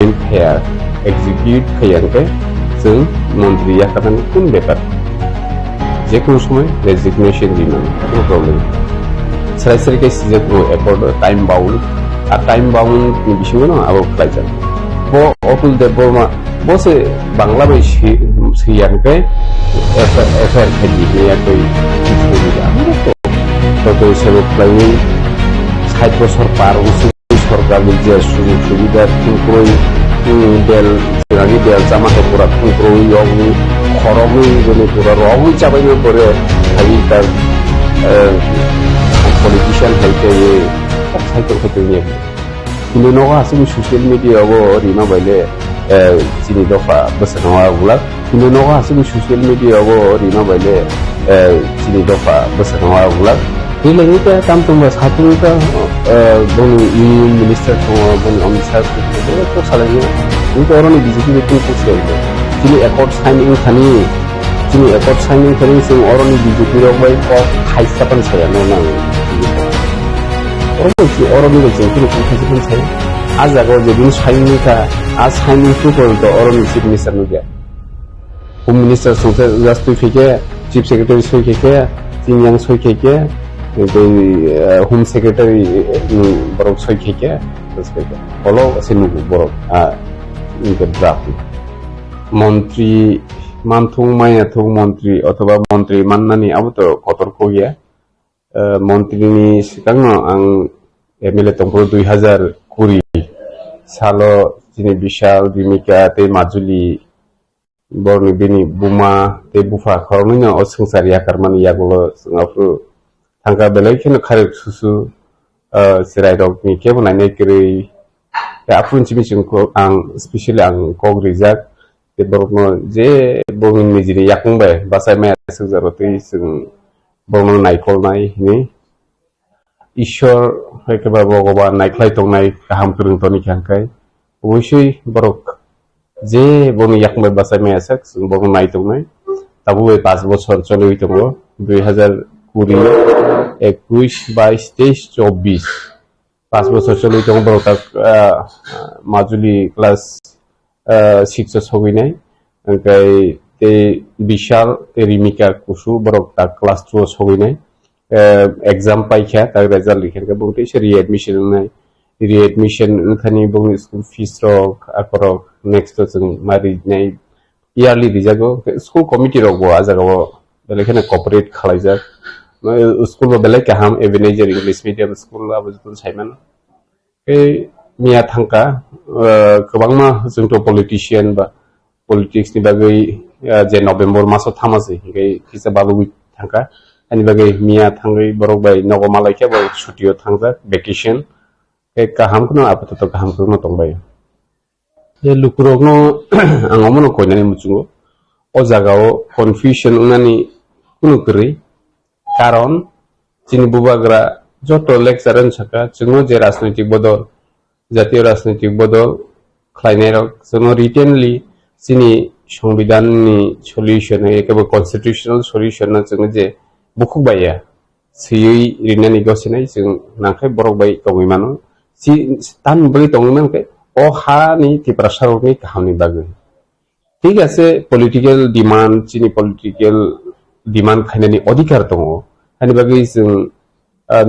fair execute fairকে जों মন্ত্রী academy কোন ব্যাপার যে কোনো সময় রেজিগনেশন দিবেন কোনো প্রবলেম সারাই সারিকে সিজে কোনো অ্যাকর্ড টাইম বাউন্ড আর time bound ni bisingono abo khlaijak bo Atul Dev Burma bose bangla bai siyangke FR khali ni akoi chhuja to to sebo plai 60 বছর পার হইছে সরকারি যে সুযোগ সুবিধা খুঁড়ই বেল রাগি বেল জামাতে পুরা খুঁড়ই অগু খরগই বলে পুরা রগই চাবাইনো করে খাই তার পলিটিশিয়ান হইতে সাইকেল হইতে নিয়ে কিন্তু নগা আছে সোশ্যাল মিডিয়াও রিমা বাইলে চিনি দফা বসে নওয়াগুলা কিন্তু নগা আছে সোশ্যাল মিডিয়াও রিমা বাইলে চিনি দফা বসে নওয়াগুলা Dilengita tampung satu ka bang union minister bang Amit Shah ko salahnya itu orang ni BJP itu pusing jadi accord signing thani sing orang ni BJP rok bai ko khaisapan saya nang orang ni jadi ko khaisapan saya aja ko jadi signing ka signing tu ko orang ni chief minister nu dia home minister sungse jastui fike chief secretary soi ke yang soi ke Home Secretary borok soi kheke holo sinu borok inke draft মন্ত্রী manthung maya thung মন্ত্রী অথবা মন্ত্রী মান্নানি abuto kotor ko ya মন্ত্রী ni sikangno ang MLA tongpro 2020 salo jini bishal dimika te majuli borni bini buma te bufa khormino osungsari akarmani yagulo singapru Angka belai kena karek susu serai dog ni kebo na nekeri ya apun cimi cingko ang especially ang kog rizak te borno je bongin mijiri yakung bay basai me suzaroti sing borno naikol nai ni ishor hekeba bogoban naiklai tong nai kaham kurung toni kangkai obosoi borok je bongni yakung bay basai me asak borno nai tong nai tabu 5 বছর চলে হইতঙ্গ 2020 21 22 23 5 বছর চলে তখন বড় তাক Majuli class 6 ছবি নাই ওই তে বিশাল তে রিমিকা কুসু বড় তাক ক্লাস 2 ছবি নাই एग्जाम পাইখা তার রেজাল্ট লিখেনকে বলতে সে রিএডমিশন নাই রিএডমিশন খানি বং স্কুল ফিস রক আকরক নেক্সট जों মারি নাই ইয়ারলি দিজাগো স্কুল কমিটি রক আজাগো বেলেখানে কোঅপারেট খালাইজাক स्कूल में बेले हम एवेनेजर इंग्लिश मीडियम स्कूल अब जो साइमन मिया थांका गोबांमा जोंथ पलिटिशियन बा पलिटिक्स नि बागै जे नभेम्बर मासाव थामासै ओमफ्राय किसा बालुगि थांका अनि बागै मिया थांगै बरक बाय नगमालायखे बा छुटियाव थांजा भेकेशन गाहामखौनो आपातत गाहामखौनो दंबाय जे लुकुरगनो आंगमनो कयनानै मुचुंगो ओ जागाव कनफ्यूजन उनानि कुनु गरै কারণ চিনি বুবাগ্রা যত লেকচার থাকা जोङो যে রাজনৈতিক বদল জাতীয় রাজনৈতিক বদল খাইনাय जोङो রিটেনলি চিনি সংবিধাননি সলিউশন একেবারে কনস্টিটিউশনাল সলিউশন जोङो যে বুকুবায়া সিই রিনানি গসিনাय जों नांखाय बरक बाय गमिमानो सि तान बगै दंमोनके अ हानि तिप्रासारनि काहामनि बागै ঠিক আছে পলিটিক্যাল ডিমান্ড চিনি পলিটিক্যাল डिमांड खायनायनि अधिकार दङ हानि बागै जों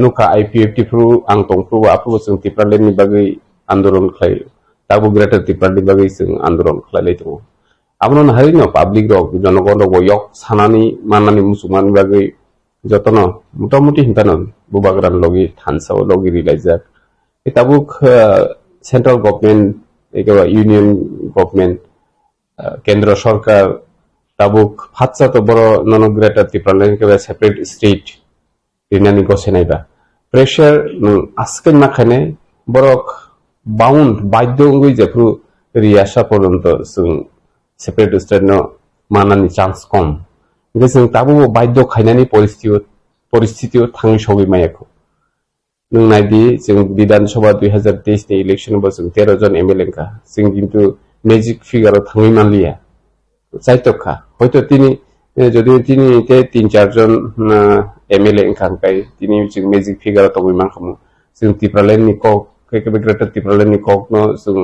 नुका आईपीएफटी फ्रु आं दंफ्रु आफु जों तिप्रालेननि बागै आन्दोलन खाय दाबु ग्रेटर तिप्रालेननि बागै जों आन्दोलन खालायलाय दङ आमन हारिनो पाब्लिक रक जनगण रक यक सानानि माननानि मुसुमाननि बागै जतन मोटामुटी हिंतान बुबाग्रान लगी थानसाव लगी रिलाइजाक ताबुक सेंट्रल गवर्नमेंट एकेबा यूनियन गवर्नमेंट केंद्र सरकार tabuk hatsa to boro nono greater tipralen ke separate state rinani gosenaida pressure aske nakhane borok bound baidyo ngui jepru riasha porjonto जों separate state no manani chance kom जों tabu baidyo khainani परिस्थितियाव थांनि सबै मायाखौ नों नायदि जों बिधान सभा 2023 नि election बो जों 13 जन एमएलए का जों किन्तु मैजिक फिगाराव थांनि मानलिया जायतखा হয়তো তিনি যদি তিনি তে 3-4 জন এমএলএ খানকাই তিনি जों मैजिक फिगाराव तंगै मान खामो जों तिप्रालेननि কক एकेबारे ग्रेटर तिप्रालेननि কক न जों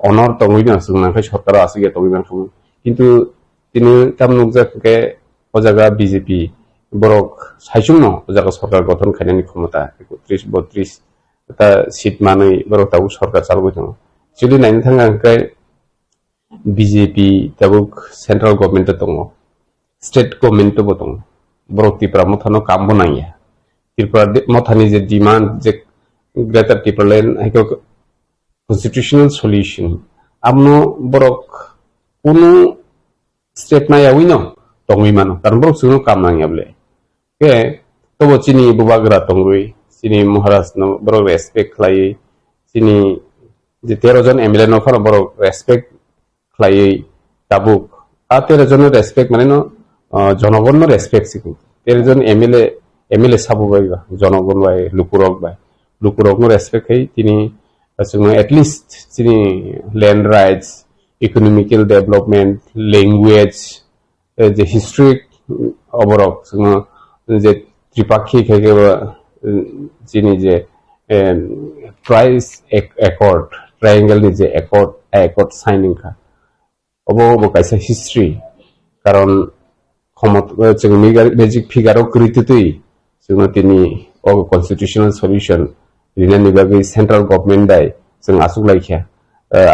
অনর তঙ্গইনা जोंनाखै সরকারা আছে গে তঙ্গইমান খামু কিন্তু তিনি তামনুকজাকে ও জায়গা বিজেপি বরক সাইসুন ও জায়গা সরকার গঠন খাইনানি ক্ষমতা 31-32 তা সিট মাनै বরক তাও সরকার চালাবই দङ যদি নাইनो थाङा ओंखाय বিজেপি তাবুক সেন্ট্রাল গভর্নমেন্ট দङ स्टेट गवर्नमेंट तो बतंग बरक त्रिपुरा मथानो काम बनाया त्रिपुरा मथानी जे डिमांड जे ग्रेटर त्रिपुरा लैंड हाइको कन्स्टिट्यूशनल सॉल्यूशन आमनो बरक कुनु स्टेट नायावि न तंगै मानो कारण बरक सुनो काम नायाबले के तो चिनी बुबाग्रा तंगै चिनी महाराज न बरक रेस्पेक्ट खालायै चिनी जे 13 जन एमएलए न फर बरक रेस्पेक्ट खालायै ताबुक आ 13 जन रेस्पेक्ट माने न জনগণ রেসপেক্ট সিকু তেরজন এমএলএ সাবু বাইবা জনগণ বাই লুকুরক রেসপেক্ট হই তিনি এটলিস্ট তিনি land rights economical development language যে হিস্ট্রিক অবরক যে ত্রিপাক্ষিক যিনি যে ট্রাইস একর্ড ট্রায়াঙ্গেল যে একর্ড সাইনিং খা অব কাইসা হিস্ট্রি কারণ मेजिक फिगारो कृतितै जों तिनि ओ कन्स्टिट्यूशनल सॉल्यूशन रिनानि बागै सेंट्रल गवर्नमेंट दाय जों आसुक लायखा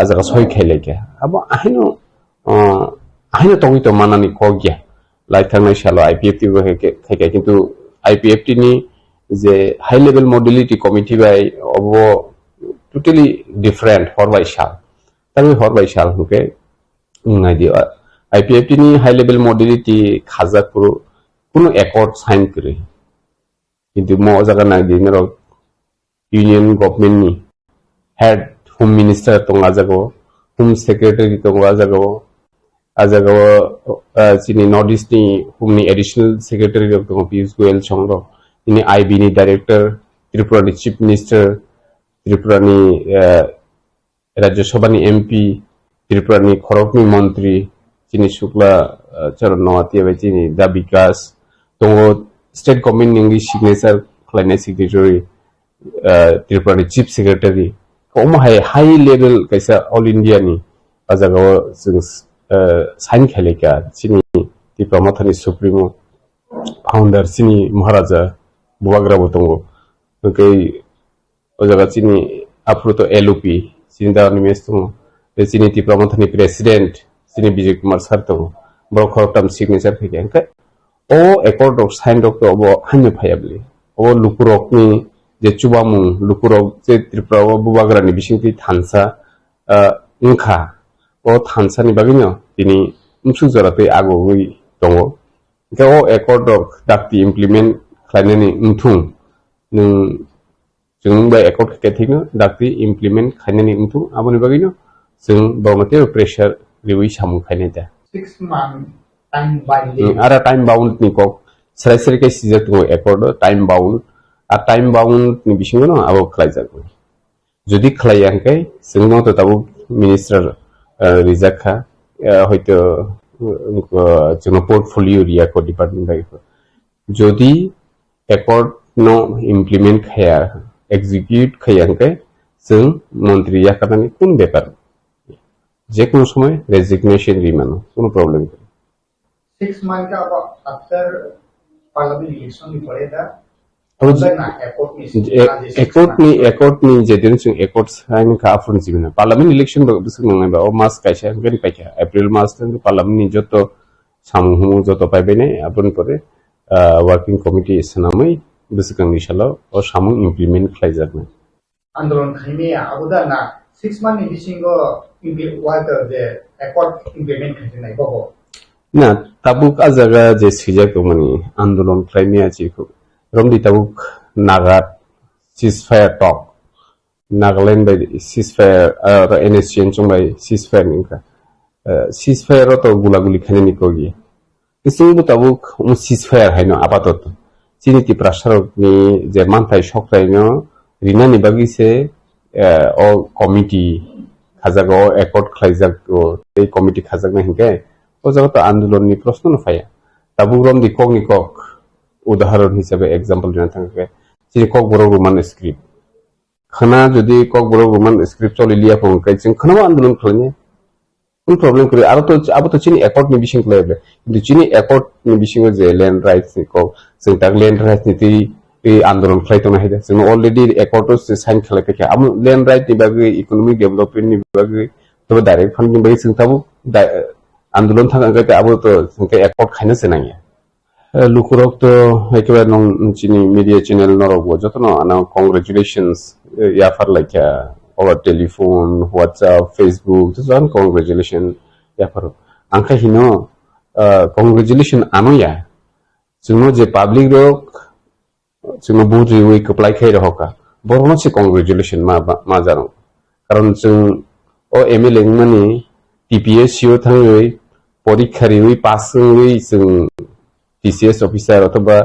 आजागा सय खायलायखा अब आहिनो तंगै तो मानानि खगिया लाइथांनाय सालो आईपीएफटी बो खायखा किन्तु आईपीएफटी नि जे हाई लेवल मॉडलिटी कमिटी बाय अब टोटली डिफरेंट हरबाय साल ताबे हरबाय साल हुके नायदि आईपीएफटी नि हाई लेवल मॉडलिटी खाजाकुरु कुनु एकॉर्ड साइन करे किन्तु मो जागा नागिनो यूनियन गवर्नमेंट नि हेड होम मिनिस्टर तंगा जागो होम सेक्रेटरी तंगा जागो आजागो चिनि नॉर्थ ईस्ट नि होम नि एडिशनल सेक्रेटरी तंगा पीयूष गोयल चंद्र इनि आईबी नि डायरेक्टर त्रिपुरा नि चीफ मिनिस्टर त्रिपुरा नि राज्यसभा नि एमपी त्रिपुरा नि खरक नि मंत्री चिनी शुक्ला चरण नवाती बाय चिनी दा विकास तो स्टेट गवर्नमेंट नि सिग्नेचर खालायनाय सेक्रेटरी त्रिपुरा नि चीफ सेक्रेटरी कम हाई लेवल कैसा ऑल इंडिया नि आजागाव जों साइन खालायका चिनी त्रिपुरा मथानि सुप्रीमो फाउंडर चिनी महाराजा बुवाग्राबो दंगो ओके ओजागा चिनी आप्रुतो एलओपी चिनी दानि मेस दङ चिनी त्रिपुरा मथानि प्रेसिडेंट चिनी विजय कुमार सर दङ बरखरटाम सिग्नेचर फैगे ओंखाय ओ एकॉर्ड ऑफ साइन डक अब हान्नो फायाबले ओ लुकुरकनि जे चुबामु लुकुरक जे त्रिपुरा बुबाग्रानि बिसिंति थानसा ओंखा ओ थानसानि बागैनो दिनै उमसु जरातै आगोयै दङ ओंखाय ओ एकॉर्ड ऑफ दाक्ति इमप्लिमेंट खालायनायनि उनथुं नों जों बा एकॉर्ड केथिनो दाक्ति इमप्लिमेंट खालायनायनि उनथुं आबोनि बागैनो जों बावनाते प्रेसार रिवि सामु खायनाय दा 6 month time bound आरा टाइम बाउंड नि को सरासरि के सिजर तो एकॉर्ड टाइम बाउंड आ टाइम बाउंड नि बिसिङो न आबो खलाय जागो जदि खलायांकै जों त ताबो मिनिस्टर रिजाखा हयतो जों पोर्टफोलियो रिया को डिपार्टमेंट बाय जदि एकॉर्ड नो इमप्लिमेंट खाया एग्जीक्यूट खायांकै जों मंत्री याकानानि कोन बेपार जे कोनो समय रेजिग्नेशन रिमानो कोनो प्रॉब्लम 6 month का आफ्टर पार्लियामेंट इलेक्शन नि परेदा एकॉर्ड नि जे दिन जों एकॉर्ड साइन का आफुन जिबिना पार्लियामेंट इलेक्शन बसुं नङाबा ओ मास कायसा गनि पाइका अप्रैल मास तन पार्लियामेंट नि जतो सामु जतो पाइबेने आपुन परे वर्किंग कमिटी सनामै बसुकांनि सालाव ओ सामु इमप्लिमेंट खालायजागोन आंदोलन खायमेया आबोदा ना 6 month नि बिसिङो वाटर जे एकॉर्ड इमप्लिमेंट खायनाय बहो ना ताबुक आजागा जे सिजाको माने आंदोलन खायमेया जिखौ रमदि ताबुक नागा सीजफायर टॉक नागालैंड बाय सीजफायर और एनएससीएन चंबाय सीजफायर निका सीजफायर तो गुलागुली खायनायनि कोगि इसुबो ताबुक सीजफायर हायनो आपातत चिनिति प्रसारकनि जे मानथाय सख्रायनो रिनानि बागिसे ओ कमिटी खाजागो एकॉर्ड खायजागो ए कमिटी खाजागना हिंके ओ जगत आंदोलननि प्रश्न न फाया ताबुक रमदि उदाहरण हिसाबै एग्जांपल दिना थांगे जे कक बर' रोमान स्क्रिप्ट खाना যদি ককবরক রোমান স্ক্রিপ্ট চলিলিয়া ফংকাই जों खाना आंदोलन खालामनो কোন প্রবলেম করে আর তো আবো তো চিনি একর্ড নি বিশিং লাইবে কিন্তু চিনি একর্ড নি বিশিং যে ল্যান্ড রাইটস নি কো जों তা ল্যান্ড রাইটস নি এই আন্দোलन খাইতো না হাইদা जों অলরেডি একর্ড সাইন খালাইতে আম ল্যান্ড রাইট নি বাগै ইকোনমিক ডেভেলপমেন্ट নি বাগै তো ডাইरेक्ट ফান্ড নি বাগै जों তাবো আন্দোलन থাকাতে আবো তো जों একর্ড খাইনা সেনাইয়া লুকুরক তো একেবারে নং চিনি মিডিয়া চ্যানেল নরক যতন আনা congratulations ইয়াফার Laika over telephone, WhatsApp, Facebook, just one congratulation. Yeah, for angka hino congratulation anuya. Cuma je public rok, cuma budi we apply kaya roka. Borno se congratulation ma jano. Karon cung o ML mani TPS yo thangai porikhari we passing we cung TCS officer otoba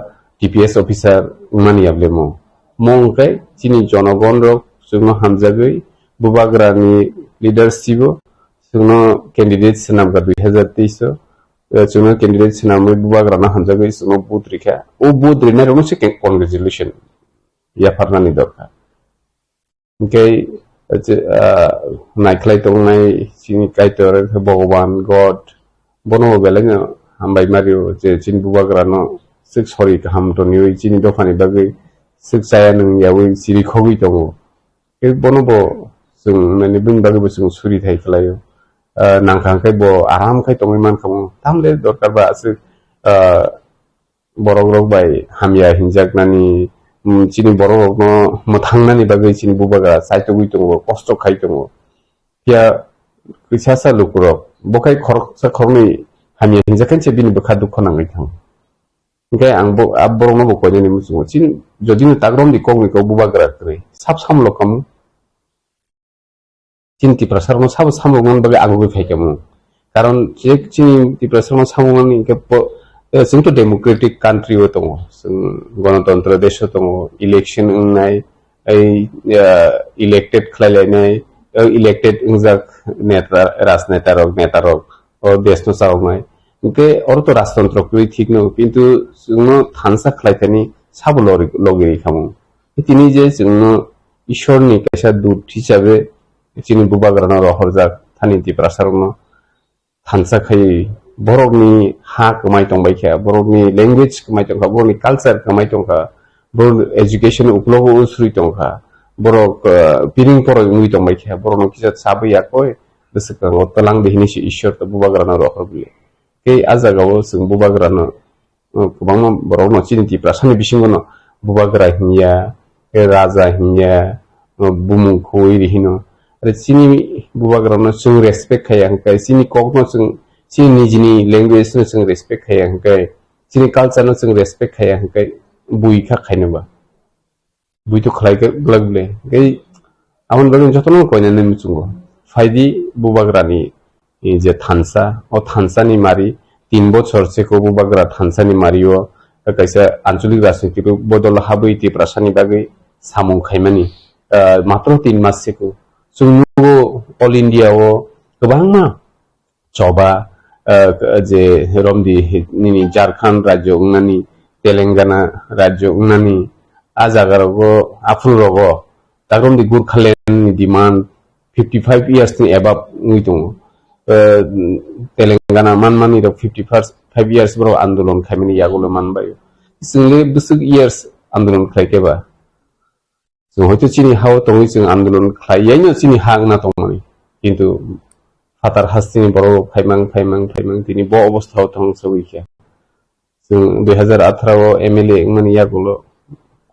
TPS officer mani ablemo. Mongkai chini jonogon rok जोंनो हामजागै बुबाग्रानि leadership जोंनो candidate नामगा 2023 जोंनो candidate नामै बुबाग्राना हामजागै जोंनो बुद्रिखा ओ बुद्रिना रनो से congratulation या फारनानि दरखा ओंखाय नायख्लाय दंनाय सिनि काइतर भगवान God बनो बेलेनो हामबाय मारियो जे चिन बुबाग्रानो सिक सरी हामटनियो चिनि दफानि बागै सिक जाया नों यावै सिरि खगै दङ बोनोबो जों माने बुंबागैबो जों सुरि थाय खालायो नांखांखाय बो आरामखाय तङै मानखामो थामले दरकारबा आसो बरगरग बाय हामिया हिनजागनानि चिनि बरगरगनो मथांनानि बागै चिनि बुबागा साइतो गइतङो कष्ट खायतङो या किसासा लुकुरक बखाय खरकसा खरनै हामिया हिनजाखानसे बिनि बखा दुख नांगै थां ओंखाय आं बरगनो बखयनि मुसुङो चिन जदिनो ताग्रम दि कगनिखौ बुबाग्रा करे साब सामलकम चिन्ति प्रसारनो साब सामलगन बागै आगुबै फायकामो कारण जे चिन्ति प्रसारनो सामलगन के जोंथ डेमोक्रेटिक कान्ट्रि व दङ जों गणतन्त्र देश दङ इलेक्शन नाय इलेक्टेड खलायलायनाय इलेक्टेड इंजाक नेता राजनेतारक देशनो सावनाय ओंके और तो राजतंत्र कुइ ठीक न किन्तु जोंनो थानसा खलायथानि साबो लगेरि खामो तिनि जे जोंनो ईश्वरनि कायसा दूत हिसाबै चिनि बुबाग्राना रहरजाक थानिति प्रसारनो थानसा खाय बर'नि हा कमाय दंबायखा बर'नि लैंग्वेज कमाय दंखा बर'नि कालचार कमाय दंखा बर' एजुकेशन उपलब्ध उसुरि दंखा बर' पिरिं पर नुइ दंबायखा बर'नो किसा साबैयाखय गोसोखाङो तलां बेहिनिसि ईश्वर बुबाग्राना रहर बिले के आजागाव जों बुबाग्रानो गोबां बर'नो चिनिति प्रसारनि बिसिङनो बुबाग्रा हिनिया राजा हिनिया बुमुखौ इरिहिनो आरो चिनि बुबाग्रानो जों रेसपेक्ट खाया ओंखाय चिनि ककनो जों चिनि निजिनि लैंग्वेजनो जों रेसपेक्ट खाया ओंखाय चिनि कालचारनो जों रेसपेक्ट खाया ओंखाय बुइखा खायनोबा बुइथ' खलायगो ग्लगले ओंखाय आमन बागै जतनो कयनानै मुचुंगो फायदि बुबाग्रानि जे थानसा ओ थानसानि मारि 3 बछर सेको बुबाग्रा थानसानि मारियो कायसा आंचलिक राजनीतिखौ बदल हाबैति प्रसारनि बागै सामुं खायमानि मात्र 3 मास सेको जों अल इन्डियाव गोबां चबा जे रमदि निनि झारखंड राज्य उंनानि तेलेंगाना राज्य उंनानि आजागारगो आफुरगो तागरमदि गुरखालेन्डनि डिमान्ड 55 इयार्स नि एबाब उइ दङ तेलेंगाना मानमानि 55 इयार्स बरो आन्दोलन खायमानि यागुलो मानबाय जोंले बिसुक इयार्स आन्दोलन खायकेबा जों हयतो चिनि हाव दङै जों आन्दोलन खायैनो चिनि हांना दंमानि किन्तु फातार हास्तिनि बरो फाइमां दिनै ब अबस्थायाव थांसौइखा जों 2018 एमएलए माने यागुलो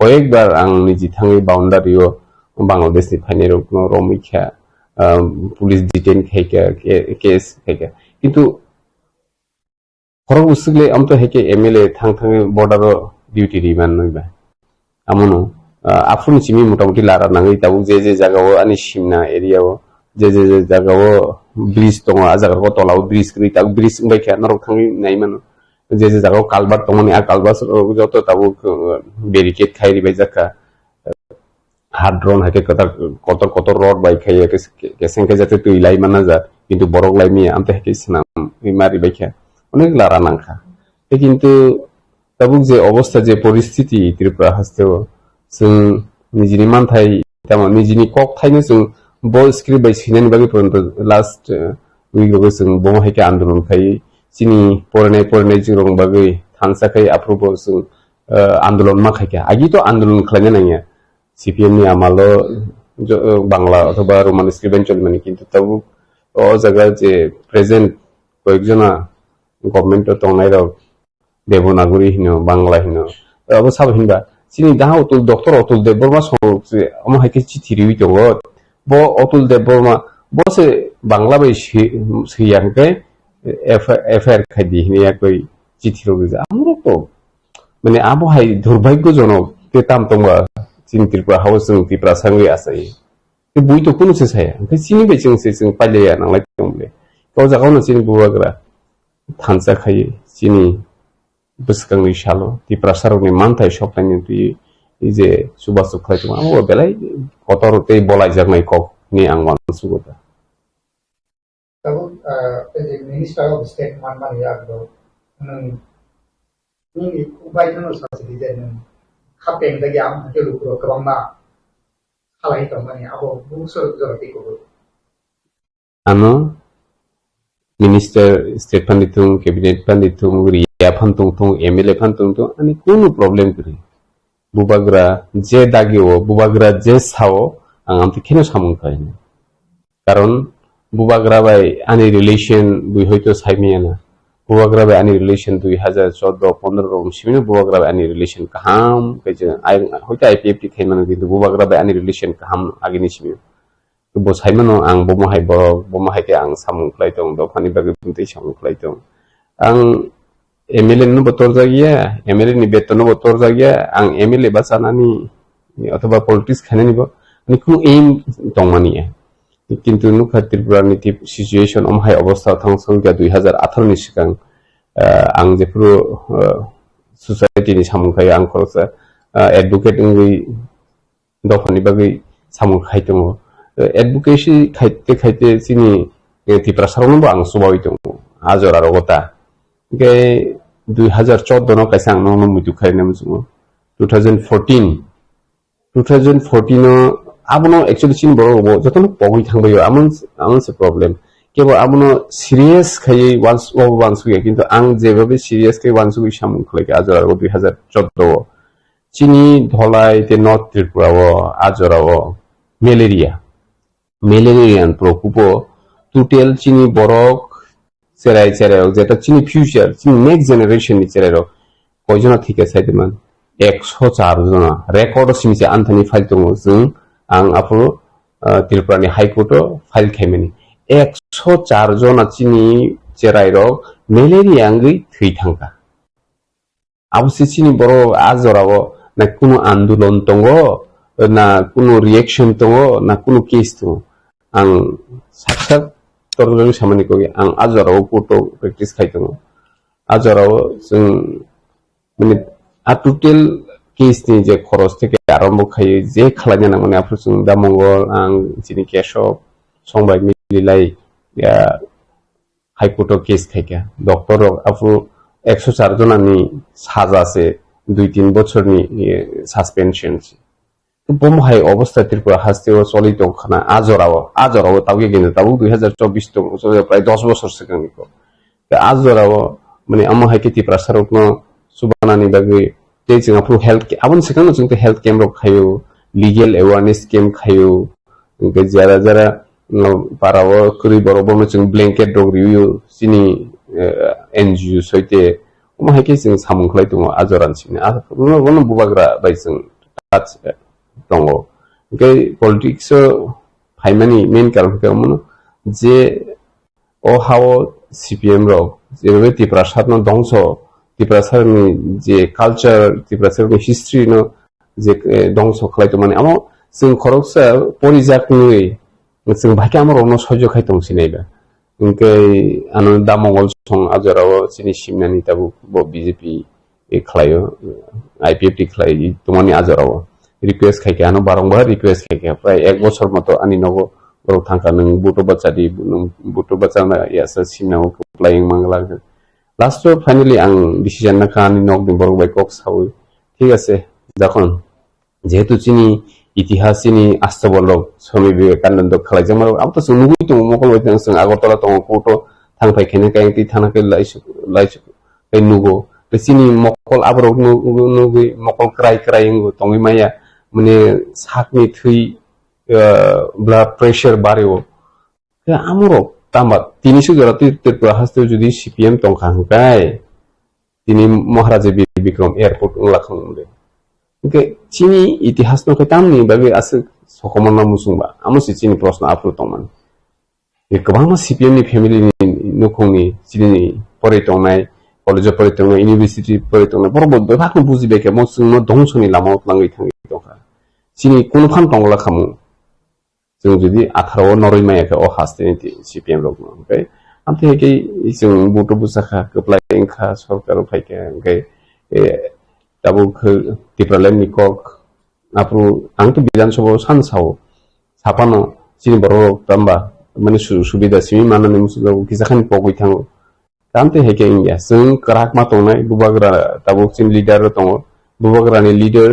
कयेकबार आं निजि थाङै बाउन्डारियाव बांलादेशनि फाइनेरनो रमिखा पुलिस डिटेन खायका केस खायका किन्तु खरग उसुगले आमतो हेके एमएलए थाङै बर्डार डिउटी रिमान नयबा आमनो आफुन सिमी मोटामोटी लारा नाङै ताबु जे जागाव आनि सिमना एरियाव जे जागाव ब्रिज दङ आ जागाव तलाव ब्रिज गै ताबु ब्रिज बायखा नरक थाङै नायमान जे जागाव कालबार दङनि आ कालबार जत ताबु बेरिकेड खायरि बाय जाका हाड्रन हाके कतर रोड बाय खाय केसें के जाते तुइलाय माना जा किन्तु बरक लाइमी आमते हेके सनाम मारि बायखा अनेक लारा नांखा किन्तु ताबु जे अवस्था जे परिस्थिति त्रिपुरा हास्तेव जों निजिनि मानथाय তেমন নিজেনি কক থাইनो जों ब स्क्रिप्ट बाय सिनायनि बागै पर्यन्त लास्ट उइगो जों बम हायके आन्दोलन खाय चिनि फरायनाय जों बागै थांसाखै आप्रुबो जों आन्दोलन मा खायके आगि तो आन्दोलन खालायनो नाङा सीपीएम नि आमालो बांला अथवा रोमान स्क्रिप्ट बेंचल माने किन्तु तबु ओ जगह जे प्रेजेंट कयेकजना गभर्नमेंट तंनाय रक देवनागरी हिनो बांला हिनो अब साब हिनबा चिनि दा अतुल डॉक्टर अतुल देवबर्मा सो अम हायके चिठि रिवि दङ ब अतुल देवबर्मा बसे बांला बाय सियानके एफआईआर खायदि हिनिया कोई चिठि रगजा हमरो तो माने आबो हाय दुर्भाग्यजनक ते ताम तंबा चिनि त्रिपुरा हाउस जों त्रिपुरा सांगै आसाय ते बुइ तो कुनु से साया ओमफ्राय चिनि बाय जों पाइलेया नांलाय दंले गाव जागावनो चिनि बुवाग्रा थानसा खायो चिनि बसकांनि शालो त्रिपुरा सारनि मानथाय सप्तानि तुइ जे सुबास खायतो आबो बेलाय कतरते बलाय जागनाय कक नि आं मानसुगोदा तब मिनिस्टर ऑफ स्टेट मान यागदो नों उबायनो सासे जे नों खापें दा याम के लुक्रो कबांना खालाय तमानि आबो बुसो जरतिको ano minister state panditung cabinet panditung riya phantung MLA phantung ani কোনো problem kri bubagra je dagiwo bubagra je sao ang amti keno samung khaini karon bubagra bai ani relation bui hoyto saimiana bubagra bai ani relation 2014-15 rom simino bubagra bai ani relation kaham kaje ai hoyto IPFT khaimano kintu bubagra bai ani relation kaham agini simino bo saimano ang bomo hai ke ang samung khlaitong do phani bagi buntai samung khlaitong ang MLA no botor jagiya MLA ni beton no botor jagiya ang MLA basanani অথবা politics খানে নিব ani কোনো aim tongmani কিন্তু नु खातिर राजनीति situation अमहाय अवस्था थांसंगा 2018 नि सिगां आं जेफोर सोसाइटी नि सामुखाय आं खरसा एडवोकेट इंगै दफानि बागै सामुखाय दङ एडवोकेसी खायते चिनि त्रिपुरा सारावनो आं सुबाय दङ आजरा रगता के 2014 no kaisa ang no mutu khaina musu 2014 no abono actually chin boro bo jotono pogoi thangbayo amon se problem kebo abono serious khai once we kintu ang jebabe serious kai once we samung khlai ajara 2014 chini dholai te north tripura o ajara o malaria prokupo total chini borok serai jeta chini future chini next generation ni cherero koijona thike saideman 104 jona record simse anthony file tongo jung ang apu Tripurani High Court file khaimani 104 jona chini cherai ro malaria angui thui thangka abuse chini boro ajorao na kuno andolon tongo na kuno reaction tongo na kuno case tongo ang saksak torjoni samani kogi ang ajorao photo practice khai tongo ajorao jung mane a total case ni je khoros theke arambho khai je khalanya na mane apru jung da mongol ang chini kesho songbai mililai high court case khaika doctor apru 104 jonani saja ase 2-3 bochorni suspension bom hai obostha Tripura hasteo solito khana ajorao tawge gene tabu 2024 to pray 10 bochor sekangi ko ajorao mane amma hai ke Tripura sarokno subanani bagi te jing apru health abon sekano jing te health camp ro khayo legal awareness camp khayo ke jara parawo kuri borobo jing blanket dog review sini NGO soite amma hai ke jing samung khlai tongo ajoran sini ono bubagra bai jing touch tongo ke politics phaimani main karon ke mono je o hawo CPM ro je Tripura satno dongso Tripura sarni je culture Tripura sarni history no je dongso khlai to mane amo sing khoroksa porijak nui sing bhake amar ono sojo khai tong sinaiba inke anu damongol song ajorao chini simnani tabu bo BJP e khlayo IPFT khlai tomani ajorao request khai ano barongbar request khai pray 1 bochor moto ani nogo borok thangka nung buto bacha na yasa simna flying mangla last finally ang decision na kani nok ni borok bai kok sawi ঠিক আছে যখন যেহেতু চিনি इतिहासनि आस्थबलक स्वामी विवेकानंद खालायजों आबो जों नुगै दङ मकल बायदि जों आगरतला दङ कोट थांफायखेने गायंति थानाखै लाइसु नुगो बेसिनि मकल आबरक नुगै मकल क्राय क्रायंगो तंगै माया माने साकनि थै ब्लाड प्रेशर बारेओ आमरक तामा तिनिसो जराति त्रिपुरा हास्ते जुदि सीपीएम तंखांगाय तिनि महाराजा बिक्रम एयरपोर्ट लाखांदे ओके चिनी इतिहास न खैतामनि बागै आसो सखमना मुसुंबा आमुसि चिनी प्रश्न आफु तंमान ये गोबां सीपीएम नि फेमिलि नखंनि चिनि फरायतंनाय कलेज फरायतंनाय इउनिभार्सिटी फरायतंनाय बरबो बेफाखौ बुजिबायखे मसुंनो दंसनि लामाव लांगै थांगै दंखा चिनि कोन फान तंगला खामु जों जुदि 18 नरै मायाखौ अ हास्तेनि सीपीएम रग ओमफ्राय आमथे हेकै जों बट बुसाखा गोप्लायंखा सरकार फायके ओमफ्राय दाबो टिप्रालेन निकक आप्रु आंथ विधानसभा सानसाव सापानो चिनि बर तांबा माने सुबिदा सिमी मानने मुसुगा किसाखानि पगै थाङो कान्ते हेके इंडिया जों कराक मा तंनाय बुबाग्रा दाबो चिन लिडार दङ बुबाग्रानि लिडार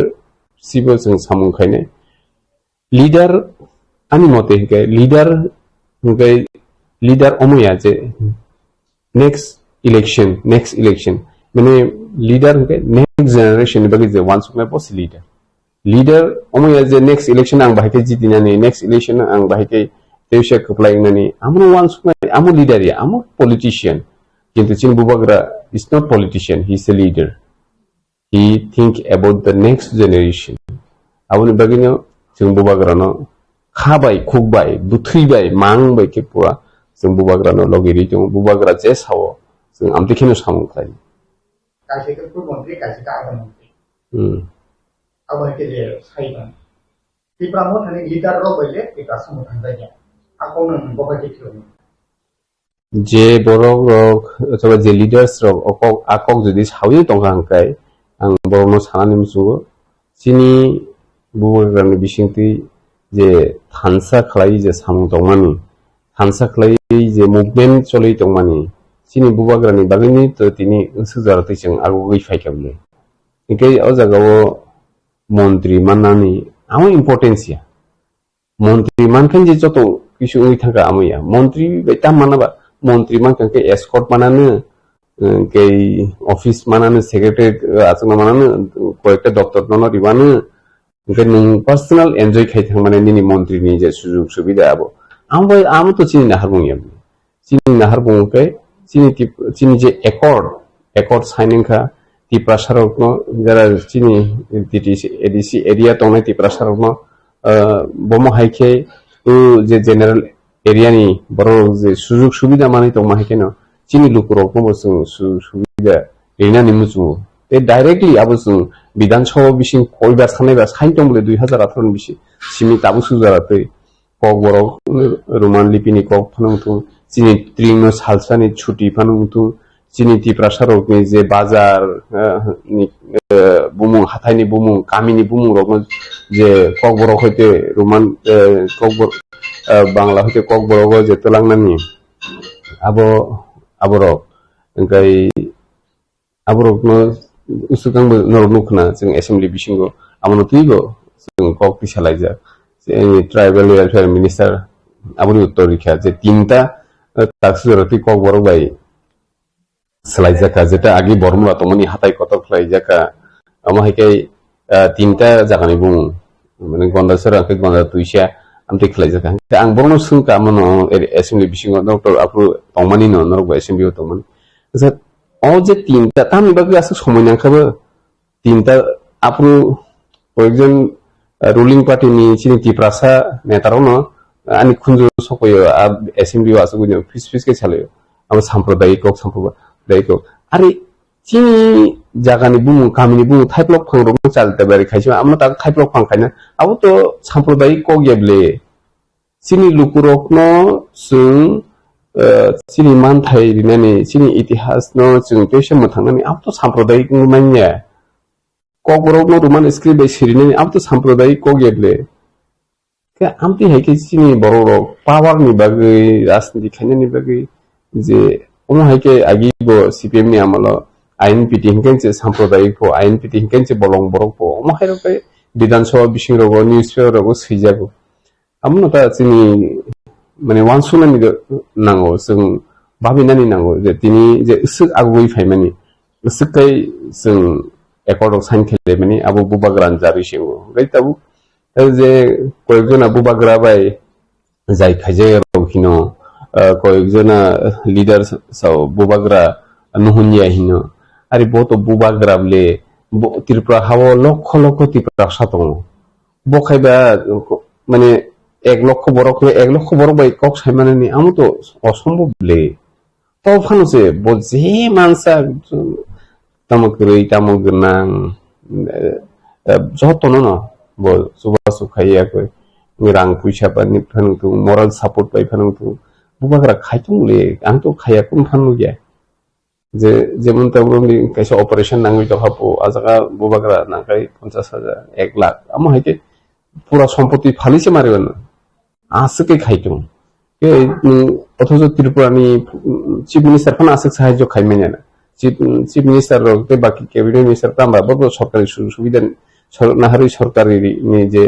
सिबो जों सामुखायने लिडार आनि मते हेके लिडार अमया जे नेक्स्ट इलेक्शन माने लिडार हेके नेक्स्ट जनरेशन बागै जे वान्स माय बस लिडार अमया जे नेक्स्ट इलेक्शन आं बाहायके जिदिनानि नेक्स्ट इलेक्शन आं बाहायके देवशा कप्लायनानि आमनो वान्स माय आमो लिडार या आमो पॉलिटिशियन किंतु चिन Bubagra is not politician he is a leader he think about the next generation आबोनि बागैनो जों बुबाग्रानो खाबाय खुगबाय बुथैबाय मांबाय के पुरा जों बुबाग्रानो लगिरि दं बुबाग्रा जे सावो जों आमथिखिनो सामुखाय कासेके मंत्री कासेका आगन मंत्री अब के जे साइबा तिप्रामो थाने लीडर रो बले एका समुथान जाया आकोनो बबाके थियो जे बरक अथवा जे लिडार्स रक आकक जुदि सावि दंगांखाय आं बरनो सानानि मुसुगो चिनि बुबाग्रानि बिसिंति जे थानसा खलाई जे सामु दंमानि थानसा खलाई जे मुभमेन्ट चलै दंमानि चिनि बुबाग्रानि बागैनि तो तिनि सुजारतै जों आगु गैफायखाबले इकै अ जागाव मन्त्री माननानि आमो इम्पोर्टेन्सिया मन्त्री मानखान जे जतो किसु उइ थांगा आमैया मन्त्री बेता मानाबा मन्त्री मानखान के एस्कॉर्ट मानानो के ऑफिस मानानो सेक्रेटारी आसना मानानो कयेकटा दप्तर ननो रिबानो ओंखाय नों पार्सोनाल एन्जय खायथां माने निनि मन्त्रीनि जे सुजुग सुबिदा आमो तो चिनि नाहारबुंया चिनि नाहारबुंखाय चिनि जे एकॉर्ड साइनिंखा तिप्रासारकनो जरा चिनि टीटीसी एडीसी एरिया तंनाय तिप्रासारकनो बम हायखे जे जनरल एरियानि बर जे सुजुग सुबिदा माने दं माहायखेनो चिनि लुकुरकनो जों सुबिदा लेनानि मुजु ते डाइरेक्टली आबो जों विधानसभा बिसिं कयबार सानायबा साइन दंबले 2018 बिसि सिमि ताबु सुजारातै कक बरक रोमान लिपिनि कक फानुथु चिनि त्रिंनो सालसानि छुटी फानुथु चिनि तिप्रासारकनि जे बाजार नि बुमु हाथायनि बुमु कामिनि बुमु रकनो जे कक बरक हयते रोमान कक बांला हयते कक बरक जे तलांनानि आबरक ओंखाय आबरकनो उसुगांबो नरनुखना जों एसेम्बली बिसिंगो आमनतुइगो जों कक पिसालायजा जोंनि ट्राइबल वेलफेयर मिनिस्टार आबुनि उत्तर रिखा जे तीनटा ताक्सुरति कक बरक बाय सलायजाका जेटा आगि बरमुला तमनि हाथाय कतक खलायजाका आमाहायखाय तीनटा जागानि बुं माने गन्दासर आंखै गन्दा तुइसा आमथि खलायजाका आं बरनो सुंका मनो एसेम्बली बिसिंगो डॉक्टर आफु तंमानि न नरक एसेम्बली तमन ओ जे तीनटा तामनि बागै आसो समायनांखाबो तीनटा आफु कयजन रुलिं पार्टीनि चिनि तिप्रासा नेतारनो आनि खुंजु सखयो एसेम्बली आसो गुनो फिस के सालायो आम साम्प्रदायिक आरे चिनि जागानि बुमु कामिनि बुमु थाइप्लक फांरनो चालते बारि खाइसो आमनो ता थाइप्लक फांखायना आबो तो साम्प्रदायिक को गेबले चिनि लुकुरकनो जों चिनि मानथाय रिनानि चिनि इतिहास न जों पेशा मथांनानि आबो तो साम्प्रदायिक मान्या ककबरकनो रोमान स्क्रिप्ट बाय सिरिनानि आबो तो साम्प्रदायिक को गेबले के आमति हायके चिनि बररक पावारनि बागै राजनीति खायनानि बागै जे हायके आगिबो सीपीएम नि आमल आईन पिटि हिंकेनसे साम्प्रदायिक आईन पिटि हिंकेनसे बलं बरक हायरक বিধানসভা বিসিংরগো নিউজ পেপারগো सैजागो आमनो ता जोंनि माने वान सुनानि नांगौ जों भाबिनानै नांगौ जे दिनै जे इसोक आगुयै फायमानि इसोकै जों एकर्डआव साइन खालामनानै आबो बुबाग्रान जारिसेगो गायताबु जे कयेकजना बुबाग्रा बाय जाय खायजायाव कयेकजना लिडार्सआव बुबाग्रा नुहुनिया हिनो आरो बहुत बुबाग्राबले त्रिपुरा हावो लक्ष लक्ष त्रिपुरा सातङ बखायबा माने 1 লক্ষ বড় বাই কক সাইমানানি আমো তো অসম্ভব লে তো ফানুসে বজে মানসা তামক নাং যতন ন ব সুবা সুখাইয়া কই রাং পয়সা পানি ফানুতु मराल सापर्ट बाय फानुतु बुबाग्रा खायतुंले आं तो खाया कुन फानु गया जे जेमन तबरनि कैसे ऑपरेशन नांगै दहापो आजागा बुबाग्रा नांगाय 50,000 1 लाख आमो हायके पूरा सम्पत्ति फालिसे मारिबन आसके खायतुं के अथच त्रिपुरानि चीफ मिनिस्टर फन आसक साहाय्य खायमेना चीफ मिनिस्टर के बाकी कैबिनेट मिनिस्टर तांबा बबो सरकारी सुविधा नाहारि सरकारी नि जे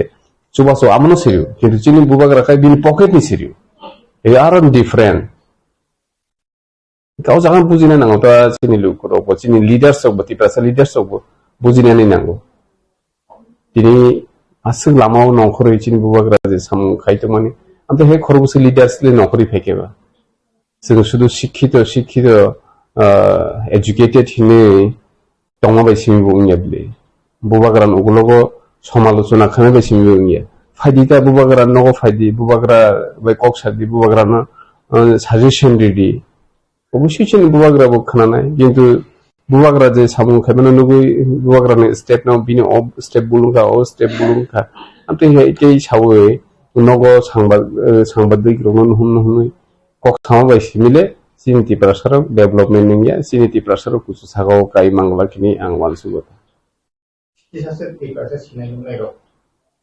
चुबासो आमनो सिरियो किन्तु चिनि बुबाग्रा खाय बिनि पकेट नि सिरियो ए आर डिफरेंट गाव जागान बुजिना नांगौ ता चिनि लुकरो चिनि लीडर्स अफ बतिप्रासा लीडर्स अफ बुजिनानै नांगौ दिनै आसक लामाव नखरै चिनि बुबाग्रा जे साम खायतो माने आमते हे खरबुसे लीडर्स ले नखरै फेकेबा जों शुद्ध शिक्षित एजुकेटेड हिने तंगा बायसिम बुंयाबले बुबाग्रा नगलगो समालोचना खाना बायसिम बुंया फायदिता बुबाग्रा नगो फायदि बुबाग्रा बाय कक्सादि बुबाग्रा न साजेशन रेडी अबश्य चिनि बुबाग्रा बो खानानाय किन्तु बुबाग्रा जे सामु खायमाना नुगै बुबाग्रा ने स्टेप न बिनि अफ स्टेप बुलुंखा आमते हे के सावै नगो सांबादिक रमन हुन कक थामा बायसिमिले सिनिति प्रसार डेभलपमेन्ट निया सिनिति प्रसार कुसु सागाव काई मांगलाखिनि आं वानसुगो किसासे टिकासे सिनाय नुनायरो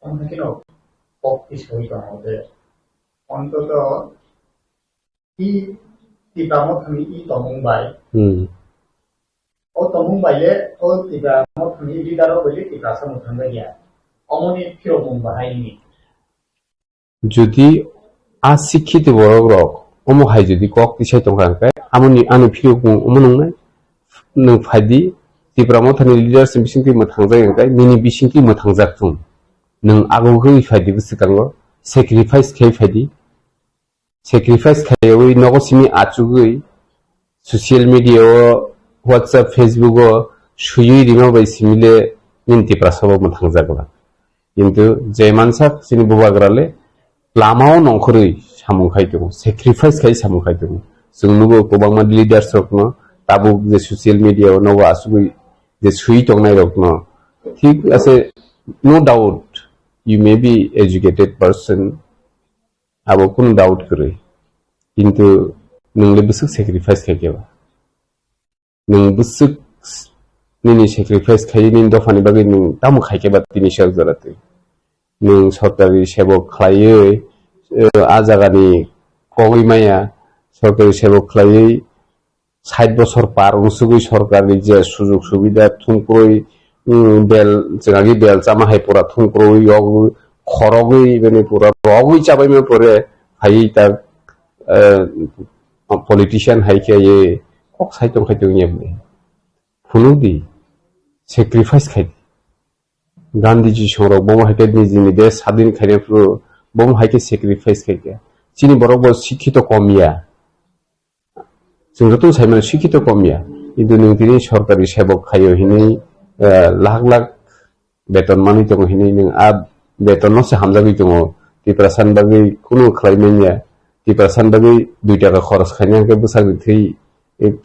अनकिनो कक इस्कइ दङदे अन्तत इ टिकामो थांनि इ तमुंबाय ओ तमुंबायले ओ टिकामो थांनि लिडारो बले टिकासा मुथांगाया अमनि फिरो मुंबाहायनि जुदि आशिक्षित बर'ग्रक अमो हाय जुदि कक दिसाय तंगांखाय आमनि आनि फिरो बुं अमो नंनाय नों फायदि त्रिपुरा मथानि लिडारसिम बिसिंति मोथांजायखाय मिनि बिसिंति मोथांजाखुं नों आगोखै फायदि बुसकांगो सेक्रिफाइस खाय फायदि सेक्रिफाइस खायवै नगसिनि आचुगै सोशल मीडिया व्हाट्सएप फेसबुक सुयुइ रिमा बायसिमिले मिनति प्रासाव मोथांजागला किन्तु जे मानसा सिनि बुबाग्राले लामाव नंखरै सामुखाय दं सेक्रिफाइस खाय सामुखाय दं जों नुगो गोबां लिडार्स रखनो ताबु जे सोशल मीडिया नव आसुगै जे सुइ तंनाय रखनो ठीक आसे no doubt you may be educated person आबो कुन डाउट करे किन्तु नोंले बुसुक सेक्रिफाइस खायकेबा नों बुसुक निनि सेक्रिफाइस खायनि दफानि बागै नों तामु खायकेबा तिनि साल जराते नों सरकारि सेवक खायै आजागानि कगैमाया सरकारि सेवक खायै 60 বছর পার उनसुगै सरकारि जे सुजुग सुबिदा थुंख्रय बेल जोंहागि बेल चामाहाय पुरा थुंख्रय खरगै माने पुरा रगै चाबायमे परे हायै ता पलिटिशियन हायखायै कक साइतं खायतंनियाबले फुनुदि सेक्रिफाइस खाय गांधीजी सरो बम हायके निजिनि बे सादिन खायनायफ्रु बम हायके सेक्रिफाइस खायके चिनि बरबो शिक्षित कमिया जोंथ' साइमान शिक्षित कमिया किन्तु नों दिनै सरकारि सेवक खायो हिनै लाख लाख बेतन मानि दङ हिनै नों आ बेतन नसे हामजागै दङ तिप्रासान बागै कुनु खालायमेनिया तिप्रासान बागै 2 टाका खरस खायनायके बोसागै थै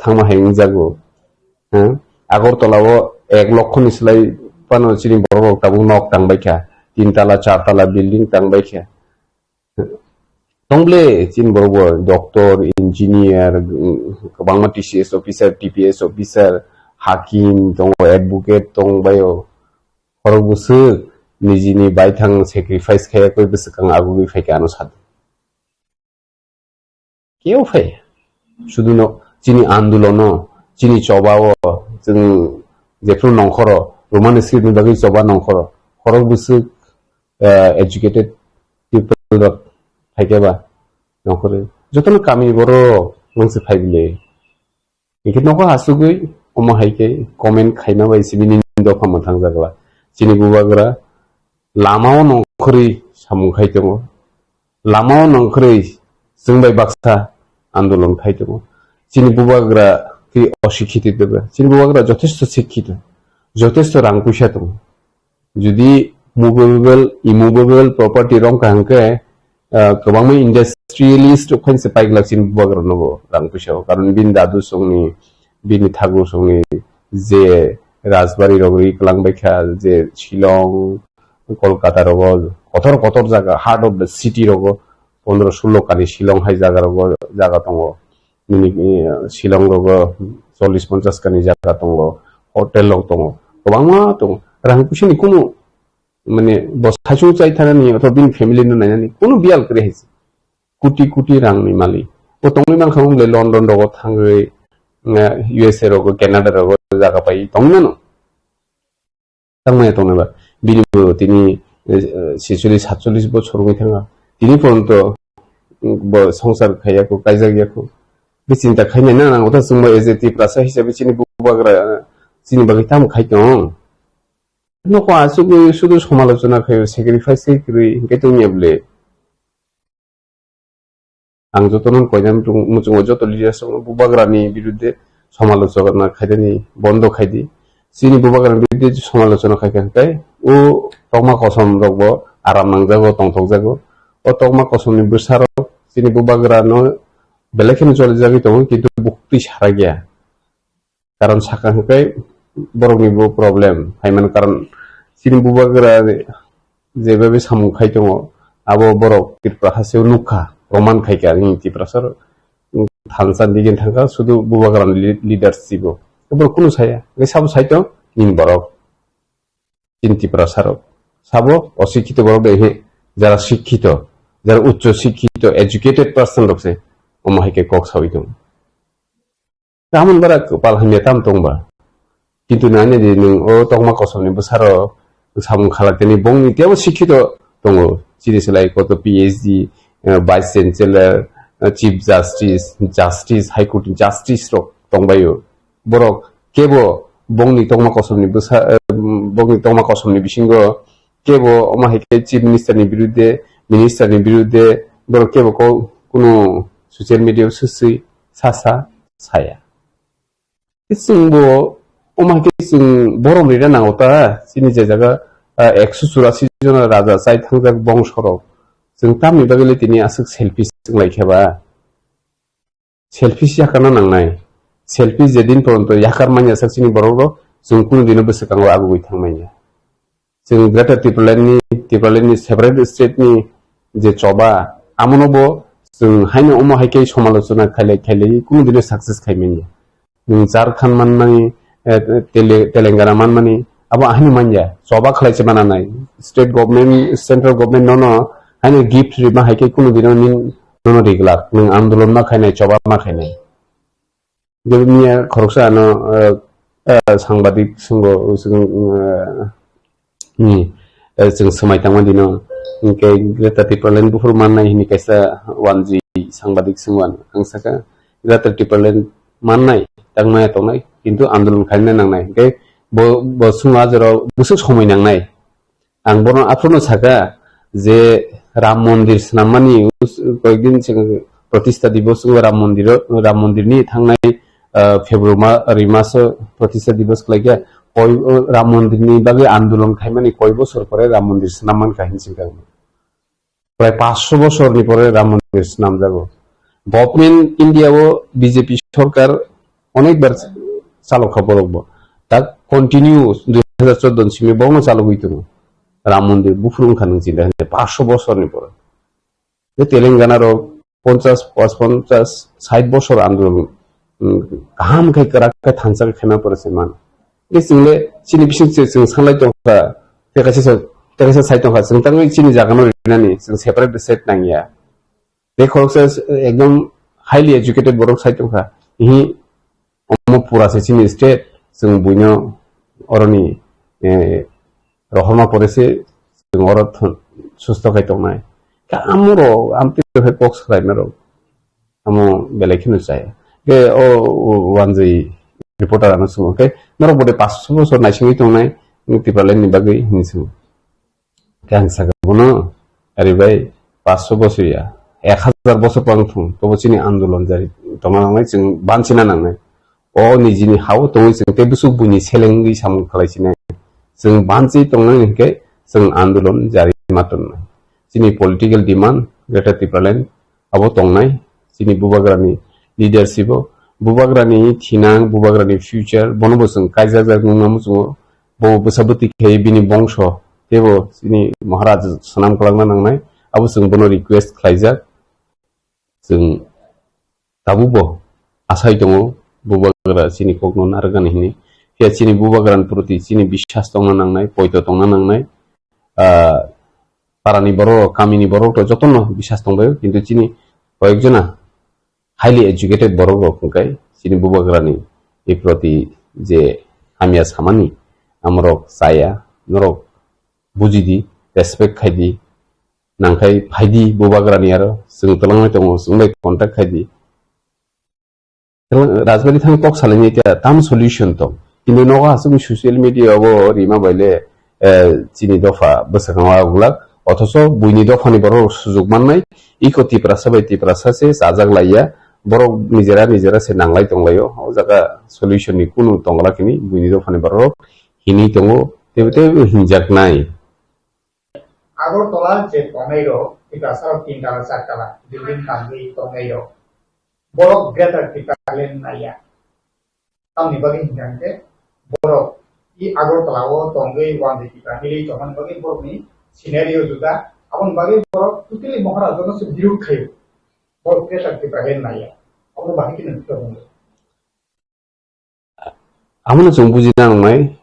थांमा हायं जागो आगरतलाव 1 लक्षनि सोलाय पानो चिनि बरबो ताबु नक तांबायखा 3 ताला 4 ताला बिल्डिं तांबायखा तंब्ले चिन बरबो डॉक्टर इंजीनियर गोबां टीसीएस ऑफिसर टीपीएस ऑफिसर हाकिम दङ एडवोकेट दंबायो खरबुसो निजिनि बायथां सेक्रिफाइस खायाखै बोसोखां आगुगै फायखानो साद केउ फाय सुदुनो चिनि आन्दोलन चिनि चबाव जों जेफ्रु नंखर रोमान स्क्रिप्टनि बागै चबा नंखर खरक बुसुक एजुकेटेड पिपल रक थाइकेबा नखरे जतन कामी बरो नंसे फाइबिले इखे नखो हासुगै अमा हाइके कमेन्ट खाइना बाय सिबिनि दफा मोथां जागला चिनि बुबाग्रा लामाव नखरै सामु खाइदों लामाव नखरै जोंबाय बाक्सा आन्दोलन खाइदों चिनि बुबाग्रा कि अशिक्षित देबा चिनि बुबाग्रा যথেষ্ট শিক্ষিত যথেষ্ট রাং পয়সা दं जुदि मुवेबल इमुवेबल प्रॉपर्टी रंग कांके गोबां इंडस्ट्रियलिस्ट फैनसे पाइगला चिनि बुबाग्रा नबो रां पयसा कारण बिन दादु संनि बिन थागु संनि जे राजबाड़ी रगरी कलांबायखा जे शिलं कलकाता रगो कतर कतर जागा हार्ट ऑफ द सिटी रगो 15-16 कानि शिलं हाय जागा रगो जागा दङ मिनि शिलं रगो 40-50 कानि जागा दङ होटेल रग दङ गोबां दङ रां पयसानि कुनु माने बसाजु जाय थानानि अथवा बिन फेमिलि नो नायनानि कुनु बियाल करे हायस कोटी कोटी रांनि मालिक ओ तंनि मानखौ ले लंडन रगो थांगै यूएसए रगो कनाडा रगो जागा पाइ तंनो तंनाय तंनोबा बिनिबो तिनि 46-47 বছর गयथाङा तिनि पर्यन्त संसार खायाखौ कायजागियाखौ बे चिन्ता खायनाय ना नांगौ ता जोंबो एजेति प्रासा हिसाबै चिनि बुबाग्रा चिनि बागै ताम खायदों नखो आसुगै शुद्ध समालोचना खायो सेक्रिफाइस करै केतुनियाबले आं जतन कयनाम मुचुङ जत लिडार्स बुबाग्रानि बिरुद्धे समालोचना खायदनि बन्द खायदि चिनि बुबाग्रानि बिरुद्धे समालोचना खायखाय ओ तमा कसम रगबो आराम नांजागो तंथक जागो ओ तमा कसमनि बोसार चिनि बुबाग्रानो बेलेखनि चले जागै दं किन्तु बुक्ति सारा गया कारण साखाखाय बरगनिबो प्रब्लेम हायमान कारण चिनि बुबाग्रा जेबे सामु खाय दङ आबो बरक तिरप्रा हासेव नुखा प्रमाण खायका नि तिप्रासर थानसान दिगेन थांगा शुद्ध बुबाग्रानि लिडारशिप बर कुनु साया गे साब साइतो निन बरक चिन्तिप्रा सारक साबो अशिक्षित बरक देहे যারা শিক্ষিত যারা উচ্চ শিক্ষিত এডুকেটেড পারসন রকছে অমাহিকে কক সাবি দं তামন বারা কপাল হামিया ताम दंबा किन्तु नाने दि नों ओ तंमा कसमनि बोसारो सामु खालातेनि बंनि तेबो शिक्षित दङ सिरिसलाय कत PhD vice chancellor chief justice high court justice रक दंबायो बरक केबो बंनि तंमा कसमनि बिसिंगो केबो अमाहिके चीफ मिनिस्टारनि बिरुद्धे बरक केबो कुनु ससियेल मीडिया सुसुइ सासा साया जोंबो अमाहिके जों बर' लिरा नांगौता चिनि जायगा 184 जन राजा जाय थांजाक बंशरक जों तामनि बागैले दिनै आसुक सेल्फिश जों लायखाबा सेल्फिश याखाना नांनाय सेल्फिश जेदिन पर्यन्त याखार मानिया साक्सिनि बर'रो जों कुनु दिनो बोसोखांगो आगुबै थांनायनि जों ग्रेटार त्रिपुरानि सेपारेट स्टेटनि जे चबा आमनबो जों हायनो अमाहिके समालोचना खायलाय कुनु दिनो सक्सेस खायमेनि नों झारखंड माननाय तेलेंगाना माननाय अब हायनो मानया चबा खालायसे बानानाय स्टेट गवर्नमेंट सेंट्रल गवर्नमेंट नो हायनो गिफ्ट रिबा हायके कुनु दिनो नो रिगला नों आंदोलन मा खायनाय चबा मा खायनाय बेनिया खरकसा न सांबादिक संगो जों समायतांमोन दिनो इनके ग्रेटार त्रिपुरानि बुफुर माननाय हिनि कैसा वानजी सांबादिक संगवान आं साका ग्रेटार त्रिपुरानि माननाय तांनाय तंनाय किन्तु आंदोलन खायनो नांनाय के बसुङा जेराव बुसु समय नांनाय आं बरन आफ्रनो साका जे राम मंदिर स्नामनि कयदिन सिगां प्रतिष्ठा दिवस राम मंदिरनि थांनाय फेब्रुवारि मास प्रतिष्ठा दिवस लायगा राम मंदिरनि बागै आंदोलन खायमानि कय बছর পরে राम मंदिर स्नामन काहिनसिं प्राय 500 বছরनि পরে राम मंदिर स्नाम जागो गवर्नमेंट इंडियाओ बीजेपी सरकार अनेकबार चालक बरकबो दा कन्टिन्यू 2014 सिम बावनो चालुगै दङ राम मंदिर बुफुरुं खानों जिल्ला 500 বছরनि পরে बे तेलेंगानार 50-60 বছর आंदोलन गाहाम खाय कराखै थानसाल खायमा परसे मान इसले चिनि बिसिंसे जों सांलाय दंखा तेकासे साइड दंखा जों तांनि चिनि जागानो रिनानि जों सेपारेट सेट नांगिया बे खरकसा एकदम हाईली एजुकेटेड बरक साइड दंखा हि अम पुरासे चिनि स्टेट जों बुइनो अरनि Rohma porese ngorot susto kai tongnai ka amuro amti he box khai mero amo belekhin chai ke o wanji reporter ana sumo ke noro bode 500 bosor naisingi tongnai nukti palen ni bagai hinsu kan saga bono ari bai 500 bosor ya 1000 bosor pangthung to chini andolon jari tongnai jing banchina nangnai o nijini hau tongi jing te busuk buni selengi samung khalaisinai jing banchi tongnai ke jing andolon jari maton chini political demand greater Tipraland abo tongnai chini bubagrani leadership bubagrani thinang bubagrani future bonobo jing kaija jagmung jungo bo busabati khei bini bongsho tebo chini maharaj sanam kalangna nangnai abo jing bono request khlaijak jing tabubo asai tongo bubagra chini kokno nargan hini ya chini bubagran proti chini bishas tongna nangnai poito tongna nangnai parani boro kamini boro to jotono bishas tongbayo kintu chini koyekjona highly educated boro kungkai chini bubagrani e proti je amia samani amrok saya norok bujidi respect khaidi nangkai phaidi bubagrani aro sung talangnai tongo sungai contact khaidi Raspberry thang tok salani tia tam solution to kintu noga asum social media abo rima baile chini dofa basakangwa gulak othoso buini dofani boro sujug mannai iko tiprasa bai tiprasa se sajak laiya boro nijera se nanglai tonglayo o jaga solution ni kunu tongla kini buini dofani boro hini tongo tebete hinjak nai Agartala je tongairo tiprasa tingkala sakala building kangui tongairo borok greater Tipraland naya tamni bagi hingangke borok I Agartala o tongai wandi kita mili toman bagi borok ni scenario juga abang bagi borok tutili mohara jono se biru khayo borok greater Tipraland naya abang bagi kini tongai amna jumbuji nangnai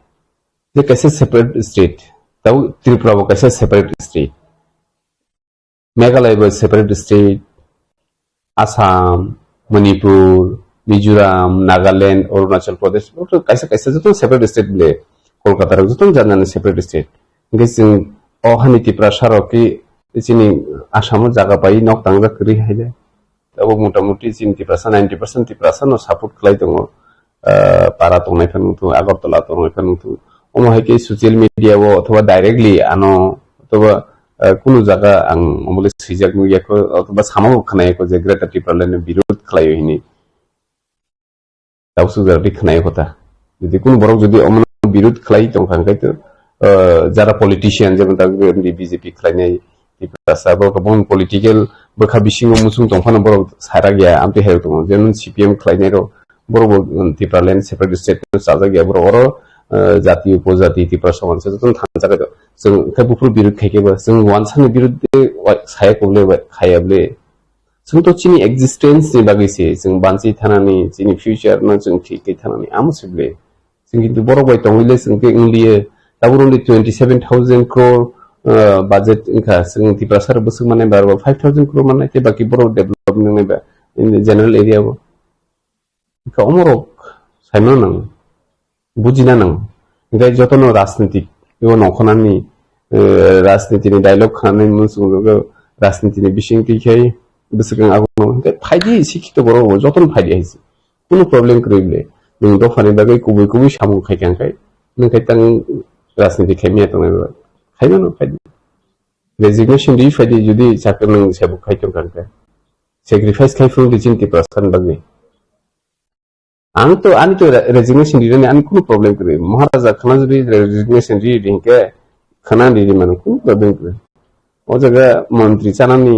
je kaise separate state tau Tripura bo kaise separate state Meghalaya bo separate state Assam Manipur, Mizoram, Nagaland, Arunachal Pradesh, kaisa joton separate state bile Kolkata ro joton janane separate state ngesing o hani Tripura saroki chini Assam jaga pai nok tangra kri haide abo motamuti chini Tripura 90% Tripura no support khlai tongo para tongnai phan tu Agartala tongnai phan tu omo haike social media bo othoba directly ano othoba কোনো জায়গা আং আমলে সিজাক নুয়াকো অথবা সামাও খনায়কো যে greater Tipraland বিরোধ খলায় হইনি তাওসু জারি খনায় কথা যদি কোন বড় যদি অমন বিরোধ খলাই তংখাঙ্কাই তো যারা পলিটিশিয়ান যেমন তাগরে বিজেপি খলাইনাই টিপ্রাসা বকবন পলিটিক্যাল বখা বিসিং মুসুং তংফানা বড় সারা গিয়া আমতে হেউ তং যেমন সিপিএম খলাইনাইরো বড় Tipraland সেপারেট স্টেট সাজা গিয়া বড় বড় জাতি উপজাতি Tripura সমান যতন থানজাগা जों बुफुर बिरुद खायकेबा जों वानसानि बिरुदे साया कोबले खायाबले जोंथ' चिनि एक्जिस्टेंस नि बागैसे जों बानसि थानानि चिनि फ्यूचर न जों थिकै थानानि आमसुबले जों किन्तु बर' बाय तंगले जों के इंलिये दाबुर only 27,000 crore budget इनका जों Tripura सर बसुक माने बारबा 5,000 crore माने ते बाकी बर' डेवलपमेंट ने बा इन जनरल एरिया बो का अमरक साइनो नंग बुजिना नंग गाय जतनो राजनीतिक यो नखनानि राजनीतिनि डायलग खानानै मुसुगो राजनीतिनि बिसिंति खाय बिसगं आगो फायदि सिखित बर' जतन फायदि हायसि कुनु प्रॉब्लेम करिबले नों दफानि बागै कुबै सामु खायखांखाय नोंखाय तां राजनीति खायमिया तंनाय खायनो न फायदि रेजिगनेशन दि फायदि जुदि साकर नों सेबु खायखांखाय सेक्रिफाइस खायफुं दिजिन Tripura सान बागै आनी तो रेजिग्नेशन दी आनी कुनु प्रॉब्लम करे महाराजा खाना जुदि रेजिग्नेशन दी दिंके खाना दी माने कुनु प्रॉब्लम करे ओ जगह मंत्री चानानि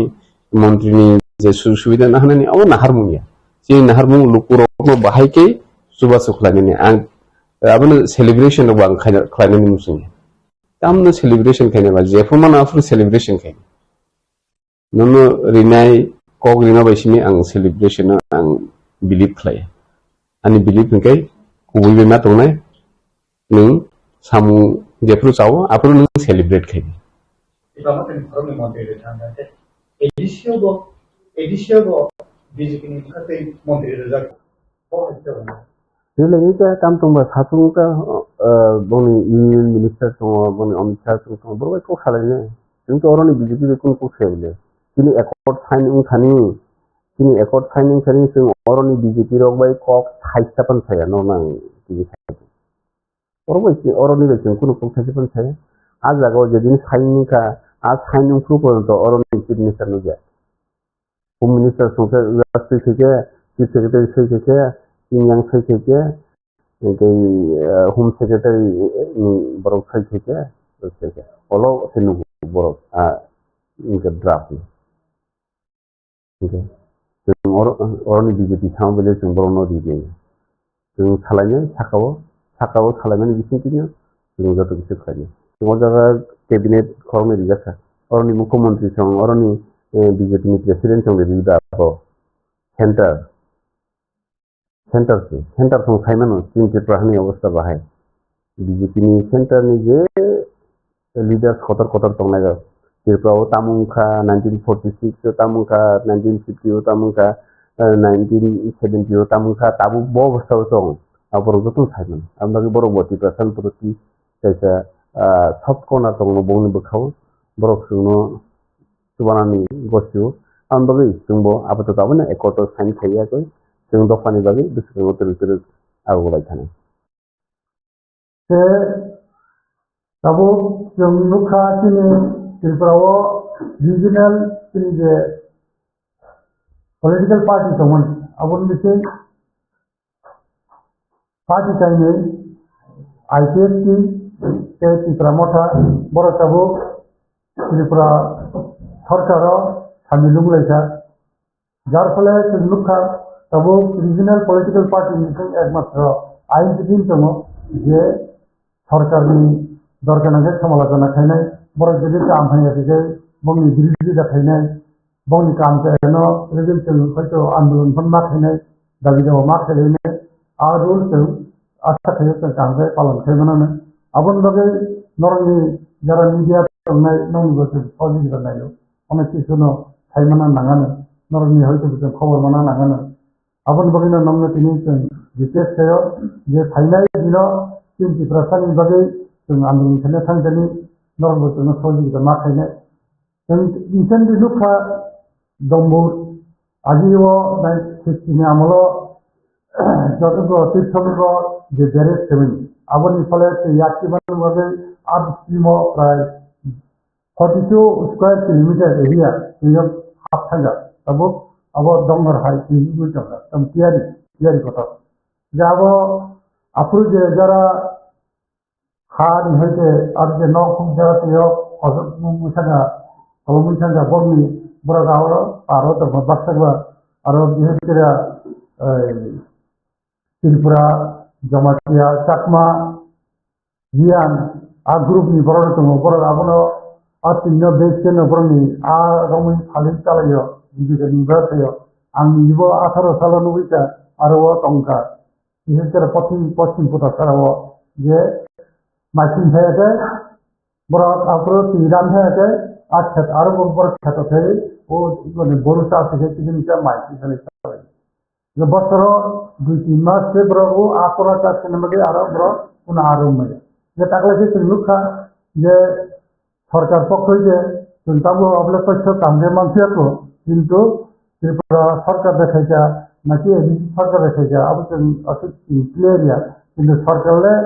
मंत्रीनि जे सुबिदा ना हनानि अब नाहारमुया जे नाहारमु लुकुरो बाहायके सुबा सुखलानि आं आबनो सेलिब्रेशन अब आं खायनानि मुसुनि तामनो सेलिब्रेशन खायनाबा जेफुमान आफुर सेलिब्रेशन खाय ननो रिनाय कग रिना बायसिनि आं सेलिब्रेशन आं बिलिभ खाय Ani believe nkai kuwi be ma tongnai nung samu jepru chawo apru nung celebrate khai Ipama ten kormi montri de thanga te edisio go BJP ni khate montri de jak bo hette Dile ni ka kam tongba satung ka boni union minister tongo boni Amit Shah tongo borok ko khalane কিন্তু অরনি BJP কোন কোন খেলে তিনি একট signing খানি তিনি একট signing খানি जों অরনি বিজেপি রক বাই কক সাইতাপান ছায়া নরনাং বিজেপি অরবাই অরনি जों কোন কোন সাইতাপান ছায়া আজ জাগাও যেদিন সাইনিংকা আজ সাইনিং প্রু পর্যন্ত অরনি চিফ মিনিস্টার নগে হোম মিনিস্টার সংসে রাষ্ট্র থেকে চিফ সেক্রেটারি থেকে ইংয়াং থেকে হোম সেক্রেটারি বরক থেকে অলো সেনু বরক ইনকা ড্রাফট जों अरनि बिजेपि थांबा बेले जों बरनो दिगे जों सालायनो साकाव सालायनानै बिसिनिनो जों जत কিছু खायो जों जागा कैबिनेट खरने दिगासा अरनि मुख्यमंत्री सं अरनि बिजेपि नि प्रेसिडेंट सं दिदा सेंटर सं साइमान तीन टेट्राहनि अवस्था बाहाय बिजेपि नि सेंटर नि जे lidars Qatar तंनाय Sirpao Tamunka 1946 Tamunka 1950 Tamunka 1970 Tamunka Tabu Bob Song Aborogotu Simon. I'm not Boroboti Person Proti Kaisa Top Corner Tong Boni Bukau Boroksuno Subanani Gosu Ambari Sumbo Abatavana a quarter sign Kayako Sung Dofani Bagi this is what the Awakana. Tabu Sumuka Tripura regional political party someone abun bise party time IPFT ke Tripura motha boro tabu Tripura sarkar samilung laisa jar phole Tripura tabu regional political party meeting ekmatra ain din tomo je sarkar ni dorkanage samalojona khainai borok jadi kam hanya saja, bangni diri dakhainya, bangni kam kerana rezim ceng, kalau andulun pun mak hanya, dari jauh mak hanya, arul ceng, asal kaya ceng kam kaya palan kaya mana, abang bagi norani jara media cengnya, nong gosip posisi kerana itu, orang kisahnya kaya mana nangan, norani hari itu ceng khabar mana nangan, abang bagi nongnya ini ceng, jika saya, je kaya ini, ceng perasaan bagi ceng andulun kaya ceng jadi Normal to not only the market. And intended look at Dombo Agivo 960 Amolo Jotago Titogo, the direct 7. Abon Follett, the Yakiman Wagon, Abstimo by 42 square kilometers area in your half hundred. About Donger High in Utah, some theory photo. Javo approved the Jara. Hard hete arje no khum jara tiyo musanga kalau musanga borni bora gauro paro to basagwa aro bihekira Tripura Jamatia Chakma Jian a group ni bora to bora abono atinno besen borni a romi khalin chalayo diga ni basayo ang nibo 18 sala nubita aro tongka bihekira potin puta sarawo je Masin है के बड़ा आपरो तीरान है के अच्छा आरो ऊपर खाता थे वो इन्होंने बोलता है कि जिनका माइक से निकला है जो बसरो 2-3 मास से बड़ा वो आपरा का सिनेमा के आरो बड़ा उन आरो में ये ताकले से सुनुखा ये सरकार पक्ष है चिंता वो अगले पक्ष काम के मानसिया को किंतु त्रिपुरा सरकार देखेगा ना कि सरकार देखेगा अब तो असुत क्लियर है किंतु सरकार ले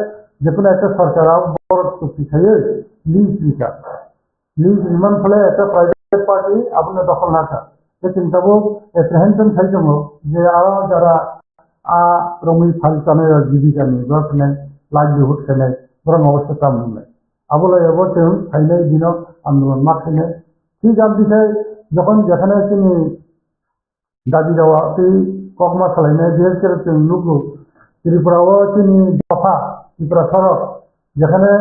যেকোনো একটা সরকার বড় চুক্তি খাইয়ে লিজ দিতা লিজ ইমান ফলে একটা প্রাইভেট পার্টি আপনি দখল না থা এই চিন্তাবো এপ্রিহেনশন খাইজম যে আরো যারা রমি ফালকানে জীবিকা নির্ভর করেন লাইভলিহুড করেন বরং অবস্থা কাম নেই আবলে এবছর খাইলে দিন আন্দোলন মাখেনে ঠিক আর বিষয় যখন যেখানে তিনি দাবি দেওয়া সেই ককমা চালাইনে বিশেষ করে নুকু ত্রিপুরাও তিনি দফা Tripura Sorok, যেখানে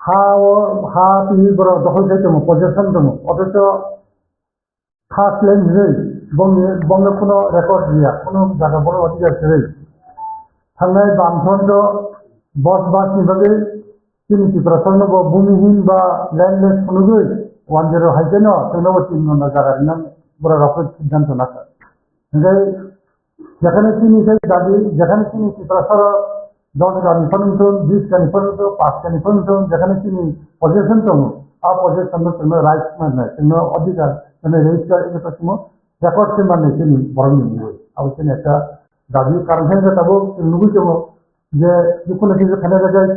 হা পিহি বড় দখল খাইতে পজিশন দম অথচ খাস লেন নেই বঙ্গে কোনো রেকর্ড দিয়া কোনো জায়গা বড় অধিকার নেই থানায় বামফ্রন্ট বস বিভাগে তিনি ত্রিপুরা সর্ণব ভূমিহীন বা ল্যান্ডলেস অনুযায়ী 10 হাইতে ন তেনব 3 ঘন্টা জায়গার নাম বড় রকম সিদ্ধান্ত না যেখানে তিনি সেই দাবি যেখানে তিনি ত্রিপুরা সরক 10 গানি পর্যন্ত 20 গানি পর্যন্ত 5 গানি পর্যন্ত যেখানে তিনি পজিশন দङ পজিশন जोंनो राइट्स माने जोंनो अधिकार जोंनो रेजिस्टार এটা সময় রেকর্ড কে মানে তিনি বরং নিয়ে আর তিনি একটা দাবি কারণ হয়ে যাবো নুবি দङ যে যখন যেখানে জায়গায়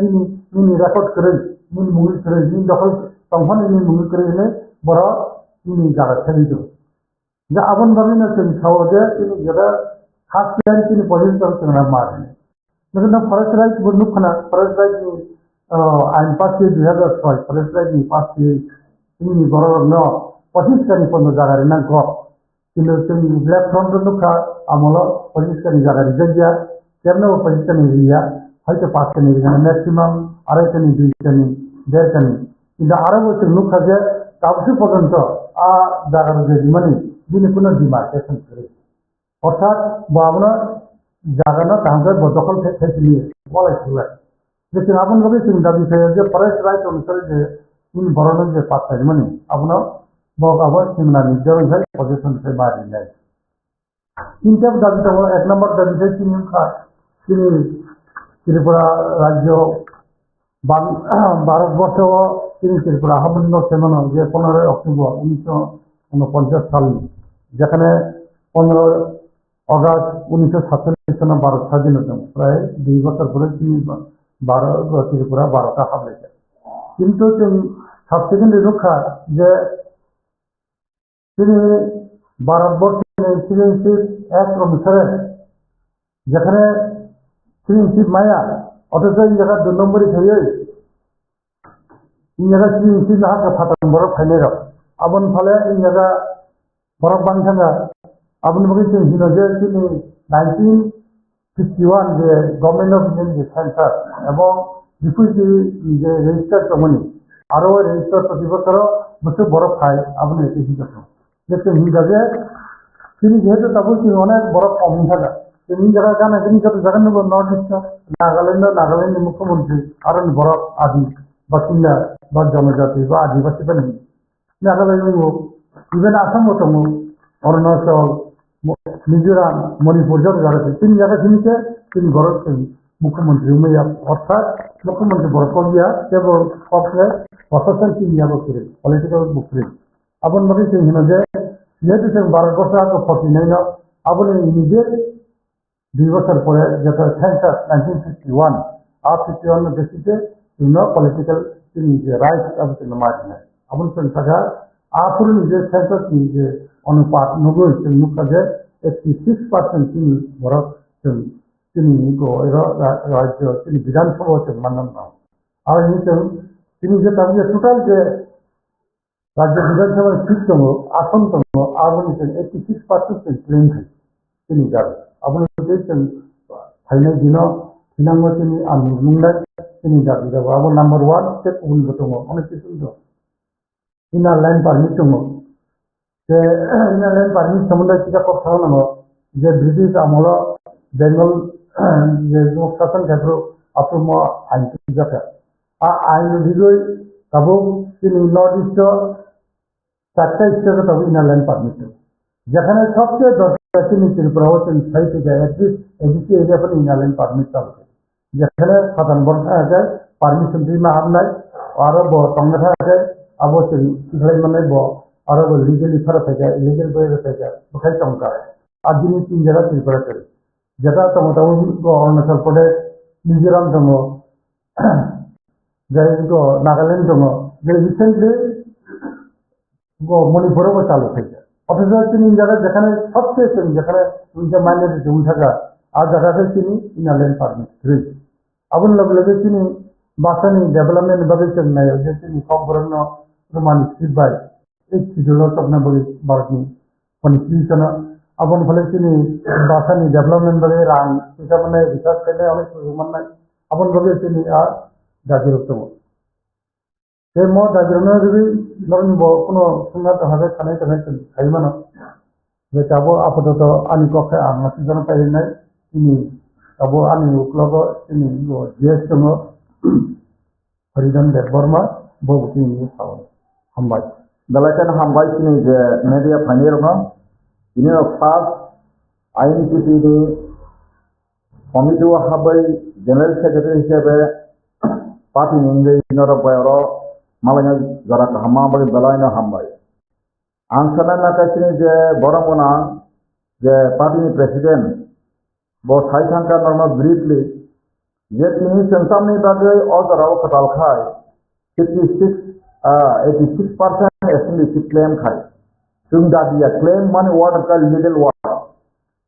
তিনি রেকর্ড করে তিনি মুভি করে তিনি দখল তখন তিনি মুভি করে এনে বড় তিনি জায়গা ছেড়ে দিল যে আবন ভাবে না তিনি সহজে তিনি যেটা খাস করে তিনি পজিশন করতে মারেন लेकिन फॉरेस्ट राइट बुंदुक खना फॉरेस्ट राइट आइन पास के 2006 फॉरेस्ट राइट नि पास के नि बरर न 25 कानि पन्नो जागारि ना ग किनो जों ब्लैक फ्रंट नुखा आमल 25 कानि जागारि जगिया केरनो 25 कानि रिया हयतो 5 कानि रिया मैक्सिमाम आराय कानि 2 कानि 1.5 कानि কিন্তু আরো বছর নুখা যে কাবসু পর্যন্ত জাগার যে মানে যিনি কোনো ডিমার্কেশন করে অর্থাৎ বাবনা জাগানো তাহলে দখল থেকে নিয়ে বলাইছিল लेकिन आपन लोग सिंह दाबी थे जे फॉरेस्ट राइट अनुसार जे इन बरन जे पाता माने आपन बग आवर सिमना निजर है पोजीशन से मारी नहीं इन सब दाबी तो एक नंबर दाबी थे तीन का त्रिपुरा राज्य ভারতবর্ষ তিনি ত্রিপুরা আহ্বান সেমন যে 15 অক্টোবর 1949 সাল যেখানে 15 অগাস্ট 1947 সনে ভারত স্বাধীন হতো প্রায় 2 বছর পরে তিনি ত্রিপুরা 12টা হামলে কিন্তু সবথেকে রক্ষা যে তিনি ভারতবর্ষের সিটিজেনশিপ অ্যাক্ট অনুসারে যেখানে সিটিজেনশিপ মায়া অথচ এই জায়গা 2 নম্বরই থাকে এই জায়গা সিটিজেনশিপ না হাতে ফাটান বড় ফাইলে আবন ফলে এই জায়গা বরফ বাংখাঙ্গা আপনি বলেছেন যে তিনি 1951 যে গভর্নমেন্ট অফ ইন্ডিয়ান যে সেন্টার এবং রিফিউজি যে রেজিস্টার কমিটি আরও রেজিস্টার প্রতি বছর বছর বরফ খায় আপনি এটি শিখেছেন দেখছেন হিন্দাকে তিনি যেহেতু তারপর তিনি অনেক বরফ কম থাকা তিনি জায়গা জানা তিনি যত জায়গা নেব নর্থ ইস্ট নাগাল্যান্ডের মুখ্যমন্ত্রী আরো বরফ আদি বাসিন্দা বা জনজাতি বা আদিবাসী বা নাগাল্যান্ড ইভেন আসাম দङ অরুণাচল মিজোরাম মণিপুর যত জায়গা তিন জায়গা চিনিতে তিনি ঘরের মুখ্যমন্ত্রী উমাইয়া অর্থাৎ মুখ্যমন্ত্রী বরফ গিয়া কেবল সবকে প্রশাসন চিনিয়া বসে পলিটিক্যাল বসে আপন ভাবে চিহ্ন যে যেহেতু সে 12 বছর আগে 49 আপনি নিজে 2 বছর পরে যেটা সেন্সাস 1951 আর 51 বেসিসে পলিটিক্যাল তিনি যে রাইট আপনি মারি না আপন সংখ্যা আপনি নিজের সেন্সাস নিজে অনুপাত 90 মুখ্য যে 86% তিনি বরফ তিনি রাজ্য তিনি বিধানসভা মানন না আর তিনি যে তাদের টোটাল যে রাজ্য বিধানসভার সিট দङ আসন দङ আপনি 86% ক্লেম তিনি যাবেন আপনি দেখছেন ফাইনাল দিন দিনাঙ্গ তিনি আমি মুন্ডাই তিনি যাবি যাব আবার নাম্বার 1 স্টেপ উন্নত দङ অনেক কিছু ইনার লাইন পারমিট দङ যে ইনার লাইন পারমিট সম্বন্ধে কিটা কথা নাম যে ব্রিটিশ আমল বেঙ্গল যে শাসন ক্ষেত্র আক্রম আইন যাতে আইন অনুযায়ী তবু তিনি নর্থ ইস্ট 4টা স্টেটে তবু ইনার লাইন পারমিট যেখানে সবচেয়ে দরকার তিনি ত্রিপুরা হচ্ছেন 6 থেকে এদিকে এরিয়া पर ইনার লাইন পারমিট চালু যেখানে সাধারণ বর্ষা আছে পারমিশন দিয়ে না হামলাই আরো সংগঠন আছে আবার সিলাই মানে আরো লিগেলি ফেরত থেকে ইলিগেল বয়ে থেকে বখাই চমকা আর যিনি 3 জায়গা ত্রিপুরা করে যেটা মোটামুটি অরুণাচল প্রদেশ মিজোরাম দङ যাই নাগাল্যান্ড দङ যে রিসেন্টলি মণিপুরেও চালু থেকে অথচ তিনি জায়গা যেখানে সবচেয়ে যেখানে মাইনরিটি থাকা আর জায়গাতে তিনি ইনারল্যান্ড পারমিট আপন লগে লগে তিনি বাসানি ডেভেলপমেন্ট ভাবে নাই যে তিনি সম্পূর্ণ প্রমাণিত সিবাই এই ছিল স্বপ্ন বলি ভারতনি কনস্টিটিউশন আপন ফলে তিনি বাসানি ডেভেলপমেন্ট ভাবে রাং এটা মানে রিসার্চ করে অনেক সুযোগ নাই আপন ভাবে তিনি আর দাবির উত্তম সেই মত দাবির যদি ধরেন কোনো সংঘাত হবে খানাই খানাই খাই মানো যে তাবো আপাতত আনি কক্ষে আমার জন পাই নাই তিনি তাবো আনি উকলগ তিনি জিএস দङ হরিধন দেববর্মা বৌতি হামবাই Dalakan hambai sini je media panir no ini first INPT কমিটিও হাবাই জেনারেল সেক্রেটারি হিসেবে পার্টি নিন্দে নরক বাইর মালাইনা যারা হামা বাড়ি বেলাইনো হামবাই आं सानना कासिनि जे बरमना जे पार्टीनि प्रेसिडेंट बो साइथांका नर्मा ब्रिफलि जे तिनि सेंसामनि बागै अजराव खटालखाय 86% एसेंब्ली सिट क्लेम खाय जों दाबिया क्लेम माने वार्ड का लीगल वार्ड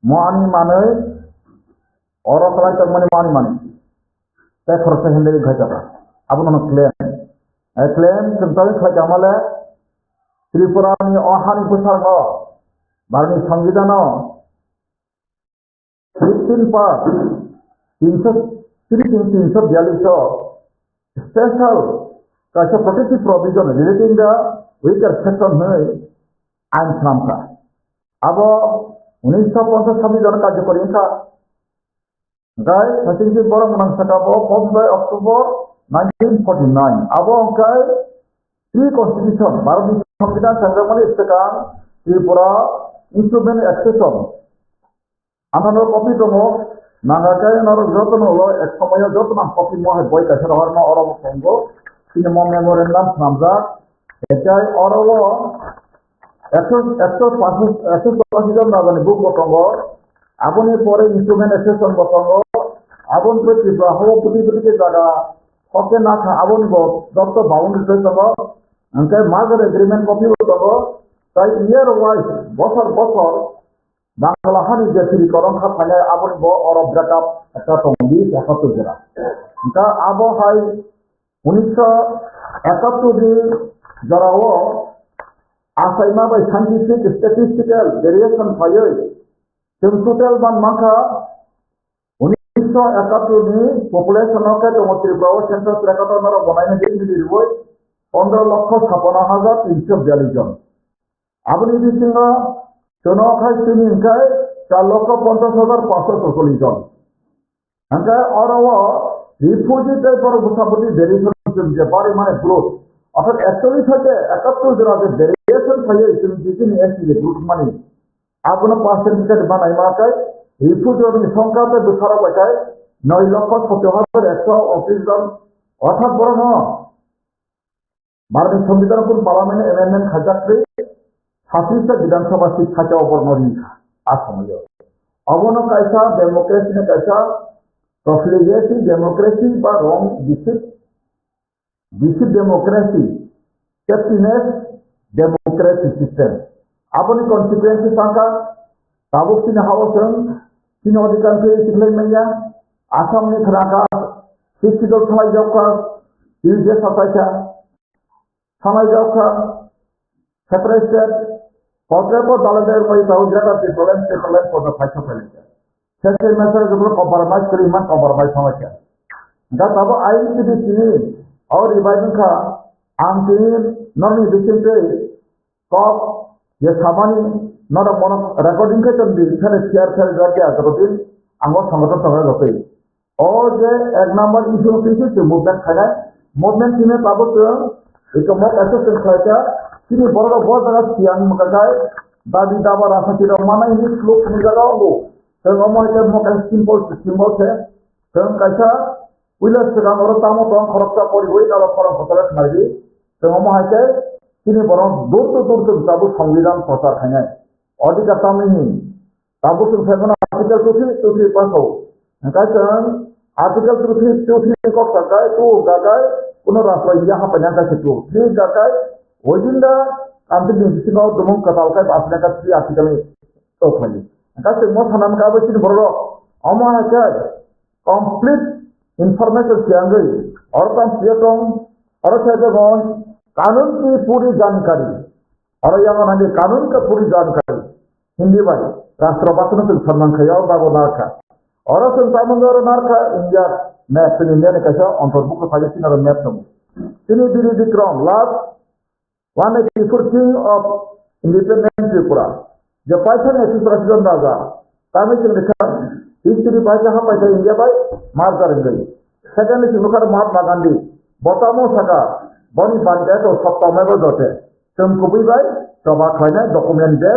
मानि माने अरखलाय तक मानि ते खरसे हेंदे घाजाबा आबुनो क्लेम सेंसामनि खाय जामाले त्रिपुरानि अहानि बोसारग भारतनि संविधानाव 15 पार्ट 342 स्पेशल कासे protective provision relating the weaker section है आइन खालामखा अब 1950 संविधान कार्यकरी का गाय सचिन बर मनांसकाबो 1 अक्टूबर 1949 अब गाय Three Constitution, Bharat সংবিধান সংগ্রামে ইস্তেকান ত্রিপুরা ইনস্ট্রুমেন্ট অ্যাক্সেসন আনানোর কপি দङ নাগাকায় নর যতন হলো এক সময় যতন কপি মহে বই কাছে হরম অরব সঙ্গ তিনি মেমোরেন্ডাম নামজা এটাই অরব 185 জন নাগানি বুক বতঙ্গ আপনি পরে ইনস্ট্রুমেন্ট অ্যাক্সেসন বতঙ্গ আপন ত্রিপুরা হব প্রতিকে জায়গা ওকে না আপন যত boundary দङ Angkai magar agreement copy betul, tapi year wise, bosor Bangladesh ni jadi korang katanya abon bo orang berkap atau tonggi apa tu jera. Angka abo hai 1971 di jarawo asai ma by scientific statistical variation payoi. Total ban maka 1971 ni population oke tomatri brawo census record naro bonai ni di riwoi 15,56,342 জন আপনি দিচ্ছেন চনখাই তিনি ইনকায় 4,50,544 জন ইনকায় অরব refugee টাইপের উপসাপতি variation যে পরিমাণে growth অর্থাৎ 41 থেকে 71 জন আছে variation থাকে তুমি যিনি এসি গ্রোথ মানে আপনার পার্সেন্টেজ বানাই মাকায় রিফিউজির সংখ্যাতে বিশাল বাটায় 9,70,129 জন অর্থাৎ বড় না भारत संविधान को पार्लियामेंट अमेंडमेंट खाजाक्रे 36 विधानसभा सीट खाचा ऊपर नरी आसम अवनो कैसा डेमोक्रेसी ने कैसा प्रोफिलिगेटिव डेमोक्रेसी बा रॉन्ग डिसिप डेमोक्रेसी सेफ्टीनेस डेमोक्रेसी सिस्टम अपनी कॉन्सिक्वेंसी सांगा ताबुक सिन हाउसन सिन अधिकार के सिग्नलमेंटया आसाम ने खराका 60 दल Thai जौका इजे सताइसा Samai jauhka, separate, potrepo daladar koi tahu jaga people pada paisa pelita. Saya mesra juga compromise keriman compromise sama saja. Jika tahu air itu di sini, और इबादन का आंटीन normal डिसेंटे corp ये सामान्य normal mono recording के चंदी इधर share करके आता तो दिन अंगों संगठन संगठन होते हैं और ये एक नंबर इशू किसी मूवमेंट खाना मूवमेंट में पाबो तो एक मौका ऐसे संख्या किसी बड़ा बहुत ज़्यादा सियान मकाई दादी दावा रास्ता की रमाना इन्हीं लोग सुन जागा वो तो हमारे जब मौका सिंबल है तो कैसा उल्लास से काम और तामो तो खरचा पड़ी हुई ना लोग फसलें खाएगी तो हमारे किसी बड़ा दूर से ताबू संविधान प्रचार खाएं और भी करता नहीं ताबू से फैसला आर्टिकल तो फिर पास हो कैसा आर्टिकल तो फिर को सरकार तो गागाए पुनः राष्ट्र यहाँ पंजाब का क्षेत्र फिर गागाए वजिंदा अंतिम निश्चित और दोनों कताल का अपने का भी आर्टिकल तो खाली कैसे मत हनन का बच्चे बड़ो हमारे क्या कंप्लीट इंफॉर्मेशन शेयर गई और तम सियतों और सेजगों कानून की पूरी जानकारी और यहाँ ना कानून का पूरी जानकारी हिंदी वाली राष्ट्रपति ने सम्मान किया और बाबू नारका और संसामंगर नारका इंडिया मैप इंडिया ने कैसा अंतर्भुक्त फाइलिंग और मैप नंबर तीन दिरी Vikram last 184 king of independent Tripura जब पैसा ने इस प्रश्न दागा तामिल के लिखा हिस्ट्री पैसा हाँ पैसा इंडिया भाई मार कर गई सेकंड इस मुखर महात्मा गांधी बतामो सका बनी बांधे तो सप्ताह में बदलते तुमको भी भाई सभा खाने डॉक्यूमेंट दे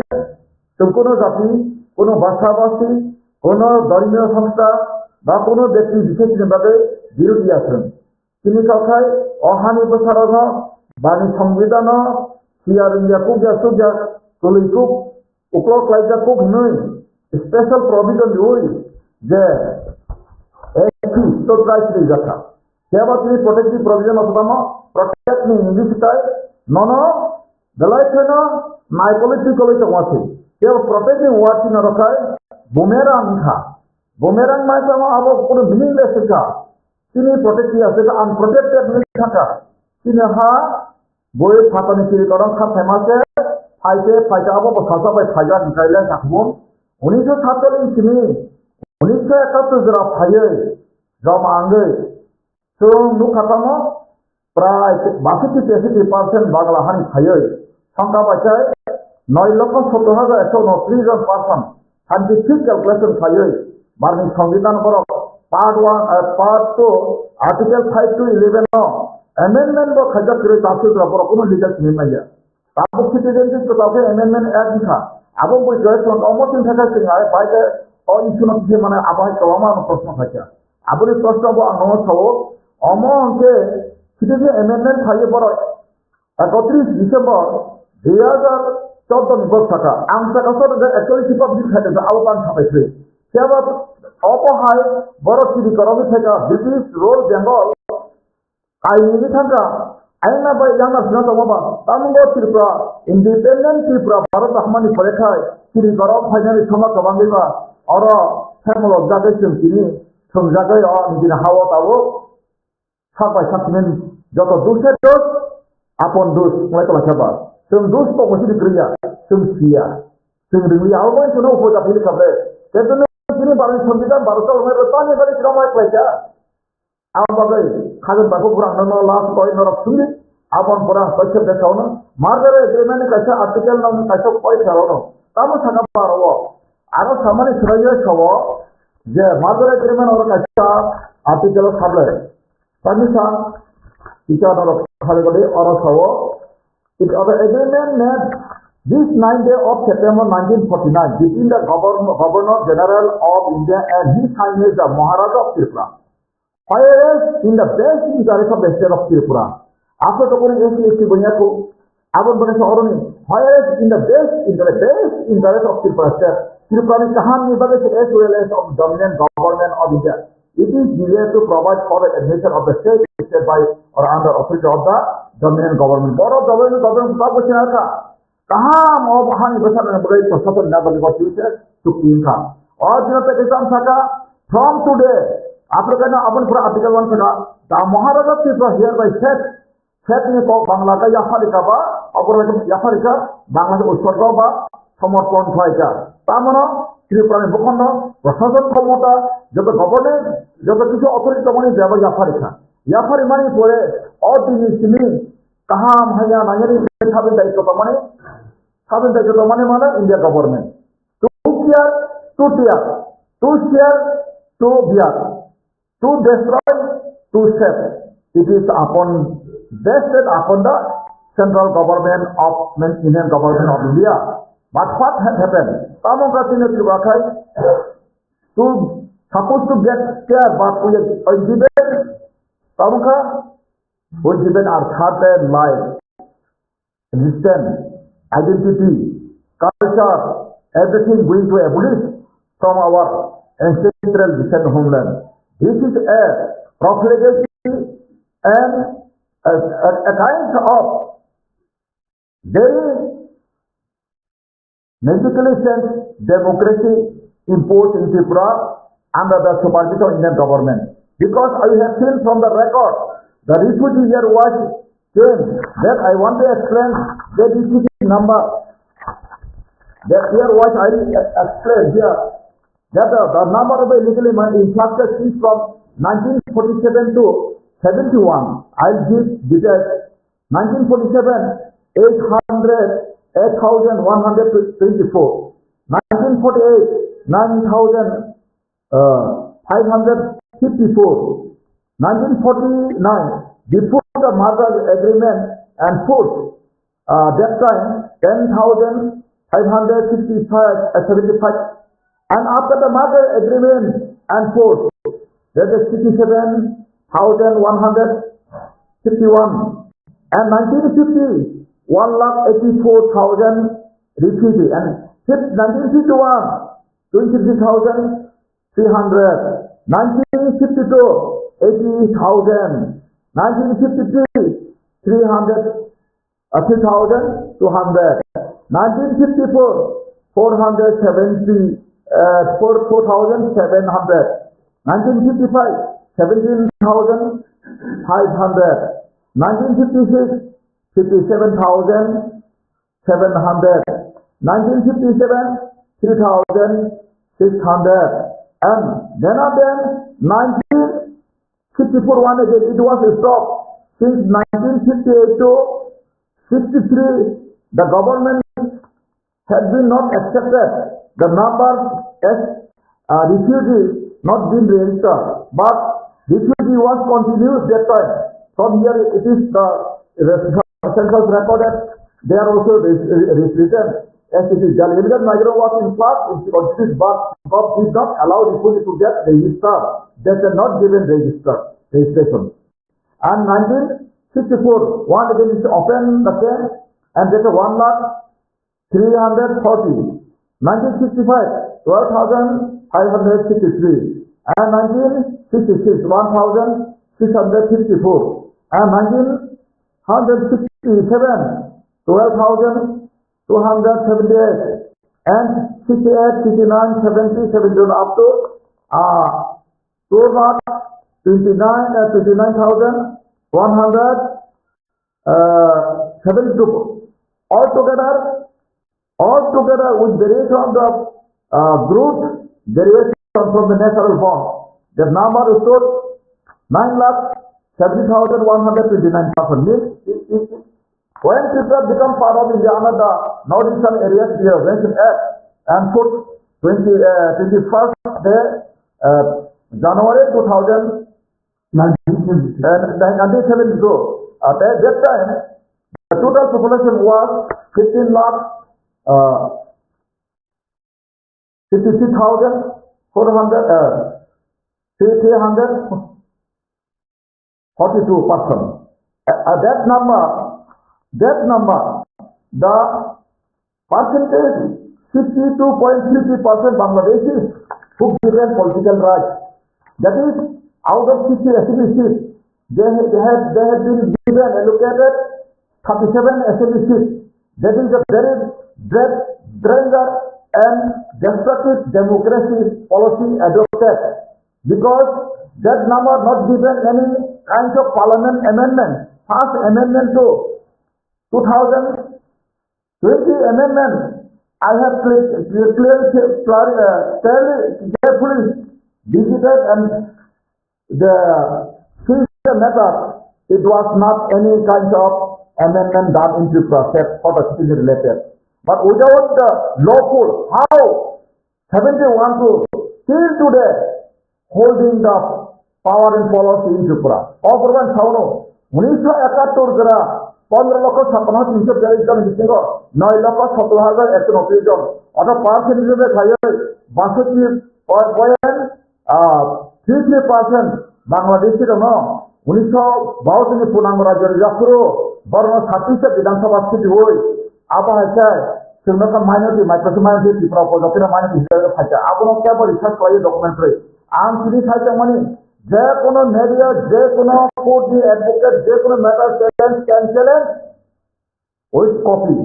तुमको न जाति कोनो भाषा भाषी कोनो धर्मीय संस्था বা কোনো ব্যক্তি বিশেষভাবে বিরোধী আছেন তিনি কাউকে অহানি প্রসারণ বাণী সংবিধান সিয়ার ইন্ডিয়াকুক সুজাক কলিকুক উক্লক লাইজাকুক নই স্পেশাল প্রভিজন রুই যে একটি স্টোরাইজ জাথা সেবা তিনি প্রোটেক্টিভ প্রভিজন অথবা প্রটেক্ট নি ইংলিশটাই নন দলাইছেন নাই পলিটিক্যালি তো আছে সেবা প্রটেক্টিভ ওয়ার্ড তিনি রখায় বুমেরাং খা বুমেরাং মানে তো আবো কোনো মিনিংলেস খা তিনি প্রটেক্টিভ আছে আনপ্রটেক্টেড নি থাকা তিনি হা বই ফাতানি চিরি করন খা ফেমাসে ফাইতে আবো সাসাবাই ফাইজা নিকাইলে থাকবুন 1947 তিনি 1971 জরা ফাইয়ে জমা আঙ্গে जों नुखातामो प्राय 62-63% बांग्ला हानि फाइयो संख्या बायचाय 9,70,129 जन पार्सन साइंटिफिक कैलकुलेशन फाइयो मारनि संविधान बर पार्ट 1 पार्ट 2 आर्टिकल 5 to 11 नो अमेंडमेंट बो खजा करे तासे बर कोनो लीगल निमाया ताबो सिटीजनशिप तो ताके अमेंडमेंट एक्ट था आबो बो जयसन अमतिन थाका सिंगाय बायके ओ इशुनो जे माने आबाय कलामा प्रश्न थाका आबोनि प्रश्न बो आनो छबो অমকে সিটিজেন অ্যামেন্ডমেন্ট ফাইয়ে পর 31 ডিসেম্বর 2014 নিবস থাকা আমসা কাসর যে 41 সিপক দিন খাইতে আওতান থাকাইছে সেবা অপহায় বড় চিরি করবে থেকে ব্রিটিশ রোল বেঙ্গল আইনি থাকা আইনা বাই জানা শুনা তমবা তামঙ্গ ত্রিপুরা ইন্ডিপেন্ডেন্ট ত্রিপুরা ভারত রহমানি পরীক্ষায় চিরি করব ফাইনালি সমা কবাঙ্গিবা অর ফেমল জাগাইছেন তিনি সংজাগাই অ নিদিন হাওয়া তাও সাবাই সাতমেন যত দুসের দোষ আপন দোষ mulai telah sabar जों दोष तो मसी dikriya जों sia जों ringi awal जों उफो जाफिल खाबे तेतने sini baru संविधान baru tahun mai bertanya dari ramai pelajar awal bagai खागन बाको kurang ननो लास्ट कोई नरक सुनि आपन पुरा पैसे देखाउन मार्गरे agreement kaisa article नाम kaisa कोई खाउन तामो थाका पारव आरो सामान्य सुराय छबो जे मार्गरे agreement और kaisa article खाबले Permission, kita ada hal ini orang sawo. It was an agreement made this 9th day of September 1949 between the Governor General of India and His Highness the Maharaja of Tripura. Whereas in the best interest of the state of Tripura, after the current bunyaku, abon bane saoroni. Whereas in the best interest of Tripura state, Tripura ni kahan ni bagai as well as of dominant government of India. It is needed to provide for the admission of the state by or under authority of the dominant government. Board of government का कुछ नहीं था। कहाँ और वहाँ नहीं बचा नहीं बगैर तो सब ना बगैर कुछ नहीं तो तीन था। और जो तक इस हम सका from today आप लोग कहना अपन पूरा article 1 सका the Maharaja Tripura hereby set ने को बांग्ला का यहाँ लिखा बा और यहाँ लिखा बांग्ला के उत्तर का बा समर्पण था तामनो ত্রিপুরা ভূখণ্ড প্রশাসন ক্ষমতা যত গভর্নমেন্ট যত কিছু অথরিটি মানে যাবে ইয়াফারি মানে পরে অদিনিসিনি কাহাম হায়া নাগরি স্বাধীন দায়িত্ব মানে India government two share to bear to destroy to save it is vested upon the central government of Indian government of India. But what has happened? Tamokatine Tribakai to supposed to get care, but we given Tamuka, we given our third life, existence, identity, culture, everything going to abolish from our ancestral descent homeland. This is a profligacy and a kind of very magically sense democracy imposed in Tripura under the supervision of Indian government. Because I have seen from the record, the refugee here was changed. That I want to explain the refugee number. That here was I explained here. That the number of illegally influxed is from 1947 to 71. I'll give details. 1947, 8,124. 1948, 9,554. 1949, before the merger agreement and force, that time 10,575. And after the merger agreement and force, that is 67,151. And 1950, 1,84,000 refugees. And 1951, 23,300. 1952, 80,000. 1953, 3,200. 1954, 4,700. 1955, 17,500. 1956, 57,700. 1957, 3,600. And then 1954 one again, it was stopped. Since 1958 to 63, the government had been not accepted. The number as refugees not been registered, but refugee was continued that time. From here it is the census recorded. They are also written as it is done. Illegal migrant was in fact constituted, but God did not allow refugee to get registered. They were not given registration. And 1964, one again is open the same, and that is 1,340. 1965, 12,563. And 1966, 1,654. And 1967, 12,278. And 68, 69, 70, 71 up to 29,172. Altogether, with variation of the growth, variation from the natural form, the number stood 9,70,129 persons. When people become part of India under the northeastern areas, we have mentioned Act and put 21st day, January 1972. At that time, the total population was 342 persons. That number, the percentage 62.33% Bangladeshis who given political rights. That is, out of 60 assembly seats, they had been given allocated 37 assembly seats. That is a very danger and destructive democracy policy adopted, because that number not given any kind of parliament amendment. First amendment to 2020 amendment, I have carefully visited and the matter. It was not any kind of amendment done into process for the citizen related. But without the lawful, how 71 to till today holding the power and policy in Tripura? Government Sauno, 1971 kara 15,56,343 জন, 9,17,190 জন, অর্থাৎ percent হিসেবে খাইয়ে 62.33% বাংলাদেশের 1962 পূর্ণাঙ্গ রাজ্যের জাফরো বরং 36 বিধানসভা seat হই আবহাওয়ায় সেগুলো মাইনরিটি মাইক্রোসমাইনরিটি ত্রিপুরা উপজাতির মাইনরিটি হিসেবে থাকে আপন কেবল রিসার্চ করে ডকুমেন্ট করে আম তিনি খাইতে মানে যে কোনো মিডিয়া যে কোনো কোর্ট দি অ্যাডভোকেট যে কোনো ম্যাটার ক্যান্সেলেন ওই কপি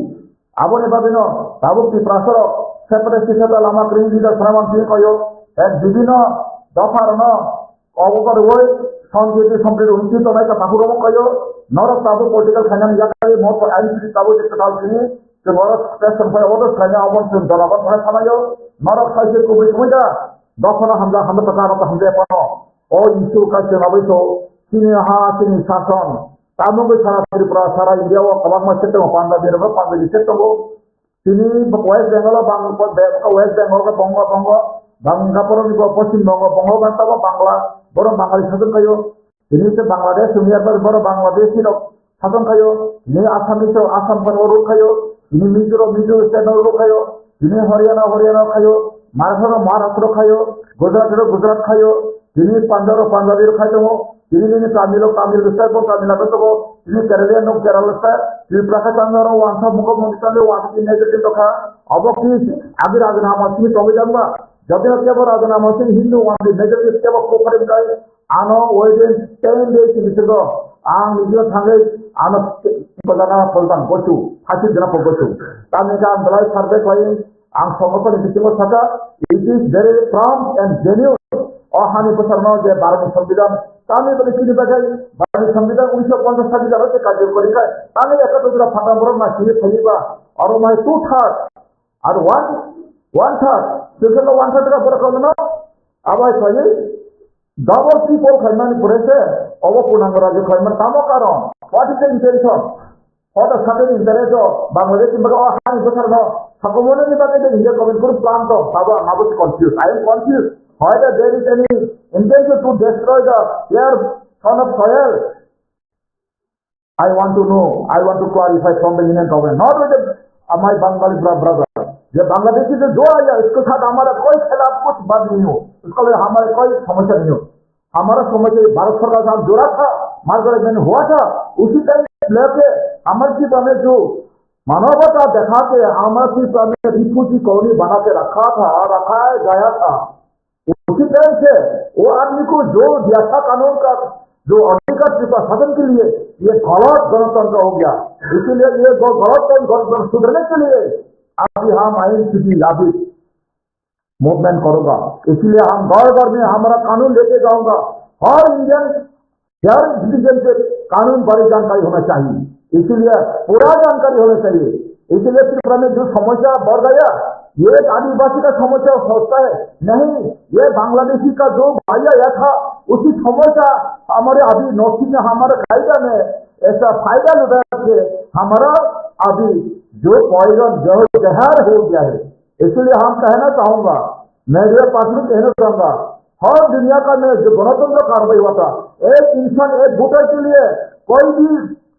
আপনি ভাবেন তাবুক ত্রিপুরাসর সেপারেট হিসেবে লামা ক্রিম লিডার ফ্রামান দিয়ে কয় এক বিভিন্ন দফার অবকর হই সংগীত সম্প্রীতি অনুষ্ঠিত নয় তা ঠাকুরম কয় নরক তাবু পলিটিক্যাল ফাইনাল ইয়াকারে মত আইনসি তাবু দেখতে কাল তিনি যে নরক স্টেশন হয় ওদের সাইনা অবশ্যই জনগণ হয় থানায় নরক সাইসে কুবি কুমিটা দফনা হামলা হামলা প্রকার হামলা পানো ও ইস্যু কাছে নবৈত তিনি তিনি শাসন তামুকে সারা ত্রিপুরা সারা ইন্ডিয়া ও কবাক মাসে তো পান্ডা বেরোবে পান্ডা লিখে তো তিনি ওয়েস্ট বেঙ্গল ওয়েস্ট বেঙ্গল বঙ্গ বাংলাপর পশ্চিমবঙ্গ বঙ্গবান্তা বাংলা বড় বাঙালি শাসন খাইও তিনি হচ্ছে বাংলাদেশ দুনিয়ার পর বড় বাংলাদেশি শাসন খাইও তিনি আসামিস আসাম রোড খাইও তিনি মিজো স্টেট রোড খাইও তিনি হরিয়ানা খাইও মারাঠা মহারাষ্ট্র খাইও গুজরাট গুজরাট খাইও sini Panjabi khai tongo, sini Tamil besar pun Tamil tongo, sini Kerala no Kerala besar, sini Praka Panjaro wansa muka mungkin wansa ini jadi toka, abok ni agar nama sini tongo jamba, jadi nanti apa nama sini Hindu wansa negatif siapa koparin kai, ano wajib 10 days ini sudah, video thangai, ano pelajaran polban bocu, hasil jana bocu, kami kan belai survey lain, समर्थन किसी सका it is very prompt and genuine और हानि प्रसन्न जे भारत संविधान ताने बले किनि बगाई भारत संविधान 1950 साल जाबे कार्यकरी काय ताने एकत्र फाटामर ना किनि फैबा और माय 2/3 और 1/3 सेकेंड 1/3 का फरक होना आबाय फैले डबल पीपल खैमानि पुरेसे अब पूर्णांग राज्य खैमान तामो कारण व्हाट इज द इंटेंशन और सबसे इंटरेस्ट हो बांग्लादेश में बगा हानि प्रसन्न Sakomone ni bagay the India government could plan to Baba Mabu's confused. I am confused. Whether there is any intention to destroy the air son of soil. I want to know. I want to clarify from the Indian government. Not with my Bengali brother. ये बांग्लादेशी से जो आया इसके साथ हमारा कोई खिलाफ कुछ बात नहीं हो इसको लिए हमारे कोई समस्या नहीं हो हमारा समस्या भारत सरकार से हम जुड़ा था मार्गदर्शन हुआ था उसी टाइम लेके अमरजीत हमें जो मानवता दिखा के अमरजीत हमें रिफ्यूजी कॉलोनी बना के रखाया गया था उसी टाइम से वो आदमी को जो दिया था कानून का जो अधिकार प्रशासन के लिए ये गलत गणतंत्र हो गया इसीलिए ये गलत गणतंत्र सुधरने के लिए अभी हम आईएनसीटी अभी मूवमेंट करूंगा इसलिए हम घर में हमारा कानून लेके जाऊंगा हर इंडियन हर सिटीजन के कानून बारे जानकारी होना चाहिए इसलिए पूरा जानकारी होना चाहिए इसलिए त्रिपुरा में जो समस्या बढ़ गया ये एक आदिवासी का समस्या सोचता है नहीं ये बांग्लादेशी का जो भाई आया था उसी समस्या हमारे अभी नौकरी में हमारे कायदा में ऐसा फायदा लुटा के हमारा अभी जो पॉइजन जो जहर हो गया है इसलिए हम कहना चाहूंगा मैं जो पास में कहना चाहूंगा हर दुनिया का में जो गणतंत्र कार्रवाई हुआ था एक इंसान एक वोटर के लिए कोई भी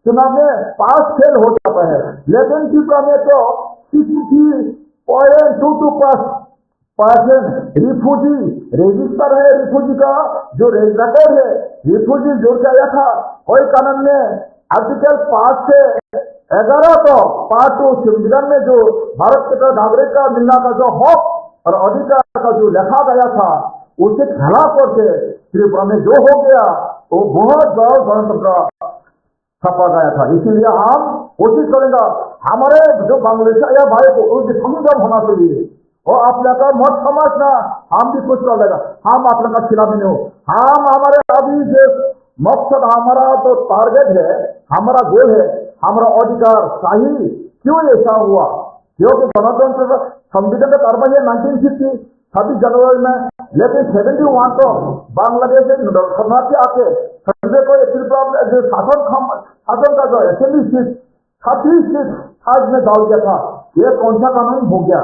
चुनाव में पास फेल हो जाता है लेकिन त्रिपुरा में तो 63.22% रिफ्यूजी रजिस्टर है रिफ्यूजी का जो रिकॉर्ड है रिफ्यूजी जोड़ के आया था कोई कानून में आर्टिकल 5 से 11 तो पार्ट 2 संविधान में जो भारत के नागरिक का मिलना का जो हक और अधिकार का जो लिखा गया था उसे खिलाफ करके त्रिपुरा में जो हो गया वो बहुत बड़ा गणतंत्र छपा गया था इसीलिए हम कोशिश करेंगे हमारे जो बांग्लादेश या भाई को उनकी संगठन होना चाहिए और अपने का मत समझना हम भी कुछ कर लेगा हम अपने का खिलाफ नहीं हो हम हमारे अभी जो मकसद हमारा तो टारगेट है हमारा गोल है हमारा अधिकार चाहिए क्यों ऐसा हुआ क्योंकि गणतंत्र संविधान का कार्रवाई है 1950 26 जनवरी में लेकिन 71 तो बांग्लादेश शरणार्थी आके सर्वे को त्रिपुरा जो शासन का जो असेंबली सीट 30 सीट आज में डाल दिया था ये कौन सा कानून हो गया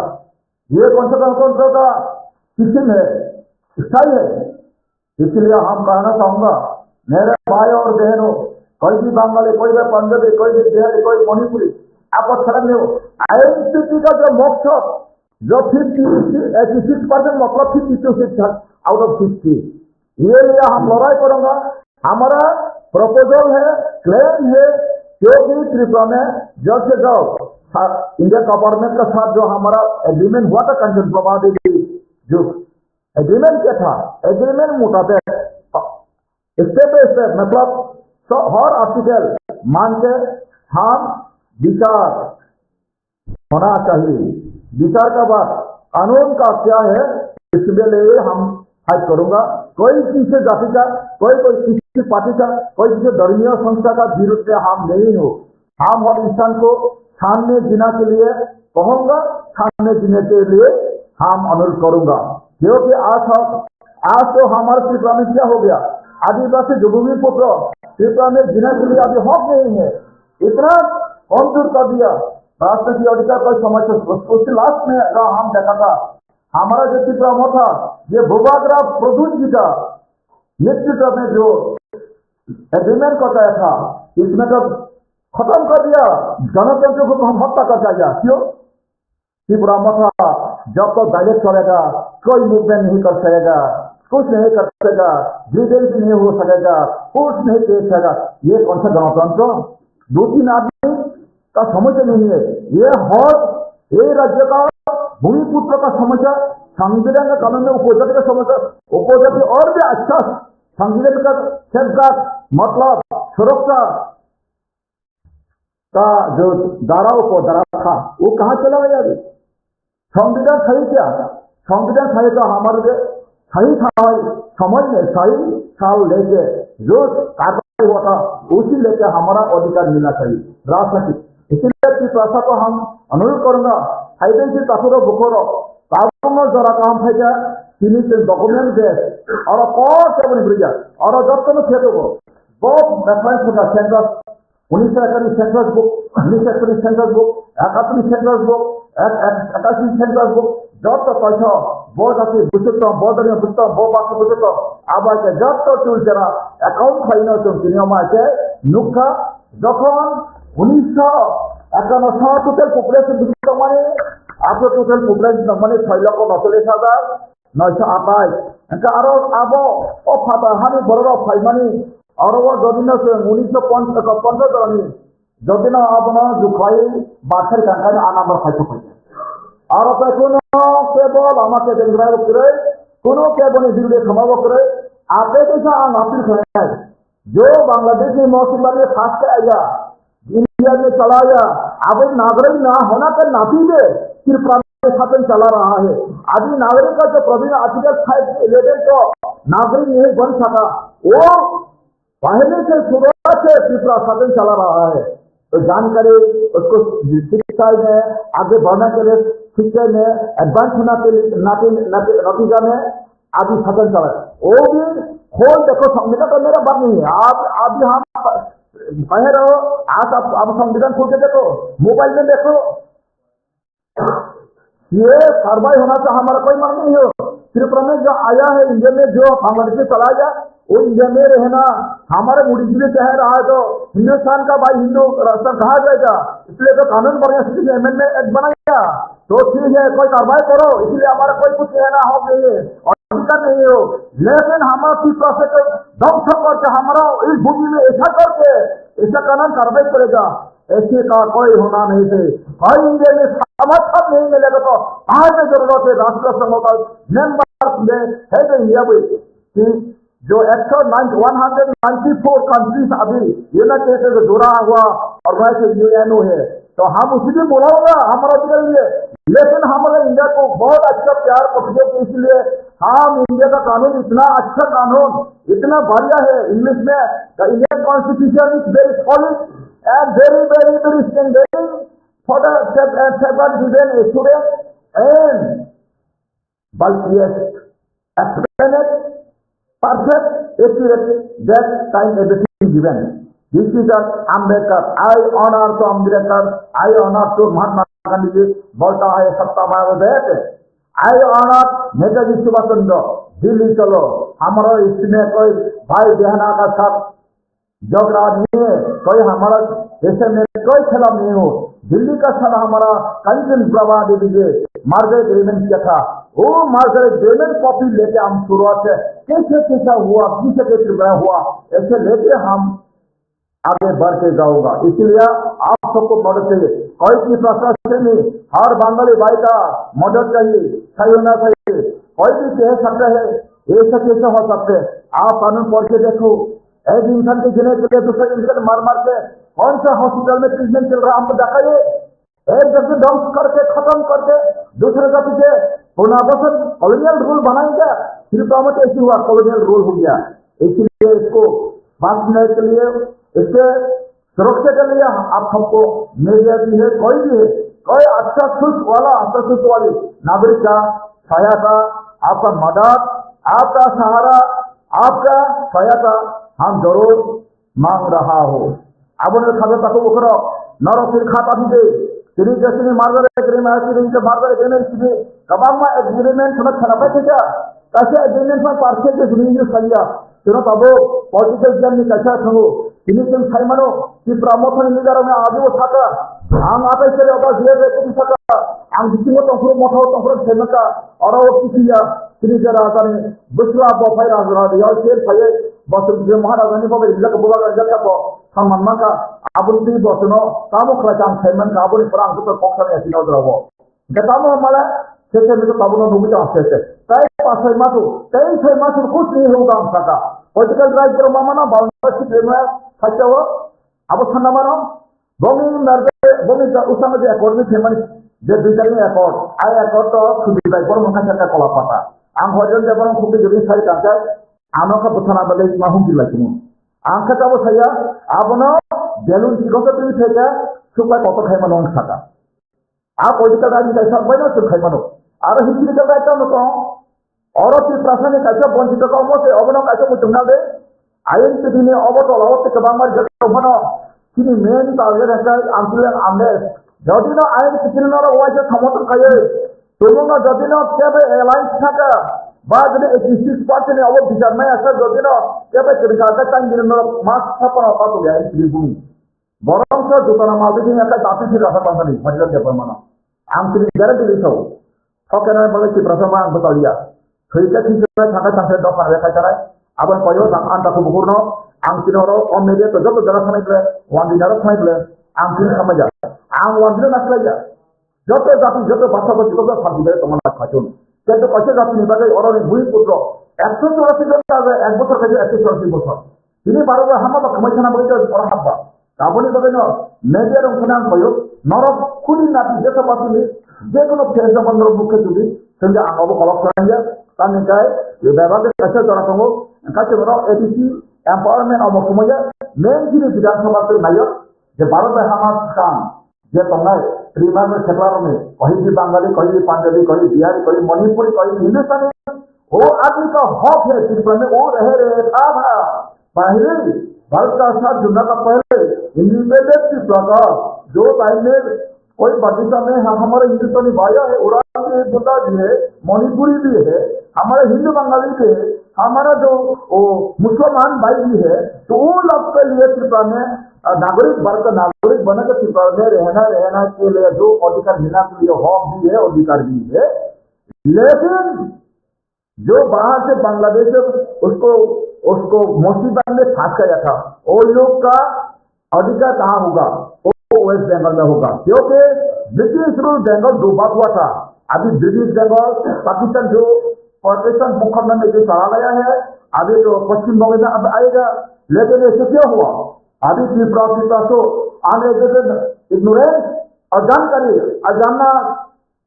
ये कौन सा गणतंत्र का सिस्टम है स्थायी है इसलिए हम कहना चाहूंगा मेरे भाई और बहनों कोई भी बंगाली कोई भी पंजाबी कोई भी बिहारी कोई मणिपुरी आपको छड़ नहीं हो आईएनसीटी का जो मकसद जो 86% मतलब 52 आउट ऑफ 60 ये लिए हम लड़ाई करूंगा हमारा प्रपोजल है क्लेम है क्योंकि त्रिपुरा में जल्द से जल्द इंडिया गवर्नमेंट के साथ जो हमारा एग्रीमेंट हुआ था कंचन प्रभा देवी जो एग्रीमेंट क्या था एग्रीमेंट मुताबिक स्टेप बाय स्टेप मतलब हर आर्टिकल मान के हम विचार होना चाहिए विचार का बात कानून का क्या है इसके लिए हम फाइट करूंगा कोई किसी जाति का कोई किसी पार्टी का कोई किसी धर्मीय संस्था का विरोध में हम नहीं हो हम हर इंसान को सामने जीना के लिए कहूंगा सामने जीने के लिए हम अनुरोध करूंगा क्योंकि आज तो हमारे त्रिपुरा में क्या हो गया आदिवासी जो भूमि पुत्र त्रिपुरा में जीने के लिए अभी हक नहीं है इतना कम दूर कर दिया राष्ट्रीय अधिकार कोई समस्या उसके लास्ट में हम देखा था हमारा जो त्रिपुरा में था ये भूभाग्राफ प्रदूत जी का नेतृत्व में जो एग्रीमेंट कराया था इसमें तो खत्म कर दिया गणतंत्र को हम हत्या कर दिया क्यों त्रिपुरा में था जब तक डायरेक्ट चलेगा कोई मूवमेंट नहीं कर सकेगा कुछ नहीं कर सकेगा, ग्रीवेंस नहीं हो सकेगा, कुछ नहीं दे सकेगा। ये कौन सा गणतंत्र? 2-3 आदमी का समस्या नहीं है। ये राज्य का भूमिपुत्र का समस्या, संविधान का कानून में उपजाति का समस्या, उपजाति और भी अच्छा संविधान का सेफगार्ड मतलब सुरक्षा का जो धारा था वो कहाँ चला गया? संविधान सही क्या? संविधान सही तो हमारे सही था, समझ में सही साल लेके जो कार्रवाई हुआ था उसी लेके हमारा अधिकार मिलना चाहिए राजनीति। इसीलिए कि ऐसा तो हम अनुरोध करूंगा, हाइडेंसी ताफुरो बुखोरो ताबुनो जरा काम है क्या তিনি ডকুমেন্ট দে আর কত বনি ব্রিজা আর যতন খেতে গো বহুত রেফারেন্স হোগা সেন্টার 1981 সেন্টার বুক 1981 সেন্টার বুক 71 সেন্টার বুক 81 সেন্টার বুক যত তথ্য বহুত আছে বুঝত বদরিয়া বুঝত বাক বুঝত আবার যত টুল যারা অ্যাকাউন্ট ফাইনা তো নিয়ম আছে নুকা যখন 1951 টোটাল পপুলেশন বুঝত মানে आपको टोटल पपुलेशन মানে 6,49,928 এনকা আরো আবো ও ফাটা হানি বড় ফাইমানি আরো যদিন 1950 জনি যদিন আপনা জুখাই বাছার কাকানি আনাম্বর খাইতো পাইছে আর তো কোনো কেবল আমাকে দেখরাই করে কোনো কেবল দিলে ক্ষমাবো করে আপে কিছু আপিল করে जो बांग्लादेश में मौसम में खास कर आया इंडिया में चला गया अब नागरिक ना होना का नातीजे सिर्फ शासन चला रहा है। आदि नागरिक का जो प्रवीण आर्टिकल 511 को नागरिक नहीं बन सका, वो पहले से शुरुआत से तीसरा शासन चला रहा है। तो जानकारी उसको शिक्षा में आगे बढ़ने के लिए शिक्षा में एडवांस होना के नतीजा में आदि शासन चला है। वो भी खोल देखो, संविधान तो मेरा बात नहीं है। आप भी हम कह रहे हो, आज आप संविधान खोल के देखो, मोबाइल में देखो, ये कार्रवाई होना तो हमारा कोई मन नहीं हो। सिर्फ में जो आया है इंडिया में, जो बांग्लादेश से चला गया वो इंडिया में रहना हमारे मुड़ी में कह रहा है तो हिंदुस्तान का भाई हिंदू राष्ट्र कहा जाएगा। इसलिए तो कानून बढ़िया अमेंडमेंट एक्ट बनाया तो ठीक है, कोई कार्रवाई करो, इसलिए हमारा कोई कुछ कहना हो नहीं है और अधिकार नहीं हो। लेकिन हमारा तीसरा से ध्वंस करके हमारा इस भूमि में ऐसा करके ऐसा कानून कार्रवाई करेगा, ऐसे का कोई होना नहीं थे। कोई इंडिया में समर्थन नहीं मिलेगा तो आज में जरूरत है राष्ट्र संघ का मेंबर में है तो इंडिया में कि जो 194 कंट्रीज अभी यूनाइटेड से जुड़ा हुआ ऑर्गेनाइजेशन यूएनओ है, तो हम उसी भी बोला होगा हमारा के लिए। लेकिन हमारे इंडिया को बहुत अच्छा प्यार पकड़े, इसलिए हम इंडिया का कानून इतना अच्छा कानून इतना बढ़िया है। इंग्लिश में the Indian constitution is very solid and very standing for the several given students and bulkiest, explanate, perfect, accurate, that time everything given. This is an Ambedkar. I honor to Ambedkar, I honor to Mahatma Gandhi ji, बोलता है सत्ता मायावत है। I honor Netaji Subhash Chandra, Delhi चलो, हमारा इसमें कोई भाई बहना का साथ झगड़ा नहीं है, कोई हमारा ऐसे में कोई खिलाफ नहीं हो। दिल्ली का साला हमारा कंचन प्रभा देवी जी मार्गरेट एग्रीमेंट किया था, वो मार्गरेट एग्रीमेंट कॉपी लेके हम शुरुआत से कैसा हुआ, कैसे हुआ, ऐसे लेके हम आगे बढ़ के जाऊंगा। इसलिए आप सबको मदद चाहिए, कोई भी प्रशासन नहीं, हर बंगाली भाई का मदद चाहिए, सही होना चाहिए। कोई भी कह सकते है ऐसा कैसे हो सकते, आप कानून पढ़ के देखो। एक इंसान के जीने के लिए दूसरे इंसान मार के कौन सा हॉस्पिटल में ट्रीटमेंट चल रहा है हमको दिखाइए। एक जगह ध्वंस करके खत्म करके दूसरे का पीछे पुनर्वासन कॉलोनियल रूल बनाएंगे, सिर्फ तो ऐसी हुआ कॉलोनियल रूल हो गया। इसलिए इसको बांटने के लिए, इसके सुरक्षा के लिए आप सबको मीडिया भी है, कोई भी है, कोई अच्छा सुख वाली नागरिक का सहायता, आपका मदद, आपका सहारा, आपका सहायता हम जरूर मांग रहा हो। अब उन्हें खाते तक वो करो नरो फिर खाता भी दे तेरी जैसे मार्गरेट एग्रीमेंट कबाब में एग्रीमेंट थोड़ा खराब है क्या, कैसे एग्रीमेंट में पार्सल के जमीन सलिया तेरा तब पॉलिटिकल जन कैसा था वो इन्हीं साइमनो कि प्रमोशन निगारों में आगे वो था ang atai sere aba dia be ko saka ang disingo tongkuru motho tongkuru semaka ora o kisiya sini jara tani busla bo phaira jara ya sel phaye basu je maharajani bo ilak boga ga bo samman maka abun ti bosuno kamu krajam semen ka abun perang to koksa ne sino drabo gatamu mala sese me to tabuno nubi ta sese tai pasai matu tai sai matu kuch nahi hoga am saka political right pro mama na boundary prema khachawo abosana mano bongi narbe bongi ta usama je accord me theman je duitar ni accord ai accord to khudi bai bor mona saka kola pata ang hojon je bor khudi jodi sai kantai amaka puthana bale mahum dilakimu ang kata bo saya abono belun sigoto tu theke suka koto khai mano saka a political right ni sai bai na tu khai mano ar historical right no to oro ti prasane kacha bonchito ko mo se abono kacha mutunga de ayen ti dine obotol obotte ke bangmar jato bono kini main target একটা আন্দোলন আমনে যদি না আইন কিননার ওয়াইছে সমর্থন খায় এবং যদি না কেবে এলাইন্স থাকা বা যদি 86% অব বিচার নাই আছে যদি না কেবে কিনকাটা টাইম কিননার মাস স্থাপন কত যায় ত্রিভূমি বরং তো দোকান মালদি একটা দাঁতি থেকে রাখা পানি মজা দেব মানা আমি গ্যারান্টি দিছো সকেনা বলে কি প্রথম বতালিয়া সেইটা ঠিক থাকা থাকে দোকান রেখা চালায় আবার কয়ও আন্দাকে বুকুরন ang tinoro on media to joto jara samai ble wan dinaro samai ble ang tin samaja ang wan dinaro naslaja joto jati joto basa ko joto sabdi ble tomon khachun কিন্তু কত জাতি নিবাগে অরনে ভুই পুত্র 184 জন কাজে এক বছর কাজে 184 বছর তিনি বারো হামাবা কমিশনা বইতে পড়াহাবা কাবনি বগে ন মেজর অংশনান কয়ো নরক খুনি নাতি যেতে পাতিনি যে কোনো ফেরজা বন্দর মুখে তুলি সঙ্গে আঙ্গব কলক করাইয়া তার নিকায় যে ব্যবহারের কাছে জড়াতঙ্গ কাছে বড় ADC empowerment of Mokumoya, main jini Bidang Sabha ke Nayak, je Bharat Hamas Khan, je Tongai, Trimar में छकलारों में, कहीं भी बंगाली, कहीं भी पंजाबी, कहीं बिहारी, कहीं मणिपुरी, कहीं हिंदुस्तानी, वो आदमी का हक है त्रिपुरा में, वो रहे था पहले भारत का साथ जुड़ना का पहले इंडिपेंडेंट त्रिपुरा का जो टाइम में कोई पाकिस्तान में हमारे हिंदुस्तानी भाइया है, उड़ान भी बुद्धा भी है, मणिपुरी भी है, हमारे हिंदू बंगाली भी है, हमारा जो मुसलमान भाई भी है, तो वो लोग के लिए त्रिपुरा में नागरिक वर्ग नागरिक बनकर त्रिपुरा में रहना के लिए जो अधिकार मिलना के लिए हक भी है, अधिकार भी है, लेकिन जो बाहर से बांग्लादेश उसको मुसीबत में फंस गया था, वो लोग का अधिकार कहाँ होगा? वो वेस्ट बंगाल में होगा, क्योंकि ब्रिटिश रूल बंगाल डूबा हुआ था। अभी ब्रिटिश बंगाल पाकिस्तान जो पाकिस्तान भूखंड में जो चला गया है, अभी तो पश्चिम बंगाल में अब आएगा, लेकिन ऐसे क्यों हुआ? अभी त्रिपुरा तो अनएजुकेटेड इग्नोरेंस और जानकारी अजानना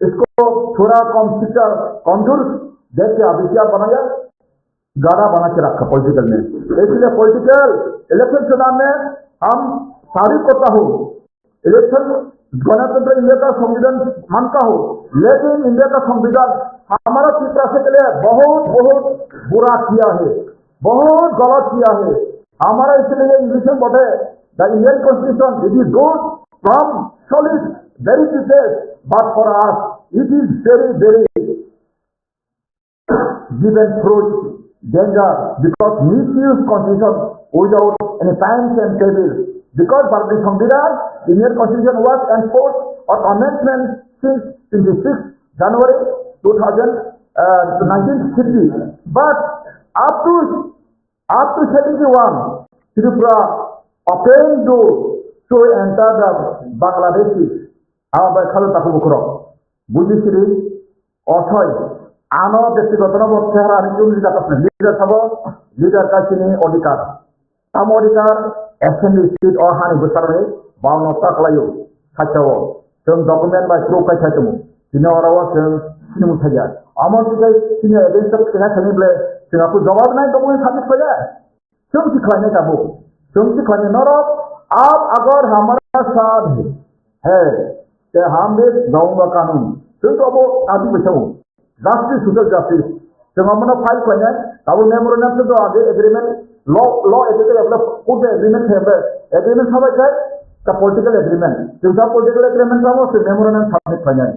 इसको थोड़ा कंप्यूटर कंट्रोल देख के अभी क्या बनाया, गाड़ा बना के रखा पॉलिटिकल में। इसलिए पॉलिटिकल इलेक्शन चुनाव में हम तारीफ करता हूँ, इलेक्शन गणतंत्र इंडिया का संविधान मानता हूँ, लेकिन इंडिया का संविधान हमारा त्रिपुरा से के लिए बहुत बहुत बुरा किया है, बहुत गलत किया है। हमारा इसलिए इंग्लिश में बोले the Indian constitution it is good from solid very precise, but for us it is very very given fruit danger because misuse constitution without any times and tables. Because by the Samvidan, Indian Constitution was enforced or amendment since 26 January 1950. But up to 71, Tripura opened doors to enter the Bangladeshi. Our Khalid Takubukro, Buddhist, Othoi, Ano ব্যক্তিগত চেহারা leader থাকব, leader কাছে অধিকার তাম অধিকার assembly seat ও হানি বসারে বাউনতা খালাयो সাচাও जों document bye proof खायथमु दिनो अरावा जों सिनेमु थाया अमर दिगाय सिने एजेंट खेना थानिब्ले जोंहाबो जवाब नाय डकुमेन्ट साबमिट खाया जों सिखायनाय काबो जों सिखायनाय नरक आप अगर हमारा साथ है कि हम भी गाँव कानून जों तो अब आदि बचाओ Justice, social justice. Jangan mana file banyak. Kalau memorandum itu ada agreement, law agreement, put agreement है, agreement सब है का political agreement. जब political agreement का वो से memorandum submit banyak.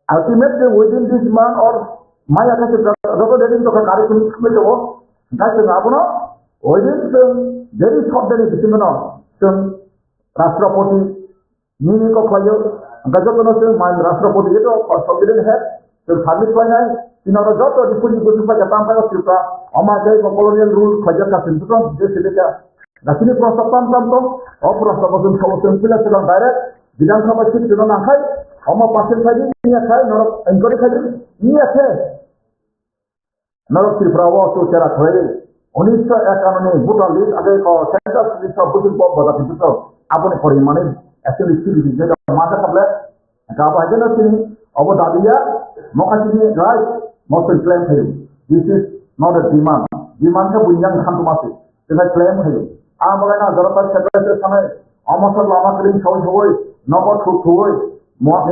Ultimately within this month or May akan seberapa dari itu kan hari ini semua itu, dah jangan apa no, within very short dari itu mana, Rastrapati Mini ko khayo gajo kono se man Rashtrapati itu sovereign head to service line tinoro joto dipuji gusu pa jatam pa sita ama jai ko colonial rule khaja ka sintu je sileka nakini prosapam tam to prosapam solution sila sila direct বিধানসভা seat ছিল না খাই আমার পাশের খাই নিয়ে খাই নরক এনকরে খাই নিয়ে আছে নরক ত্রিপুরা তো চেরা হয়ে 1951 ভোটার লিস্ট আগে সেন্টার লিস্ট বুঝিন পপ বাজা কিন্তু আপনি পরিমাণে অ্যাকচুয়ালি সিটি যে মাথা কাবলে গাবা যেন তিনি অবদাদিয়া মকাচিনি রাইট মত ক্লেম থাকে this is not a demand কে বুঝাং খান তোমাকে এটা ক্লেম থাকে আমাকে না জনতার সেক্রেটারি সামনে অমসল লামা করিম সবাই সবাই নগদ খুব খুবই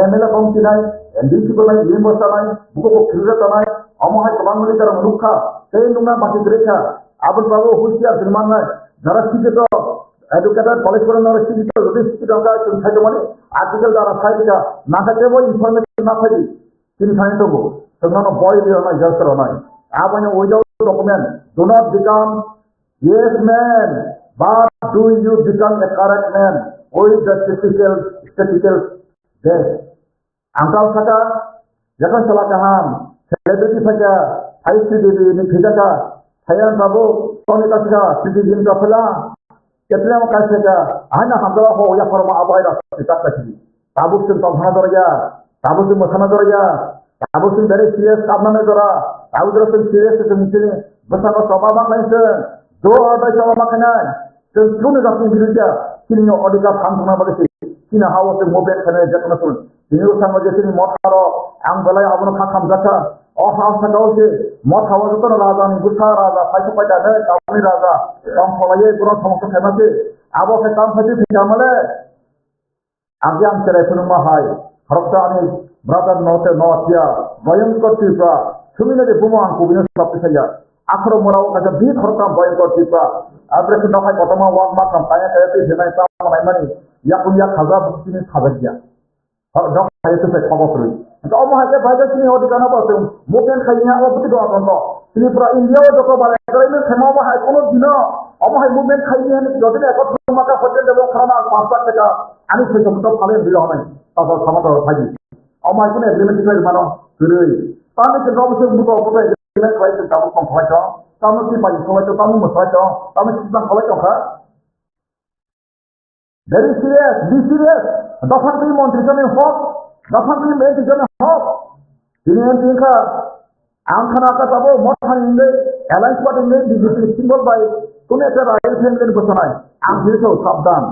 এমএলএ কমতি নাই এনডিসি ko নাই ইউনিভার্সিটি নাই বুকো খিলতা নাই অমহাই কমান্ডলি তার মুখা সেই নুমা বাকি রেখা আবুল বাবু হুশিয়ার দিমান নাই যারা শিক্ষিত এডুকেটেড কলেজ করে না শিক্ষিত যদি শিক্ষিত হয় তুমি খাইতে মানে আর্টিকেল দ্বারা ফাইলটা না থাকে বই ইনফরমেশন না ফাইলি তিনি ফাইন দেবো সেগুলো বই দিও না জাস্ট নয় আপনি ওই document do not become yes man but do you become a correct man with the statistical death angkal saka যখন চলা কাহাম সেলিব্রিটি থেকে আইসিডিবি নি ফিজাকা সায়ান বাবু কোনি কাছকা সিটিজেন का फला कितने में कैसे का आना हमला हो या फरमा आबाइरा सिता कची ताबुक से तोहना दरया ताबुक से मसना दरया ताबुक से वेरी सीरियस काम में दरा ताबुक से सीरियस से मिचने बसा का स्वभाव नहीं से दो और चला मखना Tentunya dapat dirinya kini odika kantung bagi kini hawa se mobil kene jatna sun kini usang aja kini motaro ang balai abun kham jata oh ham sakau se mot hawa jata raja ni gusa raja paisu paita ne kami raja kam pholaye pura samasta khamate abo se kam phati thikamale agyam tere sunuma hai harapta ani brother note notia bayam kortipa sumine de buma ang kubina sapte saya akhro morao kaja bi khortam bayam kortipa Abre kita kai kotama wak makam kaya kaya tu jenai sama mai mani ya khaza bukti khaza har dok kaya tu pek khabo kru to omo ha ke bhaga kini hodi kana ba tu moken khainya o bukti do aton to kini pura india o joko bale kare me khema ba hai kono dino omo hai moken khainya ni jodi ekot maka hotel debo khana 5 lakh taka ani se to phale dilo nai ta sama to bhaji omo hai kone agreement kai mano kurui ta me ke do se muto ko agreement kai se ta ko phai to tamu si pai khawai to tamu masai to tamu si bang khawai to kha very serious be serious dapat ni montri jone hok dapat ni me jone hok ini yang kha angkhana ka tabo mothan inde alliance party inde digital symbol by tune eta royal family bosanai ang dirso sabdan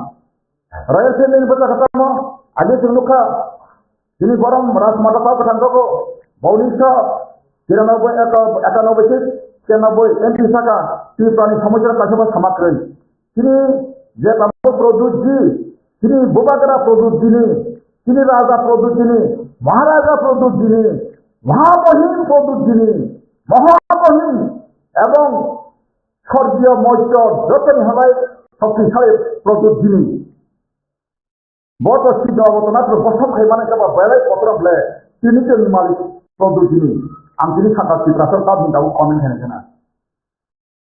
royal family bota khatamo age tunukha ini borom ras mata ta pathan ko baulisha 91 91 MP साका तीर्थानी समुद्र काशबा समाक्रन किनी जे तमो produce जी किनी Bubagra produce दिनी किनी राजा produce दिनी महाराजा produce दिनी महामहिम produce दिनी महामहिम एवं स्वर्गीय मौर्य जतन हवाई शक्तिशाली प्रोड्यूस दिनी बहुत अच्छी अवतना तो बसम खाइमाने के बाद बेले पत्र ब्ले किनी के मालिक प्रोड्यूस दिनी आंखिनी खाता की प्रसर का बिंदाऊ कमेंट है ना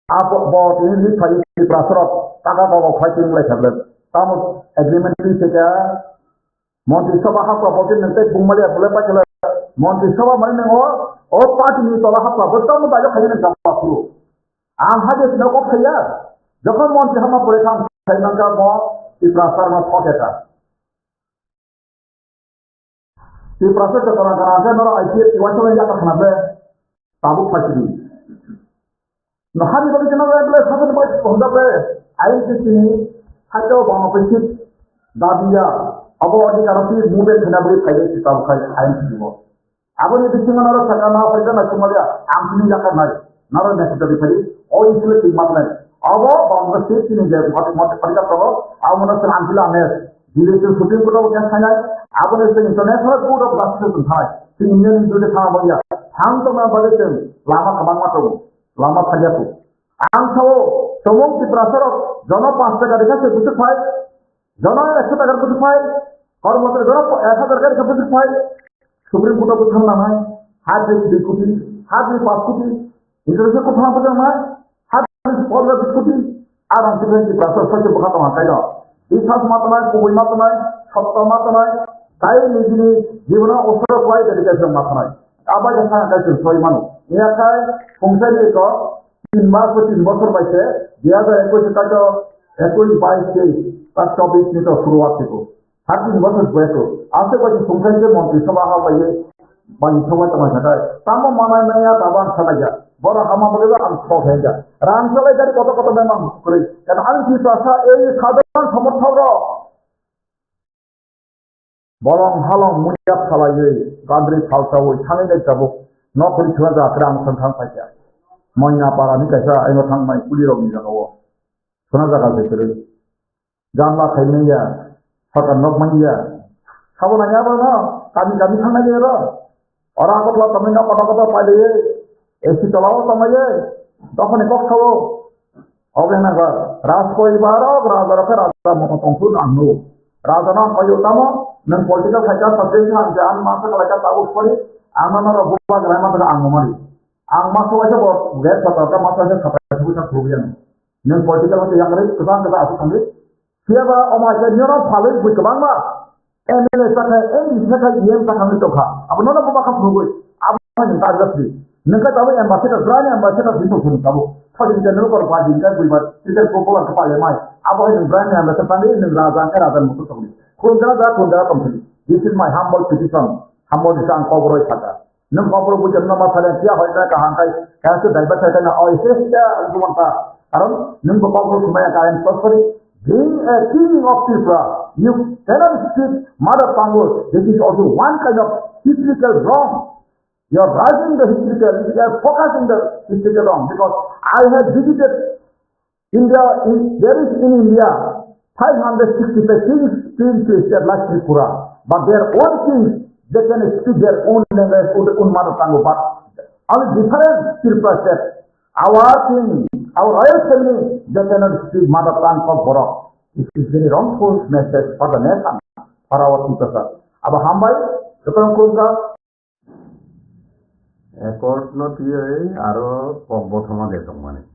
आप बहुत ही फाइल प्रसर काका बाबा फाइटिंग लाइक है ताम एग्रीमेंट से क्या मंत्रिसभा हा प्रपोजल नंतर बुमले बोले पाचले मंत्रिसभा माने हो और पार्टी नि तला हा प्रपोजल में बाजो खाइने जमा करू आम हाजे नको खैया যখন মন্ত্রী হামা পড়ে খাম সাইনাঙ্গা ম ই প্রসর में फकेटा 이 프로세스 저거나 가라서 너라 아이티 완전히 약간 하나데 ताबुक फाचरी न हाबी बगे जना बेले सबन बय होंदाबे आई किसिनी हातो बामपचित दाबिया अबो अधिकारती मुबे खनाबरी फाइदे किताब खाय आइन दिबो आबनि बिसिंग नरो सकाना फाइदा न कुमलिया आमनि जाका नाय नरो नेक्सटरि फाइदि ओ इसले ति मातनाय अबो बामपचित तिनि जे मत फरिदा प्रभो आवमन सन आंजिला ने दिले सुप्रीम कोर्ट को क्या खाना आपने से इंटरनेशनल कोर्ट ऑफ जस्टिस था कि इंडियन जुडे था बलिया हम तो मैं बड़े से लामा कमांग मातो लामा खजा को आम तो समों की प्रसर जनो 5 টাকা देखा से कुछ फाइल जनो 100 টাকা कुछ फाइल और मतलब जनो ऐसा सरकार का कुछ फाइल सुप्रीम कोर्ट को थाना है हाथ में डिस्कूटी हाथ में पासकुटी इंटरनेशनल को थाना पड़ना है हाथ में फॉलो डिस्कूटी आराम से की प्रसर सच बखा तो हां इस हाथ मातना कोई मातना সত্য মাত্র নয় তাই নিজে জীবনে অসর হয় ডেডিকেশন মাত্র নয় আবার যখন গাইছে ছয় মানুষ এখানে সংসার দিক 3 মাস বা 3 বছর পাইছে 2021 কাটো 21 22 23 তার 24 নিতে শুরুয়াত থেকে 3 বছর বয়সে আসে কয়েছে সংসারের মন্ত্রিসভা হওয়ায় bagi semua teman saya, sama mana naya tabang saja. Baru hama bagi am sok saja. Ram saja dari kota-kota memang kuri. Dan anti sasa sahaja samarthara. Bolong halong munyak salai kadri salsa woi sangai dai tabuk. No kuri chulaja akram santang saja. Moina para ni kaisa ayo thang mai kuliro ni jagawo. Suna jaga dekere. Janla khaine ya. Saka nok manja. Sabona nya ba na kami thang na ra. Orang aku telah temennya kota-kota pada ye, esi telawa sama ye, tak pernah kok tahu. Orang nak ras koi baru, raja raja mau tongsun anu, raja nak koi utama, dan political factor subject yang jangan masuk kalau kita tahu sekali, aman orang buat kerana kita angmari, masuk aja buat get kata masuk aja kata itu tak kerugian. Dan political macam yang lain kita asal sendiri, siapa orang jadi orang paling buat kemana? MLA sakai, sakai yang tak kami toka. Apa nona pun bakal berubah. Apa yang tak ada sih. Nengkai tahu ambassador berani ambassador itu pun tahu. Kalau di channel kalau pagi kan buat tidak popular kepala mai. Apa yang berani ambassador tadi nengrajan kan mutu tahu. Kundara company. This is my humble petition. Humble disang cover kata. Neng cover bukan nama saya dia hoida kahangkai. Kaya tu dapat saya kena oh itu dia cuma tak. Karena neng cover semua kalian sorry. Being a king of Tripura, you cannot speak mother tongue. This is also one kind of historical wrong. You are writing the historical, you are focusing the historical wrong. Because I have visited India, there is in India 565 kings state like Tripura. But their own kings, they can speak their own language, own mother tongue. But only different Tripura state. Our king, our royal family, they cannot speak mother tongue of Boro. It is very wrongful message for the nation, for our people. Aba hambai, sekarang kunca. Ekor no tiye aro kogbothoma detong mane.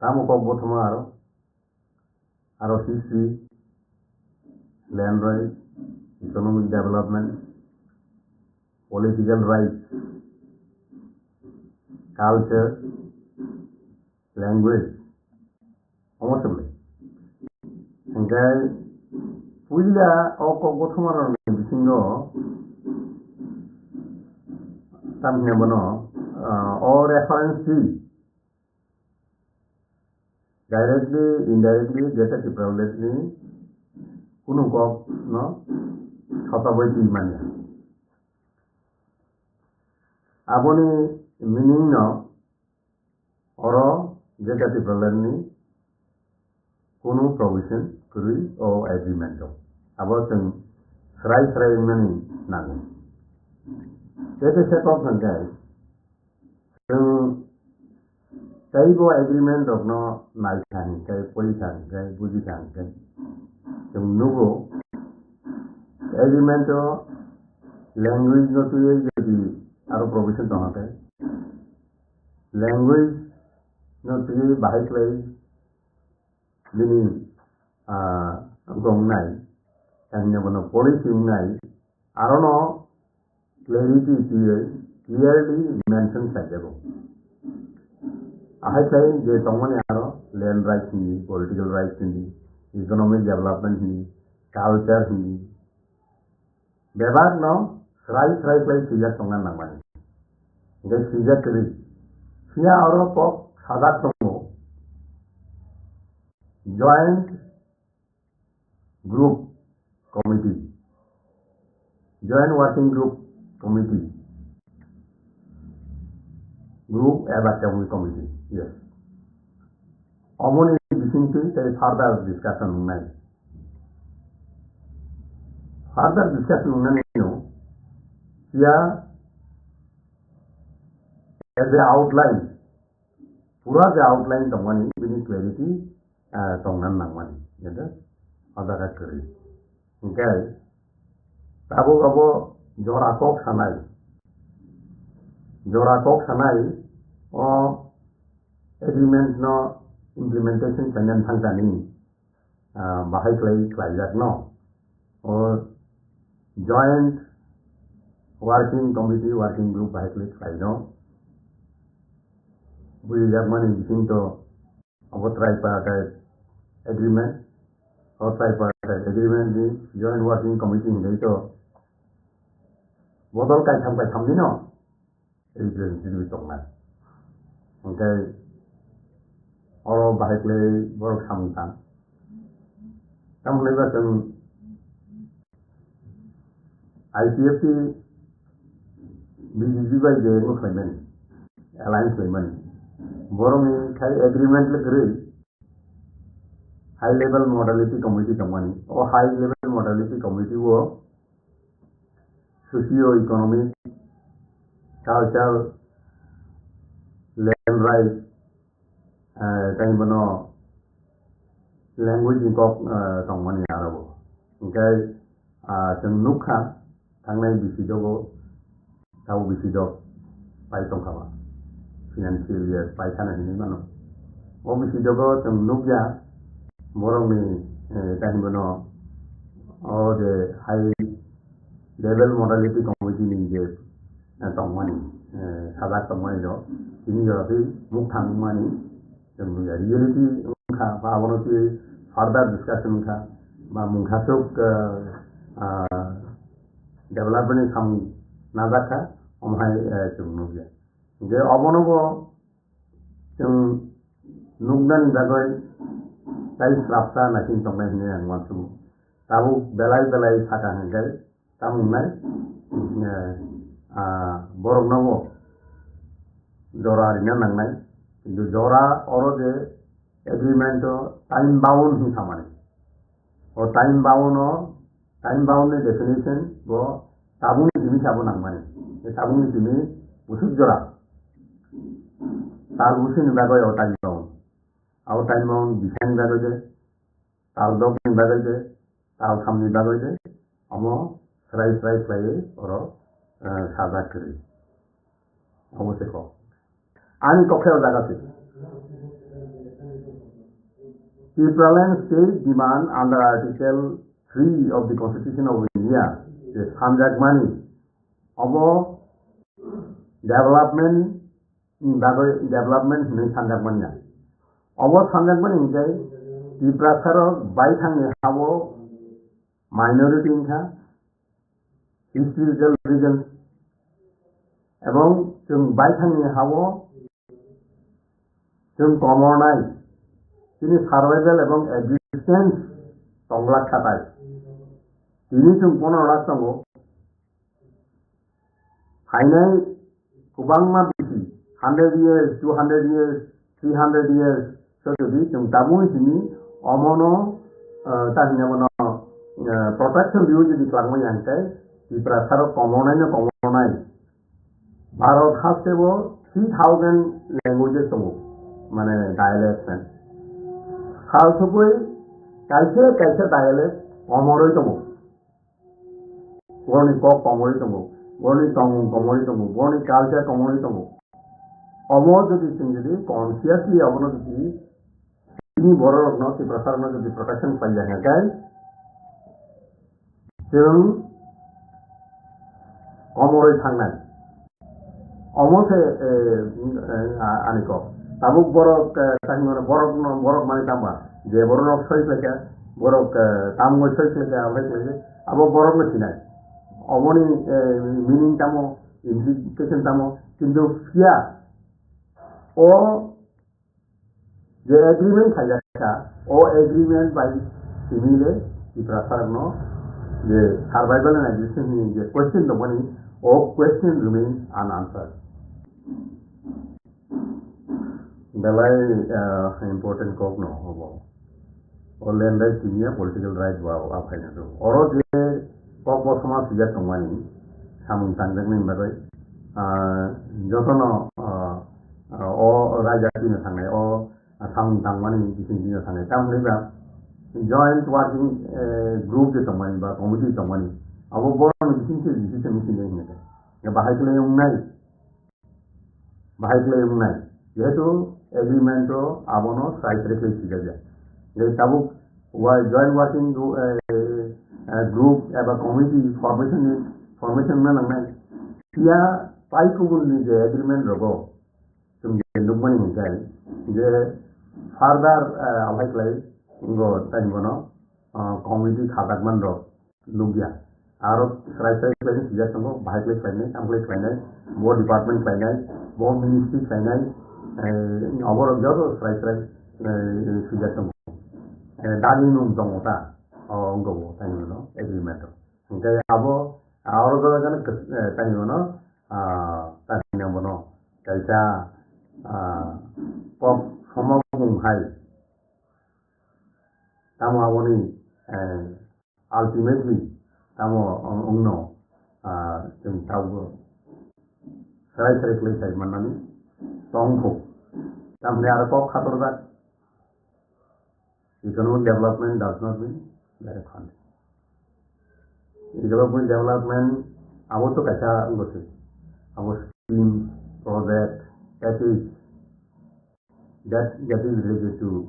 Tamu kogbothoma aro history, land rights, economic development, political rights, culture, language, almost everything. Engkai puila oko gothomar bisingo tamne bono or reference directly indirectly যেটা কি probably কোনো কপ no শতাবৈতি মানে আপনি meaning ন or যেটা কি probably কোনো provision kuri o agreement about thing serai mani nang itu set of guys so kaibo agreement of no nai than kai poli than kai buji than kai so nugo agreement o language no tu jadi aro provision to hate language no tu bahai play ini gong nai yang nyobono policy nai arono clarity clearly mention saja go ahai sai je tongmane aro land rights ni political rights ni economic development ni culture ni bebar no serai play sija tongan namani ngai sija kri sia aro ko sadak tongo joint group committee, joint working group committee, group advisory committee, yes. Omoni listening to it, further discussion may. Further discussion may here as the outline, pura the outline to one with clarity. Tongan nangman, gitu, ada kiri. Okay, kabo jorakok sanai, oh agreement no implementation kanyan thangkani, बाहायख्लाय ख्लायजाक न joint working committee working group बाहायख्लाय ख्लाय न बुझिजाक माने बिथिंथ' अब ट्राइपार्टाइट एग्रीमेंट और ट्राइपार्टाइट एग्रीमेंट नि जॉइंट वर्किंग कमिटी हिंदैथ' बदल गायथामनि न रिप्रेजेन्टेटिभ दंना ओमफ्राय अर बाहायख्लाय बरक सामथां तामहलेबा जों IPFT BJP बायदि मुख्लायमोन एलायन्स लैमोन बर'नि खाय एग्रीमेंट लोगोरै हाई लेवल मॉडलिटी कमिटी दंमोन और हाई लेवल मॉडलिटी कमिटी वो socio economic culture land right कहीं बनो लैंग्वेज इंकॉक दंमोन आरो ओमफ्राय जों नुखा थांनाय बिसिदगो दाउ बिसिदग बाय दंखाबा फाइनेंशियल इयर बाय थानायनि मानो ओ बिसिदगो जों नुगया बर'नि कहीं बनो और जे हाई लेवल मॉडलिटी कमिटी नि जे दंमोन साजा दंमोन जो बिनि जराखै मुख थांमानि जों रियलिटी उनखा बावनोखि फार्दर डिस्कशन उनखा बा मुंखासुक डेवलपमेंट खाम नाजाखा ओमहाय जों नुगया जे अबनोबो जों नुगनानि बागै ताई स्लाबसा नाखिन संनाय होननाय आं मानसुम ताबु बेलाय साका होनगाय तामुंनाय बर'नावो जरा आरिना नांनाय किन्तु जरा अरो जे एग्रीमेंट टाइम बाउंड ही खामानि और टाइम बाउंड नि डेफिनेशन वो ताबुंनि जिमि साबो नांमानि बे ताबुंनि जिमि बुसुक जरा तार बुसुनि बागै और टाइम बाउंड डिफाइन बागै जे तार दगनि बागै जे तार खामनि बागै जे अमो स्राय फ्लायै और साजा करि अवश्य को आंनि कक्षायाव जागासिनो Equivalent state demand under Article 3 of the Constitution of India is Sanjakmani of development in Sanjakmani. Of Sanjakmani in Jay, the pressure of Baitang have minority in historical regions. Among some Baitang have some common তিনি survival এবং existence সংলাপ খাতায় তিনি जों 15 लाख दङ final गोबांमा बिसि 100 years 200 years 300 years जुदि जों दाबुं जिनि अमनो ताहिनावनो प्रोटेक्शन बिउ जुदि खालामो यांखाय बिफ्रा सारो कमनाय भारत हासेबो 3000 लैंग्वेजेस दङ माने डायलेक्ट्स खालसुबै कैसे डायलेक्ट कमरै दङ बर'नि कक कमरै दङ बर'नि तमुं कमरै दङ बर'नि कालचार कमरै दङ अमो जुदि जों जुदि कनसियासलि अबनो जुदि जोंनि बर' रत्न प्रसारनो जुदि प्रटेक्शन पाइजानायखाय जों कमरै थांनाय अमोसे आनिको ताबुक बरक ताहिमोन बरक माने तामा जे बरक सयफ्लेका बरक तामगो सयफ्लेका आमफ्राय आबो बरक मिथिनाय अमनि मिनिं तामो इम्प्लिकेशन तामो किन्तु फिया ओ जे एग्रीमेंट थायाका ओ एग्रीमेंट बाय सिमिले इफ्रासारनो जे सर्वाइवल एंड एक्जिस्टेंस नि जे क्वेश्चन दमनि ओ क्वेश्चन रिमेन अनआंसर्ड बेलाय इम्पोर्टेंट कक न हबो और लैंड राइट किनिया पॉलिटिकल राइट वाव आफायना दो और जे कक समाज सिया दंमानि सामुं तांजोंनि बागै जतन ओ राजा दिनो थांनाय ओ सामुं तांमानि दिनो थांनाय तामनिबा जॉइंट वर्किंग ग्रुप जे दंमानि बा कमिटि दंमानि अब बर'नि बिथिंसे बिथिंसे मिथिनाय होननाय बाहायख्लाय जेहेतु एग्रीमेंट आबनो साइड रेखे सिगाया जे ताबुक joint working group एबा committee formation में नंगनाय या पाई कुबुलनि जे agreement रगो जों जे लुकमानि हिंखाय जे further alhaयख्लाय इंगो टाइमबनो committee खादाकमान रग लुगिया आरो स्राय क्लाइनि सिजा संगो बाहायख्लाय क्लाइनाय आमख्लाय क्लाइनाय बो डिपार्टमेंट क्लाइनाय बो मिनिस्ट्री क्लाइनाय अबरग जरो स्राय सिजा संगो दानि नुम दंगता अंगो टाइमबनो agreement हिंखाय आबो आरो गलागान टाइमबनो टाइमबनो कायसा पप समगुमहाय तामो आबोनि ultimately तामो उंनो जों तावबो सराय क्लाय माननानै तंखौ तामने आरो पप खातरदा economic development does not mean direct funding. Economic development abo to kaisa ngosi abo scheme project package that is related to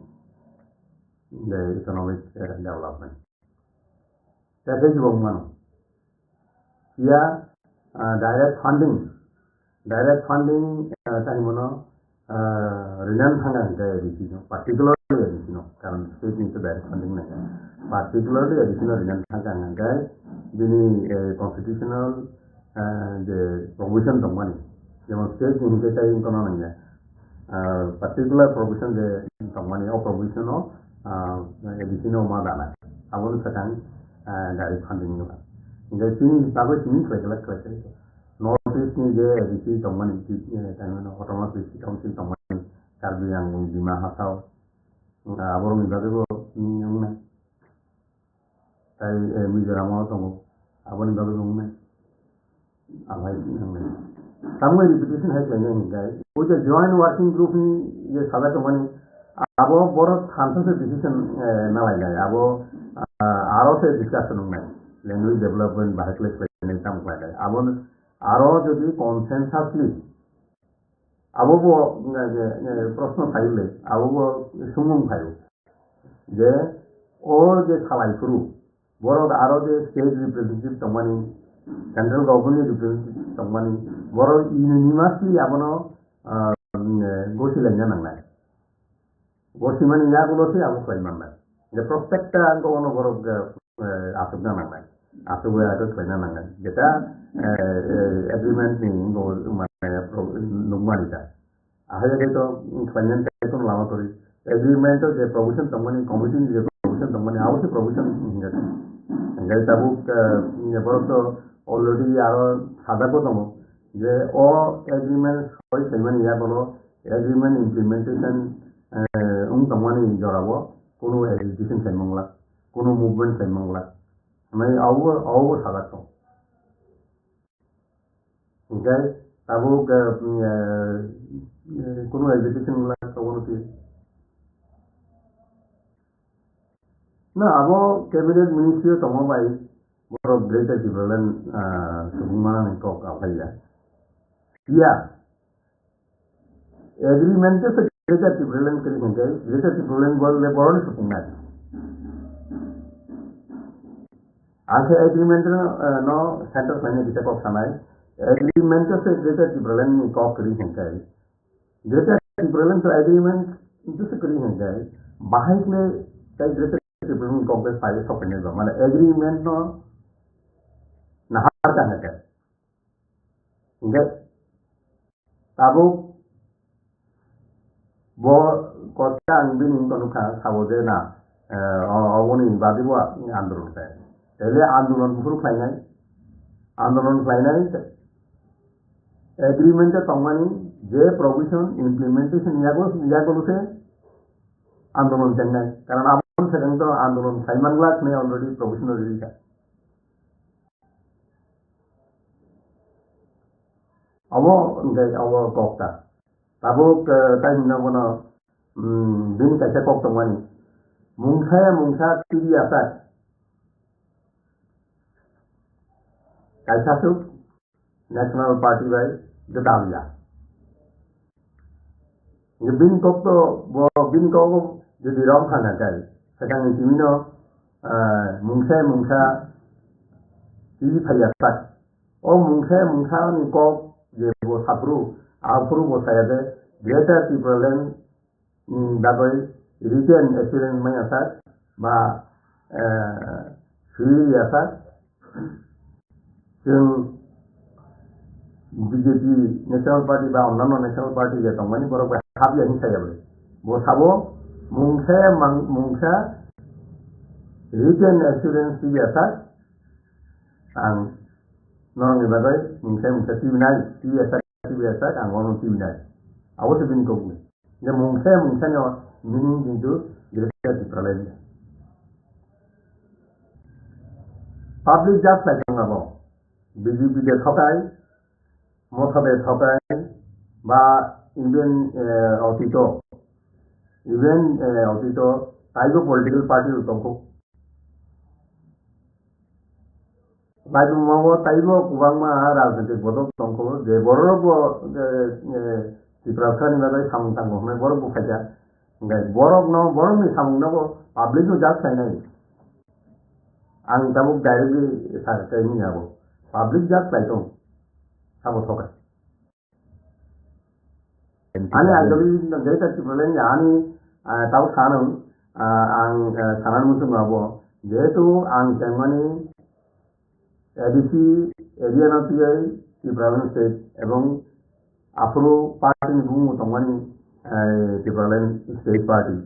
the economic development package bongmano ya direct funding tani mono rinan thanga edisino particularly edisino karon state needs direct funding na particularly edisino rinan thanga ngai dini constitutional the provision dongmani jemon state ni kai kono nanga particular provision the dongmani o provision o edisino ma dana abon sakang direct funding na ngai tin tago tin kwekla North East ni je edisi dongmani tani autonomous district council dongmani Karbi yang Bima Hasau aborong ibagebo nyungna tai Mizoram tongo abon ibagebo nyungna alai nyungna samwe repetition hai klanya ngai o je joint working group ni je sada tomani abo boro thansa se decision na lai abo aro se discussion ngai language development bahakle klanya tam klai abo aro jodi consensusly আবো প্রশ্ন থাকলে আবো সুমুং থাকবে যে ওর যে খালাইফুরু বড় আরো যে স্টেট রিপ্রেজেন্টেটিভ তমানি সেন্ট্রাল গভর্নমেন্ট রিপ্রেজেন্টেটিভ তমানি বড় ইউনিভার্সিটি আবনো গছিলেন নাংনাই গছিমানি ইয়াগুলোতে আবো ক্লাইমান্নাই যে প্রত্যেকটা অঙ্গ বড় আসুক না নাংনাই আসুক আগে ক্লাইনা নাংনাই যেটা এগ্রিমেন্ট নি মানে নুমানিটা আহে তো ফাইনান্স টাইপন লামা করি এগ্রিমেন্ট যে প্রভিশন তমানি কমিটি যে প্রভিশন তমানি আউসে প্রভিশন হিংগাতে হিংগাই তাবুক বরত অলরেডি আরো সাদা কতম যে ও এগ্রিমেন্ট সই সেমানি ইয়া বলো এগ্রিমেন্ট ইমপ্লিমেন্টেশন তমানি জড়াবো কোনো এক্সিকিউশন সাইমংলা কোনো মুভমেন্ট সাইমংলা মানে আউবো সাদা কম হিংগাই তাবুক কোনো এডুকেশন অবনতি না আবো ক্যাবিনেট মিনিস্ট্রি তমবাই বড় গ্রেটার ডিভেলপমেন্ট সুবিমানা কক আফাইয়া ইয়া এগ্রিমেন্টে সে গ্রেটার ডিভেলপমেন্ট করি হতে গ্রেটার ডিভেলপমেন্ট বললে বড় সুবিমা আছে এগ্রিমেন্ট নো সেন্ট্রাল ফাইনান্স দিতে কক সানাই एग्रीमेंट से ग्रेटर डिवलपमेंट में कॉप करी है क्या ग्रेटर डिवलपमेंट तो एग्रीमेंट जिससे करी है क्या बाहर में कई ग्रेटर डिवलपमेंट कॉप के फाइल सपने दो माने एग्रीमेंट नो नहार का है क्या इंगे ताबो वो कोटा अंबिन इनको का सावधे ना अवनी बादिबो आंदोलन है पहले आंदोलन शुरू खाई आंदोलन खाई एग्रीमेंट तमानी जे प्रोविजन इम्प्लीमेंटेशन यागोल से आंदोलन चेन्नई कारण आंदोलन सेकंड तो आंदोलन साइमनग्लास में ऑलरेडी प्रोविजन रेडी था अवो कोक्ता ताबो टाइम ना बनो दिन कैसे कोक तमानी मुंसा टीवी आता कैसा सुख नेशनल पार्टी भाई जताविया ये बिन को तो वो बिन को जो दिराम खाना चाहिए Sedang Jimino mungsa ini payah tak. Oh mungsa ni kau je bo sapru bo saya de greater people dabai written experience maya tak ba free ya tak.ซึ่ง BJP National Party বা অন্যান্য National Party যে তংমানি বড় হাবি হিংসা যাবে বসাবো মুংসা written assurance ti biasa ang norong ibagai muংসা tibinai ti biasa ang orang tibinai awo sebin ko ni ya muংসা no meaning into greater difference public just like ngabo BJP de thokai মথাবে থকাই বা even অতীত তাইগো political পার্টির উত্তম তাইগো কুবাংমা রাজনৈতিক বদক তংখ যে বড় ত্রিপুরাখানি বাদে সামুং থাঙ্গো মানে বড় ফাইজা বড় সামুং নাবো পাবলিক যা চাই নাই आं दाबो डाइरेक्टलि सारकै नि आबो पाब्लिक जा चाइदों साबो थकाय ani agali data tiplen ani tahu sanam ang sanan musuh ngabo jetu ang kemani edisi area na tiai di province state ebong apro party ni bumu tongani di province state party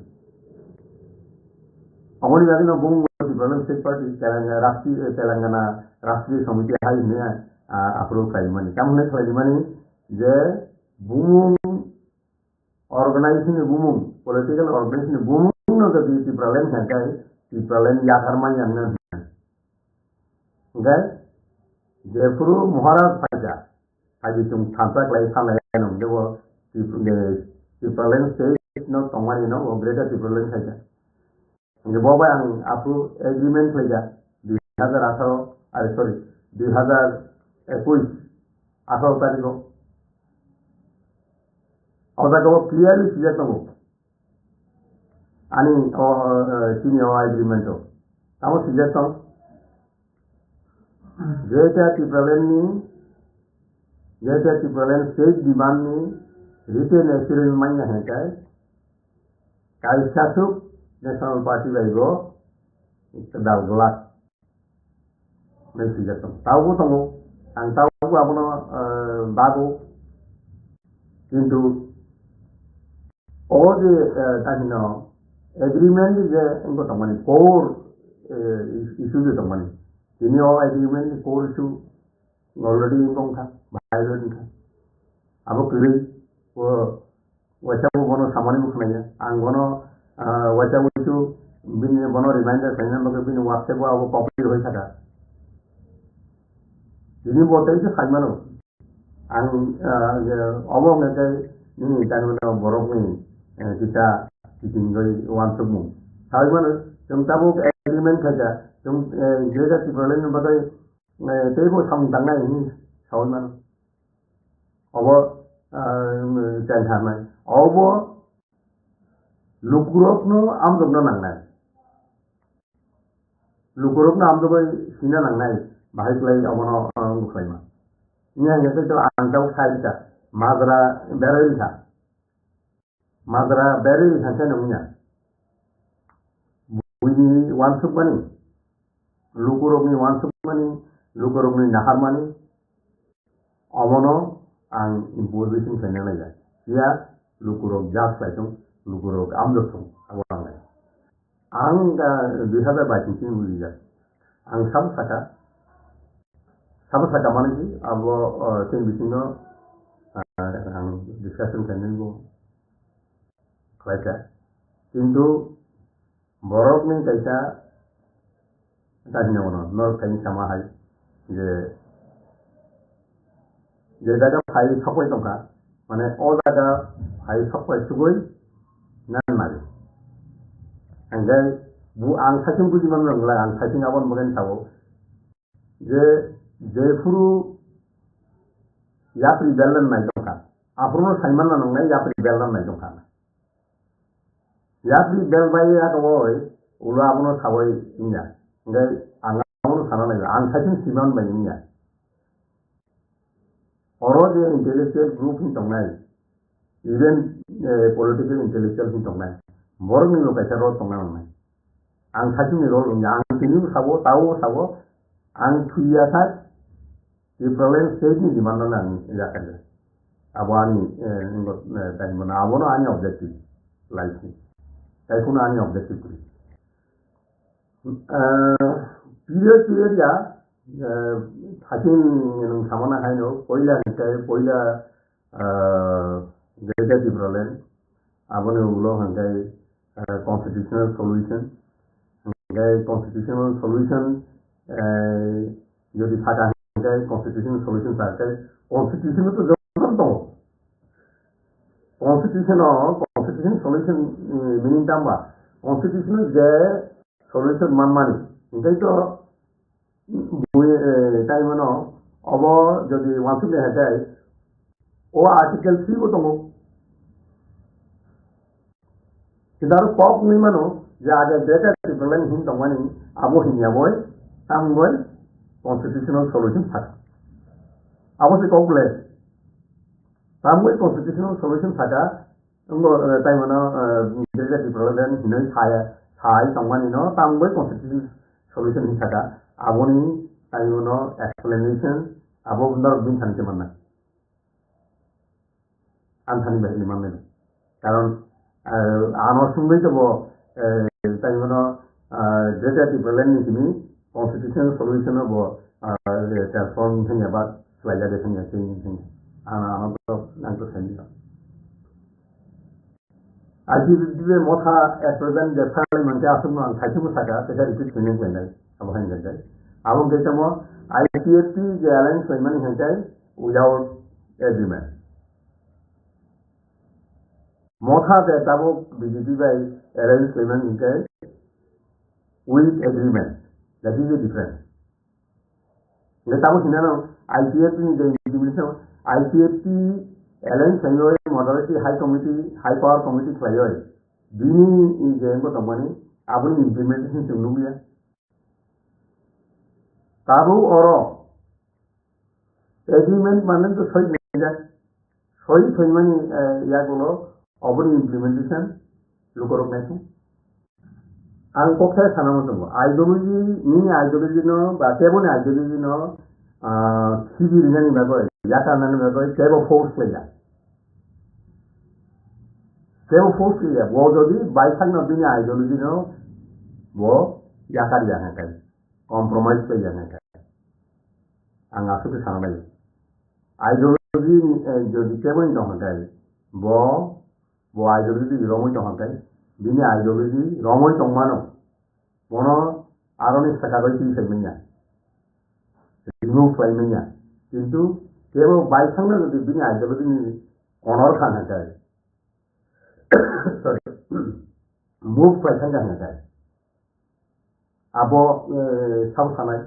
amoni bagi na bumu di province state party telangana rashtriya samiti hai ne apro kai mani kamne kai mani je bumu organization booming, political organization booming no the Tipralan Hankai, Tipralan Yakarman Yangan. Okay? Therefore, Muharab Faja, Hajitum Tantak like Hamayanum, there were Tipralan state, no Tomari, no, or greater Tipralan Faja. And the Boba and Apu agreement Faja, the other Aso, the other Equis, Aso Tarigo. Kalau clearly sejak kamu, ani sini agreement tu, kamu sejak kamu, jika Tipralan state demand ni, written assurance mana hentai, kalau satu national party baiko, sedang gelap, mesti sejak kamu. Tahu kamu, tahu apa no bago, into all the agreement is a money core issue is money. In your agreement, core issue already in Tonka, violent. Abu Kiri, Wachabu Bono Samani Mukmaya, and Bono Wachabu issue, being a Bono reminder, and then been WhatsApp our copy of Haka. The new water is a Simano, and over ni tanah borok ni kita tinggal wan semua. Tapi mana? Jom tahu agreement saja. Jom jika Tipralan bagai tebo samtangnya ini tahun mana? Awak jangan hamai. Awak lukurok no amdok no nangnai. Lukurok no amdok sini nangnai. Bahaya lagi awak no bukan. Ini hanya itu antau saya Madra barrel saja namanya. Bunyi wansuk mani, lukurok ni wansuk mani, lukurok ni nahar mani. Amono ang imposition sana lagi. Ia lukurok jas lagi, lukurok amdosong awang lagi. Ang dihada baca sini buliga. Ang sama saka mana sih? Abo sen bisino. Discussion करने को कैसा किंतु बरफ में कैसा करने वाला nor कहीं समा है जे जगह फाइल छपे तो का माने ओ जगह फाइल छपे सुगोई ना मारे अंगे bu ang saking buji man rangla ang saking abon magan tawo je furu yapri belan nai tongka apurno saiman na nai yapri belan nai tongka yapri bel bai ya ko ulo abono thawai inya ngai anga abono sana lai ang thajin siman bai inya oro je intellectual group hin tongnai even political intellectual hin tongnai borong ni lo kaisa ro tongnai ang thajin ni ro yang tini sabo tawo ang thuya thak Ibrahim stage ni di mana nang jakan abani ngot tadi mana abono ani objective life ni kai kuna ani objective period ya hakin yang samana hai no poila greater Ibrahim abono ulo hangai constitutional solution jadi thaka constitutional solution sarkai constitution to jom to constitution solution meaning tamba constitution je solution manmani ngai to time no obo jodi wantu le hatai o article 3 ko tongo sidar pop ni mano ja aga data development hin tongani abo hin yaboy tamboy constitutional solution thak abo se complex tamboy constitutional solution thaka ngo time no data development hin thai tongani no tamboy constitutional solution hin thaka abo ni time no explanation abo ndar bin thanke manna anthani bahli manne karon ano sungbai to bo time no data development ni constitutional solution of transform thing about slide thing thing ana to nanto send aji dibe motha at present the parliament asum an thaimu saka te repeat meaning wenai abhan jai abon getamo IPFT the alliance women hantai without agreement motha the tabo BJP by alliance women hantai with agreement. That is the difference. Letamos hinano IPFT ni the implementation IPFT alliance sayo moderate high power committee sayo dini jengo tomani abun implementation simnuya tabu oro agreement manen to soi mani ya golo abun implementation lukorok nasu ang pokhe sanamo to ideology no ba tebone ideology no civi ringani bago yata nan bago tebo force ya wo jodi by thang no bini ideology no wo yata ya kai compromise pe ya kai ang asu ke sanamai ideology jodi tebo no kai wo ideology romo to kai bini ideology romo tongmano mono aroni sakabai ti semenya remove faimenya kintu kebo bai sangna jodi bini ideology ni honor khana kai sorry move fai sanga kai abo sab sanai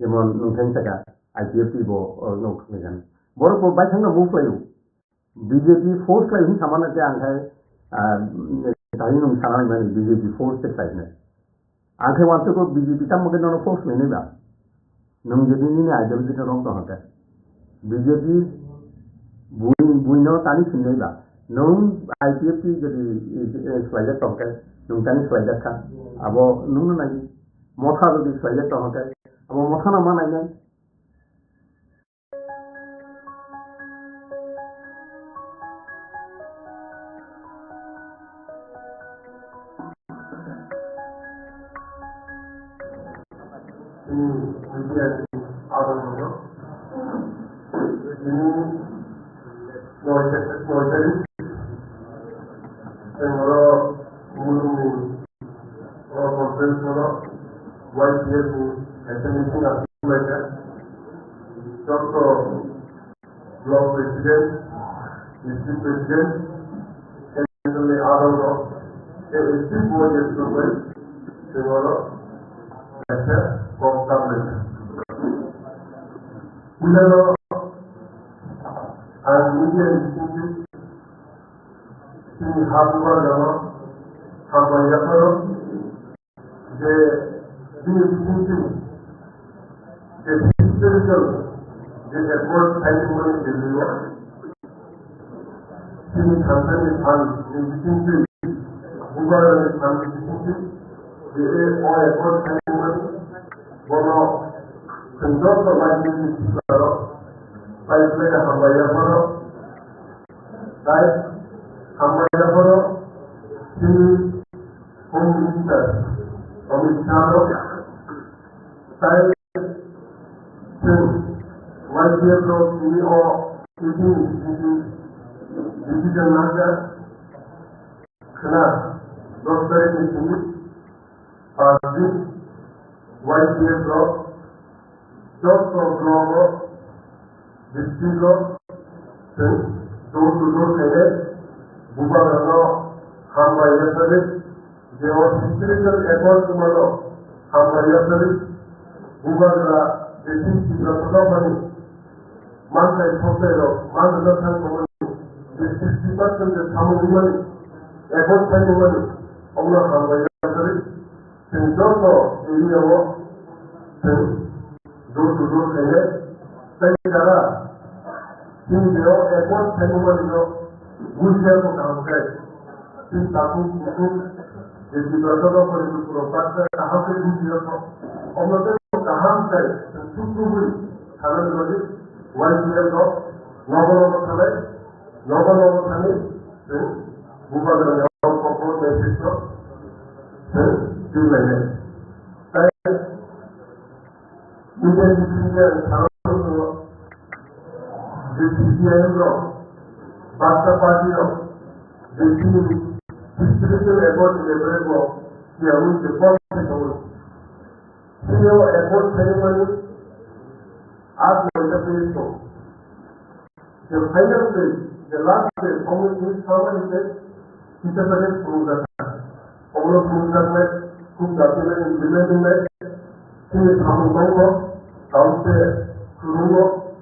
jemon nungtheng saka IPFT bo no khmejan bor bo bai sangna move fayu BJP force lai hin samana ke angai tadi nung sangat mana BJP force side ne. Angke waktu ko BJP tam mungkin nono force ni ba. Nung jadi ni ada jadi orang tu ada. BJP buino tani sini ba. Nung IPFT jadi slide tu ada. Nung tani slide kan. Abo nung lagi. Motha jadi slide tu ada. Abo motha nama lagi. Block President, District President, and the other district board is the way to government. We know as media institute, in Hapura, হামাইয়াফারও যে তিনি কিন্তু যে historical যে airport signing Delhi তিনি থানসানি fun কিন্তু বুগারের fun কিন্তু যে ও airport signing বনো Condotta lagi kalau baiknya hamba ya pada baik hamba ya pada di komunitas komunitas baik wajib lo ini ini jangan kena dokter ini pasti wajib lo Doctor Globo, Distrito, door-to-door kaya, Bubagano, Hamba Yasari, the historical effort to Malo, Hamba Yasari, Bubagara, the City of Company, Manta Hotelo, Manta Company, the 60% of Hamu money, effort time money, Omna Hamba Yasari, Sindoto, area of door-to-door kaya, saya kira ini dia airport terminal itu wheelchair को काम करे तीन ताकू itu jadi berada pada itu perobat कहाँ से wheelchair को और मतलब कहाँ से cukup beri karena jadi wheelchair को novel kami bukan dengan pokok message ko di mana saya ini dia kalau JCCIM Basta Party the historical effort level of the Arun Department CEO effort ceremony as the place the final phase, the last phase, almost this common is that it's a very program. All of program could document implementing that in the common Congo, downstairs, Kurumo,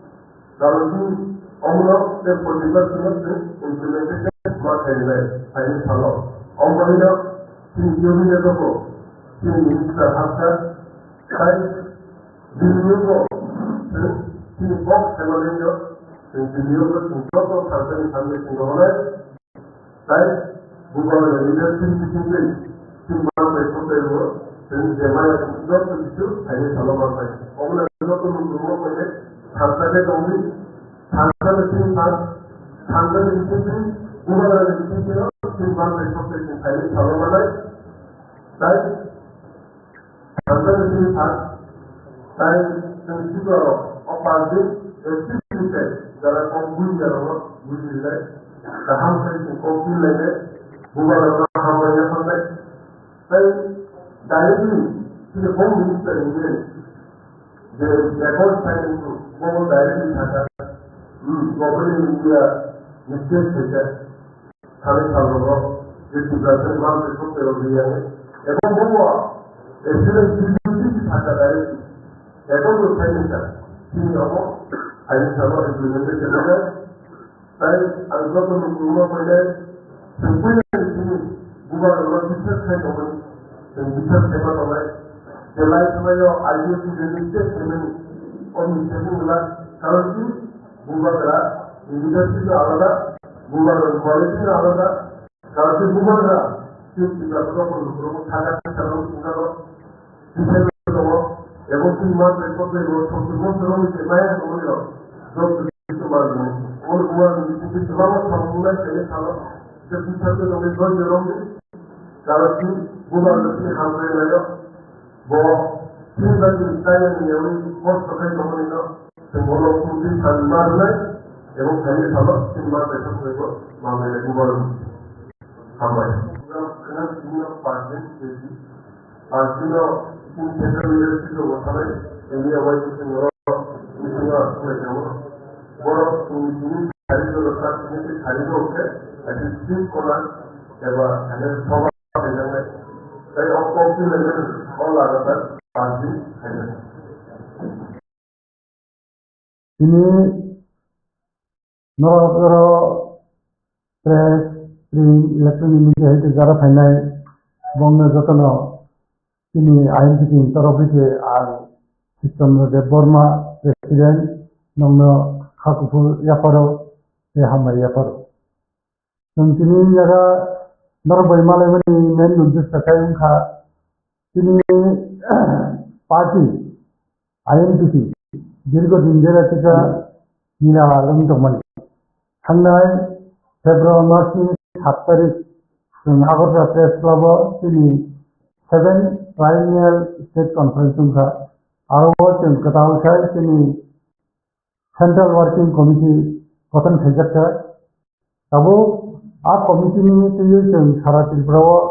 Garuti, Omlo, the particular implementation not anywhere, Chinese Hello. Ombalina, in Yogi Negopo, in Minister Hafta, Kai, Diliogo, in Box Semalingo, in Diliogo, in Toto, Tanzania, Foundation Government, Kai, Google leadership between in Mount Ecotel, in Zemaya, not to be true, Chinese Hello, Omla, not to be true, Tanzania only, Tanzania, Google leadership, in Mount Ecotel, Chinese Hello, Kai, Tanzania, Kai, of Party, যারা কম বুঝ গেল বুঝলে তাহাম থেকে কম লাগে Google হামাইয়া ফলে তাই directly যে home minister Indian যে রেকর্ড সাইনিং কোন ডাইরেক্টলি থাকা গভর্নমেন্ট ইন্ডিয়া নির্দেশ থেকে সাড়ে 7 যে প্রেসিডেন্ট মানতে করতে হবে এবং বহু এক্সেলেন্ট ডিউটি থাকা ডাইরেক্টলি এখন তো সাইনিংটা তিনি হবো Ayo sama implementation ada, saya agak menunggu pada semuanya di sini bukan orang bisa saya tahu, dan bisa saya tahu, jalan saya idea itu jadi semen, orang ini bukan kalau ini bukan lah, leadership ada, bukan quality ada, kalau itu bukan lah, itu tidak perlu sangat kalau bisa tahu. এবং 3 মাস করতে সম্পূর্ণ শ্রমিক মায়ের বলল যোগ দিতে পারবে ওর বুয়া যদি সবার সম্পূর্ণ ছেলে খালো যে পিছাতে তুমি ধৈর্য রঙে কারণ কি বুবার লোকে হামলে গেল বো তিন বাকি স্টাইলে নিয়ে ওই কষ্ট করে কমে গেল সে বলো তুমি সম্মান নাই এবং ছেলে খালো 3 মাস এসব হয়ে গেল মামলে বুবার হামলে কেন তিনি পার্সেন্ট বেশি আর তিনি in central leadership of Wasabai, India White is in Europe, Missing out like Yama. Boro, in Harido, the first thing is Harido, and it's still Koran, ever, and then Thomas, and then they all compliment all other that party, and then. Ini Nora press, electronic media, itu cara final বঙ্গে যতন তিনি আইনজীবী তরফিতে আর চিত্তচন্দ্র Varma president নগ্ন খাকুফুর ইয়াপারো হামাই ইয়াপারো তিনি জায়গা নরবই মালাইমানি main উদ্দেশ্য খায়ুমখা তিনি party আইএনপিপি দীর্ঘদিন ধরে টিকা নীলা লংদমান थांनाय फेब्रुवारि मासनि 7 तारिख जों आगरतला प्रेस क्लाबाव जोंनि 7 ट्राइनियल स्टेट कनफारेन्स जोंहा आरोबाव जों गोदानखाय जोंनि सेन्ट्रेल वार्किं कमिटि गठन खालामजाखा दाबो आ कमिटिनि थ्रुयै जों सारा त्रिपुरायाव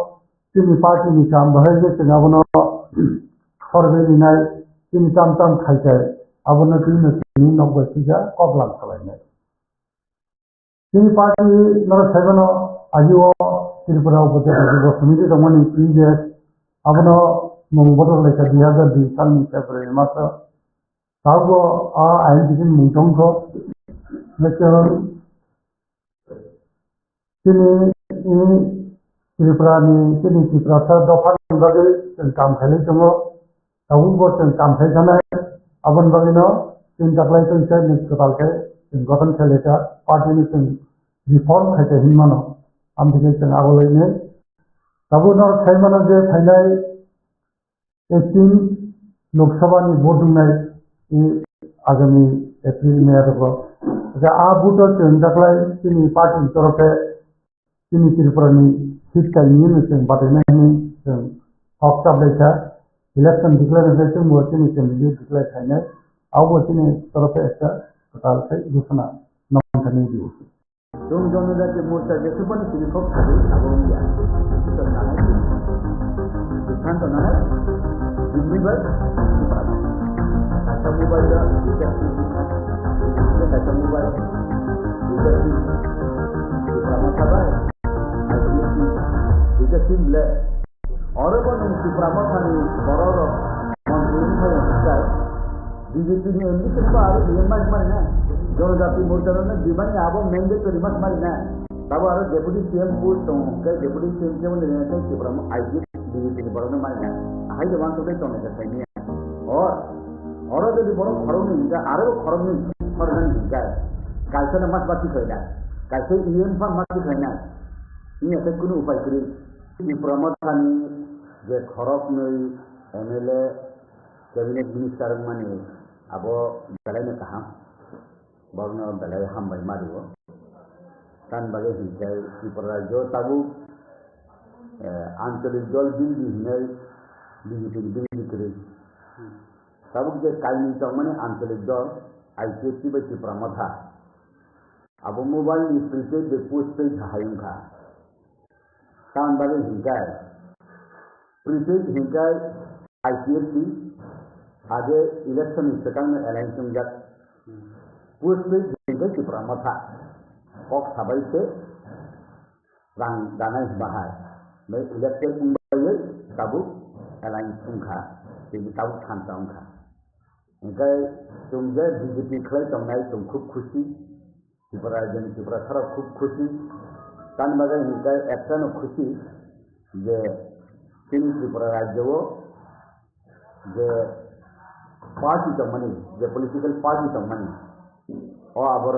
जोंनि पार्टिनि काम बेहाय जों आबोनो सर्वे लिरनाय जोंनि ताम खायखाय आबोनो जोंनि नगरथिजा कबलां खालामनाय जोंनि पार्टी नर साइबानो आजिओ त्रिपुरा उपत्यका समिति दंमोन प्रिजेट आबोनो मुंबदल लेखा 2002 सालनि फेब्रुवारि मासाव दाबो आ आइनजों मुंथंखौ लेखन जोंनि त्रिपुरानि त्रिपुरा दफानि बागै जों काम खालामदों दाबो जों काम खालामनाय आबोन बागैनो जों दाख्लै फैसा गोदालखाय जों गठन खालामनाय पार्टीनि जों रिफर्म खायसे हिमानो आमदिके जों आवलायनो दाबो नर साइमानो जे फाइनाल 18 लोकसभानि भोट दंनाय आगामी एप्रिल मे आरो जे आ भोटआव जों दाख्लै जोंनि पार्टी तरफे जोंनि त्रिपुरानि सिट गायनि जों बादायनायनि जों हक जाबलायखा इलेक्शन डिक्लेरेशन जों जोंनि केन्डिडेट डिक्लेयर खालामनाय आवबो जोंनि तरफे एसे गोदालखाय घोषणा नंखानि दिउ Dong जनजाति मोर्चा जेसेबां सिलिखौ थादों आबोंया सोरनानै बिथान दनानै दिल्लीबाय काचा मोबाइल दा बिजाति काचा मोबाइल बिजाति बिजामा थाबाय आईपीसी बिजाति ले और बन सिप्रामा थानी बरर मंत्री भाई होता बीजेपी ने एमपी को आरो बीएमआई मारना जनजाति मोर्चा ने जीवन आबो मैंडेटरी मत मारना तब आरो डेप्यूटी सीएम पोस्ट के डेप्यूटी सीएम के ने ने सिप्रामा आईजी बीजेपी ने बरन मारना हाई जवान तो ने चाहिए और यदि बड़ खरम नहीं आरो खरम नहीं फरन नहीं कायसे मत बाती खैना कायसे ईएम फा मत खैना ये ऐसे कोनो उपाय करी सिप्रामा थानी जे खरब नहीं एमएलए कैबिनेट मिनिस्टर माने अब बेलायनो कहा बरनो बेलाय हामबाय मारियो तान बागे हिजाय त्रिपुरा राज्य ताबु आंचलिक दल बिल दिनै बीजेपी बिल करे ताबु जे कायनि माने आंचलिक दल आईसीएससी बाय त्रिपुरा मथा अब मोबाइल नि प्रीपेड बे पोस्टपेड हायुंखा तान बागे हिजाय प्रीपेड हिजाय आईसीएससी आगे इलेक्शन सेकंड अलायंस में जात पोस्टपेड हिंगे त्रिपुरा मथा कक थाबाय से रां दानाय बाहाय मैं इलेक्टेड मुंबई ताबु अलायंस उनखा बेनि ताबु खानता उनखा ओंखाय तुम जे बीजेपी खलाय तंनाय तुम खूब खुशी त्रिपुरा जन त्रिपुरा सारा खूब खुशी तान बागे हिंगे एकटानो खुशी जे त्रिपुरा राज्यव जे पार्टी तो मनी जे पॉलिटिकल पार्टी तो मनी और आबर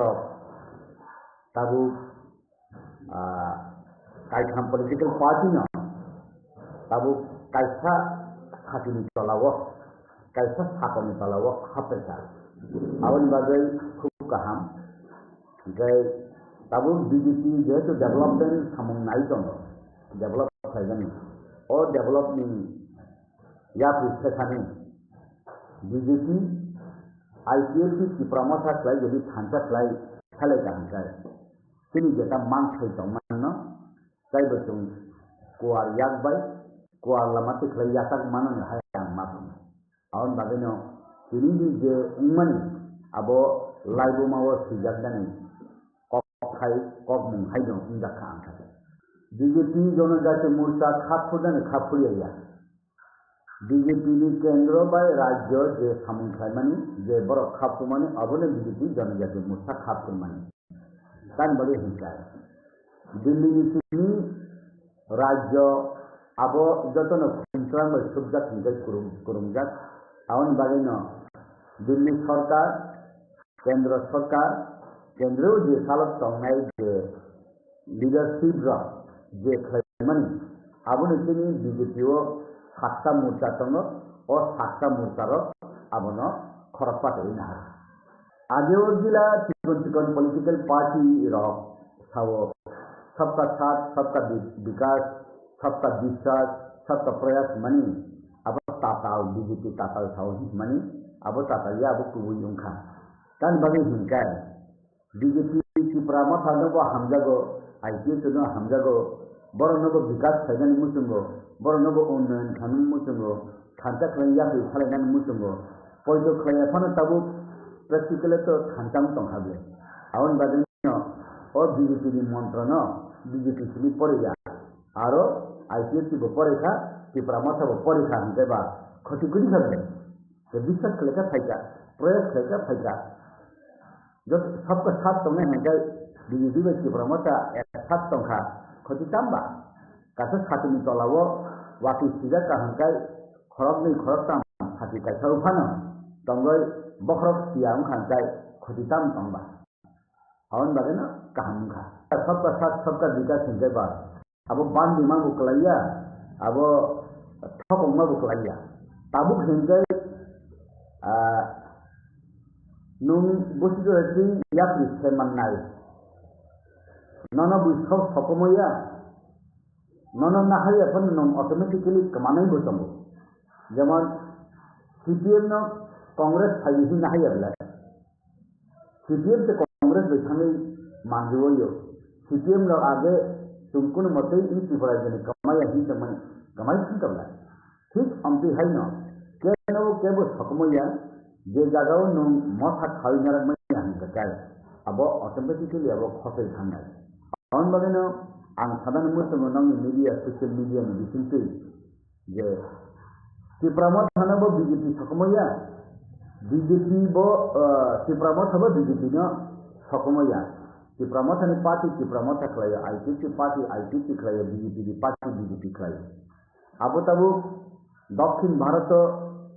ताबु कायखाम पॉलिटिकल पार्टी न ताबु कायसा खातिनि चलावो कायसा साकनि चलावो हापेसा आवन बागै खूब गाहाम जाय ताबु बीजेपी जेहेतु डेवलपमेंट सामंनाय दं डेवलप खायगोन और डेवलपमेंट या फिर बीजेपी आईपीएससी त्रिपुरा मथा खलाय यदि थांचा खलाय खालाय जाहंखाय तिनि जेटा मान खायदों मानो जाय बचों कुआर याकबाय कुआर लामाते खलाय याताक मानो हायां माखो आवन बागैनो तिनि जे उमनि आबो लाइबो मावो सिजाकदानि कक खाय कक मुं हायदों उनजाखा आंखाय बीजेपी जनजाति मोर्चा खाफुदानि खाफुरिया बीजेपी नि केंद्र बाय राज्य जे सामंथायमानि जे बर खाफुमानि अबने बीजेपी जनजाति मोर्चा खाफुमानि तान बड़े हिंसाय दिल्ली नि राज्य abo joto no khumklang ba subjak hingai kurumjak awon bagino Delhi সরকার কেন্দ্র সরকার কেন্দ্রেও যে সালত সংনাই যে লিডারশিপ যে খাইমানি আবনি তিনি বিজেপিও 7টা মোর্চা দङ ও 7টা মোর্চার আবনো খরপাত হইনা আগেও जिला चिकन पॉलिटिकल पार्टी रक सावो सबका साथ सबका विकास सबका विश्वास सबका प्रयास मनी अब ताताल बीजेपी ताताल साव मनी अब ताताल या अब कुबुई उंखा kan bagi hingkai BJP ki pramata no hamjago IPS no hamjago boro no vikas thainan musungo boro no unnayan khamin musungo khanta khlaiya ki khlainan musungo poido khlaiya phano tabu practically to khantam tonghabe awon bagi no o BJP ni mantra no BJP sini poriya aro IPS ki porikha ki pramata porikha hingkai ba khoti kuri khabe to বিশ্বাস khleka thaika प्रयास khleka thaika जो सबका साथ तंगे हंगाई BJP में की प्रमोटा साथ तंखा खति तंबा कासे खाती नि तलावो वाकी सिजा का हंगाई खरब नि खरब तम खाती का सौफानो तंगय बखरब सियाम हंगाई खति तम तंबा अवन बागे न कहामुखा सबका साथ सबका विकास हंगाई बा अब बान दिमा बुकलाया अब ठकोंमा बुकलाया Tabuk हंगाई nung busido ati yakri semanai nono buso sokomoya nono nahaya pun nung automatically kemanai bosomo zaman CPM no Congress hayi nahaya bela CPM se Congress bekhane manjuoyo CPM no आगे तुमको न मते इन त्रिपुरा जने कमाया ही समय कमाई थी कबला ठीक हमते है न के न वो के बो सोकोमोया जे जागाव नों मथा खाइनार मैं हंगकाय अब ऑटोमेटिकली अब खसे थांनाय आउन बागेनो आं सादान मुसुमो नों मीडिया सोशल मीडिया नि बिसिंते जे त्रिपुरामत थानाबो बीजेपी सकमया बीजेपी बो त्रिपुरामत थाबो बीजेपी न सकमया त्रिपुरामत थानि पार्टी त्रिपुरामत खलाय आईपीसी पार्टी आईपीसी खलाय बीजेपी पार्टी बीजेपी खलाय अब तबो दक्षिण भारत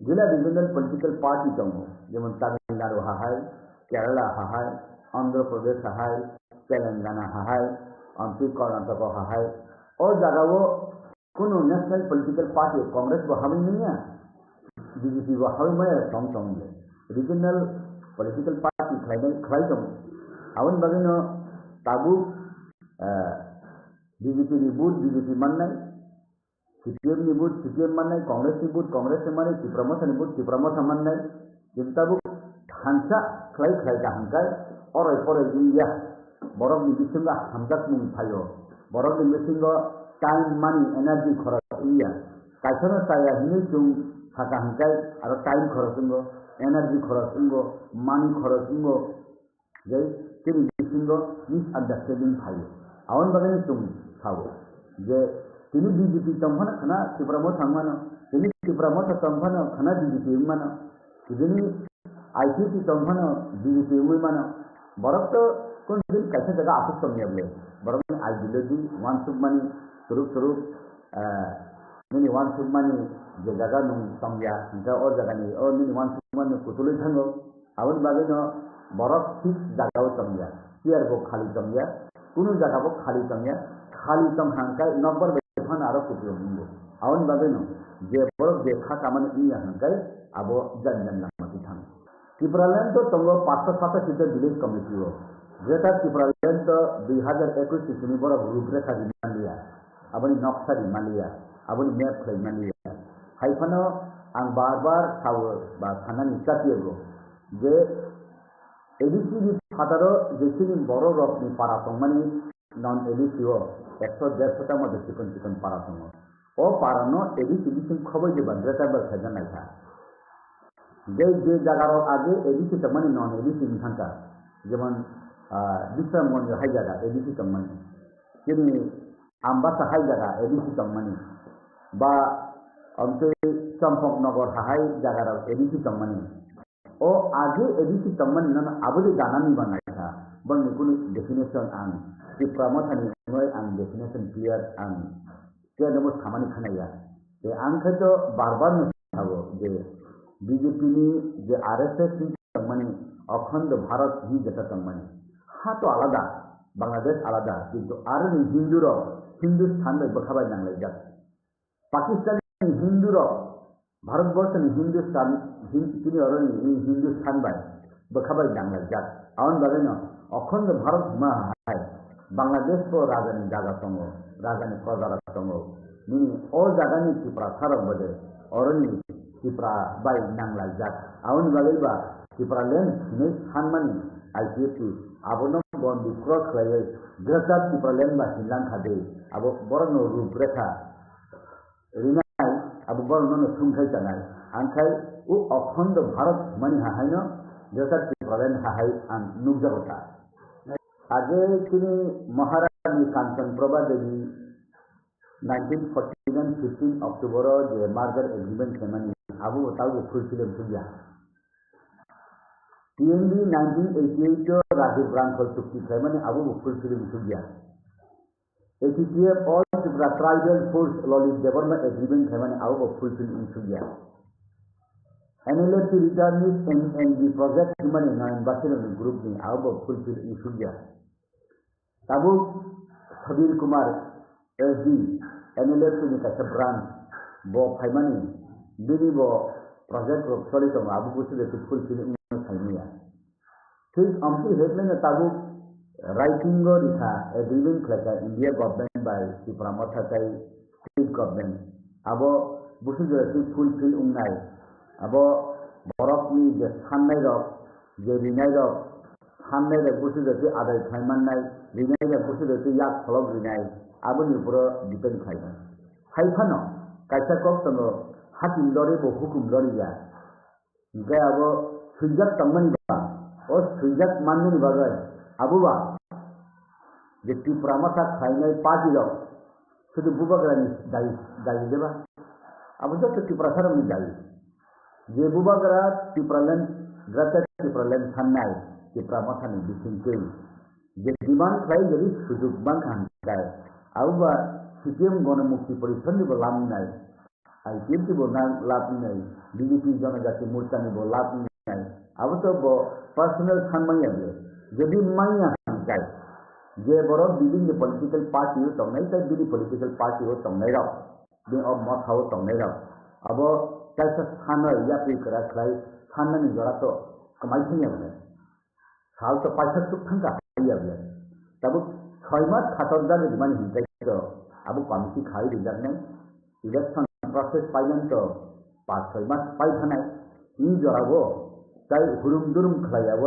जिला रिजनल पॉलिटिकल पार्टी दङ जेमन तामिलनाडु हाहाय केरला हाहाय आंध्र प्रदेश हाहाय तेलंगाना हाहाय आंध्र कर्नाटक हाहाय और जगह कुनो नेशनल पॉलिटिकल पार्टी कांग्रेस वो हमें नहीं है बीजेपी वो हमें मैं सम रिजनल पॉलिटिकल पार्टी खलाई दङ अवन बगैनो ताबु बीजेपी नि बूथ बीजेपी माननाय CPM ni bud CPM manai Congress ni bud Congress manai Ciprama ni bud Ciprama manai kita bu hansa klai ka hangkai orai dia borok ni bisinga hamdak mung thayo borok ni bisinga time money energy kharas iya kaisana saya hini jung saka hangkai aro time kharas energy kharas money kharas jai tiri bisinga misunderstanding thayo awan bagani tung thawo je তিনি BJP তংফানা খানা ত্রিপুরামো থাংমানো তিনি ত্রিপুরামো তংফানা খানা BJP মানো তিনি IPP তংফানা BJP মানো বরক তো কোন দিন কাছে জায়গা আপস সময়াবলে বরক আইডিওলজি ওয়ান সুবমানি সুরুপ নিনি ওয়ান সুবমানি যে জায়গা নং সময়া ইনকা ও জায়গানি ও নিনি ওয়ান সুবমানি কুতুলে থাঙ্গো আউন বাগেনো বরক ঠিক জায়গাও সময়া চেয়ার বো খালি সময়া কোনো জায়গা বো খালি সময়া খালি তং হাঙ্কাই নম্বর fan aro kutu mungo awon babeno je borok je khata mane iya hangkai abo janjan lamati thang Tripuраland to tongo 507 sita village committee ho jeta Tripuраland to 2021 sini borok ruprekha dimaliya aboni noksa dimaliya aboni map khlai maliya haifano ang barbar sawo ba thanani chatiego je ADC ni fataro je sini borok rokni para tongmani non ADC ho 100-150 মধ্যে চিকন পারা সঙ্গ ও পারানো ADC বিসিং খবর যে বান্দ্রাটা বা খেজা নাই থা যে জায়গার আগে এডিসি তমানি নন এডিসি নিখানটা যেমন বিশ্রামগঞ্জ হাই জায়গা এডিসি তমানি তিনি আমবাসা হাই জায়গা এডিসি তমানি বা অন্তে চম্পকনগর হাই জায়গার এডিসি তমানি ও আগে এডিসি তমানি নন আবুদি জানানি বানাই থা বলনি কোনো definition An Ciprama thani noi ang definition clear ang ke nemo thamani khanaya je angkhe to barbar nuthago je BJP ni je RSS ni tangmani অখণ্ড ভারত হি যেটা তংমানি হা তো আলাদা বাংলাদেশ আলাদা কিন্তু আর হিন্দুর হিন্দুস্থান বখাবাই নাংলাই যাক পাকিস্তানি হিন্দুর ভারতবর্ষনি হিন্দুস্তান তিনি অরণি হিন্দুস্থান বাই বখাবাই নাংলাই যাক আউন বাগে ন অখণ্ড ভারত মা হাই বাংলাদেশ তো রাজানি জায়গা সঙ্গ রাজানি প্রজারা সঙ্গ নিনি ও জায়গানি ত্রিপুরা সারক বদে অরণি ত্রিপুরা বাই নাংলাই যাক আউন বাগে বা Tipraland ni Hanmani ICP abono bondi cross layer grasat Tipraland ba Sri Lanka de abo borno rubrekha rinai abo borno no sungkhai tanai angkai u okhondo bharat mani hahaino grasat Tipraland hahai an nugjagota age tini Maharani Kanchan Prabha Devi 1949 15 October je merger agreement semani abo tau fulfill tuya TND 1988 Rajiv Brankhol Chukti Khaimani Abu fulfilling Sugya. ATTF All Tripura Tribal Force Lolly Development Agreement Khaimani Abu fulfilling Sugya. NLFC Returnees and the Project Human Environment Group ni Abu fulfilling Sugya. Tabu Sabir Kumar SD NLFC ni Kasabran Bo Khaimani Bini Bo Project of Solitum Abu fulfilling ठीक हमसे हेतले न ताबु writing और इथा agreement लगा India government by Tripura Mathai state government अब बुसु जति fulfil उंनाय अब बरफनि जे साननाय रक जे रिनाय रक साननाय रक बुसु जति आदाय खायमाननाय रिनाय रक बुसु जति याक खलक रिनाय आबनि पुरो डिपेंड खायना हायफानो कायसा कक तंग हाकिम लरे बो हुकुम लरिया गे अब सुजत तंगमनि और सुजत मानने नि बागै अबुबा जे त्रिपुरा मथा खायनाय पार्टी रक सुदु बुबाग्रानि दायि देबा अब जत त्रिपुरा सरमनि दायि जे बुबाग्रा त्रिपुरालेन ग्राता त्रिपुरालेन थाननाय त्रिपुरा मथानि बिथिंकै जे डिमान्ड खाय जरि सुजुग बां खानकाय अबुबा सिक्किम गणमुक्ति परिषदनि बो लामनाय आईपीएफनि बो लामनाय बीजेपी जनजाति मोर्चानि बो लामनाय अब तो बो पर्सनल सानमाय आबले जदि माइया हानकाय जे बरो विभिन्न पॉलिटिकल पार्टी हो तंगनाय ताय बिनि पॉलिटिकल पार्टी हो तंगनाय राव बे अब मत हाव तंगनाय राव अब कैसा सानय या पे करा खलाय साननानि जरा तो कमाई थि आबले साल तो पैसा सुख थंका आबले तब 6 मास खातर दानि माने हिंकाय तो अब कमिटी खाइ रिजार्नाय इलेक्शन प्रोसेस पाइलन तो 5-6 मास पाइ थानाय इ जराबो ताई हुरुम दुरुम खलायाबो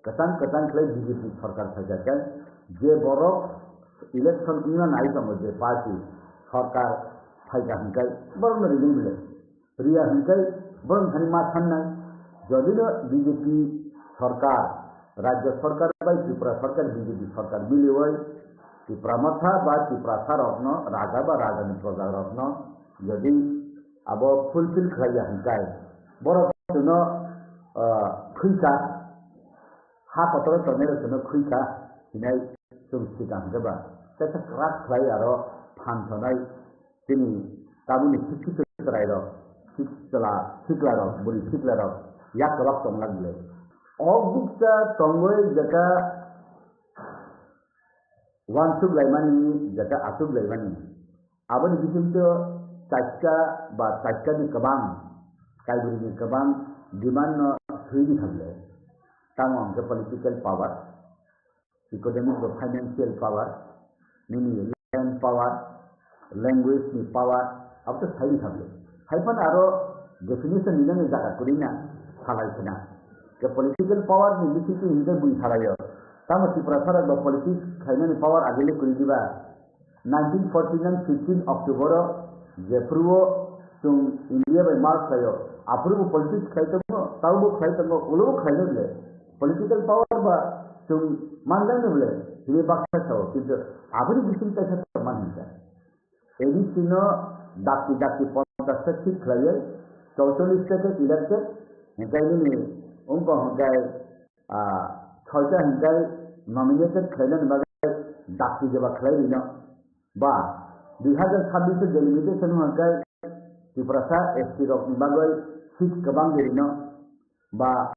कतान खलाय बीजेपी सरकार थाजाय जे बरफ इलेक्शन इना नाइ दङ जे पार्टी सरकार फाइगा हंकाय बरन रिलिंगले रिया हंकाय बरन खानि मा थाननाय जदिनो बीजेपी सरकार राज्य सरकार बाय त्रिपुरा सरकार बीजेपी सरकार मिलिवय त्रिपुरा मथा बा त्रिपुरा सारकन राजा बा राजानि प्रजा रत्न यदि अब फुलफिल खलाया हंकाय बरफ जनो खुइका हा पत्र तनेर जनो खुइका हिनाय सुबिस्ति गांगबा तथा क्राक खलाय आरो फानथनाय तिनि ताबुनि सिक्ति करायरो सिक्लारो बुरि सिक्लारो या कलक तंगलागले अबुक्ता तंगय जका वानसुक लाइमानि जका आसुक लाइमानि आबनि बिथिंतो चाइका बा चाइकानि गोबां काइबुरिनि गोबां डिमान्ड थैनि थांले तांग के पॉलिटिकल पावर इकोनॉमिक और फाइनेंशियल पावर निनी लैंड पावर लैंग्वेज नि पावर अब तो थाई थांले हाइफन आरो डेफिनेशन निने जागा कुरिना थालायखना के पॉलिटिकल पावर नि बिथिंति हिंदे बुइ थालायो ताम त्रिपुरा सरकार द पॉलिटिक्स खाइनानि पावर आगेले कुरि दिबा 1949 15 अक्टोबर जे पूर्व तुम इंडिया बाय मार्च लायो अप्रूव पॉलिटिक्स खाइतंगो तावबो खाइतंगो उलो खाइनले पॉलिटिकल पावर बा तुम मानदानले हे बाखा किंतु आबरि बिसिन तथा मानता एडिसिनो दाकी 50 सीट खाइए 44 के इलेक्टेड हंगायनि उनको हंगाय 6टा हंगाय नॉमिनेटेड खाइलन बागे दाकी जेबा खाइलिनो बा 2026 delimitation hangkai Tiprasa ST rok ni bagai seat kebang diri no ba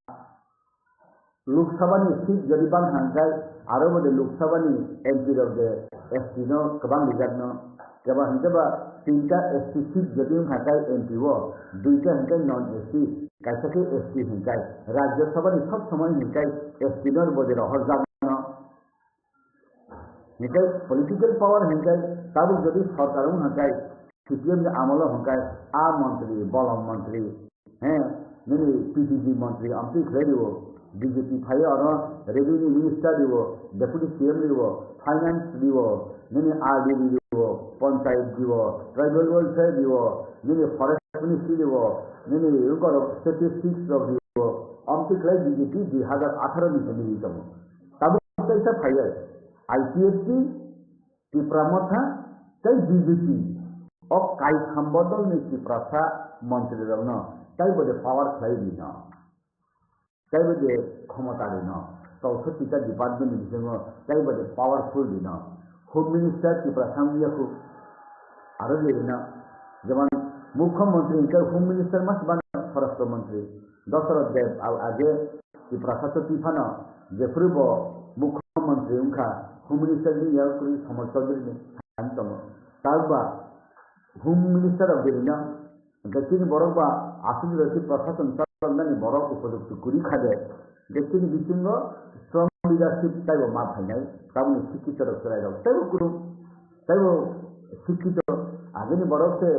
Lok Sabha ni seat jadi bang hangkai aro bode Lok Sabha ni MP rok de ST no kebang dijak no keba hangkai ba tinta ST seat jadi hangkai MP wo duita hangkai non ST kaisa ke ST hangkai Rajya Sabha ni sab samay hangkai ST no bode rohor jak no hangkai political power hangkai tabu jadi sarkar hangkai CPM के आमलो हंकाय आ मंत्री बलम मंत्री हैं नहीं PCG मंत्री अम्पी खरीदो BJP भाई और रेवेन्यू मिनिस्टर दिवो डेप्यूटी CM दिवो फाइनेंस दिवो नहीं RD दिवो पंचायत दिवो ट्राइबल वेलफेयर दिवो नहीं फॉरेस्ट मिनिस्ट्री दिवो नहीं उनको स्टैटिस्टिक्स दिवो अम्पी खरीद BJP 2018 में मिली तमो तब कैसा भाई IPSC की प्रमोथा कई BJP और कई संबोधन में की प्रथा मंत्री रखना कई बजे पावर खाई दी ना कई बजे क्षमता दी ना तो उसकी का डिपार्टमेंट में कई बजे पावरफुल दी ना होम मिनिस्टर की प्रथा में यह खूब आरोग्य दी ना जब मुख्यमंत्री इनका होम मिनिस्टर मत बना फॉरेस्ट मंत्री दशरथ देव आगे की प्रथा तो तीफाना जेफरी बो मुख्यमंत्री उनका होम मिनिस्टर भी यह कोई समझौता नहीं अंतम तालबा होम मिनिस्टर of Delhi गच्चिनी बरक बा आसुनी रची प्रशासन सरकारनि बरक उपयुक्त कुरी खादे गच्चिनी बिथिंग स्ट्रॉन्ग लीडरशिप ताइबो मा फाइनाय ताबनि शिक्षित रखराय दं ताइबो शिक्षित आगेनि बरक से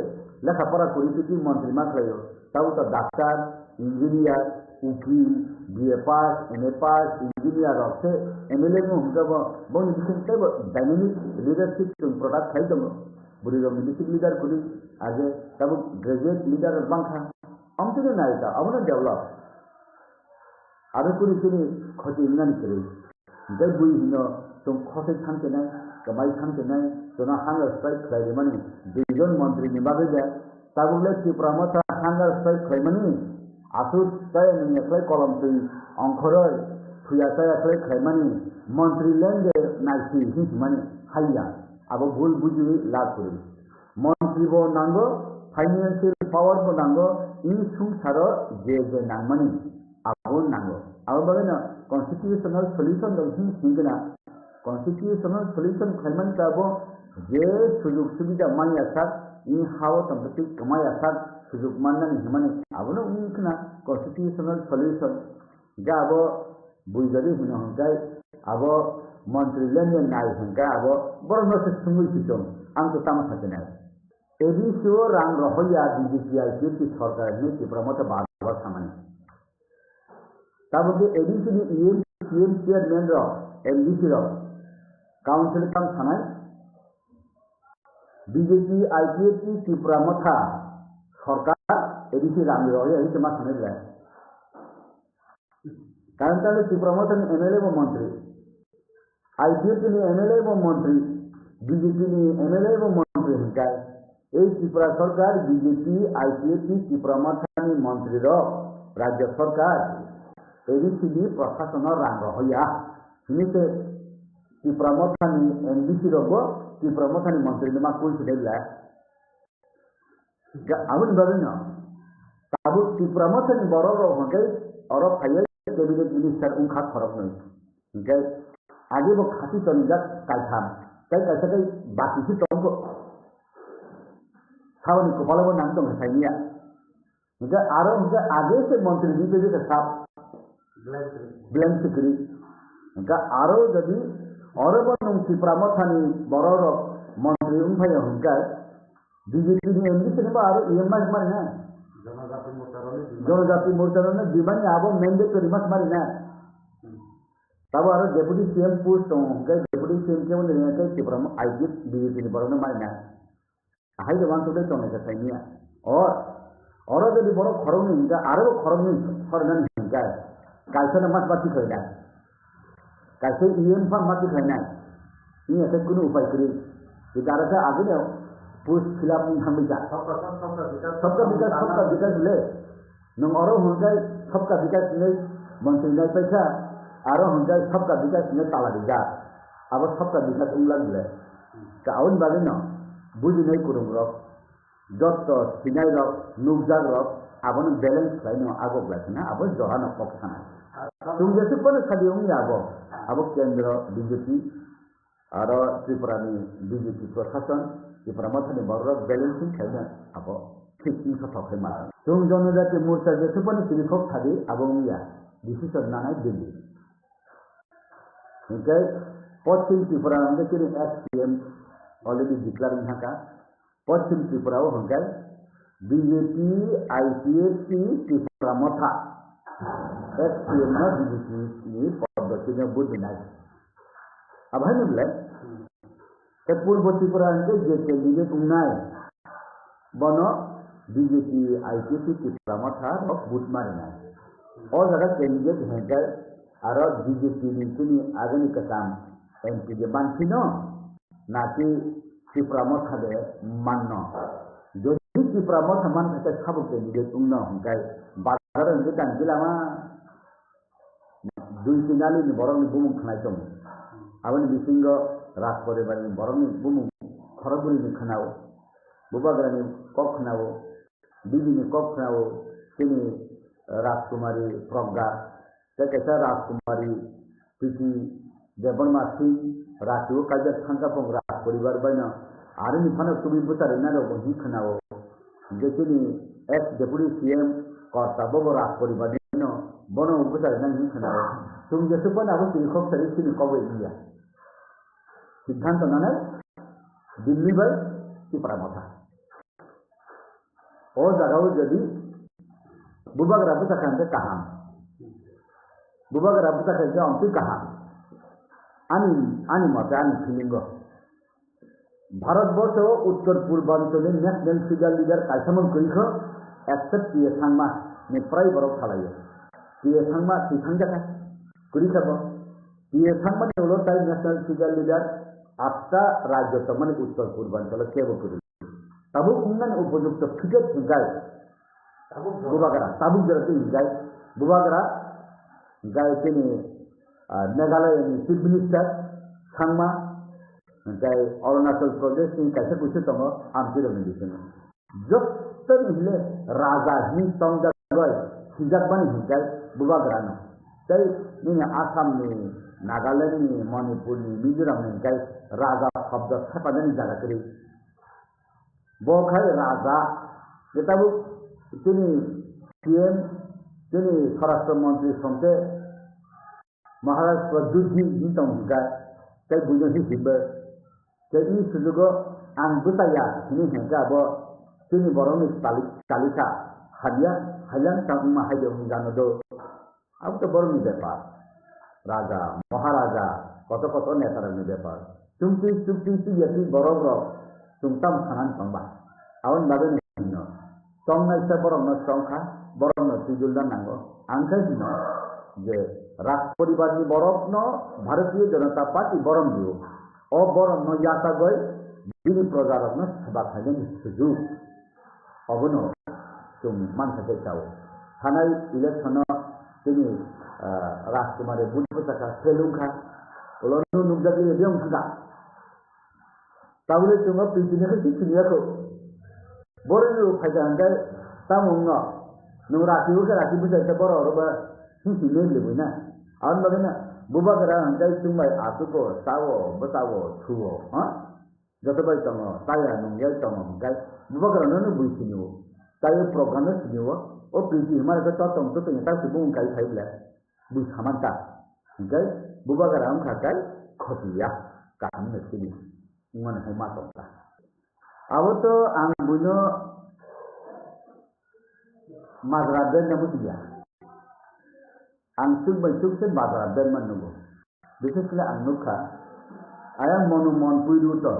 लेखा पढ़ा कुरी पिटी मंत्री मा खलायो ताबो तो डॉक्टर इंजीनियर उकील BA पास MA पास इंजीनियर रखसे MLA में उनका बहुत बिथिंग ताइबो डायनामिक लीडरशिप तुम प्रोडक्ट खाइ दं बुरीगा मिलिट्री लीडर कुली आगे तब ग्रेजुएट लीडर बंखा हम तो नहीं आया अब ना डेवलप आगे कुली कुली खोजी इंगन करी जब बुई हिनो तुम खोसे थान के नहीं कमाई थान के नहीं तो ना हंगर स्ट्राइक खाई मनी डिवीजन मंत्री निभागे जाए तब उले की प्रमोता हंगर स्ट्राइक खाई मनी आसुत तय नहीं खाई कलम तुई अंखरोय फुया तय खाई मनी मंत्री लेंगे नाइसी हिंस मनी हाइया अब भूल बुझी लाभ करी मंत्री बो नांगो फाइनेंशियल पावर बो नांगो इन संसार जे नांगमनी अब नांगो अब बगे ना कॉन्स्टिट्यूशनल सॉल्यूशन दं हिं सिंगना कॉन्स्टिट्यूशनल सॉल्यूशन खाइमन ताबो जे सुजुग सुबिदा माया साथ इन हाव तंपति कमाया साथ सुजुग मानना नि हिमने अब न उनकना कॉन्स्टिट्यूशनल सॉल्यूशन जा अब बुइगरी हिन हंगाय अब मंत्री लेने नाय हंगा अब बरनो से सुमुई सितम आं तो तामा थाके नाय एबीसी रां रहोया BJP IPSC सरकार ने की प्रमोट बार सामान्य तब के एबीसी ने CM चेयरमैन रो MDC रो काउंसिल काम थानाय BJP IPSC की प्रमोथा सरकार एबीसी रां रहोया ही मा थाने जाय कारण ताले की प्रमोशन MLA वो मंत्री IPSC ने MLA वो मंत्री BJP ने MLA वो मंत्री हंकाय এই ত্রিপুরা সরকার BJP IPSC ত্রিপুরা মথানি মন্ত্রীর রাজ্য সরকার এডিসিডি প্রশাসনের রাঙ্গ হইয়া নিতে ত্রিপুরা মথানি MDC রব ত্রিপুরা মথানি মন্ত্রী মা কইছে দেলা আমি বলেন না তাবু ত্রিপুরা মথানি বড় হকে और फाइल कैबिनेट मिनिस्टर उनका फरक नहीं गए आगे वो खाती चली जा कायथाम कई ऐसा कई बाकी से तुमको सावनी को फॉलो नाम तो है नहीं उनका आरो उनका आगे से मंत्री बीजेपी का साथ ब्लैंक सिक्री उनका आरो यदि और वो त्रिपुरा मथानी बड़ो मंत्री उन भाई उनका बीजेपी ने एमडी से आरो EMI मारे ना जनजाति मोर्चा ने डिमांड आबो मैंडेटरी मत मारी ना तब आरो डेप्यूटी CM पोस्ट उनका डेप्यूटी CM के बोले ना कि त्रिपुरा आईजी बीजेपी ने बड़ो मारी ना हाई जवान तो देख चलने का नहीं है और यदि बड़ो खरम नहीं इनका आरो खरम नहीं फरगन इनका कैसे न मत बाती खाना कैसे EM फा मत खाना ये ऐसे कुछ उपाय करें इधर से आगे जाओ पोस्ट खिलाफ नहीं हम जा सबका विकास ले नंग और होंगे सबका विकास ले मंत्री ने पैसा आरो होंगे सबका विकास ने ताला दिया अब सबका विकास उंगला ले का उन बारे ना বুঝিনাই কুরুম রক যত সিনাই রক নুকজাক রক abon balance laino agok lasna abo johana kopsana tung jesu pon khadiung abo abo kendra BJP aro Tripura ni BJP प्रशासन Tripura mathani borro balancing khaina abo fixing sa thokema tung jonojati murta jesu pon silkhok khadi abo ya decision nanai Delhi okay Paschim Tripura nge kini SPM already declaring haka Paschim Tripura o hangkai BJP, IPFC, Tripura Matha, SPM na BJP ni পদ্ধতিnya budi naik. Abah ni boleh. Kepulbo Tripura ni je candidate unai. Bono BJP, IPFC, Tripura Matha ok bud mari naik. और जगह candidate hengkai aro BJP ni kini agani kasam MP je banchino naki Tripura Matha de manno. Tripura Matha man kata sabuk candidate ungna hengkai bazar ni kan gilama dui tingali ni borong ni bumung khanai tom abani bisingo rak pore bani borong ni bumung khoraguri ni khanao bubagra ni kok khanao bibi ni kok khanao kini Rajkumari Progga kata Rajkumari Piti Debarma Singh Ratu kaja thangka pong rak poribar bana ari ni phana tumi butare na ro hi khanao jekini ex deputy CM korta bobo rak poribar no bono butare na hi khanao tum jesu pon abo silkhok sari sini kobe dia সিদ্ধান্ত নানে Delhi by Tripura Matha ও জায়গাও যদি বুবাগরা বুঝা খানতে কাহাম বুবাগরা বুঝা খাইতে অন্তি কাহাম আনি মতে আনি ফিলিঙ্গ ভারতবর্ষ উত্তর পূর্বাঞ্চলে ন্যাশনাল ফিগার লিডার কাইসামন করিখ একসেপ্ট টিয়ে থাংমা নে প্রায় বরফ খালাইয়ে টিয়ে থাংমা টিথাং জাকা করিখাব টিয়ে থাংমা হলো তাই ন্যাশনাল ফিগার লিডার আটটা রাজ্য মানে উত্তর পূর্বাঞ্চলে কেব করি তাবু উন্নয়ন উপযুক্ত ফিগার হিংগায় বুবাগরা তাবু জরাতে হিংগায় বুবাগরা গায় তিনি মেঘালয়নি চিফ মিনিস্টার সাংমা গায় Arunachal Pradesh ni kaisa kuise tongo amti rong disini jotton ile raja ni tongda goi sijak bani hingai bubagra no tai ni Assam ni Nagaland ni Manipur ni Mizoram ni kai raja shabda thapadani jaga kari bokhai raja etabu tini CM tini Swarashtra Mantri somte Maharashtra Dudhi Jintong hingai kai bujo hi hibbe jadi sujugo ang butaya ini hingga bo sini borong ni kalika halyang tang mahaja hingga do ab to borong ni bepar raja maharaja koto netara ni bepar tumti yati borong ro tumtam sanan pangba awan babe ni no songnai sa borong no songkha borong no tujuldan nango angkai dino je rak poribar ni borong no Bharatiya Janata Party borong dio o borong no yata goi bini projarok no sabak hajen suju obono tum man thake chao thanai election tini Rajkumari Budputaka Selungkha olonu nukjagi yong thanga tawle tunga pitine ke siniya ko boronu phajanga tamunga nura tiu ka rati buja te boro roba sisi le buina an bagana bubagra hangai tumai atuko sawo batawo thuo ha jotobai tongo taya nungai tongo hangai bubagra nonu buisiniu tayo program siniu o priti himar ka tong to ta sibung kai thaibla bui samanta hangai bubagra ang khakai khotiya ka amne sini ngon hema tonta awoto ang buno madraben namutia ang sug se bazar ben manugo bisekle ang nukha ayang monumon puidu to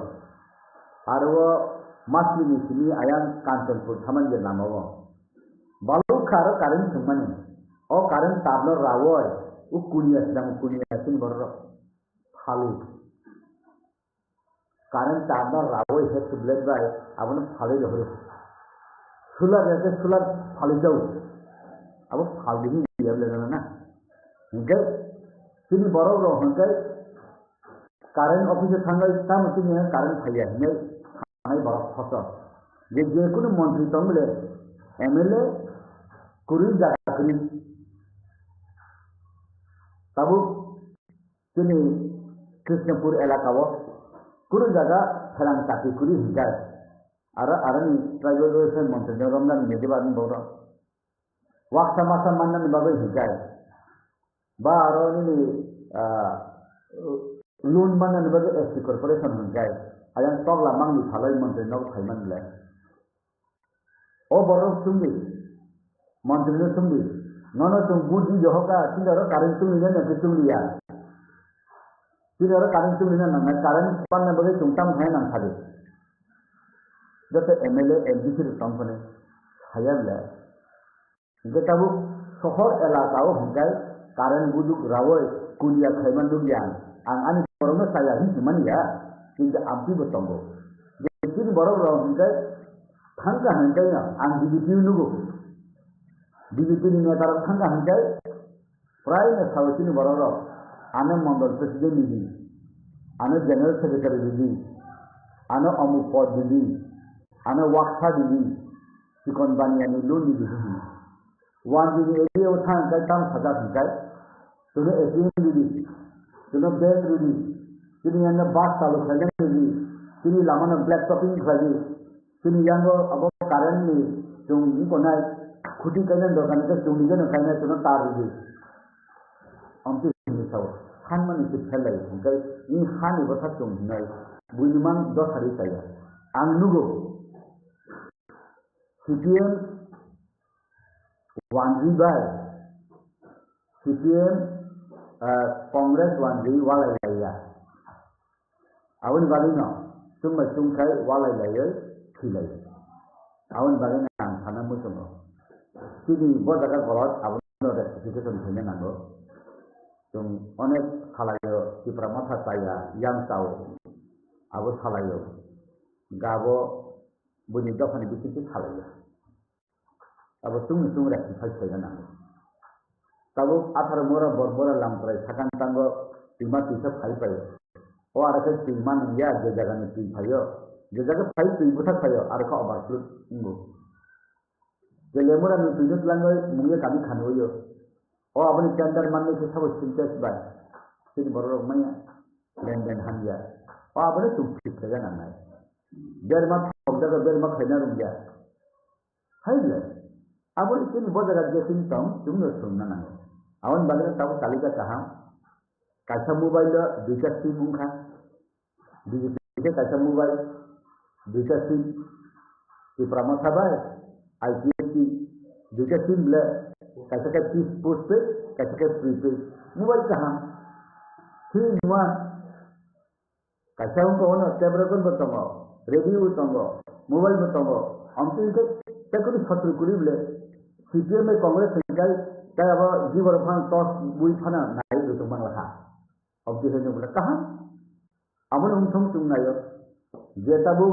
arwo maslimi sini ayang Kanchanpur thamanje namawo balu kharo karin thumani o karin tablo rawoy u kunia sin borro halu karin tablo rawoy het bled by abon phale johore sular phale jau abo phalgini yable na hingga sini borong roh hingga karen office tanggal tam sini karen saya hingga নাই বড় ফসল যে কোনো মন্ত্রী তমলে MLA কুড়ি জায়গা করি তাবু তিনি কৃষ্ণপুর এলাকাও কোনো জায়গা ফেলান চাকরি করি হিজায় আর ট্রাইবেল ওয়েলফেয়ার মন্ত্রী রমজান মেজবানি বড় ওয়াকসা মাসা মান্নানি বাবা হিজায় বা আরো লোন মান্নানি বাবা এসটি কর্পোরেশন হিজায় আয়ান তগলা মাংনি ভালাই মন্ত্রী নব খাইমানলে ও বড় সুন্দর মন্ত্রী সুন্দর নন তুমি বুঝি জহকা তিনারো কারেন্ট তুমি নেন তুমিয়া তিনারো কারেন্ট তুমি নেন না কারেন্ট পান্না বলে তুমতাম হয় না থাকে যাতে এমএলএ এমডিসির কোম্পানি হায়াবলে যেটাবু শহর এলাকাও হিংকায় কারেন্ট বুদুক রাওয় কুলিয়া খাইমান দুগিয়ান আং আনি বরং সায়া হিমানিয়া কিন্তু আপনি বতঙ্গ যে তিনি বড় রাও হিংকায় থাঙ্কা হিংকায় না আং বিজেপি নুগো বিজেপি নেতারা থাঙ্কা হিংকায় প্রায় না সাও তিনি বড় রাও আনে মন্ডল প্রেসিডেন্ট দিদি আনে জেনারেল সেক্রেটারি দিদি আনে অমুক পদ দিদি আনে ওয়াকসা দিদি চিকন বানিয়ানি লোন দিদি ওয়ান দিদি এরিয়া উঠা হিংকায় তাম সাজা হিংকায় তুমি এটিএম দিদি তুমি ব্যাংক দিদি তিনি এনে বাস চালু খাইলেন দিদি তিনি লামানো ব্ল্যাক টপিং খাইলি তিনি ইয়াঙ্গো আবো কারেন্ট নি जों कोनाय खुटी कायनाय दरकार निका जों निजन कायनाय तुना तार दिदी आमति निसाव हानमानि से फेलाय ओमफ्राय नि हानि बथा जों हिनाय बुनिमान दसारि काया आं नुगो सीपीएम वानजी बाय सीपीएम कांग्रेस वानजी वालाय लाया आवन बालिनो तुम तुमखाय वालाय लायै खिलाय आवन बालिनो आं साना मोसोमो सिदि बजागा गलत आवन रेक्टिफिकेशन होनो नांगौ जों अनेक सालायो किफ्रा माथा साया यांसाव आबो सालायो गाबो बुनि दखानि बिसिति सालायो आबो तुम रेक्टिफाइ खायनो नांगौ ताबो आथार मोरा बरबरा लामप्राय साकान तांगो तिमा तिसा फाइ पायो ओ आरो तिमा नंगिया जे जागानि ति फायो जे जागा फाइ ति बुथा फायो आरो का अबारफ्लु इंगो जे लेमोरा नि तिजत लांगो मुंगे काबि खानोयो ओ अपनी टेंडर मानने के सब सिंटेक्स बाय सिन बररो मया लेनदेन हानिया ओ अपने तुम सिखगा ना नाय बेरमा फगदा बेरमा खायना रुंगिया हाइले अपने सिन बजागा जे सिन तम तुमनो सुनना नांगो आवन बागरे ताबो तालिका कहा काचा मोबाइल दुटा सिम मुखा बीजेपी काचा मोबाइल दुटा सिम की प्रमाथा बाय आईपीएस दुटा सिम ले कैसे का चीज पोस्ट पे कैसे का प्रीपेड मोबाइल कहाँ फिर नुआ कैसे उनको होना टेबरेकन बताओ रेडियो बताओ मोबाइल बताओ हम तो इनके तकुरी फटुरी कुरी बोले सीपीएम में कांग्रेस निकाय क्या अब जीवर फान टॉस बुई फाना नाई दो तुम मनो था अब किसी ने बोला कहाँ अमन उम्थम तुम नायो जेताबु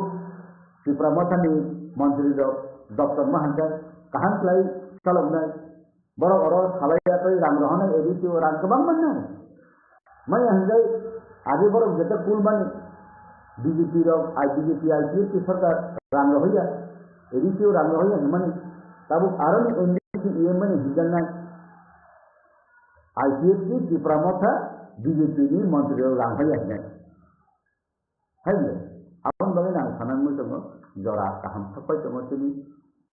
सिप्रामथानी मंत्री डॉक्टर महंता कहाँ लाई चलो नहीं बड़ा बड़ा खालाया तो राम रहने एडी तो राम कबांग बनना है मैं हंजाई आगे बड़ा जैसे कुल बने बीजेपी रो बीजेपी आईपीएस की सरकार राम रहिया एडी तो राम रहिया मने तब आरन एनडीसी ईएम मने हिजन ना आईपीएस की प्रमुख बीजेपी की मंत्री राम रहिया है ले अपन बगे ना खाना में तो जरा हम सब तो मत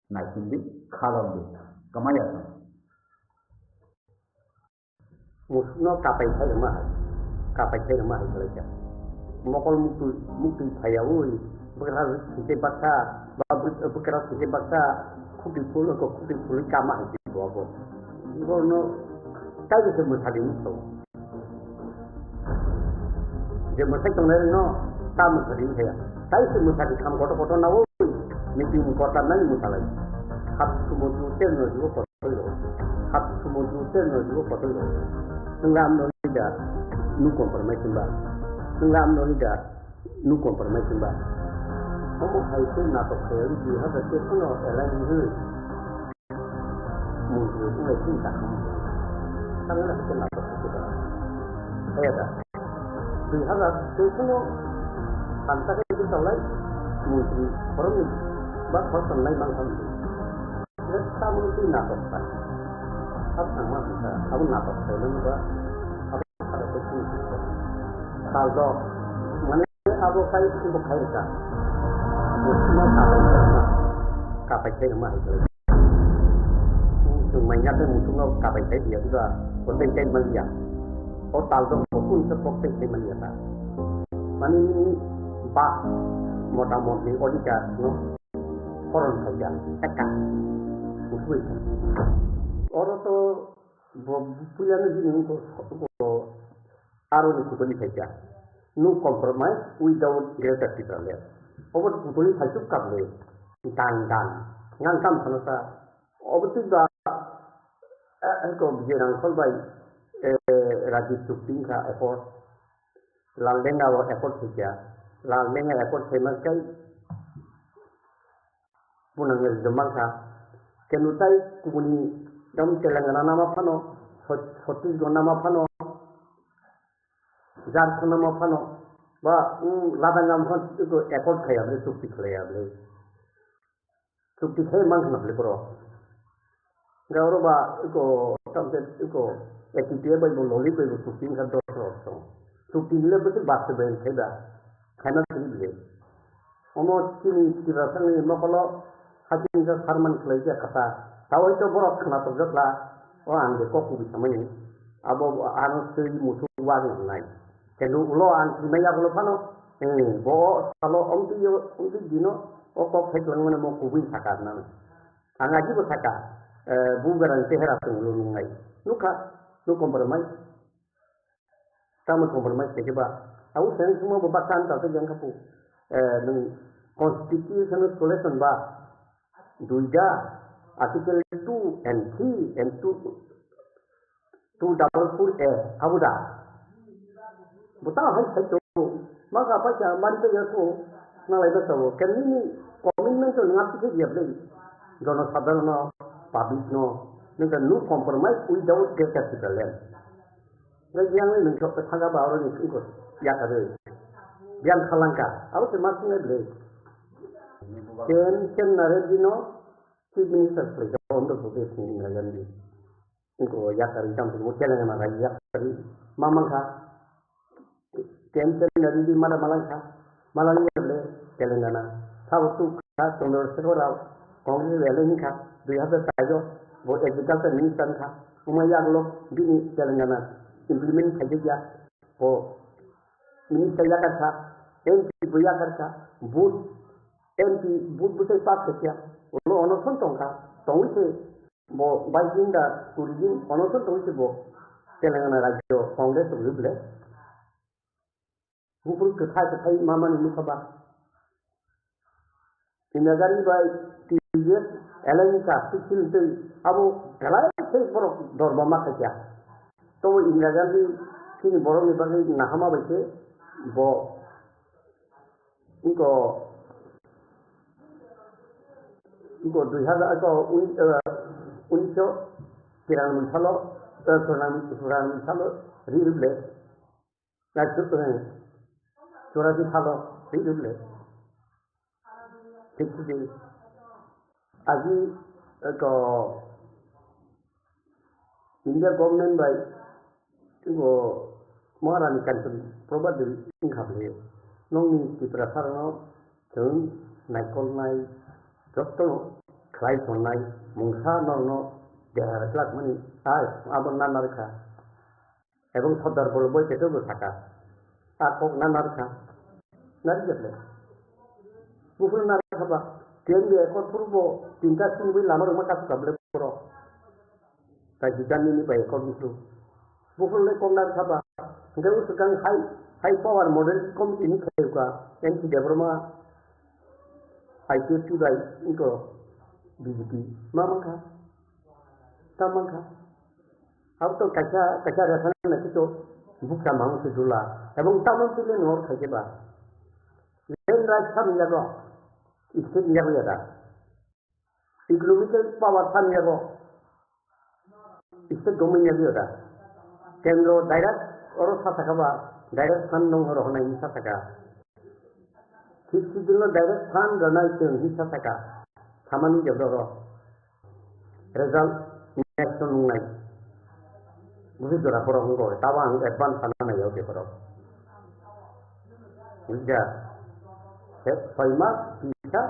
नाइकिंदी खालोंगे कमाया था मुसनो कापाय थाय मा हाय क्या मकल मुक्ति थायावै बकरा सिते बाक्सा बा बकरा सिते बाक्सा खुटी फुल कामा हाय बको गोनो ताइ के मोसादि मुसौ जे मोसाय तंनाय न ता मोसादि थाया ताइ से मोसादि खाम गट नावो मीटिंग करता नहीं मुसालाय हाथ सुमुद्र तेल न जिवो पतलो हाथ सुमुद्र तेल न जिवो पतलो Senglam no ida nu compromise ba senglam no ida nu compromise ba ko hai tu na to khel ji ha da ke no ala ni hu mu ju ku ai tin ta kam ta la ke na to ke ba ai da tu ha da tu no tan ta ke tin ta lai mungkin orang ini bahkan pernah makan itu. Kamu itu napak tak? Apa nama kita? Kamu napak saya juga. Apa ada sesuatu itu? Kalau mana abu kayu itu bukan kita. Semua kapai saya mah itu. Semuanya tu musuh kapai saya dia juga. Orang saya melihat. Oh tahu pun seperti saya melihat. Mana ini bah moda-modi odika no orang saja tekan musuh itu. Orang tu punya ni untuk arun itu boleh saja. No compromise without greater difference. Over boleh saja kabel tanggang ngangkam sana. Over tu dah aku biarang kolbai Rajiv Chukting ka effort laldenga wo effort saja. Laldenga effort famous kai punang zaman ka kenutai kumuni dam Telangana nama pano Chhattisgarh nama pano Jharkhand nama pano ba ladangam kan itu effort kaya beli Chukti kaya beli Chukti kaya mang na beli bro gauro ba itu sampai itu ekipnya bayi loli bayi Chukti kan dosa Chukti le betul bahasa ben kaya karena ini ono kini dirasa ni makalo hakim ka farman kelaiya kata tahu itu borok kena terjatuh orang dia kok bisa main abo anu segi musuh wang nai kendu ulo an timaya ulo pano bo kalau om ti dino kok feklang mana mau kubin sakar nana angaji bo saka bugaran tehera tunglu ngai nuka nu kompromis tamu kompromis keba tahu sen semua bebakan tak jangan kapu constitutional solution ba duida article 2 and 3 and 244A abuda buta hai saito maka apa ya mari to yaso nalai to sabo kanini commitment to ngati ke dia play dono sadarno public no nega no compromise without capital land yang ini untuk tangga baru ni ikut ya kade biang khalangka abu semasnya play Ken Narendino Chief Minister play untuk Pradesh ni Nagandi. Inko yakari jam tu Telangana lagi yakari mamangka. Ken Narendino mana malangka malangnya play Telangana. Tahu tu kah tolong sekolah Kongres lelaki kah 2007 buat agriculture minister kah umayang lo di Telangana implement saja oh minister yakar kah MP yakar kah booth MP buat pas kerja, lo onosan tongka, tongsi bo bajinda turijin onosan tongsi bo Telangana Rajyo Kongres rible, bukul ketai mama ni muka Inagari by TVS Elanka Sikil tu abu kalai se borok dormama kerja, to inagari sini borok ni bagi nahama baca bo inko 2000 atau 1993 साल relay चौरासी साल relay आज India government by महारानी country प्रभात इंखाबले नंगनी त्रिपुरा जों नायकलनाय जत्तो खाय संनाय मुंसा नरनो देहा clock मानि आबन नानारखा एवं सरदार बलबय पेटो थाका आकक नानारखा नारिजले बुफुल नारखाबा केंद्र एकor पूर्व तीनटा सुनबै लामार मा कास काबले परो ताजिदानि बाय एकor बुफुल बुफुल कम नारखाबा नगे उसगां हाई पावर मॉडल कमिटि नि खायका एनपि देब्रमा IPFT by इनको BJP मामंका तामंका अब तो कच्चा रखना नहीं तो बुका मांग से जुला एवं तामंक के लिए नोर खाए बा लेन राज सब जागो इसके जागो जाता इकोनॉमिकल पावर सब जागो इससे गवर्नमेंट जागो जाता केंद्र डायरेक्ट और साथाका बा डायरेक्ट फंड नंग और होना इन साथाका Sisilah direct fan ganai itu hisap taka, sama ni jadoro. Result next on ngai. Mesti jora porong ko, tawang advance sana na yau ke porong. Uja, faima bisa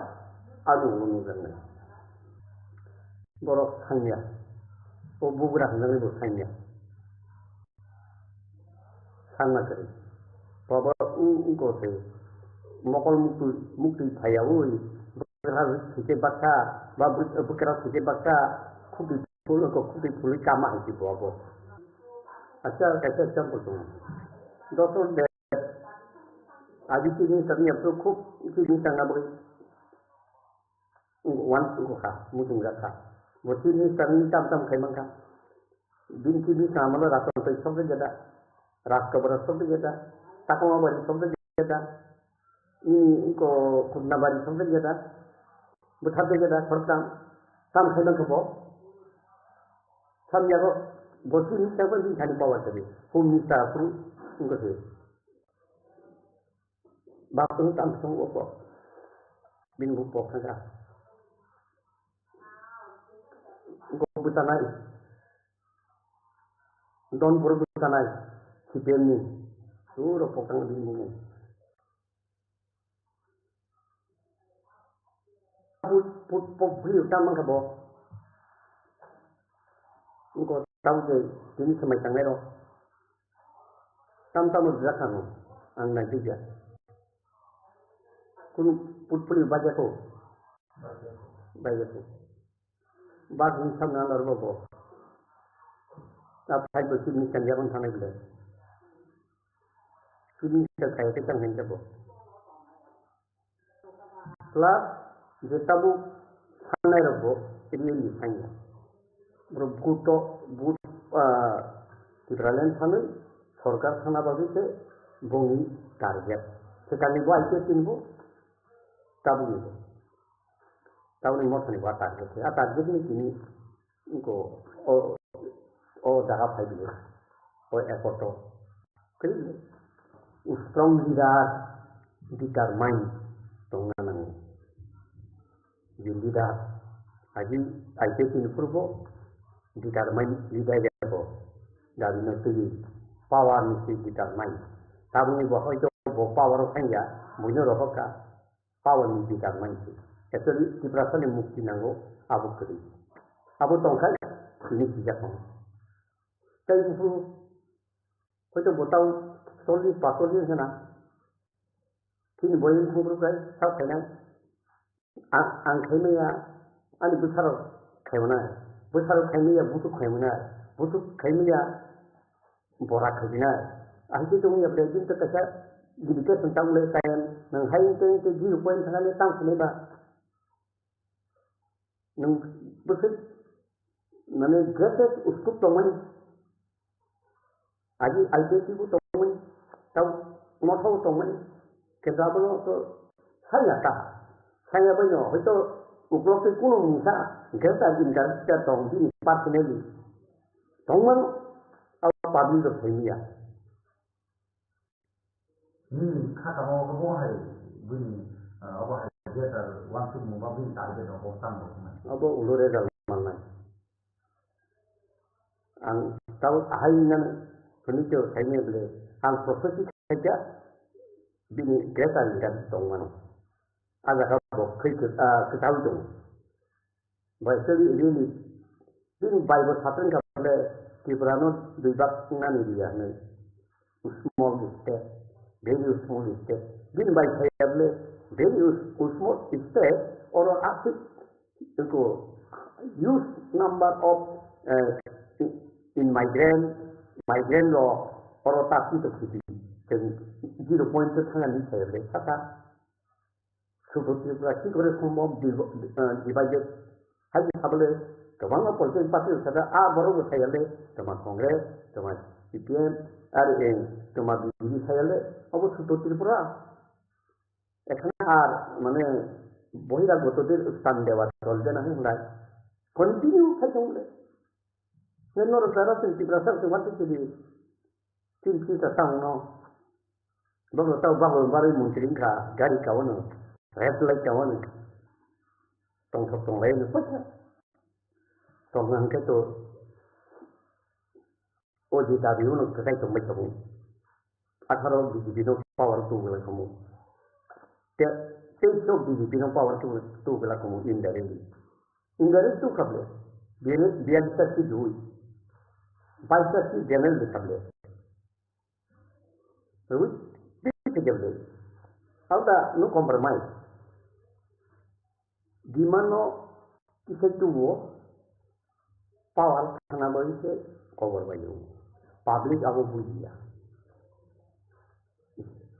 adu nungan. Borok hanya, buburak nanti bu hanya. Sangat keri. Bawa ko se, mokol mukti thayawui, berharap sikit baca, berkeras sikit baca, kubi puluh kamah itu bawa. अच्छा कैसे अच्छा बोलते हैं दोस्तों आदि चीजें करनी अब तो खूब चीजें करना पड़ी वन को खा मुझे खा वो चीजें करनी तम खाई मंगा दिन चीजें काम वाला रात को सब जगह रात का बरस सब जगह ताकों बारी सब जगह इनको खुदना बारी सब जगह बुझाते जगह फर्क काम खाई मंगा वो सब जगह bos ini siapa sih hari bawah tadi? Humita pun enggak sih. Bapak tam semua apa? Bin bupo kagak. Enggak buta naik. Don pura buta naik. Si Benny, suruh potong bingung. Put beli utama kabo. Enggak tahu je, ini semai tangero. Tam berjalan, angna juga. Kun putpuli baca tu, bag ini sama ngalor bobo. Apa hal bersih ni kan jangan sana gila. Sini kita kaya kita hendak bobo. Setelah kita bu sana bobo, ini ni hanya. Buto Tibralan sana सरकार थाना बाबी से Bongi target सेकानी वो आइके तिनबो तब नहीं मोटने वो target है target में किनी इनको ओ जगह फाइल है ओ एफर्टो करिए strong leader determine tongna nang leader aji आइके तिनफुरबो determine leader jabo dari nanti power mesti determine. Tahu ni bahwa itu power orang ya, mungkin orang ka power mesti determine. Jadi di perasaan yang mesti nanggo abu kiri, abu tongkat ini tidak sama. Tapi itu botau solid pasal ni sana. Kini boleh ngurus kan, tahu kan? Angkanya ya, ani besar kemana? Besar kemana? Butuh kemana? Borak kerja, akhirnya tu ni apa lagi tu kerja dibikin tentang lekayan, nang hai tu jiru poin tengah letang sini bah, nang bersih, mana gerak uskup tomani, aji IPC bu tomani, tahu motor tomani, kerja belo tu saya banyak, itu uklok tu kuno musa, gerak jingkar kita tong di part ni, tongman public of India. Kata mau kamu hai bunyi apa dia ter waktu mau bunyi target atau hotam dokumen. Apa ulur dalam mana? Ang tahu hai nan furniture kayaknya boleh. Ang profesi saja bini kereta dan tongman. Ada kalau kita tahu tu. Bahasa ini bini Bible satran kalau Kiprano dibak nani dia ni small step, very small step. Bin by sayable very small step or active to use number of in migrant law or taxi to city. 0 point thanga ni sayable. Kata sudah kita kore semua divided. Hanya sabale Kebangga politik parti usada baru saya le, teman kongres, teman CPM, teman BDI saya le, abu suatu Tripura. Ekarena mana bohira gotodir stand dewa solde nahi mulai. Continue saja mulai. Menurut saya Tripura saya waktu jadi tim kita tahu no. Bago tahu bago baru mungkin gari kawan, red light kawan, tong lain apa? Tong angkat tu, oh jika dia nak kerja tong macam, 18 BJP no power tu bila kamu, dia 23 BJP no power tu bila kamu indirect tu kabel, biar kita dulu, baca si general kabel, terus bisa kabel, ada no compromise, di mana kita tu power karena begitu cover bayu, public aku buia.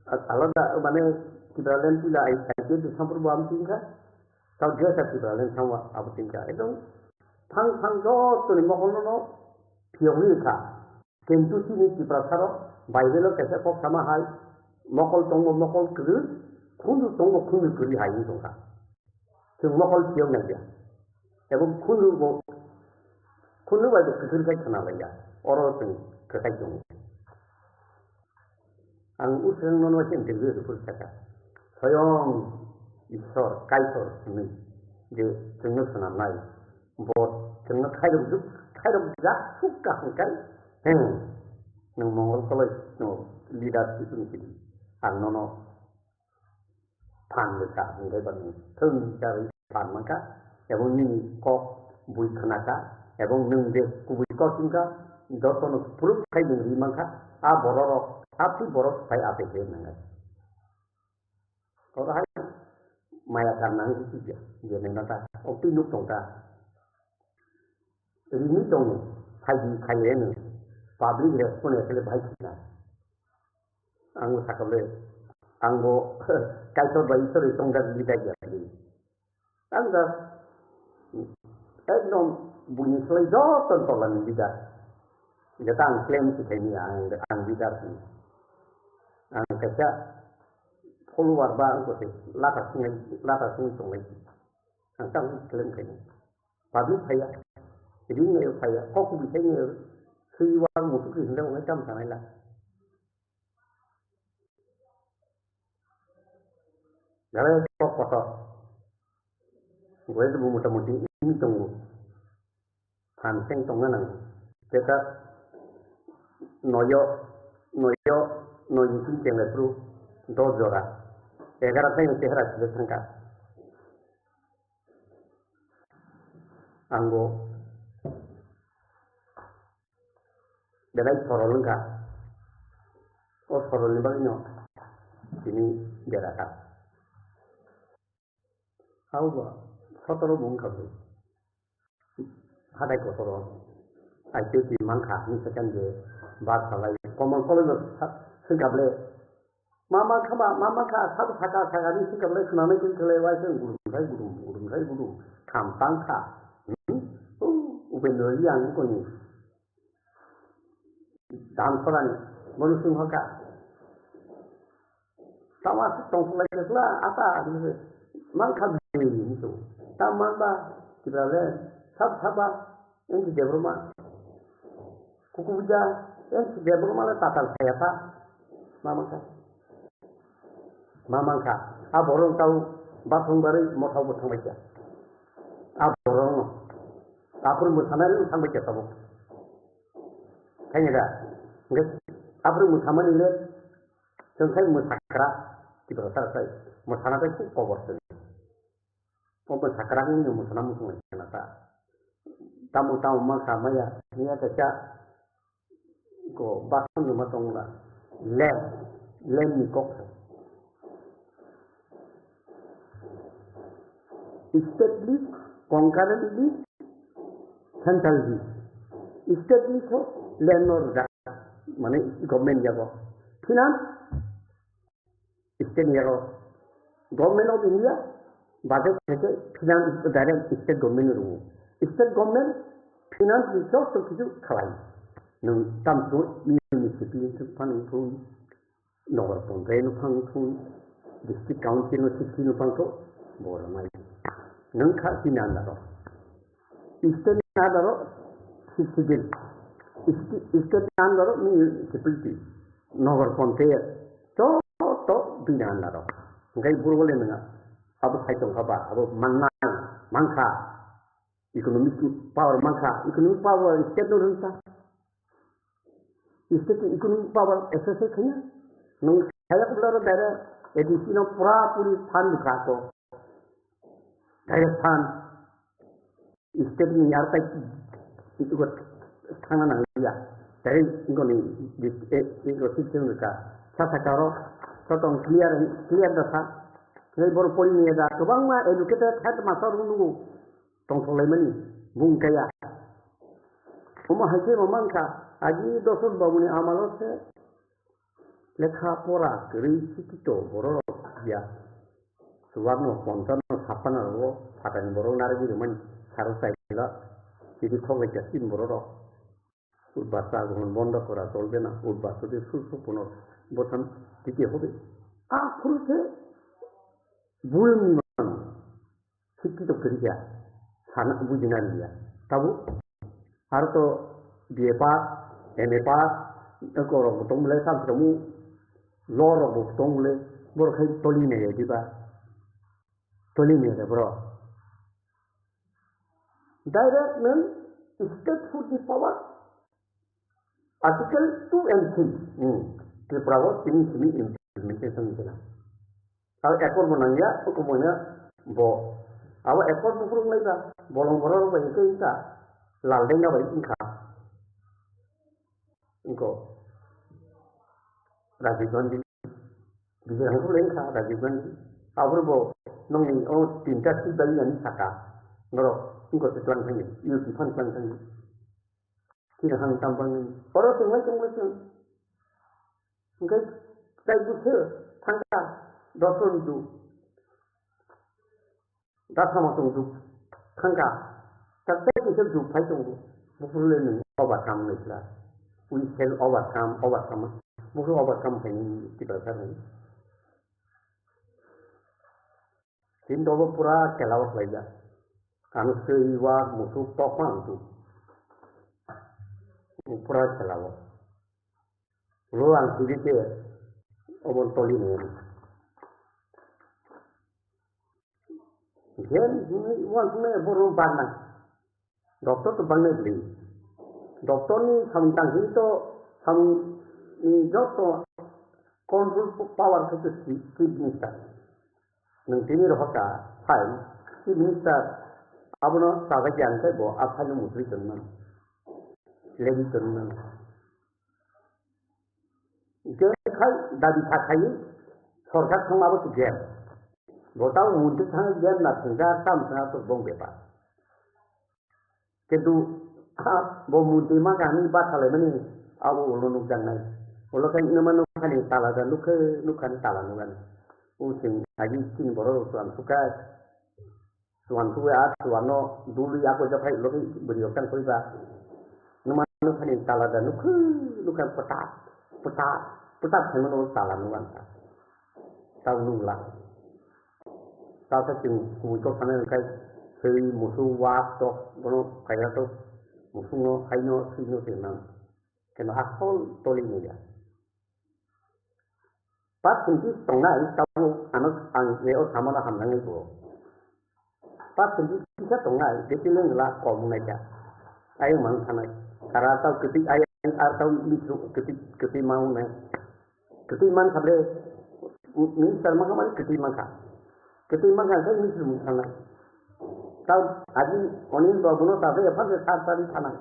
Kalau dah mana kita lain pula aja tu sampai buam tinggal, kau dia kita lain sama apa tinggal itu, thang jauh tu ni makan no, piawai ka, kentu sini kita saro, Bible kata kau sama hal, makal kerut, kundu kuri hai itu ka, cuma makal piawai dia, tapi kundu baik kerut kan kenal ya, orang tu kerja jong. Ang usang nono interview itu pun kata, sayang isor kaisor ini dia cengus senamai, buat cengus kairum jak suka kan, nung mongol kalau no leadership itu mesti, ang nono pan mereka menjadi bani, cari pan mereka, yang ini kok bui kenaka, yang nung dia kubui kau tinggal, dosa puruk kai dengan mereka, borok api borok saya apa je nangat. Orang maya karena itu dia nanti opini nuk tongta. Ini tong kai ni public response itu baik kita. Anggo sakale anggo kaisor bayi itu tong dah lidah jadi. Anda eknom bunyi selesai tontolan lidah. Kita klaim kita ini ang lidah ni. Ang kaya keluar bang ko te lata sungai sungai ang tang klaim kaya public saya jadi ni saya kok bisa ni siwang musuh ni hendak macam sana lah kalau kok foto gue tu muda-mudi ini tunggu hanseng tongganan kita noyo itu jangan perlu dozora. Agar apa yang terhadap sesuatu anggo dari sorol enggak, sorol ni bagino ini jarakan. Awak sorol bungkam, ada ikut sorol. Aje di mangka ni sekian je bahasa lain. Komang segable mama ka sab saka sagari segable kenane kin kelewai sen gurung kai kampang ka ubenoi yang ko ni dan peran manusia ka sama tong selai lah apa gitu mangka ni itu taman ba kita le sab yang di rumah kuku buja yang di rumah le tatal saya pak Mama ka, aborong tahu basung bari mau tahu bersama baca. Aborong, apur musamari bersama baca tahu. Kayaknya dah, enggak. Apur musamari le, sengkai musakra di berasal saya. Musana itu power sekali. Power sakra ini musana musuh kenapa? Tamu maka maya, ini ada cak. Ko basung rumah tongga, lem ni kok. Establish concurrently centrally. Establish ho landlord mane government jago. Finance state jago. Government of India budget থেকে finance direct state government ru. State government finance resource to kisu khalai. Nung tam to municipality to pang thun. Nor pang renu pang thun. District council no city no pang to bora mai. Nangka sinandaro, istanandaro civil, istanandaro municipality, nover ponte, so to binan na ro ngai buru le nga abu sai tong khaba abu manna mangkha economic power state no runta state economic power ss khanya nung khaya pula dara edisino puri than dikha to Rajasthan state ni yar tai itu ko thana na ya dari ngoni ko system ka sasa karo sotong clear data ngai bor poli ni da kobang ma educated hat masar nungu tong tholai mani bung kaya uma haje mamangka aji dosul babuni amalo se lekha pora kri sikito boro ya suwarno kontan sapana ro patan boro nargi man sarusai la jadi thong ga sin boro উদ্বাসা গ্রহণ বন্ধ করা চলবে না উদ্বাসদের সুস্থ পুনর্গঠন দিতে হবে আখরুতে ভুল শিক্ষিত করিয়া সানা বুঝিনা নিয়া তাবু আর তো বিএ পাস এমএ পাস করো তমলে সামু লরো তমলে বড় খাই তলি নেই দিবা তলি নেই বড় direct non state food the power Article 2 and 3 ke prawo sini implementation dela aw ekor menangya hukumnya bo aw ekor bufurung laiba bolong borong ba ke ita laldenga ba ingka ingko Rajiv Gandhi bisa hangku lengka Rajiv Gandhi awur bo nongi tinta si bayi ani saka ngoro ingko setuan kani yu sifan kani tidak hanya tampang ini. Orang semua cuma enggak saya butuh tangka dokter itu, dasar macam itu tangka. Tapi kita itu phải tunggu, bukan lagi overcome lah. We can overcome. Bukan overcome ini tidak ada. Tindak pura kelawat lagi. Kami sewa musuh topang itu. Pura chalawo ruang sudite obon toli ne gen wan ne boru bana doktor to bangne bli doktor ni samtang hito sam ni joto control power ke chief minister nang tini rohaka hai chief minister abono sabajan se bo aphalu mutri tanman lagi turun. Jadi dari pakai sorkat sama apa tu gem. Botau mudik sana gem nak tinggal tam sana tu bong bebas. Kedu bom mudik mah kami bat kalau mana awu ulunuk jangan. Ulo kan nama nukan yang salah dan nukan salah nukan. Using lagi sini baru tuan suka tuan suka tuan no dulu aku japai loki berikan kuiba. Nukan yang salah dan nukan petat semua salah nukan tahu nulah tahu sejeng kucuk sana kai seri musuh waktu bono kaya tu musuh no kaino sino tenang kena asal toli ni ya pas sendiri tengah tahu anak angkeo sama lah hamlang itu pas sendiri kita tengah dia bilang lah komunikasi ayo mang sana karena tahu ketik ayat atau itu ketik mau nih ketik man kable ini sama kemana ketik man saya ini sebelum sana tahu aji onin baguno tapi apa sih saat tadi sana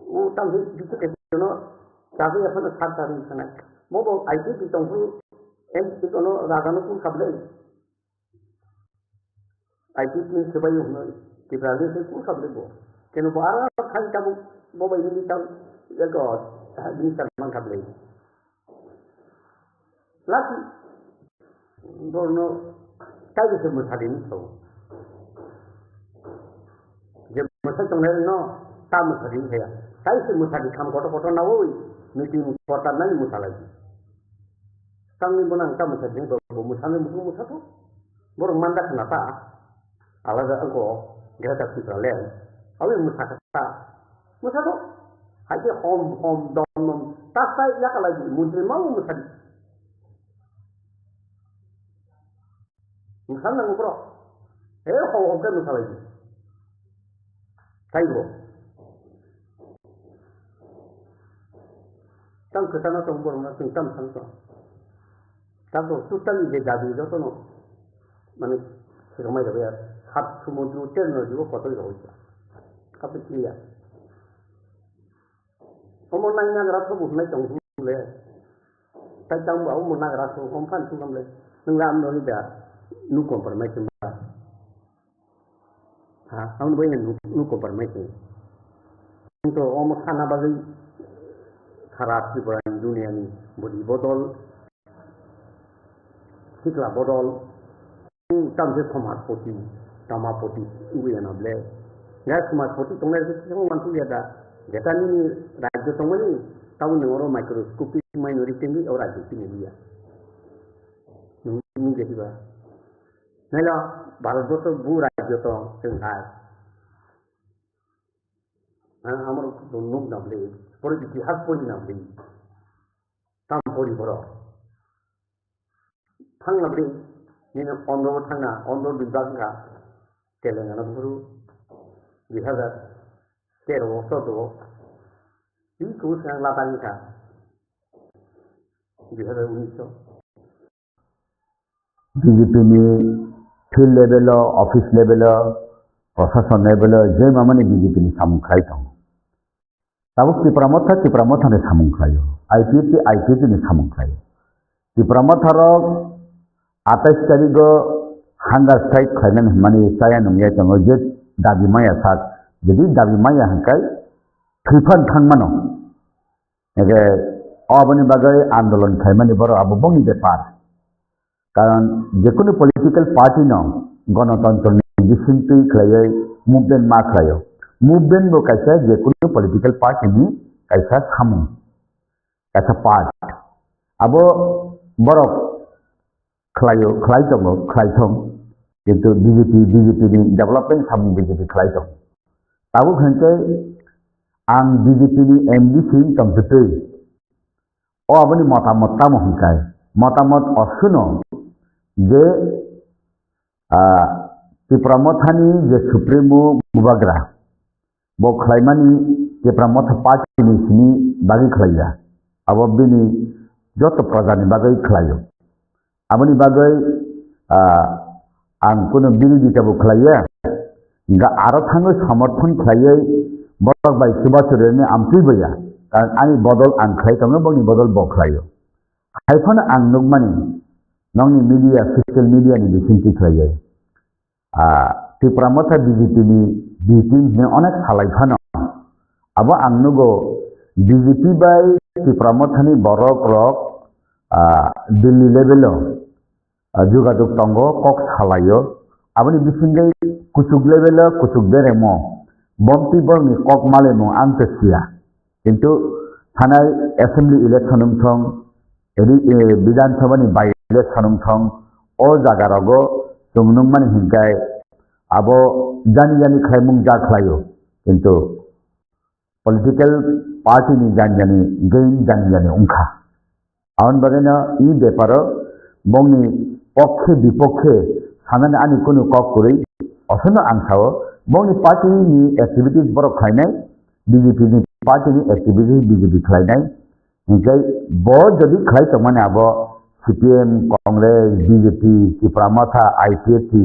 tahu itu ketik tapi apa sih saat tadi sana mau bawa IT ditunggu itu kono raganu pun kable IT ini sebayu kita lihat itu kable bo kena barang kan kamu bawa ini tahu ya God ini sama kable lagi borno tahu semua hari ini tahu jam masa tengah no tamu hari ini ya tahu semua hari kamu kotor nawoi meeting kotor nani musalah kami menang tamu hari ini bawa musalah musuh tu borong mandat kenapa alaga engkau gak tak bisa lihat awak musalah tu aja hom dom tasai ya kalau lagi menteri mau musalah musalna ngubro ho ke musalai taibo tam ketana to bor ma tam sam to tam to tutan je dabi do to no mane sekamai da ya hat sumudru terno jibo koto ro ja kape kia omo nai na gra to bu nai tong le tai tong ba omo na gra to om phan sum le nang ram no ni da nu compromise ba ha am bo nu compromise to omo khana ba gi kharap ki puran dunia ni bodi botol sikla botol tam je format poti tama poti uwe na ble ya format poti tongna je ko wan tu ya da jeta ni rajyo tongni taw ni oro microscopic minority ni ora je ni dia ni je ba nela bharat to bu rajyo to shanghai আমার nook নামলে পরে ইতিহাস পড়ি নামলে তাম পড়ি বড় থাংলাবলে নিয়ে অন্ধ থাঙ্গা অন্ধ বিভাগা তেলেঙ্গানা গুরু 2013 বছর তো এই কুসাং লাতানিকা 2019 बीजेपी ने फील्ड लेवल ऑफिस लेवल प्रशासन लेवल जे माने बीजेपी ने सामुखाय दं ताबो तिप्रामथा ने सामुखाय आईपीएफटी ने सामुखाय तिप्रामथार 28 तारिख हांगार स्ट्राइक खायनानै माने साया नंगे दङ जे दाबि माया सात जदि दाबि माया हंकाय थैफान थांमानो एगे अबनि बागै आंदोलन खायमानि बर अब बंनि बेपार कारण जेकुनु पॉलिटिकल पार्टी न गणतंत्र नि बिसिंति खलायै मुभमेंट मा खलायो मुभमेंट बो कायसा जेकुनु पॉलिटिकल पार्टी नि कायसा सामु कायसा पार्ट अब बर खलायो खलाय दङ खलायथं किन्तु बीजेपी नि डेभलपमेंट सामु बीजेपी खलाय दं ताबो खनसे आं बीजेपी नि एमडी सिं तंजते ओ आबनि मतामत तामो हंकाय मतामत असुनो जे तिप्रामथानि जे सुप्रीमो मुबाग्रा बो खलायमानि तिप्रामथा पार्टी नि सिनि बागै खलाया अब बिनि जत प्रजानि बागै खलायो आबनि बागै आं कुनु बिरोधिताबो खलाया गा आरो थाङो समर्थन खलायै बरक बाय सुबासुरनि आमफैबोया कारण आंनि बदल आं खलायथाङो बंनि बदल बो खलायो खायफानो आं नुगमानि नंनि मीडिया सोशल मीडिया नि बिसिंति खलायै तिप्रामथा बीजेपी नि बीजेपी ने अनेक सालायफानो अब आं नुगो बीजेपी बाय तिप्रामथानि बरक रक दिल्ली लेभेलाव जुगाजुग दंग कक सालायो आबनि बिसिंगै कुसुग लेभेलाव कुसुग बेरेमो बम्पि बरनि कक मालेमो आंतसिया किन्तु थानाय एसेम्बली इलेक्शन थं विधानसभा नि बाय इलेक्शन थं ओ जागारागो जोंनुंमानि हिंगाय अब जानि खायमुं जा खलायो किन्तु पॉलिटिकल पार्टी नि जानि गैन जानि उंखा आउन बागैनो ई बेपार बंनि पक्षे विपक्षे साननानै आंनि कुनु ककरै असनो आं सावो बंनि पार्टी नि एक्टिविटीज बर खायनाय बीजेपी नि पार्टी नि एक्टिविटीज बीजेपी खायनाय ओमफ्राय ब जदि खायत माने अब सीपीएम कांग्रेस बीजेपी तिप्रामथा आईपीएफटी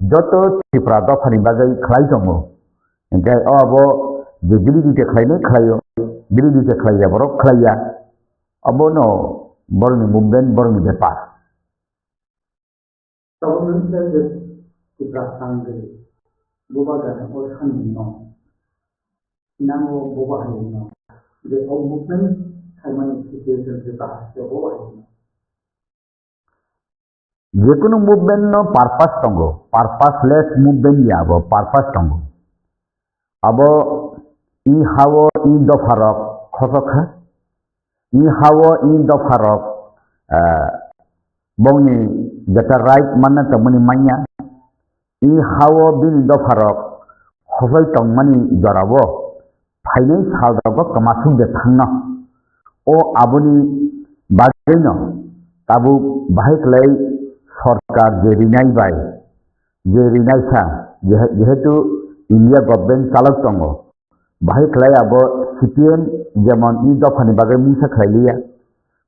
जत तिप्रा दफानि बागै खाय दङ ओमफ्राय अब जे बिरोधिता खायनाय खायो बिरोधिता खाया बर खाया अब न बरनि मुभमेंट बरनि बेपार Government says that the Prasangre, Boba Gana or Hanino, Nango Boba Hanino, the whole movement, Hamani situation, the Boba Hanino. जेकुनु मुभमेंट नो पारपास दंगो पारपासलेस मुभमेंट याबो पारपास दंगो अब ई हावो ई दफारक खसखा ई हावो ई दफारक बंनि जता राइट मानना तमनि माइया ई हावो बिन दफारक खसय तंगमानि जराबो फाइनै सालदाबो कमासुं दे थांना ओ आबुनि बागैनो ताबु बाहायख्लै সরকার যে রিনাই বাই যে রিনাইসা যেহেতু ইন্ডিয়া গভর্নমেন্ট চালক দङ बाहाय खलाय आबो सीपीएम जेमन इ दफानि बागै मुंसा खलायलिया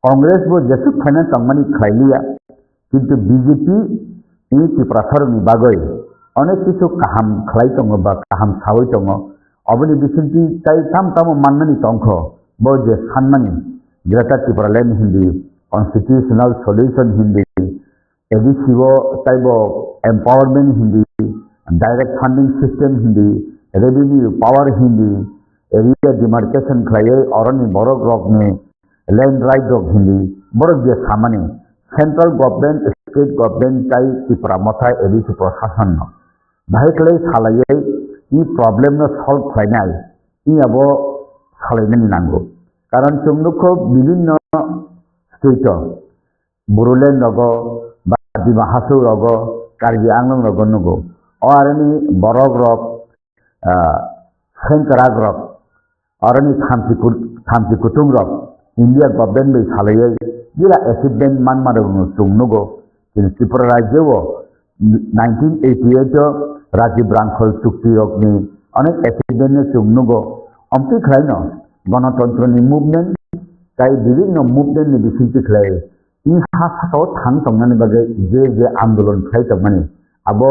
कांग्रेस बो जेसु खाना तंगमानि खलायलिया किन्तु बीजेपी इ त्रिपुरा सरकारनि बागै अनेक किछु काहाम खलाय दङ बा काहाम सावै दङ अबनि बिसिन्ति ताइ ताम ताम माननानि तंख बो जे सानमानि ग्रेटर त्रिपुरा लैंड हिंदी कॉन्स्टिट्यूशनल सॉल्यूशन हिंदी एडीसीओ ताइबो एम्पावरमेंट हिंदी डायरेक्ट फंडिंग सिस्टम हिंदी रेवेन्यू पावर हिंदी एरिया डिमार्केशन खलायै अरनि बरक रकनि लैंड राइट रक हिंदी बरक जे सामानि सेंट्रल गवर्नमेंट स्टेट गवर्नमेंट ताइ त्रिपुरा मथाय एडीसी प्रशासन बाहाय खलाय सालायै इ प्रॉब्लम न सॉल्व खलायनाय इ आबो सालायनानि नांगौ कारण जोंनोखौ विभिन्न स्टेट बोरोलैंड रगो बा डिमा हासौ रगो कार्बी आंलं रगो नगौ अरनि बरक रक सेंकराग रक अरनि थामथि कुटुम रक इंडिया गवर्नमेंट बै सालायै जिला एचिवमेंट मान मारो सुंगनगो किन्तु त्रिपुरा राज्य 1988 राजीव रांखल चुक्ति रकनि अनेक एचिवमेंट सुंगनगो अमति खलायनो गणतंत्रनि मुभमेंट जाय विभिन्न मुभमेंट नि बिसिंति खलाय इ हासाव थां तंगनानि बागै जे आंदोलन खलाय तंगमानि आबो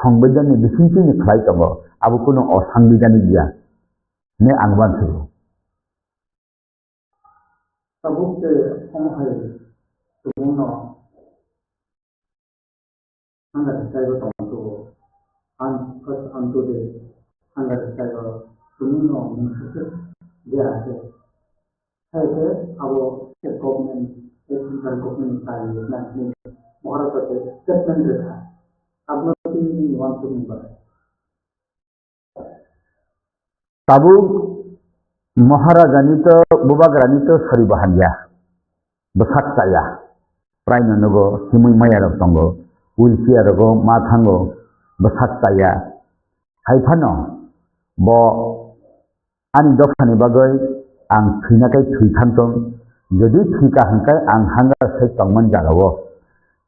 संविधाननि बिसिंतिनि खलाय तंगो आबो कुनो असंविधानिक गैया ने आंगबान सुरु सबके समहाय सुबुंनो हांगा जायगा तंगो आन फस अंतोदे हांगा जायगा सुबुंनो मुंसुके जे आसे हायके आबो government central government side national Maharashtra statement रेखा आपनो तीन वन टू नंबर ताबु महाराजानि तो बुबाग्रानि तो सरि बाहानिया बसाक जाया प्रायनो नगो सिमुय मायारक दंगो उलसियारगो मा थांगो बसाक जाया हायफानो ब आनि दखानि बागै आं थैनाकै थैथांथों जुदि थैका हांखाय आं हांगा सै तंमन जागावो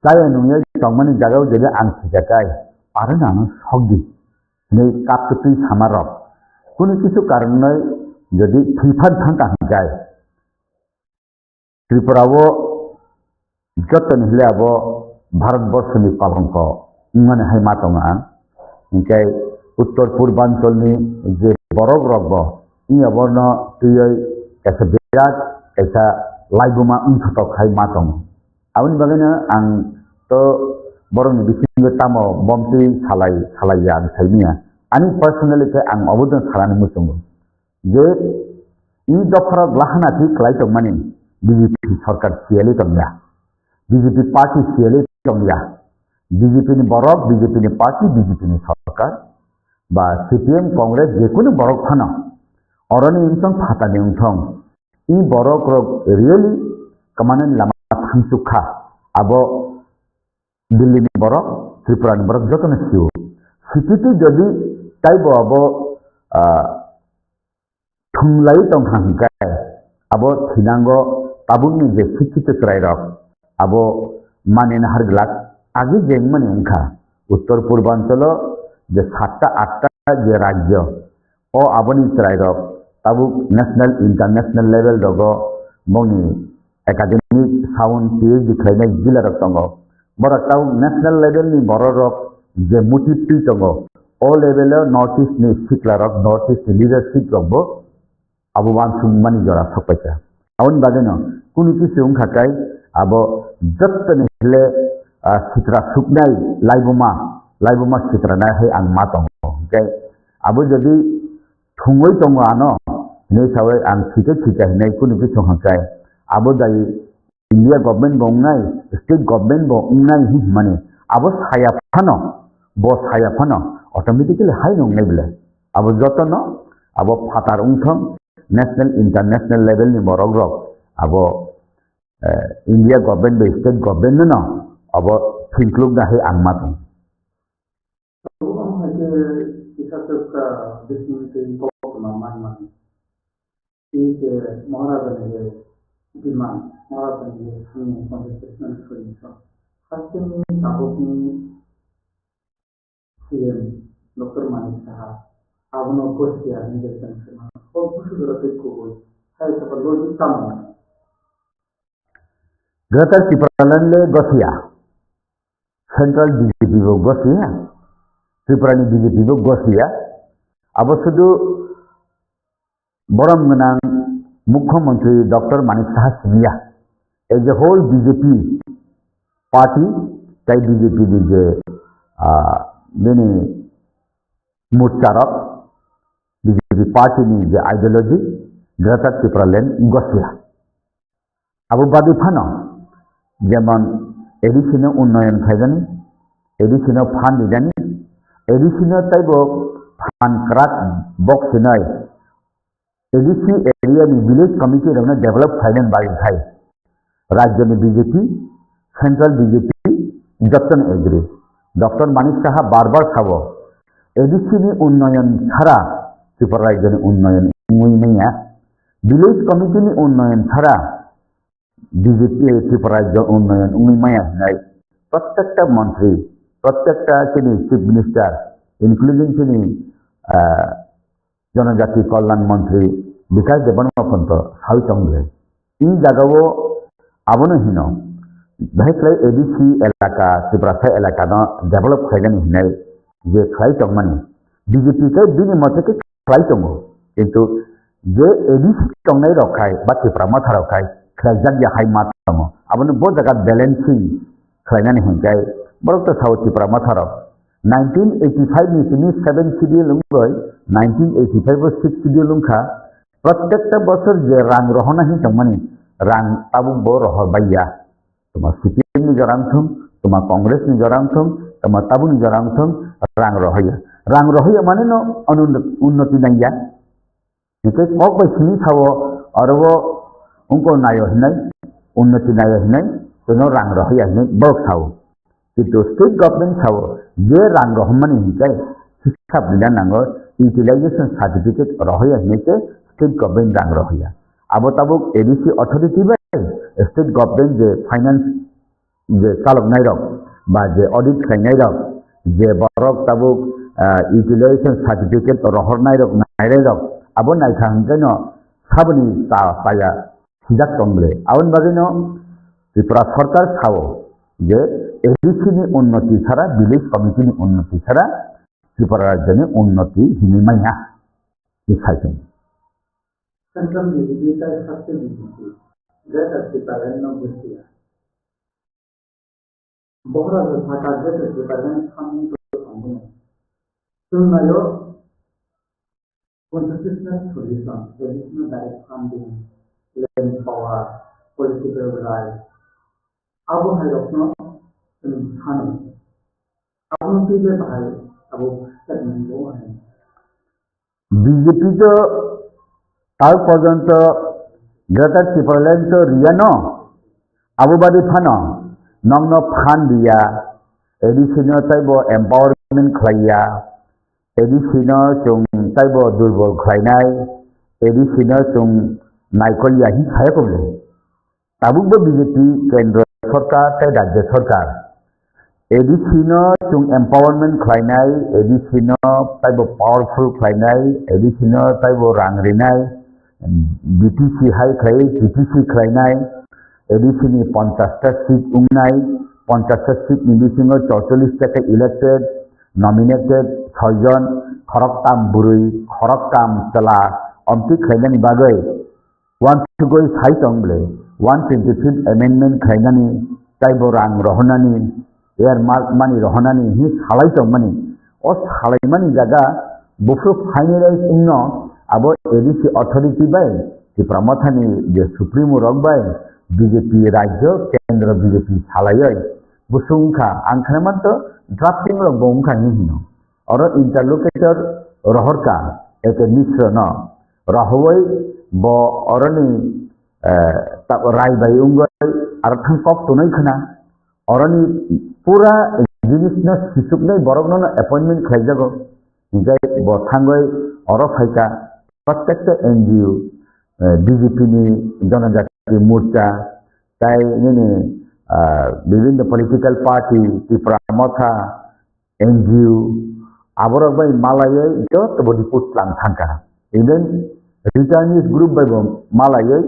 जाय नुयै तंमनि जागाव जुदि आं थैजाकाय आरो नानो सगि नै कापटुपि सामारक कुनु किछु कारणे यदि थैफान थांका हांखाय त्रिपुरावो जतन हिले आबो भारतवर्षनि कलंक इंगने हाय मा दङ आं ओंखाय उत्तर पूर्वांचलनि जे बरक रकबो इ अबरनो तुयै एसे बिराद एसा लाइगुमा उनथाव खाय मा दङ आउन बागैनो आं तो बरनि बिसिंगो तामो बमति सालाया आं साइनिया आनि पर्सनली के आं अबोदन सालानि मुसुंगो जे इ दफरा ग्लाहाना थि खलाय तंमानि बीजेपी सरकार सियालि तंया बीजेपी पार्टी सियालि तंया बीजेपी नि बरक बीजेपी नि पार्टी बीजेपी नि सरकार बा सीपीएम कांग्रेस जेकुनु बरक फानो अरनि इंसं फातानि उंथं इ बरक रक रियली कमाने लामा थांसुखा आबो दिल्ली नि बरक त्रिपुरा नि बरक जतन सिउ सिटिति जदि ताइबो आबो थुंलाई तंखांखाय आबो थिनांगो ताबुनि जे शिक्षित रायरक आबो मानिना हारग्लाक आगे जेंगमानि उंखा उत्तर पूर्वांचल जे 7-8 जे राज्य ओ आबोनि रायरक ताबु नेशनल इंटरनेशनल लेवल दगो मौनि एकाडेमिक साउंड पीएचडी खलायनाय जिल्ला रक दङ बरक ताबु नेशनल लेवल नि बरक जे मोटिभि दङ ओ लेवल नॉर्थ ईस्ट नि सिक्ला रक नॉर्थ ईस्ट लीडरशिप रकबो आबो वानसुंगमानि जरा सकपायसा आउन बागैनो कुनु किछु उंखाकाय आबो जत्तनि हिले सित्रा सुकनाय लाइबुमा सित्रानाय है आं मा दङ ओंखाय आबो जदि थुङै दङ आनो नै सावै आं थिका हिनाय कुनु किछु हांखाय आबो दाय इंडिया गवर्नमेंट बंनाय स्टेट गवर्नमेंट बंनाय हि माने आबो सायाफानो ऑटोमेटिकली हाय नंनाय बिले आबो जतन आबो फातार उंथं नेशनल इंटरनेशनल लेवल नि बरक रक आबो इंडिया गवर्नमेंट बे स्टेट गवर्नमेंट न आबो थिंक्लुक ना है आं मा दं महाराजा ने डिमांड महाराजा ने Pasti sabukni CM Dr. Manik Saha abno kosya injection sama fokus berarti kubur saya seperti itu sama Greater Tripralanle Gosia Central BJP Gosia Triprani BJP Gosia Abosudu Boram Menang Mukhyamantri Dr. Manik Saha Singya as a whole BJP party tai BJP je many Murcharok BJP party ni je ideology Greater Tripraland Gosia Abu Badi Phano যেমন এডিশনে উন্নয়ন খাইজানি এডিশনে fund দিজানি এডিশনে তাইব fund ক্রাক বক্স নয় এডিসি এরিয়ানি ভিলেজ কমিটি রমনা ডেভেলপ খাইলেন বাড়ি খাই রাজ্যনি বিজেপি সেন্ট্রাল বিজেপি যতন এগ্রি ডক্টর মানিক সাহা বারবার খাব এডিসিনি উন্নয়ন ছাড়া ত্রিপুরা রাজ্যনি উন্নয়ন উন্নয়ন ভিলেজ কমিটিনি উন্নয়ন ছাড়া BJP Tripura Unnayan Unimaya Nai Praত্যেকটা মন্ত্রী প্রত্যেকটা চিনি চিফ মিনিস্টার ইনক্লুডিং চিনি জনজাতি কল্যাণ মন্ত্রী বিকাশ দেবনপন্ত সাউচংলে এই জায়গাও আবনহীন বেহলাই এডিসি এলাকা ত্রিপুরা এলাকা ডেভেলপ খাইজানি হিনাই যে খাইচং মানে বিজেপি কে দিনে মতে খাইচং কিন্তু যে এডিসি টংনাই রখাই বা ত্রিপুরা মাথা রখাই Kerajaan yang high matang, abang buat jaga balancing, kerana ni hinggai, baru tu South Tripura Matharok. 1985 ni sini 7 CDA lunggai, 1985 was 6 CDA lungka. Praত্যেকটা বছর যে rang rohona hi tangmani, rang tabung bo roh baya. Tuma CPM ni jarang thum, tuma Congress ni jarang thum, tuma tabung ni jarang thum, rang rohaya. Rang rohaya mana no unnoti naya. Nikai kok ba sini thawo, arwo उनको नायो हिनाई उन्नति नायो हिनाई तो रंग रही हिनाई bulk थाओ किंतु state government थाओ ये रंग रहमनी हिंकाय शिक्षा बिना नांगो यूटिलाइजेशन सर्टिफिकेट रही हिनाई के स्टेट गवर्नमेंट रंग रहिया अब तबुक एडीसी अथॉरिटी बे स्टेट गवर्नमेंट जे फाइनेंस जे चालक नायरक बा जे ऑडिट खायनायरक जे बरक तबुक यूटिलाइजेशन सर्टिफिकेट रहर नायरक नायरक अब नायखा हिंकायनो साबनि ता पाया Sejak tonggle, awan bagino Tripura Sarkar thawo je ADC ni unnoti chara village committee ni unnoti chara Tripura rajya ni unnoti hinimaya dikhaichen. Central BJP का सबसे BJP Greater Tripraland Gosia बहुत भाटा Greater Tripraland funding को संबंध सुनायो constitutional solution additional direct funding land power, political right. Abu Hayokno, Hanu. Abu Pide Bahai, Abu Segment Bohan. BJP to Tal Pojanta Greater Tripraland to Riano Abu Badi Phano Nongno Phandia Edisino Taibo Empowerment Klaya Edisino Chung Taibo Durbol Klainai Edisino Chung नाइकलिया ही खाया कबले Tabuk BJP केंद्र सरकार ते राज्य सरकार एडिसिनो तुम empowerment खाइनाय एडिसिनो ताइबो powerful खाइनाय एडिसिनो ताइबो रांगरिनाय BTC high खाइ BTC खाइनाय एडिसिनी 50 seat उमनाय 50 seat निबिसिनो 44 टाके इलेक्टेड नॉमिनेटेड 6 जन खरकताम बुरुई खरकताम चला अमति खाइनानि बागै One to go is high tongue, 125th amendment Kainani, Taibo Rang Rohanani, Air Mark Money Rohanani, his Halai money, or Halai money Jaga, Bufu finalized in no about ADC authority by the Pramathani, the Supreme Rock by BJP Rajo, Kendra BJP Halayoi, Busunka, Ankramato, drafting of Bonka Nihino, or interlocutor Rohorka, at a Misra no, Rahoi. Bo orani rai bai unggai arthang kok tunai khana orani pura jinis na sisuknai borogno na appointment khaijago jai bo thangoi oro khaika praত্যেকটা NGO BJP ni janajati morcha tai nini বিভিন্ন political party Tripura Motha NGO aborok bai malayai jot bo report lang thangka even returnees group bai bo malayai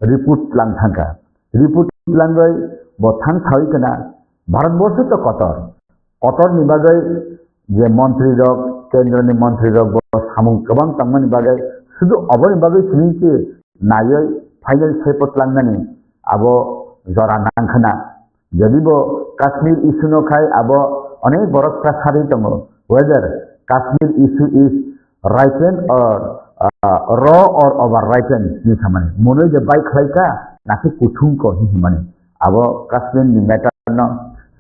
report lang thangka report lang bai bo thang thai kana bharatboshe to kotor ni bagai je mantri rok kendra ni mantri rok bo samung kabang tangmani bagai sudu oboni bagai sini nayai final sepot lang nani abo jora nangkhana jadi bo Kashmir issue no khai abo onek borok prasari tongo whether Kashmir issue is ripened or raw or overripened ni samane mono je bai khlaika naki kuthung ko hi mane abo Kashmir ni matter no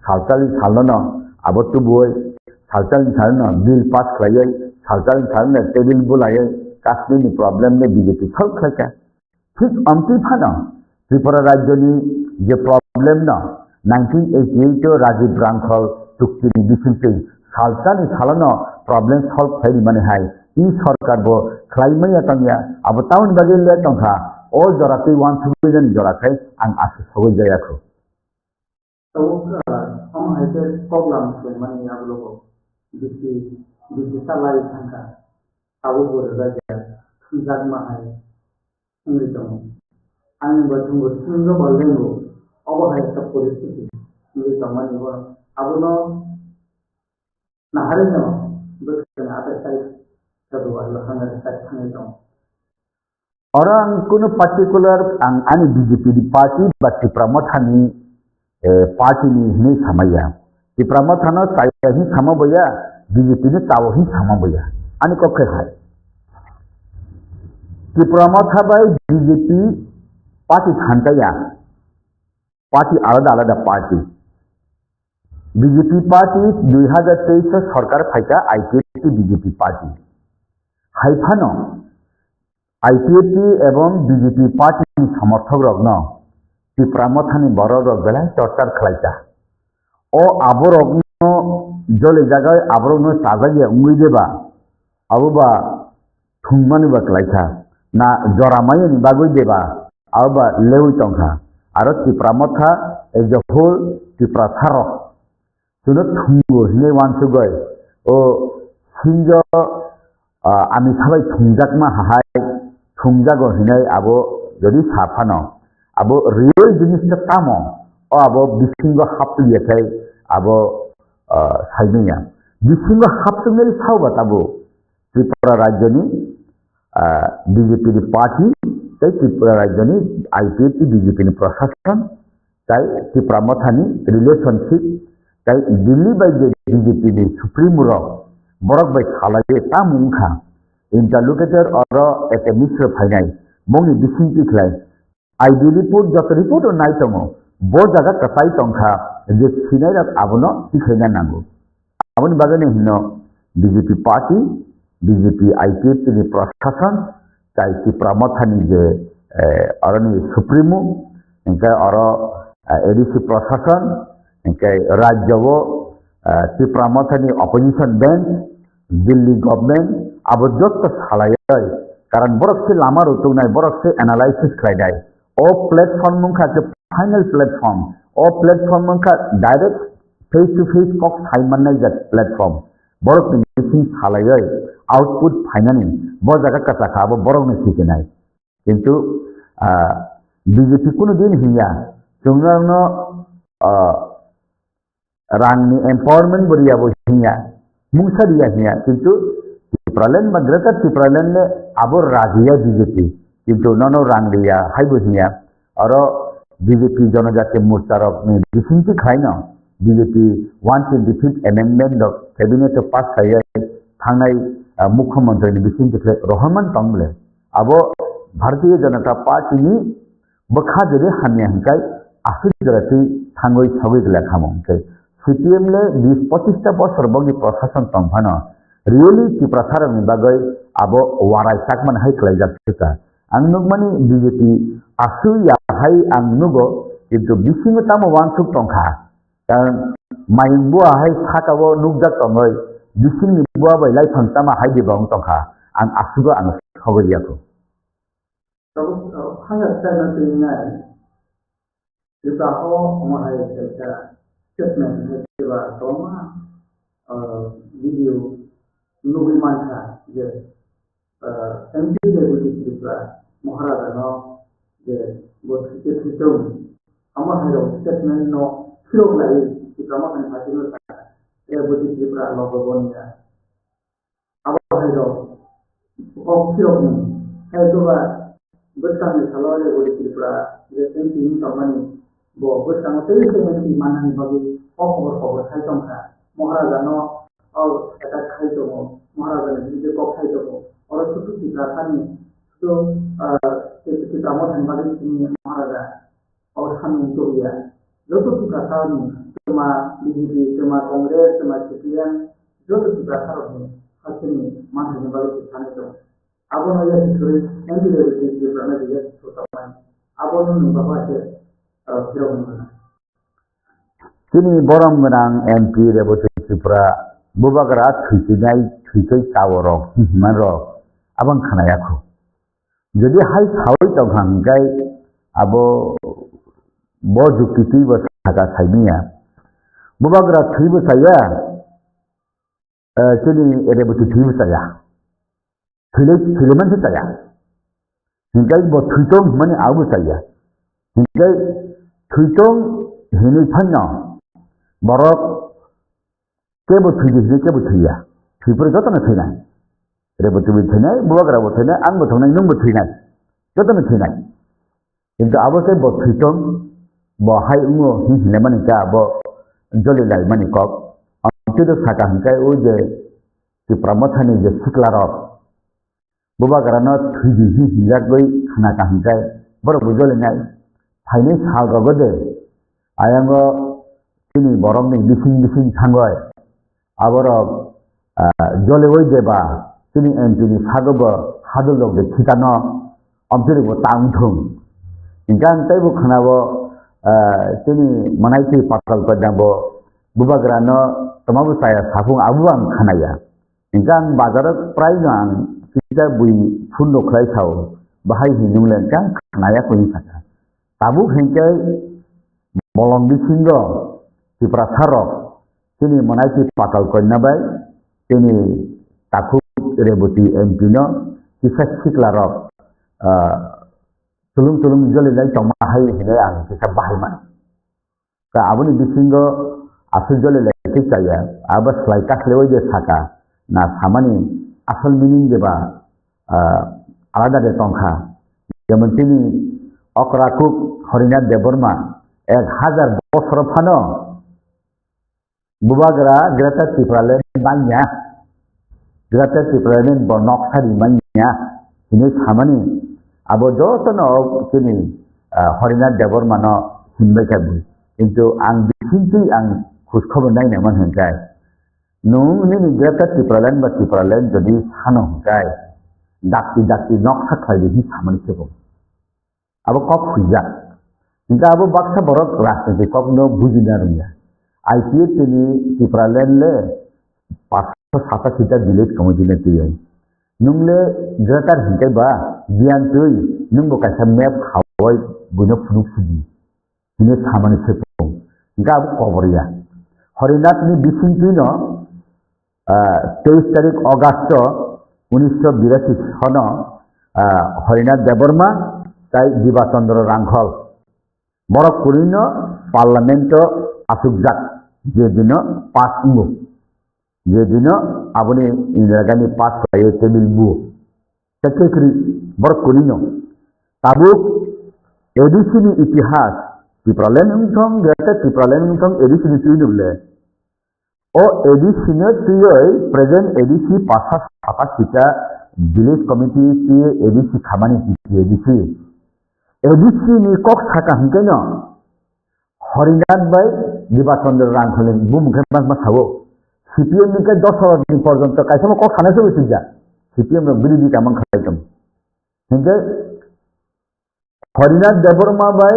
saltali salno abo tu boy saltali salno bill pass khlaiai saltali salno table bulaiai Kashmir ni problem ne BJP solve khlaika thik amti phana Tripura rajya ni je problem na 1988 Rajiv Rankhol চুক্তি বিসিমতে সালসানি সালানো problem solve খাইনি মানে high ই সরকার বো খাইমাইয়া টাঙ্গিয়া আবো town বাগিলে টংখা ও জরাতে 1 জরাখাই আং আসে সবই যায়াখো তো হাইতে প্রবলেম মানে আবলো বিসি সালাই থাকা আবু বড় রাজা সুজাক মাহাই ইংরেজম আং বচুঙ্গ সুঙ্গ বললেঙ্গো অবহাইতা পরিস্থিতি ইংরেজম মানে abuno nahari no betul ada saya kedua lahangan saya tanya dong orang kuno particular ani BJP di party bati pramothani party ni samaya di pramothano saya hi samabaya BJP ni tawo hi samabaya ani ko khai di pramothabai BJP party khantaya party alada party BJP party 2023 সরকার ফাইকা ITFT BJP party হাইফানো ITFT এবং BJP party সমর্থক রগ্ন ত্রিপুরামথানি বড় রগ বেলায় চর্চার খাইকা ও আবরগ্ন জলে জায়গায় আবরগ্ন সাজাইয়া উঙ্গি দেবা আবুবা থুংমানি বা খাইকা না জরামাইনি বাগুই দেবা আবুবা লেউই টংখা আর ত্রিপুরামথা এজ এ হোল ত্রিপুরা থারক Sunut thunggo hine wansugai o sinjo ami sabai thungjakma hahai thungjago hine abo jodi saphano abo real jinis ta tamo o abo bisingo hapliyakai abo saimiya bisingo hapsungeri sauba tabo Tripura rajyani BJP di party tai Tripura rajyani ITFT BJP ni prashasan tai Tripura mothani relationship তাই Delhi by যে BJP ni supreme rok borok bai khalai ta mungkha interlocutor or at a misra phainai mongni bisingti khlai ID report jot report o nai tongo bo jaga katai tongkha je sinai rak abono tikhaina nango aboni bagane hino BJP party BJP ITFT ni prashasan tai ki pramothani je arani supreme engka oro ADC prashasan engkai rajyawo Tripuramothani opposition bench Delhi government abo jotto salayai karon borok se lamar utungnai borok se analysis khlaidai o platform mungkha je final platform o platform mungkha direct face to face kok saimannai jat platform borok ni meeting salayai output finani bo jaga kata khabo borok ni sikenai kintu BJP kuno din hiya chungno rangni empowerment beriya bohinya mungsariya hiya kintu Tripuraland madrata Tripuraland ne abor rajiya BJP kintu nono rangriya haibo hiya aro BJP jonojati morcha rok ni bisinti khaina BJP 125th amendment of cabinet of pass khai thangnai mukhyamantri ni bisinti khle Rahman Tongble abo Bharatiya Janata Party ni bakha jere hamya hangkai asir jarati thangoi thagoi gla khamong kai CPM le 20-25 বছর বগি প্রশাসন তংফানো really Tripura Sarang বাগৈ আবো ওয়ারাই সাকমান high খাই যাচ্ছিকা আং নুগমানি BJP আসু ইয়াহাই আং নুগো কিন্তু বিসিং তামো ওয়ানসুক তংখা কারণ মাইং বুয়া হাই সাকাবো নুগজাক তংগৈ বিসিং नि बुआ bai lai phang tama hai de bang tongkha ang asugo ang khogoriako তো হাজার টাকা kita orang ayat kita statement kita sama video nubi manta je MP je boleh kita Maharaja no je buat kita itu amat hero statement no kilo lagi kita makan hati no boleh kita logonya apa hero kilo ni itu bersama kalau boleh kita je MP ni kamani bo bersama tu sebenarnya mana ni bagi khबर khai tongka Maharaja no और ऐसा खाई तो हो महाराजा ने जिसे को खाई तो हो और छोटी सी राजधानी तो किताबों धनबाद की महाराजा और हम तो गया जो तो की राजधानी तुम्हारा बीजेपी तुम्हारा कांग्रेस तुम्हारा सीपीएम जो तो की राजधानी हस्ती मान धनबाद की थाने तो अब उन्होंने ये थोड़ी एंटीलेवल की प्रणय दिया छोटा मान अब उन्होंने बाबा से फिर उन्होंने Kini borong menang MP Republik Tripura bubagra thujai taworok manro abang khanayakho jodi hai thawai tonghangai abo bo jukti ba thaka saimiya bubagra thibu saya kini Republik thibu saya thileman saya hingai bo thutong mane abu saya hingai thutong hini phanya borok kebu thuji kebu thuya thipur joto na thina rebutu thina buagra bo thina ang bo thona nung bo thina joto na thina kintu abose bo thitong bo hai ungo hi lemani ka bo joli lai mani kok antu do saka hankai o je ti pramothani je siklarok buagra no thuji hi jagoi khana ka hankai bor bo joli nai thaini saga gode ayango kini borong ni bising thangoi aboro jole oi deba kini entini sagobo hadulok de khitano amtiri bo tangthung ingkan taibu khanabo kini manaiti pakal padabo bubagrano tamabu saya safung abuang khanaya ingkan bazarat prai gang kita bui fundo khlai thau bahai hinunglen kan khanaya koi saka tabu hengkai bolong bisingo Tiprasaro kini menaiki pakal koinabai kini takut rebuti MP no kisah siklarok tulung joli lai tomahai hine ang kisah bahiman ka abuni bisingo asul joli lai kicaya abas lai kas lewo je saka na samani asal meaning deba alada de tongkha যেমন তিনি অকরাকুক হরিনাথ দেববর্মা 1000 বছর Fanon bubagra grata tipralen banya grata tipralen bonok sari manya ini samani abo jotono kini Harinath Deborma no himbe kabu কিন্তু ang bisinti ang khuskhobar nai na man hankai nung ni grata tipralen ba tipralen jodi hano hankai dakti nok sakhai hi samani sebo abo kop huja কিন্তু abo baksa borok rasta kop no bujina rumya IPA ini Tipralan le 587 village community ti hai nungle gratar hinkai ba bian tui nungbo kaisa map hawai buno phunuk sidi ini samani sepo gab koboria Harinath ni bising tui no 23 তারিখ August 1982 সন Harinath Deborma tai Dibachandra Rangkhol borok kurino parliamento asukjak jedino pas ungu jedino abuni indragani pas paye tebil bu sekretari berkunino tabuk edisi ni itihas Tipralan ungtong gata Tipralan ungtong edisi ni tuinule o edisi ni tuyoi present edisi pasas apa kita village committee ki edisi khamani ki edisi ni kok thaka hingkeno Harinath bai Dibachandra Rangkholen bumukhe mas hawo CPM ni ke 10 din porjonto kaisamo kok khana se bisija CPM ro biridi kamang khaitam hingke Harinath Deborma bai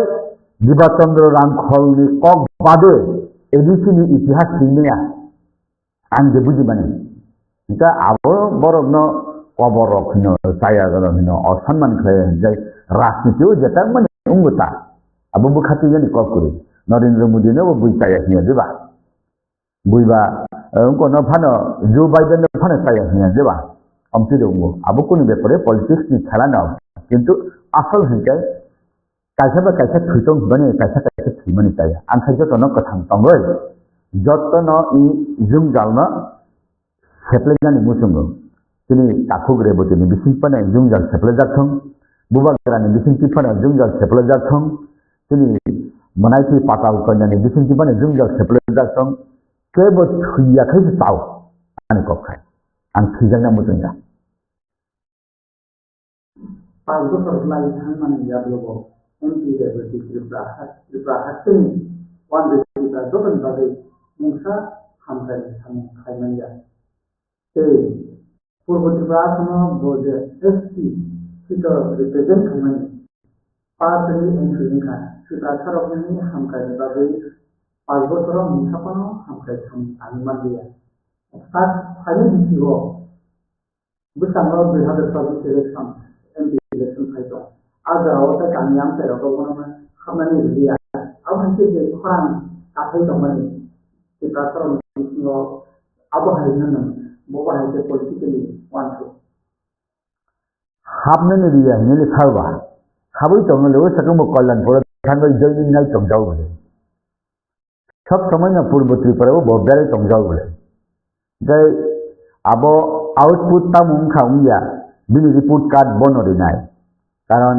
Dibachandra Rangkhol ni kok bade edisi ni itihas sinea ang de buji bani hingka abo borokno koborok no saya gano no osanman khaye jai rasnitio jeta mane unguta abo bu khati jani kok kuri Narendra Modi no bui saya hiya deba bui ba ko no phano Joe Biden no phano saya hiya deba amti dongo abo kuni ব্যাপারে politics ni খেলা নাও কিন্তু আসল হিংকাই kaisa ba kaisa thutong bani kaisa kaisa thimani taya ang khaja to no kathang tongoi jotto no I jung jalma seplejani musungo tini takhugre botini bisingpana jungjal seplejakhong bubagrani bisingpana jungjal seplejakhong tini monaiti patal konyani bisingpana jungjal seplejakhong kebo thuya khai tau ani kokhai ang khijangna mutunga Pago terlalu hangat ya blogo MP deputy Ibrahim one deputy dokan bagai Musa hamkai khaimanya पूर्व Tripura बोझे ST seat represent खामनि party entry का त्रिपुरा सरकारनि हमकाय बागै 5 बोसोराव मुसाफानो हमकाय आनिमान गैया सात file दिसिगो बुसांगाव 2024 इलेक्शन एमपी इलेक्शन फाइटो आजाव ता गामियाम तेराव गनो खामनानि गैया आव हांसे जे खरां आथै दंमोन त्रिपुरा सरकारनि आबहावानि Mobile is politically wanted. Hapnen area ni le khawa. Khawi tong le sakam kollan pura than go joining nai tong jau bole. Sab samay na purbo Tripura bo bobdare tong jau bole. Jai abo output ta mung khaungya bini report card bono dinai. Karon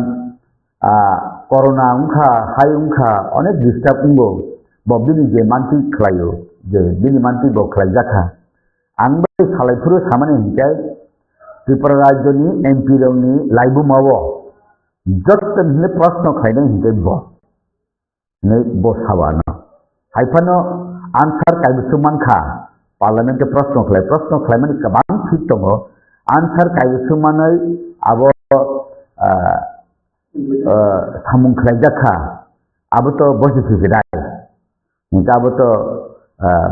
corona ungkha hai ungkha onek disturb ungo bobini je manti khlayo je bini manti bo khlai jakha. Angbai khalaiphuru samane hinkai Tripura rajyoni MP rongni laibu mawo jotton hine prashno khaina hinkai bo nei bo sawano haifano answer kaibusu mankha parliament e prashno khlai mani kabang thik tongo answer kaibusu manai abo samung khlai jakha abo to bosi thikidai hinka abo to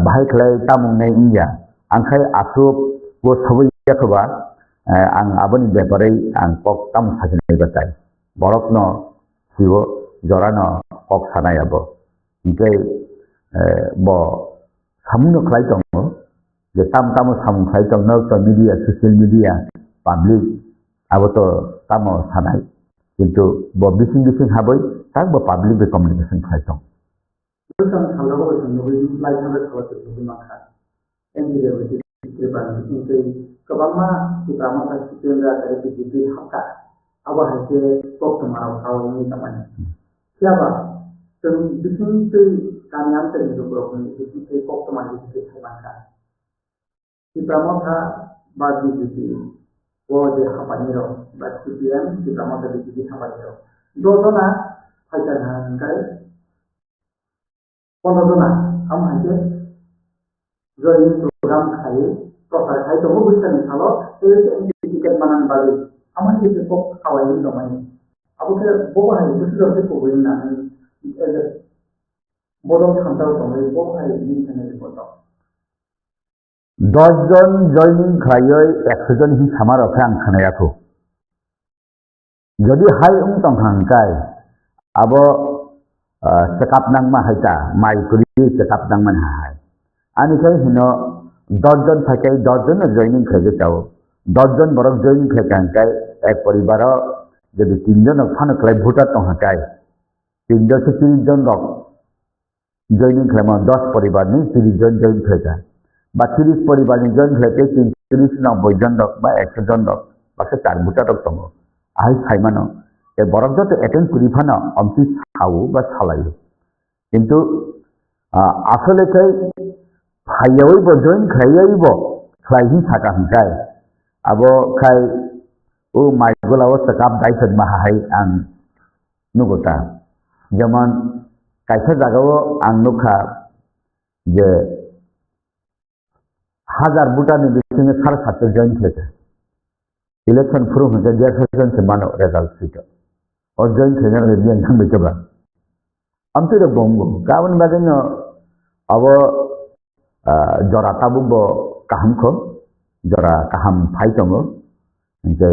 bahai khlai tamung nei india angkai asup go sabai yakba ang aboni bepare ang kok tam sajane batai borokno siwo jorano kok sanai abo ingkai bo samuno khlai tongo je tam samung khlai tong no to media social media public abo to tamo sanai kintu bo bising habai tak bo public communication khlai tong Bukan kalau kita menunggu lagi sampai kalau kita makan MP deputy Ibrahim itu kebama kita makan sekian dari PDP haka awal hasil kok kemarau tahun ini namanya siapa bising itu kami antar itu berapa bising itu kok kemarin itu makan kita makan bagi itu wajah apa ni loh bagi CPM kita makan di apa ni loh dua na hajar hangai Pondokona, kamu hajar jadi program kaya, profil kaya itu mau bisa nih kalau tiket manan balik, aman kita kok kawin itu namanya. Aku kira bawa hari itu sudah dikuburin nanti, bodong kantor sama bawa hari ini kena dipotong. 10 John joining খায়ই 100 John he summer অফাং খানায়াখো যদি high উংতং খাংকাই আবো sekap nang mahaita mai kuri sekap nang man hai ani kai hino 10 jon thakai 10 jon joining khage tao 10 jon borok joining khakan kai ek poribaro jodi 3 jon phano klai voter tong hakai 330 jon rok joining khlama 10 poribar ni 30 jon join khaka ba 30 poribar ni join khlate 30 90 jon rok ba 100 jon rok ba se 4 voter rok tong ai khaimano e borok jote attend kuri phano amti খাও বা চালাই কিন্তু আসলে kai hayoi bo join khayai bo khlaihi thaka hingkai abo khai o maigolao sakap daithak mahai ang nugota যেমন kaisa jagao ang nukha je হাজার ভোটারনি বিসিঙে 7.5 join khete election furu hingka dear session se mano result sito o join khene re bian nang bekaba amti de bongo gawan bageno abo jora tabubo kaham kho jora kaham phai tongo je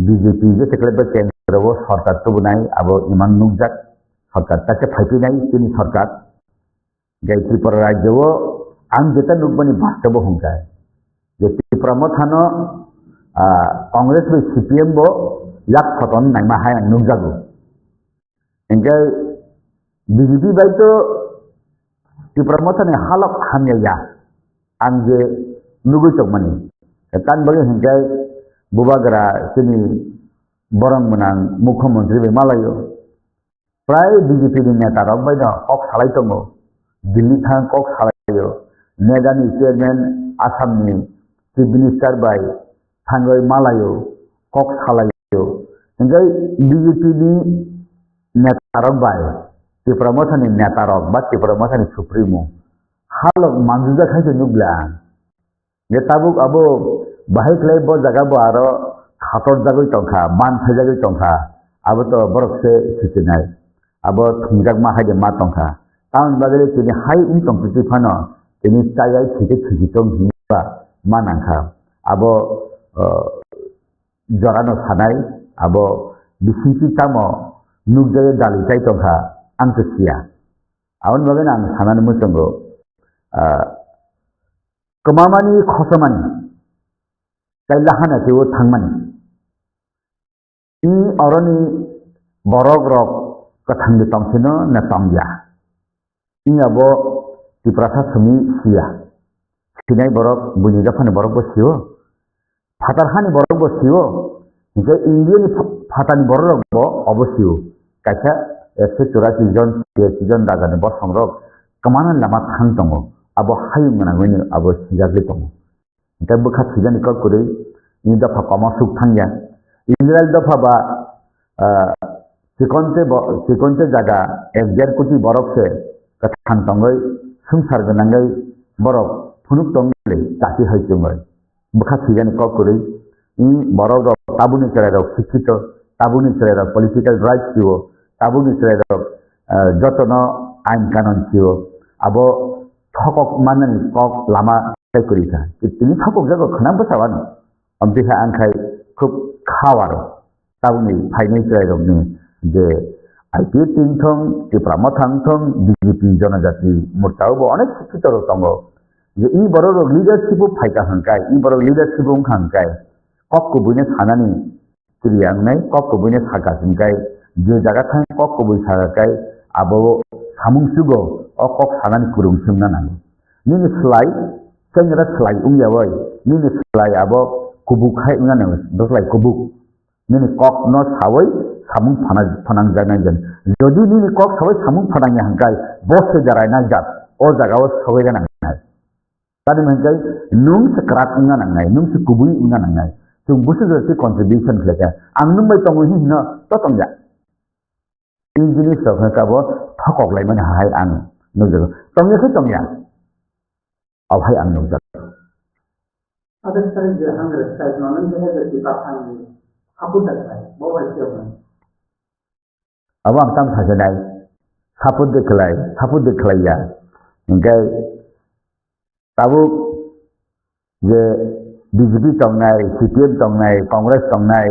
BJP je tekle be kendro bo sarkar to bunai abo iman nukjak সরকার তাকে ফাইপিনাই তিনি সরকার যে ত্রিপুরা রাজ্যও আং যেটা নুকবানি বাস্তব হুঙ্কায় যে ত্রিপুরা মথানো কংগ্রেস बै CPM বো ইয়াক photon Naima high আং নুকজাগো এনকাই বিজেপি বাই তো ত্রিপুরা মথানি হালক হাময়া आं जे नुगैतोंमानि तान बगे हिंजाय बुबागरा जोंनि बरं मोनां मुख्यमंत्री बे मालायो प्राय बीजेपी नि नेता रक बाय कक सालाय दङ दिल्ली थां कक सालायो नेडानि चेयरमैन आसामनि चिफ मिनिस्टार बाय थांगै मालायो कक सालायो हिंजाय बीजेपी नि नेता रक बाय त्रिपुरा मथानि नेता रक बा त्रिपुरा मथानि supremo halok manjuja khaise nugla je tabuk abo bahai klai bo jaga bo aro khator jagoi tongkha man thajagoi tongkha abo to borok se sitinai abo thungjak ma haide ma tongkha taun bagale tini hai in tongpiti phano tini chayai thike thiki tong hiba manangkha abo jorano sanai abo bisinti tamo nugjaye dalitai tongkha angkesia awon bagane ang sanani mutongo kemamani khosamani kailahana tewo thangmani ini oroni borok rok kathangde tongsino na tongya ini abo tiprasa sumi sia sinai borok bunyi jafane borok bo siwo fatarhani borok bo siwo je indian fatani borok bo obosiwo kaisa 184 জন 83 জন dagane bo songrok kemana lama thang tongo abo hayung menangwini abo sijagli tongo kita bekhat sijani kok kuri ini dafa kamasuk thangya Israel dafa ba sikonte jaga 1.5 কোটি borok se kathang tongai sungsar ganangai borok phunuk tongle taki hai tongai bekhat sijani kok kuri ini borok rok tabuni cerai rok sikito tabuni cerai rok political rights siwo tabuni cerai rok jotono ain kanon siwo abo thokok manan kok lama kai kurika tini thokok jago khanam basawan ambiha angkai khub khawar tabuni phainai chai rokni je IPA tingthong Tripura mothangthong BJP jonajati murtao bo onek sikito rok tongo je i borok rok leadership phaika hangkai i borok leadership hangkai kok kubuine sanani kriyangnai kok kubuine sagasingkai je jaga thang kok kubui sagakai abo samung sugo okok sanan kurung sumna nango nini slai sengra slai ungyawai nini slai abo kubuk hai unga nango doslai kubuk nini kok no sawai samung phanang janai jan jodi nini kok sawai samung phanang ya hangkai bosse jarai na jat o jagao sawai ga nangai tadi mengkai nung sekrat unga nangai nung sekubui unga nangai tung busu jati contribution khleka ang nung bai tongo hi no to tongja ini sok kabo thokok lai mana hai ang nugjago tongya ke tongya au hai ang nugjago ada sekali je hangre sai nonan je he je patang apu dak sai bo hai siapa awam tam sajanai saput deklai ya ngai tabu je BJP tongnai CPM tongnai Congress tongnai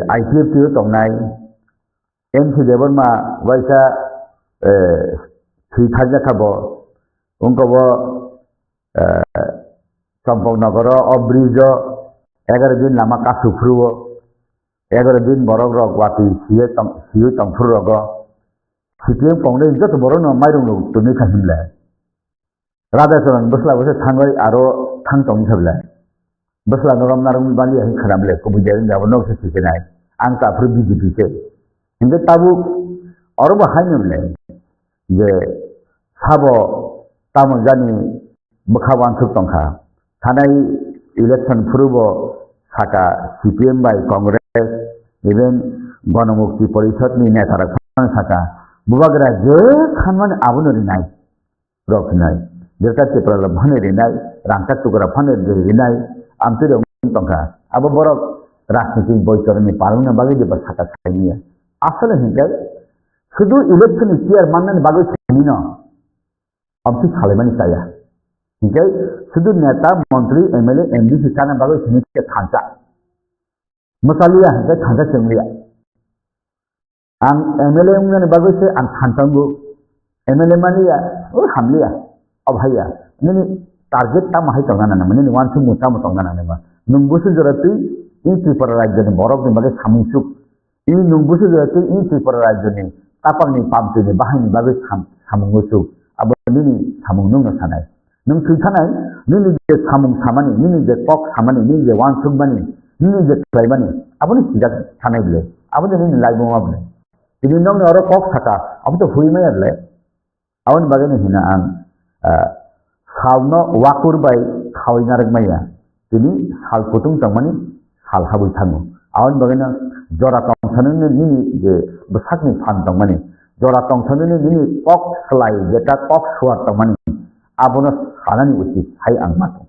IPF tu tongnai NC Dewan ma waisa thikhaja khabo ungko bo Sampong Nagara obrijo 11 din lama kasufruo 11 din borok rok wati siye tongfru rogo CPM Congress joto borok no mairung no tuni khahimla Radha Soran basla bose thangai aro thang tong sabla basla noram narum bali hin kharamle ko bujarin da bonok se sikenai angka fru BJP se hingga tabu orba haimle je sabo tamjani mukhawan thuk tongkha thanai election furubo saka CPM by Congress even Ganamukti Parishad ni netara saka bubagra je khanman abunori nai roknai jerta Tripura bhane rinai rangka tukara phane rinai amtire tongkha abo borok রাজনৈতিক বৈতরণী পালনে বাগে যে সাকা ছাইনিয়া আসলে হিংকাই শুধু election chairman বাগে shiny ন অমতি সালেমানি চাইয়া হিংকাই শুধু নেতা মন্ত্রী এমএলএ এমডি সিকানা বাগে হিংকে থানচা মসালিয়া হিংকাই থানচা চেংলিয়া ang MLA ngani bagose ang khantango MLA mania hamlia abhaya nini target ta mahai tongana na mani wan su muta mo tongana na ma nungbusu jorati in tripura rajya ni borok ni bage samungsuk in nungbusu jorati in tripura rajya ni tapang ni pamte ni bahai ni bage samungusuk abani samung nung na sanai nung thutanai nini je samung samani nini je kok samani nini je wan suk bani nini je klai bani abani sijak sanai bile abani nini laibo mabne ini nong ora kok saka abu to hui mai adle awan bagani hina ang salno wakur bai khawai narak maya ini hal putung tangmani hal habui thangu awan bagana jora tong thanune nini je besak ni phan tangmani jora tong thanune nini kok slai jeta kok suat tangmani abona sanani ucit hai ang matu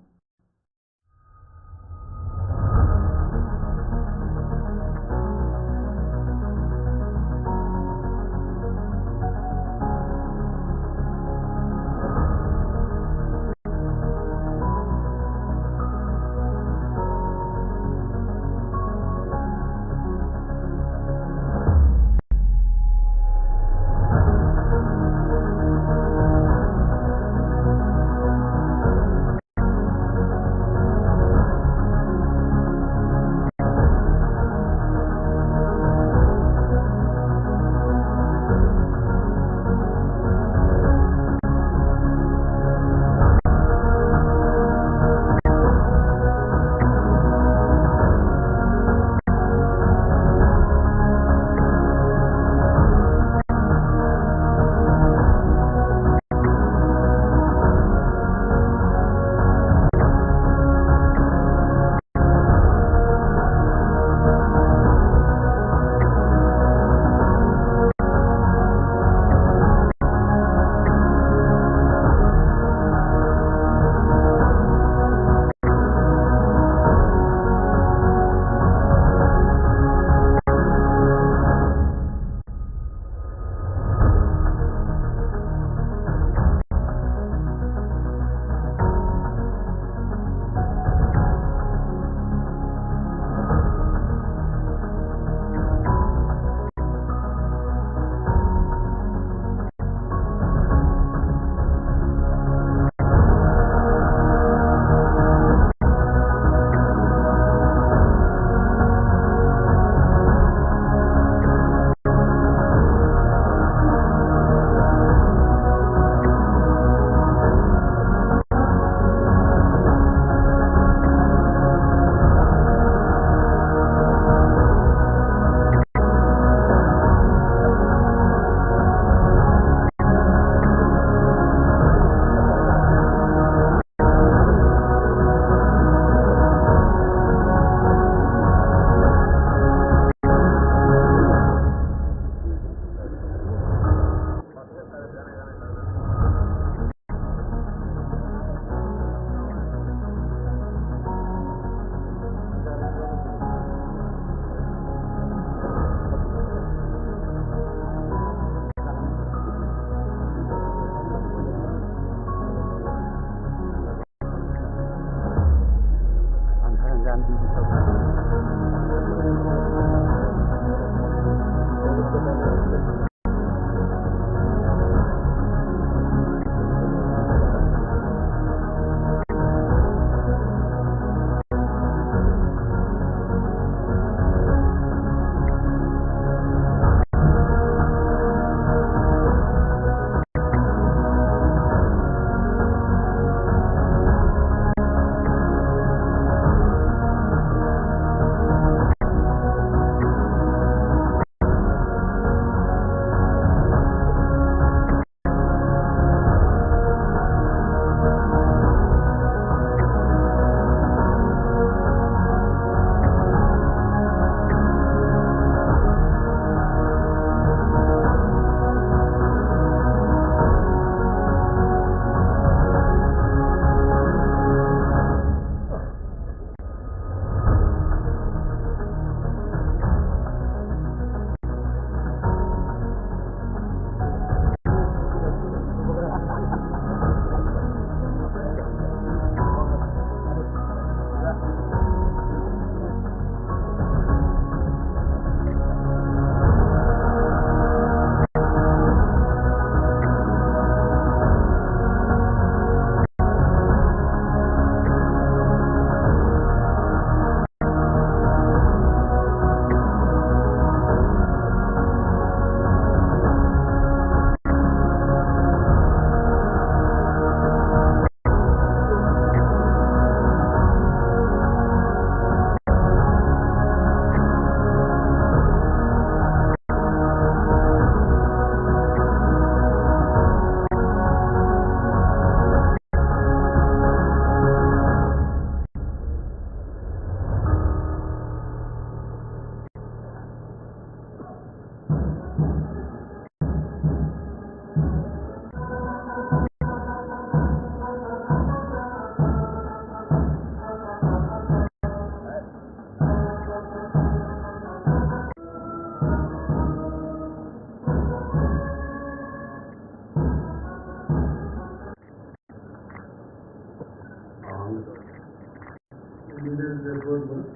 Therefore,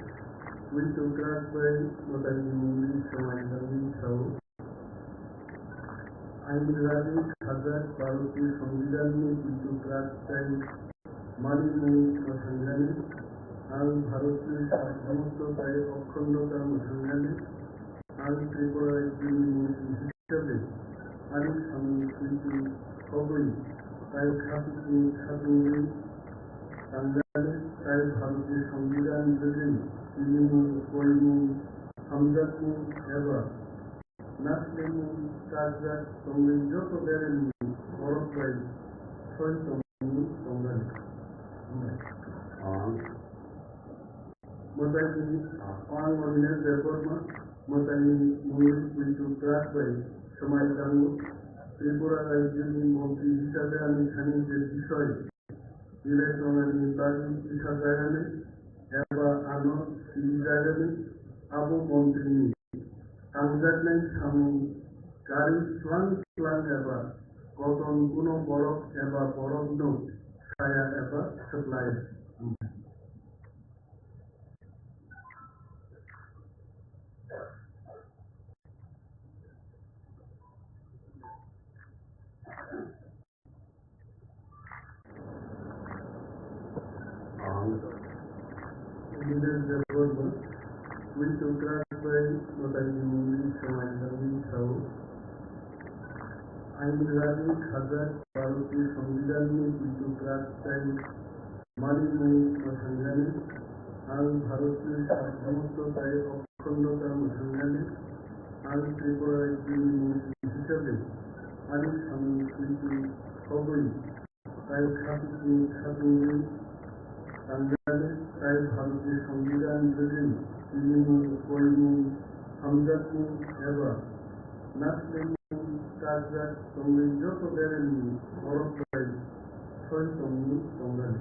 we took us by what I mean, so I learned how আইনরাজি হাজার 12টি সংবিধান নিয়ে কিন্তু প্রায় মানিমূল সংগ্রামী আর ভারতীয় সার্বভৌমত্বতায় অখণ্ডতার সংগ্রামী আর ত্রিপুরার হিসাবে আরেক সংস্কৃতি সবই তাই খাতুনি সংগ্রামী তাই ভারতীয় সংবিধান যদি তৃণমূল কর্মী হামজাতমূল এবার নাসলেমূল কাজা সঙ্গে যত বেড়েন বরফ প্রায় 6তম সংগ্রামী Matani on ordinary reforma, Matani moved into class by Samai Tango, Tripura Rajuni Monti Hisabe and Hani Destroy, Electron and Tati Isagayane, Eva Ano, Isagayane, Abu Montini, Tanzatnai Samu, Kari Swan Eva, Cotton Kuno Borok Eva Borok No, Saya Eva supplied. We took us by what I mean, so I learned how আইনরাজি হাজার 12টি সংবিধান নিয়ে কিন্তু প্রায় মানিমূল সংগ্রামী আর ভারতীয় সার্বভৌমত্বতায় অখণ্ডতার সংগ্রামী আর ত্রিপুরার হিসাবে আরেক সংস্কৃতি সবই তাই খাতুনি সংগ্রামী তাই ভারতীয় সংবিধান যদি তৃণমূল কর্মী হামজাতমূল এবার নাসলেমূল কাজা সঙ্গে যত বেড়েন বরফ প্রায় 6তম সংগ্রামী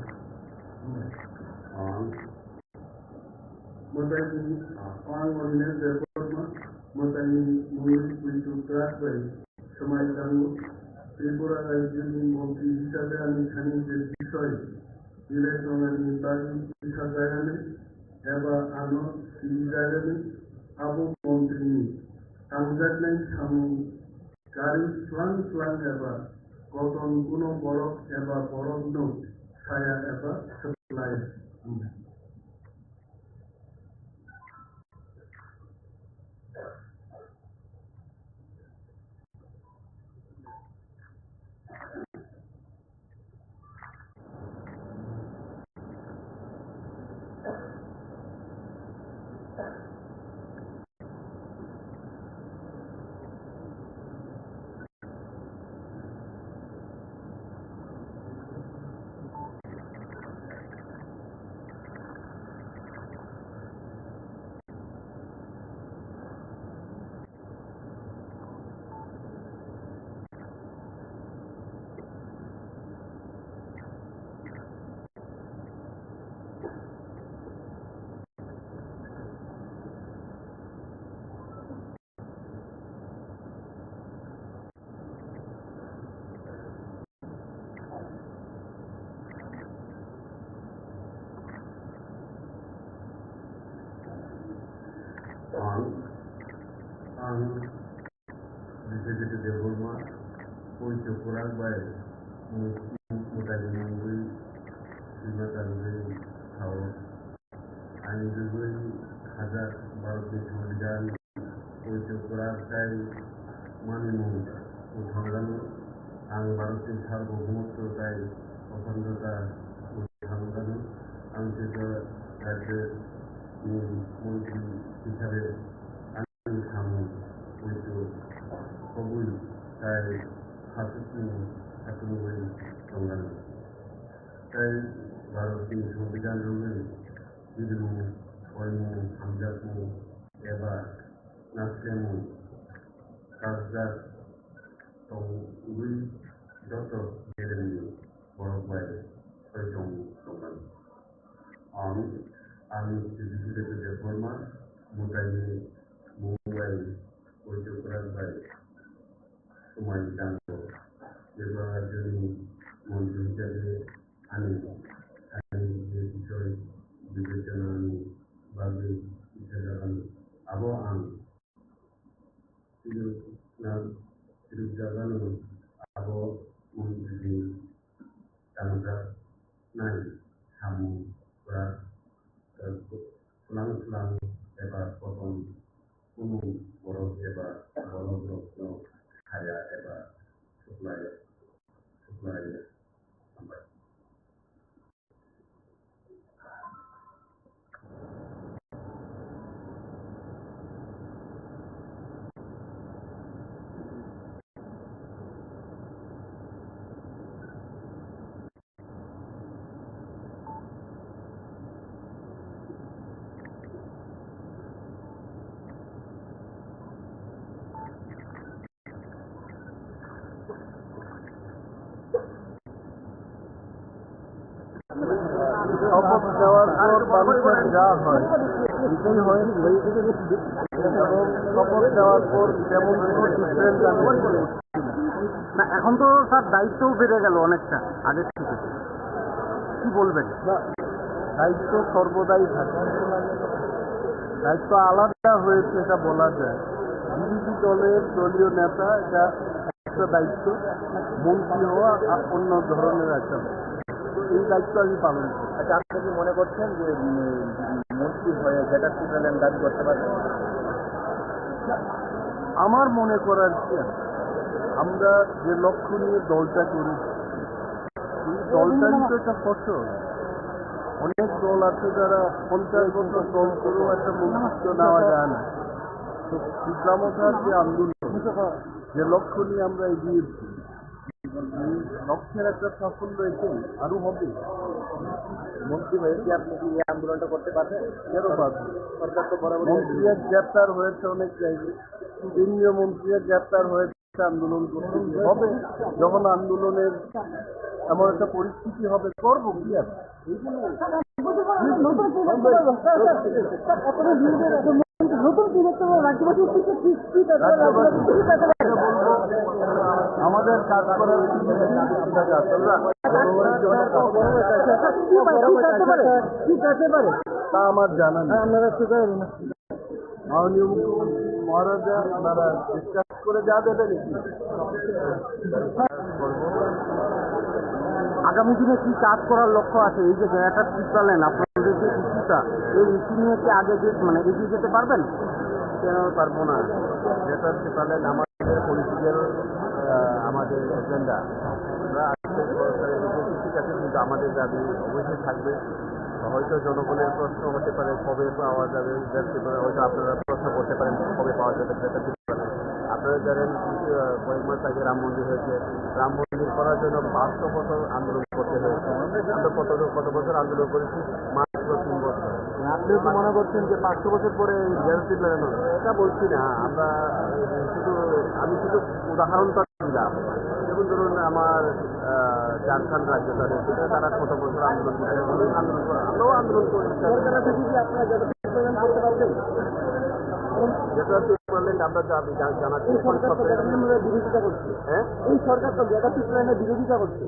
Matani on ordinary reforma, Matani moved into class by Samai Tango, Tripura Rajuni Monti Hisabe and Hani Destroy, Electron and Tati Isagayane, Eva Ano, Isagayane, Abu Montini, Tanzatnai Samu, Kari Swan Eva, Cotton Kuno Borok Eva Borok No, Saya Eva supplied. Ang Executive Development Poi Chokuran by Mutagimui Sivatangi Tao Angui Hazard Baruti Sudan Poi Chokuran Kai Manimu Uthangan Ang Baruti Salvo Mutu Kai Otandota Uthangan Ang Tito Raja Multi Hisabe Kamu itu kabul kai hatui tonggal kai Bharati সংবিধান রুমে বিদু কর্ম হামজাতমু এবার নাসলেমু কাজদার তঙ্গুই যত বেরেনি বরফ বাইরে 6তম তঙ্গাল আমি digital রেফর্মার Mutani Mumbai Ujukuran by Sumai Tango, Devarajuni Monti Hisabe Hani Destroy, bibetanani bagi jalan abo ang hidup jalan abo menjadi tangga naik kamu pulang eba potong gunung boros eba boros kaya eba supply sampai. শপথ দেওয়ার পর মানুষের যা হয় এটাই হয় এবং শপথ দেওয়ার পর তেমন কোনো ডিফারেন্স আমি না এখন তো স্যার দায়িত্বও বেড়ে গেল অনেকটা আগের থেকে, কি বলবেন? না, দায়িত্ব সর্বদাই থাকে, দায়িত্ব আলাদা হয়েছে এটা বলা যায়। বিরোধী দলের দলীয় নেতা এটা একটা দায়িত্ব, মন্ত্রী হওয়া অন্য ধরনের একটা, তো এই দায়িত্ব আমি পালন করি। আচ্ছা, আপনি কি মনে করছেন যে মন্ত্রী হয়ে যেটা সুপ্রিম দাবি করতে পারবেন? আমার মনে করার কি আছে, আমরা যে লক্ষ্য নিয়ে দলটা করেছি এই দলটারই তো একটা ফসল। অনেক দল আছে যারা 50 বছর দল করেও একটা মন্ত্রিত্ব নেওয়া যায় না। তো ইসলামতার যে আন্দোলন, যে লক্ষ্য নিয়ে আমরা এগিয়েছি, এই লক্ষ্যের একটা সাফল্য এটাই, আরো হবে। মন্ত্রী হয়ে কি আপনি কি এই আন্দোলনটা করতে পারবেন? কেন পারবে? সরকার তো বরাবর মন্ত্রীরা গ্রেপ্তার হয়েছে অনেক জায়গায়, কেন্দ্রীয় মন্ত্রীরা গ্রেপ্তার হয়েছে, আন্দোলন করতে হবে। যখন আন্দোলনের এমন একটা পরিস্থিতি হবে, করবো কি আছে। আমাদের কাজ করার আমরা কাজ তা আমার জানা নেই। মাননীয় মুখ্যমন্ত্রী মহারাজা আপনারা ডিসকাস করে যা দেবেন। আগামী দিনে কি কাজ করার লক্ষ্য আছে? এই যে জায়গাটা ঠিক করলেন আপনাদের যে ইস্যুটা, এই ইস্যু নিয়ে কি আগে যে মানে এগিয়ে যেতে পারবেন? কেন পারবো না? যেটা সেটালেন আমাদের পলিটিক্যাল আমাদের এজেন্ডা, আমরা আজকে সরকারের ঠিক আছে, কিন্তু আমাদের দাবি অবশ্যই থাকবে। হয়তো জনগণের প্রশ্ন হতে পারে কবে পাওয়া যাবে, হয়তো আপনারা প্রশ্ন করতে পারেন কবে পাওয়া যাবে, সেটা ঠিক পারেন। আপনারা জানেন কয়েক মাস আগে রাম মন্দির হয়েছে, রাম মন্দির করার জন্য 500 বছর আন্দোলন করতে হয়েছে। আমরা কত বছর আন্দোলন করেছি? মাত্র 3 বছর। আপনিও কি মনে করছেন যে 500 বছর পরে গ্যারান্টি লাগানো? এটা বলছি না, আমি শুধু উদাহরণটা দিলাম। যেমন ধরুন আমার ঝাড়খণ্ড রাজ্য তারা কত বছর আন্দোলন করে, আমরাও আন্দোলন করি। যেটা বললেন আমরা জানাচ্ছি বিরোধিতা করছি। হ্যাঁ, এই সরকার তো জায়গাটিক প্ল্যানের বিরোধিতা করছে।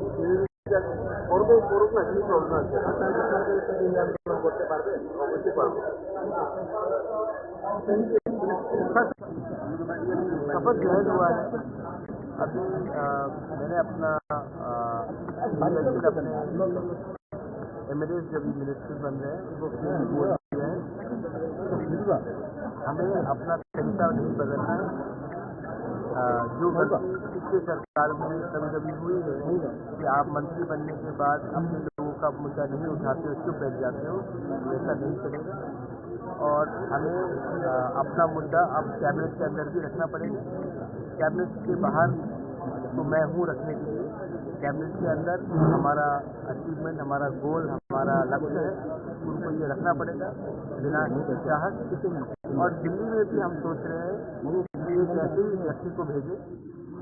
করবে, করুক না, কি প্রবলেম আছে? আন্দোলন করতে পারবে? অবশ্যই পারবে। शपथ जो है हुआ है अभी मैंने अपना अपने एमएलएस जो भी मिनिस्टर बन रहे हैं उनको बोल दिया है, हमें अपना तरीका नहीं बदलना है। जो गलती पिछले सरकार में कभी हुई है कि आप मंत्री बनने के बाद अपने लोगों का मुद्दा नहीं उठाते हो, चुप बैठ जाते हो, ऐसा नहीं चलेगा। और हमें अपना मुद्दा अब कैबिनेट के अंदर भी रखना पड़ेगा। कैबिनेट के बाहर तो मैं हूँ रखने के लिए, कैबिनेट के अंदर हमारा अचीवमेंट, हमारा गोल, हमारा लक्ष्य है, उनको ये रखना पड़ेगा बिना हिचकिचाहट। और दिल्ली में भी हम सोच रहे हैं कि एक ऐसे ही व्यक्ति को भेजें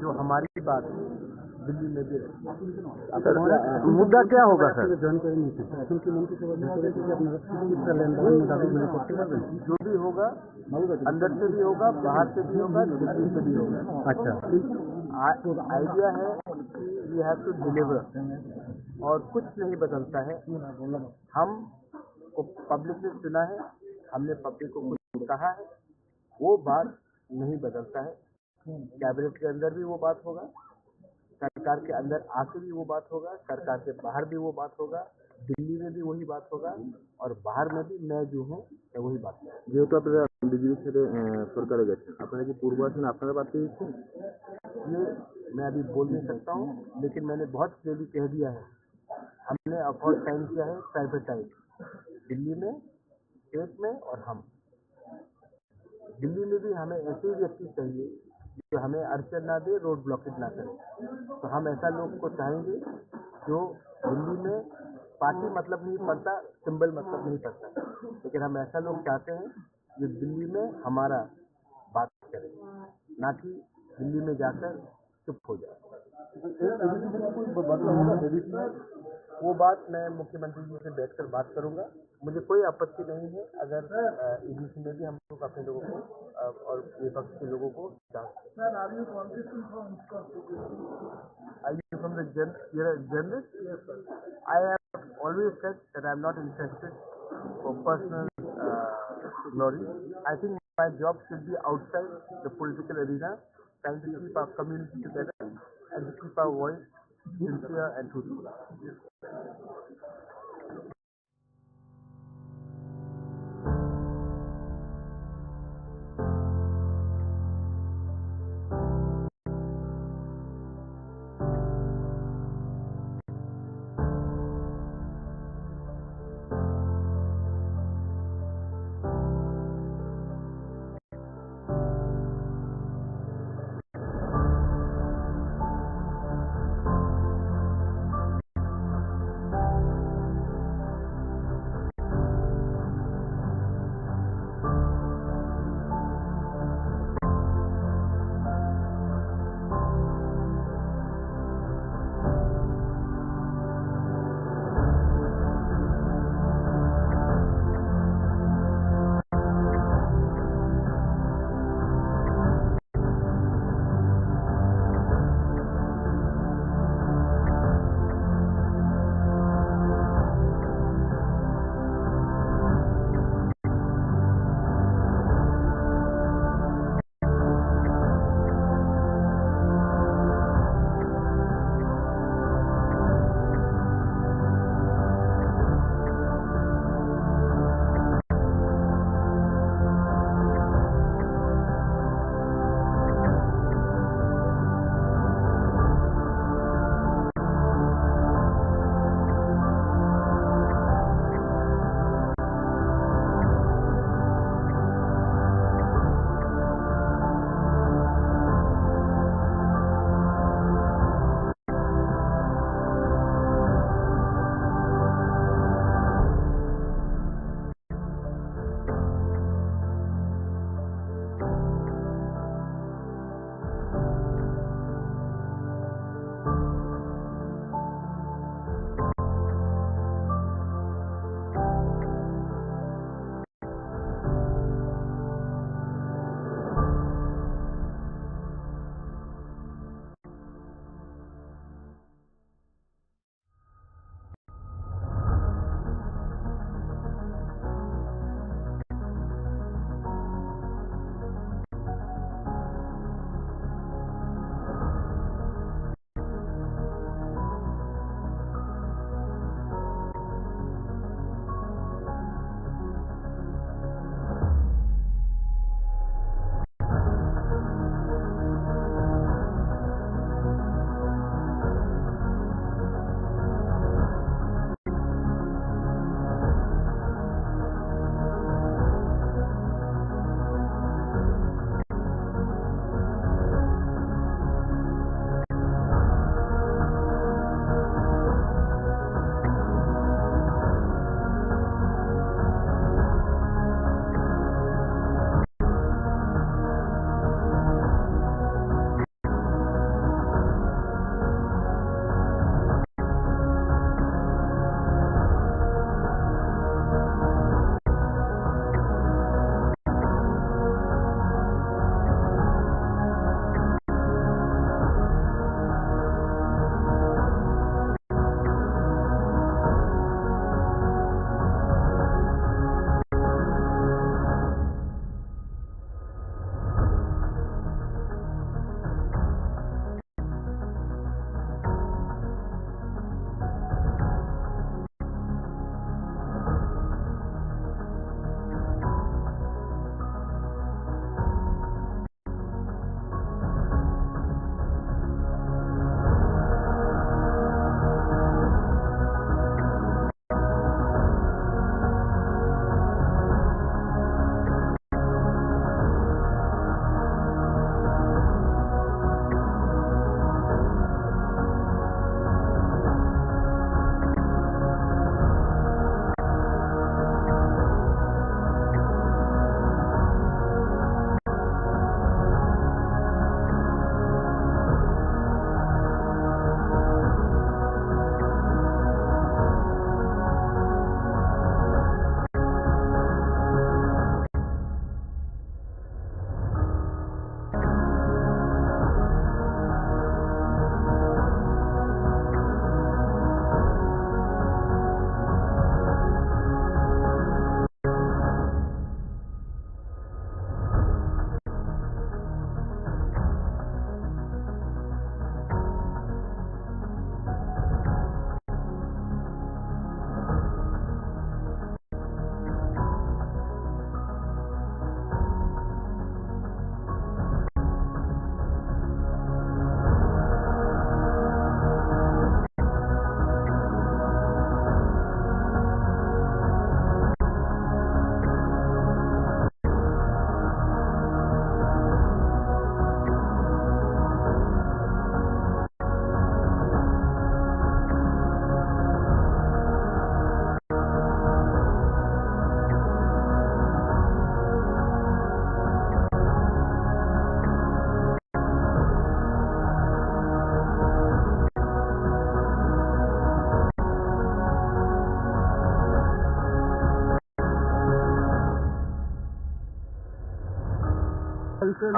जो हमारी बात दिल्ली में भी रहे। मुद्दा क्या होगा सर? जो भी होगा अंदर से भी होगा, बाहर से भी होगा, दिल्ली से भी होगा। अच्छा, आइडिया है कि वी हैव टू डिलीवर, और कुछ नहीं बदलता है। हम को पब्लिक ने चुना है, हमने पब्लिक को कुछ कहा है, वो बात नहीं बदलता है। कैबिनेट के अंदर भी वो बात होगा, सरकार के अंदर आके भी वो बात होगा, सरकार के बाहर भी वो बात होगा, दिल्ली में भी वही बात होगा और बाहर में भी मैं जो हूँ मैं वही बात करूँ। যেহেতু আপনারা বিজেপির সাথে সরকারে গেছেন, আপনারা কি পূর্ব আসনে আপনারা বাদ দিয়েছেন? ये मैं अभी बोल नहीं सकता हूँ, लेकिन मैंने बहुत क्लियरली कह दिया है, हमने अफोर्ड साइन किया है प्राइवेटाइज दिल्ली में, स्टेट में और हम। दिल्ली में भी हमें ऐसे ही व्यक्ति चाहिए जो हमें अड़चन ना दे, रोड ब्लॉकेज ना करे। तो हम ऐसा लोग को चाहेंगे जो दिल्ली में पार्टी मतलब नहीं पड़ता, सिंबल मतलब नहीं पड़ता, लेकिन हम ऐसा लोग चाहते हैं जो दिल्ली में हमारा बात करे, ना कि दिल्ली में जाकर चुप हो जाए। वो बात मैं मुख्यमंत्री जी से बैठकर बात करूंगा। मुझे कोई आपत्ति नहीं है अगर ईडीसी में भी हम लोग अपने लोगों को और विपक्ष के लोगों को Are you from the you're a journalist? Yes, sir. I have always said that I'm not interested for personal glory. I think my job should be outside the political arena, trying to keep our community together and to keep our voice sincere and truthful.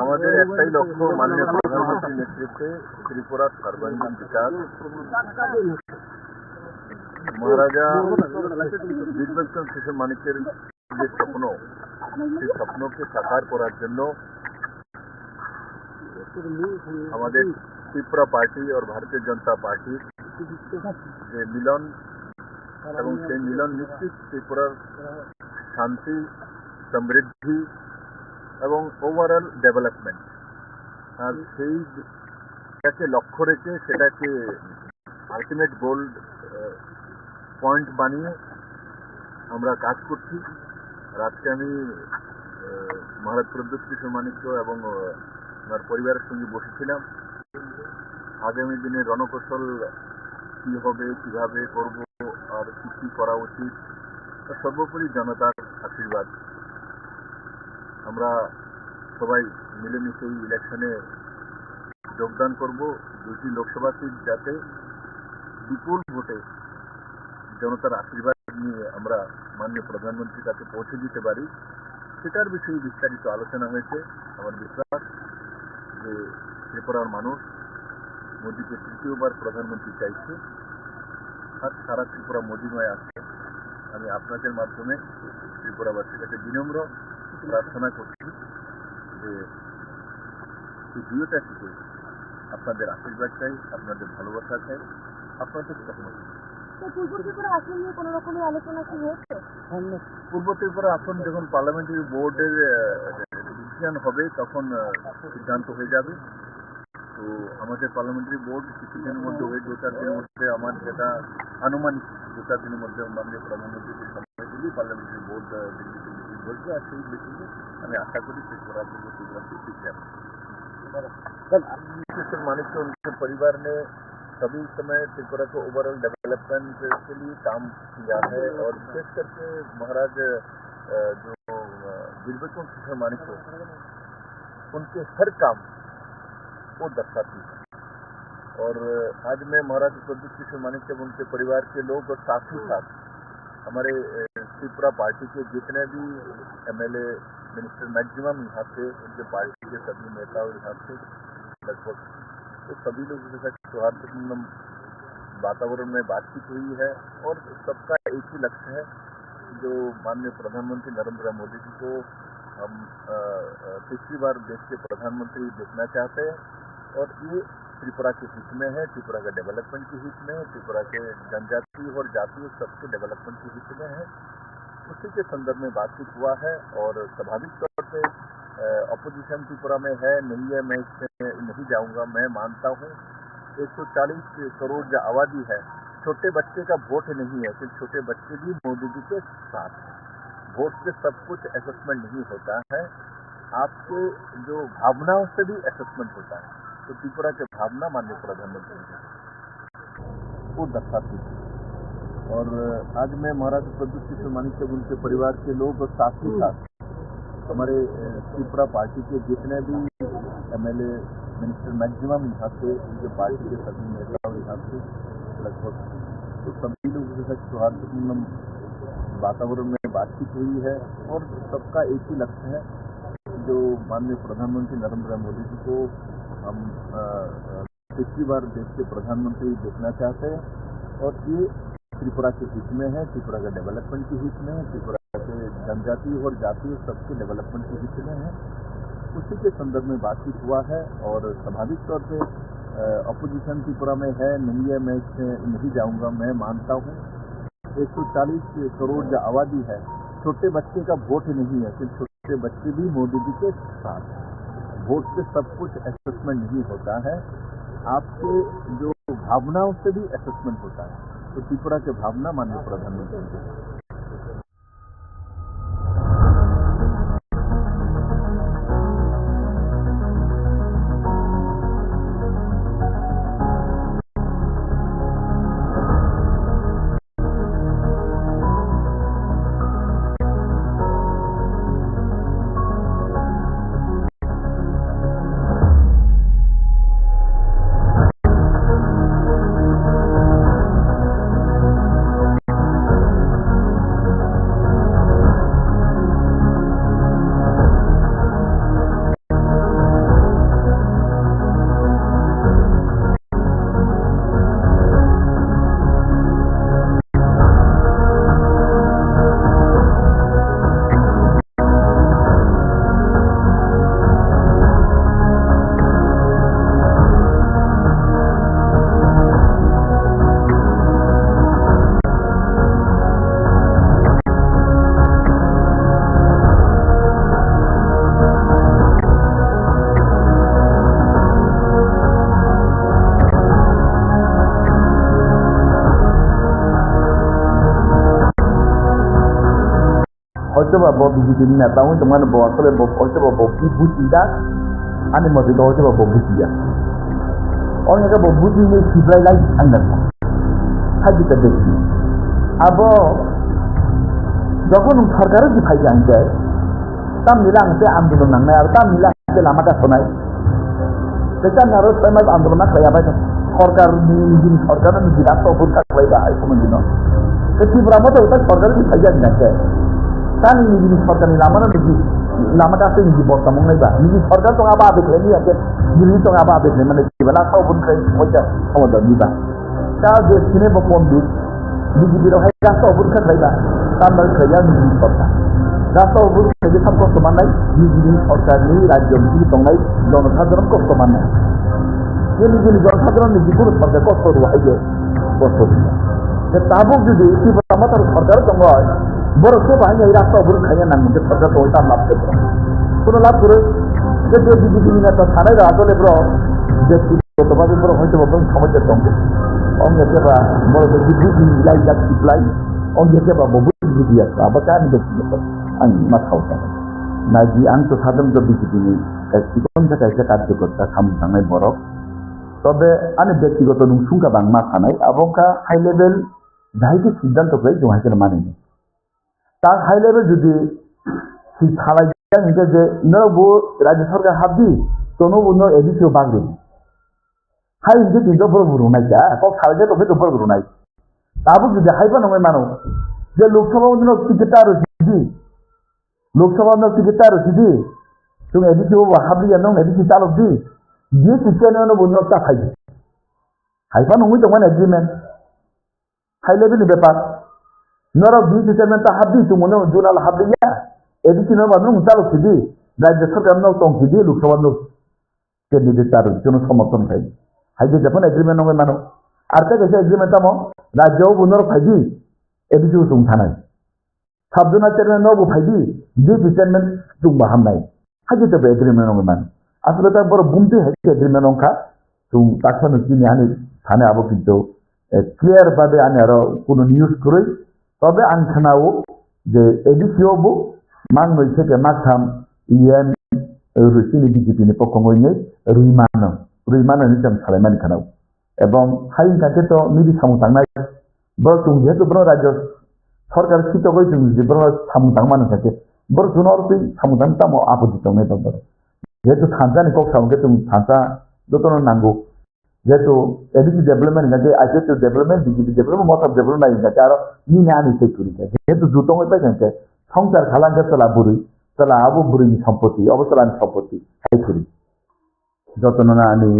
আমাদের একটাই লক্ষ্য, মাননীয় প্রধানমন্ত্রীর নেতৃত্বে ত্রিপুরার সর্বাঙ্গীন বিকাশ। মহারাজা বীরবিক্রম কিশোর মানিক্যের যে স্বপ্ন, সেই স্বপ্নকে সাকার করার জন্য আমাদের ত্রিপুরা পার্টি और भारतीय जनता पार्टी যে মিলন, এবং সেই মিলন নিশ্চিত ত্রিপুরার শান্তি, সমৃদ্ধি এবং ওভারঅল ডেভেলপমেন্ট, আর সেইটাকে লক্ষ্য রেখে সেটাকে আলটিমেট গোল পয়েন্ট বানিয়ে আমরা কাজ করছি। আর আজকে আমি মহারাজ প্রদ্যুৎ কিশোর মানিক্য এবং আমার পরিবারের সঙ্গে বসেছিলাম। আগামী দিনে রণকৌশল কি হবে, কিভাবে করব, আর কি করা উচিত, সর্বোপরি জনতার আশীর্বাদ। আমরা সবাই মিলেমিশে এই ইলেকশনে যোগদান করব। দুটি লোকসভা সিট যাতে বিপুল ভোটে জনতার আশীর্বাদ নিয়ে আমরা মাননীয় প্রধানমন্ত্রীর কাছে পৌঁছে দিতে পারি, সেটার বিষয়ে বিস্তারিত আলোচনা হয়েছে। আমার বিশ্বাস যে ত্রিপুরার মানুষ মোদীকে তৃতীয়বার প্রধানমন্ত্রী চাইছে, আর সারা ত্রিপুরা মোদীময় আছে। আমি আপনাদের মাধ্যমে ত্রিপুরাবাসীর কাছে বিনম্র প্রার্থনা করছি যে এই দুয়োটা থেকে আপনাদের আশীর্বাদ চাই, আপনাদের ভালোবাসা চাই, আপনাদের সহমত। পূর্ব ত্রিপুরা আসন নিয়ে কোনো রকমের আলোচনা কি হয়েছে? পূর্ব ত্রিপুরা আসন যখন পার্লামেন্টারি বোর্ডের ডিসিশন হবে তখন সিদ্ধান্ত হয়ে যাবে। তো আমাদের পার্লামেন্টারি বোর্ড কিছুদিনের মধ্যে ওই 2-4 দিনের মধ্যে, আমার যেটা আনুমানিক 2-4 দিনের মধ্যে মাননীয় প্রধানমন্ত্রীকে সময় দিলি পার্লামেন্টারি বোর্ড দিল্লিতে মিটিং বসবে, আর সেই মিটিংয়ে আমি আশা করি ত্রিপুরা পূর্ব ত্रिपुरा से ठीक है। किशोर मानिक्य उनके परिवार ने सभी समय त्रिपुरा को ओवरऑल डेवलपमेंट के लिए काम किया है, और विशेष करके महाराज जो बीरबिक्रम किशोर मानिक्य उनके हर काम को दर्शाती है। और आज मैं महाराज प्रद्युत किशोर मानिक्य उनके परिवार के लोग और साथ ही साथ हमारे त्रिपुरा पार्टी के जितने भी एमएलए मिनिस्टर मैक्सिमम यहाँ से, उनके पार्टी के सभी नेता और यहाँ से लगभग तो सभी लोगों के साथ सौहार्दपूर्ण वातावरण में बातचीत हुई है, और सबका एक ही लक्ष्य है, जो माननीय प्रधानमंत्री नरेंद्र मोदी जी को हम तीसरी बार देश के प्रधानमंत्री देखना चाहते हैं, और ये त्रिपुरा के हित में है, त्रिपुरा का डेवलपमेंट के हित में है, त्रिपुरा के जनजाति और जाति सबके डेवलपमेंट के हित में है। उसी के संदर्भ में बातचीत हुआ है, और स्वाभाविक तौर पे अपोजिशन त्रिपुरा में है, नहीं है, मैं इसमें नहीं जाऊंगा। मैं मानता हूँ 140 करोड़ जो आबादी है, छोटे बच्चे का वोट नहीं है, सिर्फ छोटे बच्चे भी मोदी जी के साथ हैं। वोट से सब कुछ असेसमेंट नहीं होता है, आपके जो भावनाओं से भी असेसमेंट होता है। तो त्रिपुरा के भावना माननीय प्रधानमंत्री को दर्शाती है। और आज मैं महाराज प्रद्युत किशोर मानिक्य उनके परिवार के लोग और साथ ही साथ हमारे त्रिपुरा पार्टी के जितने भी एमएलए मिनिस्टर मैक्सिमम यहाँ से, उनके पार्टी के सभी नेता और यहाँ से लगभग तो सभी लोगों के साथ सौहार्दपूर्ण वातावरण में बातचीत हुई है, और सबका एक ही लक्ष्य है, जो माननीय प्रधानमंत्री नरेंद्र मोदी जी को हम तीसरी बार देश के प्रधानमंत्री देखना चाहते हैं, और ये त्रिपुरा के हित में है, त्रिपुरा का डेवलपमेंट के हित में है, त्रिपुरा के जनजाति और जाति सबके डेवलपमेंट के हित में है। उसी के संदर्भ में बातचीत हुआ है, और स्वाभाविक तौर पे अपोजिशन त्रिपुरा में है, नहीं है, मैं इसमें नहीं जाऊंगा। मैं मानता हूँ 140 करोड़ जो आबादी है, छोटे बच्चे का वोट नहीं है, सिर्फ छोटे बच्चे भी मोदी जी के साथ हैं। वोट से सब कुछ असेसमेंट नहीं होता है, आपके जो भावनाओं से भी असेसमेंट होता है। तो त्रिपुरा के भावना माननीय प्रधानमंत्री hoi ba bo BJP ni na ta hoi teman bo asale bo hoi ba bo buti da ani mo de hoi ba bo buti ya orang yang bo buti ni supply lai anda haji ka dekhi abo যখন সরকারের যে ফাইদা আনছে তাম নিলাংতে আন্দোলন নাংনায় আর তাম নিলাংতে লামাটা শোনায় সেটা আরো সময় আন্দোলন খাইয়াবাই সরকার নিজে সরকারের নিজে রাস্তা অপরকা খাইবা এই সময় দিন ত্রিপুরা মতো ওটা সরকারের যে ফাইদা আনছে তার নিজে সরকারি লামানো নিজে লামাটা আছে নিজে বর্তমান নাইবা নিজে সরকার তো আবার দেখলে নিয়ে আছে নিজে তো আবার দেখলে মানে রাস্তা অপরকা হইতে সমাধান দিবা তা যে সিনে বন্ধুর বিজেপির রাস্তা অপরকা খাইবা তার খাইয়া নিজে সরকার রাস্তা অপরকা যে সব কষ্ট মানায় নিজে সরকার নিয়ে রাজ্য নিজে তংনাই জনসাধারণ কষ্ট মানায় যে নিজে জনসাধারণ নিজে কোনো সরকার কষ্ট রুহাইয়ে কষ্ট দিল তাবুক যদি আমার সরকার দङ বড় সে বাহিনী এই রাস্তা অপরক খাইয়া নাম যে সরকার তো তার লাভ করবে কোনো লাভ করে যে বিজেপি নেতা থানায় আদলে ব্র যে গতভাবে বড় হয়তো সমস্যা দङ অঙ্গে সেবা বড় বিদ্যুৎ লাই যাক সিপ্লাই অঙ্গে সেবা বহু dia apa kan begitu ang mathauta naji ang to sadam to bijini sikon jaka কার্যকর্তা সামনে বড় তবে আমি ব্যক্তিগত নুসুঙ্কা বাংমা থানায় আবকা হাই লেভেল দায়িত্ব সিদ্ধান্ত করে জমাইতে মানেনি তার হাই লেভেল যদি থানায় নিতে যে নবো রাজ্য সরকার হাবদি তনু বন্য এডিসিও বাগরি হাই যে তিনটো বড় বড় নাই যা কক সারাজে তোকে তো বড় বড় নাই তাবো যদি হাইবা নয় মানো যে লোকসভা টিকিটটা রসিদি লোকসভা টিকিটটা রসিদি তুমি এদিকে হাবলি নং এদিকে চালক দি যে টিকিট বন্ধুটা খাইবে হাইফা নই তোমার এগ্রিমেন্ট হাই লেভেলের ব্যাপার নর বি টিকিটমেন্টটা হাবদি তুমি জোনাল হাবলিয়া এদিকে নয় নং চালক সিদি রাজ্য সরকার নৌ টংসিদি লোকসভা ক্যান্ডিডেট তার জন্য সমর্থন খাই হাইবে যখন এগ্রিমেন্ট নয় মানো আর কে গেছে এগ্রিমেন্ট আমো রাজ্যও বন্ধুর খাইবি এদিকে সুংথানায় সাবজনা চেয়ারম্যান নবু ফাইদি যে চেয়ারম্যান তুংবা হামনাই হাজি তবে এগ্রিমেন্ট নঙ্গে মান আসলে তার বড় বুমতে হাইছে এগ্রিমেন্ট নঙ্কা তুং তাকসানো চিনি আনি থানে আবো কিন্তু ক্লিয়ার ভাবে আনি আরো কোনো নিউজ করে তবে আং থানাও যে এদিকেও বু মান নই থেকে মাথাম ইএম রুচিনি বিজেপি নি পক্ষঙ্গই রুইমানো নিতাম সালাইমানি খানাও এবং হাইন কাকে তো মিডি সামু থাংনাই বরং যেহেতু বড় রাজ্য সরকার স্থিত হয়েছে যে বড় সামুদাং মানুষ আছে বড় জোনর তুই সামুদাং তামো আপত্তি দङ দङ যেহেতু থানজানি কক সামকে তুমি থানজা যতন নাঙ্গো যেহেতু এদিকে ডেভেলপমেন্ট গাছে আজকে তো ডেভেলপমেন্ট বিজেপি ডেভেলপমেন্ট মত ডেভেলপমেন্ট গাছে আর নিনে আনি সেই করি যেহেতু জুতং পাই গাছে সংসার খালাঙ্গে চলা বুড়ি চলা আবু বুড়ি সম্পত্তি অবসরান সম্পত্তি সেই করি যতন না আনি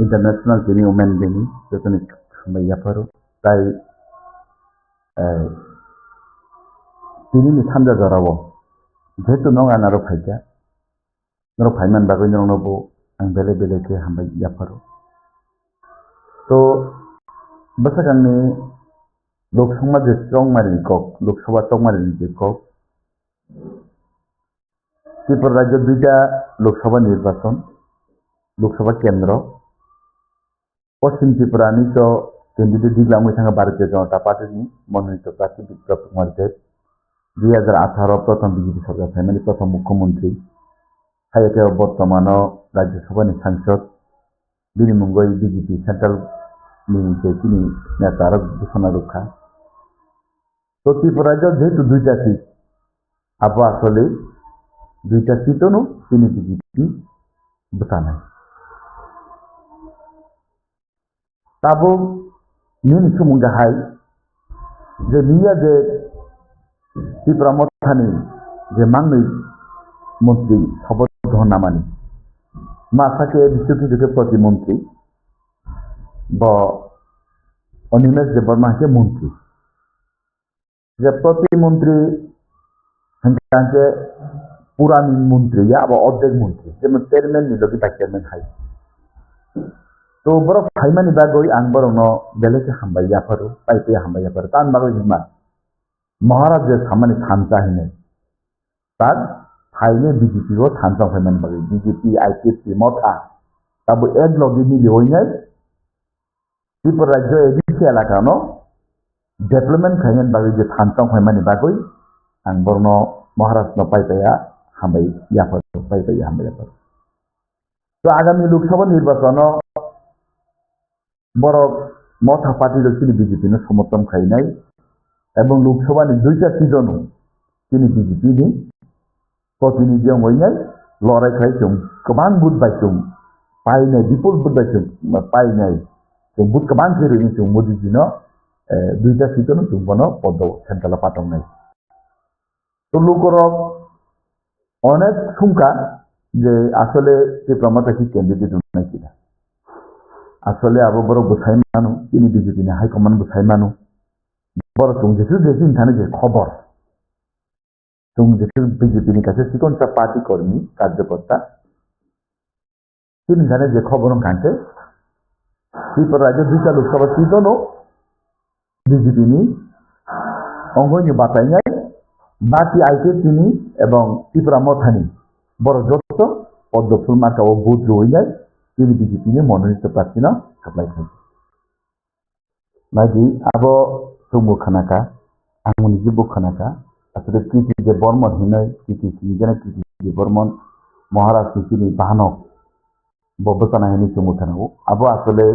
ইন্টারন্যাশনাল যিনি ওমেন দিনি যতন मैयाफोर जाय दिनैनि सानजा जराव जेहेतु नों आनारो फाइजा नों फाइमान बागै नोंनोबो आं बेले बेलेके हामबाय याफोर तो बसगांनि लोकसभा जे चंगमारि कक लोकसभा चंगमारि जे कक त्रिपुरा राज्य दुईटा लोकसभा निर्वाचन लोकसभा केंद्र पश्चिम त्रिपुरानि तो कैंडिडेट दिग्लांबाय थाङा भारतीय जनता पार्टीनि मनोनीत प्रार्थी बिप्लब कुमार देब 2018 प्रथम बिजेपि सरकार फाइमानि प्रथम मुख्यमंत्री हाइके बर्तमान राज्यसभानि सांसद बिनि मुंगै बिजेपि सेंट्रल नि नेता घोषणा रखा तो त्रिपुरा जेहेतु दुईटा सीट अब आसले दुईटा सीटों তিনি बिजेपि भूटान ताबो नीन सुमुंगाहाय जे निया जे त्रिपुरा मथानि जे मांगै मंत्री शपथ ग्रहण नामानि मासाके विश्वकिजुके प्रतिमंत्री ब अनिमेश देबबर्मा के मंत्री जे प्रतिमंत्री हंके पुरानी मंत्री या अब अर्धेक मंत्री जे चेयरमैन निलगी बा चेयरमैन हाय तो बरो फाइमानि बागै आं बरनो बेलेके हामबायाफोर पाइपे हामबायाफोर तान बागै हिमा महाराज जे खामानि थानसा हिने तार फाइने बीजेपी को थानसा फाइमानि बागै बीजेपी आईपीएफसी मथा ताबो एक लगे मिलि होइनाय त्रिपुरा राज्य एडिसि एलाकानो डेभलपमेंट खाइने बागै जे थानसा फाइमानि बागै ang borno Maharashtra paipaya hambai yafa paipaya hambai yafa তো আগামী লোকসভা নির্বাচন বড় মথা পার্টির তিনি বিজেপি সমর্থন খাই নাই এবং লোকসভার দুইটা সিজন তিনি বিজেপি ni প্রতিনিধি হইনাই লড়াই খাইছুম গোबां বুথ বাইছুম পাইনাই বিপুল বুথ বাইছুম পাইনাই जों बुथ गोबां जेरै जों मोदीजिनो दुईटा सिटनो जों बनो पद सेन्ट्रेल पाठंनाय तो लोकरक अनेक संख्या जे आसले डिप्लोमेटिक कैंडिडेट होनाय किना आसले आबो बरो बुथाय मानु इनि बिजेपि नि हाई कमान्ड बुथाय मानु बरो जों जेथु जेथिन थाने जे खबर जों जेथु बिजेपि नि कासे सिकनसा पार्टी कर्मी कार्यकर्ता তিনি জানে যে খবর কাছে ত্রিপুরা রাজ্যে দুইটা লোকসভা সিটও বিজেপি নি অঙ্গনি বাতাইনাই বাকি আইকে তিনি এবং ত্রিপুরা মথানি বড় যত পদ্মফুল মার্কা ও বুথ রইনাই তিনি বিজেপি নি মনোনীত প্রার্থী না সাপ্লাই খাইছে বাকি আবো সুমু খানাকা আঙ্গুনি জিবু খানাকা আসলে কৃতি যে বর্মন হিনাই কৃতি সিজনে কৃতি যে বর্মন মহারাষ্ট্র তিনি বাহনক ববসানা হেনি চুমুথানাও আবো আসলে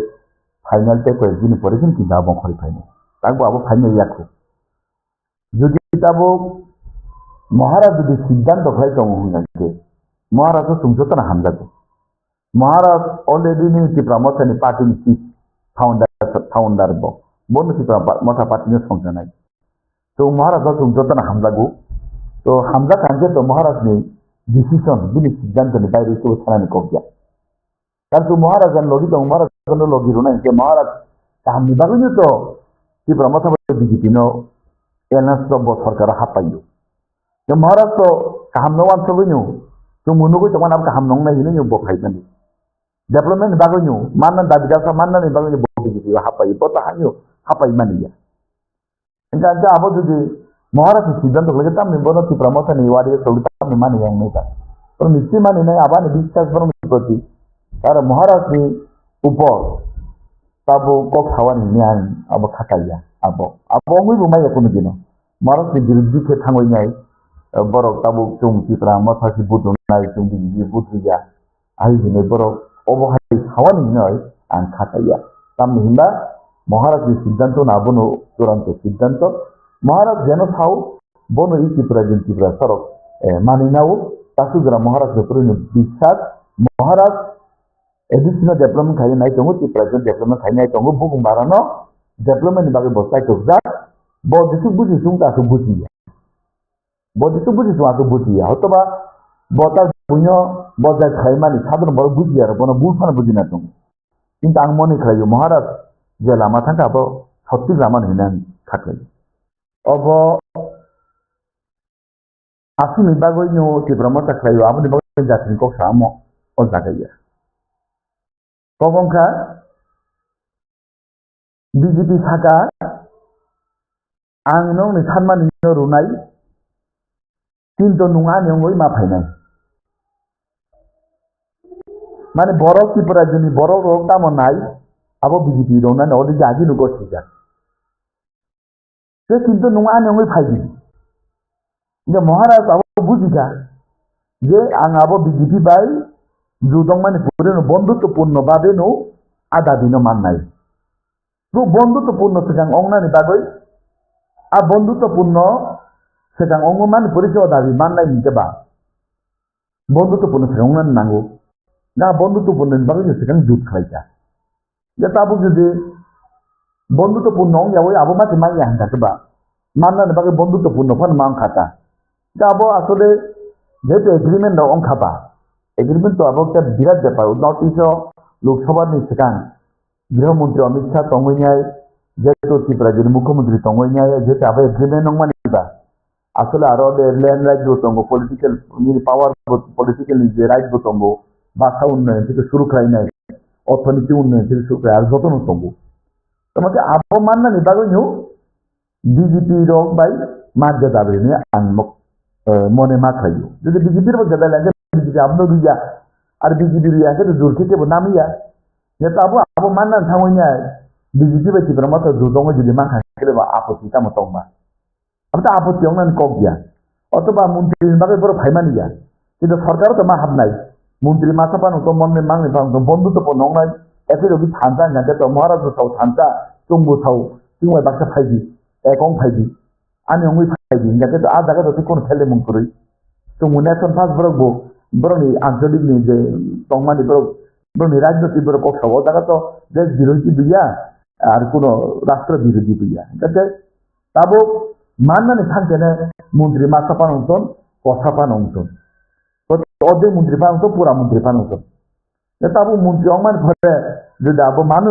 ফাইনাল তে কয়েকদিন পরে কিন্তু আবো খরি ফাইনাল তারপর আবো ফাইনাল ইয়াকো যদি তাবো মহারাজ যদি সিদ্ধান্ত খাই তো হঙ্গাকে মহারাজ সুমজতনা হামজাকে মহারাজ অলরেডি নি ত্রিপুরামথানি পার্টি নি ফাউন্ডার ব বন্য ত্রিপুরামথা পার্টি নি সংসনাই তো মহারাজ সুমজতনা হামজাগো তো হামজা কানকে তো মহারাজ নি ডিসিশন বিনি সিদ্ধান্ত নি বাইরে তো থানানি কবজা Kartu Maharaj dan logi to Maharaj kan logi runa ke Maharaj kami bagunya to si Pramata BJP no enas to bot sarkar hapayo ke Maharaj to kaham no wan sogunyo to munugo to manam kaham nong na hinu bo khai kan development bagunya manan dabidasa manan ni bagunya bo BJP hapayo bota hanyo hapai maniya enka ja abo de Maharaj siddhanto lage tam ni bono si Pramata ni wadi sogita tam mani yang neta पर निश्चय माने नहीं आबाने विश्वास पर प्रति तारा महाराज ni upor tabo kok hawan nian abo khataya abo ngui bumai ya kuno dino Maharaj ni dirdi ke thangoi nyai borok tabo chung ti pra matha si butu nai chung di butu ya ai ni borok obo hai hawan nyai an khataya tam himba Maharaj ni siddhanto na bono turanto siddhanto Maharaj jeno thau bono i ti pra sarok maninao tasugara Maharaj ke purni bisat Maharaj additional development kaya naik tunggu ti present development kaya naik tunggu buku barano development ni bagi bosai tukza bo disu buji sungka su buji ya bo disu buji sungka su buji ya hoto ba bota punya bota kaya mani sadun baru buji ya bono bulfana buji na tunggu inta angmoni kaya Maharaj je lama thangka abo sotti lama hinan khakai abo asu ni bagoi nyo ti pramata kaya abo ni bagoi jatin kok samo o zakaya Kongka BJP saka ang nong ni thanman ni runai tinto nungan yang ngoi ma phainai mane borok ki parajuni borok rok ta monai abo BJP rona no de jaji nu go sija se tinto nungan yang ngoi phaidi je Maharaj abo bujika je ang abo BJP bai judong mane pure no bondhutopurno babe no ada dino mannai to bondhutopurno sekang ongna ni bagoi a bondhutopurno sekang ongo man puricho dabi mannai nite ba bondhutopurno sekang ongna nango na bondhutopurno bagoi sekang jut khaita ya tabu jodi bondhutopurno ong yawo abo mate mai yang ba manna ni bagoi bondhutopurno phan mang khata ja abo asole jete agreement no ong khaba agreement तो अब क्या बिराट जापा north east Lok Sabha नि सिगां गृहमंत्री अमित शाह तंगैनाय जेतो त्रिपुरा जिल्ला मुख्यमंत्री तंगैनाय जेते अब एग्रीमेंट नंग मानिबा आसले आरो लैंड राइट जो तंगो पॉलिटिकल नि पावर पॉलिटिकल नि राइट जो तंगो भाषा उन्नयन থেকে শুরু খাইনাय অর্থনীতি উন্নয়ন থেকে শুরু করে আর যতন তंगो তোমাকে আবো মাননা নি বাগইনো বিজেপি রক বাই মার্জা দাবে নি আন মনে মাখাইও যদি বিজেপির মধ্যে লাগে BJP abno dia ar BJP dia ke zur ke bo namia ya tabu abo manan thamonya BJP ba ti pramata dudong jadi mangka ke ba apoti ta motong ba abta apoti ong nan kok dia অথবা মন্ত্রীর ভাবে বড় ভাইমানি যা কিন্তু সরকারও তো মা hub নাই মন্ত্রী মাথা পানো তো মনে মাংনি পানো বন্ধুত্ব নয় একই রবি থানতা যাকে তো মহারাজ থাও থানতা চুম্বু থাও চুমাই বাক্সা ফাইদি একং ফাইদি আমি অঙ্গুই ফাইদি যাকে তো আর জায়গা তো কোনো ফেলে মন করি চুমু নেশন ফার্স্ট বরকবো বরনি আঞ্চলিক নি যে টংমানি বরক বরনি রাজনৈতিক বরক কক্ষ জায়গা তো দেশ বিরোধী দুইয়া আর কোনো রাষ্ট্র বিরোধী দুইয়া যাতে তাবো মাননাनै থাকতেনে মন্ত্রী মাথা পানন্তন কথা পানন্তন অর্ধেক মন্ত্রী পানন্তন পুরা মন্ত্রী পানন্তন তাবো মন্ত্রী অমান ঘরে যদি আবো মানু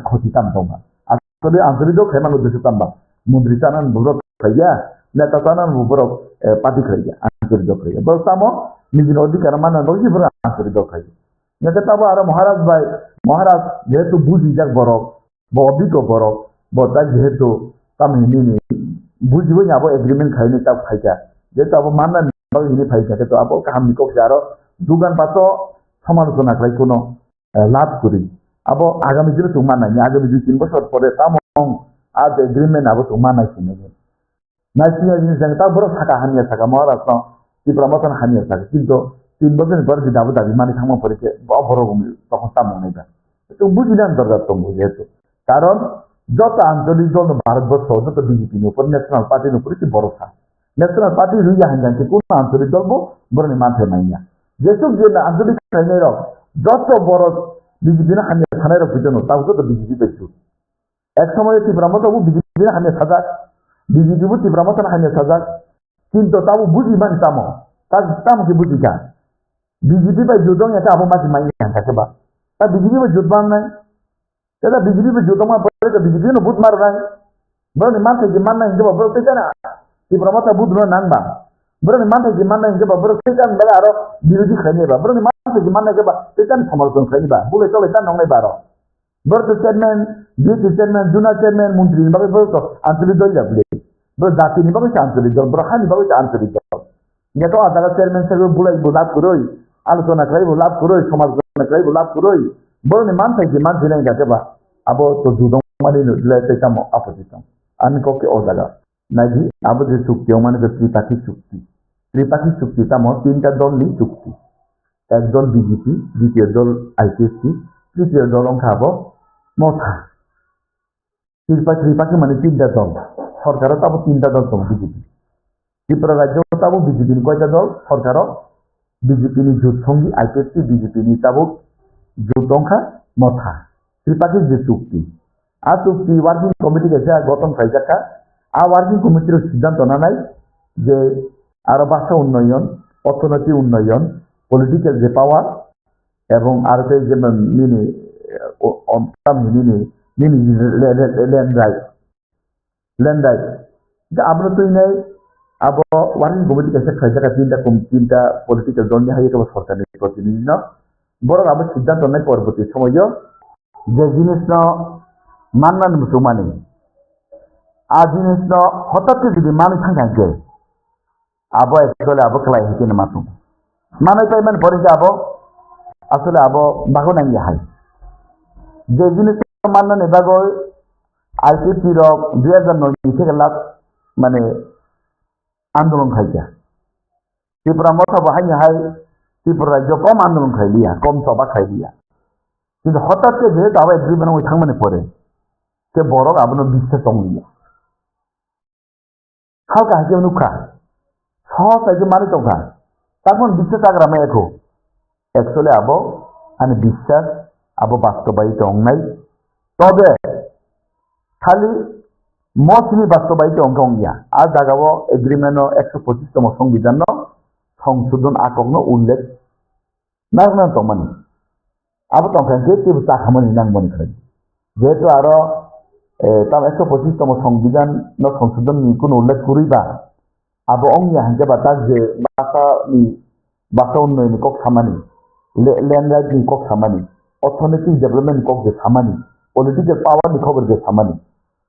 ক্ষতি তাম দংবা আসলে আঞ্চলিক খেমানো দেশে তাম্বা মন্ত্রী চানান বুরক খাইয়া নেতা চানান বুরক পার্টি খাইয়া আঞ্চলিক খাইয়া বল তামো নিজের অধিকার মানা দলজি বুড়া আঞ্চলিক খাইয়া নেতা তাবো আর মহারাজ যেহেতু বুঝি যাক বরক বা অভিজ্ঞ বরক বতা যেহেতু তামিনি বুঝবো আবো এগ্রিমেন্ট খাইনি তাও খাইকা যেহেতু আবো মাননাनै হিনি ফাইকাকে তো আবো কাহামনি কক্সে আরো দুগান পাতো সমালোচনা খাই কোনো লাভ করি আবো আগামী দিনে তো মানাইনি আগামী 2-3 বছর পরে তামং আজ এগ্রিমেন্ট আবো তো মানাইছিনে নাইছিয়া জিনিস জানি তা বড় থাকা হানিয়া থাকা মহারাজ তো ত্রিপুরা মতন হানিয়া থাকে কিন্তু 3 বছরের পরে যদি আবো দাবি মানে থামা পড়েছে বড় তখন তামং নেই তো বুঝিলেন দরকার তো যেহেতু কারণ যত আঞ্চলিক দল ভারতবর্ষ যত বিজেপির উপর ন্যাশনাল পার্টির উপরে কি ভরসা ন্যাশনাল পার্টি রুইয়া হানজানকে কোন আঞ্চলিক দল বরনি মাঠে মাইয়া যেসব যে আঞ্চলিক সাইনের যত বড় বিজেপি না হানিয়া থানায় পিছনে তাও যত বিজেপি পেয়েছু এক সময় ত্রিপুরা মতো বিজেপি হানিয়া সাজাক বিজেপি ত্রিপুরা মতো হানিয়া সাজাক কিন্তু তাও বুঝি মানে তামকে বুঝি কা বিজেপি বাই যুদ্ধ একটা আবো মাঝে মাইয়া থাকে বা তা বিজেপি বাই যুদ্ধ নাই এটা বিজেপি বাই যুদ্ধ মা বিজেপি বুধ মার নাই বরনি মাঠে যে মান নাই হিসেবে বড় থেকে না ত্রিপুরা মতো বুধ নাংবা বরনি মাঠে যে মান নাই হিসেবে বড় থেকে আরো বিরোধী খাইনিবা বরনি মাঠে যে মান নাই কেবা এটা সমালোচনা খাইনিবা বলে চলে তা নয় বারো বড় চেয়ারম্যান ডিএসি চেয়ারম্যান জুনা চেয়ারম্যান মন্ত্রী নিবাবে বড় আঞ্চলিক দল যাবলে বড় জাতি নিবাবে আঞ্চলিক দল বড় হানি নিবাবে আঞ্চলিক দল যেটা আদালত চেয়ারম্যান সাহেব বলাই লাভ করই আলোচনা খাইব লাভ করই সমালোচনা খাইব লাভ করই বরনি মানতে যে মান দিলাই যাকেবা আবো তো দুদং মানে লেতে কাম অপোজিশন আমি ককে ও জায়গা নাকি আবো যে চুক্তি মানে ত্রিপাক্ষিক চুক্তি তাম 3টা দল নি চুক্তি এক দল বিজেপি দ্বিতীয় দল আইপিএসপি তৃতীয় দল খাবো মথা ত্রিপাক্ষিক মানে 3টা দল সরকারও তাবো 3টা দল তো বিজেপি ত্রিপুরা রাজ্য তাবো বিজেপি কয়টা দল সরকারও বিজেপি নি জোট সঙ্গী আইপিএসপি বিজেপি নি তাবো জোট সংখ্যা মথা ত্রিপাক্ষিক যে চুক্তি আর চুক্তি ওয়ার্কিং কমিটি গেছে গঠন খাইজাকা আর ওয়ার্কিং কমিটির সিদ্ধান্ত না নাই যে আরো ভাষা উন্নয়ন অর্থনৈতিক উন্নয়ন পলিটিক্যাল যে পাওয়ার এবং আর যে মিনি ল্যান্ড রাইট আমরা তো নাই আব ওয়ার্কিং কমিটি গেছে খাইজাকা 3টা পলিটিক্যাল দল নিয়ে হাইয়ে সরকারের প্রতিনিধি না বড় আবার সিদ্ধান্ত নাই পরবর্তী সময় যে জিনিস মাননান মুসলমানি আর জিনিস হঠাৎ যদি মানুষ থাকাকে আবো একচুয়ালি আবো খেলাই হেঁটে না মাতুম মানুষ তো ইমান পরে যে আবো আসলে আবো বাঘ নাঙ্গি হাই যে জিনিস মাননান এবার আইপিপি 2009 থেকে লাভ মানে আন্দোলন খাইছা ত্রিপুরা মতো বাহাইনি হাই ত্রিপুরা রাজ্য কম আন্দোলন খাইলিয়া কম সভা খাইলিয়া কিন্তু হঠাৎ যেহেতু আবার এগ্রিমেন্ট ওই থাকমানে পড়ে সে বড় আপনার বিশ্বাস দংলিয়া হালকা হাইকে নুখা সহজ হাইকে মানে দংখা তখন বিশ্বাস আগ্রামে এখো একচুয়ালি আবো মানে বিশ্বাস আবো বাস্তবায়িত অংনাই তবে খালি মসলি বাস্তবায়িত অঙ্ক অঙ্গিয়া আর জাগাবো এগ্রিমেন্ট 125তম সংবিধান সংশোধন আকগ্ন উল্লেখ না তো মানে আবো তংখানকে কেউ চাখামনি নাংমনি খাই যেহেতু আরো তার 125তম সংবিধান সংশোধন কোনো উল্লেখ করিবা আবো অঙ্গিয়া হাঙ্কে বা তার যে ভাষা উন্নয়ন কক খামানি ল্যান্ড রাইট নি কক খামানি অর্থনৈতিক ডেভেলপমেন্ট কক যে খামানি পলিটিক্যাল পাওয়ার নি খবর যে খামানি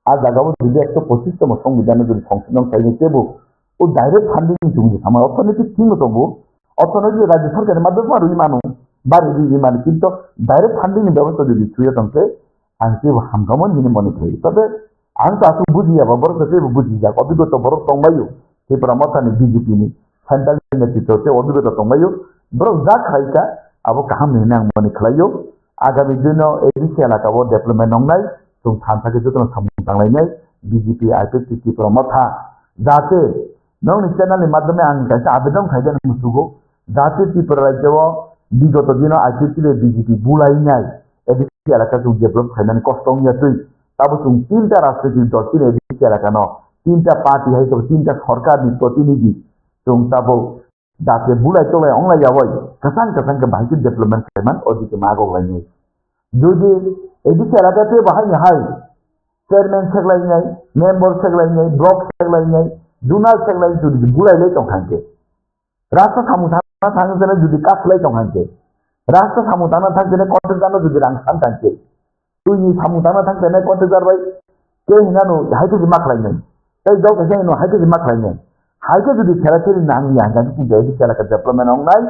আর জাগাবো যদি 125তম সংবিধানে যদি সংশোধন খাইনি কেবো ও ডাইরেক্ট ফান্ডিং চুঙ্গি খামার অর্থনৈতিক ঠিক তবু অর্থনৈতিক রাজ্য সরকারের মাধ্যমে আর মানুষ বাড়ি দিয়ে মানে কিন্তু ডাইরেক্ট ফান্ডিং ব্যবস্থা যদি ছুঁয়ে তংকে আনকে হামকামন যিনি মনে করি তবে আমি তো আসলে বুঝি যাবো বড় থেকে বুঝি যাক অভিজ্ঞতা বড় সংবাইও Tripura Motani BJP ni Central Netito Obigoto Tongayo Bro Zak Haika Abo Kaham Nang Moni Klayo Agami Juno Edisi Alakabo Deployment Ongai Tung Tanta Juton Samutang Lai BJP IPT Tripura Motha Zate Nong ni channel ni madhyame ang kaisa abedon khaidan musugo Zate Tripura Rajyo Bigoto Dino IPT le BJP bulai nyai Edisi Alaka Tung Develop Khaidan Kostong Yatui Tabu Tung Tinta Rasta Jinto Tine Edisi Alaka No Tinta Party hai to Tinta Sarkar ni Protinidhi Tung Tabu Date bulai tole onglai yawai Kasang ke Bhaiti Development Khaiman Odi ke Mago Lainai Jodi Edisi Alaka Te Bahai Nyai Chairman Seglai Nyai Member Seglai Nyai Block Seglai Nyai Junal Seglai Judi bulai le tong hanke Rasta Samutana Thangjene Judi Kaslai tong hanke Rasta Samutana Thangjene Kontentano Judi Rangsan Tangke Tui Samutana Thangjene Kontentar Bai Ke Hinano Haike Jimak Lainai Tei Jauh Keseng Ino Haike Jimak Lainai Haike Judi Therateri Nang Yang Kan Kuja Edi Chalaka Deployment Ongai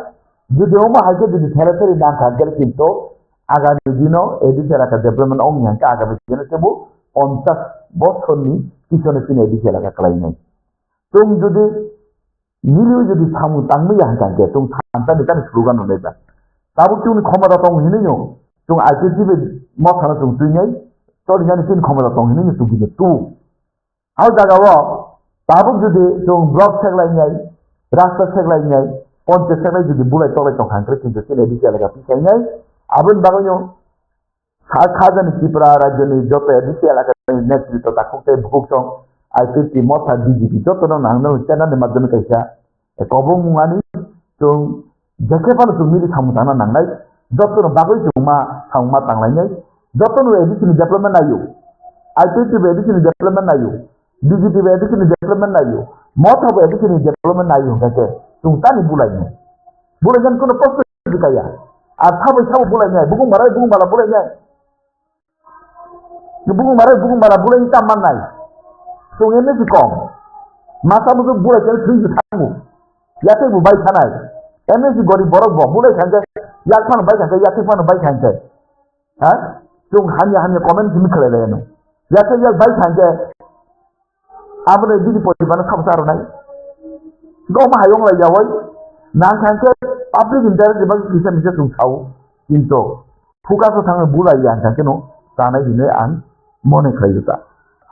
Judi Oma Haike Judi Therateri Nang Kajar Kinto Agami Dino Edi Chalaka Deployment Ong Yang Ka Agami Dino Sebu Ontas Bothoni Kisone Sine Edi Chalaka Lainai Tung Judi Niliu Judi Samu Tangmi Yang Kan Ke Tung Tanta Nikan Slogan Onega Tabu Tung Khomada Tong Hinyo Tung IPT Mothana Tung Tunyai Tori Yan Sin Khomada Tong Hinyo Tung Gide Tu How Jagawa Tabu Judi Tung Block Seglai Nyai Rasta Seglai Nyai Ponte Seglai Judi Bulai Tole Tong Hankre Kinto Sine Edi Chalaka Pisai Nyai Abun Bagonyo Khazan Tripura Rajyo Joto Edi Chalaka Netrito Takukte Bukong IPT Motha BJP Joto no Nangno Channel ni madhyame kaisa Kobong Mungani Tung Jakefan Tung Mili Samutana Nangnai Joto no Bagoi Tungma Sangma Tanglai Nyai Joto no Edisi Development Ayu IPT Edisi Development Ayu BJP Edisi Development Ayu Motha Edisi Development Ayu Kake Tung Tani Bulai Nyai Bulai Nyai Kono Posto Dikaya Athabai Sabu Bulai Nyai Bugung Marai Bugung Mala Bulai Nyai Bugung Marai Bugung Mala Bulai Nyai Taman Nai Tung ini si kong, masa musuh bulai jadi tujuh tanggu, ya tu baik kanai, ini si gori borok boh, bulai kanjai, ya kan baik kanjai, ya kan baik kanjai, tung hanya komen sini kelele no, ya tu ya baik kanjai, apa ni di posisi mana kamu saru nai, kau mah hayong lagi jawai, nang kanjai, public interest di bagi kisah misal tung tahu, itu, fuka tu sangat bulai yang kanjai no, tanah ini an, mana kaya tu.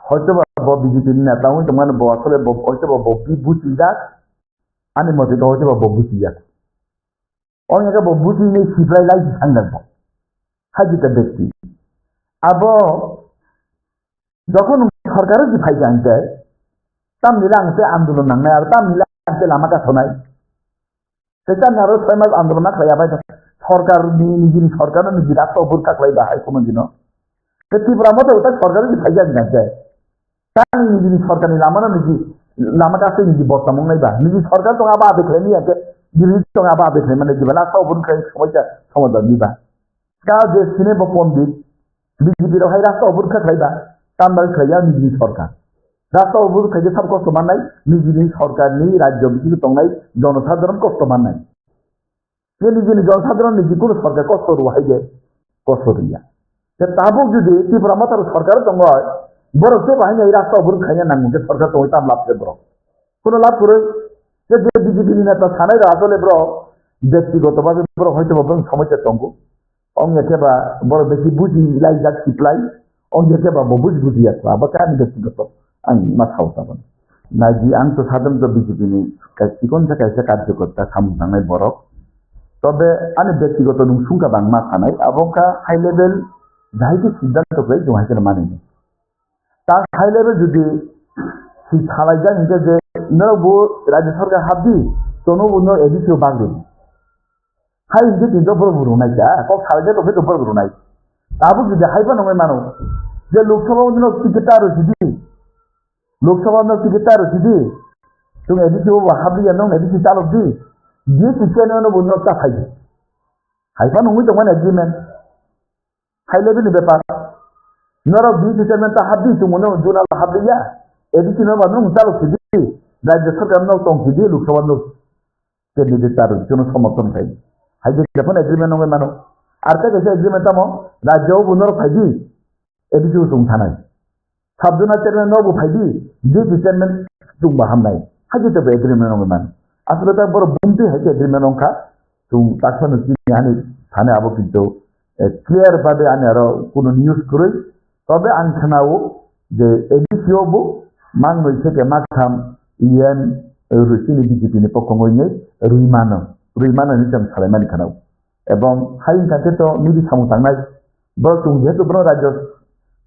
হয়তো বা বিজেপির নেতা হই তোমার আসলে হয়তো বা বুঝি যাক আমি মতে তো হয়তো বা বুঝি যাক অনেকে বুঝি নেই সিপ্লাই লাই সাংগাল হাজিটা ব্যক্তি আবো যখন সরকারের যে ফাইজা আনতে তাম নিলে আনতে আন্দোলন নাংনাই আর তাম নিলে আনতে লামা কাছনাই সেটা আরো 6 মাস আন্দোলন খাইয়াবাই সরকার নিজের সরকার নিজের রাষ্ট্র উপর থাকলাই বা কোনো দিন ত্রিপুরা মতো ওটা সরকারের যে ফাইজা আনতে Tani ni sarkar ni lama na ni lama kasi ni bottamong na iba. Ni sarkar to nga ba abekle ni ate diri to nga ba abekle man ni bala sa ubun kay samoja samodan ni ba. Ka je sine bo pondit BJP ro hai rasta ubun ka khaiba tambal khaya ni sarkar. Rasta ubun kay sab ko saman nai ni sarkar ni rajyo bichi tongai জনসাধারণ কষ্ট মান নাই। ni জনসাধারণ ni কোন সরকার কষ্ট ro hai je কষ্ট রিয়া। তে তাবুক যদি ত্রিপুরা মাতার সরকার তঙ্গয় বড় সে বাহিনী এই রাস্তা উপর খাইয়া নাম যে সরকার তো ওইটা লাভ দেব কোনো লাভ করে যে বিজেপি নেতা থানায় আসলে ব্র ব্যক্তিগতভাবে বড় হয়তো বরং সমস্যা তঙ্গু অঙ্গে বা বড় বেশি বুঝি লাই যাক সিপ্লাই অঙ্গে বা বুঝি আছে আবার আমি ব্যক্তিগত আমি মাথা উঠাবো না জি আমি তো সাধারণত বিজেপি নেই কোন জায়গায় এসে কার্যকর্তা সামনে বড় তবে আমি ব্যক্তিগত সংখ্যা বাংমা থানায় এবং হাই লেভেল যাইতে সিদ্ধান্ত করে জমাইতে মানিনি তার হাই লেভেল যদি থানায় যায় নিজে যে নবো রাজ্য সরকার হাবি তোনো অন্য এদিকেও বাগবে হাই যে কিন্তু বড় বড় নাই যা কক সারাইতে তো ফের বড় বড় নাই তাবো যদি হাইবা নয় মানো যে লোকসভা অন্য টিকিট আর যদি লোকসভা অন্য টিকিট আর যদি তুমি এদিকেও হাবি নয় এদিকে চালক দি দিয়ে টিকিট নয় অন্য টা খাইবে হাইবা নয় তোমার এগ্রিমেন্ট হাই লেভেল ব্যাপার নর বি ডিটারমেন্ট হাবি তুমি জোনাল হাবিয়া এদিকে নয় মানুষ চালক দি রাজ্য সরকার নয় টংকি দিয়ে লোকসভা নয় ক্যান্ডিডেট তার জন্য সমর্থন খাই হাইবে যখন এগ্রিমেন্ট নয় মানো আর তা কেসে এগ্রিমেন্ট আমো রাজ্যও বুনর ফাইদি এদিকেও তুমি থানায় সাবজনা চেয়ারম্যান নবো ফাইদি যে ডিটারমেন্ট তুমি বাহাম নাই haji to agreement on man asle ta bor bunti haji agreement on ka tu taksan ni yani thane abo kintu clear ভাবে আমি আরো কোন নিউজ করি তবে আনখানাও যে এডিসিওবো মান নই থেকে মাখাম ইএন রুচিনি বিজেপি নি পক্ষমইনে রুইমানো নি জম সালাইমানি খানাও এবং হাইন কাতে তো মিদি সামু থাংনাই বরতুং যেহেতু বড় রাজ্য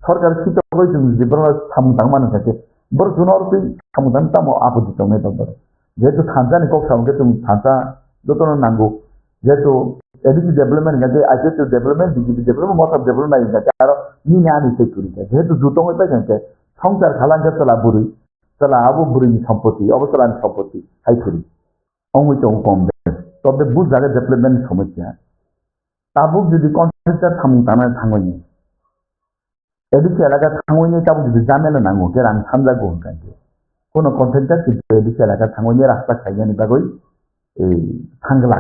সরকার সিট হইছে যে বড় সামু থাংমানো থাকে বড় জুনর তুই সামু থাংতাম আপত্তি তো নাই দর যেহেতু থানজানি কক সামুকে তুমি থানজা যতন নাঙ্গো যেহেতু এডিসি ডেভেলপমেন্ট গাতে আইসিটি ডেভেলপমেন্ট বিজেপি ডেভেলপমেন্ট মত ডেভেলপমেন্ট গাতে আর নি নানি সেকুরি যেহেতু জুতং হইতে গাতে সংসার খালাঙ্গে চলা আবু বুড়ি সম্পত্তি অবসলান সম্পত্তি হাইকুরি অঙ্গিত কম তবে বুঝ জায়গা ডেভেলপমেন্ট সমস্যা তাবুক যদি কনসেপ্টটা থামু তানা থাঙ্গইনি এডিসি এলাকা থাঙ্গইনি তাবুক যদি জামেলা নাঙ্গো কে রান সামজাগো হনকাকে কোন কনসেপ্টটা কিন্তু এডিসি এলাকা থাঙ্গইনি রাস্তা খাইয়ানি বাগই এই থাঙ্গলা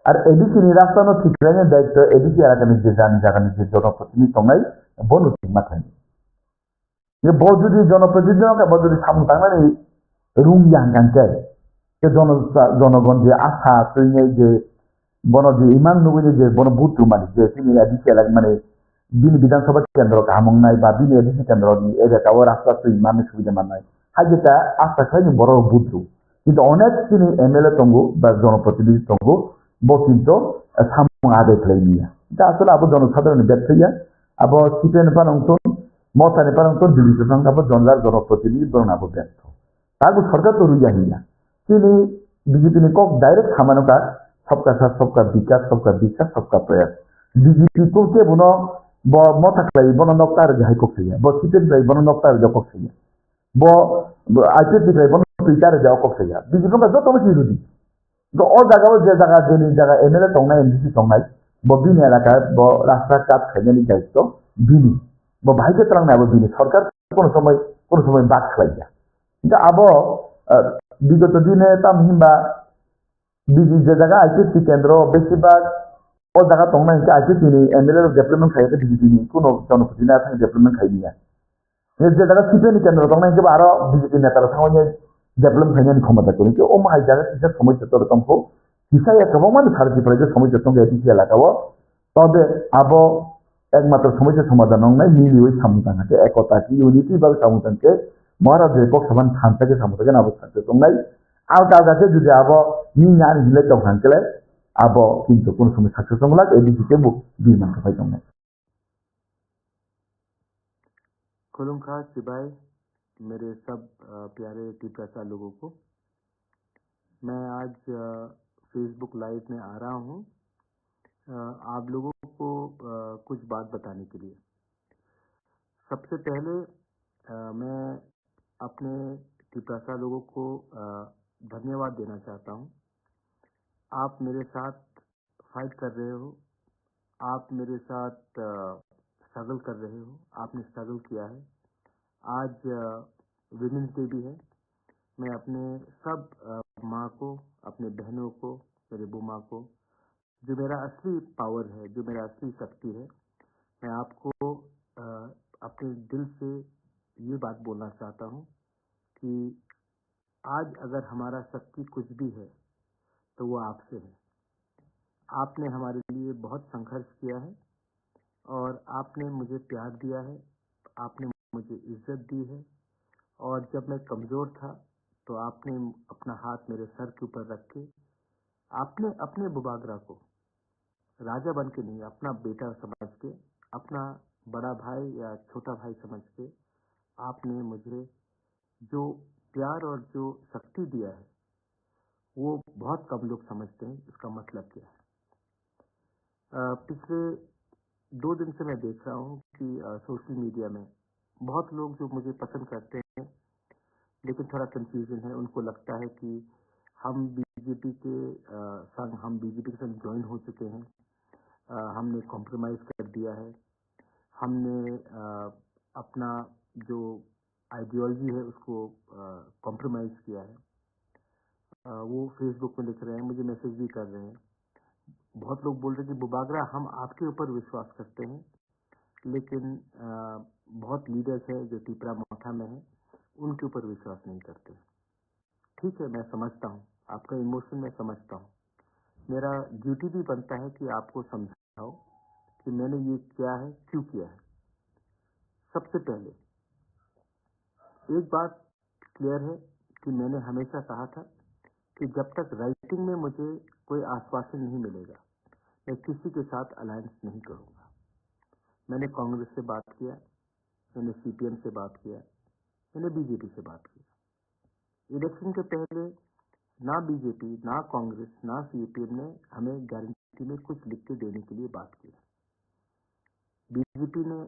আর এডিসি ni রাস্তা no ঠিকরাইনে দায়িত্ব এডিসি এলাকার যে জায়গার যে জনপ্রতিনিধি তংনাই বনু মাথানি যে বজুদি জনপ্রতিনিধি বজুদি সামু তাংনানি রুম ইয়াঙ্গানকে যে জনগণ যে আশা তৈনে যে বন যে ইমান নুগুনি যে বন বুথ মানে যে তিনি এডিসি এলাকা মানে বিনি বিধানসভা কেন্দ্র কামংনাই বা বিনি এডিসি কেন্দ্র ni এলাকাও রাস্তা তো ইমান সুবিধা মানাই হাইটা আশা খাইনি বড় বুথ কিন্তু অনেক তিনি এমএলএ তঙ্গু বা জনপ্রতিনিধি তঙ্গু বকিন্ত সামু আদে খাইনিয়া এটা আসলে আবু জনসাধারণ ব্যর্থইয়া আবু সিপেন পানংতন মতানে পানংতন দিলিত সঙ্গে আবু জনলার জনপ্রতিনিধি বনাবো ব্যর্থ তাগু সরকার তো রুইয়া হিয়া তিনি বিজেপি ने কক ডাইরেক্ট খামানো का सबका साथ सबका विकास सबका विकास सबका प्रयास বিজেপি को के बनो ब मथाखलाई बनो नक्तार जाय को खैया ब सिपेन जाय बनो नक्तार जाय को खैया ब आईपीएस जाय बनो ट्विटर जाय को खैया বিজেপি का যত বেশি রুদি তো ও জায়গাও যে জায়গা এমএলএ তংনাই এমডিসি তংনাই বিনি এলাকা রাস্তা কাট খাইনি দায়িত্ব বিনি ভাইকে তলাংনাই বিনি সরকার কোনো সময় বাদ খাইয়া কিন্তু আবো বিগত দিনে তামহিমবা বিজি যে জায়গা আইপিএসি কেন্দ্র বেশিরভাগ ও জায়গা তংনাই আইপিএসি নি এমএলএ ডেভেলপমেন্ট খাইতে বিজেপি নি কোনো জনপ্রতিনিধি না থাকে ডেভেলপমেন্ট খাইনিয়া যে জায়গা সিপিএনি কেন্দ্র তংনাই যে আরো বিজেপি নেতারা থাকনে डेवलप खाने क्षमता करें कि ओ माइ जगह किसी समय तो तुमको किसा या कब मान सारे पड़े जो समय तुम एटीसी इलाका वो तब अब एकमात्र समय समाधान नहीं मिली हुई सामुदान के एकता की यूनिटी बाग सामुदान के महाराज को समान शांति के सामुदान अब सकते तुम नहीं आउट आउट के जो अब नी यार हिले तो भांगले अब किंतु कौन समय सक्सेस होगा एटीसी के बुक बीमान का भाई तुमने खुलुम खास सिपाही मेरे सब प्यारे टीपीएसआ लोगों को मैं आज फेसबुक लाइव में आ रहा हूं आप लोगों को कुछ बात बताने के लिए। सबसे पहले मैं अपने टीपीएसआ लोगों को धन्यवाद देना चाहता हूं। आप मेरे साथ फाइट कर रहे हो, आप मेरे साथ स्ट्रगल कर रहे हो, आपने स्ट्रगल किया है। आज विमेंस डे भी है। मैं अपने सब माँ को, अपने बहनों को, मेरे बुमा को, जो मेरा असली पावर है, जो मेरा असली शक्ति है, मैं आपको अपने दिल से ये बात बोलना चाहता हूँ कि आज अगर हमारा शक्ति कुछ भी है तो वो आपसे है। आपने हमारे लिए बहुत संघर्ष किया है और आपने मुझे प्यार दिया है, आपने मुझे इज्जत दी है और जब मैं कमज़ोर था तो आपने अपना हाथ मेरे सर के ऊपर रख के आपने अपने बुबागरा को राजा बन के नहीं, अपना बेटा समझ के, अपना बड़ा भाई या छोटा भाई समझ के आपने मुझे जो प्यार और जो शक्ति दिया है वो बहुत कम लोग समझते हैं इसका मतलब क्या है। पिछले 2 दिन से मैं देख रहा हूँ कि सोशल मीडिया में बहुत लोग जो मुझे पसंद करते हैं लेकिन थोड़ा कंफ्यूजन है, उनको लगता है कि हम बीजेपी के संग ज्वाइन हो चुके हैं, हमने कॉम्प्रोमाइज़ कर दिया है, हमने अपना जो आइडियोलॉजी है उसको कॉम्प्रोमाइज़ किया है। वो फेसबुक में लिख रहे हैं, मुझे मैसेज भी कर रहे हैं। बहुत लोग बोल रहे हैं कि बुबागरा हम आपके ऊपर विश्वास करते हैं, लेकिन बहुत लीडर्स है जो टिपरा मोठा में है उनके ऊपर विश्वास नहीं करते। ठीक है, मैं समझता हूँ आपका इमोशन, मैं समझता हूँ। मेरा ड्यूटी भी बनता है कि आपको समझाओ कि मैंने ये किया है, क्यों किया है। सबसे पहले एक बात क्लियर है कि मैंने हमेशा कहा था कि जब तक राइटिंग में मुझे कोई आश्वासन नहीं मिलेगा, मैं किसी के साथ अलायंस नहीं करूंगा। मैंने कांग्रेस से बात किया, मैंने सीपीएम से बात किया, मैंने बीजेपी से बात की। इलेक्शन के पहले ना बीजेपी, ना कांग्रेस, ना सीपीएम ने हमें गारंटी में कुछ लिख के देने के लिए बात की। बीजेपी ने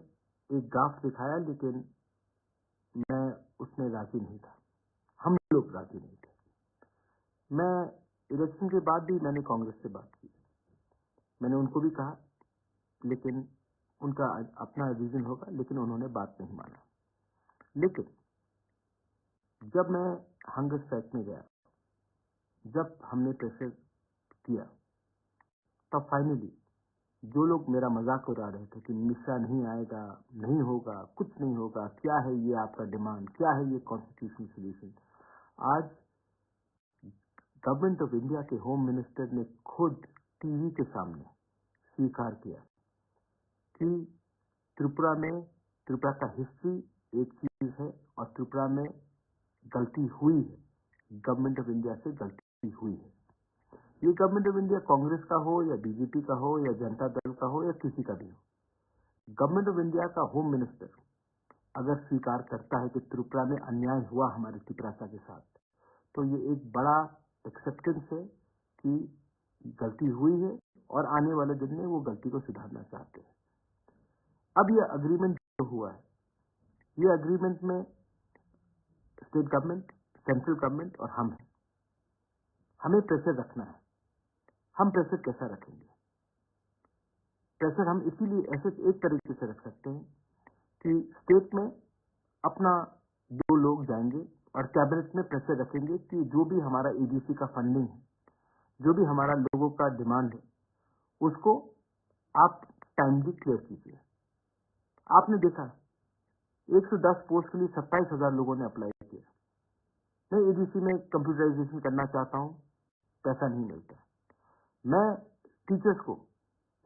एक ग्राफ दिखाया, लेकिन मैं उसमें राजी नहीं था, हम लोग राजी नहीं थे। मैं इलेक्शन के बाद भी मैंने कांग्रेस से बात की, मैंने उनको भी कहा, लेकिन उनका अपना रीजन होगा, लेकिन उन्होंने बात नहीं माना। लेकिन जब मैं हंगर स्ट्राइक में गया, जब हमने प्रेशर किया, तब फाइनली जो लोग मेरा मजाक उड़ा रहे थे कि मिश्रा नहीं आएगा, नहीं होगा, कुछ नहीं होगा, क्या है ये आपका डिमांड, क्या है ये कॉन्स्टिट्यूशनल सोल्यूशन, आज गवर्नमेंट ऑफ इंडिया के होम मिनिस्टर ने खुद टीवी के सामने स्वीकार किया कि त्रिपुरा का हिस्ट्री एक चीज है और त्रिपुरा में गलती हुई है, गवर्नमेंट ऑफ इंडिया से गलती हुई है। ये गवर्नमेंट ऑफ इंडिया कांग्रेस का हो या बीजेपी का हो या जनता दल का हो या किसी का भी हो, गवर्नमेंट ऑफ इंडिया का होम मिनिस्टर अगर स्वीकार करता है कि त्रिपुरा में अन्याय हुआ हमारे त्रिपुरा के साथ, तो ये एक बड़ा एक्सेप्टेंस है कि गलती हुई है और आने वाले दिन में वो गलती को सुधारना चाहते हैं। अब ये अग्रीमेंट जो हुआ है, ये अग्रीमेंट में स्टेट गवर्नमेंट, सेंट्रल गवर्नमेंट और हम हैं। हमें प्रेशर रखना है। हम प्रेशर कैसा रखेंगे? प्रेशर हम इसीलिए ऐसे एक तरीके से रख सकते हैं कि स्टेट में अपना 2 लोग जाएंगे और कैबिनेट में प्रेशर रखेंगे कि जो भी हमारा एडीसी का फंडिंग है, जो भी हमारा लोगों का डिमांड है, उसको आप टाइमली क्लियर कीजिए। आपने देखा 110 पोस्ट के लिए 27,000 लोगों ने अप्लाई किया। मैं एडीसी में कंप्यूटराइजेशन करना चाहता हूं, पैसा नहीं मिलता। मैं टीचर्स को,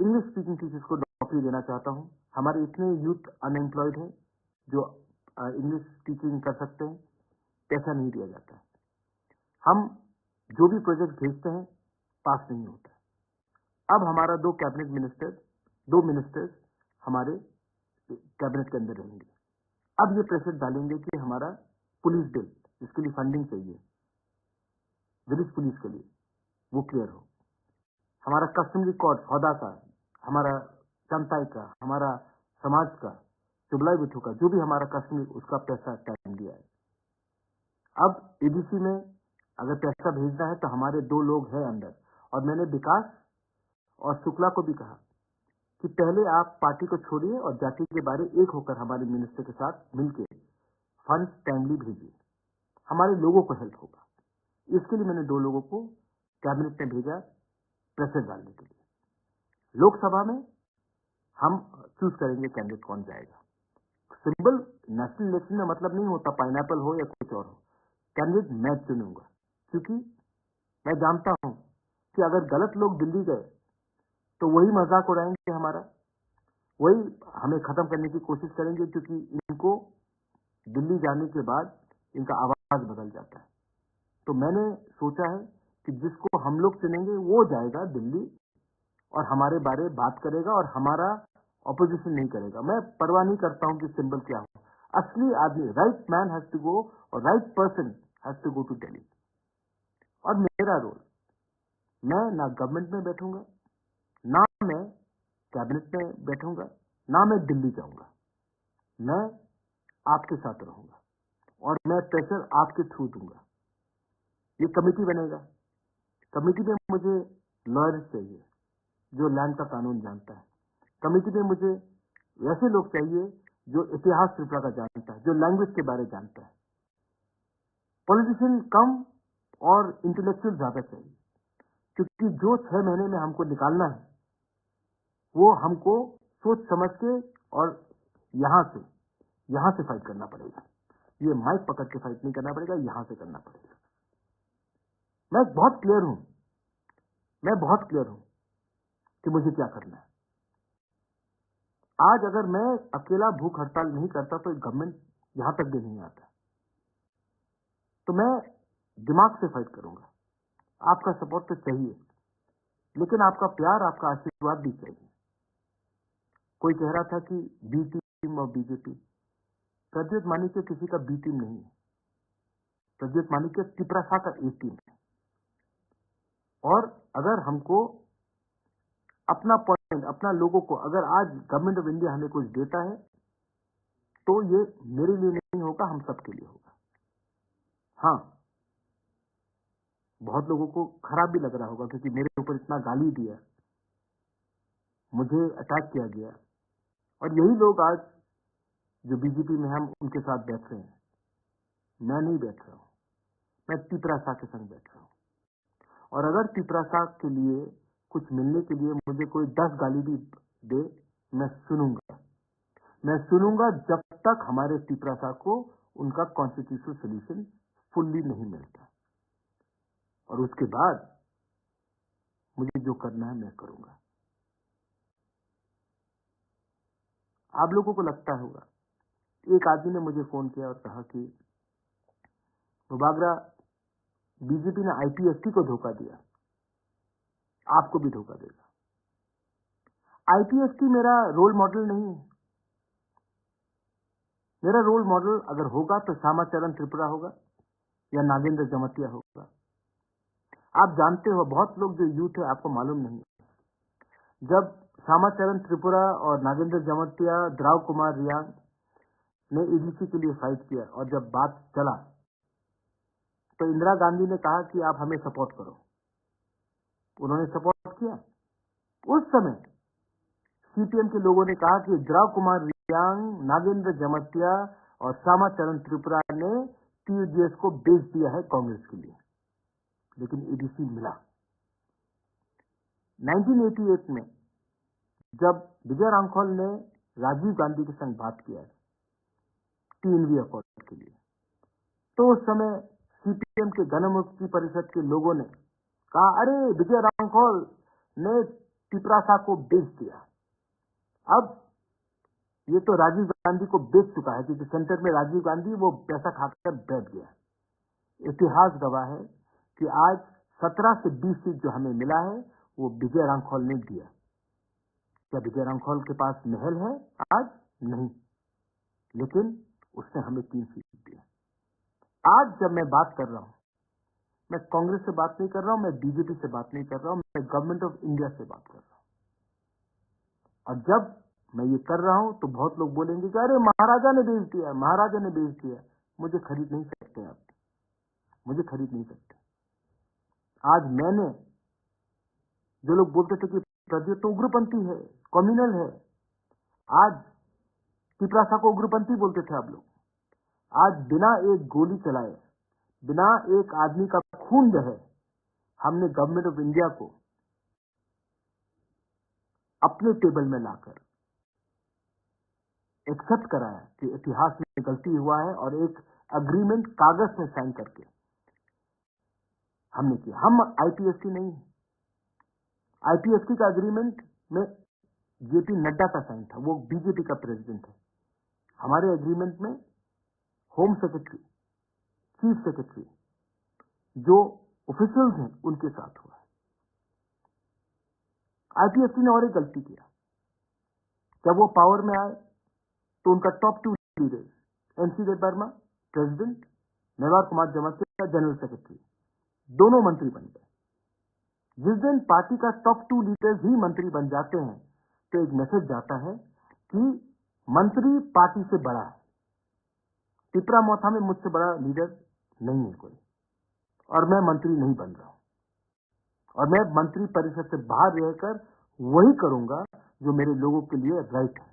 इंग्लिश स्पीकिंग टीचर्स को नौकरी देना चाहता हूं। हमारे इतने यूथ अनएम्प्लॉयड हैं जो इंग्लिश टीचिंग कर सकते हैं, पैसा नहीं दिया जाता है। हम जो भी प्रोजेक्ट भेजते हैं पास नहीं होता। अब हमारा 2 कैबिनेट मिनिस्टर, 2 मिनिस्टर्स हमारे कैबिनेट के अंदर रहेंगे। अब ये प्रेशर डालेंगे कि हमारा पुलिस बिल, जिसके लिए फंडिंग चाहिए विलेज पुलिस के लिए, वो क्लियर हो। हमारा कस्टमरी कोड हौदा का, हमारा चंताई का, हमारा समाज का, चुबलाई बिठू का, जो भी हमारा कस्टमरी, उसका पैसा टाइम दिया है। अब एडीसी में अगर पैसा भेजना है तो हमारे 2 लोग हैं अंदर, और मैंने विकास और शुक्ला को भी कहा कि पहले आप पार्टी को छोड़िए और जाति के बारे एक होकर हमारे मिनिस्टर के साथ मिलकर फंड्स टाइमली भेजिए, हमारे लोगों को हेल्प होगा। इसके लिए मैंने 2 लोगों को कैबिनेट में भेजा प्रेशर डालने के लिए। लोकसभा में हम चूज करेंगे कैंडिडेट कौन जाएगा। सिंबल नेशनल इलेक्शन में मतलब नहीं होता पाइनएप्पल हो या कुछ और हो, कैंडिडेट मैं चुनूंगा, क्योंकि मैं जानता हूं कि अगर गलत लोग दिल्ली गए तो वही मजाक उड़ाएंगे हमारा, वही हमें खत्म करने की कोशिश करेंगे, क्योंकि इनको दिल्ली जाने के बाद इनका आवाज बदल जाता है। तो मैंने सोचा है कि जिसको हम लोग चुनेंगे वो जाएगा दिल्ली और हमारे बारे बात करेगा और हमारा ऑपोजिशन नहीं करेगा। मैं परवाह नहीं करता हूं कि सिंबल क्या हो, असली आदमी, right man has to go और right person has to go to Delhi. और मेरा रोल, मैं ना गवर्नमेंट में बैठूंगा, ना मैं कैबिनेट में बैठूंगा, ना मैं दिल्ली जाऊंगा। मैं आपके साथ रहूंगा और मैं प्रेशर आपके थ्रू दूंगा। ये कमेटी बनेगा, कमेटी में मुझे लॉयर्स चाहिए जो लैंड का कानून जानता है। कमेटी में मुझे वैसे लोग चाहिए जो इतिहास त्रिपुरा का जानता है, जो लैंग्वेज के बारे जानता है। पॉलिटिशियन कम और इंटेलेक्चुअल ज्यादा चाहिए, क्योंकि जो 6 महीने में हमको निकालना है वो हमको सोच समझ के और यहां से फाइट करना पड़ेगा। ये माइक पकड़ के फाइट नहीं करना पड़ेगा, यहां से करना पड़ेगा। मैं बहुत क्लियर हूं कि मुझे क्या करना है। आज अगर मैं अकेला भूख हड़ताल नहीं करता तो गवर्नमेंट यहां तक भी नहीं आता। तो मैं दिमाग से फाइट करूंगा। आपका सपोर्ट तो चाहिए, लेकिन आपका प्यार, आपका आशीर्वाद भी चाहिए। कोई कह रहा था कि बी टीम और बीजेपी। प्रद्युत मानिक्य किसी का बी टीम नहीं है। प्रद्युत मानिक्य तिपरासा का ए टीम है। और अगर हमको अपना पॉइंट, अपना लोगों को, अगर आज गवर्नमेंट ऑफ इंडिया हमें कुछ देता है तो ये मेरे लिए नहीं होगा, हम सबके लिए होगा। हाँ, बहुत लोगों को खराब भी लग रहा होगा क्योंकि मेरे ऊपर इतना गाली दिया, मुझे अटैक किया गया, और यही लोग आज जो बीजेपी में हम उनके साथ बैठ रहे हैं। मैं नहीं बैठ रहा हूं, मैं तिपरासा के संग बैठ रहा हूं। और अगर तिपरासा के लिए कुछ मिलने के लिए मुझे कोई 10 गाली भी दे, मैं सुनूंगा जब तक हमारे तिपरासा को उनका कॉन्स्टिट्यूशनल सोल्यूशन फुल्ली नहीं मिलता। और उसके बाद मुझे जो करना है मैं करूंगा। आप लोगों को लगता होगा, एक आदमी ने मुझे फोन किया और कहा कि मुबागरा, बीजेपी ने आईपीएसटी को धोखा दिया, आपको भी धोखा देगा। आईपीएसटी मेरा रोल मॉडल नहीं है। मेरा रोल मॉडल अगर होगा तो श्यामाचरण त्रिपुरा होगा या नागेंद्र जमतिया होगा। आप जानते हो, बहुत लोग जो यूथ है आपको मालूम नहीं है। जब श्यामाचरण त्रिपुरा और नागेंद्र जमतिया, द्राव कुमार रियांग ने एडीसी के लिए फाइट किया और जब बात चला तो इंदिरा गांधी ने कहा कि आप हमें सपोर्ट करो। उन्होंने सपोर्ट किया। उस समय सीपीएम के लोगों ने कहा कि द्राव कुमार रियांग, नागेंद्र जमतिया और श्यामाचरण त्रिपुरा ने टीयूजीएस को बेच दिया है कांग्रेस के लिए, लेकिन एडीसी मिला। 1988 में जब विजय रामखोल ने राजीव गांधी के संग बात किया टीएनवी अकॉर्ड के लिए, तो उस समय सीपीएम के गणमुक्ति परिषद के लोगों ने कहा, अरे विजय रामखोल ने तिपरासा को बेच दिया। अब ये तो राजीव गांधी को बेच चुका है क्योंकि सेंटर में राजीव गांधी वो पैसा खाकर बैठ गया। इतिहास गवाह है कि आज 17 से 20 सीट जो हमें मिला है वो विजय रामखोल ने दिया। क्या विजय रामखोल के पास महल है? आज नहीं, लेकिन उसने हमें 3 सीट दिया। आज जब मैं बात कर रहा हूं, मैं कांग्रेस से बात नहीं कर रहा हूं, मैं बीजेपी से बात नहीं कर रहा हूं, मैं गवर्नमेंट ऑफ इंडिया से बात कर रहा हूं। और जब मैं ये कर रहा हूं तो बहुत लोग बोलेंगे कि अरे महाराजा ने बेच दिया, महाराजा ने बेच दिया। मुझे खरीद नहीं सकते आप, मुझे खरीद नहीं सकते। आज मैंने, जो लोग बोलते थे कि प्रद्युत तो उग्रपंथी है, कम्युनल है, आज तिपरासा को उग्रपंथी बोलते थे आप लोग। आज बिना एक गोली चलाए, बिना एक आदमी का खून बहे, हमने गवर्नमेंट ऑफ इंडिया को अपने टेबल में लाकर एक्सेप्ट कराया कि इतिहास में गलती हुआ है और एक अग्रीमेंट कागज में साइन करके हमने किया। हम आईपीएसटी नहीं है। आईपीएसटी का अग्रीमेंट में जेपी नड्डा का साइन था, वो बीजेपी का प्रेसिडेंट है। हमारे एग्रीमेंट में होम सेक्रेटरी, चीफ सेक्रेटरी, जो ऑफिशियल्स हैं उनके साथ हुआ है। आईपीएसटी ने और एक गलती किया। जब वो पावर में आए तो उनका top 2 leader NC Verma president, Mevar Kumar Jamatia general secretary, दोनों मंत्री बन गए। जिस दिन पार्टी का टॉप 2 लीडर्स ही मंत्री बन जाते हैं तो एक मैसेज जाता है कि मंत्री पार्टी से बड़ा है। तिपरा मोथा में मुझसे बड़ा लीडर नहीं है कोई, और मैं मंत्री नहीं बन रहा हूं। और मैं मंत्री परिषद से बाहर रहकर वही करूंगा जो मेरे लोगों के लिए राइट है।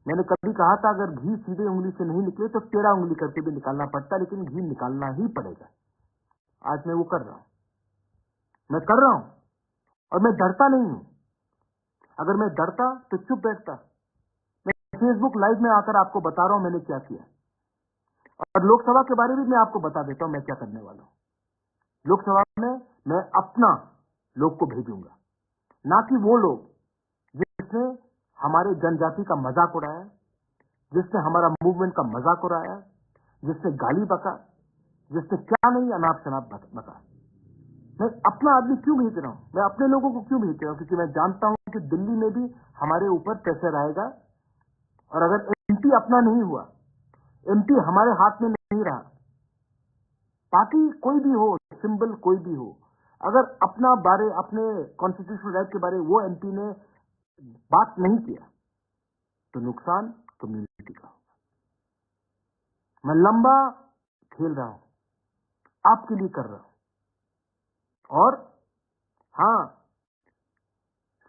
मैंने कभी कहा था अगर घी सीधे उंगली से नहीं निकले तो टेढ़ा उंगली करके भी निकालना पड़ता, लेकिन घी निकालना ही पड़ेगा। आज मैं वो कर रहा हूं, मैं कर रहा हूं, और मैं डरता नहीं हूं। अगर मैं डरता तो चुप बैठता। मैं फेसबुक लाइव में आकर आपको बता रहा हूं मैंने क्या किया, और लोकसभा के बारे में मैं आपको बता देता हूं मैं क्या करने वाला हूं। लोकसभा में मैं अपना लोग को भेजूंगा, ना कि वो लोग जिसने हमारे जनजाति का मजाक उड़ाया, जिसने हमारा मूवमेंट का मजाक उड़ाया, जिसने गाली बका, जिसने क्या नहीं अनाप शनाप बका। मैं अपना आदमी क्यों भेज रहा हूं? मैं अपने लोगों को क्यों भेज रहा हूं? क्योंकि मैं जानता हूं कि दिल्ली में भी हमारे ऊपर प्रेशर आएगा, और अगर एमपी अपना नहीं हुआ, एमपी हमारे हाथ में नहीं रहा, पार्टी कोई भी हो, सिंबल कोई भी हो, अगर अपना बारे, अपने कॉन्स्टिट्यूशनल राइट के बारे वो एमपी ने बात नहीं किया, तो नुकसान कम्युनिटी का होगा। मैं लंबा खेल रहा हूं, आपके लिए कर रहा हूं। और हां,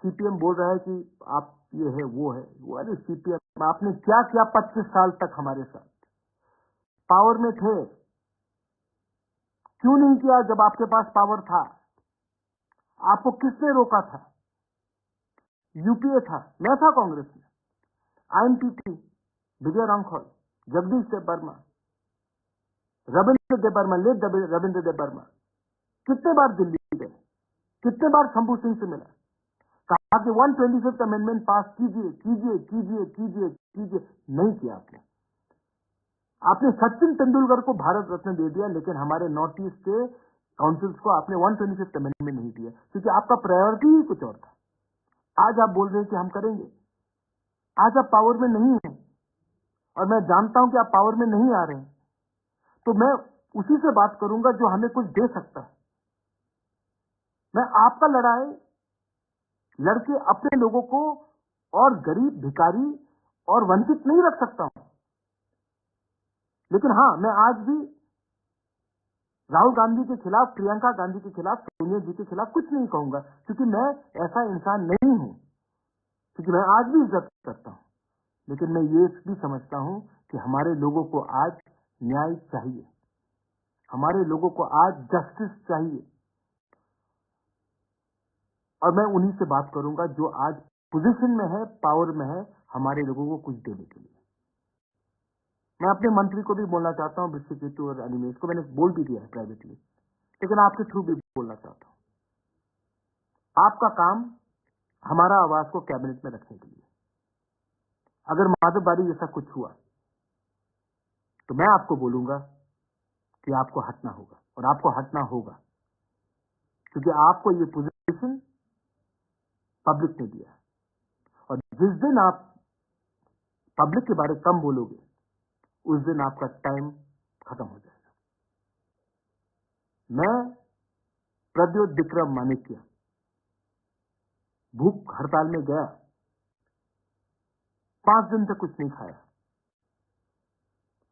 सीपीएम बोल रहा है कि आप ये है वो है, वो अरे सीपीएम आपने क्या किया 25 साल तक हमारे साथ? पावर में थे, क्यों नहीं किया जब आपके पास पावर था? आपको किसने रोका था? यूपीए था, मैं था कांग्रेस में, आईएनपीटी, विजय रांखौल, जगदीश देबबर्मा, रविंद्र देबबर्मा, लेट रविंद्र देबबर्मा कितने बार दिल्ली गए, कितने बार शंभू सिंह से मिला, कहा कि 125th अमेंडमेंट पास कीजिए कीजिए कीजिए कीजिए कीजिए, नहीं किया आपने। आपने सचिन तेंदुलकर को भारत रत्न दे दिया, लेकिन हमारे नॉर्थ ईस्ट के काउंसिल्स को आपने 125th अमेंडमेंट नहीं दिया, क्योंकि आपका प्रायोरिटी ही कुछ और था। आज आप बोल रहे हैं कि हम करेंगे, आज आप पावर में नहीं हैं, और मैं जानता हूं कि आप पावर में नहीं आ रहे हैं, तो मैं उसी से बात करूंगा जो हमें कुछ दे सकता है। मैं आपका लड़ाई लड़के अपने लोगों को और गरीब, भिखारी और वंचित नहीं रख सकता हूं, लेकिन हां, मैं आज भी राहुल गांधी के खिलाफ, प्रियंका गांधी के खिलाफ, सोनिया जी के खिलाफ कुछ नहीं कहूंगा, क्योंकि मैं ऐसा इंसान नहीं हूं, क्योंकि मैं आज भी इज्जत करता हूं। लेकिन मैं ये भी समझता हूं कि हमारे लोगों को आज न्याय चाहिए, हमारे लोगों को आज जस्टिस चाहिए, और मैं उन्हीं से बात करूंगा जो आज पोजीशन में है, पावर में है, हमारे लोगों को कुछ देने के लिए। मैं अपने मंत्री को भी बोलना चाहता हूं, बिस्सी केतु और अनिमेश को मैंने बोल भी दिया है प्राइवेटली, लेकिन आपके थ्रू भी बोलना चाहता हूं। आपका काम हमारा आवाज को कैबिनेट में रखने के लिए। अगर माधवबाड़ी जैसा कुछ हुआ तो मैं आपको बोलूंगा कि आपको हटना होगा, और आपको हटना होगा, क्योंकि आपको ये पोजीशन पब्लिक ने दिया, और जिस दिन आप पब्लिक के बारे में कम बोलोगे, उस दिन आपका टाइम खत्म हो जाएगा। मैं प्रद्योत विक्रम मानिक्य भूख हड़ताल में गया, 5 दिन तक कुछ नहीं खाया,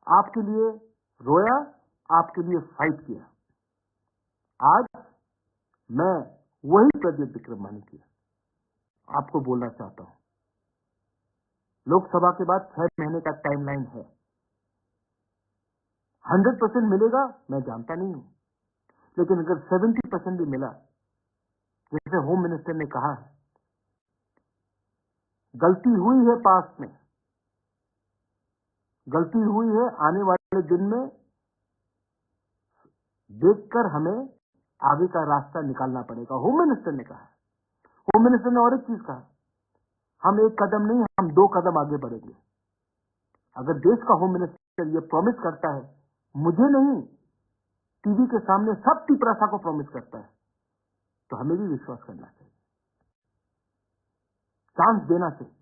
आपके लिए रोया, आपके लिए फाइट किया। आज मैं वही प्रद्योत विक्रम मानिक्य आपको बोलना चाहता हूं। लोकसभा के बाद 6 महीने का टाइमलाइन है। 100% मिलेगा मैं जानता नहीं हूं, लेकिन अगर 70% भी मिला, जैसे होम मिनिस्टर ने कहा है, गलती हुई है पास्ट में, गलती हुई है, आने वाले दिन में देखकर हमें आगे का रास्ता निकालना पड़ेगा, होम मिनिस्टर ने कहा। होम मिनिस्टर ने और एक चीज कहा, हम 1 कदम नहीं, हम 2 कदम आगे बढ़ेंगे। अगर देश का होम मिनिस्टर ये प्रॉमिस करता है, मुझे नहीं, टीवी के सामने सब टिपरासा को प्रॉमिस करता है, तो हमें भी विश्वास करना चाहिए, चांस देना चाहिए।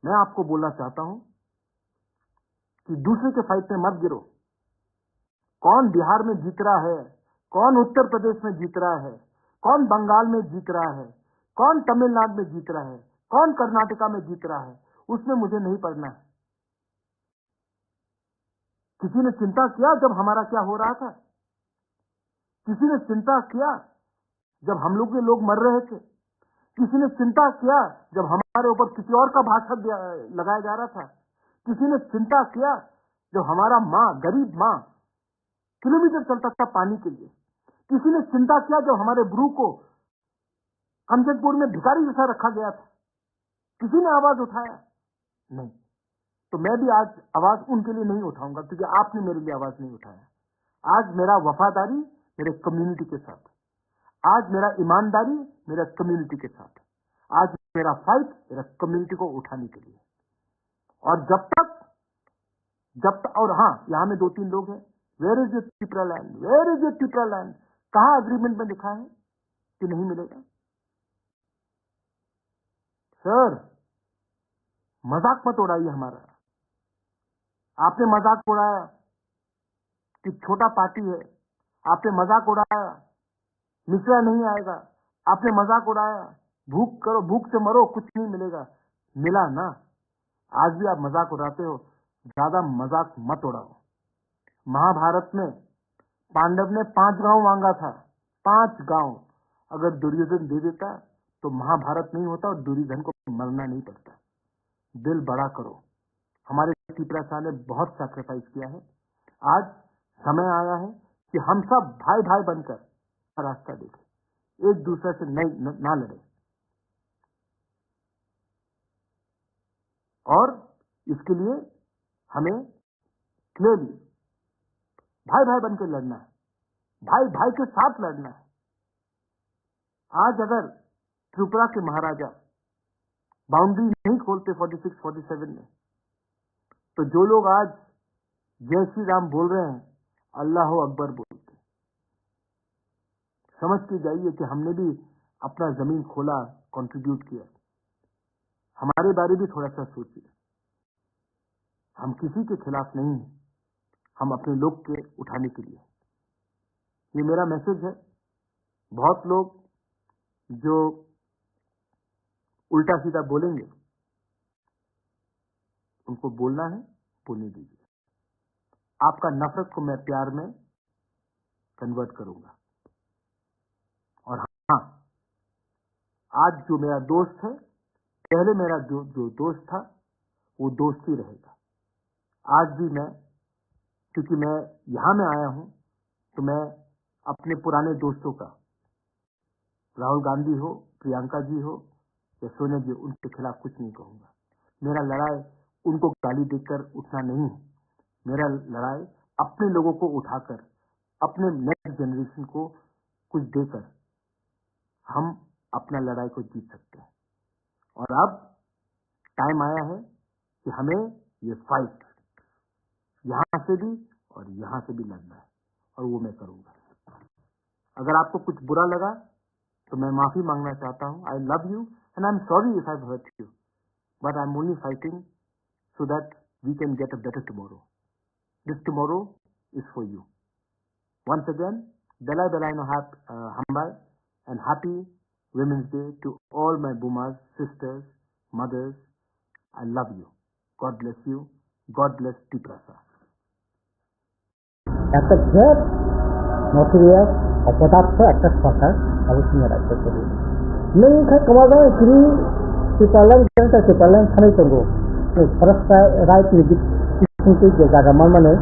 मैं आपको बोलना चाहता हूं कि दूसरे के फाइट में मत गिरो। कौन बिहार में जीत रहा है, कौन उत्तर प्रदेश में जीत रहा है, कौन बंगाल में जीत रहा है, कौन तमिलनाडु में जीत रहा है, कौन कर्नाटका में जीत रहा है, उसमें मुझे नहीं पड़ना है। किसी ने चिंता किया जब हमारा क्या हो रहा था? किसी ने चिंता किया जब हम लोग के लोग मर रहे थे? किसी ने चिंता किया जब हमारे ऊपर किसी और का भाषण लगाया जा रहा था? किसी ने चिंता किया जब हमारा माँ, गरीब माँ किलोमीटर चलता था पानी के लिए? किसी ने चिंता किया जब हमारे ब्रू को कमजनपुर में भिखारी जैसा रखा गया था? किसी ने आवाज उठाया? नहीं। तो मैं भी आज आवाज उनके लिए नहीं उठाऊंगा, क्योंकि आपने मेरे लिए आवाज नहीं उठाया। आज मेरा वफादारी मेरे कम्युनिटी के साथ, आज मेरा ईमानदारी मेरा कम्युनिटी के साथ, आज मेरा फाइट मेरा कम्युनिटी को उठाने के लिए। और जब तक और हाँ, यहाँ में 2-3 लोग हैं, where is your Tripura land, where is your Tripura land, कहाँ अग्रीमेंट में लिखा है कि नहीं मिलेगा? सर, मजाक मत उड़ाइए हमारा। आपने मजाक उड़ाया कि छोटा पार्टी है, आपने मजाक उड़ाया मिश्रा नहीं आएगा, आपने मजाक उड़ाया भूख करो, भूख से मरो, कुछ नहीं मिलेगा। मिला ना? आज भी आप मजाक उड़ाते हो, ज्यादा मजाक मत उड़ाओ। महाभारत में पांडव ने 5 गांव मांगा था, 5 गांव। अगर दुर्योधन दे देता तो महाभारत नहीं होता और दुर्योधन को मरना नहीं पड़ता। दिल बड़ा करो। हमारे त्रिपुरा शाह ने बहुत सैक्रिफाइस किया है। आज समय आया है कि हम सब भाई भाई बनकर रास्ता देखें, एक दूसरे से ना लड़े। और इसके लिए हमें क्लियरली भाई भाई बनकर लड़ना है, भाई भाई के साथ लड़ना है। आज अगर त्रिपुरा के महाराजा बाउंड्री नहीं खोलते 46-47 में, तो जो लोग आज जय श्री राम बोल रहे हैं, अल्लाह अकबर बोलते, समझ के जाइए कि हमने भी अपना जमीन खोला, कंट्रीब्यूट किया। हमारे बारे भी थोड़ा सा सोचिए। हम किसी के खिलाफ नहीं हैं, हम अपने लोग के उठाने के लिए। ये मेरा मैसेज है। बहुत लोग जो उल्टा सीधा बोलेंगे, उनको बोलना है, बोलने दीजिए। आपका नफरत को मैं प्यार में कन्वर्ट करूंगा। और हाँ, आज जो मेरा दोस्त है, पहले मेरा जो दोस्त था, वो दोस्त ही रहेगा। आज भी मैं, क्योंकि मैं यहां में आया हूं, तो मैं अपने पुराने दोस्तों का, राहुल गांधी हो, प्रियंका जी हो या सोनिया जी, उनके खिलाफ कुछ नहीं कहूंगा। मेरा लड़ाई उनको गाली देकर उठना नहीं है। मेरा लड़ाई अपने लोगों को उठाकर, अपने नेक्स्ट जनरेशन को कुछ देकर हम अपना लड़ाई को जीत सकते हैं। और अब टाइम आया है कि हमें ये फाइट यहां से भी और यहां से भी लड़ना है, और वो मैं करूंगा। अगर आपको कुछ बुरा लगा तो मैं माफी मांगना चाहता हूं। I love you and I am sorry if I hurt you, but I am only fighting so that we can get a better tomorrow. This tomorrow is for you. Once again, Belai Belai no Hambai, and happy Women's Day to all my Bumas, sisters, mothers. I love you. God bless you. God bless Tiprasa. একটা great নথিরিয়াস অপদার্থ একটা সরকার অবশ্যই রাখতে পারি নৌকা কমানো ক্রি চিতালান জনতা চিতালান খানে তঙ্গো forest right की जगह माने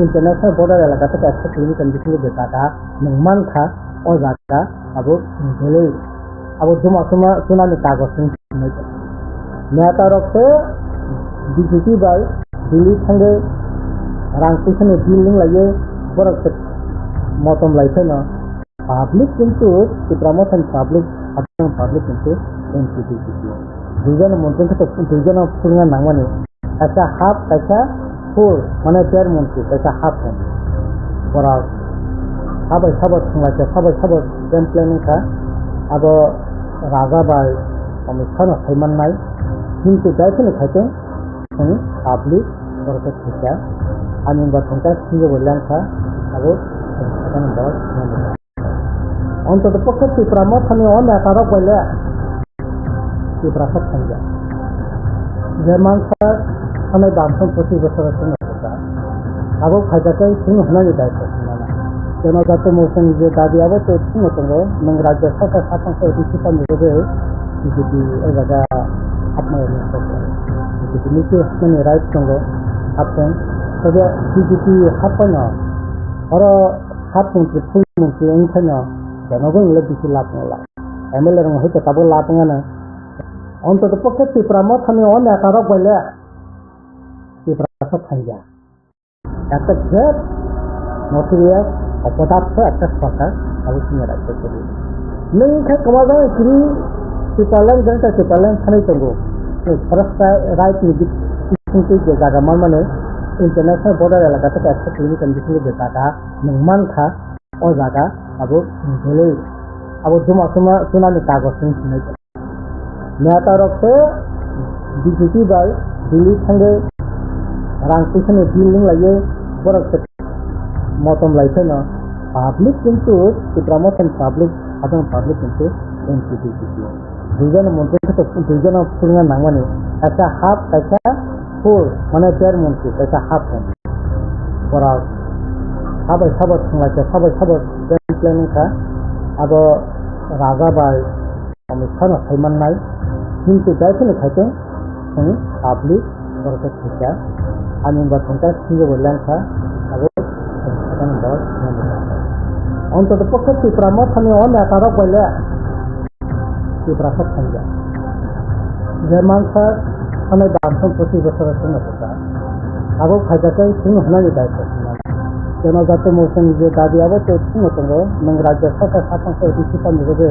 इंटरनेशनल बॉर्डर इलाका तक 100 किलोमीटर की जगह नंगमान था और जगह अब गले अब जुमा सुमा सुना में कागज नेता रखते बीजेपी बाई दिल्ली थांगे रांगपुर ने बिल्डिंग लाइए बरक मतम लाइसे ना पब्लिक किंतु चित्रामथन पब्लिक किंतु एनसीपी दुजन मंत्री तो दुजन पुंगा नांगवानी ऐसा हाफ कैसा फुल माने 1.5 मंत्री कैसा हाफ मंत्री और सब सब गेम प्लानिंग का अब राजा बाय अमित सैमान नाय किंतु जायसे नहीं खाते पब्लिक और के खिचा आनी बात सिंगे बोलना था अब अंत तो पक्के त्रिपुरा मथानी और नेता बोले त्रिपुरा संख्या जर्मन सर हमें दामसन 25 बছর होता अब फायदा के सिंह होना ही दायित्व जनजाति मोशन जो दादी अब तो सिंह होते नंग राज्य सरकार शासन से डिसीजन मिले बीजेपी जगह अपने बीजेपी नीचे अपने राइट संग अपन तो बीजेपी अपन और हाथ मंत्री फुल मंत्री इनसे जनगण ले बिसी लाभ नहीं एमएलए रंग होते तब लाभ ना अंत पक्षे त्रिपुरा मथानी और नेता बोले त्रिपुरा संख्या एक ग्रेट নথিরিয়াস অপদার্থ একটা সরকার পাকিস্তানের রাজ্য করি নोंखा कमाजां इकरी सिपालन जनता सिपालन खाने तंगो फरेस्ट राइट नि बिथिंखै जे जागा माने इंटरनेशनल बॉर्डर एलाका तक 100 किलोमीटर बिथिंखै जे जागा नंमानखा ओ जागा आबो भेले आबो जमा समा सुनानि कागज नि सिनाय नेता रखते बीजेपी बाय दिल्ली थांगे रां पैसानि बिल्डिं लायो बरक मटम लायसे न पब्लिक किंतु प्रमोशन पब्लिक अदम पब्लिक किंतु एनसीपी दुजन मंत्री तो दुजन पुलिंगा नांगवानी ऐसा हाफ ऐसा फुल माने 1.5 मंत्री ऐसा हाफ बरा साबै संलायसे साबै प्लेन का अब राजा बाय अमित शाह थाइमाननाय किंतु दायखौनो खायथों जों पब्लिक बरक थिका आंनि बाथ्राखौ सिंगे बोलांखा आरो অন্তত পক্ষে ত্রিপুরা মথানি নেতারা বলে ত্রিপুরা সৎসঙ্গে যে মানুষের মানে দাম 25 বছরের জন্য থাকা আরও খাইজাকে সিং হনানি দায়িত্ব যেন যাতে মৌসুম যে দাবি আবো তো সিং হতো নং রাজ্য সরকার শাসনকে ডিসিশন নেবে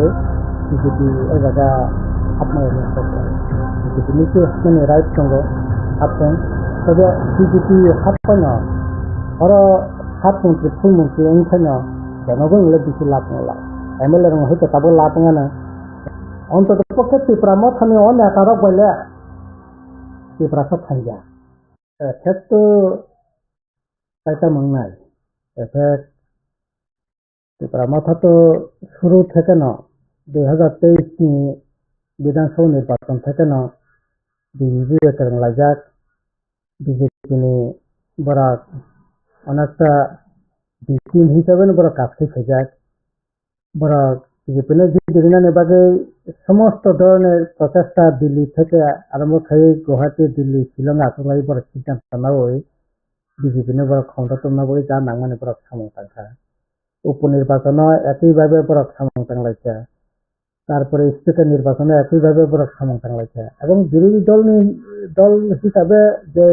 বিজেপি এই জায়গা আপনার বিজেপি নিচে মানে রাইট সঙ্গে হাতেন তবে বিজেপি হাতপান আরো हाथ मंत्री फुल मंत्री ओंखायनो जनगण बिसि लापला एमएलए रंग हयतो ताबो लापङाना अंतत पक्षे त्रिपुरा मथानि नेतारा गले त्रिपुरा सथांजा एफेक्ट कायता मंगनाय एफेक्ट त्रिपुरा मथा तो शुरू থেকে न 2023 नि विधानसभा निर्वाचन থেকে न बीजेपी एकरं लाजाक बीजेपी नि बरा অনেকটা টিম হিসাবে বড় কাজকে ফেজাক বড় বিজেপির যে বাকি সমস্ত ধরনের প্রচেষ্টা দিল্লি থেকে আরম্ভ করে গুয়াহাটি দিল্লি শিলং আসলে বড় সিদ্ধান্ত নেওয়া বিজেপির বড় ক্ষমতা নেওয়া যা নাংমানে বড় সামংতাংখা উপনির্বাচন একইভাবে বড় সামংতাং লাইছে তারপরে স্পিকার নির্বাচনে একইভাবে বড় সামংতাং লাইছে এবং বিরোধী দল হিসাবে যে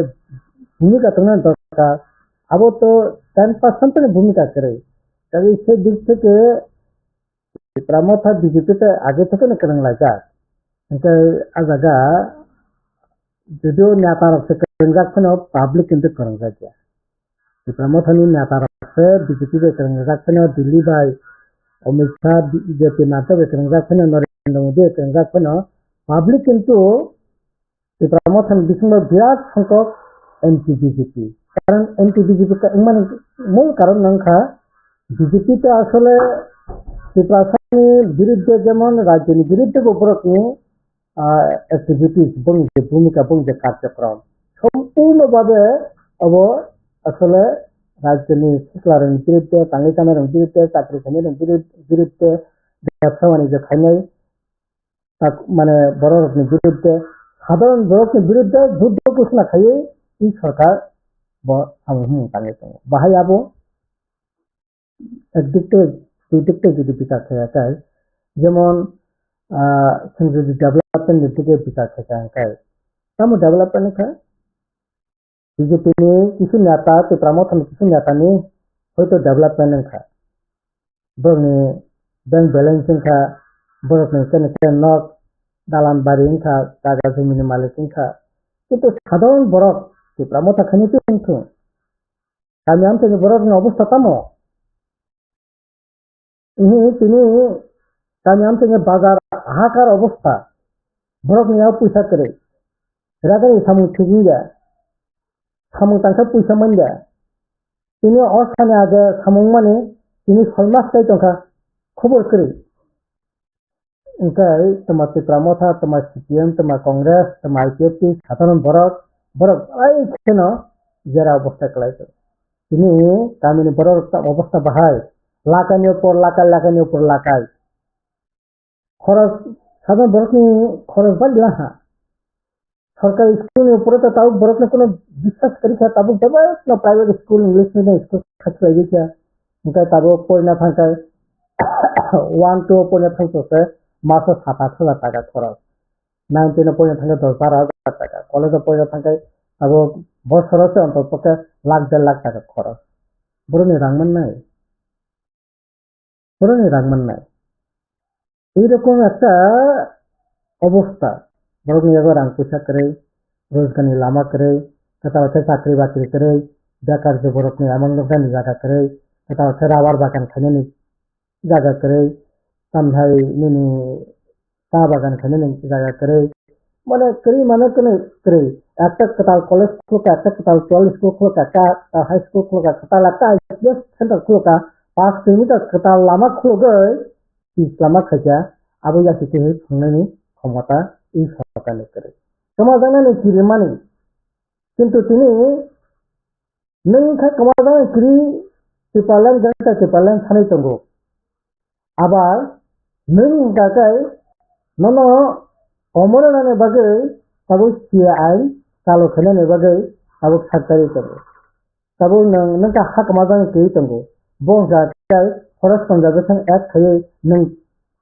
ভূমিকা তোমার দরকার अब तो 10% ने भूमिका करे तभी इस दिल से के प्रमोथा बीजेपी ते आगे तक न करने लगा उनका अजागा जो नेता रख करेंगे अपने पब्लिक इंटर करेंगे क्या प्रमोथा ने नेता रख बीजेपी के करेंगे अपने दिल्ली भाई अमित शाह बीजेपी नाते के करेंगे अपने नरेंद्र मोदी करेंगे अपने पब्लिक इंटू प्रमोथा बिस्म बिराट संकट एंटी बीजेपी कारण एंटी बीजेपी का माने मूल कारण नंखा बीजेपी ते आसले त्रिपुरानि विरुद्ध जेमन राज्यनि विरुद्ध उपरकनि एक्टिविटीज बंजे भूमिका बंजे कार्यक्रम सम्पूर्ण भावे अब आसले राज्यनि सिक्लारनि विरुद्ध तांगै तानारनि विरुद्ध चाकरि खानायनि विरुद्ध व्यवसा वाणिज्य खानाय माने बर'नि विरुद्ध साधारण बर'नि विरुद्ध युद्ध घोषणा खायो ई सरकार बाहाय अब एकदिकते जुदि बिचार खायाखाय जेमन जुदि डेभेलपमेंट दिके बिचार खायाखाय तामो डेभेलपमेंट खा बीजेपी नि किछु नेता त्रिपुरा मथानि किछु नेतानि हयतो डेभेलपमेंट खा बरनि बैंक बैलेंसिंग खा बरनि केने नक दालान बारि खा जागा जमिनि मालिक खा किन्तु साधारण बरक त्रिपुरा मथा खानि কিন্তু আমি আমতে বড় অবস্থা তামো তিনি আমি আমতে বাজার হাহাকার অবস্থা বড় নিয়ে পয়সা করে রাগারে সামু ঠিকিয়া সামু টাকা পয়সা মানগা তিনি অস্থানে আগে সামু মানে তিনি 6 মাস চাই টাকা খবর করে ওকে তোমার त्रिपुरा मथा তোমার সিপিএম তোমার কংগ্রেস তোমার আইপিএফটি সাধারণ বড় এই কেন যারা অবস্থা কলাইছে তিনি কামিনী বড় অবস্থা বাহাই লাকানির উপর লাকাই খরচ সাধারণ বড়কে খরচ বাড়লা সরকারি স্কুলের উপরে তো তাও বড়কে কোনো বিশ্বাস করি তাবুক দেবে না private school English medium school খাচ্ছে গেছে ওকে তাবুক পড়না থাকায় 1 to পড়না থাকছে মাসে 7-8 টাকা খরচ 9 পড়না থাকে 10-12 টাকা কলেজে পড়না থাকে अब বছর আছে অন্তত 1 লাখ 1.5 লাখ টাকা খরচ boroni rangmannai এইরকম একটা অবস্থা বরং এগো রাং পয়সা করে রোজগানি লামা করে কথা হচ্ছে চাকরি বাকরি করে বেকার যে বরকনি এমন লোকদানি জায়গা করে কথা হচ্ছে রাবার বাগান খাইনি জায়গা করে সামহাই নিনি চা বাগান খাইনি জায়গা করে মানে কোনে করে একটা কতাল কলেজ খুলো একটা কতাল কলেজ স্কুল খুলো একটা হাই স্কুল খুলো কতাল একটা আইএস সেন্টার খুলো 5 কিলোমিটার কতাল লামা খুলো গই ইসলামা খাইয়া আবু জাতিকে থাংনাयनि ক্ষমতা এই সরকারের করে সমাজে কিরে মানে কিন্তু তিনি নৈখা সমাজে কিরি সিপালেন জায়গা সিপালেন সানাই তঙ্গো আবার নৈ গাকাই নন অমরনানে বাগে তাবো সিআই চালু খানাने বাগে তাবো সরকারি তঙ্গো তাবো নংকা হাক মাজাं কিরি তঙ্গো বং জাকাই ফরেস্ট কনজারভেশন एक्ट खायै नों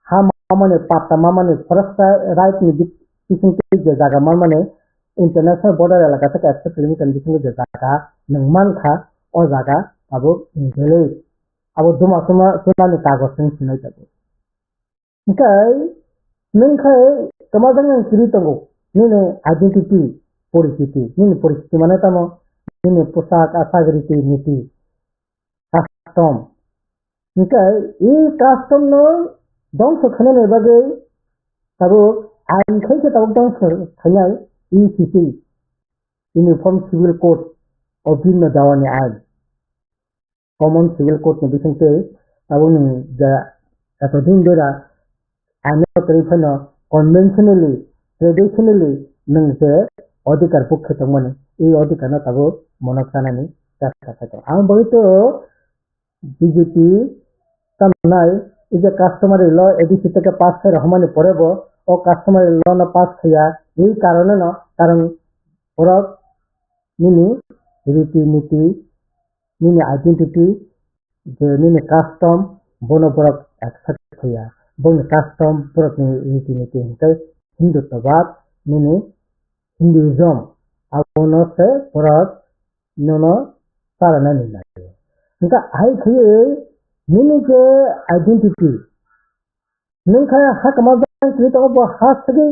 हा माने पाट्टा माने फरेस्ट राइट नि बिथिं के जागा माने इंटरनेशनल बॉर्डर एलाका থেকে 100 किलोमीटर बिथिं के जागा नों मानखा ओ जागा आबो गेले आबो दुमा सुनानि कागज जों सिनाय जाबो ओमफ्राय नोंखाय समाजजों सिरि तंगो निने आइडेंटिटी परिस्थिति माने तानो निने पोशाक आसागरिति नीति कास्टम ओमफ्राय ई कास्टम नो ধ্বংস খানাने बागे ताबो आइन खायसे ताबो ধ্বংस खानाय इसिपि यूनिफॉर्म सिविल कोड और भिन्न दावानि आइन कमन सिविल कोड नि बिथिंसे ताबो नों जा एतदिन बेरा आइन तरिफानो कन्वेंशनली ट्रेडिशनली नों जे अधिकार पक्ष तंगमने এই অধিকার না তাবো মনসানানি চেষ্টা থাকে আম বইতো বিজেপি তামনাই এই যে কাস্টমারি ল এডিসি থেকে পাস করে রহমানি পড়েব ও কাস্টমারি ল না পাস খাইয়া এই কারণে না কারণ ওরা নিনি রীতিনীতি নিনি আইডেন্টিটি যে নিনি কাস্টম বনবরক একসাথে খাইয়া বন কাস্টম বরক রীতিনীতি হিসাবে হিন্দুত্ববাদ নিনি হিন্দুইজম आवनो से बरक नोनो सारना निना इनका आई खिए निनी के आइडेंटिटी नोंखा हाक माजां क्रितो बो हास सगे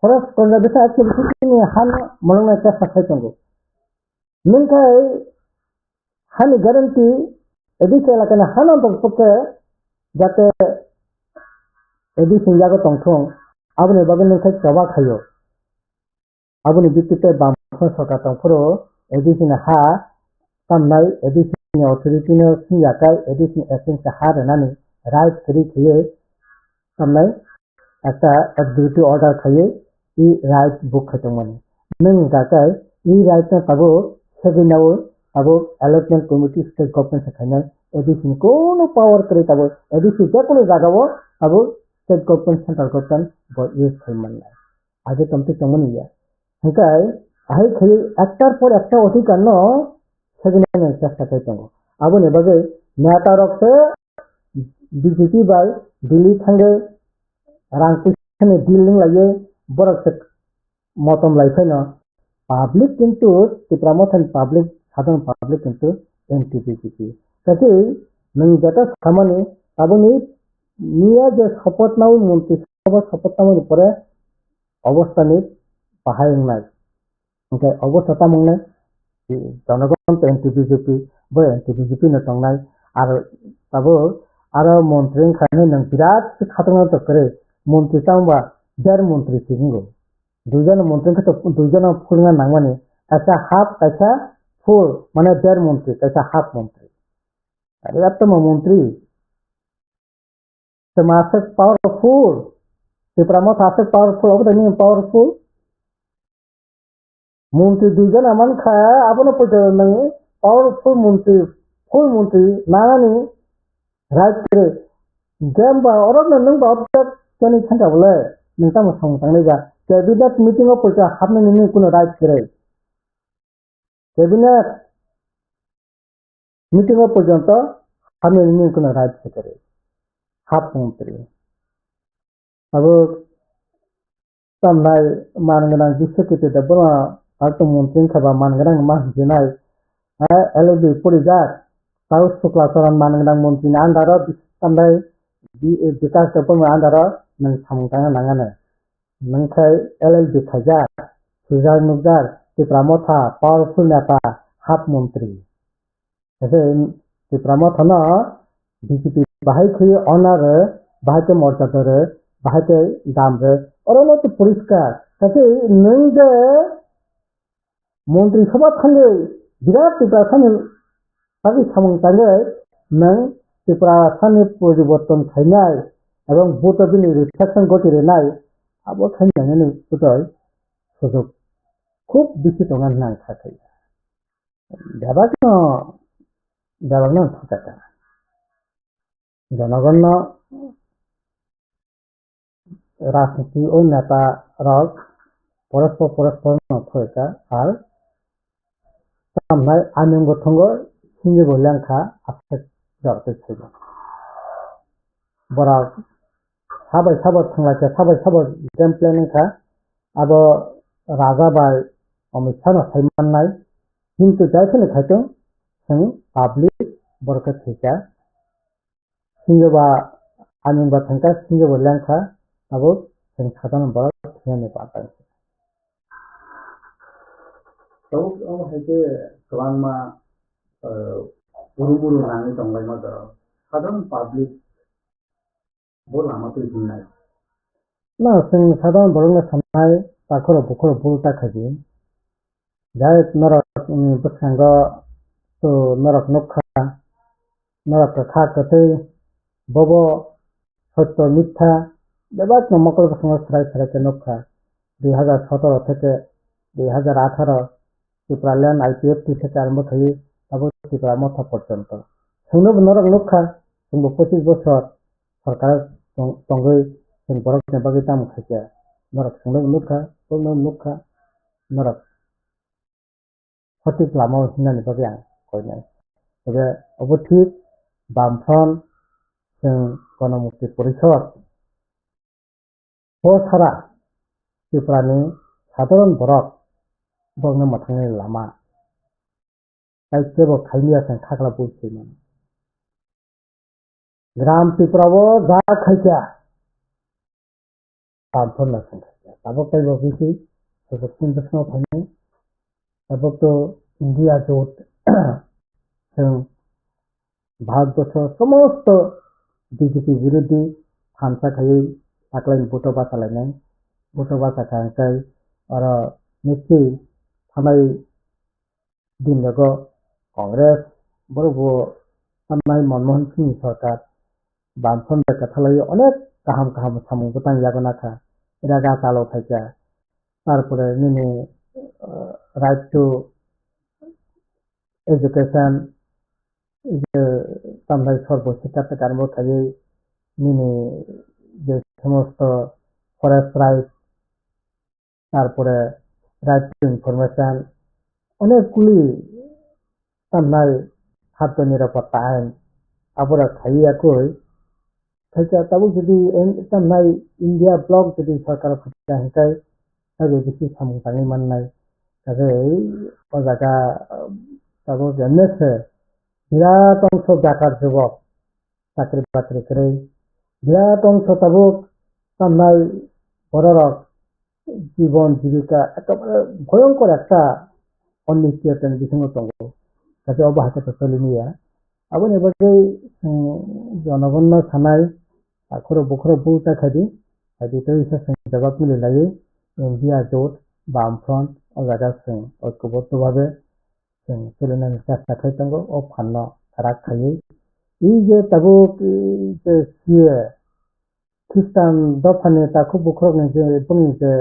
फरेस्ट कनजारभेशन एक्टिविटी नि हान मनंगा का साखायतंगो नोंखा हानि गारंटी एदिसे लाकाना हान अंतर पके जाते एदिसे जागो तंथं आबने बागे नोंखा सभा खायो आबुनि बिटिते बामखो सरकार तंफोरो एडिसन हा सामनाय एडिसन अथॉरिटी ने सियाकाय एडिसन एक्टिंग से हा रनानि राइट करी खिए सामनाय একটা एग्जीक्यूटिव ऑर्डर खाये ई राइट बुक खतमन नों गाकाय ई राइट ना ताबो सेगिनाव ताबो अलॉटमेंट कमिटी स्टेट गवर्नमेंट से खानाय एडिसन कोनो पावर करे ताबो एडिसन जे कोनो जागावो ताबो स्टेट गवर्नमेंट सेंट्रल गवर्नमेंट बो यूज खायमननाय आगे तमते तमनिया ओमफ्राय आहाय खालि एकटार पर एकटा अधिकार न सेगिनाय चेष्टा खायतंगो आबुनि बागे नेतारकसे बीजेपी बाय दिल्ली थांगे रांखिसने दिल्ली लायो बरकसे मतम लायफायन पाब्लिक किंतु तिप्रामथन पाब्लिक साधारण पाब्लिक किंतु एंटी बीजेपी ताते नों जाता सामाने आबुनि निया जे शपथ नाव मन्त्रि सभा शपथ नाव परे अवस्थानि बाहायनाय ओमफ्राय अबस्थाता मंने जनगण एंटी बीजेपी बो एंटी बीजेपी न तंनाय आरो ताबो आरो मंत्री खाने नों बिराद खातंग तो करे मंत्री तांबा देर मंत्री सिंगो दुजन मंत्री तो दुजन फुलना नांगमाने कैसा हाफ कैसा फुल माने देर मंत्री कैसा हाफ मंत्री अरे अब तो मंत्री तो मासे पावरफुल तिप्रामथ आसे पावरफुल अब तो नहीं पावरफुल मंत्री दुजन आमान खाया आपनो पटे नहीं पावरफुल मंत्री फुल मंत्री नानानी राइट करे गेमबा और नों बाबत जानि थांगा बोले नोंता मसं थांनायगा कैबिनेट मीटिंग आव पटे हाबनो नोंनि कोनो राइट करे कैबिनेट मीटिंग आव पर्यंत हाबनो नोंनि कोनो राइट करे हाफ मंत्री अब सामनाय मानगोनां जिसेकिटे दबना आतो मंत्री खाबा मानगोनां मा जिनाय LB Parijat Tahu Suklasaran Manang Mungkin Andara sampai di Vikas Depan Andara nang samungkana nangane nang kai LLB Khajar Sujar Nugjar di Pramotha powerful neta half Mantri jadi di Pramotha na BJP bahai khui honor bahai ke morjadare bahai ke damre orono to puriskar kasi nangde Mantri Sabha Thangge birat Tiprasani tapi samungkana nang Tiprasani পরিবর্তন খাইনাই এবং voter দিনে reflection ঘটিয়ে নাই আবো খাইনাই বুঝাই সুযোগ খুব বেশি টঙ্গান নাং থাকে দেবাগ্ন থাকা জনগণ রাজনীতি ও নেতা রক পরস্পর নথকা আর সামনায় আইন গঠন সিঙ্গে বললেখা আছে জড়তে ছিল বড় সাবাই থাকলাকে সাবাই গেম প্ল্যানিংখা আবো রাজা বাই অমিত শাহ সাইমান্নাই কিন্তু যাইখানে খাইতো जों पाब्लिक बरका थैका सिंगबा आनिबा थांका सिंगबा लेंखा आबो जों सादान बर थियाने पाता तो हेजे गोबांमा बुरु नाङै दंबाय मादर सादारन पाब्लिक बो लामाखौ दिन्नाय ना जों सादारन बरंगा साननाय ताखर बुखर बुलता खाजि जाय नरक बसांग तो नरक नखा नरक खा कते बबो सत्य मिथ्या बेबाद नमकल संग सराय के नखा 2017 থেকে 2018 ত্রিপুরাল্যান্ড আইপিএফটি থেকে আরম্ভ থেকে তারপর ত্রিপুরা মথা পর্যন্ত সৌনব নরক নক্ষা जोंबो 25 বছর সরকার তঙ্গই जों বরক নেবাগি দাম খাইয়া নরক সৌনব নক্ষা নরক সঠিক লামাও হিনানি বাগি आं কইনাই তবে অবঠিক বামফ্রন্ট जों গণমুক্তি পরিষদ সারা ত্রিপুরানি সাধারণ বরক বংनो माथांनि लामा गाइसेबो खाइनिया जों खाग्ला बुझैमोन ग्राम त्रिपुराबो जा खाइया बामफ्रन्टना जों खाइया दाबो पाइबो बिसि सुजुगसिन बसनाव थाङो दाबो तो इंडिया जोट जों भारतबर्ष समस्त बीजेपी विरोधी हानसा खायै दाख्लैनि भोट बासालायनाय भोट बासाखांनाय आरो निश्चय थानाय दिनजों कांग्रेस बरबो थानाय मनमोहन सिंह सरकार बामफ्रन्ट कथालाय अनेक गाहाम सामुंबो तांजागोनाखा इरागा तालो थाइका तारपरे निने राइट टू एजुकेशन যে তামনাই সর্বশিক্ষা থেকে আরম্ভ করে নিনে যে সমস্ত ফরেস্ট রাইট তারপরে রাইট টু ইনফরমেশন অনেকগুলি তামনাই খাদ্য নিরাপত্তা আইন আবার খাইয়াকই খাইয়া তাবো যদি তামনাই ইন্ডিয়া ব্লক যদি সরকার খাইয়া হেঁকাই তাহলে বেশি সামুতানি মাননাই তাহলে ও জায়গা তাবো জানেছে বিরাট অংশ বেকার যুবক চাকরি বাকরি করে বিরাট অংশ তাবুক তামনাই বড়রক জীবন জীবিকা একেবারে ভয়ঙ্কর একটা অনিশ্চয়তার বিসঙ্গ তঙ্গ যাতে অব্যাহত চলে নিয়ে আবার এবারে জনগণ থানায় আখর বখর বুলটা খাদি তো হিসাবে জবাব মিলে লাগে ইন্ডিয়া জোট বামফ্রন্ট ও জায়গা ঐক্যবদ্ধভাবে सोलिनायनि চেষ্টা खालामनांगौ ও फाननो फाराग खायै এই যে তাবুক যে সিয়ে খ্রিস্টান দফানি তাखौ बुख्रबनि जे बुंनि जे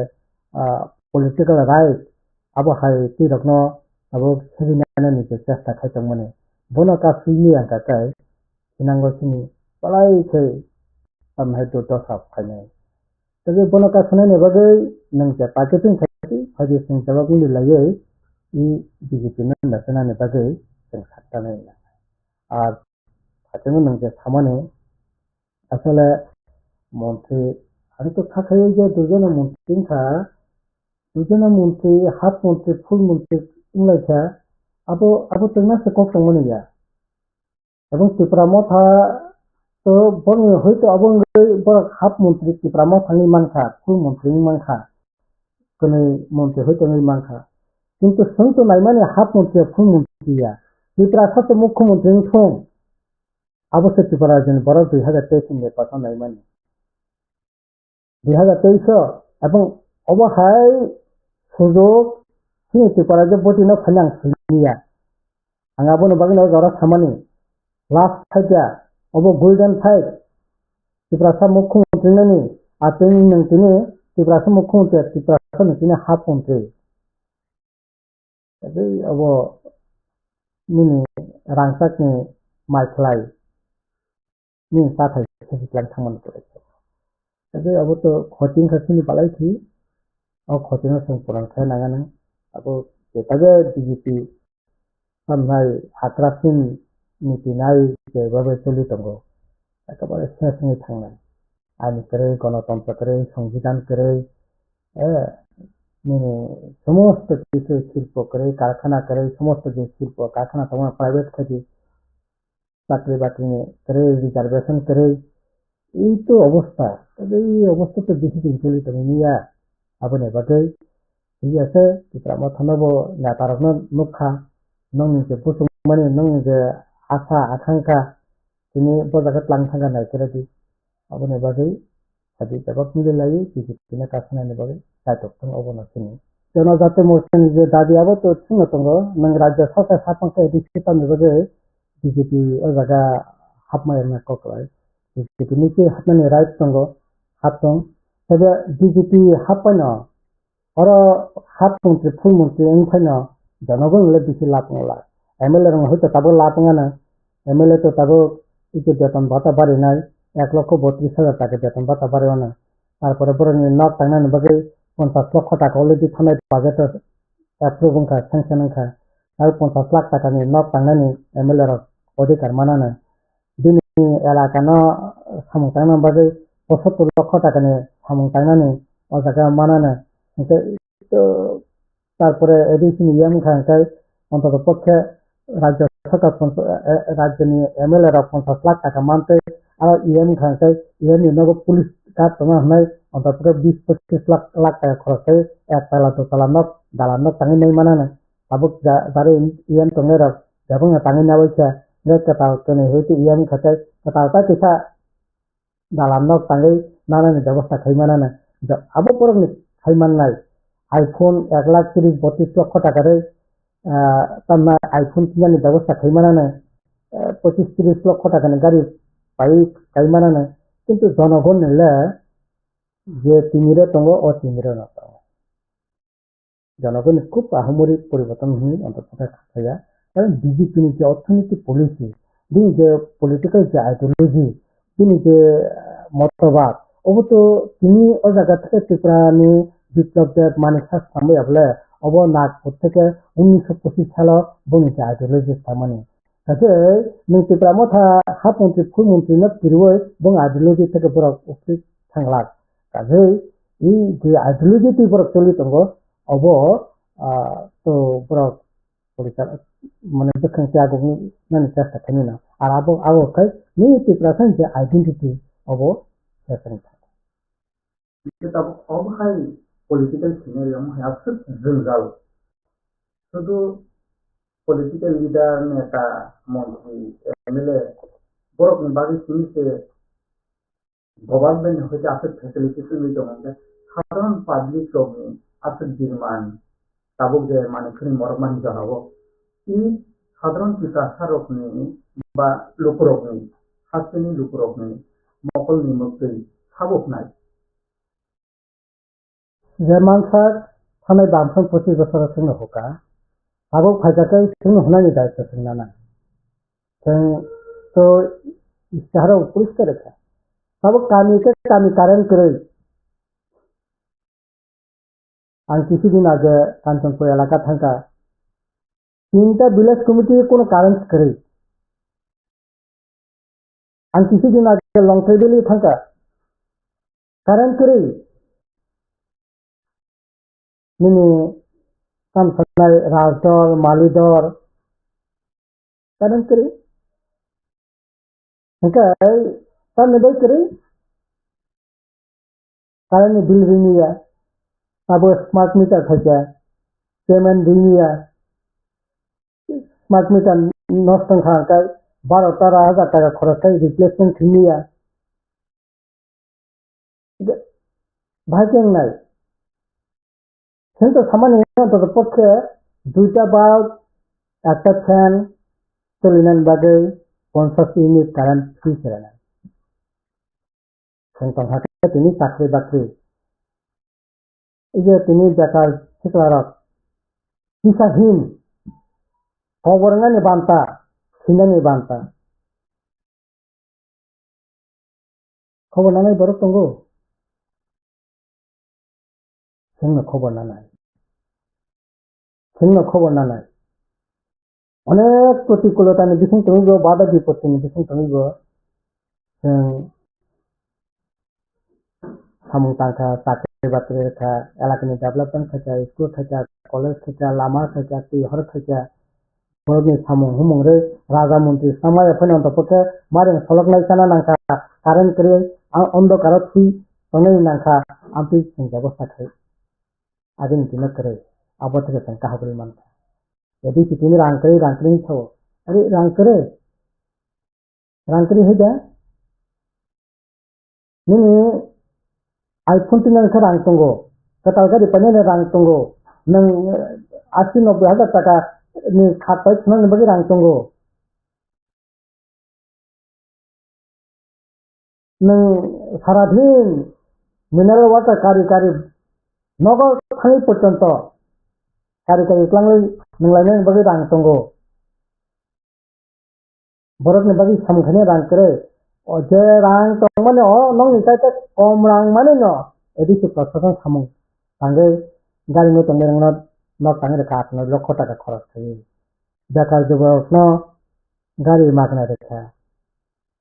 पलिटिकल राइट आबहाय तिरकनो ताबुक सोलिनायनि जे চেষ্টা खालामदोंमोन बनो गासैनि आंगाखाय नांगौसिनि पलायखै आमहाय दसा फायनाय तबे बनो गासैनि बागै नों जे पार्टिथिं खायसि हाजि सिं जवाब मिले लायै बीजेपी नाचनाने बागै जों साननानै আর फारसेनो नोंजे सामाने আসলে মন্ত্রী আমি তো থাকাই যে দুজনের মন্ত্রী হাফ মন্ত্রী ফুল মন্ত্রী ইংলাইছা আবো তোমরা সে কখন মনে যা এবং ত্রিপুরা মথা তো বড় হয়তো আবং বড় হাফ মন্ত্রী ত্রিপুরা মথানি মানখা ফুল মন্ত্রী মানখা কোন মন্ত্রী হয়তো মানখা কিন্তু সন্ত নাই মানে হাফ মন্ত্রী ফুল মন্ত্রীয়া ত্রিপুরা সাথে মুখ্যমন্ত্রী থং অবশ্য ত্রিপুরা জন বড় 2023 নির্বাচন নাই মানে 2023 এবং অবহাই সুযোগ ত্রিপুরা যে বটিনো ফাইনান্স নিয়া আঙাবো বাগিনো গড় খামানি লাস্ট ফাইটা অব গোল্ডেন ফাইট ত্রিপুরা মুখ্যমন্ত্রী নানি আর তিনি ত্রিপুরা মুখ্যমন্ত্রী ত্রিপুরা তিনি হাফ মন্ত্রী অব মিনি রাংসাকনি মাইক্লাই নি সাथाय सेसिप्लान थांमोन करेছে अबे अब तो खटिंग खासिनि बालायथि और खटिंग सं पुरांखा नागाना अब जेतागे बीजेपी सामनाय हात्रासिन नीतिनाय जेबाबे चलि दंगो एकेबारे सेसनि थांनाय आइन करे गणतंत्र करे संविधान करे মানে সমস্ত কিছু শিল্প করে কারখানা করে সমস্ত যে শিল্প কারখানা তোমার প্রাইভেট থেকে চাকরি বাকরি করে রিজার্ভেশন করে এই তো অবস্থা তবে এই অবস্থা তো বেশি দিন চলি তুমি নিয়া আপনি বাকি ঠিক আছে ত্রিপুরা থানাবো নেতারকনো নুখা নংনি যে বুসুং মানে নংনি যে আশা আকাंक्षा তিনি বজাগত লাংথাঙ্গা নাই করে দি আপনি বাকি সাদি জবাব মিলে লাগি বিজেপি না কাছনা নেবাগে দায়িত্ব অবনতিনি জনজাতি মোর্চাनि যে দাবি আবো তো থিং দङ नों राज्य सरकार साफंखा डिस्ट्रिक्ट नेबागे बिजेपि ओजागा हाबमायना ककलाय बिजेपि निके हाबनानै राइट दङ हाबदं तबे बिजेपि हाबपायना और हाब मन्त्रि फुल मन्त्रि ओंखायनो जनगणले बिसि लापंला एमएलए रङ हयतो ताबो लापंगाना एमएलए तो ताबो इके बेतन भाता बारिनाय 1,32,000 টাকা বেতন ভাতা বাড়ানো তারপরে বরনি নক টাঙ্গানি বাগে 50 লক্ষ টাকা অলরেডি থানায় বাজেট অ্যাপ্রুভ ওংখা স্যাংশন ওংখা আর 50 লাখ টাকানি নক টাঙ্গানি এমএলএ র অধিকার মানানো দিনি এলাকানো সামুং টাঙ্গানি বাগে 75 লক্ষ টাকানি সামুং টাঙ্গানি ও জায়গা মানানো তো তারপরে এডিসিনি ইয়াম খানকাই অন্তত পক্ষে রাজ্য সরকার রাজ্যনি এমএলএ র 50 লাখ টাকা মানতে আর ইয়াম খানকাই ইয়ামি নগো পুলিশ কাজ তোমার নাই অন্তত 20-25 লাখ টাকা খরচ করে একতলা দোতলা নক দালান নক টাঙ্গি নাই মানানো তাবুক যারে ইয়াম তংনের এবং টাঙ্গি নাওইছা নে কাটা কেনে হইতে ইয়াম খাতাই কাটা কিসা দালান নক টাঙ্গি নানানি ব্যবস্থা খাই মানানো আবো পরনি খাই মাননাই আইফোন 1,30,32 লক্ষ টাকারে তামনা আইফোন কিনানি ব্যবস্থা খাই মানানো 25-30 লক্ষ টাকানি গাড়ি পাই খাই মানানো কিন্তু জনগণ নিলে যে তিমিরে দङ ও তিমিরে না দङ জনগণ খুব আহমরিক পরিবর্তন হই অন্তত খায়া কারণ বিজেপির যে অর্থনৈতিক পলিসি দিন যে পলিটিক্যাল যে আইডিওলজি তিনি যে মতবাদ অবত তিনি ও জায়গা থেকে ত্রিপুরানি বিপ্লবদের মানিসাস সামনে আবলে অব নাগপুর থেকে 1925 সাল বনিছে আইডিওলজি সামনে তাতে ত্রিপুরা মথা হাফ মন্ত্রী ফুল মন্ত্রী না তিরুই বং আইডিওলজি থেকে বড় উপস্থিত থাংলা কাজে এই যে আইডিওলজি টি বড় চলি দङ অব তো বড় পরিচাল মানে দক্ষিণ আগনি নানি চেষ্টা খানি না আর আবো আবো খাই নি ত্রিপুরা যে আইডেন্টিটি অব সেশন থাকে এটা অবহাই পলিটিক্যাল সিনারিও মে আপসে জঞ্জাল শুধু পলিটিক্যাল লিডার নেতা মন্ত্রী এমএলএ বড় বাড়ি শুনছে গভর্নমেন্ট হইতে আসে ফ্যাসিলিটি শুনি দङ সাধারণ পাবলিক রকম আসে নির্মাণ তাবুক যে মানুষের মরমান জানাবো এই সাধারণ পিতাসার রকমনি বা লোক রকমনি হাসিনি লোক রকমনি মকল নিমক্তি সাবক নাই যে মানসার থানায় বামফ্রম 25 বছরের সঙ্গে হোকা আবো ফাইজাকে সঙ্গে হনানি দায়িত্ব সঙ্গে না তো ইস্তাহারা পরিষ্কার রেখা আবো কামি কারেন্ট করে আর কিছুদিন আগে কাঞ্চনপুর এলাকা থাকা 3টা ভিলেজ কমিটি কোনো কারেন্ট করে আর কিছুদিন আগে লংথেবেলি থাকা কারেন্ট করে মিনি কামসানায় রাজদর মালিদর কারেন্ট করে Hingkai tan ne baik kiri karen ni bill ringiya abo smart meter thaja payment ringiya smart meter nostang khangkai 12-13,000 টাকা খরচ হয় রিপ্লেসমেন্ট রিনিয়া ভাইকেন নাই কিন্তু সামান্য অন্তত পক্ষে 2টা বাল্ব একটা ফ্যান চলিনান বাদে 50 ইউনিট কারেন্ট ফ্রি ছিল না কিন্তু হাতে তিনি চাকরি বাকরি এই যে তিনি বেকার শিক্ষারত দিশাহীন খবরঙ্গানি বান্তা সিনানি বান্তা খবর নানাই বড় তঙ্গ সেগুলো খবর নানাই সেগুলো খবর নানাই অনেক প্রতিকূলতা নিয়ে বিশেষ তুমি বাধা বিপত্তি নিয়ে বিশেষ তুমি সামু টাকা চাকরি বাকরি রেখা এলাকানি ডেভেলপমেন্ট থেকে স্কুল থেকে কলেজ থেকে লামা থেকে হর থেকে বড়নি সামু হুমরে রাজা মন্ত্রী সামায় ফেন অন্তপক্ষে মারেন সলক নাইসানা নাংখা কারেন্ট করে অন্ধকার থুই তনেই নাংখা আমি ব্যবস্থা খাই আগে নীতি করে আবার থেকে কাহাবুল মানখা যদি তিনি রাংকরি ছাও আরে রাংকরি হয়ে যায় নিনি iPhone tinangka rang tunggu ketal gadi panene rang tunggu nang 80-90,000 টাকা ni khatai thunang bagi rang tunggu nang saradhin mineral water kari nogo thani porjonto kari iklanglai nanglainang bagi rang tunggu borokni bagi samkhane rang kare যে রাং তং মানে নং নিকাইতে কম রাং মানে ন এদিকে প্রশাসন সামু সঙ্গে গাড়ি নতুন ন সঙ্গে কাঠ 9 লক্ষ টাকা খরচ হয় বেকার যুবক ন গাড়ি মাগনা রেখা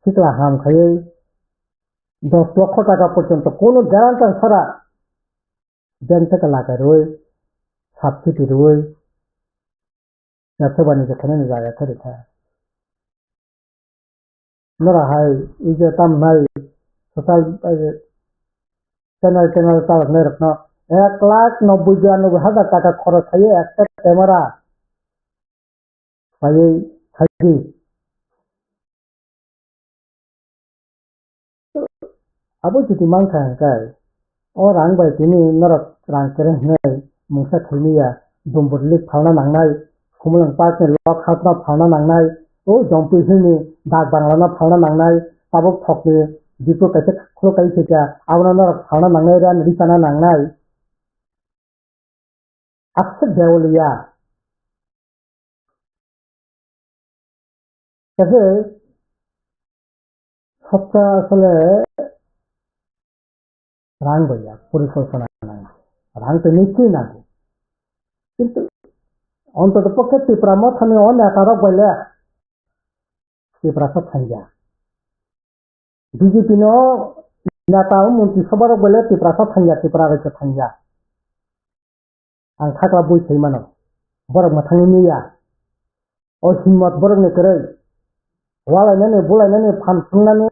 শিকলা হাম খাই 10 লক্ষ টাকা পর্যন্ত কোনো গ্যারান্টার ছাড়া ব্যাংক থেকে লাগায় রই সাবসিডি রই ব্যবসা বাণিজ্য খানে জায়গা রেখা নরা হাই এই যে তাম নাই সোশ্যাল চ্যানেল চালক নাই রকম 1,90,92,000 টাকা খরচ হয় একটা ক্যামেরা পাই থাকি আবু যদি মাংখা হাঙ্কাই ও রাং বাই তিনি নরক রাং করে নাই মুসা খাইনিয়া দমবুরলিক ফাওনা নাংনাই কুমলাং পার্কনি লক হাতনা ফাওনা নাংনাই ও জম্পি হিনি ডাক বাংলানা ফাওনা নাংনাই তাবক থকনি দিপো কাছে খলো কাই থেকে আবনা নরক ফাওনা নাংনাই রান রিসানা নাংনাই আকসে দেওলিয়া তবে সবটা আসলে রাং বইয়া পরিকল্পনা নাই রাং তো নিশ্চয়ই না কিন্তু অন্তত পক্ষে ত্রিপুরা মথানে অনেক আরো বলে ত্রিপুরা সব থাঙ্গা বিজেপি নেতা মন্ত্রিসভার বলে ত্রিপুরা সব ত্রিপুরা রাজ্য থাঙ্গা आं थाग्ला बयसै मानो बरक माथांनि निया अ हिम्मत बरकनि करे वालायनानै बुलायनानै फानफुंनानै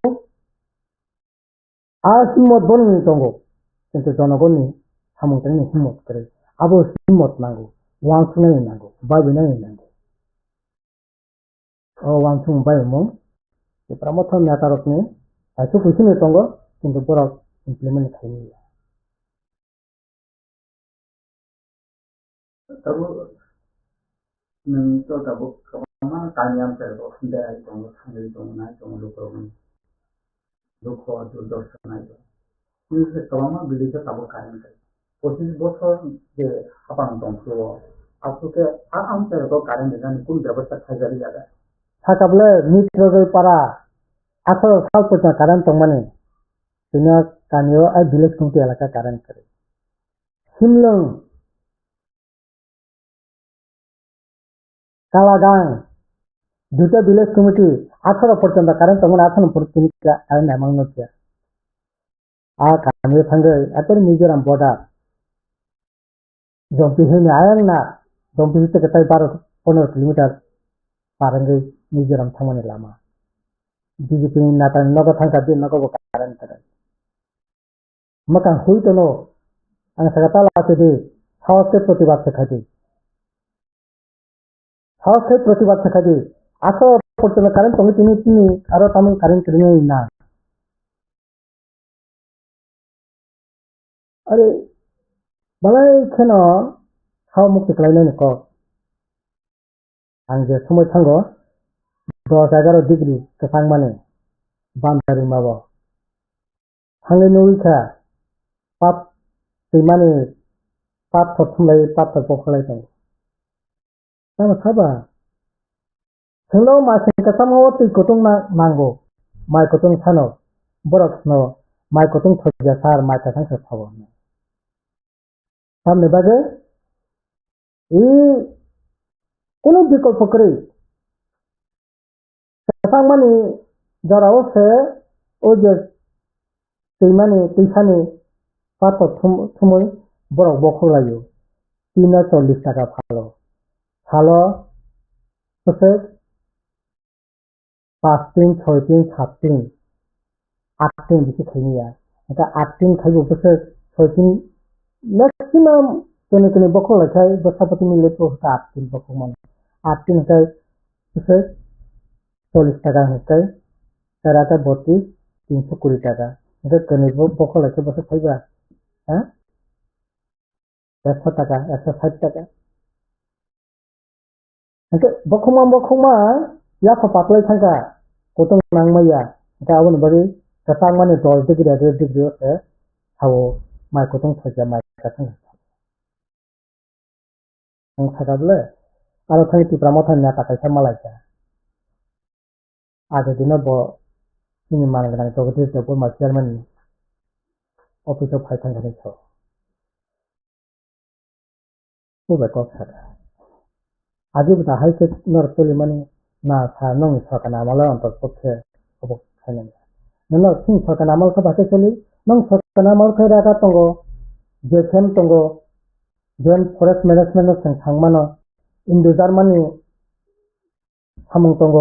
आ हिम्मत बननि दंगो किन्तु जनगणनि सामंतनि हिम्मत करे आबो हिम्मत नांगौ वांसुनाय नांगौ बायनाय नांगौ अ वांसुं बायमों प्रमोथ नेतारकनि आइसु फैसुनि दंगो किन्तु बरक implement खालामनिया Tabu nang to tabu kama kanyam terbo hinde ay tongo sangai tongo na tongo loko adu dosa na ito. Ini se kama bili se tabu kanyam ter. Posisi bosor je apa nong tongo. Aku ke am terbo kanyam dengan kun ব্যবস্থা খাজari jaga. Sakable mitra para atau sal punya karan tongmane. Punya kanyo ay village kunti alaka karan kare. Simlong কালাগাং দুটো village committee 18 পর্যন্ত current তখন 18 পর্যন্ত current amount হচ্ছে আর কানে থাঙ্গে এত Mizoram border জম্পি হিনে আয়াং না জম্পি থেকে তাই 12-15 কিলোমিটার পারেঙ্গে মিজোরাম থামানে লামা BJP ni natan nogo thangka di nogo bo karan tara makan hui to no ang sagata la te di সাহসে প্রতিবাদ শেখাতে সাহসে প্রতিবাদ শেখাতে আসো পর্যন্ত কারেন্ট তুমি তুমি তুমি আরো তেমন কারেন্ট নেই না আরে বালাই কেন খাওয়া মুক্তি খাইলেন ক आं जे समय थांगो 10-11 डिग्री केसां माने बान्दारि माबा थांले नौइखा पाप दैमाने पाथर थुमलाय पाथर बखलाय दं नामा साबा जोंनाव मासें केसामाव दै गुदुं नांगौ माइ गुदुं सानो बरफनो माइ गुदुं थजिया सार माइ केसां साबो सामने बागे কোনো বিকল্প করে কেসাং মানে যারাও সে ওই যে दैमाने दैसाने पाथर थुमै बरफ बखलायो 340 টাকা ভালো ভালো হচ্ছে 5 দিন 6 দিন 7 দিন 8 দিন বেশি খাইনিয়া এটা 8 দিন খাইবো বসে 6 দিন ম্যাক্সিমাম কেনে কেনে বখলা খাই বসাপতি মিলে তো 8 দিন বখল মানে 8 দিন খাই বসে 40 টাকা হচ্ছে টাকা 32 320 টাকা এটা কেনে বখলা খাই বসে খাইবা হ্যাঁ 100 টাকা 160 টাকা itu bokuma ya papatlai thangka kotong nangmaya ta abon bari kasang mane 10 degree 11 degree se hawo mai kotong thaja mai kasang ang thagable aro thang ti pramothan na ta kaisa malaika age dina bo sini manang to gete to ma chairman office of thang gane so ko ba ko thara আজও তা হাইকে নরতলি মানে না সা নং সরকার আমলে অন্তর্পক্ষে অবক খাইলেন নন সিং সরকার আমল কা বাতে চলি নং সরকার আমল খাই রাখা তঙ্গ যে খেম তঙ্গ জেন ফরেস্ট ম্যানেজমেন্ট সং থাংমানো ইন্দো জার্মানি সামুং তঙ্গ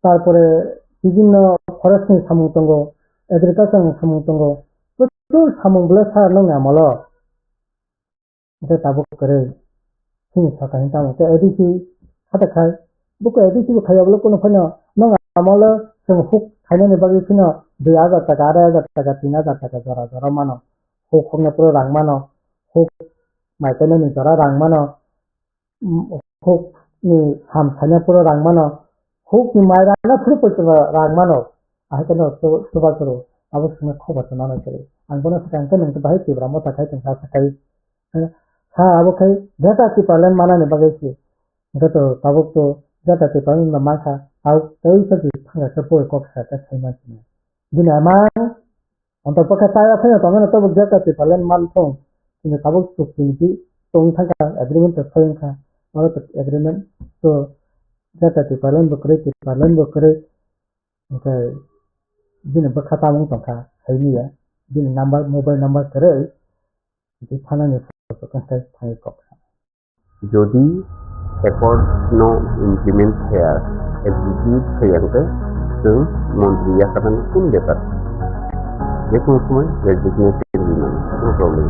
তারপরে বিভিন্ন ফরেস্ট সামুং তঙ্গ এগ্রিকালচার সামুং তঙ্গ প্রচুর সামুং বলে সা নং আমল এটা তাবক করে सिंह सरकार हिंसा में एडीसी खाता खाय बुको एडीसी को खाया बोलो कोनो फनो नंग आमल जों हुक खायने बागै फिनो 2000 টাকা 8000 টাকা 3000 টাকা जरा जरा मानो हुक हमने पुरो रां मानो हुक माइकने नि जरा रां मानो हुक नि हाम खाने पुरो रां मानो हुक नि माइराना पुरो पुरो रां मानो आइकनो सुबा करो अब सुने खबर तो ना करे आंबनो सकां के नंग बाहाय तिब्रा मता खाय तंसा सकाय हाँ अब कहीं जाता की पालन माना ने बगैर गतो ताबुक तो जाता की पालन में माखा अब कई सभी फंगा सपोर्ट कॉक्स का सही मत नहीं दिन अमान अंतर पक्का ताया फिर तो मैंने ताबुक जाता की पालन मान तो इन ताबुक तो किंची तो उनका का एग्रीमेंट तो सही का और तो एग्रीमेंट तो जाता की पालन बकरे उनका दिन बखता मुंग तो का सही नहीं है दिन नंबर मोबाइल नंबर करे di thana ni contact thai kok যদি একর্ড নো ইমপ্লিমেন্ট হেয়ার এক্সিকিউট হেয়ারকে তো মন্ত্রী আকারে কোন ব্যাপার যে কোনো সময় রেজিগনেশন দিবেন নো প্রবলেম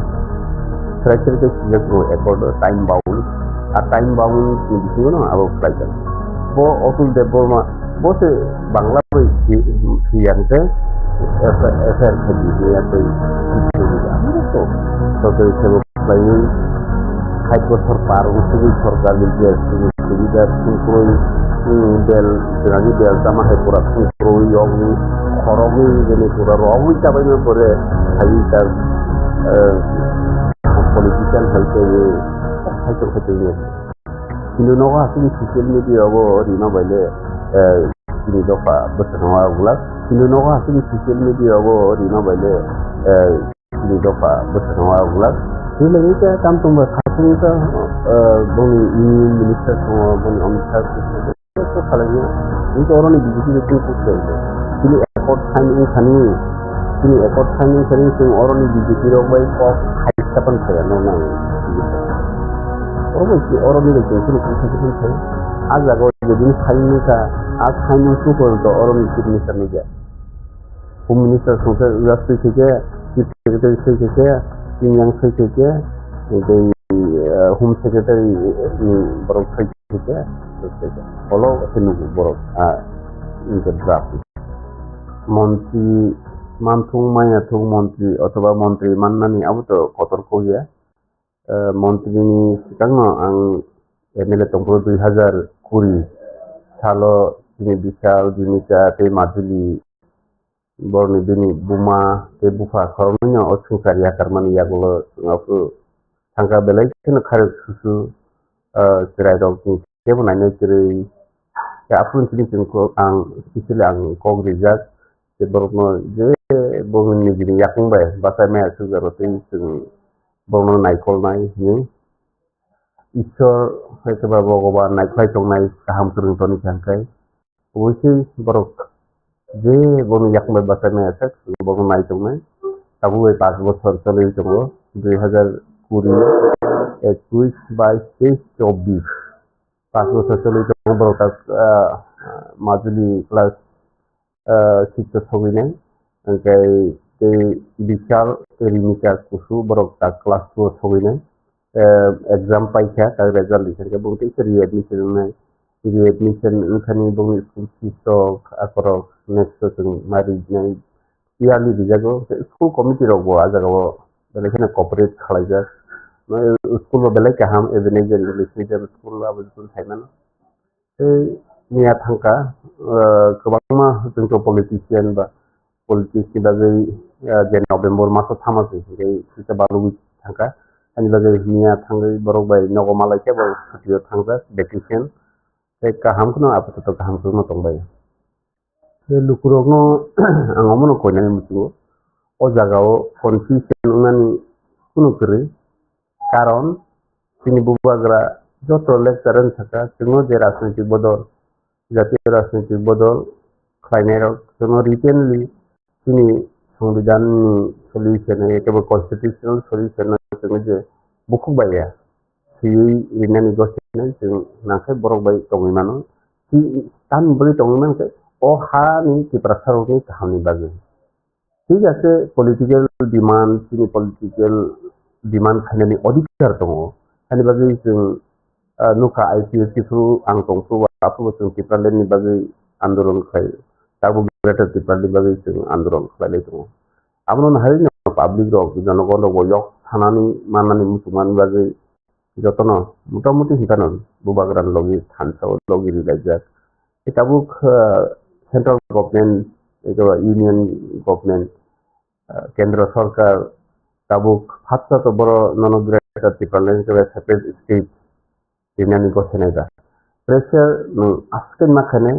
স্ট্রাকচারকে সিলেক্ট একর্ড টাইম বাউন্ড আর টাইম বাউন্ড দিছিল না আবার ফ্লাইটার বো অতুল দেববর্মা বসে বাংলা বই হিয়ারকে এফআর খেলি দিয়া তো তো তবে সেবক প্রায় 60 বছর পার হয়েছে সরকারের যে সুবিধা সুপ্রয় বেল রাজি বেল জামা হয় পুরা সুপ্রয় অগ্নি খরগি যেন পুরা রবি চাবাইলে পরে খাই তার পলিটিক্যাল হেলথে খাইতে খাইতে কিন্তু নগা আসলে সোশ্যাল মিডিয়া হবো রিনা বাইলে তিনি দফা বছর হওয়াগুলা কিন্তু নগা আসলে সোশ্যাল মিডিয়া হবো রিনা বাইলে ini dopa bersama orang ini lagi kan tumbuh kasih itu bani minister semua bani amir itu kalanya itu orang ini BJP itu pusing ini ekor time ini sering orang ini BJP orang kok high kapan saya orang ini orang ini itu pusing saya agak যেদিন সাইনিকা আজ signing two পর্যন্ত অরণ্য chief minister নিয়ে home minister সংসে রাষ্ট্রীয় থেকে chief secretary সই থেকে England সই থেকে হোম সেক্রেটারি বরং সই থেকে হলো সেনুকু বরং ড্রাফট মন্ত্রী মানথুং মাইনাথুং মন্ত্রী অথবা মন্ত্রী মাननानै आबोथ' कतरखौ गैया मन्त्रीनि सिगाङाव आं एमएलए दंफोर 2020 सालो दिनै बिसाल दिनिका ते माजुलि बरनि दिनै बुमा ते बुफा खरनया असुंसारि आकारमानि यागलो ngafu tangka belai kena kharek susu cerai dog kebu nainai cerai ya apun sini jengko ang sisile ang kog rijak ke borno je bongun ni gini yakung bai basai me sugaro te sing borno naikol nai ni ঈশ্বর হয়তো বা ভগবান নাইখাই তংনাই কাহাম করুংতনি থাঙ্কাই অবশ্যই বরক যে বন ইয়াকমে বাসামে আছে বন নাই তংনাই তাবু এই 5 বছর চলে দङ 2020 21 22 24 5 বছর চলে দङ বরক মাজুলি ক্লাস 6 সবিনাই ओमफ्राय ते बिचार रिमिका कुसु बरक ता क्लास 2 सबिनाय एग्जाम पाइखा ता रिजल्ट लिखा बुंते रिएडमिशन ओंखानि बुंनि स्कुल फीसक आकरक नेक्स्ट जों मारिनाय इयारलि बिजागो स्कुल कमिटि रगो आजागाव बेलेखने कॉपरेट खालायजा स्कुल बेले काहाम एबेने जेनेरेल स्कुल आबो थाइमान निया थांका गोबांमा जोंथ' पलिटिशियान बा पलिटिक्स की बागै जे नभेम्बर मासाव थामाखै सिता बालुगि थांका आनि बागै निया थांगै बरक बाय नगमालायखे बर साथियाव थांजा भेकेशन ते काहामखौनो आपातत काहामखौनो दंबाय ते लुकुरगनो आंगमनो कोयनाय मुथिगो ओ जागाव कनफ्यूजन उनानि कुनु करे कारण जोंनि बुबाग्रा जत लेक्चारन थाका जोङो जे राजनैतिक बदल जातीय राजनैतिक बदल खालायनायाव जोङो रिटेनलि जोंनि संविधाननि सलिउसन एकेबारे कन्स्टिटिउसनेल सलिउसन जोङो जे बुखुबाया सियै लिरनानै गसैनाय जों नांखाय बरकबाय दङैमानो तान बोरै दङैमानखै अ हानि टिप्रासारनि गाहामनि बागै ठीक আছে पलिटिकल डिमान्ड जोंनि पलिटिकल डिमान्ड खालायनायनि अधिकार दङ हानि बागै जों नुखा आइपिएससि खौ आं दंखौ आफो जों टिप्रालेन्डनि बागै आन्दोलन खालाय दाबो ग्रेटार टिप्रालेन्डनि बागै जों आन्दोलन खालायनाय दङ आमनो हारिनो पाब्लिक रक जनगण बयक थानानै माननानै मुसुमान बागै যতন মোটামুটি হিতানো বুবাগ্রান লগি থানসাও লগি রিলাইজাক এটাবুক সেন্ট্রাল গভর্নমেন্ট এগুলো ইউনিয়ন গভর্নমেন্ট কেন্দ্র সরকার তাবুক হাতটা তো বড় ননগ্রেটার টিপারলেন্ট সেপারেট স্টেট ইউনিয়ন গছেনাইদা প্রেসার আজকে মাখানে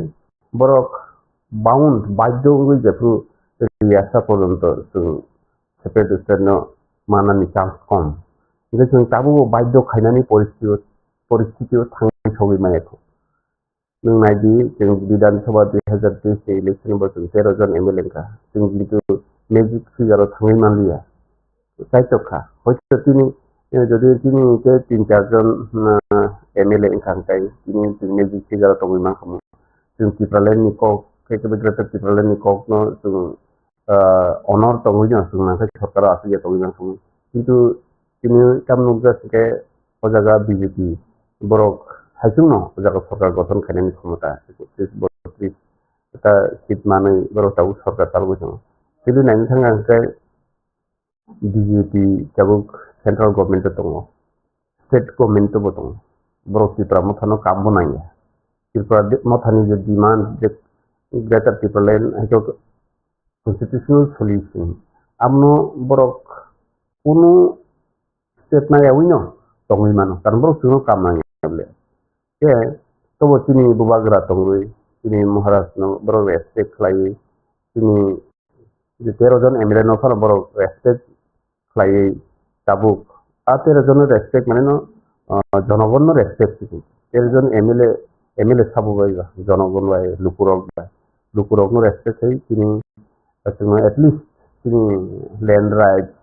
বড় বাউন্ড বাধ্য হয়ে যাফু রিয়াসা পর্যন্ত সেপারেট স্টেট মানানি চান্স কম जों दाबो बाध्य खायनानै परिस्थितियाव थांनाय सौहैमायाखौ नों नायदि जों विधानसभा 2023 इलेक्शन जों 13 जन एमएलए का जों किन्तु मेजिक फिगाराव थाङै मानलिया दायित्वखा हयতো তিনি যদি তিনি 3-4 জন एमएलए ओंखारखाय তিনি मेजिक फिगाराव दङै मानखौ जों टिप्रालेन्डनि कक एकेबारे ग्रेटार टिप्रालेन्डनि ककनो जों अनर दङै जों नाथाय सरकारा आसि दङै मानखौ किन्तु তিনি কাম নুগাसके अजागा बीजेपी बरक हाइजोंनो अजागा सरकार गठन खालामनायनि क्षमता 32 ता सीट मानै बरक दाउ सरकार चालुबाय दङ जुदि नायनो थाङाखाय बीजेपी दाबुक सेन्ट्रेल गभर्नमेन्ट दङ स्टेट गभर्नमेन्टबो दङ बरक त्रिपुरा मथानो काम बनायो त्रिपुरा मथानि जे डिमान्ड जे ग्रेटार टिप्रालेन्ड हाइजो कन्स्टिट्यूशनल सलिउशन आमनो बरक कुनु स्टेट नायावैनो दङैमानो कारण बरक जोङो काम नाङाब्ले जे तबो तिनि बुबाग्रा दङै तिनि महाराष्ट्र बरक रेसपेक्ट खालायो तिनि जे 13 जन एमएलए नफार बरक रेसपेक्ट खालायो दाबुक आ 13 जन रेसपेक्ट माने न जनगण रेसपेक्ट 13 जन एमएलए साबुबायगा जनगण बाय लुकुरक रेसपेक्ट है तिनि जोङो एटलिस्ट तिनि land right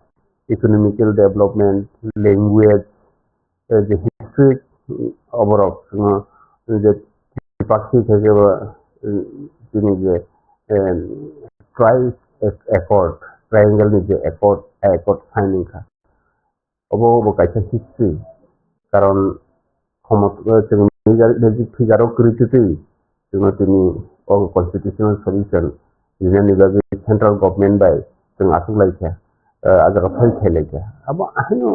economical development, language, the history of the পাখি থেকে তিনি যে ট্রায়াঙ্গেলनि যে একর্ড সাইनिং खा अबो कायसा हिस्ट्रि कारण जों फिगाराव कृतितै जोङो दिनै कन्स्टिट्यूशनल सल्यूशन जिनानि बागै सेंट्रल गवर्नमेंट बाय जों आसुलायखा आजागा फैखायलायखा अब आहिनो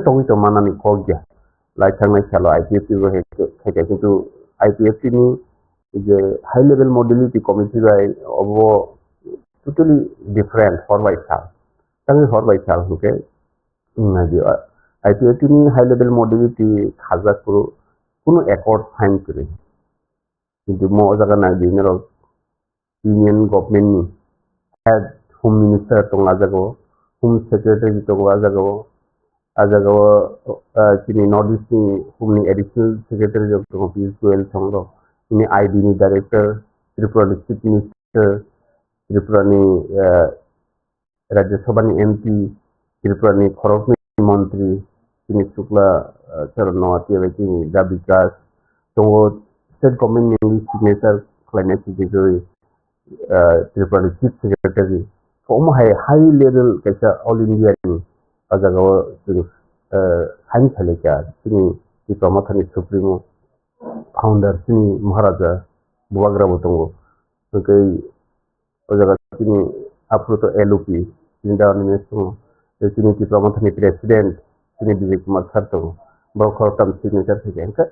तंगै तो मानानि कगया लाइथांनाय सालो आईपीएफटी बो हेके किंतु आईपीएफटी नि जे हाई लेवल मॉडलिटी कमिटी बाय अबो टोटली डिफरेंट हरबाय साल तंगै हरबाय साल होके आईपीएफटी नि हाई लेवल मॉडलिटी खाजाखौ কোনো একর্ড সাইন করে কিন্তু মো জায়গা না দিনের ইউনিয়ন गवर्नमेंटनि हेड होम मिनिस्टार दं आजागाव होम सेक्रेटारि दं आजागाव जोंनि नर्थ इस्टनि होमनि एडिशनेल सेक्रेटारि दं पीयूष गोयल दं जोंनि आईडीनि डाइरेक्टर त्रिपुरानि चिफ मिनिस्टार त्रिपुरानि राज्यसभानि एमपी त्रिपुरानि खरगनि मंत्री दिनेश शुक्ला चरण नवाती बायदि दा विकास दङ स्टेट गवर्नमेंटनि सिगनेचार खालामनाय सिगिजोय त्रिपुरानि चिफ सेक्रेटारि हाई लेवल कैसा ऑल इंडियानि आजागाव जों साइन खालायखा जोंनि त्रिपुरामाथानि सुप्रिमो फाउंडार जोंनि महाराजा बुवाग्राबो दङ ओमफ्राय आजागा जोंनि आप्रुत एलओपि जोंनि दा दङ जोंनि त्रिपुरामाथानि प्रेसिडेंट जोंनि विजय कुमार सार दङ बरखरताम सिगनेचार फैबाय ओमफ्राय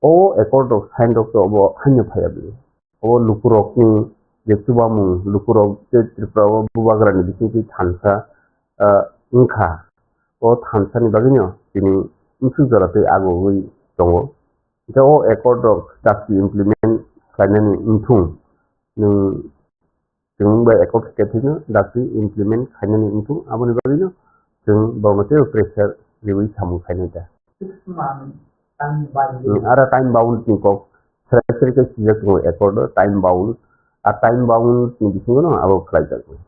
एकर्ड साइन डक्टर अब हान्य फायाबो लुकुरकनि जेक्टुबामु लुकुरक त्रिपुरा बुवाग्रानि बिथिंखि थानसा इंखा थानसानि बागैनो दिनै उनसुजाराखै आगुबै दङ ओमफ्राय एकर्ड गासै इमप्लिमेन्ट खालामनायनि उनथिं जों बे एकर्ड स्टेटनो गासै इमप्लिमेन्ट खालामनायनि उनथिं आबोनि बागैनो जों बावनाते प्रेसार लिवै सामु खायनाय दा 6 months आरो टाइम बाउंड नि को सरकारके सिजक को एकर्ड टाइम बाउंड आ टाइम बाउंड नि बिथिङाव आबो खालायजागोन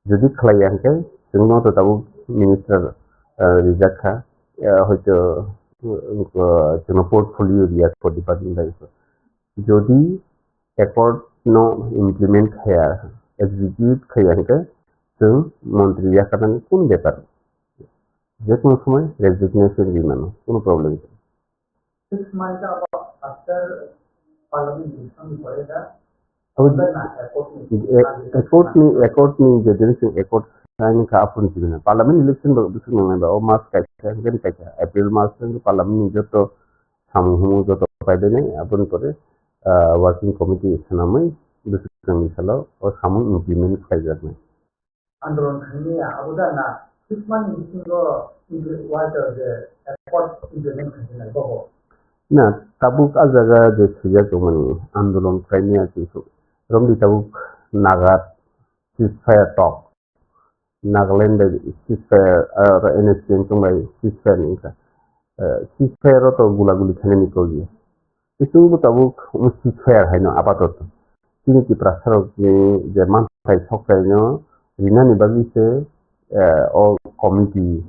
जुदि खालायाखै जोंनो तो दाबो मिनिस्टार रिजाखा हयतो जोंनो पोर्टफोलियो रिया फर डिपार्टमेंट लाइफ जुदि एकर्ड नो इमप्लिमेंट खाया एग्जीक्यूट खायाखै जों मंत्री याखानानै कोन बेपार जे कोनो समय रेजिग्नेशन दिमानो कोनो problem 6 months after parliament election होएगा एकर्डनि जेदेनसिं एकर्ड साइन का अपन दिना पार्लियामेंट इलेक्शन बिसुं नङाबा ओ मास कायसा गन कायसा अप्रैल मास में पार्लियामेंट जत सामु जत पाइदेने अपन करे वर्किंग कमिटी सनामै बिसुं मिसालाव ओ सामु इमप्लिमेंट खायजागोन आंदोलन खालामनाया आबोदाना 6 months बिथिङाव वाटर जे एकर्ड इमप्लिमेंट खालामनाय बहो ना tabuk ajaga je sija tomani आंदोलन खालामनाया जिसु रमदि tabuk नागार ceasefire talk नागालैंड ceasefire और NSCN तुम्हारे ceasefire नहीं था ceasefire तो गुलागुली खाने निकल गया इसमें वो tabuk ceasefire है ना आपातत तीन की प्रसार में जर्मन साइड सॉफ्टवेयर ने रिना निबागी से और कमिटी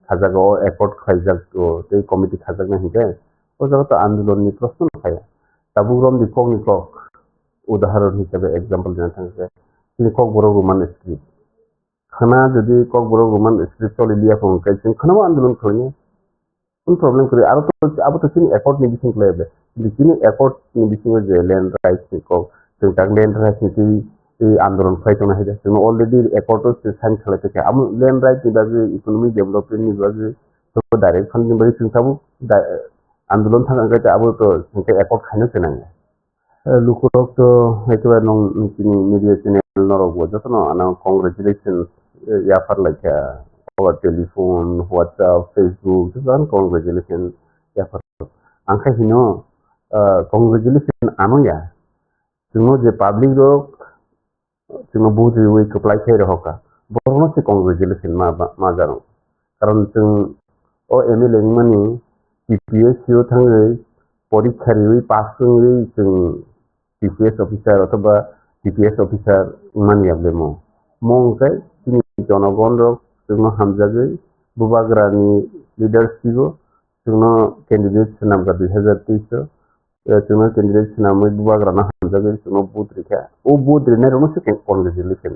खाजागो एकॉर्ड खाइजाग तो ते कमिटी खाजाग नहीं है और जगह तो आंदोलन नि प्रश्न खाया tabuk rom di kong ni kok उदाहरण हिसाबै एग्जाम्पल देना थांसे তিনি ककबरो रोमान स्क्रिप्ट खाना যদি ककबरो रोमान स्क्रिप्ट चले लिया को कैसे खाना आंदोलन खालामो কোন प्रॉब्लम करे आरो तो अब तो তিনি एकॉर्ड नि बिथिं लायबे তিনি एकॉर्ड नि बिथिं जे लैंड राइट्स नि को जों दा लैंड राइट्स नि आंदोलन खालामनो हायो जों अलरेडी एकॉर्ड से साइन खालामते अब लैंड राइट नि बागै इकोनॉमिक डेवलपमेंट नि बागै तो डायरेक्ट फंड नि बागै जों साबो आंदोलन थांगाय अब तो जों एकॉर्ड खानो गोनां लुकुरक तो हयतो नों मीडिया चैनल नरगो जतनो आना कांग्रेचुलेशन या for like over telephone WhatsApp Facebook जन कांग्रेचुलेशन या फर आंखा हिनो कांग्रेचुलेशन आनो या जों जे पब्लिक रो जों बुझे वे कप्लाय खाय रहका बरनो से कांग्रेचुलेशन मा जानो कारण जों ओ एमएलए मानि पीपीएससी थाङै परीक्षारि पास जों DPS officer अथवा DPS officer मानियाब्ले मौंखाय जोंनि जनगण जोंनो हामजागै बुबाग्रानि लिडारशिप जोंनो कैंडिडेट नामगा 2023 जोङो केन्डिडेट सिनामै बुबाग्राना हामजागै जोङो बुथ रेखा ओ बुथ रेनाय रनो से कनग्रेचुलेसन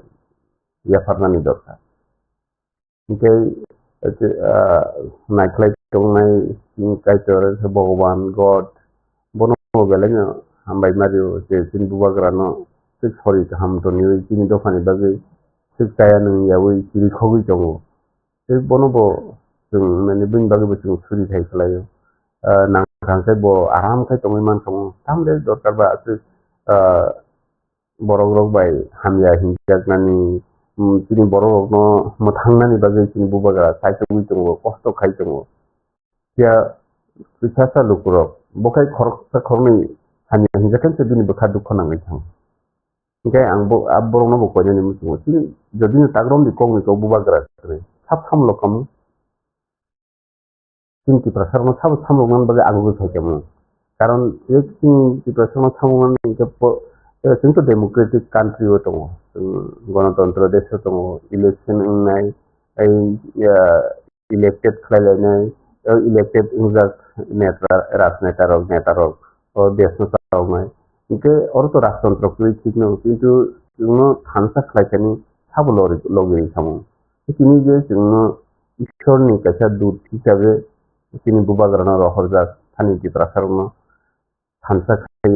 या फारनानि दरकार ओमफ्राय नायख्लाय दंनाय कायतर भगवान गड बनो बेलायनो हामबाय मारियो जे जों बुबाग्रानो से सरि हामतनि जोंनि दफानि बागै सिखाया नोंयावै सिरिखौै दङ बे बनबो जों माने बुंनि बागैबो जों सुरिथाय खालायो नांखांखाय बो आरामखाय दङै मानखौ थामले दरकारबा borok rok bai hamya hinjaknani chini borok rok no mothangmani bagui chini bubaga saitogui tongo kosto khai tongo ya sasa lukurok bokai khorokni hamya hinjakan sedini bekha dukho nangai thang ingkai ang borok no bokoi ni musungo chini jodi ni tagrom di kong ni ko bubaga sre sap sam lokam chini ki prasar no sap sam lokam bagai agu khai temo karon ek chini ki prasar no samman ni ke जोंथ' democratic कान्ट्रियाव दङ गणतन्त्र देशआव दङ election होनाय elected खालायलायनाय elected राजनेता रक देशनो सावनाय इनके औरतो राजतंत्र को ठीक न किंतु जोंनो थानसा खालायखानि साबल लगे सामो किनि जे जोंनो ईश्वरनि कायसा दूत हिसाबै किनि बुबाग्राना रहरजा थानि की प्रसारनो थानसा खाय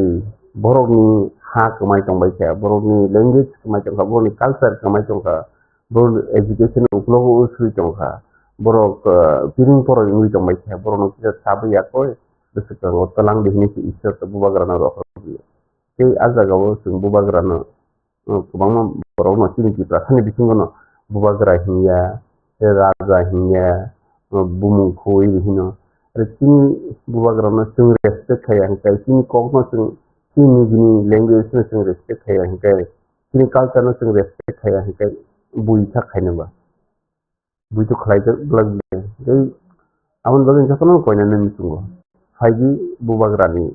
बरकनि हा कमाय दंबाय थाया बरकनि लेंगुवेज कमाय दंखा बरकनि कालचार कमाय दंखा बर एजुकेशन उक्लग उसुइ दंखा बरक पिरिं पर उइ दंबाय थाया बरकनो किसा साबैयाखै गोसोखाङो तलां बिहनि ईश्वर बुबाग्राना रहर बे आजागाव जों बुबाग्रानो गोबां बरकनो सिनिकिफ्रा सानि बिथिंखौनो बुबाग्रा हिया राजा हिया बुमुखौ बिहिनो आरो सिनि बुबाग्रानो जों रेसपेक्ट खाया ओंखाय सिनि ककनो जों सिनि लेंगुवेज no जों रेसपेक्ट खाया ओंखाय सिनि कालचार no जों रेसपेक्ट खाया ओंखाय बुइ थाखायनोबा बुइथ' खालायजोबलाय आमन बागै जाखौनो कयनानै मिथिगौ फाइदि बुबाग्रानि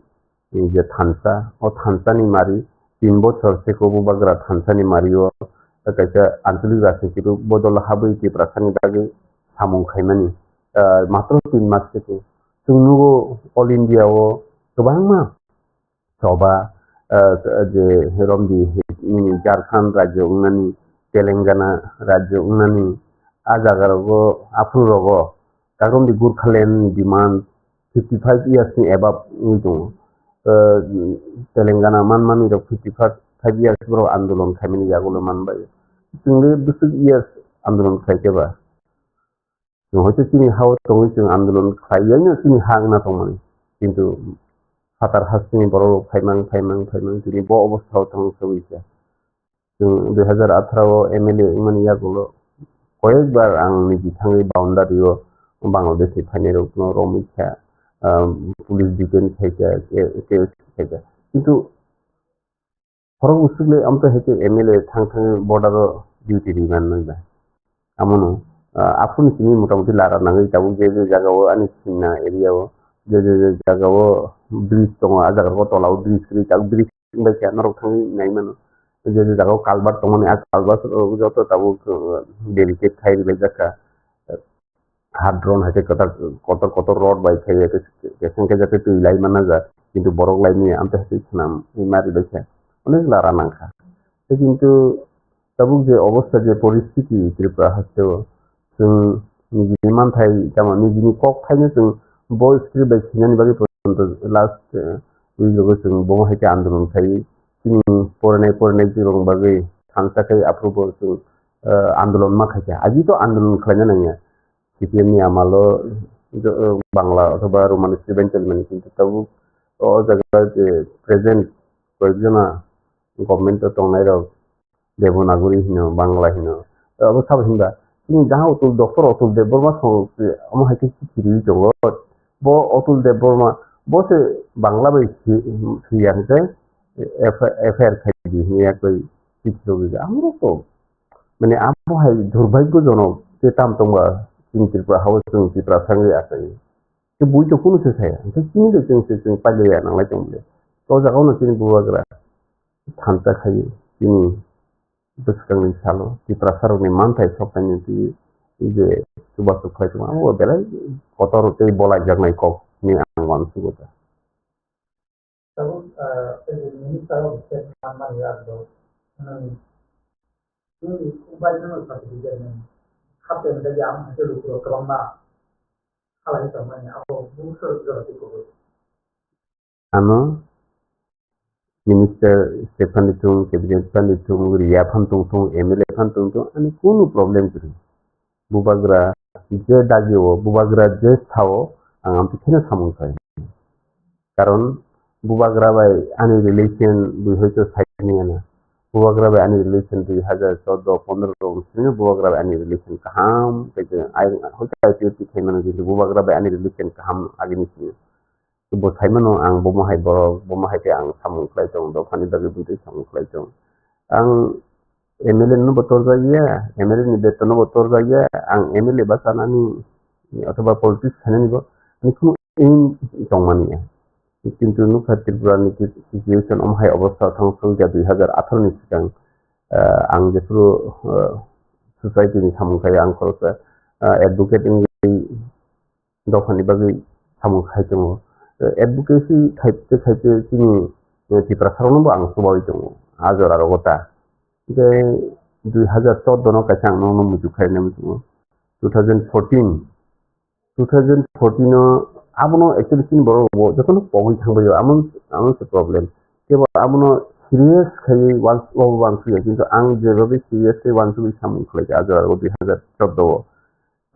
जे थानसा ओ थानसानि मारि 3 बছर सेको बुबाग्रा थानसानि मारियो कायसा आंचलिक राजनीतिखौ बदल हाबै के प्रासानि बागै सामं खायमानि मात्र 3 मास सेको जोंनो अल इन्डियाव गोबां मा सभा जे रमदि झारखंड राज्य उन्नानि तेलेंगाना राज्य उन्नानि आजागारावबो आफुरावबो गागम दि गुरखालेन्ड डिमान्ड 55 years नि एबाब दङ तेलेंगाना मानमानि 55 years बरो आन्दोलन खायमानि जागोलो मानबाय जोंले 20 years आन्दोलन खायकेबा जों हयতো चिनि हाव दङ जों आन्दोलन खाययानो चिनि हांना दंमोन किन्तु फातार हासिनि बर' फाइमां दिनै ब अबस्थायाव थां सौहैसा जों 2018 एमएलए माने यागल कयेक बार आंनि बिथाङै बाउन्डारियाव बांलादेश फाइनेल रमिखा पुलिस डिटेन खायसा किन्तु हरक उसुले आमथ हेते एमएलए थां बर्डार डिउटि दिमान नंबा आमनो आफुनि सिनि मोटामोटी लारा नाङै दाबु जे जागाव आनि सिना एरियाव जे जागाव ब्रिज दङ आजागाव तलाव ब्रिज ब्रिज बायसा नरक थाङै नायमोन जे जागाव कालबार दङ आ कालबार जत दाबु डेलिकेट खायबाय जाका हाद्रन हाते कतर रोड बाय खाय केसंके जाते तुइलाय माना जा किन्तु बरक लाइनि आमथ हेते नाम मारि बायसा अनेक लारा नांखा किन्तु दाबु जे अवस्था जे परिस्थिति त्रिपुरा हास्तेव जों निजिनि मानथाय जामा निजिनि कक थायनो जों बय स्क्रिप्ट बाय सिनानि बागै लास्ट उइलगो जों बङ हेते आन्दोलन खाय जों फरायनाय जिरं बागै थानसाखै आप्रुबो जों आन्दोलन माखायसा आजिथ' आन्दोलन खालायना नङा सिपिएम नि आमालो बांला अथवा रोमान स्टुडेन्टल किन्तु दाबु ओ जागा जे प्रेजेन्ट कयजना गभर्नमेन्ट दंनाय रक देवनागरी हिनो बांला हिनो अब साब हिनबा जों जहाँ डक्टर अतुल देबबर्मा अमा हायके सिखिरि दङ ब अतुल देबबर्मा बसे बांला बाय सियाखै एफआईआर खायदि हियाखै सिखिरि आमरो तो माने आमहाय दुर्भाग्यजनक जे ताम दंबा जों त्रिपुरा हाव जों त्रिपुरा सांगे आसाय जे बुइथ' कुनु साया ओमफ्राय किनि जों पाइलाया नांलाय दंले तो जागावनो किनि बुवाग्रा थानसा खायो किनि गोसोखांनि सालो त्रिपुरा सारनि मानथाय सफायनि जे सुबा सुखाय दङ आं बेलाय कतर बलाय जागनाय कक नि आं मानसिगोता Lalu minister of state Muhammad Yaddo ini ubah itu satu kejadian kapten dari yang itu lupa kerana hal itu mana apa musuh juga itu ano minister Stefan Tung cabinet Tung Ria Phantung Tung MLA Phantung Tung ani কোনো problem kiri bubagra je dagiwo bubagra je thawo ang ampikhine samung sai karon bubagra bai ani relation bui hoito saini na bubagra bai ani relation 2014-15 usine bubagra bai ani relation kaham kaje ai hoito IPT khaimana je bubagra bai ani relation kaham agini sine bo saimano ang bomahai borok bomahai ke ang samung khlai tong do phani dagi bunti samung khlai tong ang MLA no botor jaya MLA ni beton no botor jaya ang MLA basanani অথবা politics khane ni bo ni কোনো aim tongmani ya কিন্তু নুখা Tripura ni situation omhai obostha thangsul ja 2018 ni sikang ang jesuru society ni samung khai ang khorosa advocate in dokhani bagi samung khai tong advocacy খাইতে তিনি Tripura সারনো ang subawi tong ajor aro gota যে 2014 no kachang no muju khai nem 2014 no amono actually tin boro bo jotono pogoi thangbayo amon se problem kebo amono serious khai once কিন্তু ang যেভাবে seriously once we samung khai ajor aro 2014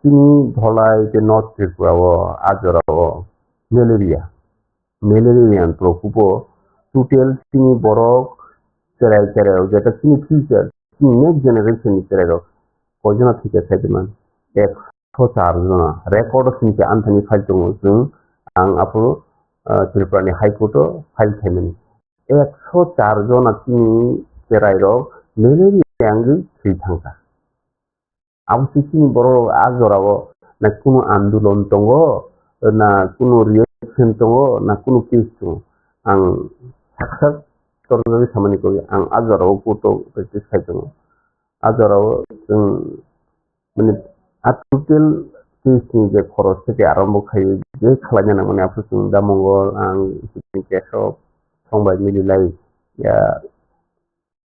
তিনি ধলাই যে north Tripura ও ajor aro Müllerian প্রকোপ total তিনি বড় চেরাই যেটা তিনি future তিনি নেক্সট জেনারেশন চেরাই কয়জনা থেকে থাকবেন 104 জনা রেকর্ড সিনকে আনথানি ফাইল দङ जों आं आपु त्रिपुरानि हाइकोर्टआव फाइल खालामो 104 जना তিনি চেরাই ম্যালেরিয়া आंगि थै थांगा आबो তিনি বড় आजराव ना কোনো आन्दोलन दङ ना কোনো रिएक्शन दङ ना কোনো केस दङ आं साक्षात सरकारि खामानिखौ आं आजराव कोर्टआव प्रेक्टिस खालामदों आजराव जों माने टोटेल केसनि जे खरस থেকে आरम्भ खायो जे खालामनो माने आफुसुं दामंगल आं केसआव संबाय मिलिलाय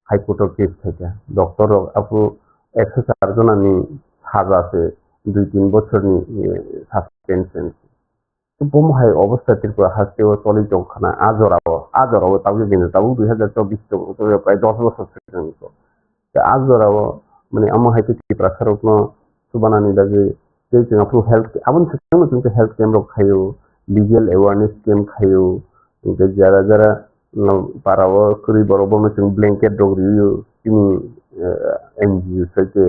हाइकोर्टआव केस खालामदों डक्टर आपु 104 जनानि साजासे 2-3 बोसोरनि सासपेनसन bomhai অবস্থা ত্রিপুরা হাসতেও চলে জংখানা আজরাও তাও দিনে তাও 2024 তো প্রায় 10 বছর থেকে আজরাও মানে আমা হাইতে ত্রিপুরা সরকনো সুবানানি দাগে যে আপু হেলথ আমন সিস্টেমে কিন্তু হেলথ ক্যাম্প খায়ো লিগ্যাল অ্যাওয়ারনেস ক্যাম্প খায়ো যে যারা পারাও করি বরাবর जों ব্ল্যাঙ্কেট দগরিও তিনি এনজিও সাইতে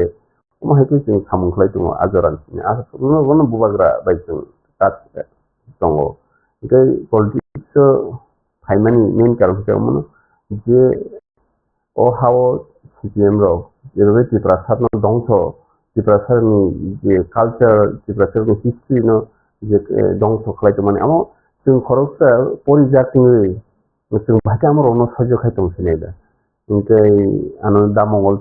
আমা হাইতে जों সামুখলাই দङ আজরানি আজরানো বুবাগ্রা বাইजों কাজ दङ ओमफ्राय पलिटिक्स फाइमानि मेन कारनखौ जे अहाव सिपिएम रक जेरैबायदि त्रिपुरा सारनो दंथ त्रिपुरा सारनि जे कालचार त्रिपुरा सारनि हिस्ट्रि नो जे दंथ खालायदों माने आम जों खरसा परिजातिनि जों भाषा आमर अनो सह्य खायदों सिनायदा ओमफ्राय आनो दामंगल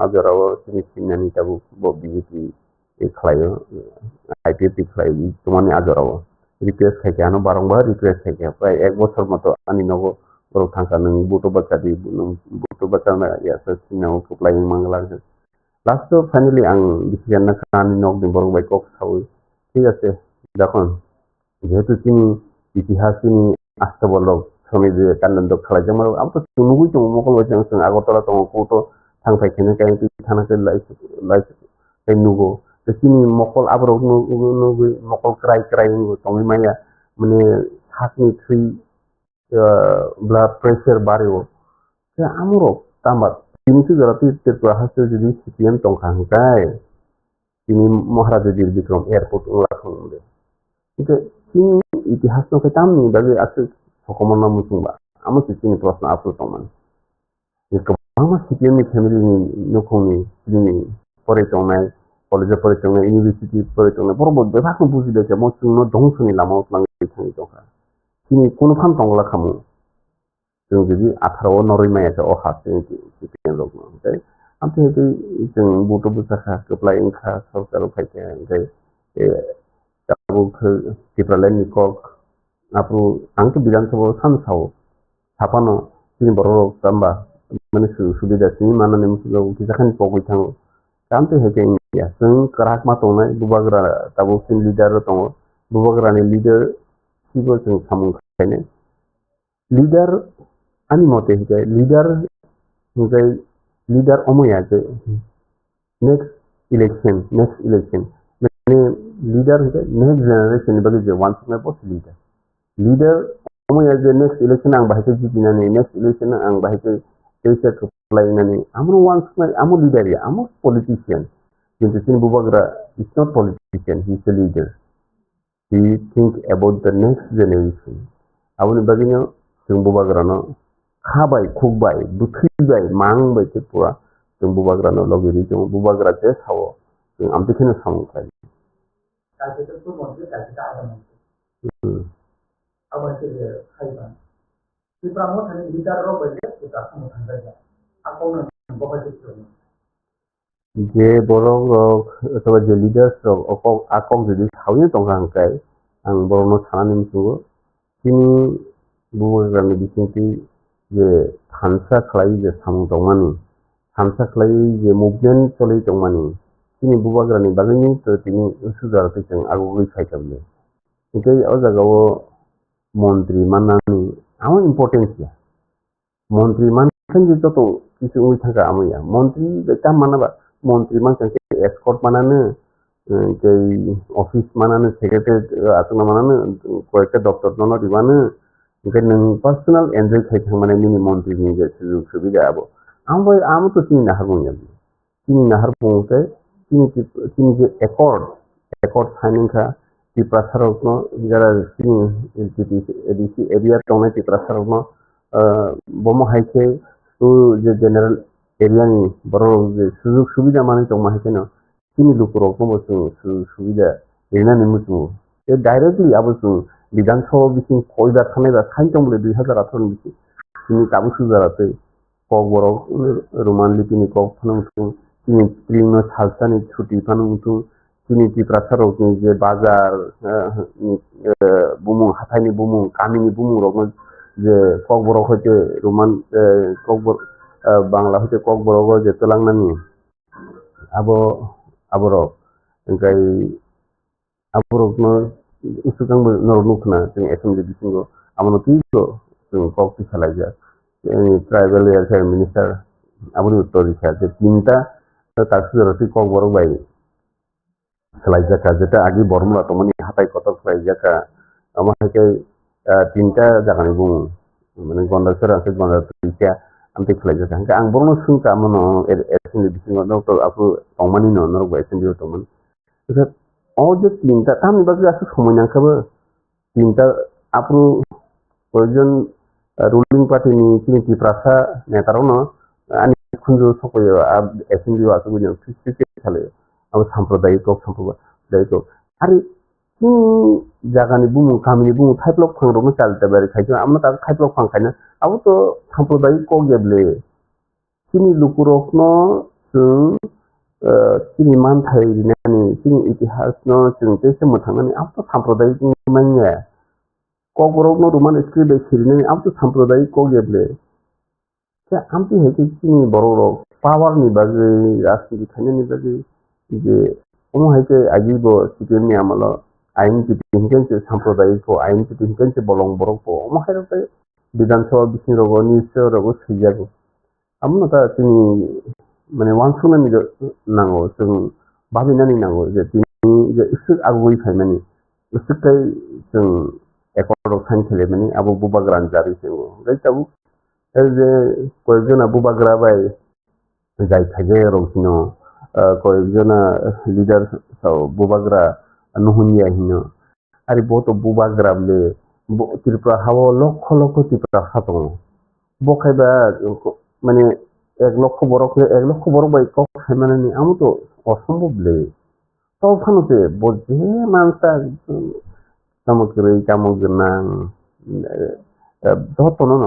आजराव जोंनि सिनानि दाबो बिजेपि खालायो आइपिएफि खालायो तमानि आजराव रिक्वेस्ट खायके आनो बारंबार रिक्वेस्ट खायके प्राय 1 बोसोर मतो आनि नगो बर थांका नों बुटो बच्चा या सिनाव खप्लाय मंगला लास्ट फाइनली आं डिसिजन ना खानि नग दिन बर बाय कक साव ठीक আছে দেখুন যেহেতু তিনি ইতিহাসनि আস্তবলক সমিতি কানন্দ খালাইজों आं तो नुगुइ दङ मकल जों আগরতলা दङ कोटो थांफायखिनो गायति थानाखै लाइक नुगो তিনি मकल आबरक नुगुइ मकल क्राइ तंगि माया माने हार्टनि थै ब्लाड प्रेसार बारियो आमरक तामार তিনি তো জরাতি ত্রিপুরা হাসতে যদি সিপিএম তংখাংকাই তিনি মহারাজা বীর বিক্রম এয়ারপোর্ট লাখনলে কিন্তু তিনি ইতিহাস নকে তামনি বাগে আছে সকমনা মুসুংবা আমো তিনি প্রশ্ন আপু তমান गोबां सिपिएमनि फेमिलिनि नखौनि जोंनि फरायसावनाय कलेज फरायसावनाय इउनिभार्सिटि फरायसावनाय बरबो बेफोरखौ बुजिदों मसुंनो दंसनि लामाव लांबाय थाङो दंखा दिनै कोनो फान दंला खामो जों जुदि 18 नरै मायासो अहासो सिपिएम रग ओमफ्राय आमफ्राय जों बट' बुसाखा गोप्लाय ओंखा सरकार फायथे ओमफ्राय दाबो टिप्रालाय निकक आपु आंथ' बिधानसभायाव सानसाव ছাপানো তিনি বড় তাম্বা মানে সুবিধা তিনি মানানি মুসুগাव किसाखानि पगै थाङो कामते हेके इंडिया जों कराक मा दंनाय बुबाग्रा दाबो सिन लिडार दङ बुबाग्रानि लिडार सिबो जों सामुखायनो लिडार आनि मते हेके लिडार जाय लिडार अमया जे नेक्स्ट इलेक्शन माने लिडार हेके नेक्स्ट जेनेरेशन नि बागै जे वान समय पोस्ट लिडार अमया जे नेक्स्ट इलेक्शन आं बाहायके जिबिनानै नेक्स्ट इलेक्शन आं बाहायके पैसा खप्लायनानै आमनो वान समय आमो लिडार या आमो पॉलिटिशियन किन्तु सिन Bubagra is not politician he is a leader he think about the next generation aboni bagino जों बुबाग्रानो खाबाय खुगबाय बुथैबाय मांबाय पुरा जों बुबाग्रानो लगेरि जों बुबाग्रा जे सावो जों आमथिखौनो सावखाय गासैखौबो मोनसे गासैखौ आरो मोनसे आबादखौ खायबाय बेफोर थानाय लिडार बायदि उदार थांबाय आखौनो बहायजोबदों जे बर'ग अथवा जे लिडार्स आकक जुदि सावनो दंखांखाय आं बर'नो सानानै मिथिगौ दिनै बुबाग्रानि बिथिंथि जे थानसा खालाय जे सामु दंमानि थानसा खालाय जे मुभमेन्ट चलै दंमानि दिनै बुबाग्रानि बागैनो दिनै सुजारखौ जों आगुगै सायखाबले ओंखाय अ जागाव मन्त्रि माननानै आमो इम्पर्टेन्स या मन्त्रि मानखान जे जत किसु उइ थांगा आमैया मन्त्रि बेटा मानाबा मन्त्रि मानखान एस्कर्ट मानानो ऑफिस मानानो सेक्रेटारी आसना मानानो कयेकटा दफ्तर ननो दिबानो ओंखाय नों पार्सोनेल एन्जय खायथां माने मिनि मन्त्रिनि जे सुजुग सुबिदा आबो आमो तो तिनि नाहार बुंया तिनि नाहार बुंखाय तिनि जे एकर्ड साइनिंग खा तिप्रासारकनो जारा तिनि एलटीटी एरिया टंनाय तिप्रासारकनो बम हायके तो जे जनरल एरिया नि बरो जे सुजुग सुबिदा माने दं माहायकेनो तिनि लुकुरकनो बसु सुबिदा लेनानै मुतु ए डाइरेक्टली आबो विधानसभा बिथिं कयदा थानायबा साइटमले 2018 बिथिं तिनि काबु सुजारासै कक बरक रोमान लिपिनि कक फानुथुं तिनि प्रिंनो सालसानि छुटि फानुथुं तिनि तिप्रासारकनि जे बाजार बुमु हाथायनि बुमु गामिनि बुमु रकनो जे कक बरक हयते रोमान कक बरक बांला हयते कक बरक जे तलांनानि आबरक ओंखाय आबरकनो उसुगांबो नरनुखना जों एसेम्बली बिथिंगो आमनो तिगो जों कक पिसालायजा ट्राइबल वेलफेयर मिनिस्टार आबुनि उत्तर दिशा जे तीनटा ताकसुरति कक बरक बाय सलायजाका जेटा आगि बरमला तमनि हाथाय कतक सलायजाका आमाहायके तीनटा जागानि बुङो माने गन्डासर आसे गन्डासर आमते सलायजाका हांका आं बरनो सुंका मनो एसेम्बली बिथिंगो डॉक्टर आपु तंमानि नरक एसेम्बली तमन all the तीनटा तामनि बागै आसु समायनांखाबो तीनटा आपु प्रयोजन रुलिंग पार्टीनि तिनिटि प्रासा नेतारनो आनि खुंजो सफयो एसेम्बली आसु गुनो फिसिके खाले अब साम्प्रदायिक आरो जागानि बुङो गामिनि बुङो खायफ्लक फांरनो चालता बारे खायजो आमनो ता खायफ्लक फांखायनो अब तो साम्प्रदायिक को गेबले तिनि लुकुरकनो जों तिनि मानथाय दिनानि तिनि इतिहासनो जों तेसे मोथांनानै अब तो साम्प्रदायिक मानिया ककबरकनो रोमान स्क्रिप्ट सिरिनानै अब तो साम्प्रदायिक को गेबले जे आमति हेके तिनि बर'रक पावारनि बागै राजनीति खायनायनि बागै जे अमहायके आजिबो सिपिएमनि आमल आइन पिटिंकेनसे साम्प्रदायिक आइन पिटिंकेनसे बलं बरकबो अमहायके विधानसभा बिथिं रगो निश्चय रगो सैजागो आमनो ता तिनि माने वानसुनानि नांगौ जों भाबिनानै नांगौ जे तिनि जे इसु आगुयै फायमानि इसुकै जों एकर्ड साइन खालामनानै आबो बुबाग्रान जारि जों गायताबु जे कयजना बुबाग्रा बाय जाय थागे रंसिनो कयजना लिडार बुबाग्रा नुहुनिया हिनो आरो बहुत बुबाग्रा बले त्रिपुरा हाव लक्ष लक्ष त्रिपुरा हातों बखायबा माने 1 লক্ষ বড় বাই কক খাইমানানি আমো তো অসম্ভব লে তো ফানুতে বজে মানসা কামক নাং দহতনো ন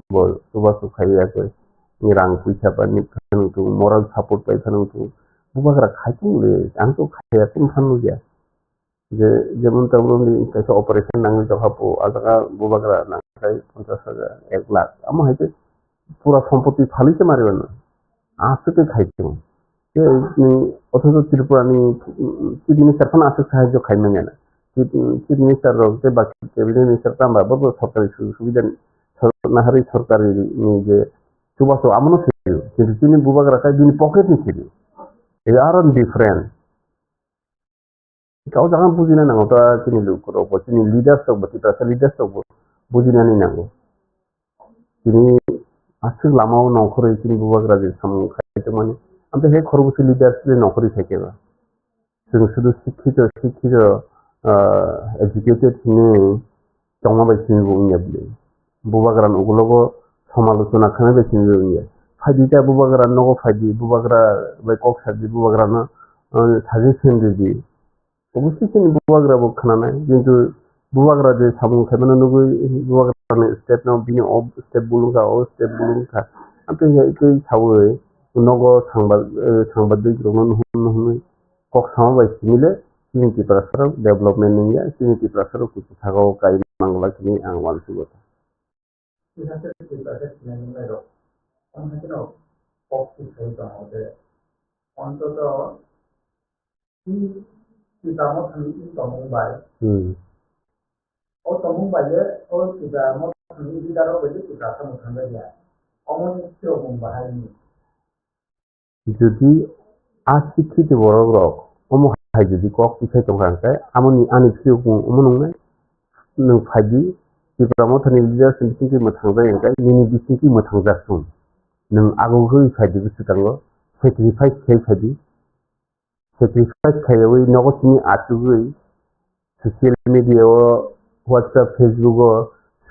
বল সুবাসু খাইয়া কই রাং পয়সা পানি ফানুতু मोरल सापर्ट पाइ फानुतु बुबाग्रा खाइतुं ले आं तो खाया तुम फानु जा যে যেমন তেমন কাছে অপারেশন নাঙে জহাপো আজাকা বুবাগ্রা নাঙাই 50,000 1 লাখ আমার হয়তো পুরা সম্পত্তি ফালিতে মারিবে না আসতে খাইতে অথচ ত্রিপুরানি চিফ মিনিস্টার ফোন আসে সাহায্য খাইমে না চিফ মিনিস্টার বা ক্যাবিনেট মিনিস্টার আমরা বড় সরকারি সুবিধা নাহারি সরকারি যে সুবাস আমনো ছিল কিন্তু তিনি বুবাগ্রা খাই তিনি পকেট ছিল এই আর different kau jangan puji na nang ta kini lu ko ko kini leaders tok bati ta leaders tok puji na ni nang kini asik lamao nokore kini bubagra je sam khai to mane amte he khorbusi leaders le nokori theke ba শুধু শিক্ষিত educated নে টংমা বাইছিনি বুইয়া বলে বুবাগ্রান ওগুলোগো সমালোচনা খানে বাইছিনি বুইয়া ফাইদিটা বুবাগ্রান নগো ফাইদি বুবাগ্রা by cock সাদি বুবাগ্রান suggestion দিদি অবশ্যই তিনি বুবাগ্রা বখানা নাই কিন্তু বুবাগ্রা যে সামু খাইবানা নগই বুবাগ্রা স্টেপ নাও বিনি অফ স্টেপ বুলুঙ্গা ও স্টেপ বুলুঙ্গা আপনি এই সাউই নগো সাংবাদিক রমন হুন kok sama baik simile sini ti prasara development nya sini ti prasara ku thagao kai mangla kini ang wan sugota kita ada planning lain orang kita kok itu ada untuk kita mau ini Mumbai oh Mumbai ya oh kita mau ini di dalam baju kita sama sama ya omong itu Mumbai ini jadi asikit borok omo hai jadi kok pisai tongkangkai amoni ani fiu ku omonong nang phaji tipramo thani leader sinti ki mathangja engkai nini bisi ki mathangja sum nang ago hoi phaji bisu tango sacrifice khaiwi nogo tini atugui social media o WhatsApp Facebook o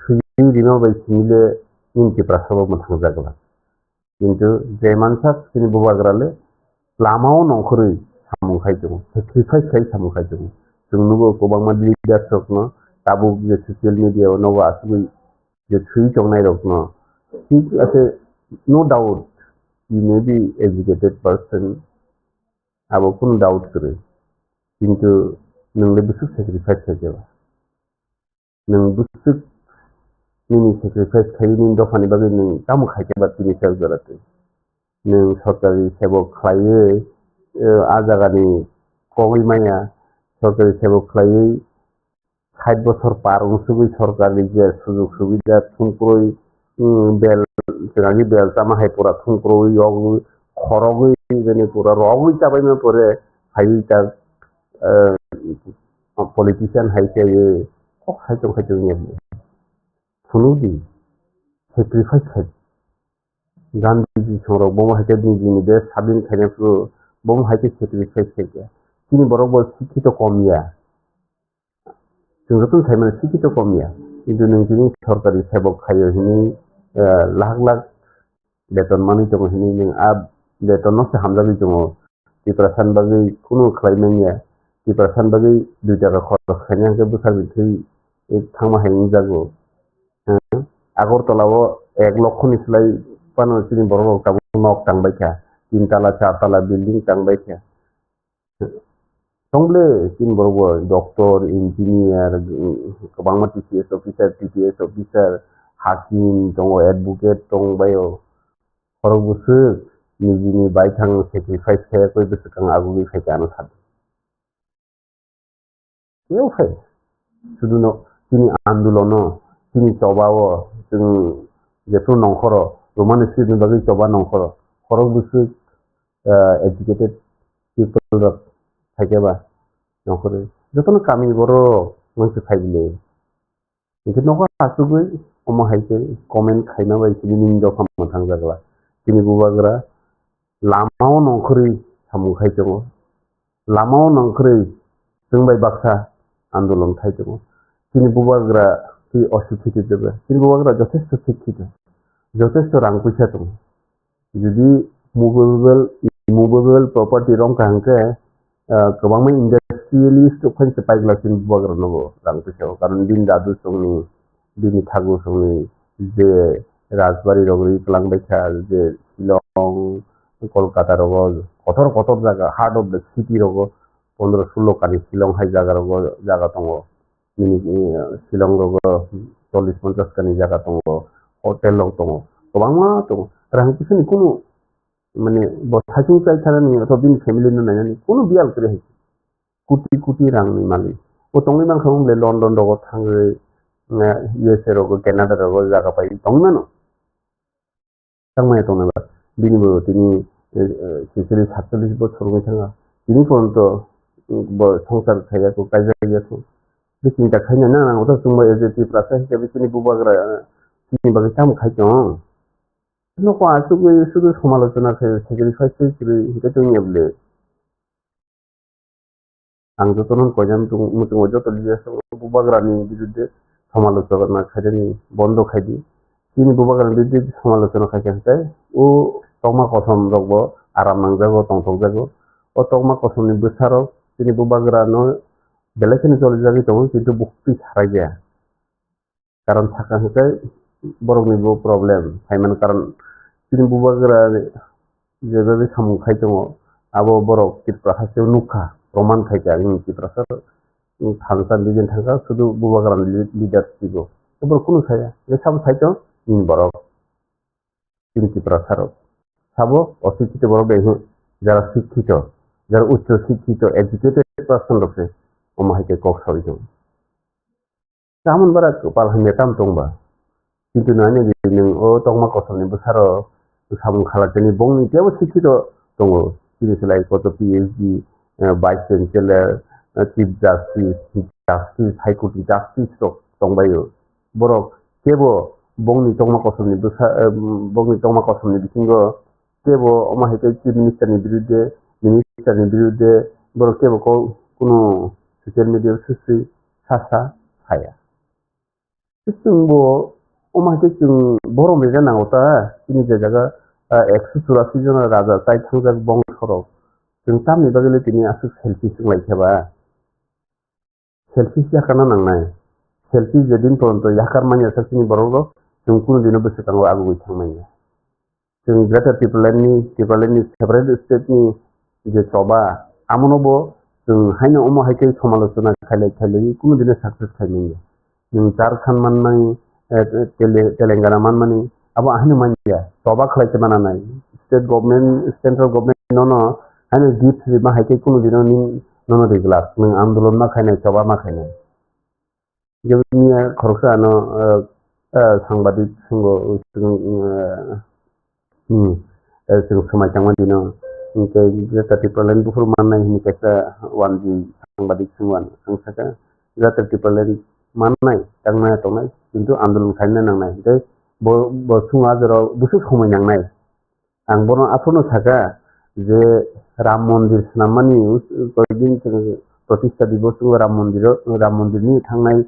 sui dino bai simile ninti prasabo mathangja gala kintu je mansak tini bubagrale lamao nongkhori samung khaijung sacrifice khai samung khaijung jungnugo kobangma leader sokno tabu je social media no asugui je thui tongnai rokno ঠিক আছে no doubt you may be educated person abo kun doubt করে কিন্তু nang lebusuk sacrifice khaiba nang busuk nini sacrifice khaini dofani bagai nang tamu khaijaba tini sargarate nang sorkari sebok khlaiye আজাগানি কগিমায়া সরকারি সেবক খাইয়ে 60 বছর পার অনুসুবি সরকারি যে সুযোগ সুবিধা থুমক্রই বেল তেনাগি বেল তামাহাই পুরা থুমক্রই অগ খরগই যেনে পুরা রগই চাবাইমে পরে হাইটা পলিটিশিয়ান হাইতে কক হাইতো নিয়ে শুনুদি স্যাক্রিফাইস খাই গান্ধীজি সরব বোমা হাইতে দিনি দেশ স্বাধীন খাইনাফু bom haite sacrifice kaya kini borobor sikito komia jungratun thaiman sikito komia কিন্তু nungkini সরকারি সেবক খাইও হিনি লাখ লাখ বেতন মানি জং হিনি ning ab beton no se hamjabi jong tiprasan bagai kuno khlaimenya tiprasan bagai 2 টাকা খরচ খাইনা কে বুসার বিথি এক থামা হাইনি জাগো আগরতলাও 1 লক্ষ নিসলাই পানো চিনি বড় কা knock টাংবাইকা 3 tala 4 tala building tangbai kya tongle tin borbo doctor engineer kabangma TCS officer TTS officer hakim tongo advocate tongbayo horobusu nijini baithang sacrifice kaya koi besukang agugi khaikano sad eu khai suduno tini andulono tini chobao jeng jetu nongkhoro romani sidin bagi choba nongkhoro horobusu educated people rok thakeba nokore jotono kami boro moise khaibile কিন্তু নকো আসুগৈ ওমো হাইতে comment খাইনা by তিনি দফা মথাং জাগলা তিনি বুবাগ্রা লামাও নখরি সামু খাইতং লামাও নখরি जोंबाय बाक्सा आंदोलन खाइतং তিনি বুবাগ্রা কি অশিক্ষিত দেবে তিনি বুবাগ্রা যথেষ্ট শিক্ষিত যথেষ্ট রাং পয়সা দं যদি movable property rong kangke kebangma industrialist open sepai glasin buagra nogo rang pisau karon din dadu songni dini thagu songni je rajbari rogri klang baikha je Shillong Kolkata rogo kotor jaga heart of the city rogo 15-16 kali Shillong hai jaga tongo Shillong rogo 40-50 kali jaga tongo hotel log tongo kobangma tongo rang kisini kuno mane bo thajing chai thara ni to bin family no nai ni kuno bial kore hai kuti rang ni mali o tongi mang khong le London rogo thangre USA rogo Canada rogo jaga pai tongna no tangmai tongna ba bini bo tini 47 বছর হয়ে থাকা তিনি পর্যন্ত সংসার থেকে তো কাজে গেছে চিন্তা খাই না না ওটা তুমি এজেটি প্লাস হিসেবে তিনি বুবাগরা তিনি বাকি কাম খাইতো নকো আসুকে শুধু সমালোচনা করে স্যাক্রিফাইস করে এটা তুমি এবলে আং যতন কইলাম তুমি তুমি যত লিয়াস বুবাগরানি বিরুদ্ধে সমালোচনা খাইনি বন্ধ খাইদি তিনি বুবাগরানি বিরুদ্ধে সমালোচনা খাইতে ও tongma kosom rogbo aram nangjago tongtokjago o tongma kosomni bwsaro tini bubagra no belekini cholijagi tongo kintu bukti saragya karon thaka hikai borokni bo problem haiman karon tini bubagra jebabe samung khai tongo abo borok kitpra haseu nukha proman khaika ni kitpra sar thangsa lijen thangsa sudu bubagra leadership go ebor kono saya e sab thaito ni borok tini kitpra saro সাবো অশিক্ষিত বড় বেহু যারা শিক্ষিত যারা উচ্চ শিক্ষিত educated person রয়েছে ওমাহিকে cock সরিত তেমন বারা কপাল হামিয়াতাম তংবা কিন্তু নানি নং ও তংমা কসমনি বসারো সাবুন খালাতেনি বংনি তেও শিক্ষিত দङ তিনি সেলাই কত PhD vice chancellor chief justice high court justice দंबायो বড় কেবো বংনি তংমা কসমনি বিসিঙ্গো কেবো অমাহিকে চিফ মিনিস্টারনি বিরুদ্ধে বড় কেবো কোনো সোশ্যাল মিডিয়ার সুশ্রী সাসা ছায়া जोंबो अमाहिके जों बर' मेजा नांगौता जोंनि जायगा 184 जन राजा जाय थांजाक बंशरक जों तामनि बागैले दिनै आसु सेल्फि लायखाबा सेल्फि जाखाना नांनाय सेल्फि जेदिन पर्यन्त याखार मानिया सासेनि बर'ल जों कुनु दिनो बोसोरखांगौ आगुबै थांनाय जों ग्रेटार टिप्रालेन्डनि फेभरेट स्टेटनि जे सबा आमनबो जों हायनो अमाहिके समालोचना खायलाय कुनु दिनो साक्सेस खायनाय जों झारखंड माननाय तेलेंगाना मानमानि अब आहनो मानिया सबा खलायसे मानानाय स्टेट गवर्नमेंट सेंट्रल गवर्नमेंट नो हायनो गिफ्ट मा हायके कुनु दिनो नो रेगुलार नों आंदोलन मा खायनाय सबा मा खायनाय जोंनिया खरसानो सांबादिक संग जों समायथांमोन दिनो इनके ग्रेटार टिप्रालेन्ड बुफोर माननाय हिनकेसा वानजि सांबादिक संवान संसाका ग्रेटार टिप्रालेन्ड माननाय तंनाय तंनाय किन्तु आंदोलन खायनो नांनाय दे बसुङा जेराव बुसु समय नांनाय आं बनो आफोरनो थाखा जे राम मन्दिर नामानि कयदिन प्रतिष्ठा दिवस राम मन्दिरनि थांनाय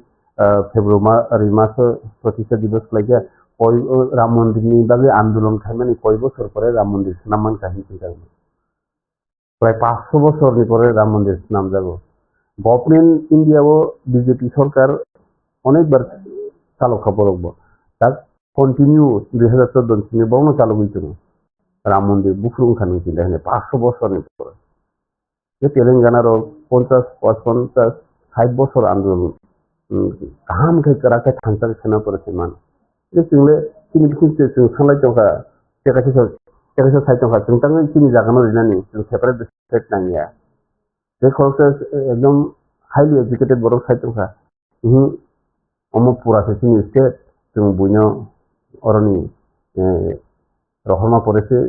फेब्रुवारि मास प्रतिष्ठा दिवस लायगा राम मन्दिरनि बागै आंदोलन खायमानि कय बছর পরে राम मन्दिर नामान काहिनी जागोन प्राय 500 বছরनि পরে राम मन्दिर नाम जागो गवर्नमेंट इंडियाव बीजेपी सरकार अनेकबार चालू खाबो दा कन्टिन्यू 2014 बावनो चालू गई राम मंदिर बुफुरुं खानु दिले 500 বছরनि পরে যে तेलेंगाना 50-60 বছর आंदोलन गाहाम के कराके थांसार सेना पड़े मान जे जोंले किनि जों सांलाय दंखा टेकासे साइटंखा जों तांगे किनि जागानो रिनानि जों सेपारेट स्टेट नांगिया जे खौसे एकदम हाईली एजुकेटेड बर' साइटंखा अमपुरा सेसिनि स्टेट जों बयनो अरनि रहमा परेसे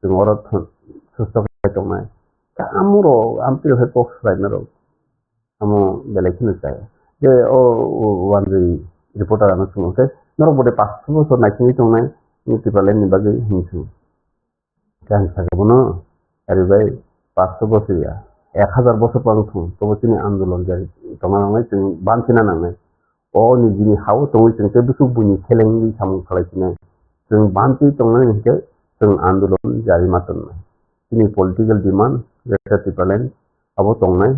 जों अर सुस्थ खायतंनाय आमुरो आमपिर हे टक्स रायनारो आमो बेलेखिनो जाय जे ओ वानजि रिपोर्टारानो सुनोसे नरो बडे 500 বছর नायथिनि दंनाय टिप्रालेन्डनि बागै हिंसु गान सागबनो आरिबाय 500 বছরিয়া 1000 বছর পর্যন্ত তবচিনি आंदोलन जाय तंनाय जों बानसिना नांनाय ओ निजिनि हाव तंगै जों बुसु बुनि खेलेंनि सामु खालायसिनाय जों बानसि तंनाय हिंके जों आंदोलन जारि मातनाय दिनै पलिटिकल डिमान्ड ग्रेटार टिप्रालेन्ड अब तंनाय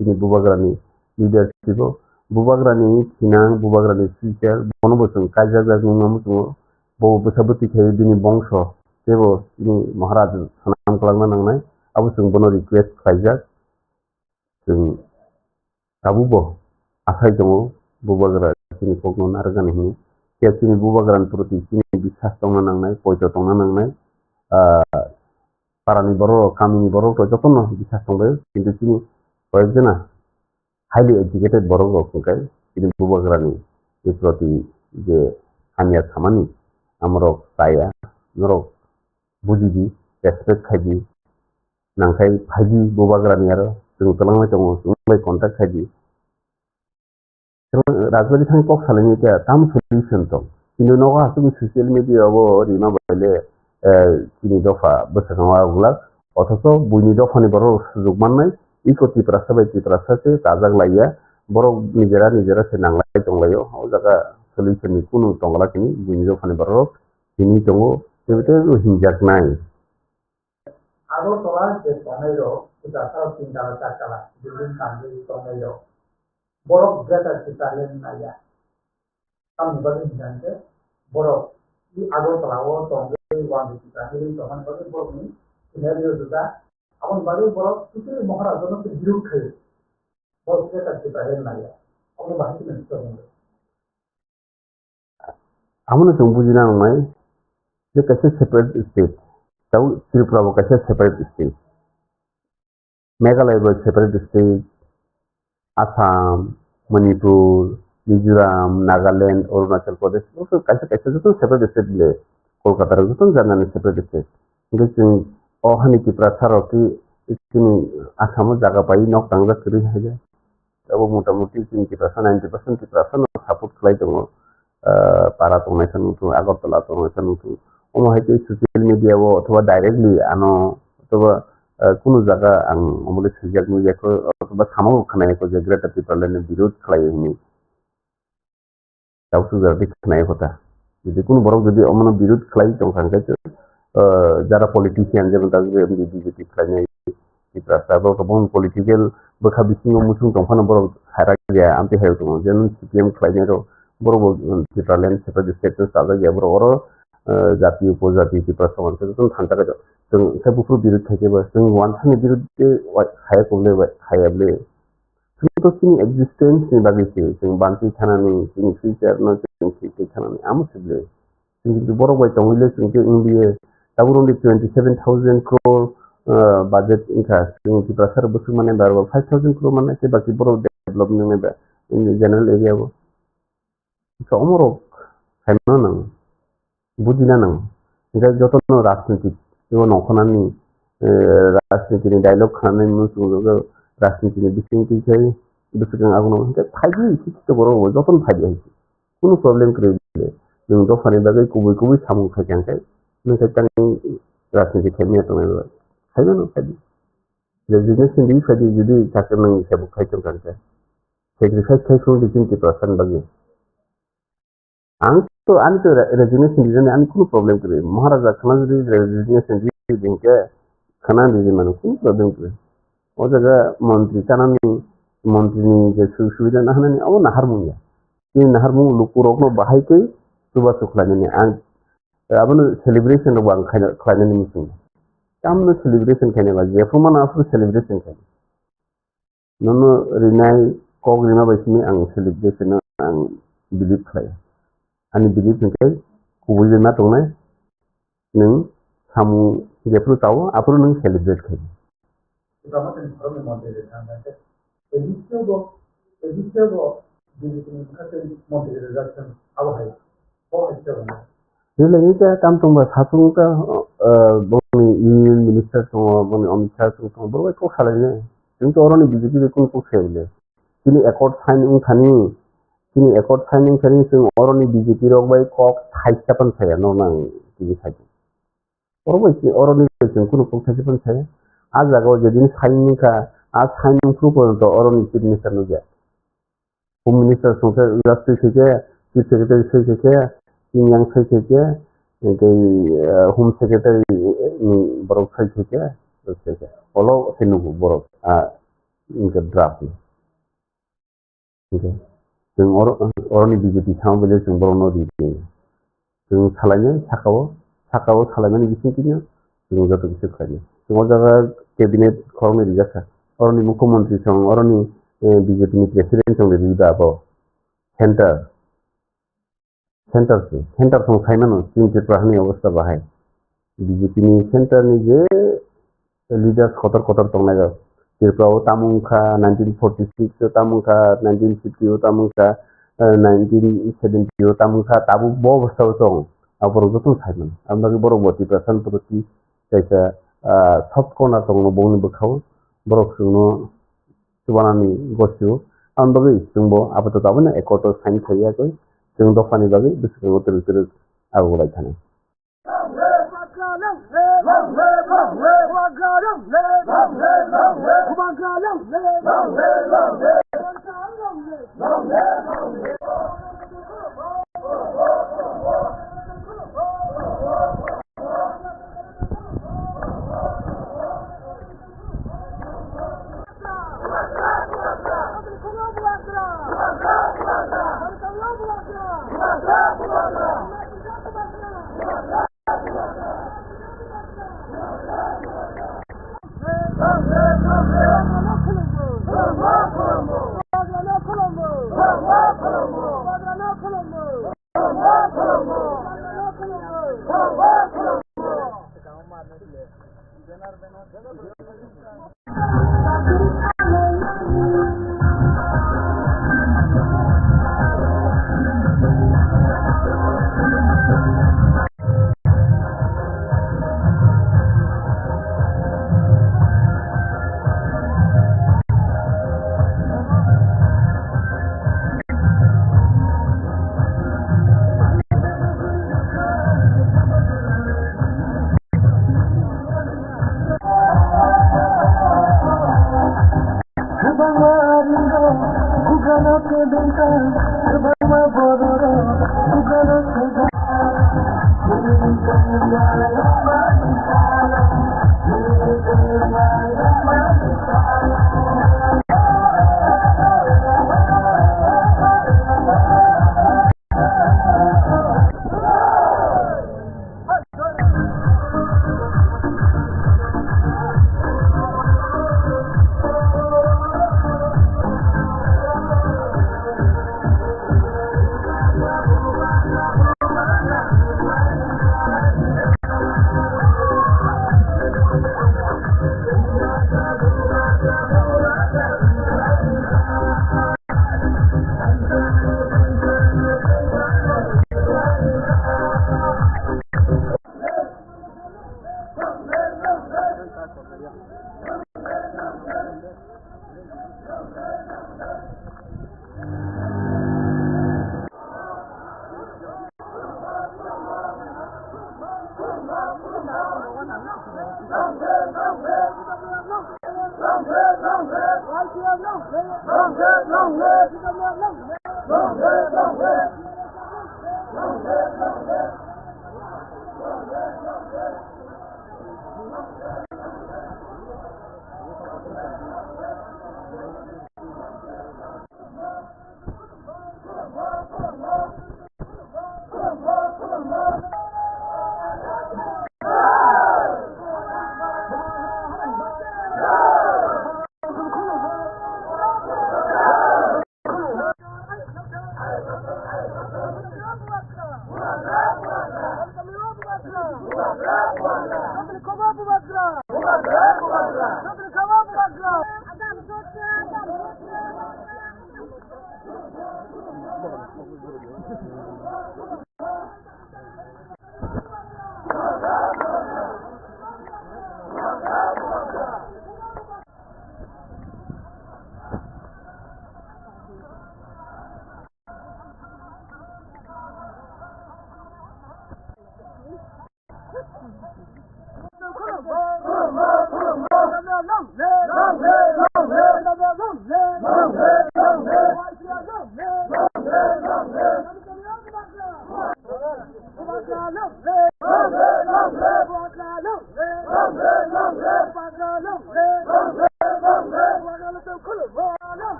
दिनै बुबाग्रानि लिडारशिप बुबाग्रानि थिनां बुबाग्रानि फिचार बनबो जों कायजाग नुनामु जों बो बोसाबति थायो दिनै बंश जेबो दिनै महाराज सनाम खालामना नांनाय अब जों बनो रिक्वेस्ट खायजाग जों दाबो आखाइ दङ बुबाग्रा जोंनि कग्न आरो गानहैनो जोंनि बुबाग्रानि प्रति जोंनि बिसास दंना नांनाय पयज दंना नांनाय पारानि बर' गामिनि बर' जतन बिसास दंबाय खिन्थु जोंनि कयेकजना हाइलि एजुकेटेड बर' गावखौखाय जोंनि बुबाग्रानि बे प्रति जे हानिया खामानि आमरक जाया नरक बुजिदि रेसपेक्ट खायदि नांखाय फायदि बुबाग्रानि आरो जों तलांनाय दङ जोंलाय कन्टेक्ट खायदि राजबारि थांनि कक सालायनि त्या ताम सल्यूशन दं किन्तु नगा हासुबि ससियेल मिडियायावबो ओरैनो बायले तिनि दफा बोसोराव आगुला अथच बुइनि दफानि बर' सुजुग माननाय इकति प्रासा बायदि प्रासासो दाजाग लाइया बर' निजेरा से नांलाय दंलायो औ जागा सल्यूशननि कुनु दंगलाखिनि बुइनि दफानि बर' तिनि दङ बेबायदि हिंजाकनाय আগরতলা যে টর্নেডো এটা সারা 3 তলা 4 তলা বিল্ডিং কামে টর্নেডো বড় গ্রেটার চিটালেন নাইয়া আমি বলি জানতে বড় এই আগরতলা ও টর্নেডো ওয়ান চিটালেন তখন বলে বড়নি সিনারিও দুটা আমন বাড়ি বড় কিছু মহারাজনের বিরুদ্ধ খাই বড় গ্রেটার চিটালেন নাইয়া আমরা বাহিনী নিতে হবে আমরা जों बुजिना नांनाय जे कैसे सेपारेट स्टेट ताऊ त्रिपुराबो कैसे सेपारेट स्टेट मेघालयबो सेपारेट स्टेट आसाम मणिपुर मिजोराम नागालैंड अरुणाचल प्रदेश कैसे जो सेपारेट स्टेट ले कलकाता जो जानानै सेपारेट स्टेट किन्तु जों अहानि त्रिपुरा सारकी जोंनि आसामाव जागा पाई नक थांजा करि हायो दाबो मटामटी जोंनि त्रिपुरा 90% त्रिपुरा सापर्ट खालाय दङ पारा दंनायखौ नुथु आगरतला दंनायखौ नुथु अमहायते ससियेल मिडियाव अथवा डाइरेक्टली आनो अथवा कुनु जागा आं अमले सुजाक नुयाखौ अथवा सामाव खानायखौ जे ग्रेटार त्रिपुरानि विरोध खालायनि दाउसु जादि खानाय होता যদি কোনো বড় যদি অমন বিরোধ খালাই দंखांखाय যারা पलिटिशियान जेबो दा बीजेपी खालायनाय त्रिपुराबो गोबां पलिटिकल बोखा बिथिङाव मुसुं दंफानो बर' हारा गैया आमते हायाव दङ जेन सिपिएम खालायनाय बर' त्रिपुरालेण्ड सेपारेट स्टेट साजा गैया बर' जाति उपजाति त्रिपुरा समाजखौ जों थांजागा जों सबुफोर बिरोध थाइकेबा जों वानसानि बिरोध हाया कमले हायाब्ले जोंथ' जोंनि एक्जिस्टेन्सनि बागैसो जों बान्थि थानानै जोंनि फिउचार न जों फिउचार थानानै आमुसुबले जों खिन्थु बर' बायदि हइले जोंथ' इंडिया दाबो रन्लि 27,000 crore बाजेट इनका जों त्रिपुरा सार बोसोर माने बारबा 5,000 crore माने के बाकी बर' डेभलपमेन्ट में इन जनरल एरियाबो अमरक साइनो नां बुजिना नां ओमफ्राय जतन राजनीतिक जो नखनानि राजनीतिनि डायलग खालामनाय मुसुंजों राजनीतिनि बिथिंथिखाय बोसोरजों आगुनाव ओमफ्राय फायदि एसे बर' जतन फायदि कुनु प्रब्लेम गैया जों दफानि बागै गुबै सामु खायखांखाय नोंथांनि राजनीति खायनाया दङ खायनो न फायदि बिजनेस हिंदी फायदि जुदि थाखो नों हिसाब खायखांखाय सेक्रिफाइस खायखौ जों त्रिपुरा बागै आंथ' रेजिग्नेशन दिजाने आं कुनु प्रब्लेम गैया महाराजा खाना जुदि रेजिग्नेशन दिजेंके खाना दिजे माने कुनु प्रब्लेम गैया ओ जगह मंत्री कानानि मंत्रीनि जे सुबिदा ना होनानै औ नाहारमुया बे नाहारमु लुकुरकनो बाहायकै सुबा सुख्लायनानै आं आबनो सेलिब्रेशन दं आं खालायनानै मिथिं आमनो सेलिब्रेशन खायनोबा जेफोरमान आफोर सेलिब्रेशन खायनो ननो रिनाय कग्रिमा बायसिनि आं सेलिब्रेशन आं बिलिभ खालायो आंनि बिलिभ नोंखाय गुबै मा दंनाय नों सामु जेफोर जावो आफोर नों सेलिब्रेट खायो Vamos a entrar en monetización. Existe monetización. Algo ahí. ¿Cómo es eso? Jadi kita kampung satu ka bani union minister semua bani Amit Shah semua berbagai kok salahnya. Itu orang ni BJP dekun kok sebele. Kini accord signing thani, kini accord signing thani semua orang ni BJP rok baik kok haisapan saya, normal BJP saja. Orang ni dekun kok haisapan saya. आज जगह जदि signing का आज signing proof तो और chief minister नु गया home minister संसे राष्ट्रीय से चीफ सेक्रेटरी से किंग से होम सेक्रेटरी बरक से फॉलो सेनु बरक इनका ड्राफ्ट ओके जों और बीजेपी थाम बेले जों बरनो दी जों सालायनो साकाव सालायनानै बिसिंखिनि जों जत किछु खालामो जों जगह cabinet खरंनि रिजाखा oroni mukhomantri song oroni BJP ni president song riba abo center song khaimano tin tripura ni obostha bahai BJP ni center ni je leaders kotor tongnai tripura o tamungkha 1946 o tamungkha 1950 o tamungkha 1970 o tamungkha tabu bo obostha o tong aboro joto khaimano amnagi borok bo tripura sanproti kaisa sub corner tongno bongni bukhao borok sungno subanani gosio amnagi sungbo apato tabone ekoto sign khaiya koi sung dofani bagi bisukho tel agulai thane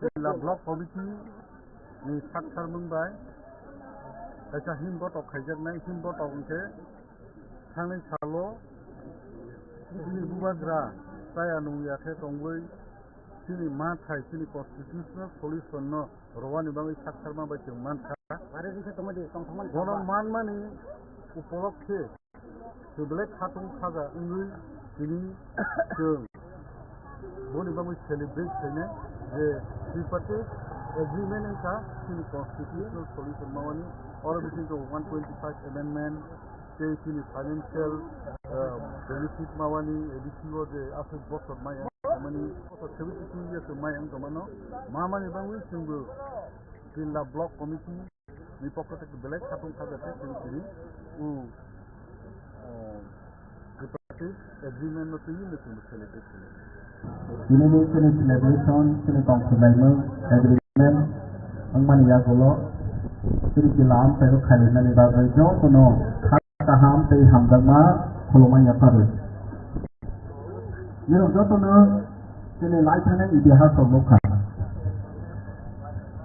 जिल्ला block committee नि साक्षार मोनबाय ऐसा हिमबट खायजेरनाय हिमबट मोनसे थांनाय साल दिनै बुबाग्रा जाया नंलियाखै दंबै दिनै मा थाय दिनै कन्स्टिटिउसनेल सल्युसन रवानि बाङै साक्षार माबाय जों मानखा गण मानमानि उपलक्षे जोबले खाथं खाजा उङै दिनै जों बनि बाङै सेलिब्रेट खायनाय जे tripartite agreement का in constitutional solution mawani or between the 125 amendment say in financial benefit mawani additional the after box of my mani for 72 years of my domano mamani bangwi single jilla block committee ni pocket belek katung khagate sini u tripartite agreement no tini no celebration ini sini celebration sini compromise agreement angmani ya golo sini jilam pero khalina ni bagai jo kono kaham tei hamdama khuloma ya paru yero jotono sini laithane itihas mukha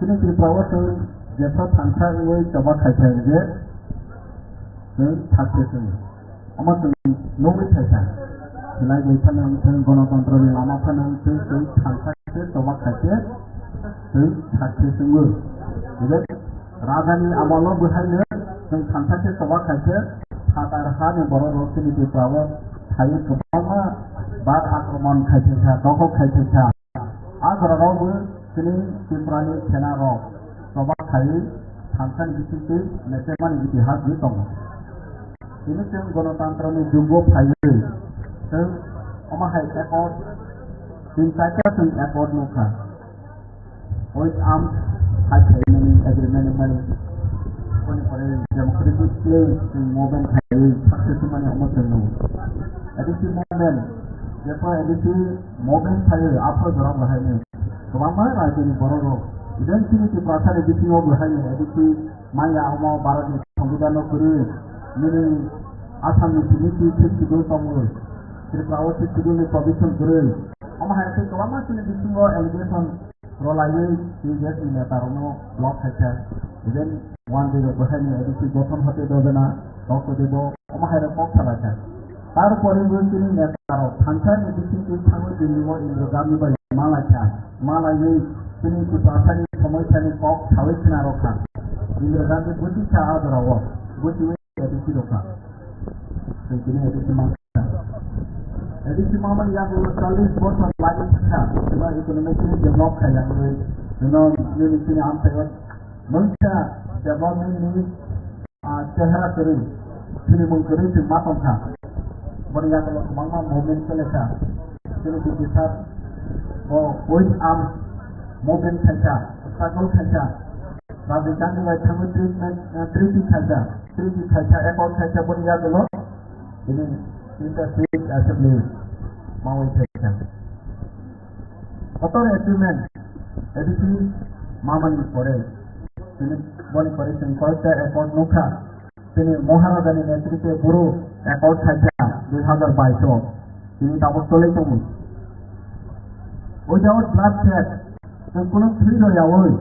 sini tripawatu jepro thangsa ye jaba khaithai je thakse sini amato nomi thaisa Selain itu nanti gণতন্ত্র ni lama nanti sih thangsa ke coba kaje sih thakse sungguh jadi radhani amalo buhane sih thangsa ke coba kaje thakar hani boro rosini di bawah thai kebama bad akraman kaje sa doko kaje sa agar rogu sini simprani chena ro coba kai thangsa ni sih neteman itihas di tong ini sih gণতন্ত্র ni jumbo phaiซึ่งเอามาให้แอปออดซึ่งใช้แค่ซึ่งแอปออดนะคะโอ้ยอ้ำให้ใช้ในแอปเมนต์มันคนนี้คนนี้จะมาคุยด้วยซึ่งโมเมนต์ให้ทักษะมันเอามาถึงนู้นแอปที่โมเมนต์เดี๋ยวพอแอปที่โมเมนต์ให้อัพโหลดรับมาให้เนี่ยก็ว่าไม่ได้ที่นี่บอร์โรอีเดนที่นี่ที่ประธานแอปที่เอามาให้เนี่ยแอปที่ไม่ยาวมาบาร์ดีทำด้วยกันก็คือนี่อาทำนี่ที่นี่ที่ดูตรงนู้นTripawati Siduni Provision Guru Oma Haiti Kawama Sini Disingo Allegation Rolaye Sigas in Netarono Block Hacha Then one day the Bohani Edisi Gotham Hote Dozana Dr. Debo Oma Haiti Fox Halacha Tar Poribusi Netaro Tantan Edisi Tango Dilivo in the Gami by Malacha Malaye Sini Kupasani Tomoitani Fox Hawikina Roka in the Gami Buti Chahadra Buti Edisi Roka Sini Edisi Malacha Edisi mama yang bersalis bosan lagi saja. Cuma ekonomi ini develop kayak ini sini ampekan. Mereka develop ini cahaya kering, sini mengkering si matang kah. Mereka kalau mama momen selesai, sini kita voice arm momen saja, struggle saja. Lalu jangan lagi kamu treatment saja, ekor saja mereka kalau ini. Kita sih assembly mau ikutkan. Atau agreement, edisi maman kore. Ini boleh kore sini kota ekor nuka. Sini Maharaja ni netrite buru ekor saja 2022. Ini dapat soleh tu. Without bloodshed, sekolah free loya woi.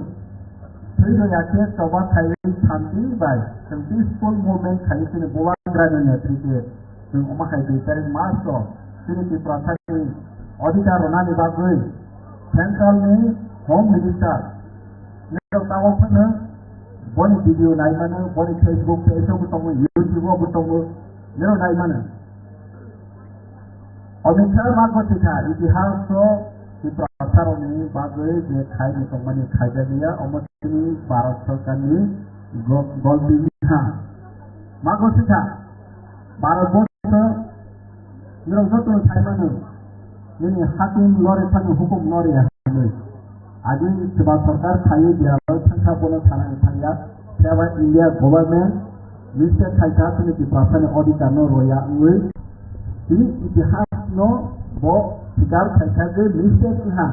Free loya ke coba kaya shanti by. Some peaceful movement kaya sini buat kerana netrite.ซึ่งออกมาให้ดีแต่ในมาสก็สิ่งที่ประชาชนอธิการรนานิบากุย central में home minister ने तावो फने बनी video नाय माने बनी Facebook Peugeot तंगो YouTube तंगो ने नाय माने अमित शाह मागो थिखा इतिहास की प्रसारणी बागै जे खायनि तंगमानि खायदानिया अमतनि भारत सरकारनि गलती हा मागो थिखा भारत वर्ष ने जतो थायमानो ini hakim lori tani hukum lori hane adi sebab sarkar thayi dia tangsa bono thanani thangya sewa India government liste thaita tini ki prasane auditor no roya ui ini itihas no bo sikar thaita ge liste ha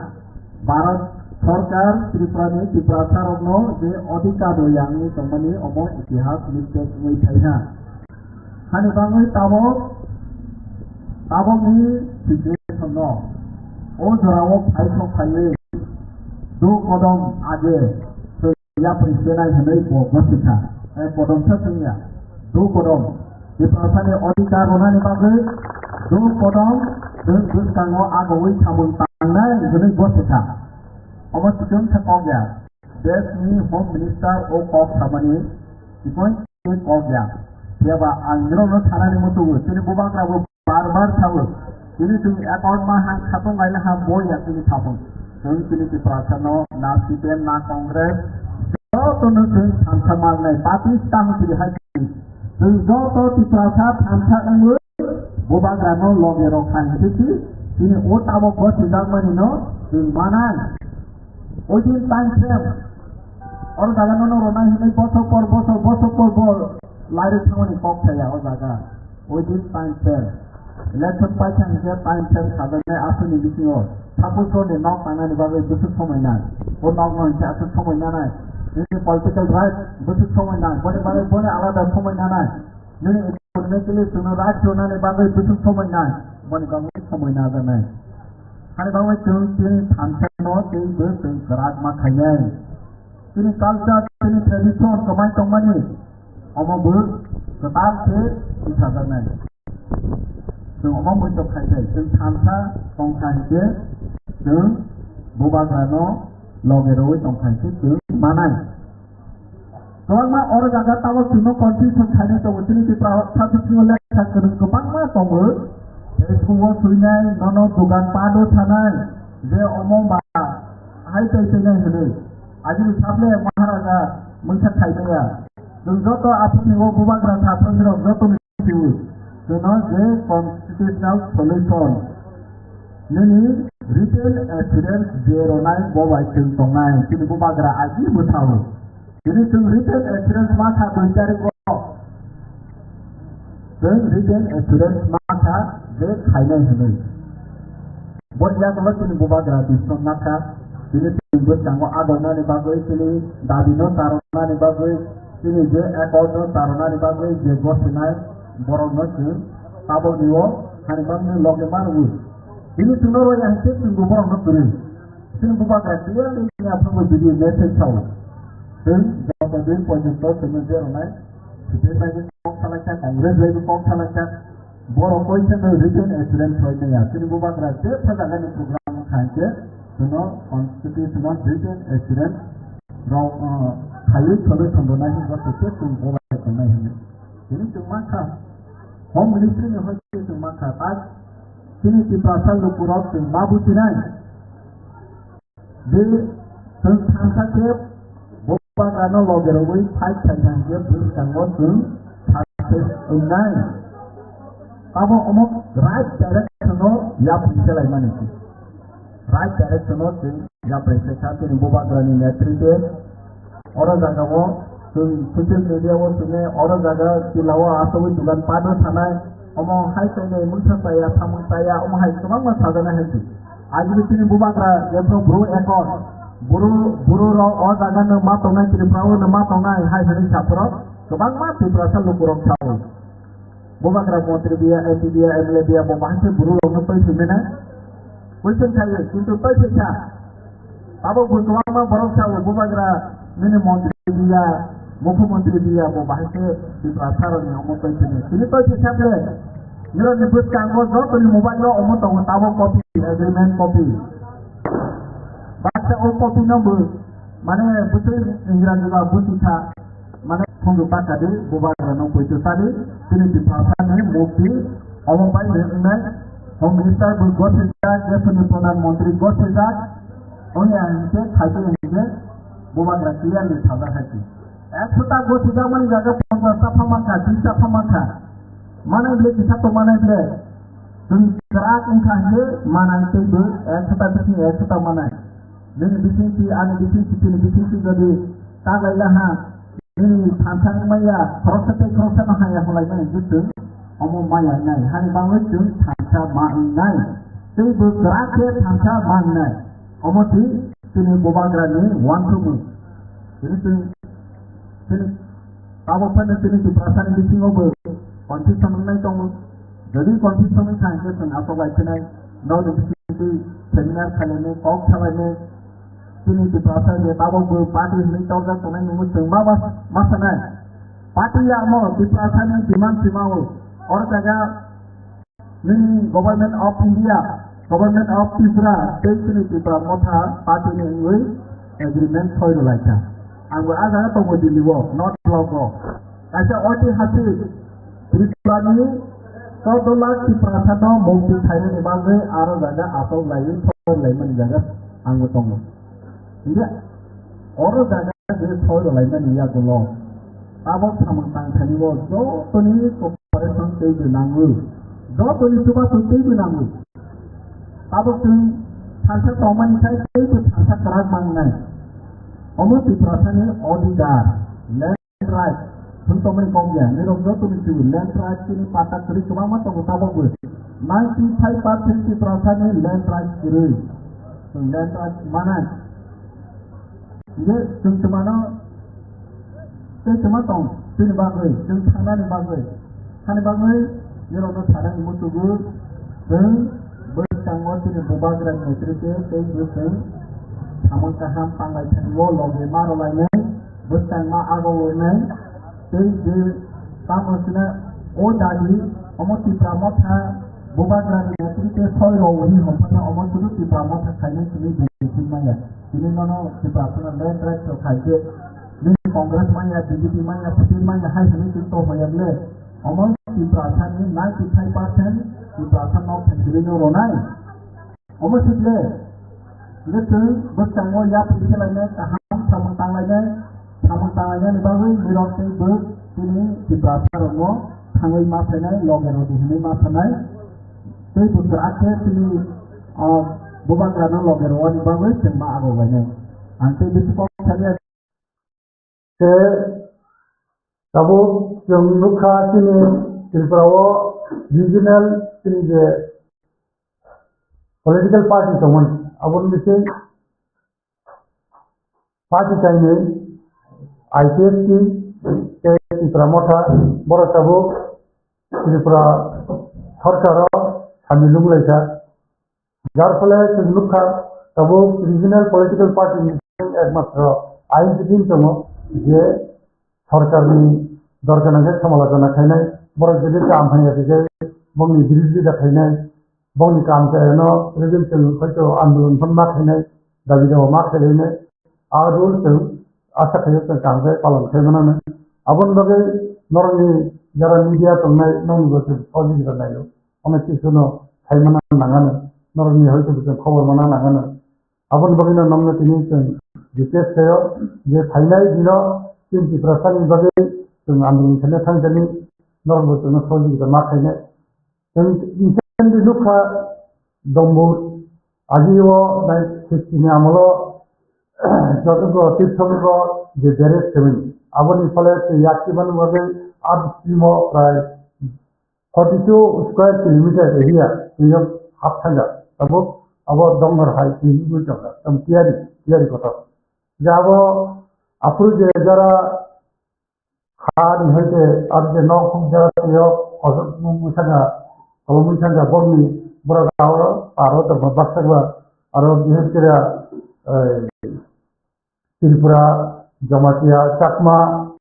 Bharat sarkar Tripura ni Tripura no je auditor roya ni company omo itihas liste ui thaina hani bangoi tabo ni situation no o jorawo phaito phaye do kodam age to ya prisena hanai bo bosika e kodam thaknya do kodam je prasane adhikar ronani bagai do kodam de kango agoi thamun tangnai jeni bosika omotikum thakogya desh ni home minister o kok thamani ikoi kogya yaba angro no thanani mutu tini bubakra बार-बार थावो ini tu account mah hang satu lain ha boy yang ini थावो ini di prasano na CPM na Kongres so tu nu sama nai parti tang tu hai tu do to di prasa tangsa engu boba gano logero kan itu ini otavo ko sidang mani no tu mana ojin time frame और दागा no rona hini boso por laire thawani kok thaya o daga ojin time frame election paichan je time frame khadane asuni bisio thapuso ne nok panani babe busuk somaina o nok no cha asuk somaina nai ini political right busuk somaina bone alada somaina nai ini economically suno right jona ne babe busuk somaina bone babe somaina da nai hani babe tin thansa no tin busuk garat ma khayai tin culture tin tradition kamai tomani omo bur ketat se isada naiซึ่งออกมาบนจบไข่ใซึ่งทำท่าตรงไข่เจ้ซึ่งบูบาการโนโลเกโรยตรงไข่เจ้ซึ่งมาไหนตอนมาออร์กาตาวซึ่งโนคอนที่คนไทยในตัวที่ที่ประทับที่เล็กทักกระดึงกบังมาตรงมือเอสคุโวสุยไงนนดุกันปาโดทนายเจ้อมงบาให้ใจเสียงเลยอาจจะทับเล่มหาราชามึงชัดไทยเนี่ยซึ่งก็อาภุนิโวบูบาการทับซึ่งเราก็มีอยู่Seno je constitutional solution. Nini written assurance zero nine bobai tung tongai. Kini bubagra aji mutawu. Kini tung written assurance maka bercari ko. Tung written assurance maka je khainai hini. Boleh kalau kini bubagra disno maka kini tung bercanggo adona ni bagoi kini dadino tarona ni bagoi kini je ekono tarona ni bagoi je gosinai. Borong nasi, tabung niwo, hari malam ni loge malu. Ini tunoro yang sih borong nasi. Sini buka kerja ni apa pun jadi message tahu. Dan jauh dari project tu semenjak orang, kita lagi kong salakat, Kongres lagi kong salakat. Borong koi cakap written assurance hoy ni ya. Sini buka kerja, pada kali program khaje, tuno constitutional written assurance. Rau khayu thole thondona ni buat tu tu borong kena ini. Ini cuma kah. Home Ministry में होती है cuma kata sini di pasal lukurok sing babu tinai di tentang sakit boba kano logeroi fight tentang dia berikan waktu sakit unai kamu omong right direction ya prinsip mana sih right direction sing ya prinsip satu ni boba kano netri orang jangan wo social media वो सुने और जगह किलावा आसवी दुकान पादो थाना ओमो high सेने मुंसा पाया थामुन पाया ओमो high कमांग मा सागना हेती आज भी तिनी बुबाकरा जेफ्रो ब्रो एकॉर्ड बुरो रो और जगह न मा तोना तिनी प्राव न मा तोना हाई हरि छाप्रो कमांग मा तिप्रासा लोकुरम थाओ बुबाकरा मंत्री दिया एमपी दिया एमएलए दिया बो बाहसे बुरो रो न पैसे मेना क्वेश्चन चाहिए किंतु पैसे छा अब बुकवा मा बरो छा बुबाकरा मिने मंत्री दिया मुख्यमंत्री दिया वो bahasa di pasar ni omong tu ini tu siapa le? Nira nyebut kanggo zo tu ni mobile lo omong tahu tahu copy agreement copy. kaisa opoti number mane betul ingranji ba butita mane phondu pakade bobagra no poito sadi tini dipasane mukti omopai ne Home Minister will go to that, Deputy Pradhan Mantri go to that, only and say, Thailand is Bobagra clearly Thaga Haki. As Suta go to that money, Jaga Sapamaka, Disa Pamaka, Mana Lake Sato Mana Blade, Turak in Kanje, Mana Table, as Suta Tiki, as Suta Mana. Then the Bisinti and the Bisinti Gadi, Taga Ilaha, Ini Tantan Maya, Prostate Crosamahaya, like an existence. Omo maya nai hani bangwe jung thancha mang nai tei bu grake thancha mang nai omo ti tini bobagra ni want to move tini abo pane tini ti prasani bising obo constitution nai tong jadi constitution nai ke tang apo bai tini no the ti seminar khalene talk khalene tini ti prasani abo bu party ni tong ga tonai mu teng ma masanai party ya mo ti prasani demand simao और जगह नहीं government of India government of Tripura state ने त्रिपुरा मोथा party ने हुई agreement थोड़ी लाइटा आंगो आजा तो वो दिल्ली वो नॉट लोगो ऐसा औटी हाथी त्रिपुरा ने 14 लाख त्रिपुरा था तो मोटी थाईने ने बांगे आरो जगह आतो लाई थोड़ी लाई मन जगह आंगो तो मो इंडिया और जगह जे थोड़ी लाई मन या तो लो आबो थामंग तांग थानी वो जो तो नहीं Operation Table Nangu. Dot only to us to table Nangu. About to Tanta Toman Kai to Tanta Karak Mangan. Almost the person Odigard, land right, Suntoman Konga, Nero Gotu, land right in Pata Kurikama to Tabago. 95% the person land right Kiri. So land right Manan. Yes, Suntamano, Suntamatong, Sinbagwe, Suntaman Bagwe. Hani bangai, jero no sarang mutugu, dan bertanggung di Bobagra Netrike, dan bertang, amun kaham pangai tanggo loge maro lainnya, bertang ma ago lainnya, dan di tamusna o dali, amun ti pramotha Bobagra Netrike soy rohi hompana amun tudu ti pramotha kaine sini di maya, sini nono ti pramotha land right to kaide, ni Congress maya, BJP maya, Parti maya, hai sini tinto maya le. Among the Prashan 95% the Prashan of Pennsylvania Ronai. Almost it lay. Little but some more yap is like that, Samantang like that, Samantang Bawi, we don't say bird, the Prashan or more, Tangi Masanai, Logan of the Hime Masanai. They put the access to the Bobagrano Logan or the Bawi and Mago. And say this for Tabo yung lukha sini Tripura regional sini je political party someone abon bise party kaine IPF ki Tripura motha boro tabo Tripura sarkar samilung laisa jar phole yung lukha tabo regional political party ekmatra ain tomo je সরকারি দরকারে সমালোচনা খাইনাই বড় যদি কাম হয়ে গেছে বংনি বিরোধী দেখাইনাই বংনি কাম কেন রেজেন্টেল হয়তো আন্দোলন মা খাইনাই দাবি দেওয়া মা খাইনাই আর রুল আশা খাই কাম পালন খাইবানো আবন লগে নরনি যারা মিডিয়া তংনাই নন গছে পজিটিভ নাইলো অনেক কিছু খাইমানা নাগানো নরনি হয়তো খবর মানা নাগানো আবন বগিনা নমনে তিনি ডিটেক্ট হয়ে যে খাইনাই দিল Sinti perasaan sebagai ambil misalnya kan jadi normal itu nasional kita makanya dan misalnya di luka dombur ajiwo dan sistemnya amalo jatuh ke sistem itu di daerah kami abon misalnya yakiban sebagai abismo pray 42 square kilometer area ini half tangga tapi abon dongar high ini juga tam tiari kota jabo Apuru je jara khad hoite ar je no khum jara yo osot musanga kalau musanga borni bora gaoro aro to babasagwa aro bihes kira Tripura Jamatia Chakma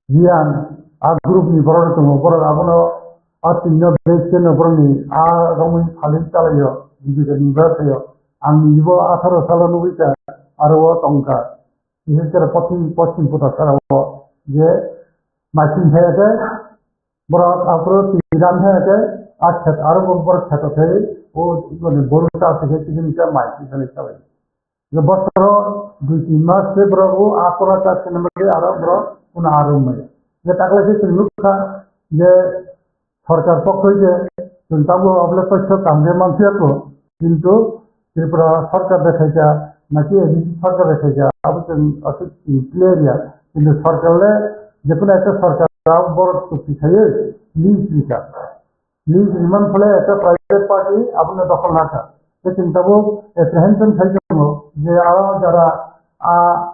Jian a group ni bora to bora abono atinno base no borni a romi khalin talayo diga ni bertayo आंनि 18 साल नुबैता आरो टंका बिशेष कर पश्चिम पुतासाराव जे माइसिन थायाखै बरात आपरो तिरान थायाखै आखेत आरो बर खेतथै ओ माने बरुता থেকে কিলোমিটার माइसिन थानाय जाबाय जे बसरो 2-3 मास से बरगो आतरा का नम्बर आरो बरो उन आरो मै जे ताकलासे सुनुखा जे सरकार पक्ष जे जोंताबो अबले कष्ट कामजे मानसियाको किन्तु त्रिपुरा सरकार देखायजा नाकि सरकार देखायजा अब जों असि क्लियर किन्तु सरकारले जेकुनो একটা सरकाराव बड़ चुक्ति थायो लिज लिखा लिज निमान फले একটা प्राइवेट पार्टी आपने दखल राखा যে চিন্তাবো এপ্রিহেনশন থাইজো যে আরো যারা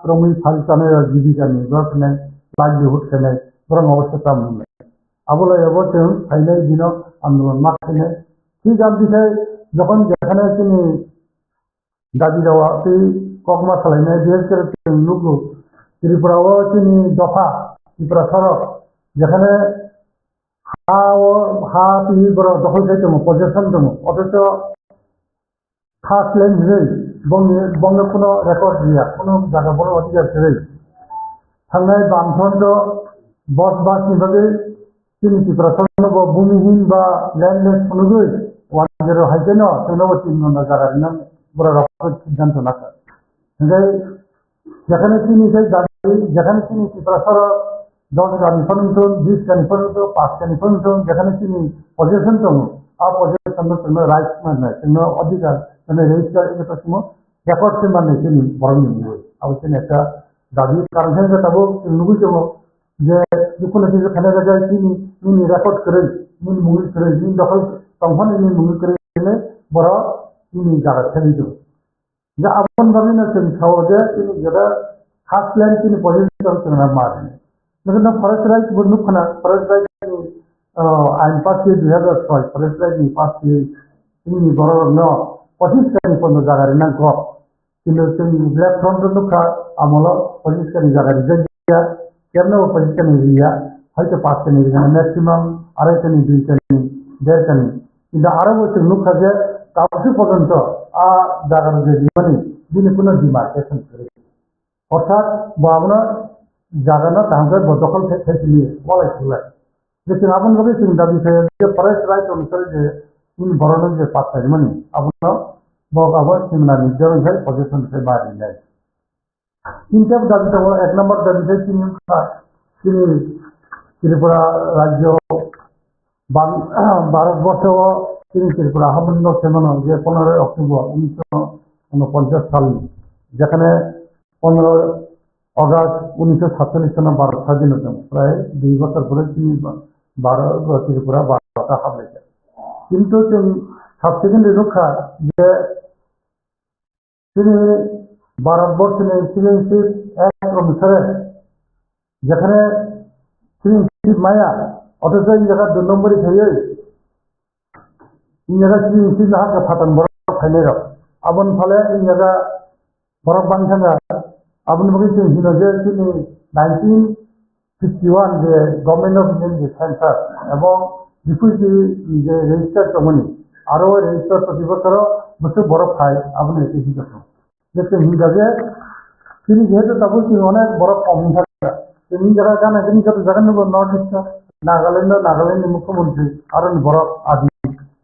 রঙিন ফালকানে জীবিকানি দরকানে লাইভলিহুড কেনে বরং অবস্থা মনে আবলে এবছর ফাইনাল দিন আন্দোলন মাঠে ঠিক বিষয় যখন যেখানে তিনি দাবি দেওয়া সেই ককমা চালাইনায় বিশেষ করে নুকু ত্রিপুরাও তিনি দফা ত্রিপুরা সড়ক যেখানে হা তিনি বড় দখল খাইতম পজিশন দম অথচ খাস লেন নেই বঙ্গে কোনো রেকর্ড গিয়া কোনো জায়গা বড় অধিকার নেই थांनाय बामफ्रोन्ट बस बासनिफ्राय जोंनि त्रिपुरा सरकारनाव भूमिहीन बा लैंडलेस खुनुगै 10 हाइजेन जोंनाव 3 घन्टा जागारिनो बड़ा राफोद सिद्धांत नाखा ओमफ्राय যেখানে তিনি সেই দাবি যেখানে তিনি ত্রিপুরা সরকার 10 গাড়ি পর্যন্ত 20 গাড়ি পর্যন্ত 5 গাড়ি পর্যন্ত যেখানে তিনি পজিশন দङ পজিশন जोंनो राइट्स माने जोंनो अधिकार जोंनो रेजिस्टार এটা সময় রেকর্ড মানে তিনি বড় নিয়ে অবশ্যই একটা দাবি কারণ है তাবো নুবি দङ যে যখন যে খানা জায়গায় তিনি রেকর্ড করে তিনি মুভি করে তিনি দখল তখন তিনি মুভি করে বড় তিনি জায়গা ছেড়ে দিল যে আপন ভাবে না তিনি খাওয়া যে তিনি যেটা ফার্স্ট লাইন তিনি পজিশন করতে না মারেন लेकिन फरेस्ट राइट बुनुक खाना फरेस्ट राइट आइन पास किए 2006 फरेस्ट राइट पास किए তিনি বড় ন 25 কানি পর্যন্ত জায়গা না গপ কিন্তু তিনি ব্ল্যাক ফ্রন্ট নুখা আমল 25 কানি জায়গা দিয়া কেন 25 কানি দিয়া হয়তো 5 কানি দিনা ম্যাক্সিমাম আড়াই কানি 2 কানি 1.5 কানি কিন্তু আরো বছর নুখা যে কাউসি পর্যন্ত জায়গার যে মানে যিনি কোনো ডিমার্কেশন করে অর্থাৎ ভাবনা জায়গাটা তাহলে দখল থেকে বলাইছিল लेकिन आपन भाবে চিন্তা বিষয় যে ফরেস্ট রাইট অনুসারে যে তিন বড়নের যে পাত্তাই মানে আপনার বক আবার সিমনা নির্ধারণ হয় পজিশন থেকে বাইরে যায় তিনটা দাবিটা হলো এক নম্বর দাবিটা তিনি ত্রিপুরা রাজ্য ভারতবর্ষ তিনি ত্রিপুরা আহ্বান সেমন যে 15 অক্টোবর 1949 সাল যেখানে 15 अगस्त 1947 सने भारत स्वाधीनता प्राय 2 বছর পরে তিনি ত্রিপুরা ভারত হাবলেছে কিন্তু সাবসিডি রক্ষা যে তিনি ভারতবর্ষে সিটিজেনশিপ অ্যাক্ট অনুসারে যেখানে সিটিজেনশিপ মায়া অথচ এই জায়গা 2 নম্বরই থাকে এই জায়গা সিটিজেনশিপ না হাতে ফাটান বড় ফাইলে আবন ফলে এই জায়গা বরফ বাংখাঙ্গা আপনি বলছেন যে তিনি 1951 যে গভর্নমেন্ট অফ ইন্ডিয়ান যে সেন্টার এবং রিফিউজি যে রেজিস্টার কমিটি আরো রেজিস্টার প্রতি বছর বছর বড় ফাইল আপনি এসেছি দেখতে হিন্দাকে তিনি যেহেতু তারপর তিনি অনেক বড় কম থাকে তিনি যারা জানে তিনি কত জায়গা নেব নর্থ ইস্ট নাগাল্যান্ডের মুখ্যমন্ত্রী আরো বড় আদি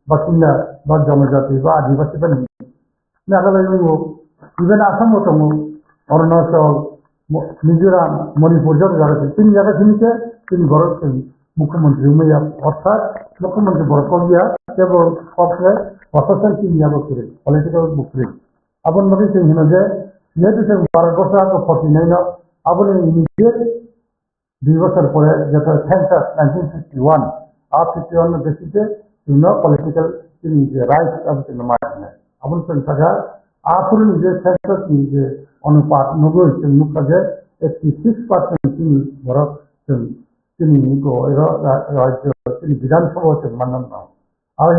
বাসিন্দা বা জনজাতি বা আদিবাসী বা নাগাল্যান্ড ইভেন আসাম মতো অরুণাচল মিজোরাম মণিপুর যত জায়গা তিন জায়গা চিনিতে তিনি গড় মুখ্যমন্ত্রী উমাইয়া অর্থাৎ মুখ্যমন্ত্রী বড় করিয়া কেবল সবকে প্রশাসন তিন জায়গা করে পলিটিক্যাল মুখ্যমন্ত্রী আপন ভাবে চিহ্ন যে যেহেতু সে 12 বছর আগে 49 আপনি ইমিডিয়েট 2 বছর পরে যেটা সেন্সাস 1951 আর 51 বেসিসে তিনি পলিটিক্যাল তিনি রাইটস আপনি মানেন আপন সংখ্যা आपन যে সেন্সাস যে অনুপাত 90 মুখ্য যে 86% তিনি বড় তিনি রাজ্য তিনি বিধানসভাতে মানন না আর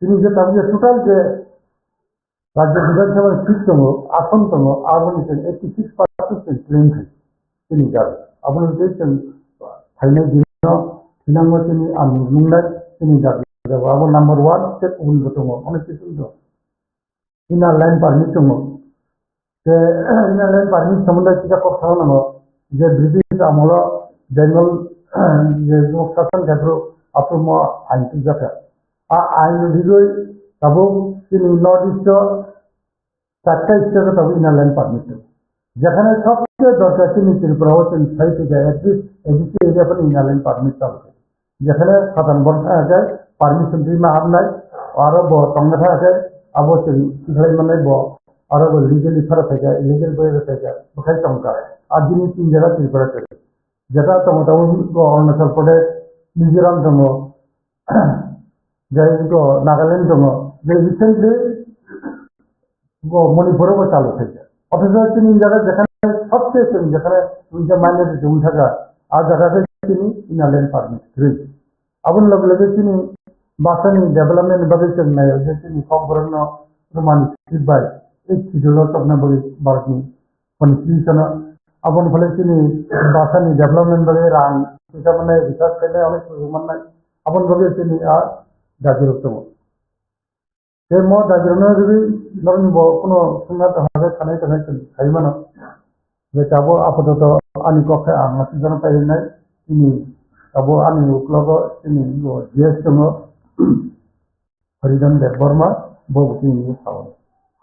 তিনি যে তাদের টোটাল যে রাজ্য বিধানসভার সিটতম আসনতম আপনি 86% ক্লেম তিনি যাবেন আপনি দেখছেন ফাইনাল দিন দিনাঙ্গ তিনি মুন্ডাই তিনি যাবেন আবার নাম্বার 1 স্টেপ উন্নতম অনেক কিছু inner line permit dङ जे inner line permit सोमोन्दै सिगाङाव खालामनांगौ जे ब्रिटिश आमलाव बेंगल जे शासन क्षेत्र आफ्रमो आइन जाखा आ आइन बिगै दाबो जोंनि नर्थ इस्ट चारटा स्टेट दाबो inner line permit दं যেখানে সবচেয়ে দরকার চিনি ত্রিপুরা হচ্ছে সাইট থেকে এডিসি এরিয়া पर inner line permit চলছে যেখানে সাধারণ বর্ষা আছে পারমিশন দিয়ে হাবনাই আরো তঙ্গা থাকে আবো চিখাই মানে আরো লিগেলি খারাপ থেকে ইলিগেল বয়ে থেকে বখাই তঙ্কা আর যিনি তিন জায়গা ত্রিপুরা থেকে যেটা মোটামুটি অরুণাচল প্রদেশ মিজোরাম দङ যাই নাগাল্যান্ড দङ যে রিসেন্টলি মণিপুরেও চালু থেকে অথচ তিনি জায়গা যেখানে সবচেয়ে যেখানে মাইনরিটি থাকা আর জায়গাতে তিনি inner line permit থ্রি আবুন লগে লগে তিনি বাসানি ডেভেলপমেন্ট বাদে চেন্নাই যে তিনি সম্পূর্ণ রোমানি সিবাই এই ছিল স্বপ্ন বলি বারকি কনফিউশন আবুন ফলে তিনি বাসানি ডেভেলপমেন্ট বাদে রান এটা মানে রিসার্চ করে অনেক সুযোগ নাই আবুন লগে তিনি আর দায়িত্ব এই মত দায়িত্ব যদি ধরেন কোনো সংঘাত হবে থানায় থানায় খাইমানো যে তাবো আপাতত আনি কক্ষে আমার জন পাই নাই তিনি তাবো আনি উকলগ তিনি জিএস দङ হরিধন দেব বর্মা ববতি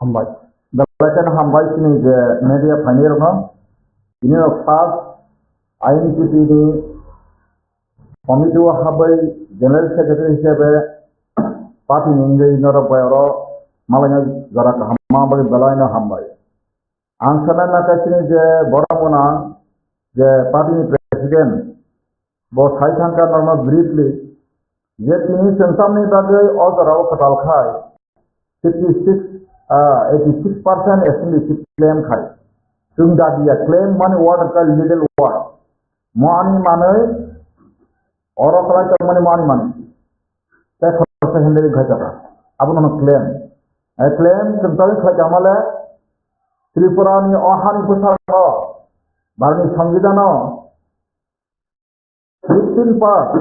হামবাই দালাকান হামবাই তিনি যে মিডিয়া ফাইনি রঙ তিনি ফার্স্ট আইএনটিটি নি কমিটি হাবাই জেনারেল সেক্রেটারি হিসেবে পার্টি নিঙ্গै নর বয়র মালাঙা যারা হামা বলে বেলাইনো হামবাই आं साना नाकासिनि जे बरमना जे पार्टीनि प्रेसिडेंट बो साइथांका नर्मा ब्रिफलि जे तिनि सेंसामनि बागै अजराव खटालखाय 86% एसेंबली क्लेम खाय जों दाबिया क्लेम माने वार्ड का लीगल वार्ड मानि माने अरखला तमनि मानि माने ते खरसा हेंदे घाटा आबुन क्लेम जोंतानि खायजामाले त्रिपुरानि अहानि बोसाराव भारतनि संविधानाव 15 पार्ट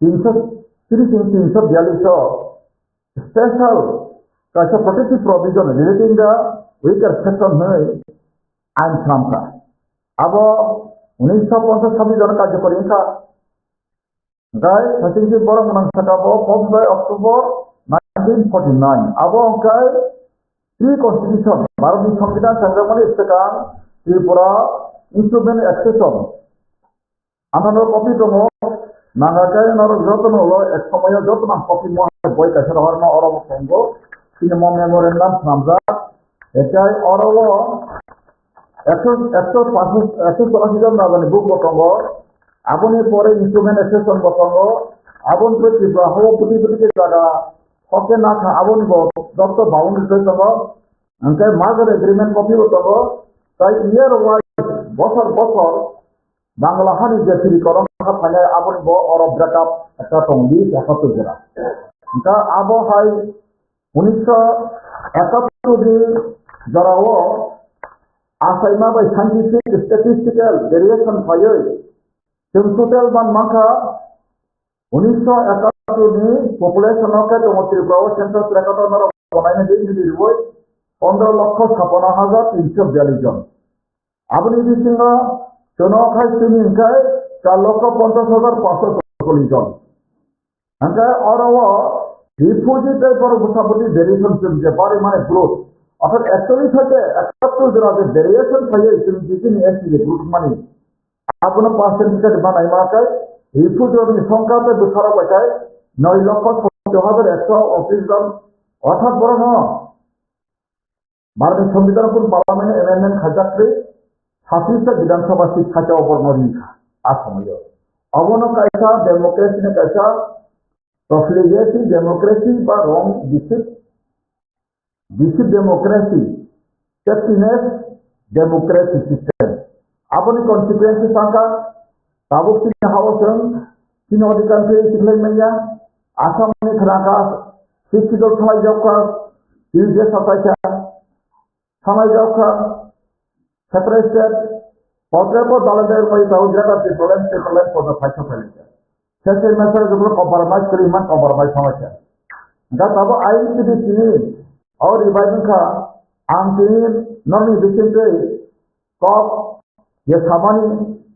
342 स्पेशल कासे protective provision relating the weaker section হই আইন খামকা अब 1956 জন কার্যকরী খা গাই হাসিংজি বড় মনাংসাকাব 5 অক্টোবর 1949 अब अंकाय Three Constitution, Bharat সংবিধান সংগ্রামে ইস্তেকান ত্রিপুরা ইনস্ট্রুমেন্ট অ্যাক্সেসন আনানোর কপি দङ নাগাকায় নর যতন হলো এক সময় যতন কপি মহান বই কাছে হরন অরব সঙ্গ সিনেমা মেমোরেন্ডাম নামজা এটাই অরব 185 জন নাগানি বুক বতঙ্গ আপনি পরে ইনস্ট্রুমেন্ট অ্যাক্সেসন বতঙ্গ আপন ত্রিপুরা হো প্রতিটি জায়গা ओके ना था अब उनको डॉक्टर बाउंड्री से तब उनके मार्गर एग्रीमेंट कॉपी होता हो ताई ईयर वाइज बसर बांग्ला हानि जैसी करम का फाइनल अब उनको और ब्रेकअप ऐसा टोंगी ऐसा तो जरा उनका अब हाई 1971 जरा वो आसाइमा बाई साइंटिफिक स्टैटिस्टिकल वेरिएशन फाइल सिम्सुटेल बन माखा 1971 पपुलेशन के त्रिपुरा सेंसस रेकर्ड बनाने दी 15,56,342 जन अपनी दिसिंग चुनाव तीन 4,50,540 जन अंके और वो रिफ्यूजी टाइप और मुसाफिर वेरिएशन जे बारे माने ग्रोथ अर्थात एक्चुअली থাকে 71 জন আছে ভেরিয়েশন থাকে তুমি যদি এসি গ্রুপ মানে আপনার পার্সেন্টেজ বানাই মাকায় রিফিউজি সংখ্যাতে বিশাল পায় 9,70,128 জন অর্থাৎ বড় ন ভারতের সংবিধান কোন পার্লামেন্ট অ্যামেন্ডমেন্ট খাজাকরে 26 বিধানসভা সিট খাঁচা ওপর নদী আসময় অবন কায়সা ডেমোক্রেসি ने कैसा प्रोफिलिगेटिव डेमोक्रेसी বা রং ডিসিপ डेमोक्रेसी টেকটিনেস डेमोक्रेसी सिस्टम আপনি কনসিকুয়েন্সি সংখ্যা ताबुक सिंह हाउसं तीन अधिकार के सिग्नल में या आसाम में खराका शिक्षित समाज जाऊका यूजे सताया समाज जाऊका क्षेत्र स्टेट पौधे को दालदेर में ताऊ जगह के प्रॉब्लम को द फाइट फैले जैसे मैसेज जो कॉम्प्रोमाइज करी मन कॉम्प्रोमाइज समझ है दा तब आई की दी और रिवाइजन का आंटीन नॉन इफिशिएंट कॉप ये सामानी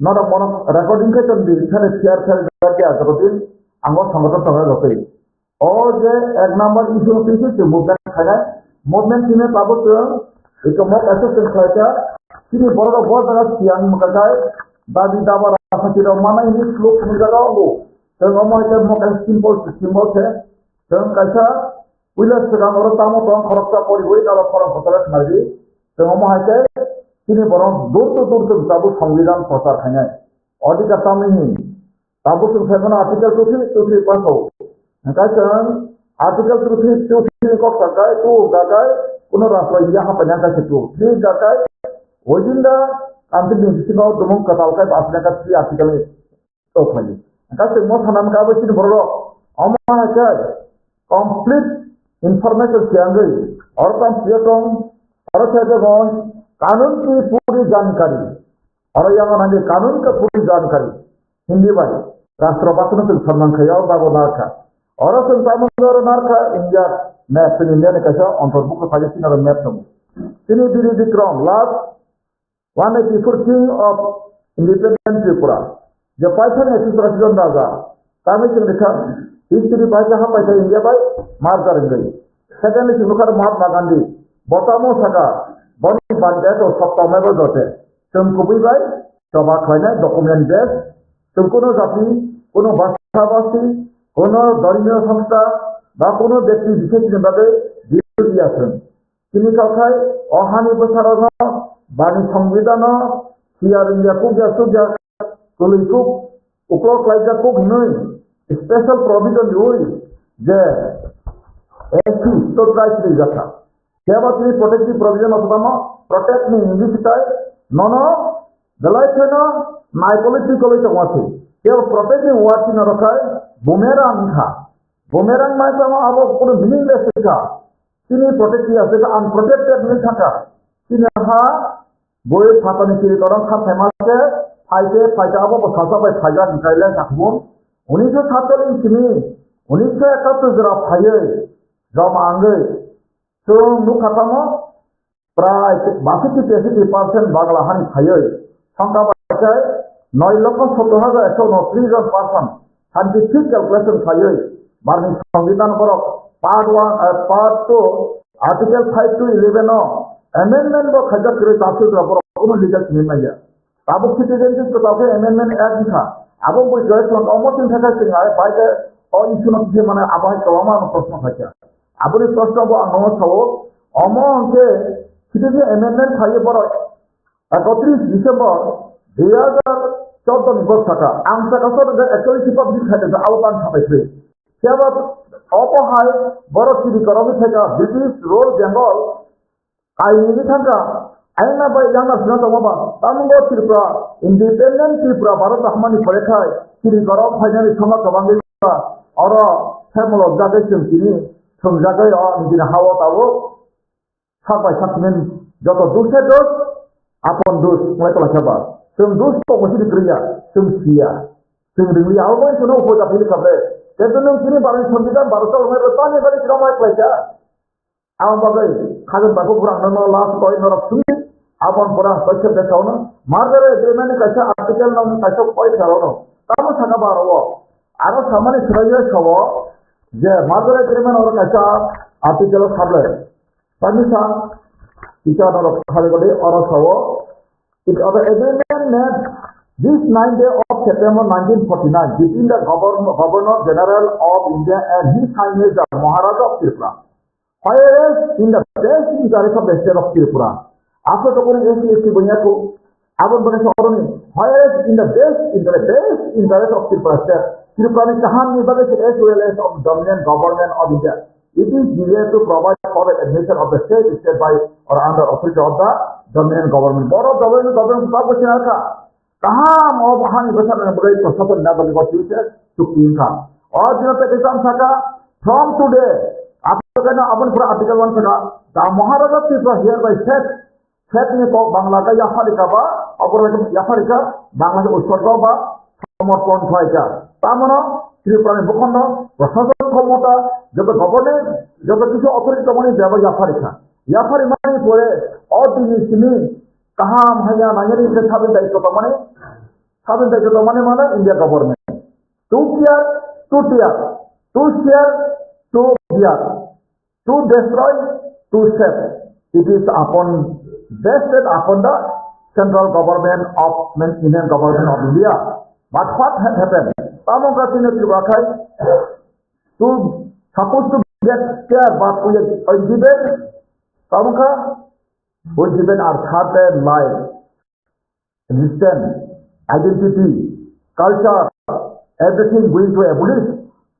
नॉट अ मोनो रिकॉर्डिंग के चंदी इधर शेयर करके आकर दिन आंगो संगठन संग होते और जे एक नंबर इशू पीछे से मूवमेंट है मूवमेंट में पाबो तो एक मॉक एसोसिएशन खाया कि बड़ा बहुत बड़ा सियान मकाय दादी दावा रासा की माना ini लोग निकाला हो तो हम के मॉक सिंबल है तो कैसा विलस का और तामो तो खरचा पड़ी हुई का फरक होता है मर्जी तो हम के कि बड़ा दूर तक ताबो संविधान प्रचार खाया अधिकार तामनी ताबो से फेमना आर्टिकल 2 पास हो कैसा आर्टिकल 2 को सकाय तो गाय कुनो राष्ट्र यहाँ पर का सिटू थ्री गाय वजिंदा आंतरिक निश्चित दुमंग कताल का आपने का थ्री आर्टिकल तो खाली कैसे मत हनम का बचिन बरो अमा का कंप्लीट इंफॉर्मेशन शेयर और तम सियतों और से कानून की पूरी जानकारी और यहाँ नागे कानून का पूरी जानकारी हिंदी वाली राष्ट्रपति ने सम्मान खाया बाबू नारखा और संसार नारखा इंडिया मैप इंडिया ने कैसा अंतर्भुक्त था जिसने और मैप नमू तिनी बिरी Vikram last 184 king of independent Tripura जो पाइथन एक्सप्रेशन राजा कामे के लिखा हिस्ट्री पाइथन हाँ पाइथन इंडिया बाय मार कर गई सेकेंडली सिमुखर महात्मा गांधी बतामो सका बनी बांधे तो सप्ताह में बदलते तुमको भी भाई सभा खाने डॉक्यूमेंट बेस तुम कोनो जाति कोनो भाषाभाषी कोनो धर्मीय संस्था बा कोनो व्यक्ति विशेष ने बारे दिल दिया सन তিনি কথায় অহানি প্রসারণ বাণী সংবিধান সিয়ার ইন্ডিয়া কুগা সুগা কলিকুক উক্লক লাইকা কুক নই স্পেশাল প্রভিজন ওই যে এসি তো ট্রাইবলি যাতা কেবল প্রোটেক্টিভ প্রভিজন অথবা প্রোটেক্ট নি ইংলিশটাই নন দলাইছেন নাই পলিটিক্যালি তো আছে কেবল প্রোটেক্টিভ ওয়ার্ড না রাখায় বুমেরাং মাইসামা আবো কোনো মিনিংলেস লেখা তিনি প্রোটেক্টিভ আছে আনপ্রোটেক্টেড নেই থাকা তিনি হা বই ফাতানি চিরি করন খা ফেমাসে ফাইতে আবো সাসাবাই ফাইজা নিকাইলে থাকবো 1947 তিনি 1971 জরা ফাইয়ে জমা আঙ্গে তো মুখাতামো প্রায় 62-63% বাংলা হানি ফাইয়ে সংখ্যা বাড়ায় 9,70,129 জন পার্সন সাইন্টিফিক ক্যালকুলেশন ফাইয়ে মার্নি সংবিধান করক Part 1, Part 2, Article 5 to 11 amendment को खजा करे ताकि तो पर कोनो लीगल नहीं मिल जाए अब सिटीजनशिप को ताकि amendment एक्ट था अब कोई जज को ऑलमोस्ट इन था कि आए पाए के और इशू न कि माने अब है कवामा प्रश्न था अब ये प्रश्न को अनोस हो अमो के सिटीजन amendment था ये पर 31 दिसंबर 2014 में था आंसर का सर एक्चुअली सिपक दिन था आउट आन था पे क्या অপহায় বড় চিরি করবি থেকে ব্রিটিশ রোল বেঙ্গল আইনি থাকা আইনা বাই জানা শুনা তো বাবা তামঙ্গ ত্রিপুরা ইন্ডিপেন্ডেন্ট ত্রিপুরা ভারত হামানি পরেখায় চিরি করব ফাইনালি সমা কবাঙ্গি আর ফেমল জাগাইছেন তিনি সংজাগাই নিজের হাওয়া তাও সাবাই সাতমেন যত দুসে দোষ আপন দোষ ময়তলা খাবা जों दुस को मसिद क्रिया जों सिया जों रिंगली आवबाय सुनो उपजा fill खाबले Tentu nung sini baru संविधान baru soal mereka tanya kali kita mau baca. Awam bagai kagen baku kurang nono las koi norok sini. Awam kurang baca baca ono. Margare agreement kaisa artikel nom kaisa koi kalau Tamu sana baru. Aro samane seraya kawo. Je margare agreement orang kaisa artikel khable. Panisa kita norok khale kali orang kawo. It other agreement net. This 9th day of September 1949 between the Governor General of India and His Highness the Maharaja of Tripura. Whereas in the best interest of the state of Tripura, after talking SC Bunyaku, whereas in the best interest of Tripura state, Tripura is as well as of dominant government of India. It is needed to provide for the admission of the state by or under authority of the dominant government. Board of government कहाँ मोहन बसर ने बोले तो sub level का future supreme का और जो तक एग्जाम था फ्रॉम टुडे आप कहना अपन पूरा आर्टिकल 1 का the Maharaja Tripura here bye set ने को बांग्ला का याफारिका बा और याफारिका बांग्ला के उत्सर्ग बा समर्पण হয় का तामनो त्रिपुरा में भूखंड प्रशासन ক্ষমতা যত গভর্নেন্স যত কিছু অথরিটি তমনি যাবে ইয়াফারি মানে পরে অদিনিসিনি কাহাম হাইয়া নাঙ্গেরি সাবেন দায়িত্ব তমনে মানে India government to tear to share to bear to destroy to save it is vested upon the central government of Indian government of India. But what had happened? Tamokatine Tibakai to supposed to get care, but we given Tamuka was given our third life, existence, identity, culture, everything going to abolish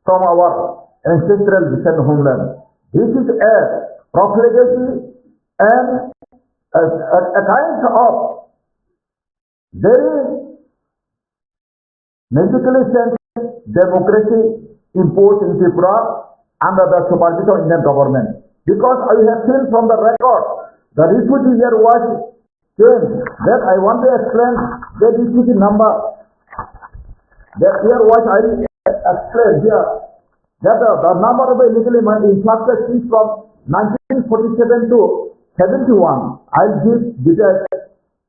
from our ancestral descent homeland. This is a profligacy and a kind of very magically sent democracy imposed in Tripura under the supervision of Indian government. Because I have seen from the record, the refugee year was changed. That I want to explain the refugee number. That year was I explained here. That the number of illegal influxes is from 1947 to 71. I'll give details.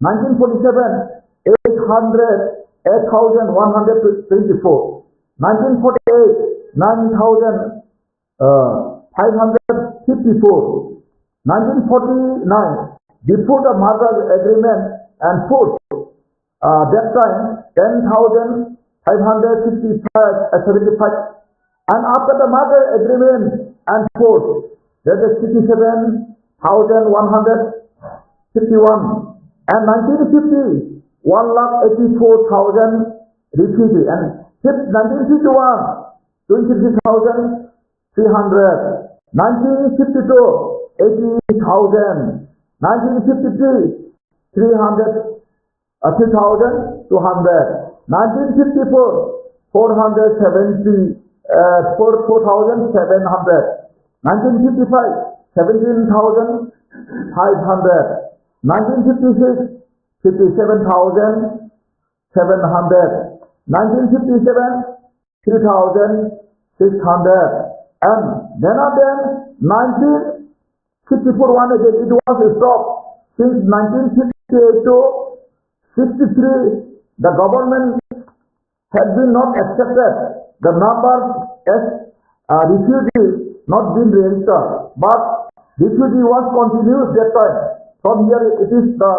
1947, 8,124. 1948, 9,554. 1949, before the merger agreement and food, that time 10,575. And after the merger agreement and food, there is 67,151. And 1950, 1,84,000 refugees. And 1951, 23,300. 1952, 80,000. 1953, 3,200. 1954, 4,700. 1955, 17,500. 1956, 57,700. 1957, 3,600. And then 1954 one again, it was stopped. Since 1958 to 63, the government had been not accepted. The number as refugees not been registered, but refugee was continued that time. From here it is the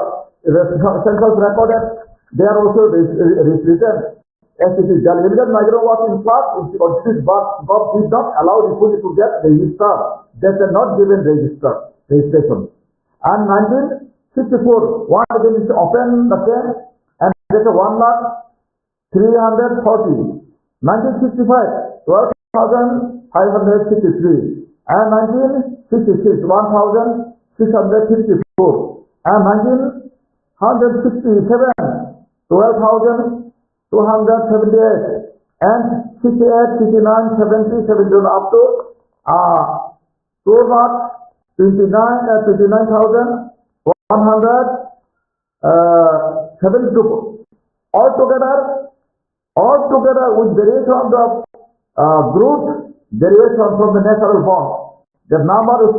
census recorded. They are also written as it is. The illegal migrant was in class, but God did not allow refugee to get registered. They were not given registration. And 1964, one again is open the camp and get 1,340. 1965, 12,553. And 1966, 1,654. And 1967, 12,278. And 68, 69, 70, 71 up to 29,172. Altogether with variation of the group, variation from the natural bond, the number is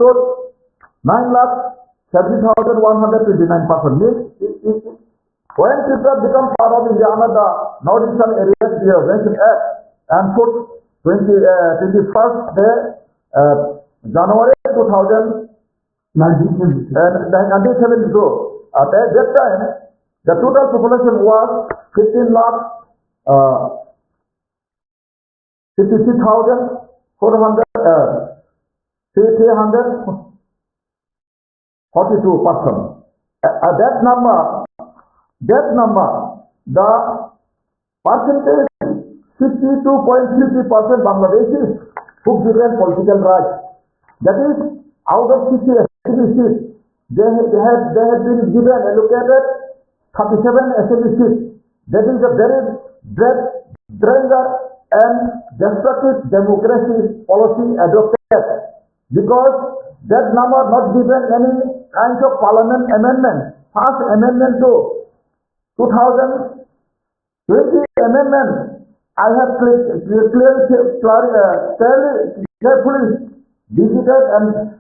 9,70,129 persons. When people become part of India under the Northeastern Areas Reservation Act and put 21st day, January 1972. At that time, the total population was 342 persons. That number, the percentage 62.50% Bangladeshis who given political rights. That is, out of 60 seats, they have been given allocated 37 assembly seats. That is a very danger and destructive democracy policy adopted, because that number not given any kind of parliament amendment. First amendment to 2020 amendment I have carefully visited and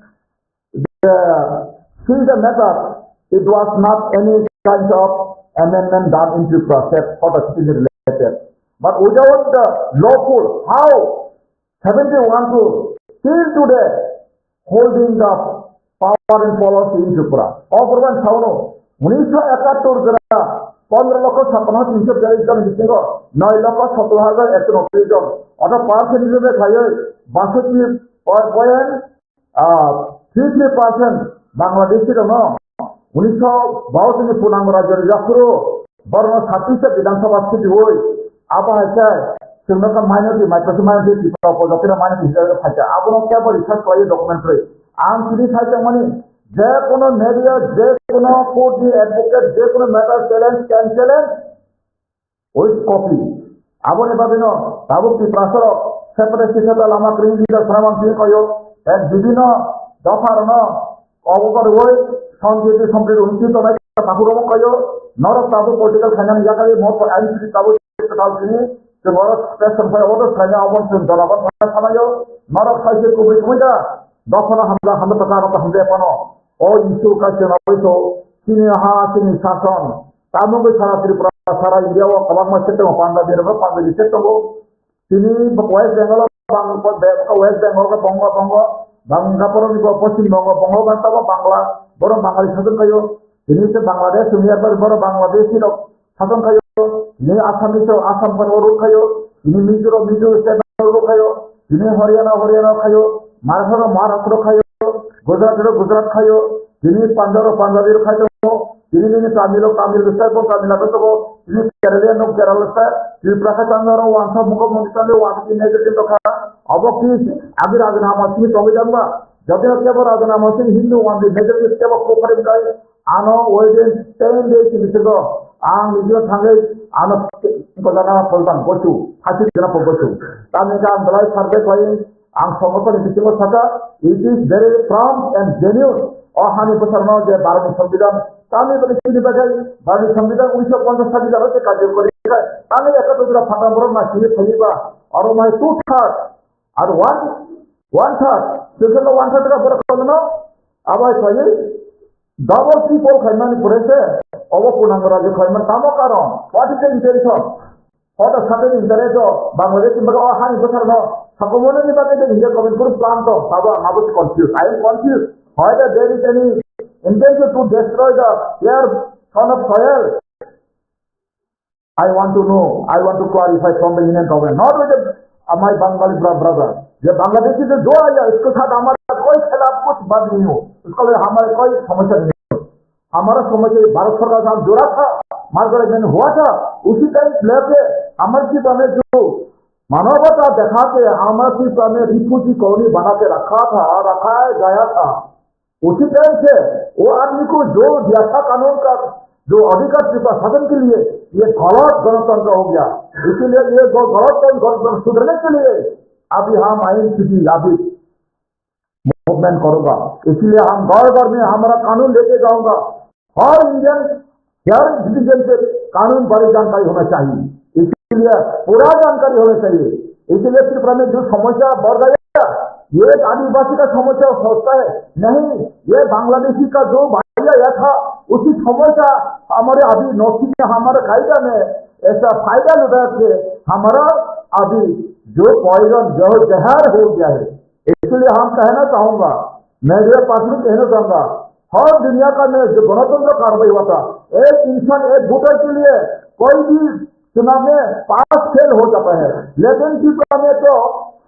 seen the matter. It was not any kind of amendment done into process for the citizen related. But without the lawful, how 71 to still today holding the power and policy in Tripura. Overman Sauno, 1971 jana 15,56,343 জন বিশিষ্ট 9,70,129 জন অর্থাৎ percent হিসেবে খাইয়ে 62.33% বাংলাদেশি দল 1962 পূর্ণাঙ্গ রাজ্যের জাফর বর্ণ 36 বিধানসভা seat হই আবহাওয়ায় সেগুলো মাইনরিটি মাইক্রোসিমাইনরিটি উপজাতির মাইনরিটি হিসেবে থাকে আপনার কেবল রিসার্চ করে ডকুমেন্ট রয়ে আম তিনি থাকে মানে যে কোনো মিডিয়া যে কোনো কোর্ট দি অ্যাডভোকেট যে কোনো ম্যাটার চ্যালেঞ্জ ক্যান্সেলেন ওই কপি আপনি ভাবেন তাবুক প্রাসর সেপারেট হিসেবে লামা ক্রিম লিডার শ্রাবণ সিং কয় এক বিভিন্ন দফার অবকর হয়ে সংযুক্ত সম্প্রীত অনুষ্ঠিত নয় ঠাকুরম কয় নরক তাবু পলিটিক্যাল ফাইন্যান্স জায়গায় মত আইনজীবী তাবু তিনি Sebuah stesen saya urus hanya awal jalanan sana yo narak saya kubri kumida dafana hamda perkara hamda pano oh isu kasih nabi itu sini sason tamu ke sana Tripura sara India wa kawan masih tu panda di situ sini West Bengal West Bengal ke Bongo Bangladesh di Pashim Bongo bantah Bangla baru Bangladesh satu kayu ini se Bangladesh dunia baru Bangladesh itu satu kayu ini Assam itu Assam baru kayu ini Mizoram state baru kayu ini Haryana kayu Maharashtra kayu Gujarat kayu ini Punjab kayu ini Tamil state pun Tamil Nadu ini Kerala state ini Prakasangara Wangsa Muka Mundisale Wangsa negatif dokha abokti agir rajanama sini tomi jamba jadi apa rajanama sini Hindu Wangsa negatif apa program kai ano within 10 days ini sudah ang video thangai ano kejana polban bosu hati kena bosu kami kan mulai survey koi ang সমস্ত নীতিগত থাকা it is very prompt and genuine অহানি প্রচারণ যে ভারতীয় সংবিধান আমি বলি চিনি বাজাই ভারতীয় সংবিধান 1950 সালে যাতে কার্যকরী হয় আমি একটা দুটো ফাটা বড় না চিনি ফেলিবা আর মাই 2/3 আর 1/3 সেখানে 1/3 টাকা বড় করলো আবার কই double triple খাইমানি পড়েছে অবপূর্ণাঙ্গ রাজ্য খাইমান তামো কারণ what is the intention what is happening there is Bangladesh কিংবা অহানি প্রচারণ সকমনে নিবাতে যে ইন্ডিয়া কমিউনিস্ট গ্রুপ প্ল্যান তো বাবা আমি confuse I am confused whether there is any intention to destroy the air son of soil I want to know I want to clarify from the Indian government not with my Bengali brother যে বাংলাদেশি যে जो आया इसके साथ हमारा कोई खिलाफ कुछ बात नहीं हो उसका हमारे कोई समस्या नहीं हो हमारा समस्या भारत सरकार साथ जोड़ा था मार्गदर्शन हुआ था उसी टाइम लेके अमरजीत हमें जो मानवता दिखा के अमरजीत हमें रिफ्यूजी कॉलोनी बना के रखाया गया था उसी टाइम से वो आदमी को जो दिया था कानून का जो अधिकार शासन के लिए ये गलत गणतंत्र हो गया इसीलिए ये गलत गणतंत्र सुधरने के लिए अभी हम आईएनसीसी अभी मूवमेंट करूंगा इसलिए हम घर में हमारा कानून लेके जाऊंगा हर इंडियन हर सिटीजन से कानून बारे जानकारी होना चाहिए इसलिए पूरा जानकारी होना चाहिए इसलिए त्रिपुरा में जो समस्या बढ़ गया ये आदिवासी का समस्या सोचता है नहीं ये बांग्लादेशी का जो भाइया था उसी समस्या हमारे अभी नौकरी में हमारे कायदा में ऐसा फायदा लुटा के हमारा अभी जो पॉइजन जो जहर हो गया है इसलिए हम कहना चाहूंगा मेरे पास में कहना चाहूंगा हर दुनिया का में जो गणतंत्र कार्रवाई हुआ था एक इंसान एक वोटर के लिए कोई भी चुनाव में पास फेल हो जाता है लेकिन त्रिपुरा में तो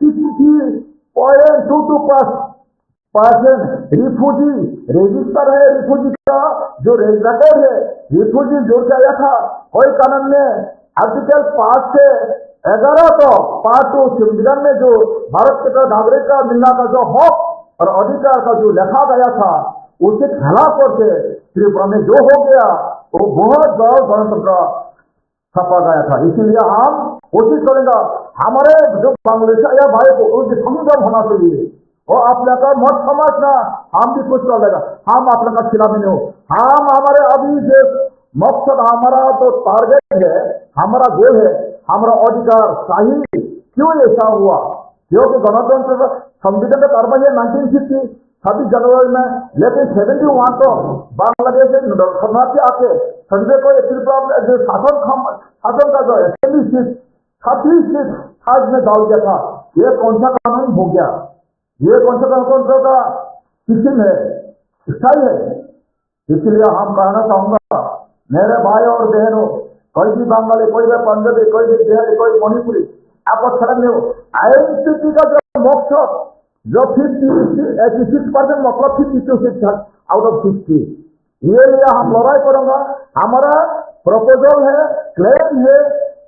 60.22% रिफ्यूजी रजिस्टर है रिफ्यूजी का जो रिकॉर्ड है रिफ्यूजी जोड़ के आया था कोई कानून में आर्टिकल 5 से 11 तो पार्ट 2 संविधान में जो भारत के नागरिक का मिलना का जो हक और अधिकार का जो लिखा गया था उसके खिलाफ करके त्रिपुरा में जो हो गया वो बहुत बड़ा गणतंत्र छपा गया था इसीलिए हम कोशिश करेंगे हमारे जो बांग्लादेश या भाई को उनकी संगम होना चाहिए और आप लोग का मत समझना हम भी कुछ कर लेगा हम आप लोग का खिलाफ नहीं हो हम हमारे अभी जो मकसद हमारा तो टारगेट है हमारा गोल है हमारा अधिकार सही क्यों ऐसा हुआ? क्योंकि गणतंत्र संविधान का कार्रवाई है 1950 26 जनवरी में, लेकिन 71 तो बांग्लादेश से शरणार्थी आके संजय को शासन का जो असेंबली सीट 30 सीट आज में डाल दिया था। ये कौन सा कानून हो गया? ये कौन सा गणतंत्र का सिस्टम है, स्टाइल है? इसलिए हम कहना चाहूंगा मेरे भाई और बहनों, कोई भी बंगाली, कोई भी पंजाबी, कोई भी बिहारी, कोई मणिपुरी, आपको सड़क में हो आईएनसीटी का जो मकसद जो 86% मतलब 52 आउट ऑफ 60, ये लिए हम लड़ाई करूंगा। हमारा प्रपोजल है, क्लेम है,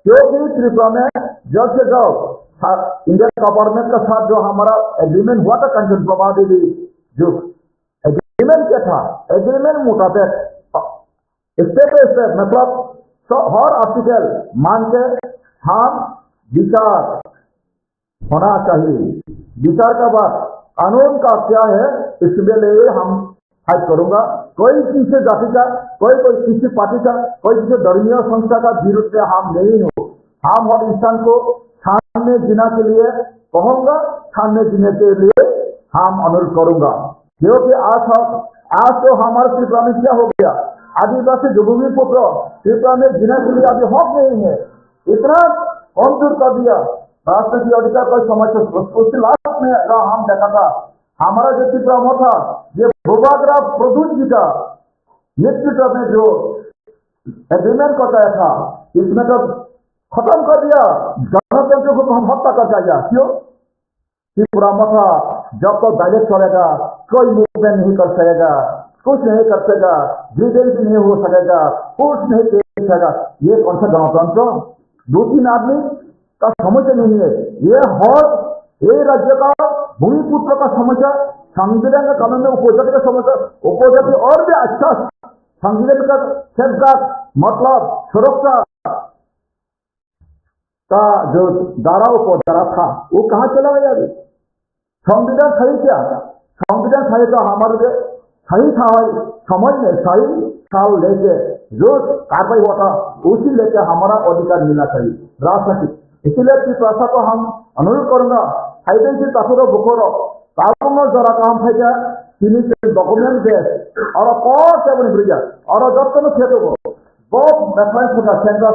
क्योंकि त्रिपुरा में जल्द से जल्द इंडियन गवर्नमेंट के साथ जो हमारा एग्रीमेंट हुआ था कंचन प्रभा देवी, जो एग्रीमेंट क्या था, एग्रीमेंट मुताबिक स्टेप बाय स्टेप मतलब हर आर्टिकल मान के हम विचार होना चाहिए। विचार का बाद कानून का क्या है इसके लिए हम फाइट करूंगा। कोई किसी जाति का, कोई किसी पार्टी का, कोई किसी धर्मीय संस्था का विरुद्ध में हम नहीं हो। हम हर इंसान को सामने जीना के लिए कहूंगा, सामने जीने के लिए हम अनुरोध करूंगा। क्योंकि आज तो हमारे त्रिपुरा में क्या हो गया, आदिवासी जो भूमि पुत्र त्रिपुरा में जीने के लिए अभी हक नहीं है, इतना कम दूर कर दिया। राष्ट्रीय अधिकार कोई समझ उसके लास्ट में हम देखा था हमारा जो त्रिपुरा था, ये भूभाग्राम प्रदूत जी का नेतृत्व में जो एग्रीमेंट करता था, इसमें तो खत्म कर दिया, गणतंत्र को हम हत्या कर दिया। क्यों? त्रिपुरा मथा जब तक डायरेक्ट चलेगा, कोई मूवमेंट नहीं कर सकेगा, कुछ नहीं कर सकेगा, ग्रीवेंस नहीं हो सकेगा, कुछ नहीं कर सकेगा। ये कौन सा गणतंत्र? 2-3 आदमी का समस्या नहीं है, ये राज्य का भूमिपुत्र का समस्या, संविधान का कानून में उपजाति का समस्या, उपजाति और भी अच्छा संविधान का सेफगार्ड मतलब सुरक्षा का जो धारा उपधारा था वो कहाँ चला गया? संविधान सही क्या? संविधान सही तो हमारे लिए सही था, समझ में सही साल लेके जो कार्रवाई हुआ था उसी लेके हमारा अधिकार मिलना चाहिए राष्ट्रपति। इसलिए त्रिपुरा को हम अनुरोध करूंगा, हाइडेंसी तासुरो बुकोरो कानून जरा काम फेंका तीन डॉक्यूमेंट दे और कौन से बनी ब्रिजा और जब तक खेतों को बहुत रेफरेंस होगा central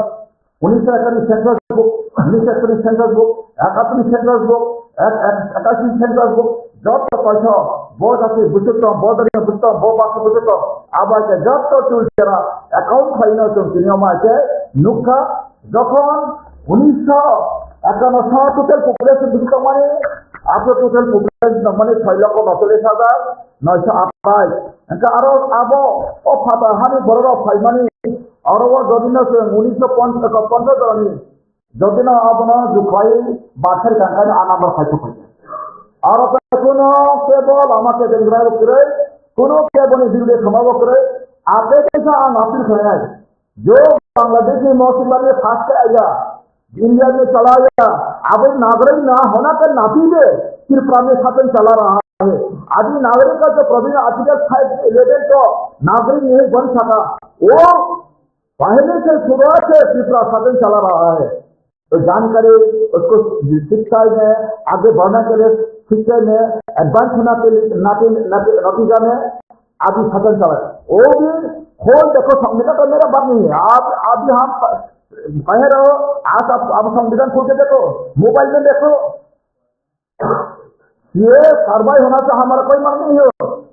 19 central book, 19 central book, 71 central book, 81 central book, जब तक पैसा बहुत अच्छी बुझुता बहुत बढ़िया बुझता बहुत बात बुझुता अब आके जब तक चूल तेरा अकाउंट फाइनल तुम सिनेमा के नुक्का जखन 1951 टोटल पॉपुलेशन बुझुता माने आपको टोटल पॉपुलेशन माने 6,49,928 इनका आरो फाता हानि बड़ो फाइमानी और वो जदिन 1950 जदिन अपना जुखाई बाछर कांकान आनाबर खाइतो और कोनो केवल আমাকে দেখাবো করে কোনো কেবল দিলে ক্ষমাবো করে आपे कैसा नासिर खाया है जो बांग्लादेशी मौसम में फास्ट आया इंडिया में चला गया, अब नागरिक ना होना का नाती दे त्रिपुरा में शासन चला रहा है। आदि नागरिक का जो प्रवीण आर्टिकल 511 तो नागरिक नहीं बन सका, वो पहले से शुरुआत से त्रिपुरा शासन चला रहा है। तो जानकारी उसको शिक्षा में आगे बढ़ने के लिए शिक्षा में एडवांस होना के नतीजा में आदि शासन चला, वो भी खोल देखो। संविधान तो मेरा बात नहीं है, आप अभी हम कह रहे हो, आज आप संविधान खोल के देखो, मोबाइल में देखो, ये कार्रवाई होना चाहिए, हमारा कोई मांग नहीं हो।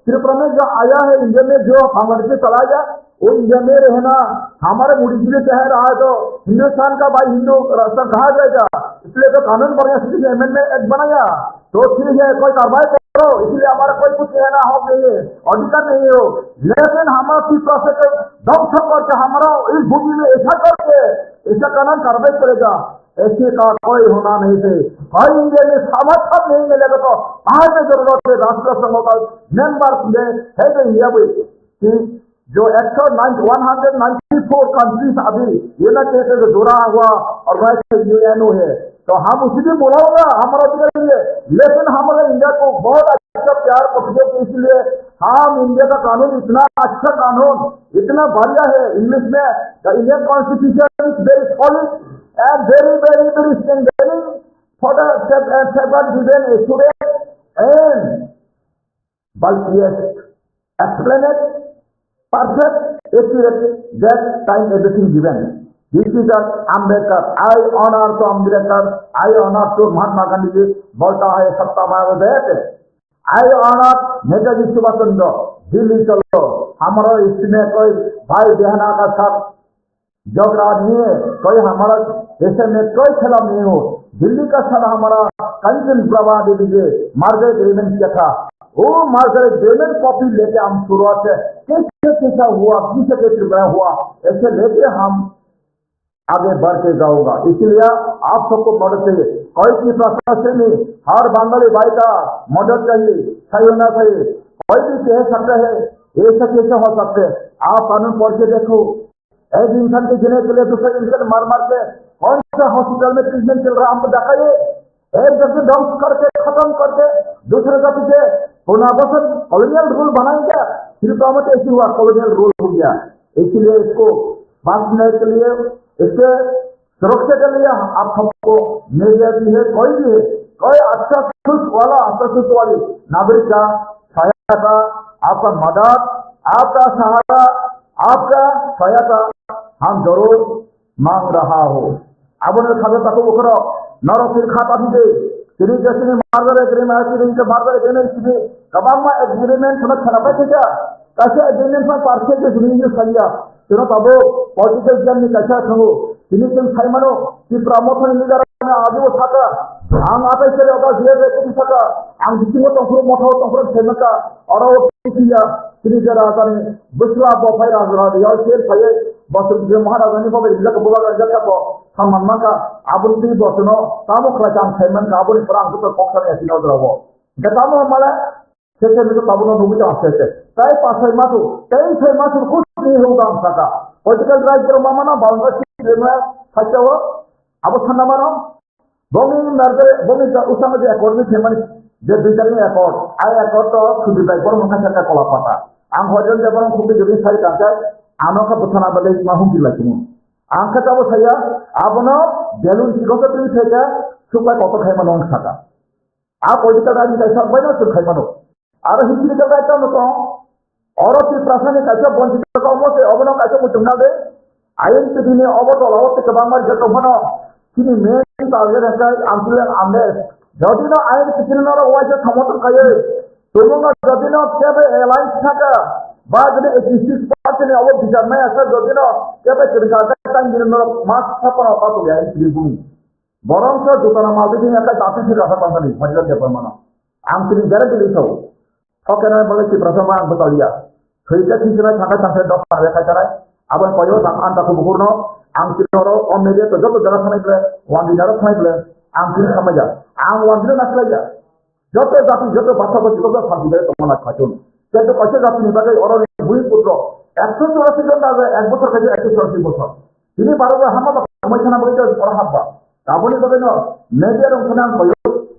त्रिपुरा में जो आया है इंडिया में जो बांग्लादेश से चला गया वो इंडिया में रहना हमारे मुड़ी से कह रहा है, तो हिंदुस्तान का भाई हिंदू राष्ट्र कहा जाएगा, इसलिए तो कानून बढ़िया सिटी अमेंडमेंट एक्ट बनाया तो ठीक है, कोई कार्रवाई करो, इसलिए हमारा कोई कुछ कहना हो नहीं है, अधिकार नहीं हो। लेकिन हमारा त्रिपुरा से ध्वंस करके हमारा इस भूमि में ऐसा करके ऐसा कानून कार्रवाई करेगा, ऐसे का कोई होना नहीं थे। कोई इंडिया में समर्थन नहीं मिलेगा तो आज में जरूरत है राष्ट्र संघ का मेंबर में है तो इंडिया में जो 194 कंट्रीज अभी यूनाइटेड स्टेट से जुड़ा हुआ और यूएनओ है, तो हम उसी भी बोलाऊंगा हमारा लिए। लेकिन हमारे इंडिया को बहुत अच्छा प्यार पहुंचे, इसलिए हम इंडिया का कानून इतना अच्छा कानून, इतना बढ़िया है इंग्लिश में, the Indian constitution is very solid and very very very strengthening for the safeguard given student and bulkiest, explained, perfect, accurate, that time everything given. This is the Ambedkar. I honor to Ambedkar. I honor to Mahatma Gandhi ji. बोलता है सत्ता माया देते. I honor Netaji Subhash Chandra. Delhi चलो. हमारा इसमें कोई भाई बहना का साथ झगड़ा नहीं है. कोई हमारा ऐसे में कोई खिलाफ नहीं हो. दिल्ली का साथ हमारा कंचन प्रभा देवी जी मार्गरेट एग्रीमेंट किया था. वो मार्गरेट एग्रीमेंट कॉपी लेके हम शुरुआत से कैसा हुआ, किसे कैसे हुआ, ऐसे लेके हम आगे बढ़ते जाऊंगा. इसलिए आप सबको मदद चाहिए. कोई भी प्रशासन में हर बंगाली भाई का मदद चाहिए, सही होना चाहिए. कोई भी कह सकते है ऐसे कैसे हो सकते. आप कानून पढ़ के देखो. एक इंसान के जीने के लिए दूसरे इंसान मार मार के कौन सा हॉस्पिटल में ट्रीटमेंट चल रहा है हमको दिखाइए. एक जगह ध्वंस करके खत्म करके दूसरे का पीछे पुनर्वासन कॉलोनियल रूल बनाएंगे. सिर्फ ऐसी हुआ कॉलोनियल रूल हो गया. इसलिए इसको बांटने के लिए, इसके सुरक्षा के लिए आप सबको मीडिया भी है, कोई भी है, कोई अच्छा सुख वाली नागरिक का सहायता, आपका मदद, आपका सहारा, आपका सहायता हम जरूर मांग रहा हो. अब उन्हें खाते तक वो करो नरो फिर खाता भी दे. Sini ke sini margar agreement, sini ke margar agreement sini. Kabang mah agreement sudah kenapa saja? Kasih agreement mah partai ke sini je saja. Sini tahu political jam ni kasih tunggu. Sini kan saya mana si promotion ini negara में आगे वो था. हम आप ऐसे होगा ये भी सका. हम जिसको तंफुर सेना का और वो किया sini जरा आने बिस्वा बफाई राजरा दिया शेर भाई बस जो महाराजा ने बोले इलाका बोला करके तो सम्मान का आबुल भी बसनो कामो खराचान सेमन का आबुल परang तो पक्ष ऐसी ना उधर वो बताओ हमारा कैसे में तो ताबुनो डूबी तो आते थे. कई पास कई कुछ नहीं होगा हम सका. पॉलिटिकल राइट पर मामा बाउंड्री में सच्चा हो अब ठंडा मारो बोंगी नर्दे बोंगी उसमें जो अकॉर्ड में सेमन जो बिचारी अकॉर्ड आई अकॉर्ड तो खुद भी पर मुखा चक्का कोला पाता. आम होजन जब हम खुद भी सारी कांचा आनो का पथना बले माहूं की Lakshmi angka tahu saya, abono jalur sikota tu saja supaya kotor khai manon saka. Apa itu tadi saya sampaikan tu khai manon. Ada hidup kita baca tu, orang si prasani kaca bonci kita kamu se abono kaca muncul nade. Ayen tu ini abono lawan tu kebangar jatuh mana. Kini main tahu ya saya ambil ambil. Jadi na ayen kecil nara wajah kamu tu kaya. Tolong jadi na siapa airlines saka. बाद में 21% ने अवध विचार में ऐसा जो दिन क्या पे करता टाइम दिन में मास छापन होता तो गया इसलिए भूमि बरम से दुकान मालवी ने ऐसा काफी फिर रहा पंद्रह नहीं मतलब जब मना आम तीन गारंटी ली सब तो कहना है बोले कि प्रथम आम बता दिया फिर क्या चीज में छाटा छाटे डॉक्टर पार देखा करा अब पयो आम तक बुकुरनो आम तीन और ऑन मीडिया तो जब जगह समय ले वन दिन जगह समय ले आम तीन समझ जा आम वन दिन नस्ल जा जो तो जाति जो तो भाषा को जो तो फांसी दे तो मना खाचुन কিন্তু কত জাতি নিবাগে অরর ভূমি পুত্র 184 জন আছে এক বছর কাছে 184 বছর তিনি ভারতের হামাবা সময়খানা বইতে পড়া হাব্বা তাবলি বলে ন মেজর অংশনাম কয়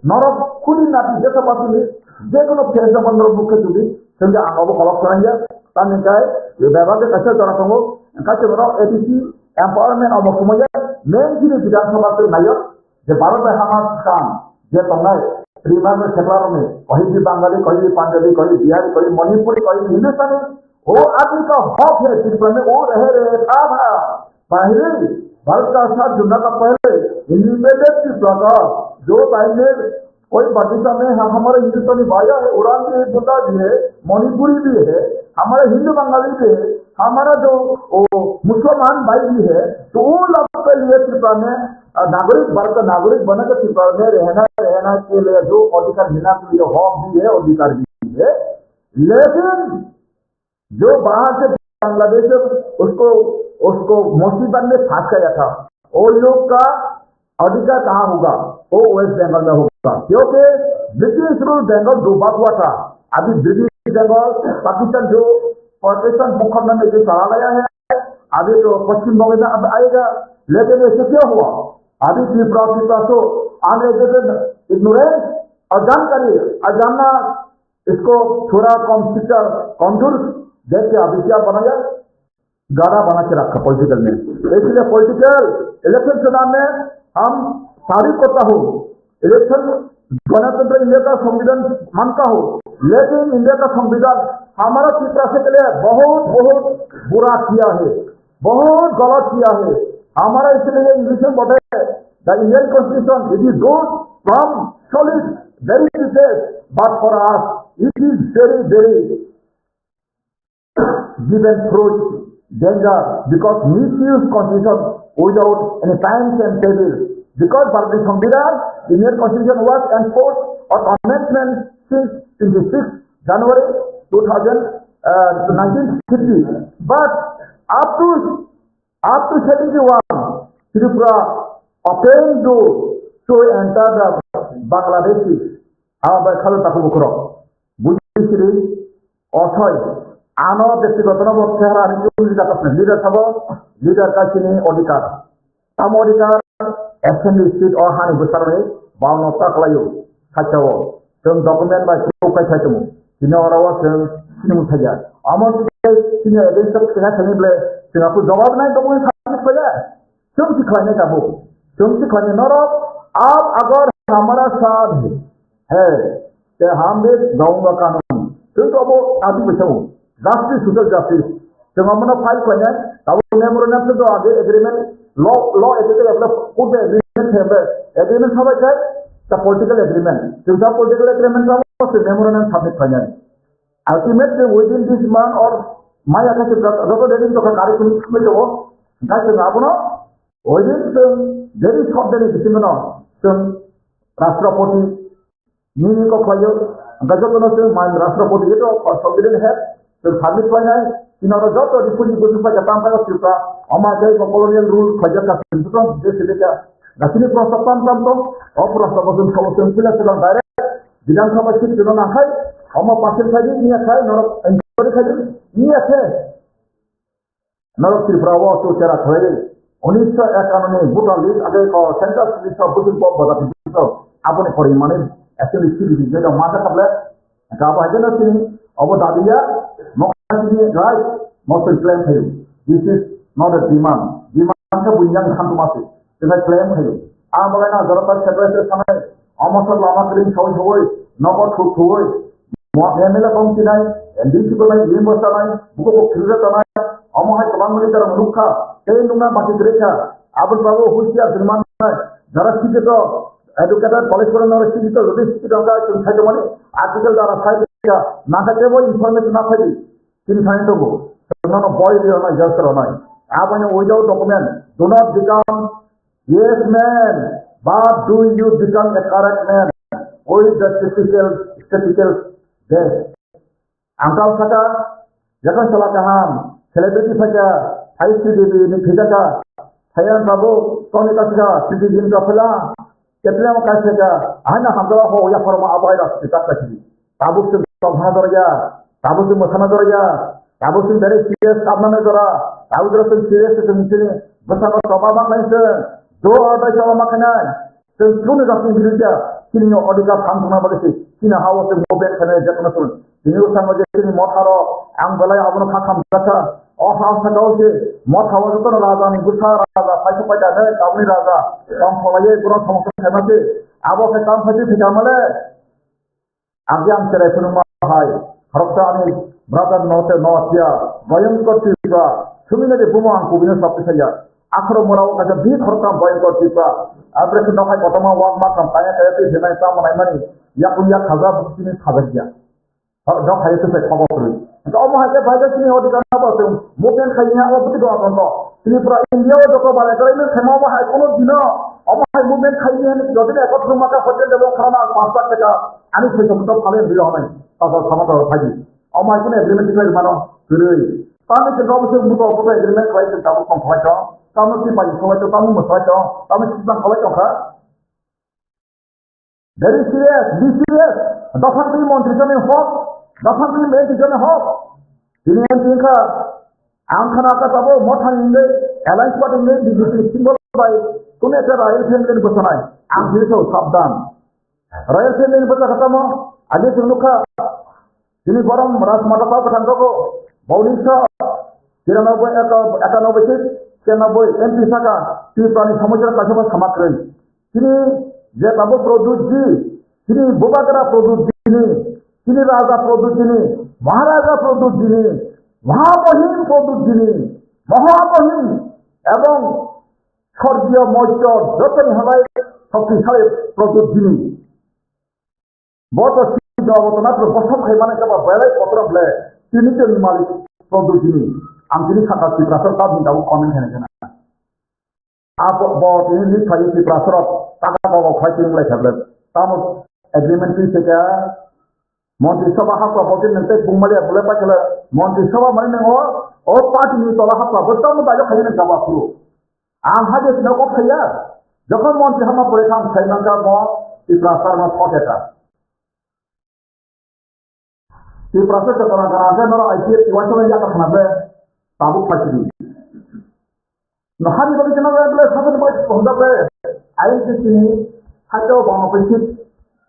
নরক খুনি নাতি যেটা পাতিনি যে কোনো ফেরজা বন্দর মুখে তুলি সঙ্গে আগাবো কলক করাইয়া তার নিকায় এই ব্যবহারের কাছে জনসংঘ কাছে বড় এডিসি এম্পাওয়ারমেন্ট অব সময়ে মেন যিনি বিধানসভাতে নায়ক যে ভারতের হামাস খান যে তঙ্গায় श्रीमान में क्षेत्रों में कहीं भी बंगाली कहीं भी पंजाबी कहीं बिहारी कहीं मणिपुरी कहीं हिंदुस्तानी वो आदमी का हक है जिसमें में वो रहे था पहले भारत का साथ जुड़ने का पहले इंडिपेंडेंस की प्रकार जो टाइम में कोई पाकिस्तान में हमारे हिंदुस्तानी भाइया है उड़ान भी बुद्धा भी है मणिपुरी भी है हमारे हिंदू बंगाली भी है हमारा जो मुसलमान भाई भी है तो वो लोग के लिए त्रिपुरा में नागरिक भारत का नागरिक बने के त्रिपुरा में रहना के लिए जो अधिकार देना के लिए हक भी है अधिकार भी है लेकिन जो बाहर से बांग्लादेश उसको मुसीबत में फंस गया था वो लोग का अधिकार कहाँ होगा वो वेस्ट बंगाल में होगा क्योंकि ब्रिटिश रूल बंगाल डूबा हुआ था अभी ब्रिटिश बंगाल पाकिस्तान जो पाकिस्तान भूखंड में जो चला गया है अभी तो पश्चिम बंगाल में अब आएगा लेकिन ऐसे क्या हुआ अभी त्रिपुरा तो अनएजुकेटेड इग्नोरेंस और जानकारी अजानना इसको थोड़ा कंटूर देख के अभी क्या बनाया, गाढ़ा बना के रखा पॉलिटिकल में। इसलिए पॉलिटिकल इलेक्शन चुनाव में हम तारीफ करता हूँ, इलेक्शन गणतंत्र इंडिया का संविधान मानता हूँ, लेकिन इंडिया का संविधान हमारा त्रिपुरा से के लिए बहुत बहुत बुरा किया है, बहुत गलत किया है हमारा। इसलिए इंग्लिश में बोलते हैं the Indian constitution it is good from solid very detail, but for us it is very very given fruit danger because misuse constitution without any times and table. Because by the Samvidhan, the Indian Constitution was enforced on amendment since 26 January 1950. But up to 71, Tripura obtained to enter the Bangladeshi. Our Khalu Takubukro. Buddhist Othoi. आनो व्यक्तिगत चेहरा leader सब leader का चिनी अधिकार तम अधिकार assembly seat और हानि बोसोरनै बावनो ताकलायो खाथियाव जों डकुमेन्ट बा खौखाय थायदों दिनै अराव जों सिनु थाया आमर सिनु एगेन्स्ट खिना थानिब्ले जोंहाबो जवाब नाय डकुमेन्ट साबमिट फैया जों सिखायनाय जाबो जों सिखायनाय नरक आप अगर हमारा साथ है कि हम भी गाँव कानून जों तो अब आदि बचाओ Justice, social justice. Jangan mana fight banyak. Tahu memorandum itu ada agreement, law agreement, food agreement है agreement सब है the political agreement. जब political agreement sama तो memorandum submit banyak. Ultimately within this month or May akan seberapa dari itu kan hari ini semua itu, dah jangan apa no. Within very short dari itu mana, राष्ट्रपति ini kok kayu, agak jauh tu main राष्ट्रपति itu संविधान है. Submit banyak, Cina jauh dipuji saja tanpa kita amakai colonial rule saja kasih itu kan jadi nah sini proses tanpa proses solusi pula sedang direct bidang sama sih kita nak kai ama pasal saja ni kai norok enjoy saja ni আছে norok Tripura tu cara kaya 1951 bukan list ada central list of bukan pop bata itu apa ni परिमाणे actually sih jadi masa kabel apa aja nanti अब दादिया right must claim है this is not a demand का बुनियाद खान तुम्हारे इसका claim है आप अगर ना जरूरत है से समय अमसर लामा करें छोड़ छोड़ नौकर छोड़ एमएलए कौन सी नहीं एनडीसी को नहीं ये बस्ता नहीं बुको को खरीदा तो नहीं अमहाय कमान में तरह मनुखा कई लुंगा बाकी करेगा आप बाबू होशियार निर्माण है जरा सीधे तो एडुकेटेड कॉलेज पर ना रखी तो रोटी सीधे होगा चिंता के माने आर्टिकल द्वारा फाइल किया ना करके वो इन्फॉर्मेशन ना फाइल किन खाने तो वो ना बॉय दिया ना जस्ट रहा नहीं आप अने without document do not become yes man but do you become a correct man with the statistical death angkal saja jangan salah paham selebriti saja hai CDB ini kita saya babu kau ni kasih citizen ka pula कितने में कैसे क्या है ना हम लोग हो या फरमा आबाई रास्ते किताब का चीज़ ताबू से संभाल दो या ताबू से मसाना दो या ताबू से मेरे सीरियस काम में दो ताबू से सीरियस से नीचे बस हम सभा में नहीं से दो और दो सभा में करना है तो क्यों नहीं करते हैं क्या किन्हीं और दिखा काम सुना बगे से किन्हीं हाउ से मोबाइल करने जगह में सुन किन्हीं उस समय जैसे मोटारो आम बलाई आपने काम करता और हम सकाओ से मत हवा जो तो राजा नहीं गुस्सा राजा पैसे पैसा है कामनी राजा काम फलाये पूरा समस्या है ना से अब वो काम फंसे थे क्या मले आगे हम चले फिर माय हरकता ने ब्रदर नोटे नोटिया वयं करती का सुमिने के बुमा को बिना सब कुछ या आखिर मोराव का जब भी हरकता वयं करती का अब रे सुना है कतमा वाक मा काम पाया कहते हैं ना काम नहीं मनी या कुछ या खजा बुद्धि ने खबर दिया और जो खाए तो खबर करी तो अब वहाँ के भाई की होती करना पड़ते हैं मोबाइल खाइए और बुद्धि दो अपन तो त्रिपुरा इंडिया वो जो बारे करे में खेमा वहाँ कोनो दिना अब वहाँ मोबाइल खाइए हैं जो दिन एक रूम का होटल जब खाना 5 लाख टका आनी से तो फाले दिला नहीं अब खाना तो खाइए अब वहाँ को एग्रीमेंट दिखाई मानो फिर तामे के गांव से मुझे ऊपर एग्रीमेंट कराई तो ताऊ कम खाई तो तामे की पाई खाई तो ताऊ मसाई तो तामे कितना खाई तो खा very serious be serious दफन भी मंत्री जने हो दफन भी में जने हो Dilihat tingka, angkana kata bo motan ini, alliance party ini dijadi simbol baik. Tune ke Royal Family ini bersonai, angkiri so sabdan. Royal Family ini bersama kata mo, ada senuka তিনি বরং রাজমাতা প্রধানকে বৌলিশ 91 এমপি থাকা ত্রিপুরানি সমস্যার কাছে সমাপ্রেন তিনি যে তাবো প্রদূত জি তিনি বুবাগরা প্রদূত যিনি তিনি রাজা প্রদূত যিনি মহারাজা প্রদূত যিনি মহামহিম প্রদূত যিনি মহামহিম এবং স্বর্গীয় মৈত্র যতই হলাই শক্তিশালী প্রদূত যিনি বড় অবতনা বসম খাইমানে কেবল বেলায় পত্র বলে তিনি তো মালিক প্রদূত যিনি আমি তিনি থাকা ত্রিপুরা সরকার দাবো কমেন্ট হেনে না তিনি নিশ্চয়ই ত্রিপুরা সরকার টাকা পাবো খাইতে থাকলেন তার এগ্রিমেন্ট থেকে মন্ত্রিসভা হাত বলতে নতে বুমালিয়া বলে পাইছিল মন্ত্রিসভা মানে নङ ও পার্টিनि তলা হাত বলতাম বাইরে খাইনে যাবা পুরো আম হাজে নক খাইয়া যখন মন্ত্রী হামা পরে খাম খাইনাঙ্গা ম ত্রিপুরা সরকার ফকেটা ত্রিপুরা সরকার করা আছে নর আইপিএস ইওয়াচনে জাকা খানাবে তাবু ফাইছি নহani বলি কেন বলে সাথে বলে হন্দাবে আইএসসি খাদ্য বনপেক্ষিত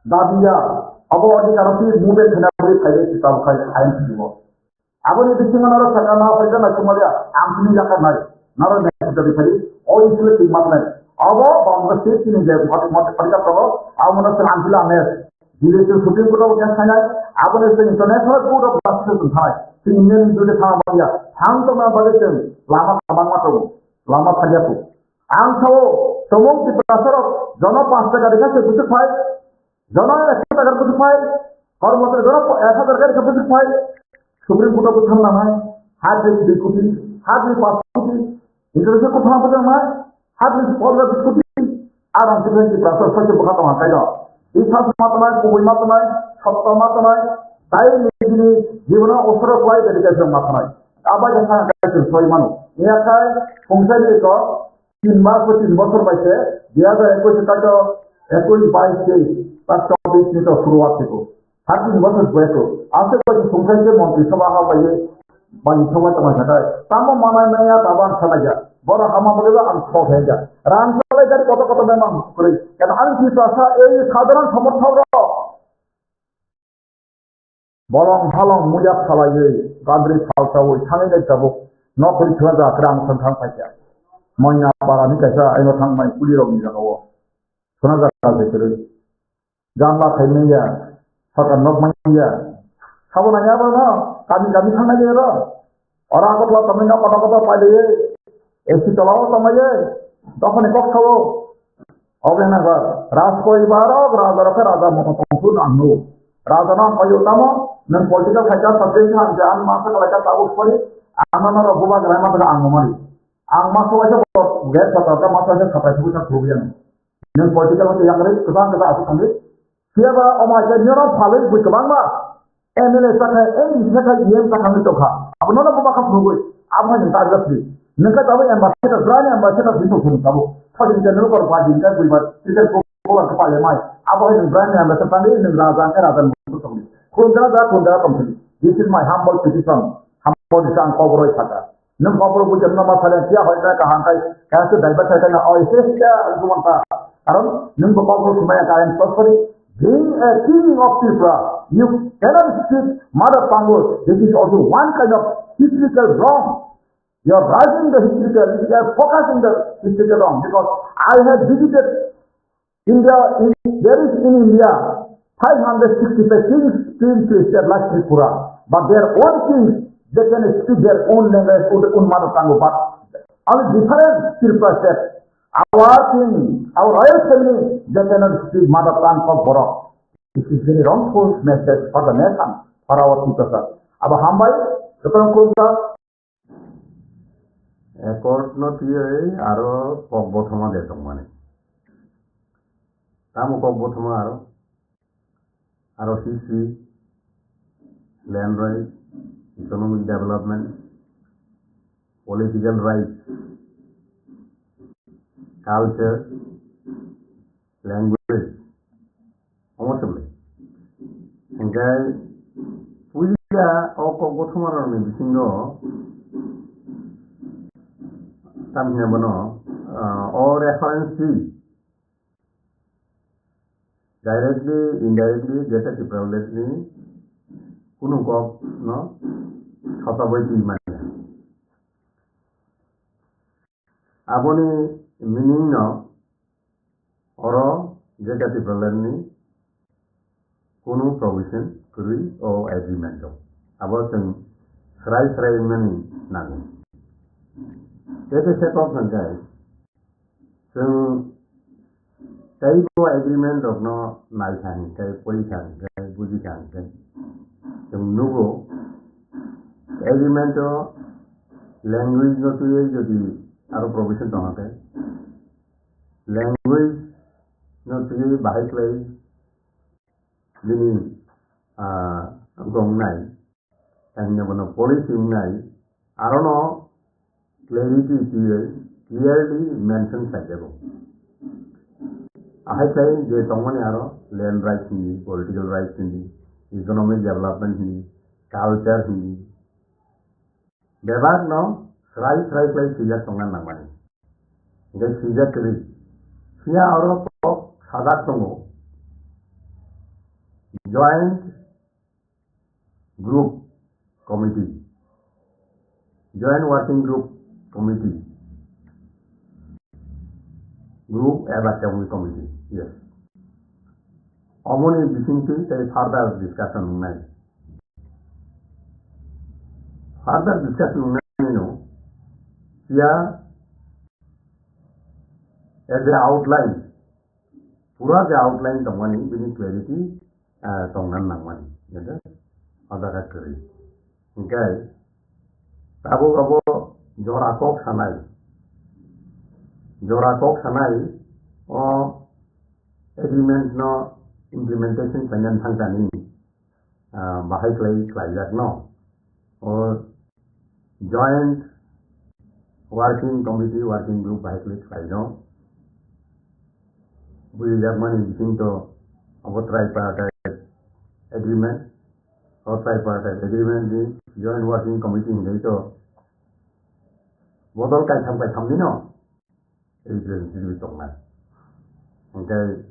দাবিয়া অবঅধিকারটি মুভে খেলাবলি খাইলে কিতাব খাই আইন দিব আপনি বিসিংনর সাকানা হইছে না তোমালিয়া আমনি জাকা নাই নর নেক্সট খালি ওই ইসলে কি মানে অব বঙ্গসে তিনি যে মত পরিকা তো আমন আনছিলা আমে দিলেতে সুপ্রিম কোর্ট কেন খাইনা আপনি ইন্টারন্যাশনাল কোর্ট অফ জাস্টিস খাই তিনি ইন্ডিয়ান দুলে খাওয়া বাড়িয়া শান্ত না বলেছেন লামা খাবাংমা তো লামা খাইয়াতো আম খাও সমুক প্রাসর জন 5 টাকা রেখেছে কিছু খাই জন 100 টাকার কিছু পাই কর্মচারী জন 1000 টাকার কিছু পাই সুপ্রিম কোর্ট কোথাও না হয় হাত 2 কোটি হাত 5 কোটি ইন্টারনেশনাল কোথাও পর্যন্ত নয় হাত 15 কোটি আর অঙ্কিত প্রাসর সহ্য কথা মাথায় দাও এই সাত মাত নয় কবই মাত নয় সত্য মাত নয় তাই তিনি জীবন অসর কয় ডেডিকেশন মাত নয় আবার দেখা গেছে 6 মানুষ এলাকায় সংসার দিক 3 মাস 3 বছর পাইছে 2021 টাকা 21 22 তার 24 নিতে শুরুয়াত থেকে 3 বছর বয়স আছে কত সংখ্যাকে মন্ত্রিসভা হবে বানি সময় তোমার সাথে তাম মানায় না তাবান চলে যা বড় হামা বলে আম সব হয়ে যা রান চলে যায় কত কত মেমান করে কেন আমি কি আশা এই সাধারণ সমর্থক বরং ভালো মুজা ফলাইয়ে গাদ্রি ফালতা ওই থানে যাইতাবো নকরি ছোঁয়া গ্রাম সন্ধান পাইয়া ময়না পাড়ানি কাইসা আইনো থাংমাই পুলি রবি জানাবো শোনা যাচ্ছে ভিতরে জানলা খাইনাইয়া সরকার নক মাইয়া খাবো না যাবো না কামি কামি খানা গিয়ে ওরা কথা তুমি না কথা কথা পাইলে এসি চলাও তোমায় তখন একক খাবো হবে না রাজ পরিবার রাজা রাজা মতো আনু রাজা নাম অযোতাম নন পলিটিক্যাল খাইটা সাবজেক্ট যে আন মাসে কলেকা তাবুক করি আনানা রঘুবা গ্রাম মাসে আঙ্গমারি আং মাস হয়েছে গ্যাস কথা মাস হয়েছে 27 বছর প্রবলেম নন পলিটিক্যাল হচ্ছে ইয়াংরে গোবাং কথা আছে সঙ্গে সিয়াবা অমাজে নিয়ন ফালে গোবাং মা এমএলএ সাথে এই সাথে ইএম সাথে তোখা আপনারা বাবা কাপ নগই আপনি তাজগাছি নকা তবে এমবাসেডর ব্রান্ড এমবাসেডর দিতো শুনুন তাবো সদিন জেনারেল কর পাজি কা কইবার সিটার কোলা কপালে মাই আপনি ব্রান্ড এমবাসেডর তান্ডে নিন রাজা কে রাজা মতো তবে কোন জায়গা complete this is my humble petition humble দিশান কবরই থাকা নং কবর বুঝে না মাসালে কিয়া হয় না কাহাঙ্কাই কাছে ড্রাইভার থাকে না ওই শেষটা গুমনটা কারণ নং কবর সময় current sorry being a king of Tripura, you cannot speak mother tongue. This is also one kind of historical wrong. You are writing the historical, you are focusing the historical wrong. Because I have visited India, there is in India 565 kings came to establish Tripura. But their own kings, they can speak their own language, own mother tongue. But only different Tripura state. Our king, our royal family, they cannot speak mother tongue of Borok. This is very wrongful message for the nation, for our people. Aba hambai, sekarang kita একট নথিয়ে আরো পব্বথমা দেশ মানে তাম পব্বথমা আরো history land right economic development political right culture language সমস্ত ওই পুলিশা অপগঠমার বিসিঙ্গ তামিয়া বন অ reference directly indirectly যেটা প্রিপারেটলি কোনো গপ ন শতাবৈ দুই মানে aboni meaning no oro jekati problemni কোনো provision kuri o agreement abo sing serai mani nang ete set of nangai sing kai bo agreement of no nai thang kai poi thang kai buji thang kai sing nugo agreement o language no to jodi aro provision নহতে language no to bahai play Jadi, gong nai, and the policy nai, I don't know, clarity clearly mentioned Sajabo. I say the Tomani Aro, land rights in the, political rights in the, economic development in the, culture in the. There are no right like Sija Tongan Namani. The Sija Kri. Sia Aro Sadak Tongo. Joint Group Committee, Joint Working Group Committee, Group Assembly Committee, yes. Omoni distinctly there is further discussion online. Further discussion online, here as the outline, pura the outline the money with clarity. Tongan nangman, gitu. Ada kekeri. Okay. Tabu jorakok sanai. Oh, agreement no implementation penyan tangkani. Bahai kelajak no. Oh, joint working committee, working group bahai kelajak no. Bui Germany distinto about tripartite agreement or tripartite agreement di joint working committee ini itu bodol kai tham ni no itu jadi tongna okay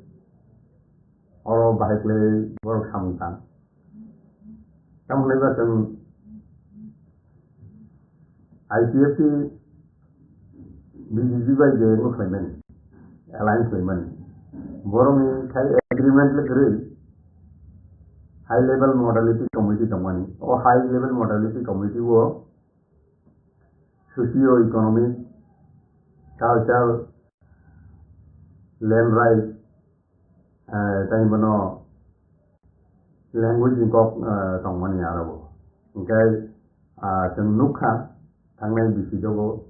oro bahai le work samtan kamu leba teng IPFT BGB by the Muslim Alliance Women borong kai agreement le kare high level modality committee company or high level modality committee wo socio economic cultural land rights time bono language kok company arabo okay teng nukha tangnai bisidogo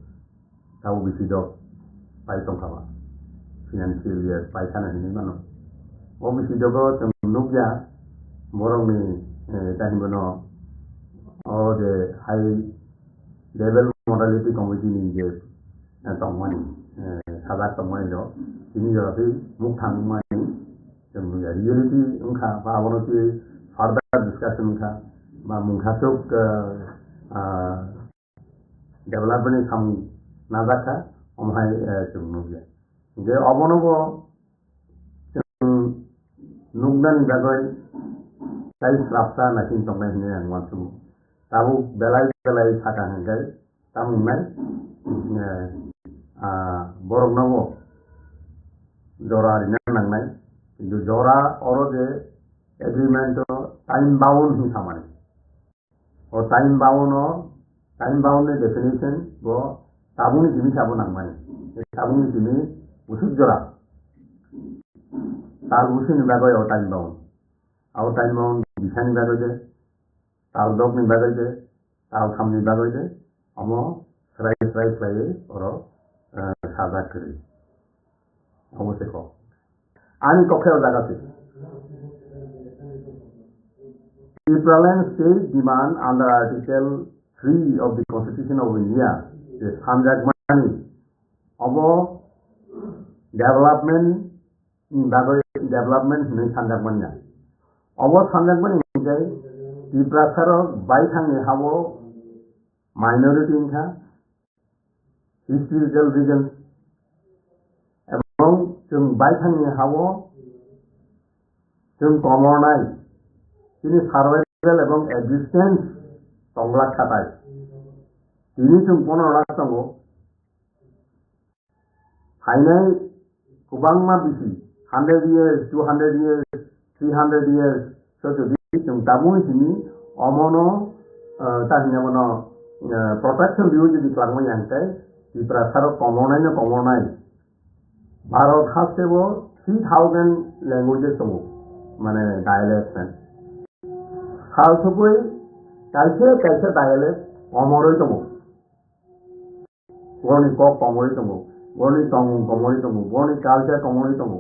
tau bisidok pai tongkaba financial year pai sana ini mano o bisidogo teng nukya borong ni time bono or the high level modality committee ni je tongmani sabat tongmani do ini jo ti mukhang mani teng ya reality ungkha ba bono ti further discussion ungkha ba mungkhasuk development kam nazaka omhai chungnuya je obonobo nugnan bagoi kai slapsa nakin tongai ni ang wantu tabu belai thaka hangai tamnai borok nawo jora rina nangnai কিন্তু jora oro je agreement time bound hi samani o time bound definition bo tabuni jimi sabu nangmani tabuni jimi usuk jora tal usin bagoi o time bound au time bound bisani bagoi je tal dog ni bagoi je tal kham ni bagoi je amo serai oro saja kri amo seko ani kokhel jagate Tripuraland state demand under Article 3 of the Constitution of India is Sanjagmani abo development ni Sanjagmani abo Sanjagmani jai Tripura saro bai thangni habo minority inka historical region এবং जों बायथांनि हावो जों कमरनाय তিনি survive actual এবং existence সংলাপ খাতায় তিনি जों 15 लाख दङ फाइनाल गोबांमा बिसि 100 years 200 years 300 years so যদি जों दाबो जोंनि अमनो ताहिनावनो protection view যদি clangmo yantai ipra saro कमनाय Bharat हासेबो 3000 languages दङ माने dialects खालसबै कायसे dialect अमरै दङ गनि क कमरै दङ गनि तंग कमरै दङ गनि कालचार कमरै दङ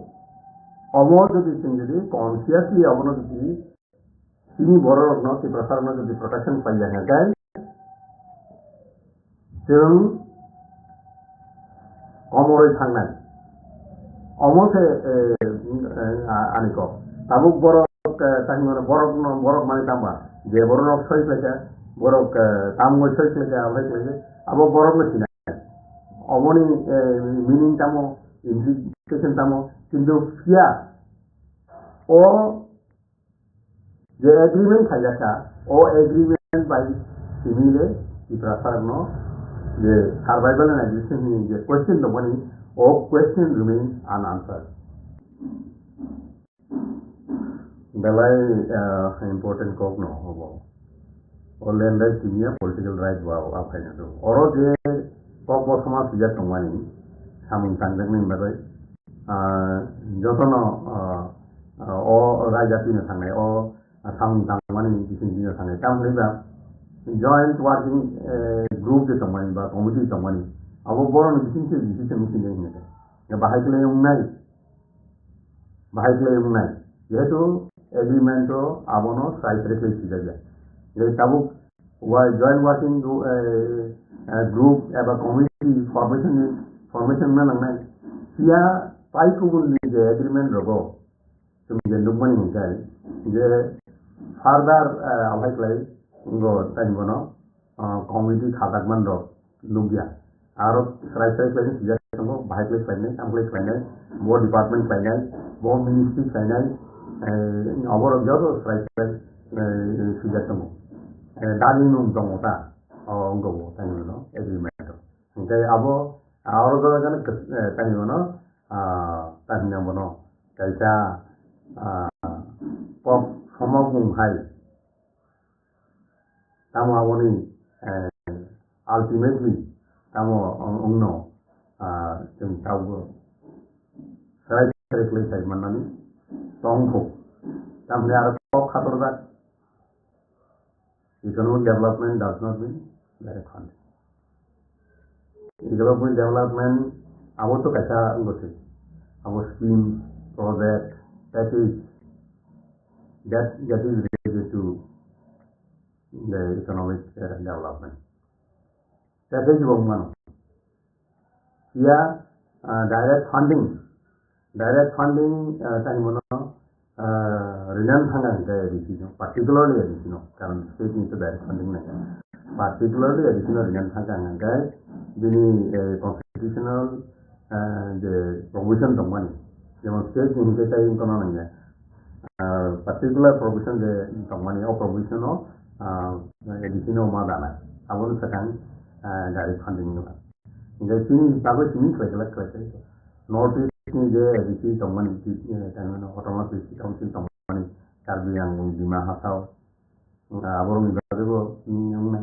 अमर যদি जों कन्सियासलि अमनो যদি তিনি বড় রত্ন কি প্রসারণ যদি প্রোটেকশন পাই যায় जों अमरै थांनाय अमसे आनिको ताबुक बरक ताहिमनो बरक माने तामा जे बरक सयफ्लेका बरक तामगो सयफ्लेका आमफ्लेका आबो बरक नसिना अमनि मिनिं तामो इम्प्लिकेशन तामो किन्तु फिया ओ जे एग्रीमेंट थायाका ओ एग्रीमेंट बाय सिमिले इफ्रासारनो the survival and existence in the question the money or question remains unanswered. Belai important kok no hobo. Or lender senior political right wow up and do. Or the kok was sama sejak kemani samun tanggung ni belai. Jotono or raja pina sangai or samun tanggung ni di sini sangai. Tam leba joint working group de samani ba committee samani abo boro ni bikin decision meeting ni ne ya bahai nai yeto agreement to abono site rekle sijaja le tabu wa joint working group aba committee formation na nai sia pai ko ni je agreement rogo tum je lubmani ni kai je further abai go tangono community khatak mando lugya aro srai claim sija tango bhai claim ample claim bo department claim bo ministry claim abor jodo srai sija tango dali num tango ta ngo tangono agreement ngai abo aro go gan tangono tanna mono kaisa pop samagum hai tamo awoni ultimately tamo ongno जों tawo sai correctly sai manani tongko tamne ara kok khatorda economic development does not mean direct funding economic development abo to kaisa ngote abo scheme project package that is related to the economic development. Package woman. Here, direct funding. Time mono renan hangan gaya disino. Particularly additional. Karena state itu direct funding na. Particularly additional renan hangan gaya. Dini constitutional the provision tomani. Jema state ni kita yung kono nanya. Particular provision the tomani or provision of additional madana. Abon sekang direct funding nula. Jadi sini tahu sini kelak. Notice ni je additional tomani kan otomatis council tomani karbi yang di mahasau. Abon ni baru yang mana?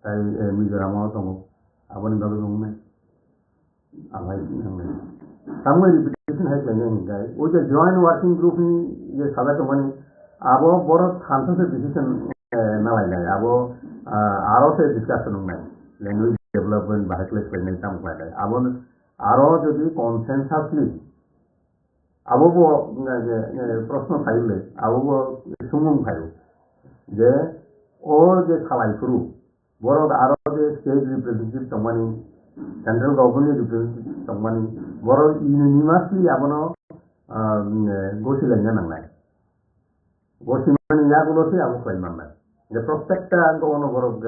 Saya migrama tomo. Abon ni baru yang mana? Abai yang mana? Kamu repetition hai kene guys. वो जो joint working group ni ये सादा tomani abo boro khanto se decision na lai abo aro se discussion nai language development bahakle planning tam lai abo aro jodi consensusly abo bo proshno thaile abo bo sumung thayo je or je khalai puru boro aro je state representative tomani central government representative tomani boro unanimously abono gosilanya nanglai Bosimani ya gulo sih aku klaim mana. The prospecta angko ono borok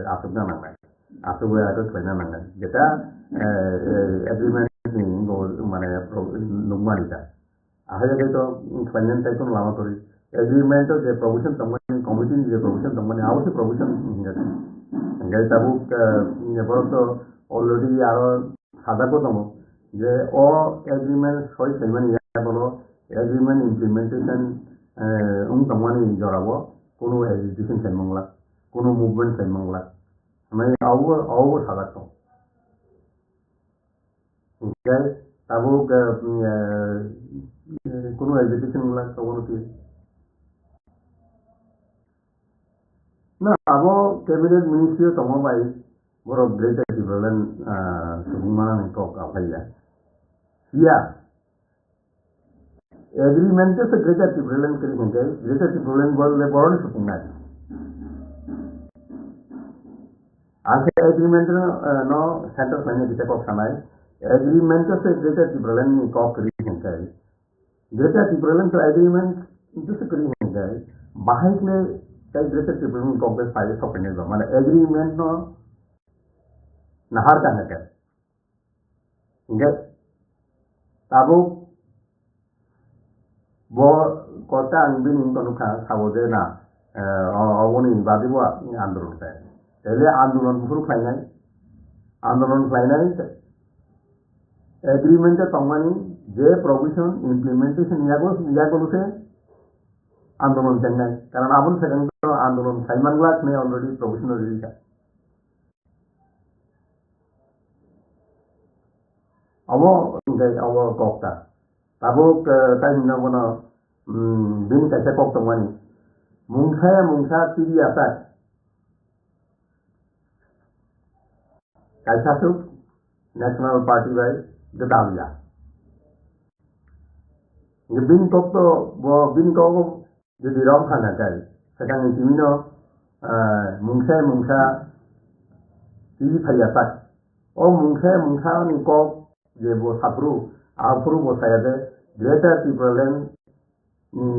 asubna mana. Asubu ada klaim mana. Kita agreement ni angko mana numani ta. Ahaya itu klaim tay pun lama tori agreement je provision tamani committee je provision tamani आवश्यक provision hinga tabuk ne boroto already aro sada ko tamo je o agreement soi semani ya bolo agreement implementation tamani jorabo kono execution semangla kono movement semangla amai awo sada ko okay tabuk kono execution la kono ti na abo cabinet ministry tomo bai boro greater development sumana ni ko ka phaya ya agreement se greater development kari hingai greater development bol le boro ni supuna ase agreement no center sane kita ko samai agreement se greater development ni ko kari hingai greater development agreement itu se kari hingai bahai ne kay greater development complex file sopene ba mane agreement no nahar ka hata nge tabu bo kota anbin kono ka sawode na awoni badibo andolon ta ele andolon buru khainai agreement ta tamani je provision implementation yago se आंदोलन चेन्नई कारण आपण second आंदोलन Simon ने already provisional release है अब कोक्ता Tabo time न बना दिन कैसे कोक्ता मनी मुंखा टीवी आता है कैसा सुख नेशनल पार्टी भाई जताविया ये बिन कोक्तो वो बिन cocoa jadi rom kana kai sedang timino mungsa ti phaya tak o mungsa ni ko je bo sapru bo sayade greater development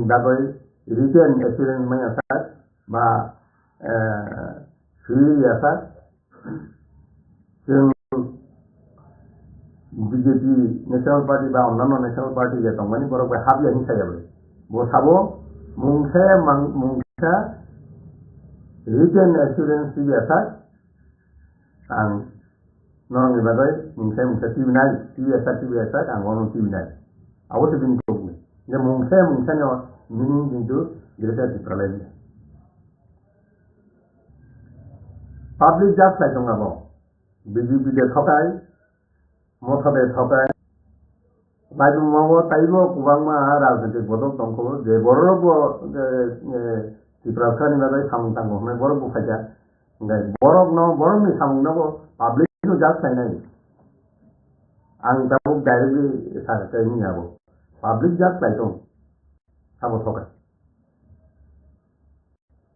dabai return assurance mai asak ba free asak BJP national party ba onnonno national party je tongmani boro ko habi ani sayabe bo sabo mungsa return assurance ti asak ang norong ibagai mungsa ti asak ang ono ti binai awo se bin ko je mungsa no meaning into greater development public jobs like ngabo BJP de thokai mothabe thokai Baju mawo taibo kubang ma rajnetik bodok tongko je borok bo tiprasani bagai samung tanggo me borok bo faja ngai borok ni samung no public no jak sai nai ang tabu directly sa kai ni abo public jak sai tong sabo thoka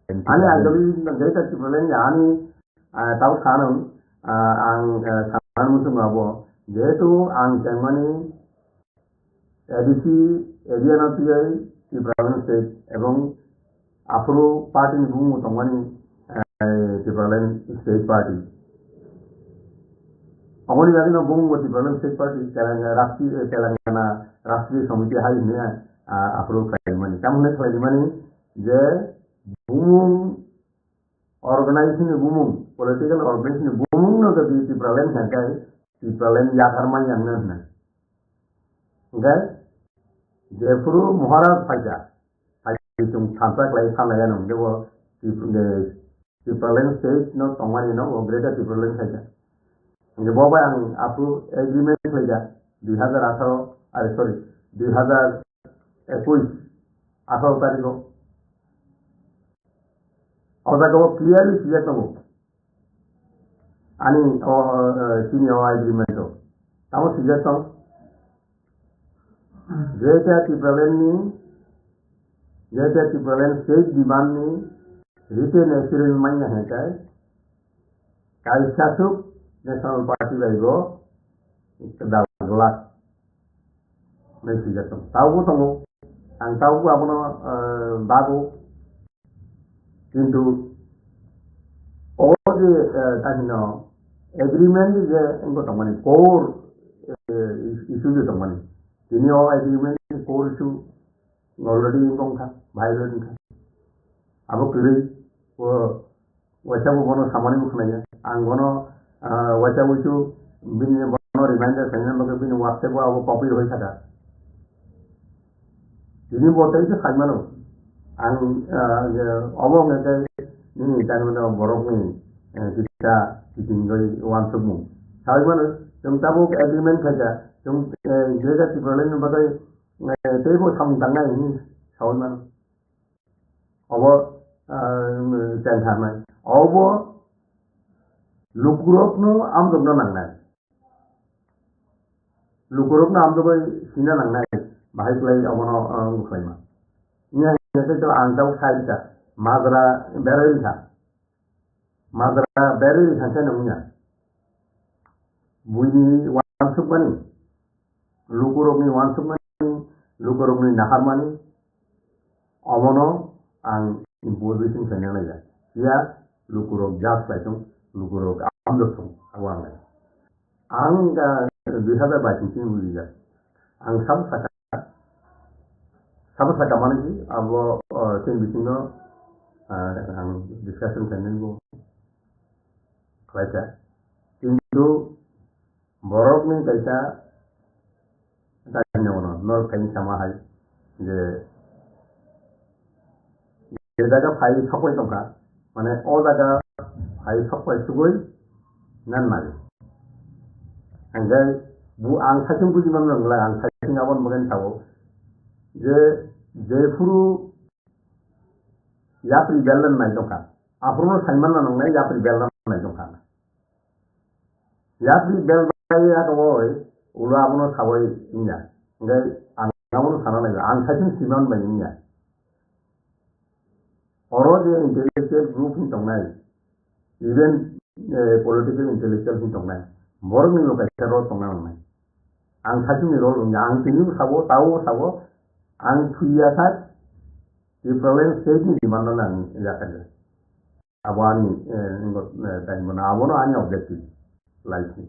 ani agali ngai ta tiprolen ani tau sanam ang sanan musum abo jetu ang kemani ADC area na PI di Province State এবং Afro Party ni bungu tongani di Province State Party amoni lagi na bungu di Province State Party Telangana Rashtriya Samiti hai ne Afro Kaimani kamne Kaimani je bungu organization bungu political organization bungu no di Province hankai di Province ya karma yang na okay jefuru muharab faja tum thantak lai thanaya no debo di Province State no tongani no greater di Province faja nge boba ang apu agreement faja 2021 tariko oda ko clearly siya to ani senior agreement to tamo siya to greater development state demand ni return assurance mai na hai kai sasuk national party laigo dagla mai sigatam tahu tamu ang tahu apuno bago kintu all the agreement je engko tamani core issue je tamani ini agreement core issue already ingkong violent abo kiri wacabu bono samani mukhnaya anggono wacabu chu bini bono reminder sayna baga bini whatsapp abo copy hoi thaka ini botai je saimano ang abo ngake ni tanuna borok ni kita ditinggoi wansukmu saimano jong tabuk agreement thaja jong jega tiprolen bagai tebo samdanga ini saimano abo jangan abo lukurok no amdok no nangnai lukurok no amdok sina nangnai bahai play abo no mukaima nya ngete to angtau sai ta madra beril tha ke namnya buni wansuk bani lukurok ni wansuk bani lukurok ni nahar mani abo no ang imposition sanana ya ya lukurok jas laitung lukurok amdok awang lai ang dihada batin tin buliga ang sama saka mana sih abo tin bisino ang discussion kanen go klaja tindu borok ni kaisa tanya wono nor kain sama hai je jaga phai sokoi tongka mane o jaga phai sokoi sugoi nan mari anggai bu ang saking buji man ngla ang saking abon magan tawo je furu yapri belan nai tongka afruno saiman na ngai yapri belan nai tongka yapri bel bai ya ko ula abono sawai inya ngai ang abono sana nai ang saking siman bai inya oro je intellectual group in tongnai even political intellectual in tongnai borong ni lokai ro tongnai ang saking ni ro yang tinu sabo tawo ang thuya tha the problem stage ni dimanda nang yakade abani ingot tai mana abono ani objective life ni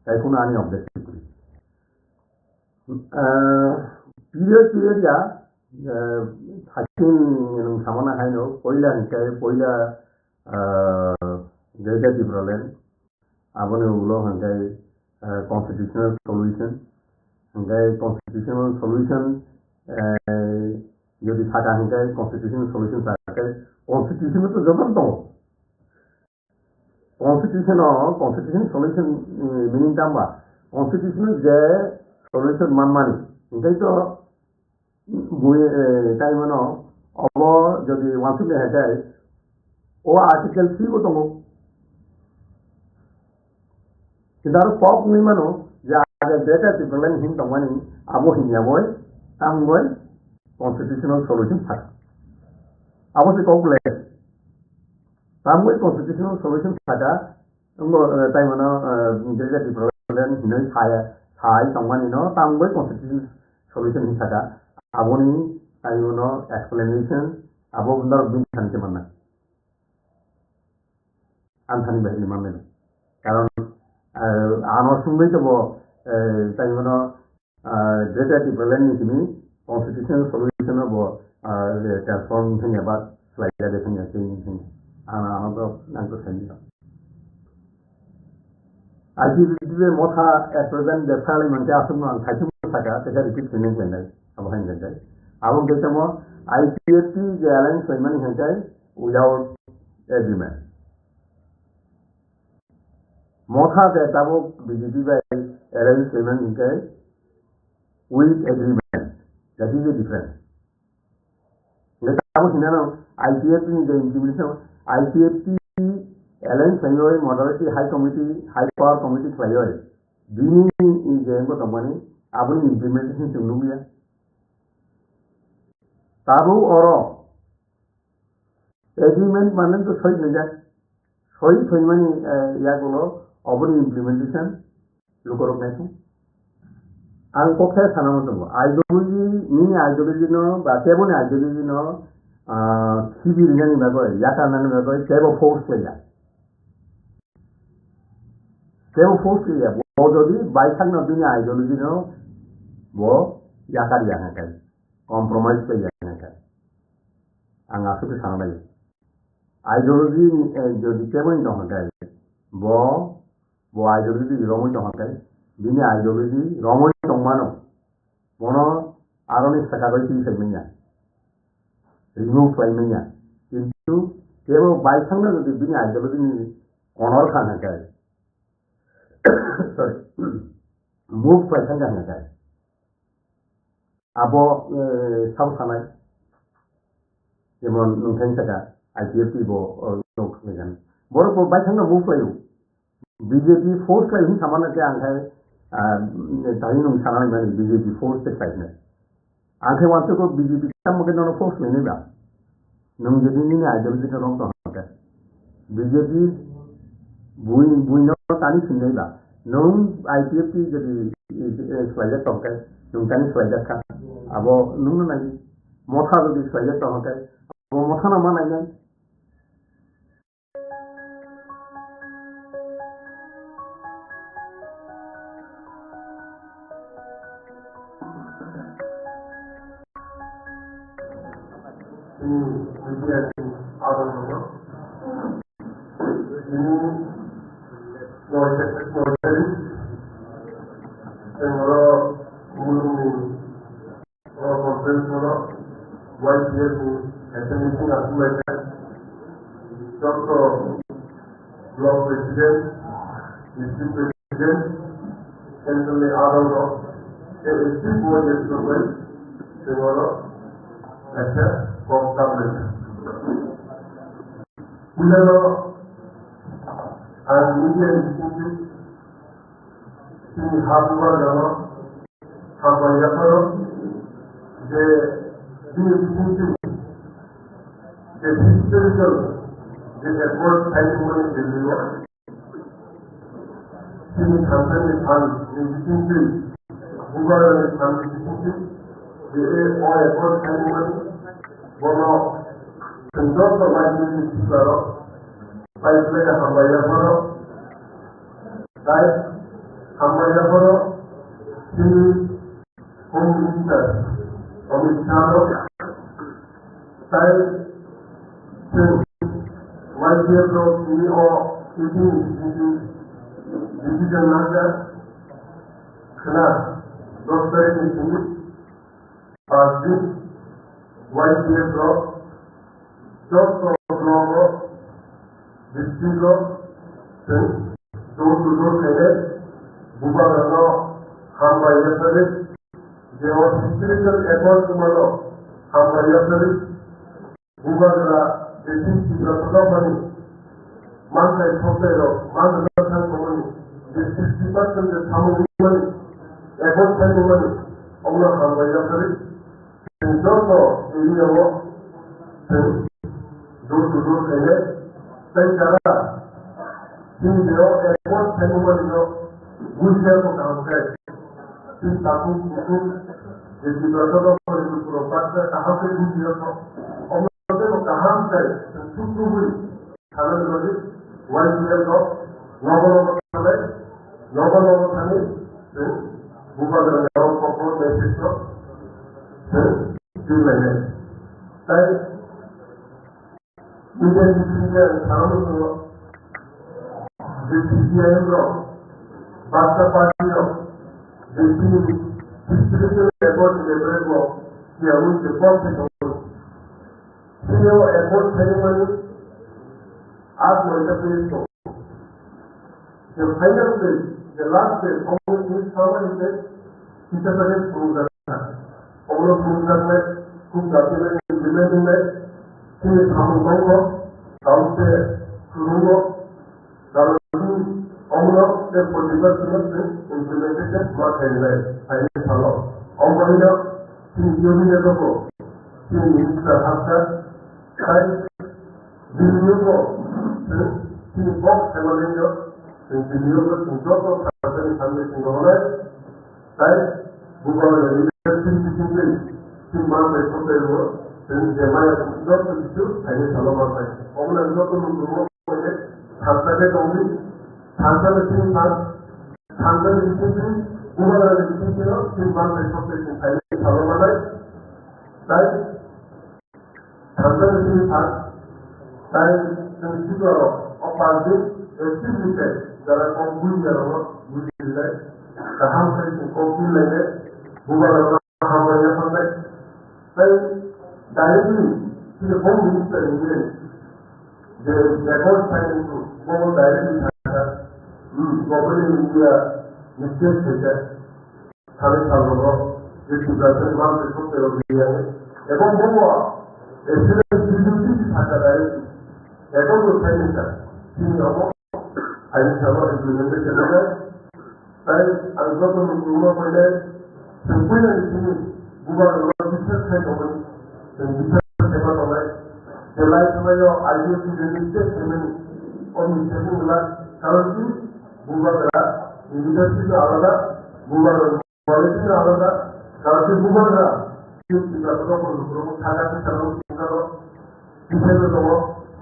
tai kuna ani objective period ya hakin yang samana haino poila hingkai poila data problem abono ulo hingkai constitutional solution যদি থাকা হingkai constitutional solution থাকাই constitution তো জবাব দাও constitution solution meaning tamba constitution je solution manmani hingkai to buye tai mano obo jodi wansu le hakai o article 3 ko tongo sidar pop ni mano ja data problem hin tongani abo hinya boy tamboy constitutional solution থাকা অবশ্যই complex তামই constitutional solution থাকা তাই মানে যেটা problem হিনই ছাই তংমানি ন তামই constitutional solution থাকা আবনি তাই মানে explanation আবো বন্দর বিন শান্তি মানা আনসানি বাহিনী মানে কারণ আনোর সঙ্গেই তো তাই মানে যেটা প্রবলেম নি তুমি constitutional solution of transform thing about slide everything as thing another nanko sendi aji video motha at present the parliament asumno thaitu saka teka repeat training pendai abhan jai abon ketamo IPFT je alliance ceremony hantai without agreement motha the tabo BJP by alliance ceremony hantai with agreement. That is the difference. Let us know IPFT is the implementation. IPFT alliance Senoi Moderate High Committee, High Power Committee Flyover. Dini is the company. Abun implementation to Nubia. Tabu Oro agreement manen to Soy Nija. Soy Soymani Yagulo, Abun implementation. Look at it. ang pokhe sanamo tongo ideology no ba tebone ideology no civil nani bagoi yaka nani bagoi tebo force ya bo jodi baithang no dunia ideology no bo yaka ya kai compromise ke jana ka anga su sang bai ideology jo di kemon dong ka bo ideology romoi dong ka bini ideology romoi dong mano mono aroni sakabai ti segmenya remove segmenya কিন্তু কেবল বাইসাংনা যদি bini ideology ni honor khana ka sorry move paisanga khana ka abo sam sanai যেমন নংখাইন থাকা IPFT নৌখান বড় বাইসাংনা move লাইও BJP force লাইনি সামানাকে आंखाय दाई नों सानानै माने BJP force देखायनो आंखाय वानसोखौ BJP सामके ननो फोर्स लेनेबा नों जदि नि आइडियोलॉजी का रंग दं बिजेपि बुइनो तानि सिनैबा नों आइपिएफटी जदि स्लाइडर तंकाय नों तानि स्लाइडर का आबो नों नाय मथा जदि स्लाइडर तंकाय आबो मथा ना मा नाय Block President, District President, Central Adolfo, still more years to wait, tomorrow, at the government. Milano and Media Institute, in Habuagama, Habayaparo, the institute, the historical, the effort timing in the world. In the company and institute, Google and institute, the all effort timing, one of control of my business, pipeline Habayaparo, right? Habayaparo, still home minister, Omicano, style, one year ago, we all decision maker, class, doctor in English, this one year ago, doctor of law, district law, door-to-door credit, Bubagano, Hambaya service, there was historical effort to follow Hambaya service, Bubagana, the district company, Manga Topero, Manga company, the 60% is how much money, effort spending money, Omna Hambaya service, and also area work, door-to-door credit, Sankara, Sindhyo, effort spending money, good share for council, since Taku, the Tibetan of the Prophet, a half a good year for कहां से सुसु हुई खाना लोगे one year को Nobel थाने बुबा गराव को message को दिन लेने ताई इंडियन सिटीजन सामने को जेसीआई को बादशाह पार्टी को जेसी स्पिरिचुअल एफर्ट लेबर को कि हम उनके point effort ceremony as multiple the final phase, the last phase, only someone is there, it's a very program. All of program cook document implementing that, see it how to downstairs, Kuruno, Darwin, all of the particular implementation, not highlight, highlight a lot. All of the things you need to go, see Minister Haftar, Biliogo, the box Evalingo, the Biliogo, the Joto, and the Singola, right? Google and University, Simon, the Hotel, then the Maya, not to the two, and it's a lot of time. All and not to move it, translated only, translating part, translating, Google and the Simon, the Hotel, and it's a lot of time. ini tak, saya juga apa itu estimate dalam komputer orang boleh, kaham saya komputer lagi, bukan orang hamil yang sampai, saya directly the home minister ini, the record saya itu, mau directly saya, government India mistake saja, kalau jadi berarti memang itu teori yang, bahwa Excellency Sakadai, Economic Minister, Senior I have implemented saya anggap menunggu pada sempurna ini bukan orang bisa saya komen dan bisa saya komen. Selain saya IDP register semen orang semen bulan kalau ini bukan berat, industri alada bukan quality alada kalau ini bukan berat. Kita perlu berumur tangga terlalu tinggal, kita perlu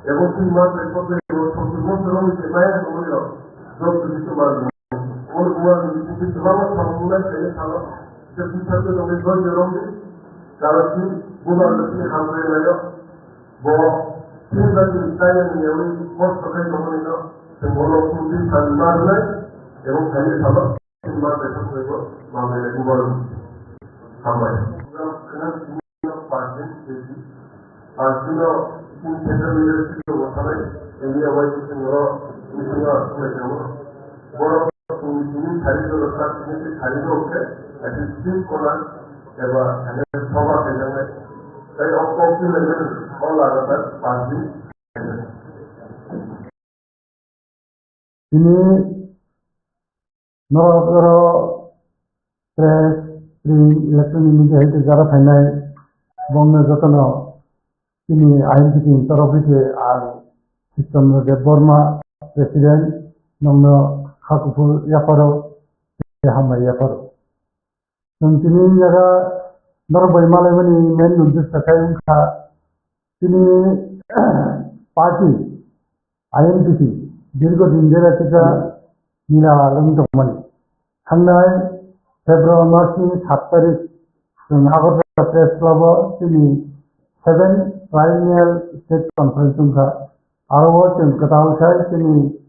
evolusi masuk ke semua orang semuanya kemudian job itu baru. और हुआ कि तमाम formula चाहिए था जब पीछे से लोग इस बार जरूर कारण कि बुरा लक्ष्य हमने लगा वो तीन बार निकाय नहीं है वो बहुत पकड़ लोगों ने तो बोलो पूरी संमान में एवं पहले सालों तीन बार बैठक हुए को मामले में बुरा हमारे party no in central leadership को बताए इंडिया वाइज से वो इंडिया में वो ini hari itu lepas ini hari itu oke, ada tim koran, coba ada coba kerjanya, saya opsi lagi, all ada pasti. Ini noro press electronic media itu jara final, bangsa jatno ini INTT interoffice al sistem Burma president nomor Hakuful Yaparo, Hamay Yaparo. Sini jaga normal Malayani main untuk sekarang sini parti INTT dirgo dinjera kita nila alam teman. Hanai Februari Maret 7 tarik Agar Press Club sini 7 Triennial State Conference ka Arawat dan Katal saya sini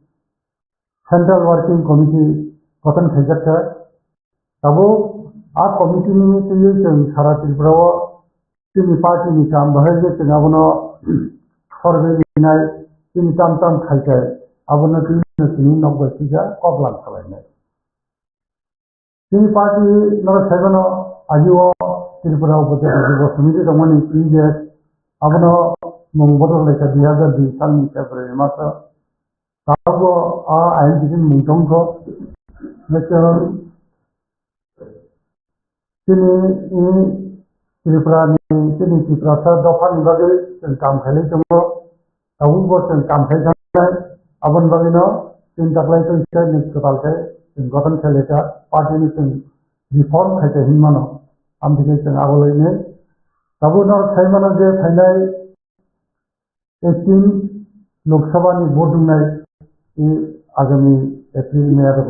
Central Working Committee गठन खाइजाखा तबो आ committee नि तिनि जों सारा त्रिपुराव जोंनि पार्टीनि काम बाहाय जे जों आबनो सर्वे लिरनाय जोंनि ताम खाइजाय आबनो तिनि नगसिजा कबलान खालायनाय जोंनि पार्टी नर साइबनो आजिओ त्रिपुराव बजे समिति दंमोन प्रिभियास आबनो मंगबदल लेखा 2002 सालनि फेब्रुवारि मासाव ताबो आ आइनजिनि मुंथंखौ Nasional sini Tripura sini Tripura dofan bagi tentang kali semua tahu buat tentang kali sampai aban bagi no tentang lain tentang ni sekali tentang kali ka parti ni reform kali himano ambil tentang awal ini tahu no saya mana je final 18 Lok Sabha ni voting naik ini agami April May ada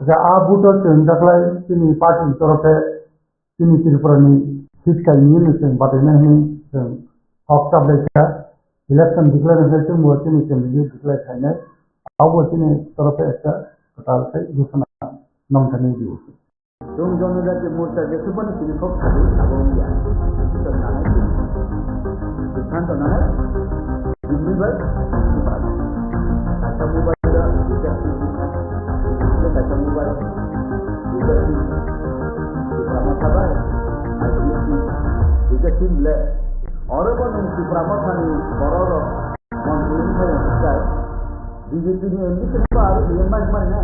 Jika abu tu cendaklai sini parti terapet sini Tripura ni sistem ini macam bagaimana ni Oktober lepas election declare macam buat sini cendera declare kena abu sini terapet kata saya dusana nom tani dia. Jom ni dah murtad je tu pun sini kau kali abu dia. Kita nak ni. Kita tu nak ini baik. Kita mubah dah kita kata mubah kita Tripura sabar kita simple orang pun Tripura ni orang mungkin saya cakap BJP ni ini sebab dia mana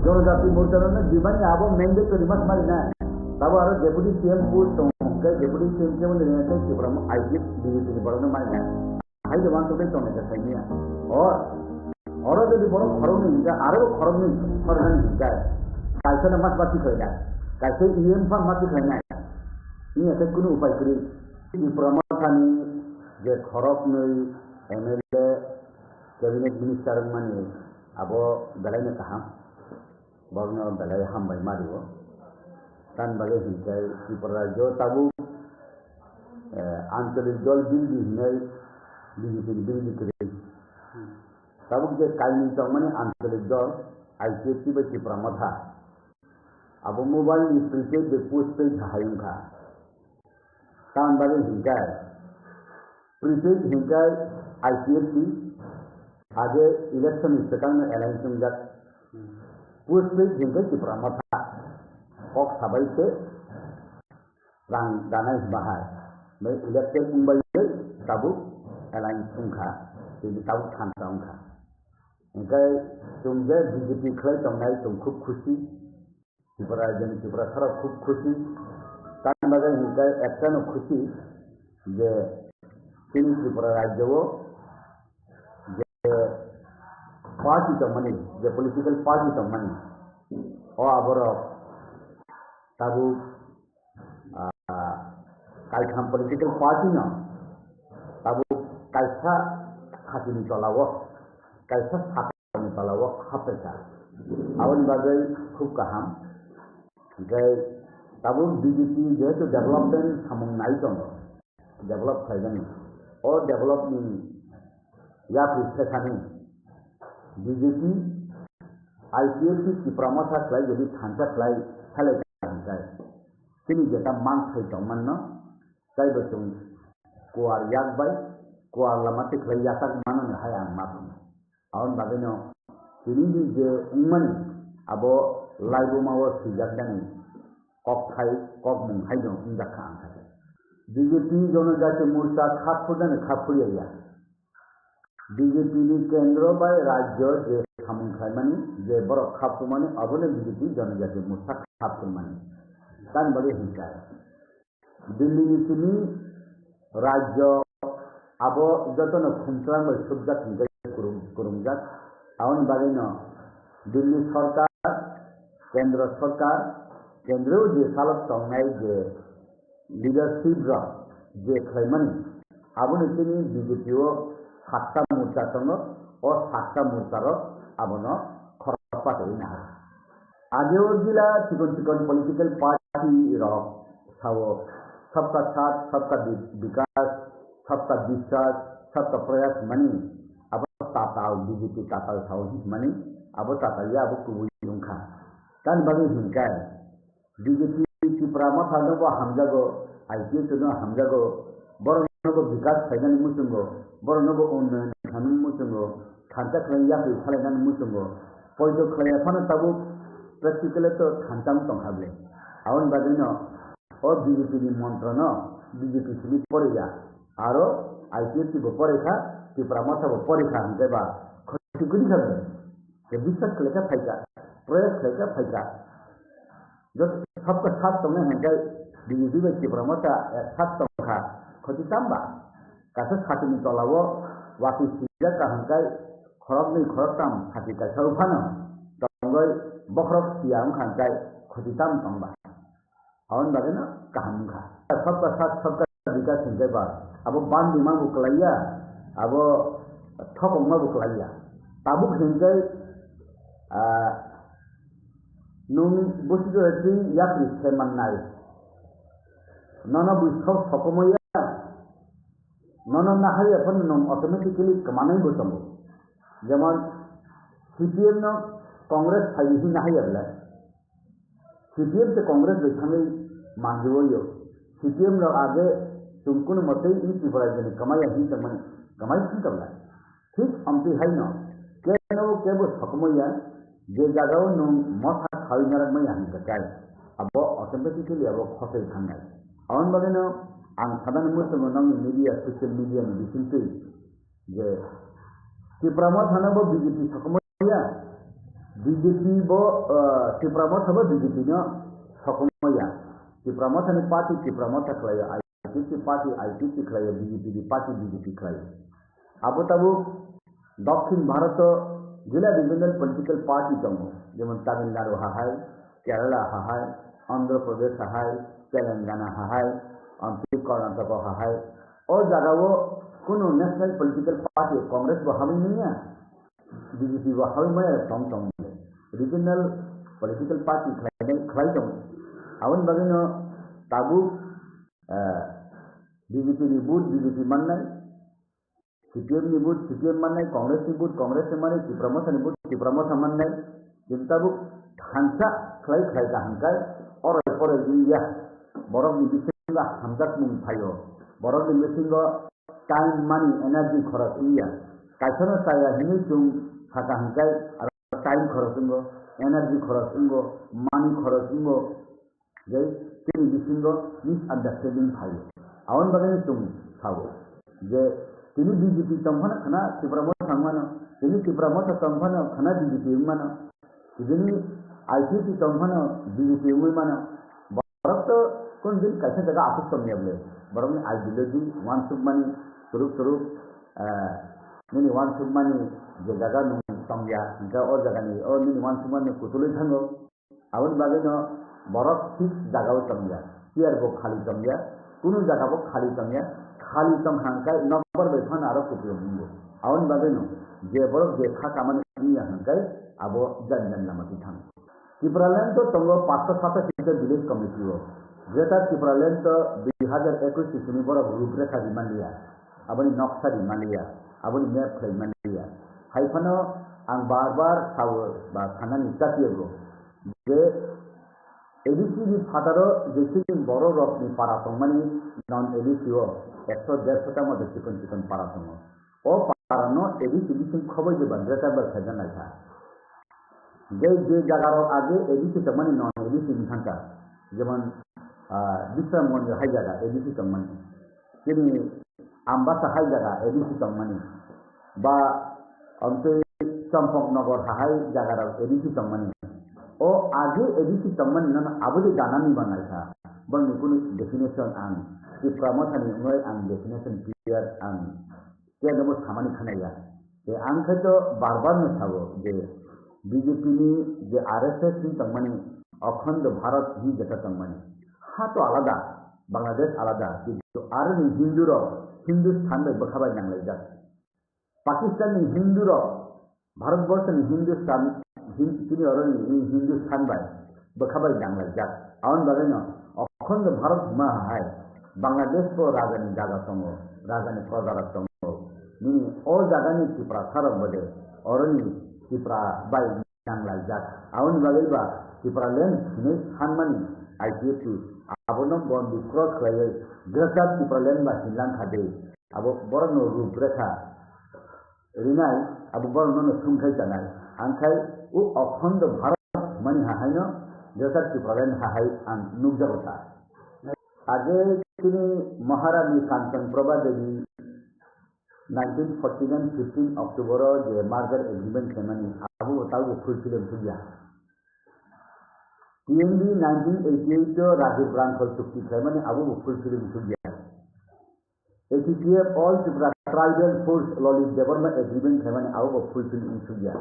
Joro Jati Murtala ni di mana abang mandate tu dimas mana tahu orang deputy CM pun tu ke deputy CM je mana ni saya Tripura IGP BJP ni baru mana hai jawab tu betul ni saya ni orang jadi baru orang ni juga orang ni juga kaisa nama mati kerja kaisa IM pun mati kerja ini ada guna upaya kiri di Tripura ni je khorok ni MLA cabinet minister mani abo balai ni kaham baru balai ham bayi mario kan balai hinggai Tripura jo tabu ancalik jol bil di hinggai BJP বিরোধী করে tabuk je kaini tongmani antolik dol ICFC ba Tripura matha abo mobile ni prepaid be postpaid hayungkha tan bale hingkai prepaid hingkai ICFC age election sekang election jak postpaid hingkai Tripura matha kok sabai se rang danai bahai me election mumbai tabuk election kha jadi tabuk khantang kha engkai tungje BJP khlai tongnai tung khub khushi Tripura thara khub khushi tan bagai engkai ekta no khushi je sini Tripura rajyo je party tongmani je political party tongmani o aboro tabu kaitham political party no tabu kaisa khasini tolawo kaisa sakani tolawo khapesa awon bagai khub kaham gai tabu BJP je to development samung nai tong develop khaigani o develop ni ya prisekani BJP ICFC Tripura matha khlai jadi thanta khlai khale kai sini jeta mang khai tongman no kai bachung kuar yak bai kuar lamati khlai yasak manan hayang mapun awon bagino sini je umman abo laibu mawo sijak dani kok khai kok mung hai no undak khang khai BJP জনজাতি মোর্চা খাতফুদানে খাফুইয়া BJP ni kendro bai rajyo je samung khaimani je boro khapumani abone BJP জনজাতি মোর্চা khapumani tan bagi hingkai Delhi ni sini rajyo abo jotono khumtlang bai subjak hingkai kurumjak awon bagino Delhi sarkar kendra sarkar kendro je salak tongnai je leadership ra je khaimani abone sini BJP o সাতটা মোর্চা সঙ্গ ও সাতটা মোর্চার আবনো খরপা করি না আগেও জিলা চিকন চিকন পলিটিক্যাল পার্টি রক সাও সবকা সাথ সবকা বিকাশ সবকা বিশ্বাস সবকা প্রয়াস মানি আব তাতাও BJP তাতাও সাও মানি আব তাতাইয়া আব কুবুইংখা কান বাগে হিংকাই BJP Tripura matha no hamjago ICFC no hamjago bor no bKash ফাইনানি মুসুঙ্গো bor no unnayon khamin musungo khanta khlaiya ki khalainan musungo poido khlaiya phana tabu practically to khantam tongkhable awon bagino o BJP ni mantra no BJP sini poreya aro ICFC bo porekha Tripura matha bo porekha hangke ba khoti guri khabe je বিশ্বাস khleka phaika proyas khleka phaika jot sabka sath tongne hangke BJP ba Tripura matha sath tongkha khoti tamba kasus hati ni tolawo wati sijak kahangkai khorok ni khoroktam hati kai saufano tonggoi bokrok siang khangkai khoditam tongba awon bagena kahamkha sabka sat sabka bikas hingkai ba abo bandi ma buklaya abo thokong ma buklaya tabuk hingkai nung busido eti yakri semannai nono buskau sokomoya nono na haya pun nom automatically kemanai bosambo যেমন CPM no Congress hayi na haya bla CPM se Congress bekhame manjoyo CPM lo age tumkun mate in Tripura jene kamaya hi taman kamai ki kabla ঠিক amti hai no keno kebo sakmoya je jagao no motha khainarak mai han kakai abo automatically abo khotel khanai awon bageno ang sadan musuh nang media social media ni bisintu je Tripura matha no BJP sakmoya BJP bo Tripura matha bo BJP no sakmoya Tripura matha ni party Tripura matha khlaya ICFC party ICFC khlaya BJP di party BJP khlaya abo tabu দক্ষিণ ভারত জেলা বিভিন্ন political party তঙ্গ যেমন তামিলনাড়ু হাহাই কেরালা হাহাই অন্ধ্রপ্রদেশ হাহাই তেলেঙ্গানা হাহাই কর্ণাটক হাহাই ও জায়গাও কোনো national political party Congress বা হামি নিয়া BJP বা হামি মায়া তং তং রিজনাল পলিটিক্যাল পার্টি খাই তং আউন বাগিনো তাবু বিজেপি নি বুথ বিজেপি মান্নাই CPM ni but CPM manai, Congress ni but Congress ni manai, Cipramos ni but Cipramos manai. Kita bu hansa klay ka hangkai orang India borok ni bisinga hamzat mung thayo borok ni bisinga time money energy kharas India kaisana saya hini chung haka hangkai time kharas ingo energy kharas ingo money kharas ingo jai kini bisinga misunderstanding thayo awan bagani chung thago je tini BJP tamhana khana Cipramos sangmano tini Cipramos tamhana khana BJP mano ini ICT tamhana BJP mano borok to kon din kaisa jaga apus tamnya bole borok ni ideology one submani surup nini one submani je jaga nu tamya ga or jaga ni or nini one submani kutulai thango awan bageno borok six jaga tamya tiar bo khali tamya kunu jaga bo khali tamya khali tam hangkai number besan aro kupiyo bingo awan bageno je borok je kha kamani ni hangkai abo jan lamati thang Cipraland to tongo 507 seat village committee ho Greater Cipraland to 2021 sisuni borok ruprekha diman liya aboni noksa diman liya aboni map diman liya haifano ang bar sawo ba khanani chatiego je ABC ni fataro jesin boro rok ni para tongmani non ABC ho 100 ta mode chikon para tongo o parano ABC bisin khobo je bandra bar khajan la যে জায়গার আগে ADC তমনি নন ADC বিধানটা যেমন Bishramganj high জায়গা ADC তমনি তিনি Ambassa high জায়গা ADC তমনি বা অন্তে Champaknagar high জায়গার এডিসি তমনি ও আগে এডিসি তমনি নন আবুদি জানানি বানাইছা বলনি কোন ডেফিনেশন আন কি প্রমোশন নয় আন ডেফিনেশন ক্লিয়ার আন কে নব সামানি খানাইয়া যে আন খাইতো বারবার নছাবো যে BJP ni je RSS ni tangmani अखंड भारत ही जेटा तंगमani हा तो आलादा बांग्लादेश आलादा किंतु आरो नि Hindustan bai bakhabai nanglai jak Pakistan नि हिंदू भारतवर्ष नि हिंदुस्तान তিনি aro ni Hindustan bai bakhabai nanglai jak awan bageno अखंड Bharat ma hai Bangladesh ko rajani jaga tongo rajani kodara tongo ni o jaga ni Tripura sarok bode oroni Tripura bai nanglai jak awan bagaiba Tripura land ni hanmani ICT abono bondi cross khlai Greater Tripura land ba Sri Lanka de abo borno ruprekha rinai abo borno sumkhai janai angkai u अखंड Bharat mani hahaino Greater Tripura land hahai an nugjagota age tini Maharani Kanchan Prabha Devi 1949 15 October je merger agreement semani abu tahu fulfill sudah TNB 1988 Rajiv Rankol Chukti semani abu fulfill sudah ATTF All Tripura Tribal Force Lolly Development Agreement semani abu fulfill sudah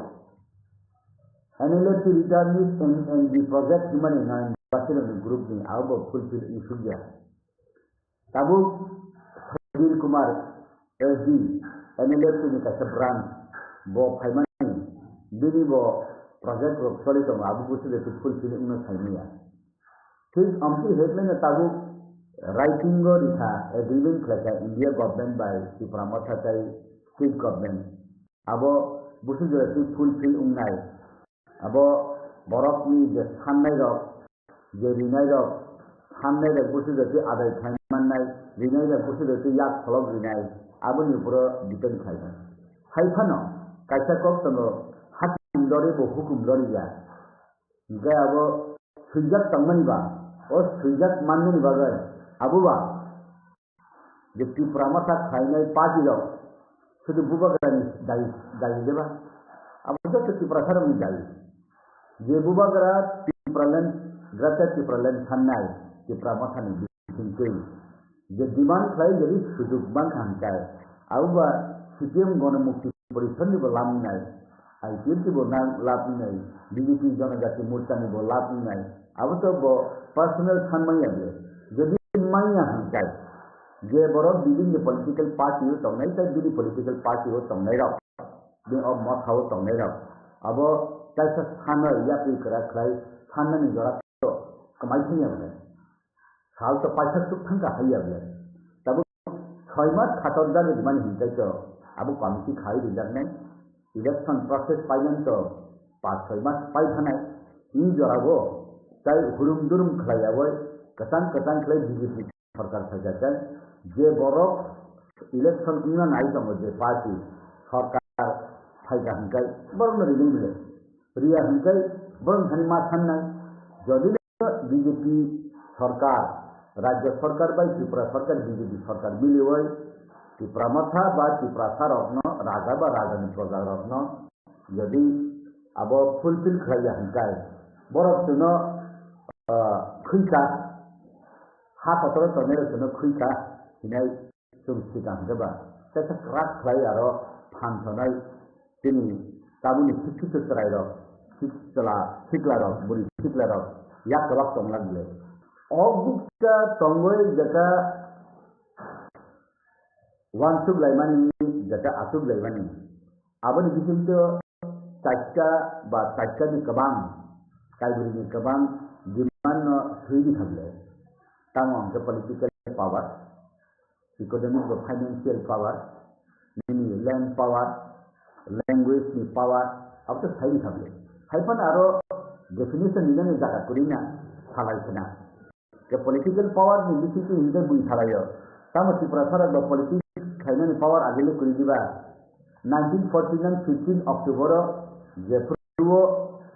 NLF returnees and the project semani nan Bachelor group ni abu fulfill sudah tabu Sajil Kumar SD NLF ni ka branch bo phaimani bini bo project work solito abu busi de fulfill unna thaimiya thik amti headline tabu writing go ditha agreement khaka India government by Tripura Mathatai state government abo busi de fulfill unnai abo borok ni je thanai rok je rinai rok thanai rok busi de adai thaimanai rinai rok busi de yak tholok rinai aboni pura depend khaiba haifano kaisa kok tango hakim dori bo hukum dori ya ga abo sujat tangmani ba o sujat manni ba ga abu ba je Tripura Matha khainai party lo sudu buba ga ni dai deba abu to Tripura saram ni dai je buba ga Tripura land Greater Tripura land thanai Tripura Matha ni bikin je demand khai jadi sujud bang hangkai auba CPM gona mukti परिषद ni bo lam nai IPM ki bo lam nai BJP जनजाति मोर्चा ni bo lam nai अब तो bo personal thanmai able jadi maya hangkai je borok bibin ni political party ho tongnai tai bini political party ho tongnai rok bin of mat ho tongnai rok abo kaisa thana ya pi kara khlai thana ni jora to kamai thini able साल तो 65 thangka high अब तब 6 मास 14 दिन मन हिंदै तो abu komisi khai dijaknai election process painan to 5-6 mas pai thanai ni jorabo tai hurum durum khlaiaboi katan khlai BJP sarkar sajakai je borok election kuna nai tongo je party sarkar phaiga hangkai borno ringle Riya হংকাই বরং হানিমা থান্নাই যদি BJP সরকার রাজ্য সরকার বা ত্রিপুরা সরকার BJP সরকার মিলে ওই ত্রিপুরা মাথা বা ত্রিপুরা সারত্ন রাজা বা রাজধানী প্রজারত্ন যদি আব ফুলফিল খাইয়া হংকাই বরফ জন্য খুইকা হা পতর তনের জন্য খুইকা হিনাই जों सिगां होबा सेटा क्राक खाय आरो फानथनाय दिनै गाबोन शिक्षित रायरो सिक्लारो बुरि सिक्लारो या कबाक तंगलागले अगुक्ता तंगय जका वानसुब लायमानि जका आसुब लायमानि आबनि बिथिंतो चाइका बा चाइकानि कबां काइबुरिनि कबां दिमान सुइदि थाबले तांग अंके political power economic or financial power, meaning land power, language power, after Thai Hable. Hyphen arrow definition in a Zakakurina, Halaikana. The political power in the city in the Buhalayo. Some of the Prasara of politics, Kainan power Agile Kuridiva. 1949, 15 October, Jeffro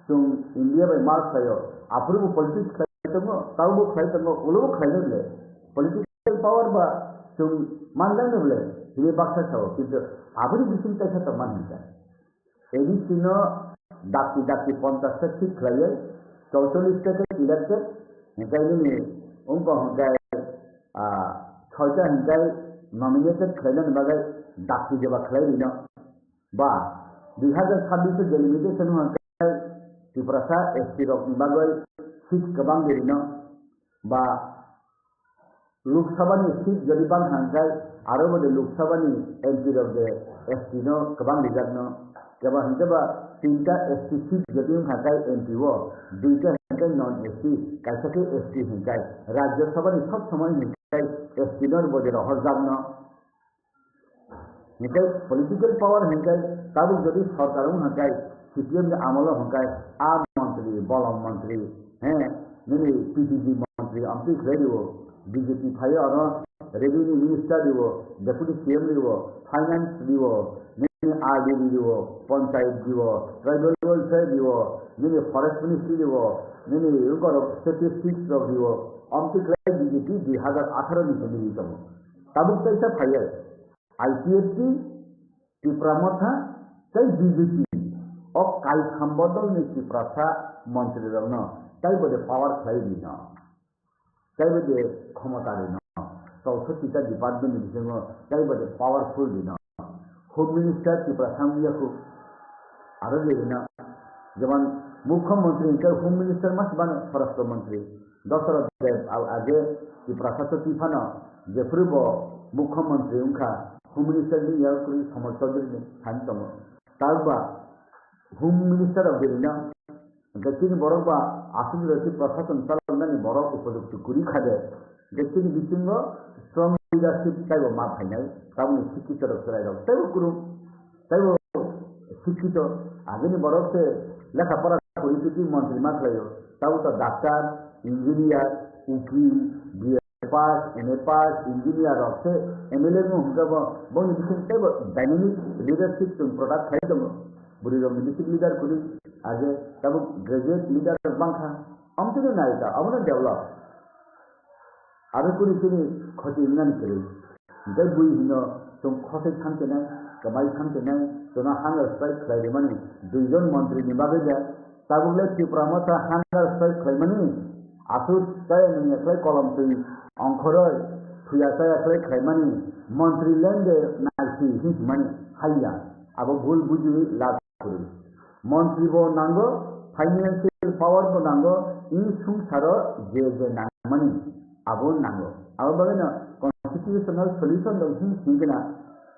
to India by Marsayo. Approve politics, Taubo Kaitamo, Ulu Kainale. Political power by तुम मानदंड बोले ये बाक्सा था किंतु आबरी बिसिन कैसा तो मान नहीं एडी सिनो डाकी 50 ठीक खलाये 44 तक इलेक्टेड निकायले में उनको हंगाय छौजा हंगाय नॉमिनेटेड खलाने बगै डाकी जब खलाये न बा 2026 डेलिमिटेशन हंगाय त्रिपुरा एसटी रॉक बगै सीट कबांग देरिन बा लोकसभा सीट जदि बां हांगाय आरो बदे लोकसभा एमपी रबे एसटी नो कबां लिजागनो जब हंजबा तीनटा एसटी सीट जदि हांगाय एमपी वो दुईटा हांगाय नॉन एसटी काइसाके एसटी हांगाय राज्यसभा सब समय हांगाय एसटी नो बदे रहजागनो निकाय पॉलिटिकल पावर हांगाय ताबु जदि सरकारों हांगाय सीपीएम के आमल हांगाय आ मंत्री बलम मंत्री हैं मेरे पीटीजी मंत्री अमपी खरेदिवो बीजेपी फाइ और रेवेन्यू मिनिस्टर दिवो डेप्यूटी सीएम दिवो फाइनेंस दिवो ने आरडी दिवो पंचायत दिवो ट्राइबल वेलफेयर दिवो ने फॉरेस्ट मिनिस्ट्री दिवो ने उनकर स्टैटिस्टिक्स दिवो अमती क्राइ बीजेपी 2018 नि दिवि तम तब कैसा फाइ आईपीएफटी त्रिपुरा कई बीजेपी और काई संबोधन ने त्रिपुरा मंत्री रन कई बड़े पावर खाई दी न कई बड़े क्षमता दी न 64 डिपार्टमेंट दिसंग कई बड़े पावरफुल दी न होम मिनिस्टर त्रिपुरा सांगिया को आरो लेना जवन मुख्यमंत्री के होम मिनिस्टर मस बन फॉरेस्ट मंत्री दशरथ देव आगे त्रिपुरा सतती फन जेफ्रुब मुख्यमंत्री उनका होम मिनिस्टर नि यार कुरी समर्थक दिन थानतम तारबा होम मिनिस्टर ऑफ दिना गतिनि बरबा आसुन रति प्रशासन चलनानि बरक उपयुक्त कुरी खादे गतिनि बिथिंग स्ट्रंग लीडरशिप ताइबो मा फाइनाय ताबनि शिक्षित रखराय दं ताइबो शिक्षित आगेनि बरक से लेखा पढ़ा कुरी मंत्री मा खलायो ताबो तो डॉक्टर इंजीनियर उकिल बीए पास एमए पास इंजीनियर रखसे एमएलए में हुनका बनि बिथिं ताइबो डायनामिक लीडरशिप तुम प्रोडक्ट खाइ दं बुरी मिलिट्री लीडर कुरी आगे तब ग्रेजुएट लीडर बांखा अमते नायका अबन डेवलप आरो कुरी कुरी खति इंगान करे दे बुई हिनो तुम खसे थांके नाय कमाई थांके नाय तना हांगर स्ट्राइक खाइदे माने दुइजन मंत्री नि बागे जा ताबुले त्रिपुरा मथा हांगर स्ट्राइक खाइमानि आसुर ताय नि खाइ कलम तुई अंखरय फुया ताय खाइ खाइमानि मंत्री लेंदे नाइसि हिस माने हाइया अब भूल बुझि लाग मंत्री बो नांगो फाइनेंशियल पावर बो नांगो इन संसारो जे नांगमानि आबो नांगो आबो बगेना कन्स्टिट्यूशनल सॉल्यूशन दं सिंगना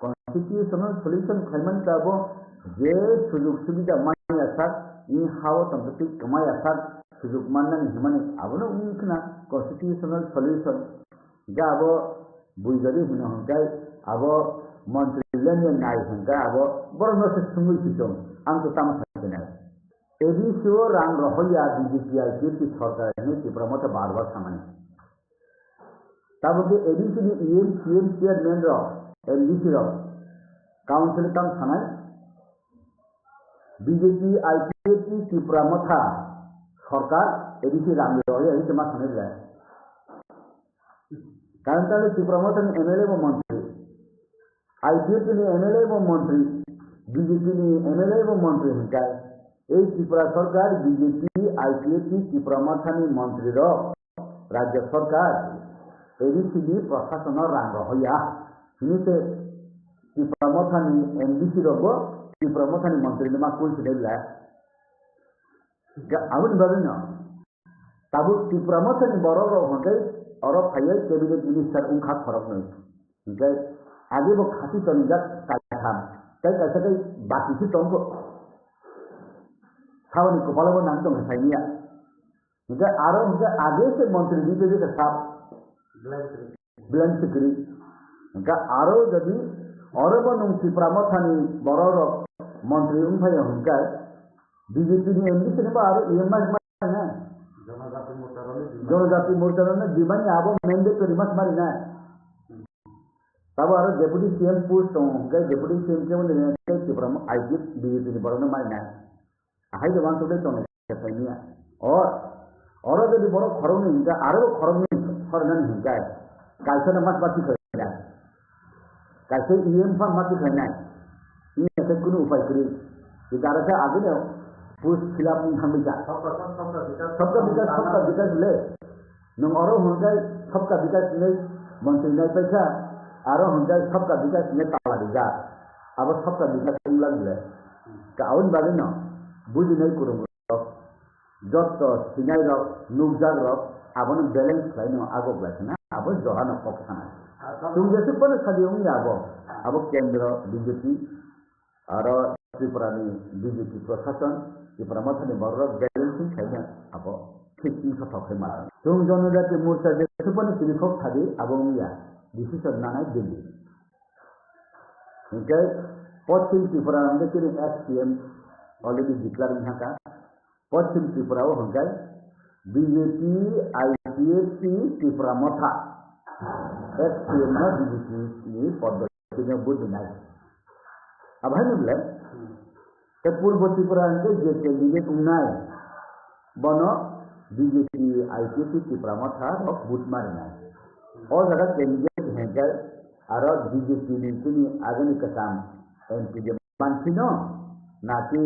कन्स्टिट्यूशनल सॉल्यूशन खाइमान ताबो जे सुजुग सुबिदा मानि आसार इन हाव तंगति कमाय आसार सुजुग माननानि हिमानि आबोनो उनखना कन्स्टिट्यूशनल सॉल्यूशन जा आबो बुइजरि हिनो हंगाय आबो मंत्री लेने नाय हंगा अब बड़ न से सुंगुई पिचों आंग तो तम सकते एडीसीओ रांग रहोया बीजेपी आईपीएफटी सरकार ने त्रिपुरा मत बार-बार सामने तब के एडीसी ने ईएम सीएम चेयरमैन रो एलडीसी रो काउंसिल तम सामने बीजेपी आईपीएफटी त्रिपुरा मत सरकार एडीसी रांग रहोया ये तमा सामने ले कारण ताले त्रिपुरा मत एमएलए वो मंत्री आईपीएफटी ने एमएलए वो मंत्री बीजेपी ने एमएलए वो मंत्री हंका এই ত্রিপুরা সরকার বিজেপি আইপিএফটি ত্রিপুরা মথানি মন্ত্রীর রাজ্য সরকার এডিসিডি প্রশাসনের রাঙ্গ হইয়া নিতে ত্রিপুরা মথানি এমডিসি রব ত্রিপুরা মথানি মন্ত্রী মা কুলছে দেলা আউন বাবিন তাবু ত্রিপুরা মথানি বড় হতে और फाइल कैबिनेट मिनिस्टर उनका फरक नहीं उनके आगे वो खाती तनिजा काम कई कैसे कई बाकी से तुमको सावन को फॉलो नाम तो हसाइया उनके आरो उनके आगे से मंत्री जी के साथ ब्लैंक सिक्री उनका आरो यदि और बन त्रिपुरा मथानी बड़ो मंत्री उनका उनका बीजेपी ने एमडी से आरो ईएमआई ना जनजाति मोर्चा ने जीवन आबो मैंडेटरी मत मारी ना तब आरो डेप्यूटी सीएम पोस्ट उनका डेप्यूटी सीएम के ने त्रिपुरा आईपी बीजेपी ने बड़ो मारी ना हाई जवान तो तो नहीं और यदि बड़ो खरब नहीं हिंगा आरो खरब नहीं खरना नहीं हिंगा कैसे न मत बाती करना कैसे ईएम फा मत करना ये ऐसे कोनो उपाय करी इधर से आगे ने पुरुष खिलाफ नहीं हम जा सबका विकास ले नंग औरो होंगे सबका विकास ले मंत्री नहीं पैसा आरो होंगे सबका विकास ले ताला दिया अब सबका विकास लग ले काउन बारे न बुझी नहीं करूँगा जब तो सिंगाई रख नुकजाग रख अब न बैलेंस लाइन आगो बैठे ना अब जहाँ न ऑप्शन है तुम जैसे पर सदी होंगे आगो अब केंद्र बीजेपी और त्रिपुरा ने बीजेपी प्रशासन त्रिपुरा मत ने बड़ बैलेंसिंग खाई अब ठीक तीन सौ सौ मार तुम जनजाति मोर्चा जैसे पर त्रिखोक खादी अब होंगे डिसीजन ना है दिल्ली उनके पश्चिम त्रिपुरा में के एक्सपीएम ऑलरेडी डिक्लेयर यहाँ का पश्चिम त्रिपुरा वो होंगे बीजेपी आईपीएफटी त्रिपुरा मथा एक्सपीएम में बीजेपी ने पद्धति में बुद्ध नहीं अब है नहीं तो पूर्व त्रिपुरा के जे कैंडिडेट उन्नाय बनो बीजेपी आईपीएफटी त्रिपुरा मथा और बुद्ध मारे नहीं और जगह कैंडिडेट हैं क्या और बीजेपी ने आगे नहीं काम एमपी जब मानसी न नाकि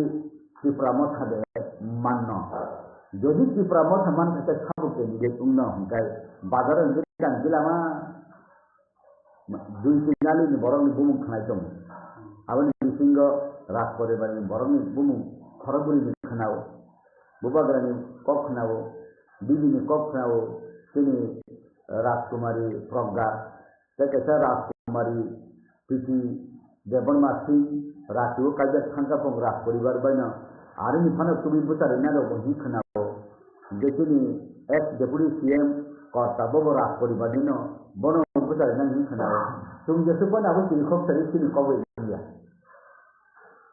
त्रिपुरा मथा दे मानना यदि त्रिपुरा मथा मान के सब कैंडिडेट उन्ना होंगे बाजार में जान जिला में दुई सिंगाली ने बरं ने बुम खाना चम अब ने सिंग रात पर बारे बरं ने बुम खरगुरी ने खानाओ बुबागरा ने कप खानाओ बीबी ने कप खानाओ तिनी राजकुमारी प्रज्ञा कैसे राजकुमारी प्रीति देवनमा सिंह रातिव काजा थांका पंग राज परिवार बायना आरो निफाना तुबी बुतार ना दो ही खनाओ जेतिनि एक्स डेप्यूटी सीएम कर्तव्य राज परिवार दिनो बनो बुतार ना ही खनाओ तुम जैसे पण अब त्रिखोक सरी सिनि कबे दिया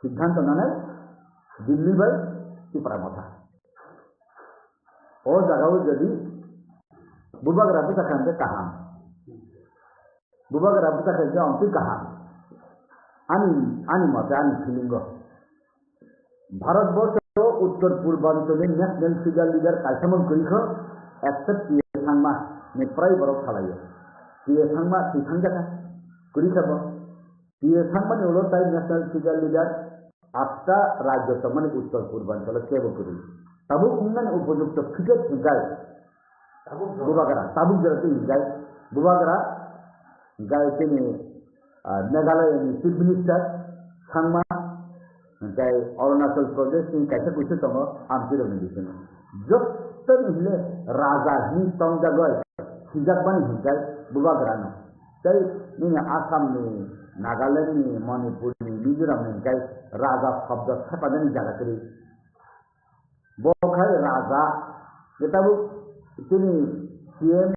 सिद्धांत ना दिल्ली बाय त्रिपुरा मथा और जगह यदि बुबागरा बुता खानते कहा बुबागरा बुता खानते अंति कहा आनी मत आनी फिलिंग भारतवर्ष उत्तर पूर्वांचले नेशनल फिगर लीडर कायसामन करिख एक्सेप्ट पीए सांगमा ने प्राय बरफ खालायो पीए सांगमा थिखां जाका करिखब पीए सांगमा ने उलो ताई नेशनल फिगर लीडर आठटा राज्य तमने उत्तर पूर्वांचल सेव करि तबु उन्नन उपयुक्त फिगर गाय बुबागरा ताबु जरते गाय बुबागरा गाय के मेघालय चीफ मिनिस्टर सांगमा गाय अरुणाचल प्रदेश में कैसे कुछ तम आमची रमिशन जब तक हिले राजा ही तम जगह सिजक बनी गाय बुबागरा न कई नहीं आसाम में नागालैंड में मणिपुर में मिजोरम में गाय राजा शब्द छपादनी जागा करी बोखाय राजा ये तब सीएम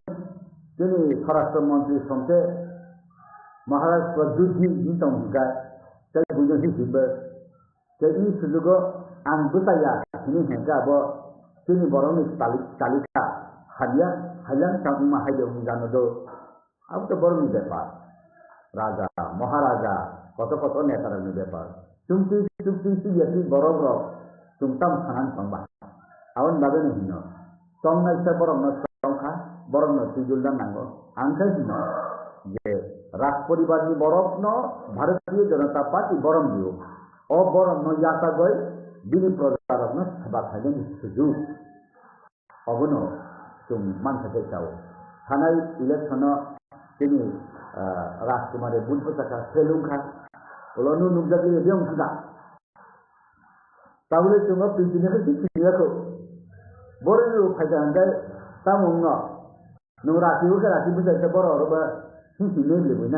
स्वराष्ट्र मंत्री समते Maharashtra Duji Jintong Juga, Kai Bujosi Hibber, Kai Suzugo, and Butaya, Sini Hengabo, Sini Boronis Talika, Hadia, Hayan Sama Hayo Mizanado, after Boromi Depart, Raja, Maharaja, Koto Netara Depart, Tumti Yaki Borogro, Tumtam Sanan Pamba. Awan Babin Hino, Tom Naisa Boromno Songka, Boromno Tijuldan Nango, Anka Hino, যে রাজ পরিবারনি বরফ ন ভারতীয় জনতা party বরম দিও ও বরম ন ইয়াতা গই বিনি প্রজারক ন সেবা খাইলেন সুযোগ অবন তুমি মানসাকে চাও থানায় ইলেকশন তিনি রাজকুমারে বুদ্ধ চাকা সেলুংখা ওলনু নুকজাকি এদিয়ং থাকা তাহলে তুমি পিছিয়ে পিছিয়ে বড় ফাইদা হান্দায় তামুং ন নুরাকিও রাখি বুঝাইতে বড় বা Sisi lele bina,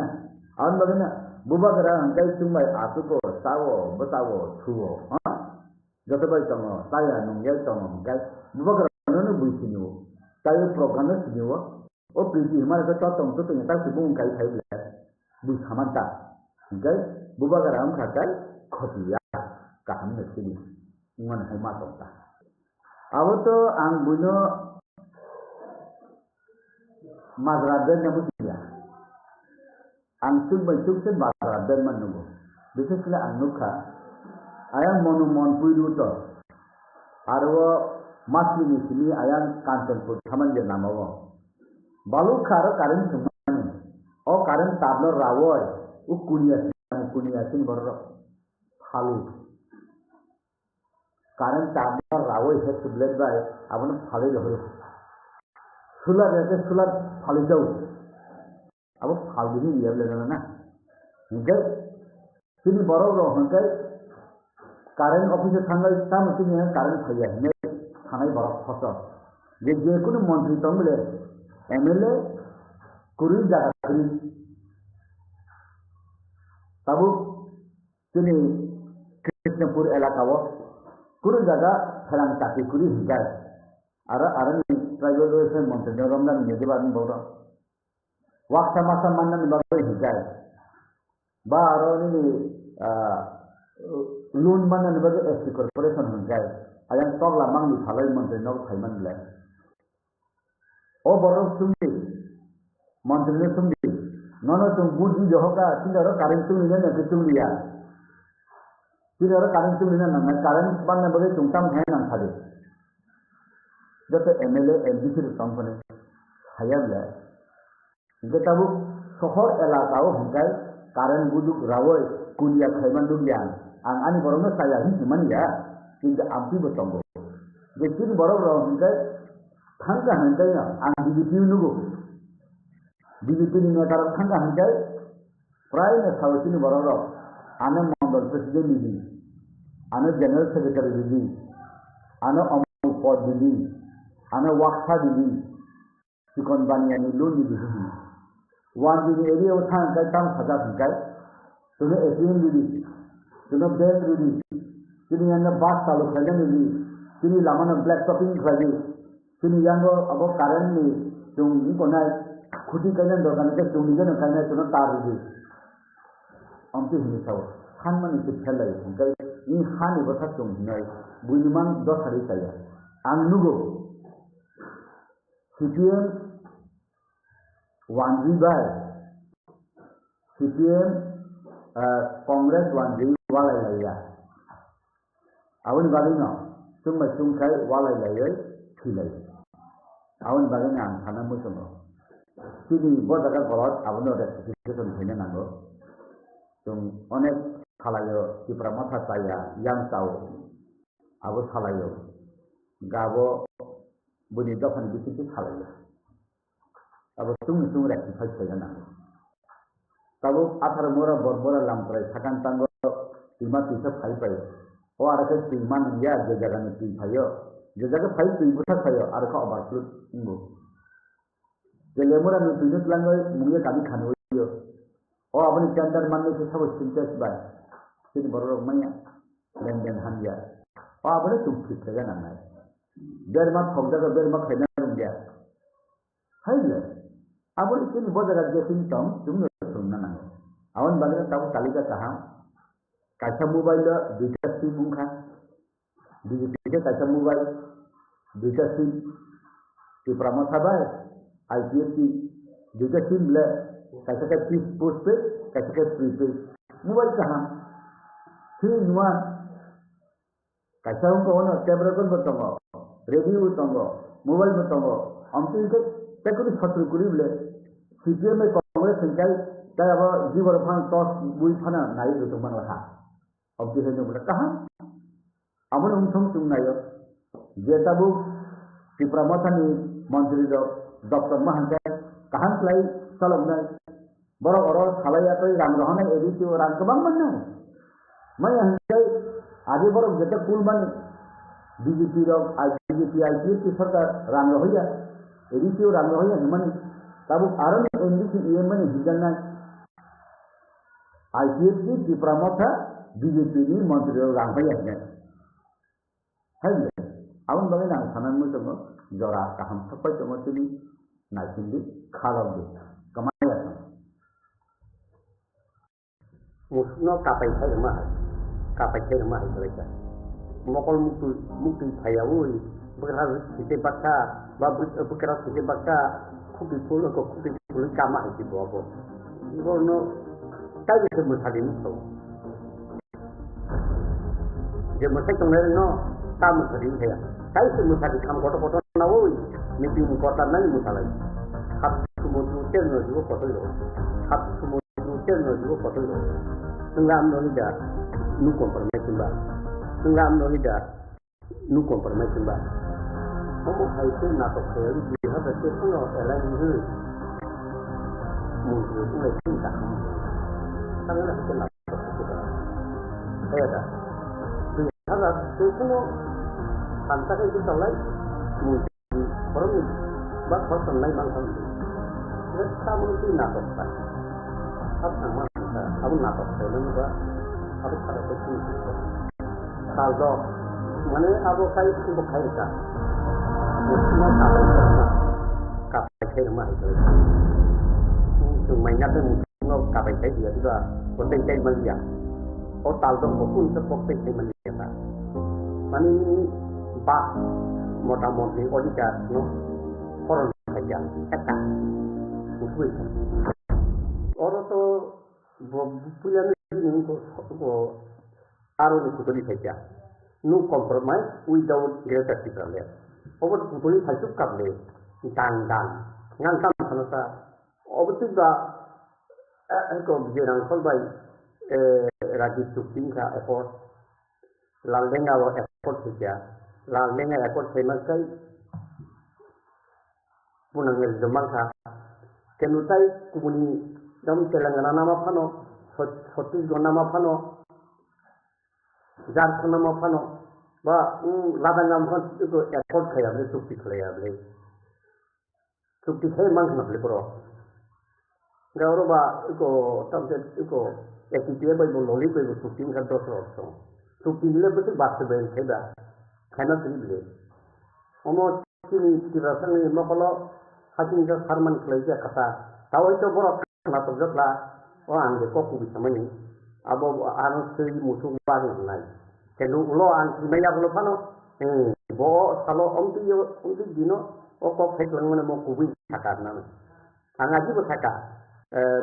awan bagana buba kara hangkai cumbai asuko sawo betawo tuwo, jatuh bayi tongo saya nungjai tongo hangkai buba kara nono buisi niwo, saya program niwo, oh priti himar ke totong tu ternyata sibuk hangkai saya bela, buis hamanta, hangkai buba kara hangkai khotiya kaham nesini, ungan hima tonga, awal tu ang buno mazraben namusia. Ang sug sen bazar ben manugo bisekla anuka ayang monumon puiruto arwo masini sini ayang kantonpur thaman je namawo balu kharo karen sumani o karen tablo rawoy u kunia sin borro phalu karen tablo rawoy he sublet bai abon phale johor sula rete sula phale jau अब फालतू ही लिया लेना ना इनकर सिनी बरोबर होंगे कारण ऑफिस थांगा इतना मुझे नहीं कारण खाया है थाना ही बड़ा फंसा ये कुछ मंत्री तो मिले एमएलए कुरी जगह कुरी तब सिनी कृष्णपुर इलाका वो कुरी जगह फलांग ताकि कुरी हिंगा अरे ट्राइबल से मंत्री ने रमजान में जब आदमी बोल रहा waktu masa mana ni bagai hijai, baru ni loan mana ni bagai SC corporation hijai, ayam tok lamang ni halai menteri nak khayman le. Oh baru sumbi, menteri ni sumbi, nono tum budi johor ka, tidak ada karen tum ni nak tum liya, tidak ada karen tum ni nak, karen mana bagai tum tam hai nang thade. Jatuh MLA MDC tu company, hayam le. Kita tahu sohor elakau hinggai karen buduk rawoi kuliah khayman dulian ang ani borongna saya hi cuman ya hingga ampi betonggo jadi borong hinggai thangga hinggai ang BJP nugo BJP ni negara thangga hinggai prai na thawini borong ane mandal presiden ni ane general secretary ni ane amul pod ni ane wakha ni sikon baniani loan ni Wan di area utang kai tam saja kai, tune ATM diri, tune bank diri, tune yang bus salu kerja diri, tune laman black shopping kerja, tune yang abo karen ni, tung ni konai, kuti kerja dokan itu tung ni kan kerja tune tar diri, ampi ini tahu, han man itu pelai, kai ini han itu betul tung ni, buiman dos hari saya, ang nugo, CPM Wanji bai, CPM Congress Wanji walai laya. Awan bagina, cuma kai walai laya, kilai. Awan bagina anak musuh. Sini buat agar kolot, awan ada sesuatu yang nanggo. Tung onek halayo di pramata saya yang tahu, awan halayo. Gabo bunyi dokan bisik halayo. अब तुम रखी फल से जाना तब author मोरा बरबरा लामप्राय साकान तांगो तीमा Tissa phi पायो ओ R K तीमा Nangia जे जगह में ती फायो जे जगह फाइ ती बुथा फायो आरका अबासुत इंगो जे लेमोरा में तीनुत लांगो मुंगे काबी खानो यो ओ अपनी टेंडर मानने से सब सिंटेस बाय सिन बररो मैया लेनदेन हानिया ओ अपने तुम ठीक से जाना है बेरमा थोक जगह बेरमा खाना नंगिया हाय ले Abang ini buat agak jadi simptom, cuma sunnah nang. Awan bagaikan tahu talika kaham. Kaca mobile duita SIM bungka. Di kaca mobile duita SIM. Di pramosabai IPFC duita SIM le kaca ka postpaid kaca ka prepaid. Mobile kaham. Si nuan kaca ko ono camera kon betongo. Radio betongo. Mobile betongo. Amti ke tekuni fatru kuri le. CPM Congress singkai kaya apa jiwa orang tos bui mana naik itu mana lah. Objek itu berapa? Amun umsum nayo. Dia tahu di promosi ni menteri Dr. Mahathir kahan selai salam naik. Orang-orang salai atau ram rohana edisi orang kebang mana? Maya hendak aja baru kita cool mana? BJP IPF सरकार ram rohaya. Edisi ram rohaya gimana? Tahu aran edisi ini mana hidangan IPFC di pramosa BJP ni menteri orang kaya ni. Hai, awak bagaimana sanan macam jora kaham sampai cuma tadi nak sini kalau ni kemana? Musno kapai saya mah itu aja. Mokol mutu payawui berharap kita baca, berkeras kita baca, kubi puluh kamah itu bawa. Ibu Kaya semua tadi itu. Dia mesti kemarin tamu tadi saya. Kaya semua tadi kamu kotor nawui, mimpi kotor nanti musalai. Hat semua tujuan juga kotor itu. Hat semua tujuan juga kotor itu. Tengah menolida, nu kompromi mbak. Tengah menolida, nu kompromi mbak. Kamu itu nato kaya dia ada sesuatu lain itu. Mungkin itu lebih tak. Sangatlah kenal kita. Ada. Ada semua antara itu lain mungkin orang ini bahkan lain macam itu. Kita mungkin nakot pak. Apa nama kita? Apa nakot? Saya juga apa cara itu? Kalau mana apa kait itu kait kan? Semua kapai rumah itu. Mainnya tu kapai dia juga potensi manusia. Otak tu pun sepotensi manusia. Mani bah moda-modi odika orang saja kata. Usul. Orang tu punya ni ko arun kutuli saja. No compromise without greater difference. Over kutuli hajub kable dan ngantam sanasa. Obetiba ko bilang kolbai Rajiv Chukti ka effort laldenga wo effort saja laldenga effort semakai punang zaman ka kenutai kumuni dam Telangana nama pano Chhattisgarh nama pano Jharkhand nama pano ba ladang nama itu effort kaya beli Chukti kaya beli Chukti kaya mang na beli pro gauro ba iko tamse iko ekitiye ba bololi ko Chukti ka dosro Chukti le betul bahasa ben seda kana trible omo kini kirasan ni makalo hakim ka farman kleja kata tahu itu borok na terjatla orang de kok bisa mani abo anu seri musuh bagi nai kenu ulo an meya ulo pano bo kalau onti dino okok heklang mo kubi sakana angaji bo saka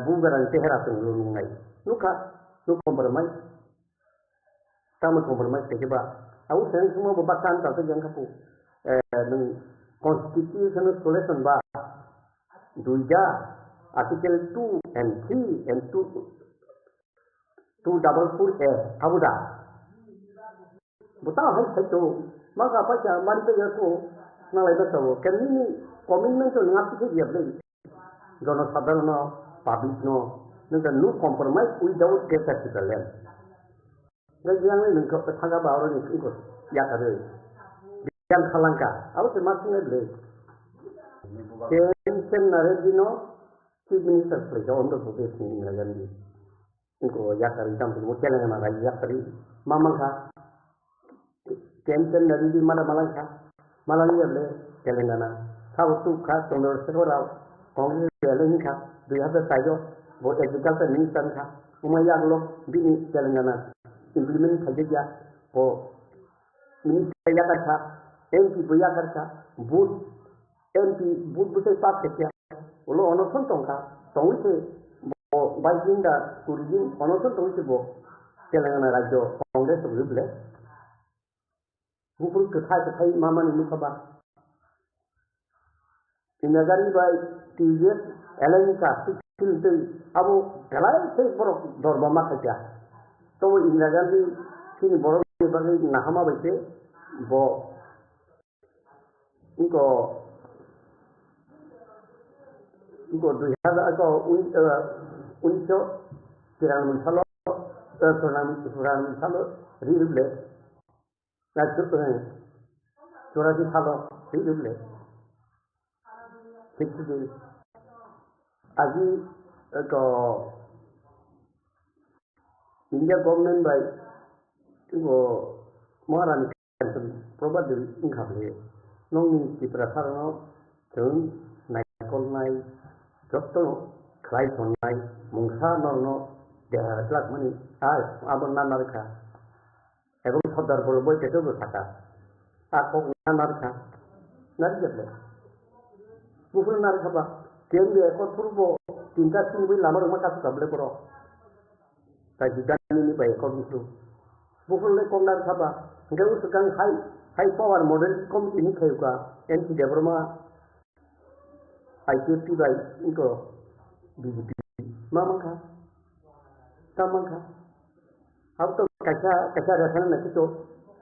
bubaran tehra tunglu ngai nuka nu kompromi kamu kompromi sejaba aku sen semua bebakan tak yang kapu constitution solution ba duja article 2 and 3 and 244A abu dah betul hai itu maka baca mari kita tu nalai betul kini komitmen tu ngati dia beli jono sadarno public no nunggu no compromise without get capital Jadi yang ini kau tangga baru ni ikut ya kado. Yang kalangka, aku termasuk ni beli. Kensen Narendino Chief Minister pelajak untuk proses ni lagi ni. Ingko ya kado jam tu mungkin lagi mana ya kado mamangka. Kensen Narendino mana malangka, malangnya beli Telangana. Tahu tu kah tolong sekolah, kongres Telangana, dia ada sajo bo agriculture minister ka umaya lo bini telangana implement khaja bo minister ya ka MP boya ka booth MP booth busai pas kya ulo onoson tongka tongite bo bajinda turijin onoson tongite bo telangana rajyo congress ruble bufur ketai mama ni mukaba inagari bai tijet elenka silte abo galai se borok dorba makja to inagari sini borok bagi nahama baite bo inko 1993 रिबले चौरासी साल रिबले आज India government by महारानी प्रबाद इंखाबले नंनि चित्रा सारनो जों नायकलनाय जत्तो खालायसननाय मुंसा नरनो देहारलाक माने आबो नानारखा एबं सरदार बलबय keto थाका आखौ नानारखा नारजेबले बुफुर नारखाबा केमबे एको तुरबो तिनटा सिंबै लामार माखासे काबले बरो ताजि गानिनि बाय एको बुफुरले कम नारखाबा गेउ सुकां हाई पावर मॉडल कमिटी नि खैका एनसी देबरमा आईपीएफटी बाय इनको BJP मामका tamangka auto kaca rasanya nanti to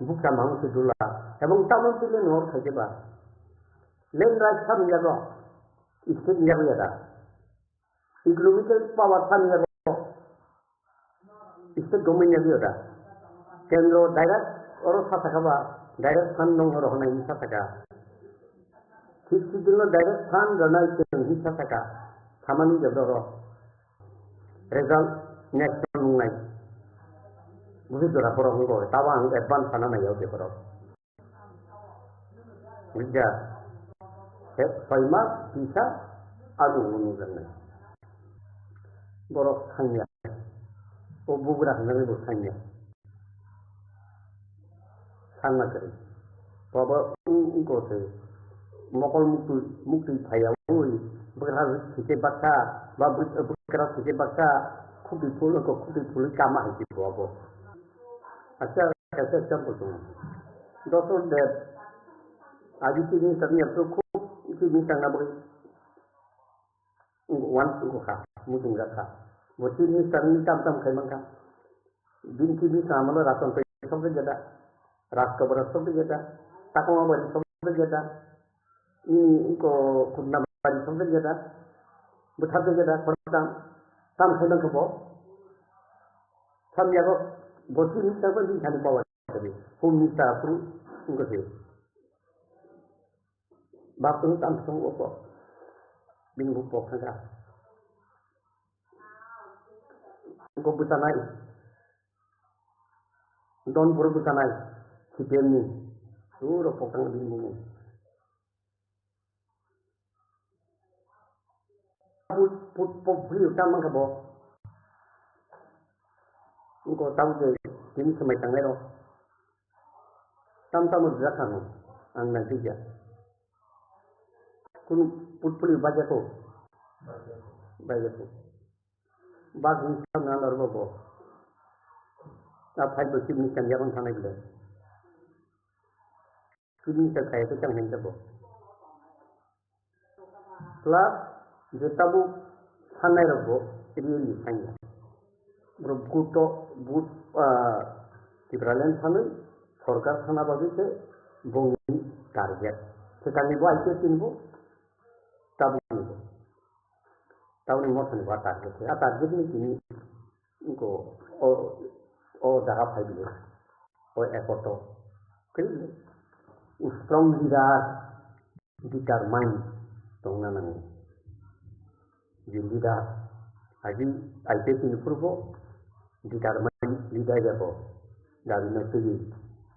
buka mau sedula emang tamang pilih nor saja ba len right sam ya go istik ya ya kilometer power sam ya go istik domain ya ya kendro direct oro sataka ba direct fan nong oro hona isa taka sidilo direct fan ganai ken isa taka samani jadoro result next nungai busi dora porong ko tawang advance sana na yau ke porong wija faima bisa anu nungai borok hanya o bubura nang bo hanya sana kari baba ko te mokol mukti thaya oi berhar sike bakka ba berkara sike bakka खुदी फूल कामा है कि बाबो अच्छा कैसे सब बोलूं दोस्तों date आज की दिन करनी अब तो खूब इसी दिन तंगा बड़ी वन को खा मुझे रखा वो चीज में करनी तम खेमंगा दिन की भी सामने रातों पे सब ज्यादा रात का बरस सब ज्यादा ताकों बड़ी सब ज्यादा इनको खुद ना बड़ी सब ज्यादा बुझाते ज्यादा परदाम tam khailang ko sam yago bosi ni ta ban thani bawa tabi hum ni ta pru ngo se ba tu tam song ko bin bu po khaga ngo butanai don pur butanai sipem ni suro pokang bin bu put beliau tamang kabo, engkau tahu je ini semai tangero, tam berjalan, anda juga, kun put beliau baca tu, bagi sama anda berbo, apa itu sih misal jangan sana juga, kini saya itu jangan mencoba, plus jetabu sanai rabo ini hanya berbuto but tibralan sanai sorgar sana bagi se bongi target sekali buat itu timbu tabu ni mau sana buat target target ni kini ingko dah apa itu effort kiri strong leader determine tongna nang Jindida, aji IPC ni purbo, determine leader jabo, dari nanti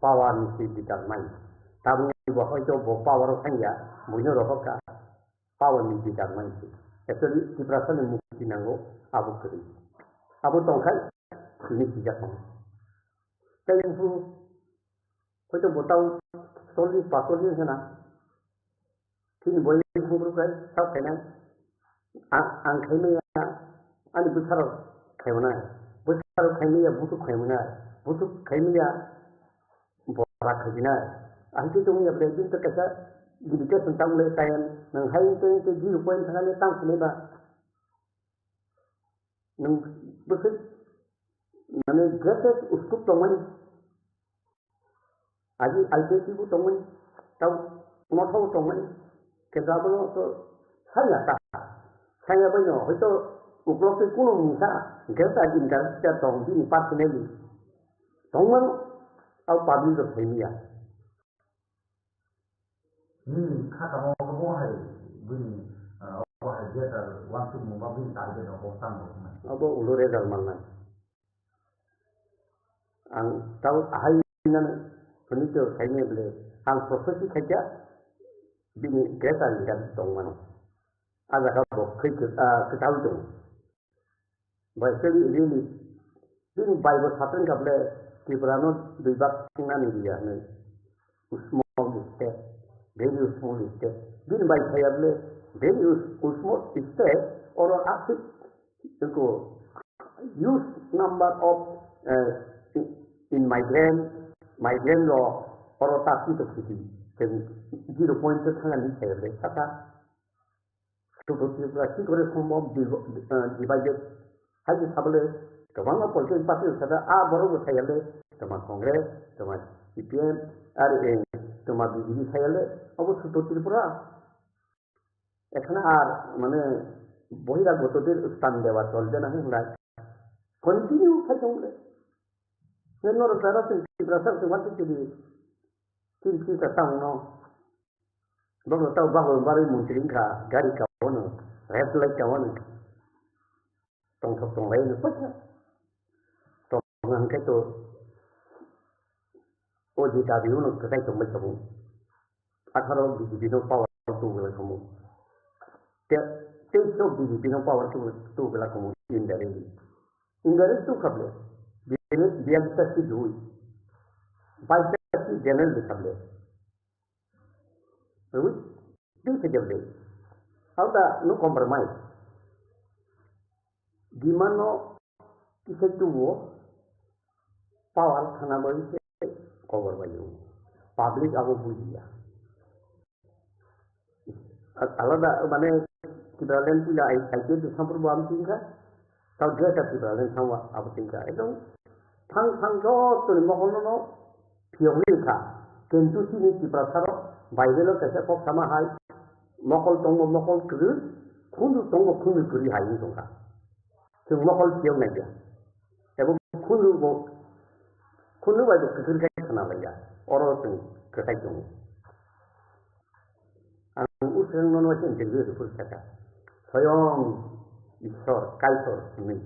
power ni determine. Tamu ni bahwa itu power orang ya, punya rohka, power ni determine. Actually, di perasaan yang mungkin nanggo abu kiri. Abu tongkai ini tidak sama. Tapi itu, kita botau solid pasal ni sana. Kini boleh hubur kai, tahu kena. Ang kami ya, ani besar kai mana? Besar kami ya butuh kai mana? Butuh kami ya borak kai mana? Anti tu ni apa jadi terkata Gidika tentang lekayan nang hai itu 0.3 tang seleba nang besar nane gratis uskup toman aji IPC bu toman tau mothau toman kedablo to saya banyo itu uklok ke kuno misa gata jinda ta tong din personally toman au public of India kata mau hai bini hai dia ter waktu mau bini tak ada hosan bukan abo ulure dalman ang tahu hai nan penito kayaknya beli ang profesi kerja bini kereta dan tongman ada kalau kerja ketahu tu baik really bini Bible satu nggak boleh kiprano dibak nan dia nih small step very small step. Din by saya very small step or active to use number of in migraine law or taxi to city. 0 point thang ni saya kata to si kore semua divided haji sabale kawang politik parti sada baru saya teman kongres teman CPM তোমার BJP খাইলে অবশ্য ত্রিপুরা এখানে আর মানে বহিরাগতদের স্থান দেওয়া চলবে না হলে কন্টিনিউ খাইতে হবে সেনর সারা ত্রিপুরা সব তোমার তিন তাও ন বলো তাও বারো মন্ত্রী গাড়ি কাওয়ানো রেড লাইট কাওয়ানো tong lain apa tongan kaito oji tabi uno katai tong mai kamu 18 BGP no power tu bela kamu te so BGP no power tu bela kamu indare tu kable biar tasti dui by tasti general de kable ruj din se jable how da no compromise gimana kita tuh power karena bagi cover baju public aku punya kalau dah mana kita lain pula IT itu sampai buam tinggal tahu dia tak kita lain sama apa tinggal itu thang jauh tu mohon piawai ka tentu sini di prasaro Bible kata kok sama hai mohon kerus kundu kuri hai itu ka semua kalau siap naga, tapi kunu baru kesulitan kena lagi, orang tu kesakitan. Aku sering nonton interview itu kata, sayang isor, kaisor ini,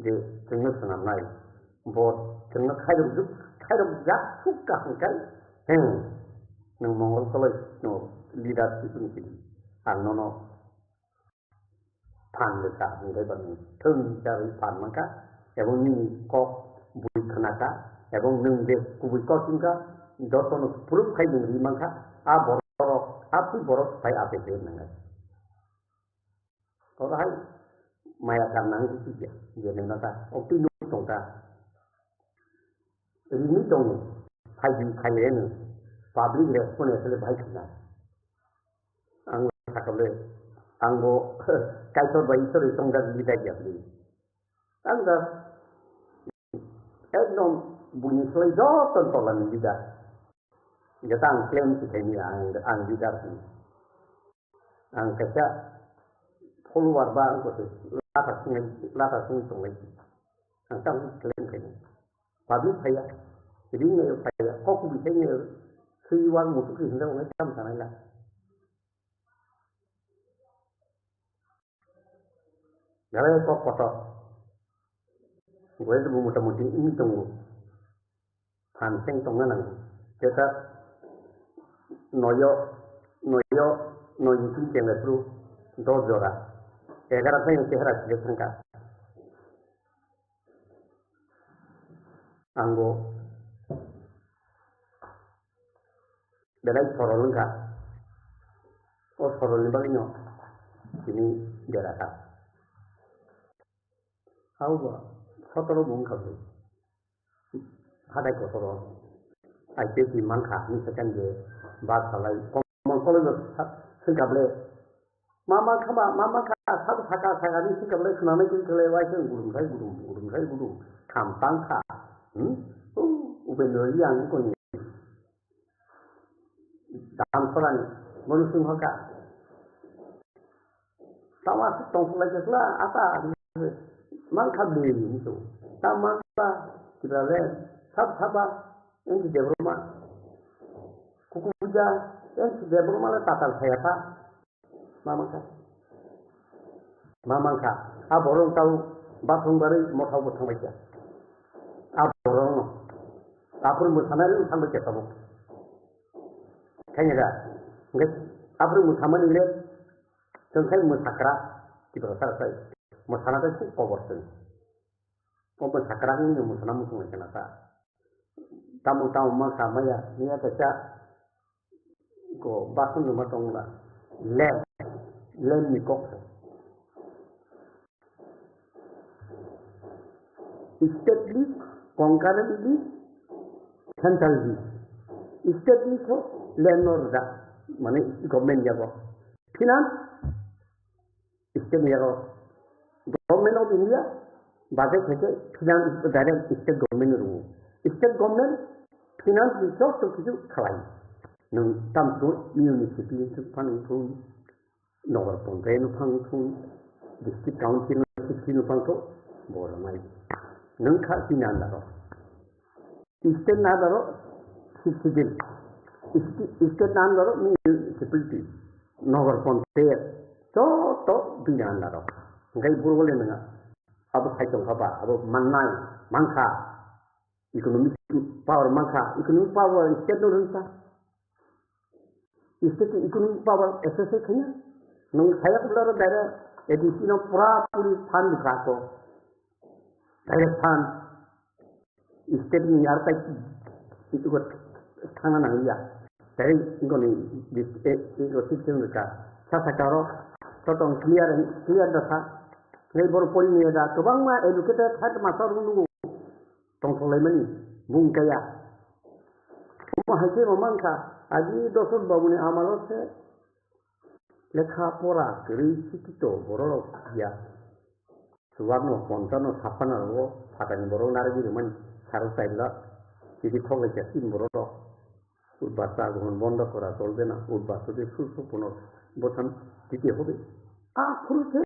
dia cengar senang naik, buat cengar khairul zat suka kan, nang mongol kalau no leadership ini, nono pan dekat mengenai bagi turun dari pan maka, ebon ni kok bui kenaka, ebon nunggu kubui kau tinggal, doton puruk kai nunggu maka, api borok kai api nunggu. Kalau hai maya kanang itu dia, dia nunggu opini tongka, ini tong, kai ini, public response itu lebih baik kan, anggur sakable. Anggo kaisor baisor itu enggak bisa jadi. Anda eknom bunyi selai doton tolan juga. Jatang klaim kita ini ang juga sih. Ang kerja keluar barang itu latar sini tolak. Ang tahu klaim kini. Publik saya, jadi ni saya kok bisa ni siwan musuh kita orang macam sana lah. Kalau kau kotor, gue itu mudah-mudah ini tunggu, pancing tunggu nang, kita noyo itu jangan terus dozora, 11 yang sehera sejak sangka. Anggo dari sorol enggak, oh sorol ini baginya, ini derata. Apa? Sorol mungkin tu, ada kau sorol. Aje di mangka ni sekian je, bahasa lain. Kalau singkap le, mama kah, satu sakar ni singkap le, kenapa ni kelewat je gurung saya, kampang kah, uben yang kau ni. Dalam soalan manusia haka, sama setong lagi lah apa mangkal beli itu, sama apa kita lihat sab yang di rumah, kuku puja yang di rumah le tatal saya apa, mamangka, aborong tahu batung bari mau tahu betul macam, aborong, apun bersama itu sampai ketemu. Kayaknya dah, enggak, apa yang muthaman ini, contohnya mutakra di bawah saya, mutakra itu oversen, mutakra ini mutakra musuh macam apa? Tamu masa maya, ni ada cak, ko basun rumah tongga, lem nikok, state list, concurrent list, central list, state list ho. Landlord dah, mana government jago, finance, state jago, government of India, budget saja finance direct state government rule, state government finance resource tu kisu kalai, nung tam tu municipality tu pang tu, nagar pondai tu pang tu, district council tu pang tu, boleh mai, nung kah finance daro, state na daro, civil. State nan daro municipality nagar pondayat to binan daro ngai burgole nanga abu saitong khaba abu mannai mangkha economic power state no runsa state economic power ss khanya nung saya bularo dara edisino puri fund kato dara fund state ni arta itu got thana nang ya dari ingoni di sistem mereka saya karo totong clear data labor poli ni ada kebang ma educated hat masar dulu tong solemani bung kaya semua hasil memangka aji dosur babuni amalo se lekha pora kiri sikito borok ya suwarno pontano sapana ro patani borok narigi man sarusaila jadi thole jasin borok উদ্বাসটা গ্রহণ বন্ধ করা চলবে না উদ্বাস যদি সুস্থ পুনর্গঠন দিতে হবে আফুরুতে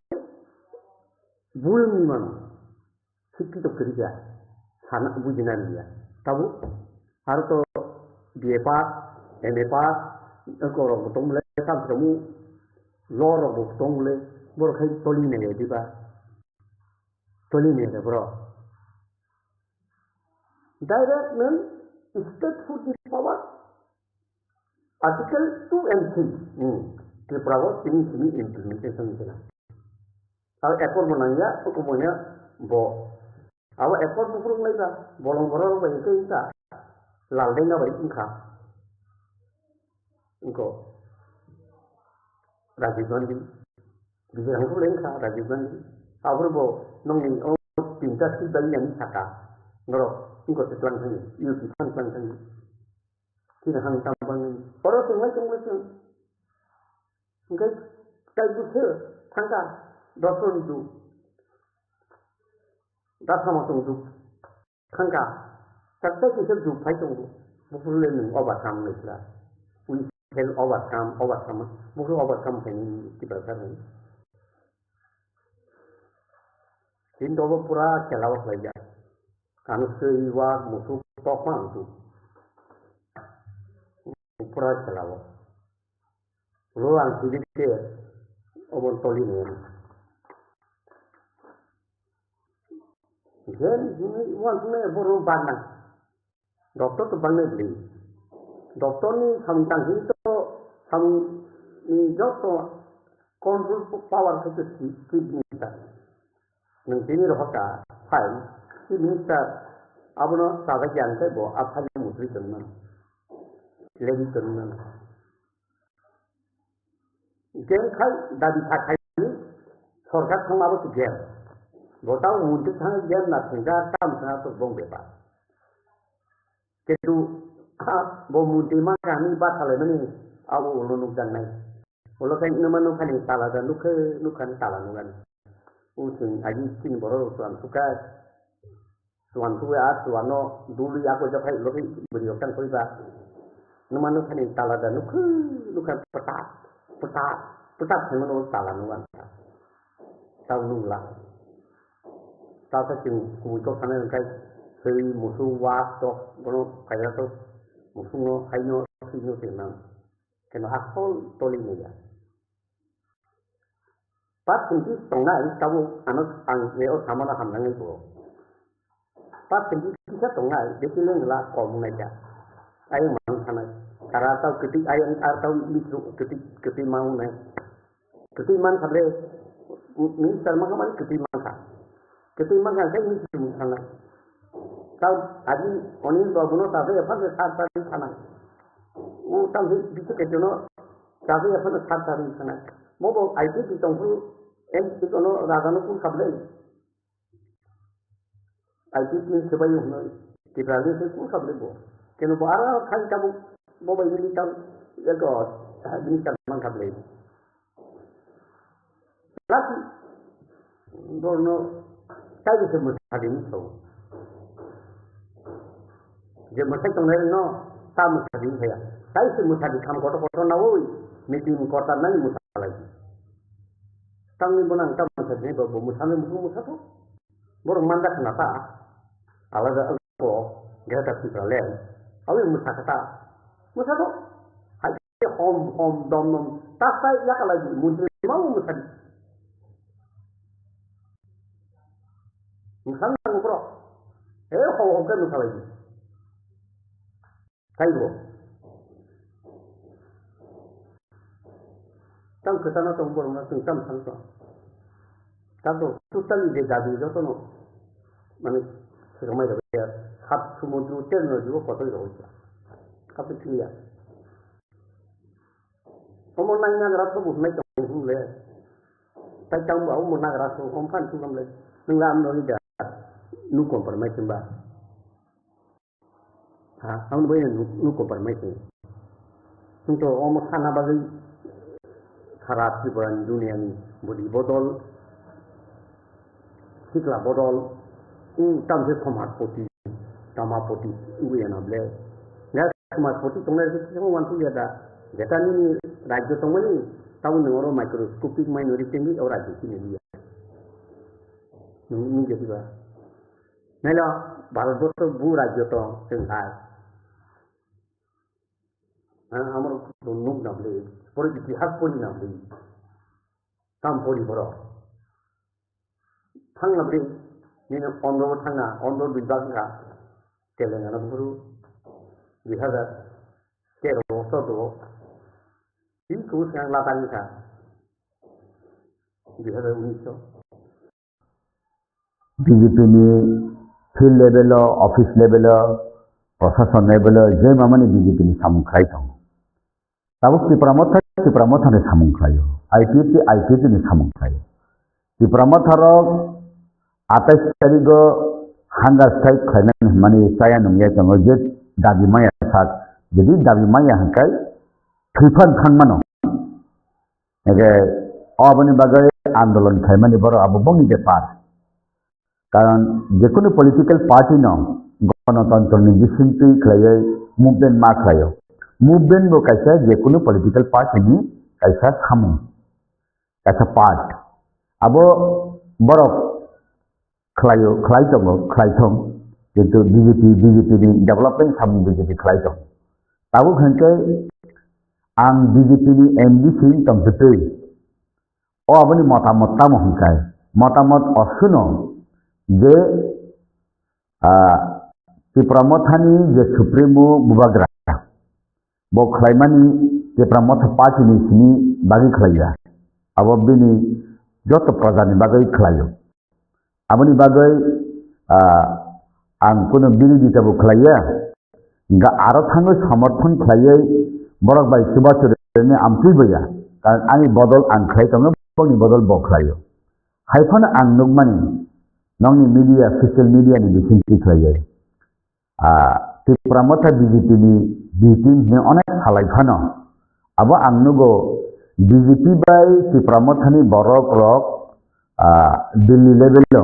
ভুল নির্মাণ শিক্ষিত করে যায় সানা বুঝে না নিয়া তাবু আর তো বিএ পাস এমএ পাস করো বতমলে কাম জমু লর বতমলে বরখাই তলি নে দিবা তলি নে বড় direct non state food power Article 2 and 3 Tripura ini implementation kita. Kalau ekor menanya, hukumnya bo. Awak ekor burung lagi dah, bolong-bolong baik itu kita. Lalengnya baik ingkar. Engkau Rajiv Gandhi, bisa aku lengkar Rajiv Gandhi. Awak bo nongi pintar si bayi yang cakap. Ngoro, engkau setelan sini, yuki setelan sini. Kita hang tambang orang macam enggak butuh tangga dosen itu dasar macam itu tangga tapi kita tu pai tunggu bukan lagi overcome lah we can overcome bukan overcome ini kita kan Hindu pura kelawat lagi kanu seiwa musuh topang tu pura kelawat luang sedikit omong toli ni jadi ini uangnya baru banyak dokter tu banyak beli dokter ni samtang itu sam ni dokter control power ke chief minister nang tini rohka file chief minister abono saga jantai bo aphali mutri tanman legi tanman gem khai dabi thakai সরকার থামাবো তো game গোটাও মন্ত্রী থাকা game না থাকা কাম থাকা তো বং ব্যাপার কিন্তু বো মন্ত্রী মা কানি বা থালে মানে আবো ওলো নুক জানাই ওলো কাই নমা নুখানি তালা দা নুখানি তালা নুগান উচিন আজি চিন বড় সুয়ান সুকা সুয়ান সুয়া সুয়ানো দুলি ako japai loki beriokkan koriba numa nukhani tala da nukhan peta semono tala nugan tau nungla tau ta chừng cùi có khả năng cái hơi một số quá to nó phải ra to một số nó hay nó khi nó tiền năng cái nó hắc hol to lên này bắt từng cái tổng này tao anh nó ăn nếu tham nó làm năng của bắt từng cái tổng này để cái lên là còn này cả ai mà thằng này cara tao ketik ai tao lisu ketik mau này ketik man khare minister mahkamah ketimbang kan saya ini sana tahu aji onin babuno tapi apa ke saat sana tahu bisa ke jono tapi apa ke saat sana mau IT di tunggu itu kono raganu pun kabel IT pun sebayu kita lihat itu pun kabel bo kena bara kan kamu mau ini tahu ya god ini kan kabel lagi dorno cái gì mà thay đổi số giờ mà thấy trong này nó sao mà thay đổi vậy cái gì mà thay đổi tham có nào ơi meeting có ta này một lại tăng lên bốn năm trăm mà thay đổi bộ một tháng một tháng baru mandat kenapa ala da ko gata kita len awi musakata musato hai hom dom ta sai ya kala di mundri mau musadi Misalnya ngobrol, kalau kan misalnya ini, kayu, tang kesana tombol mana sengkam sangka, tapi total ini jadi jatuh no, mana sekamai dah ya, hat semudru terno juga kotor juga, tapi clear. Omong nanya ngerasa bukan macam le, tapi kamu bawa omong ngerasa omong kan tu kamu le, nggak menolak dah. Nu compromise mbak, kamu boleh nu compromise. Untuk orang sana bagi kharap di bulan dunia ini, budi botol, sikla botol, tamse tomat poti, ibu yang nable. Ya tomat poti, tunggu semua wantu ya dah. Jika ini raja tunggu ni, tahu ni orang microscopic minority ni orang raja sini dia. Ini jadi apa? Nela Bharatvarsh भू राज्य तो संघाय हमारे दोनों नामले पूरे इतिहास पूरी नामले काम पूरी बड़ा थांग नामले ये ऑनरो थांगा ऑनरो विभाग का तेलंगाना बुरु बिहार केरल तो ये कुछ yang latar का बिहार 1900 बीजेपी ने field level office level प्रशासन level जे मामने बीजेपी ने सामुखाई था तब त्रिपुरामथ ने सामुखाई IPP ने सामुखाई त्रिपुरामथर 28 तारीख हांगा स्ट्राइक खाने माने साया नंगे जंग जे दाबी माया साथ यदि दाबी माया हंकाई फिफन थांगमानो एगे अबनि बागै आंदोलन खायमानि बर अब बंगी दे पार कारण जेकुनु पॉलिटिकल पार्टी न गणतंत्र नि जिसिमपि खलाय मुभमेंट मा खलायो मुभमेंट बो कायसा जेकुनु पॉलिटिकल पार्टी नि कायसा खामु कायसा पार्ट अब बर खलायो खलायथं किन्तु बीजेपी नि डेवलपमेंट साम बीजेपी खलायथं ताबो खनके आं बीजेपी नि एमडी सिं तंजतै ओ आबनि मतामत ताम हंकाय मतामत असुनो जे त्रिपुरामथानि जे सुप्रीमो बुबाग्रा बो खलायमानि त्रिपुरामथ पार्टी नि सिनि बागै खलाया abo bini joto prajani bagai khlayo aboni bagai ang kuno biridita bu khlaya ga aro thango samarthon khlaya borok bai subachurene amtui boya karon ani bodol ang khlai tongo boni bodol bo khlayo haifana ang nugmani nongni media social media ni bisinti khlaya Tripura motha BJP ni BJP ni onek halai phano abo ang nugo BJP bai Tripura motha ni borok rok Delhi level lo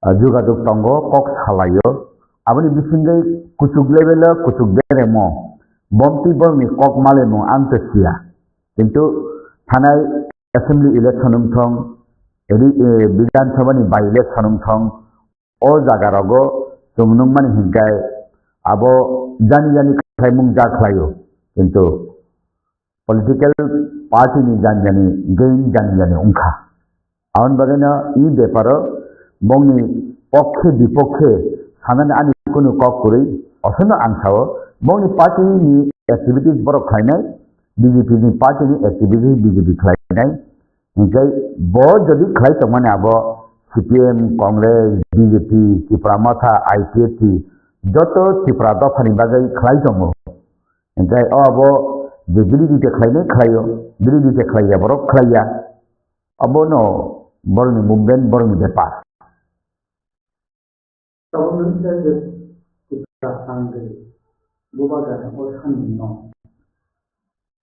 jogadok tongo kok halayo aboni bisingai kuchuk level kuchuk deremo bomti borni kok malemo antesia kintu thanai assembly election thong edi bidan sabha ni by election thong o jaga rogo tumnung mani hingai abo jani khaimung ja khlayo kintu political party ni jani gain jani ungkha aun bagana I beparo bongni পক্ষে বিপক্ষে সানানে আনি কোনো cock করে অসন্ন আংসাও বংনি party নি activities বড় খাইনাই BJP নি party নি activities BJP খাইনাই যাই ব যদি খাই তো মানে আব সিপিএম কংগ্রেস বিজেপি ত্রিপুরা মাথা আইপিএফটি যত ত্রিপুরা দফানি বাগাই খাই দङ যাই আব যে বিরোধীতে খাইনাই খাইও বিরোধীতে খাইয়া বড় খাইয়া আবনো বড়নি মুভমেন্ট বড়নি ব্যাপার Government says that it's a hungry. Boba gana or honey no.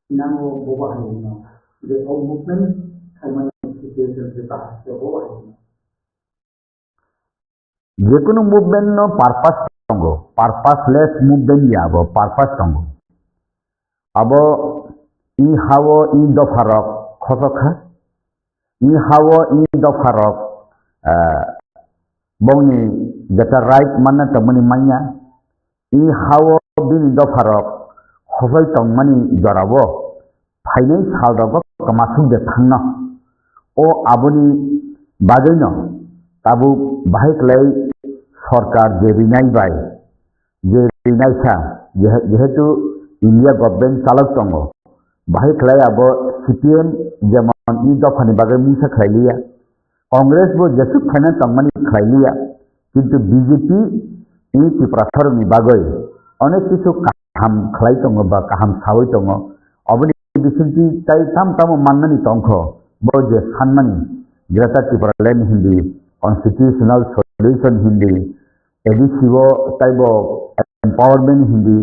Nango boba honey no. The whole movement has many situations with us. The boba honey no. যে কোনো মুভমেন্ট নো পারপাস সঙ্গ পারপাসলেস movement ইয়াবো purpose সঙ্গ আবো ই হাও ই দফারক খসখা ই হাও ই দফারক bongni jata right manna tamani manya I hawo bin dofarok khosai tongmani jorabo phainai saldago kamasu de thangna o aboni bajaino tabu bahik lai sarkar je rinai bai je rinai sa jehetu India government chalak tongo bahik lai abo CPM jemon I dofani bagai musa khailiya Congress bo jesuk khana tangmani khlailiya kintu BJP I Tripura ni bagoi onek kichu kaham khlai tongo ba kaham sawai tongo oboni bisinti tai tam mannani tongkho bo je sanmani Greater Tripura Land Hindi constitutional solution Hindi edisibo taibo empowerment Hindi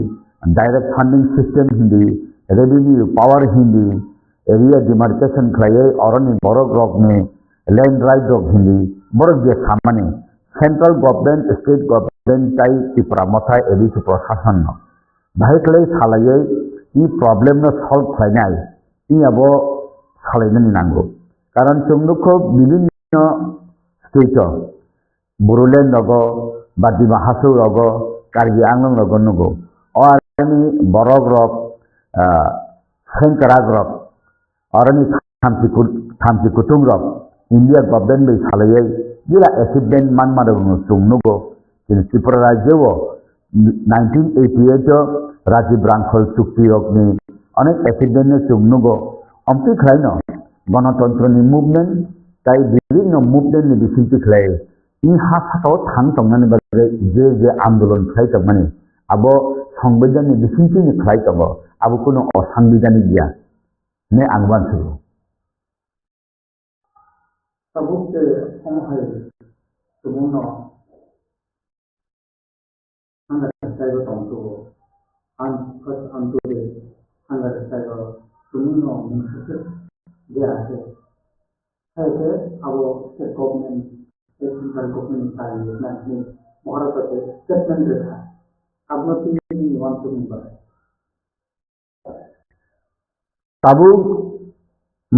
direct funding system Hindi revenue power Hindi area demarcation khlai oroni borok rokne land right of Hindi borok je samane central government state government tai Tripura mothai edisi proshashan no bhaiklai salai I problem no solve khlainai I abo salainani nango karon chungnuko bibinno state Boroland logo Badima Hasu logo Kargi Anglong logo nugo orani borok rok Senkarag rok orani thamsi kutung rok India government bai salai jila achievement manmaro chungnugo kin Tripura rajyo 1988 Rajiv Rangkhol chukti rokni onek achievement no chungnugo amti khlaino ganatantra ni movement tai bibinno movement ni bisinti khlai I ha sato thang tongnani bagai je andolon khlai tongmani abo সংবিধান ni bisinti ni khlai tongo abo kuno osangbiধানি dia ne angban suru Sabukte omhai tumuno anga staigo tongto an first antode anga staigo tumuno mushke dia ase haike abo state government central government sai national Maharashtra statement rekha abno tini want to number tabu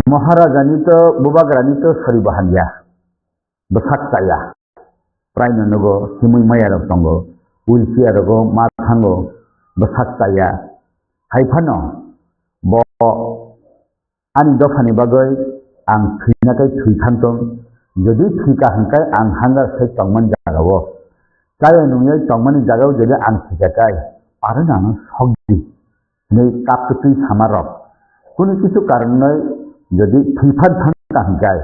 Maharajani to Bubagrani to Sari Bahanya Basakaya Prime Nogo Simui Mayarok Tongo Ulsia Rogo Mathango Basakaya Haipano Bo Ani Dofani Bagoy Ang Trinakai Trikantong Jadi Trika Hankai Ang Hanga Sai Tongman Jagawo Kaya Nungay Tongmani Jagaw Jadi Ang Trikakai Arana Sogdi Ne Kaputri Samarok Kuni Kisu Karnoi যদি ফিফার থাকা হিংকায়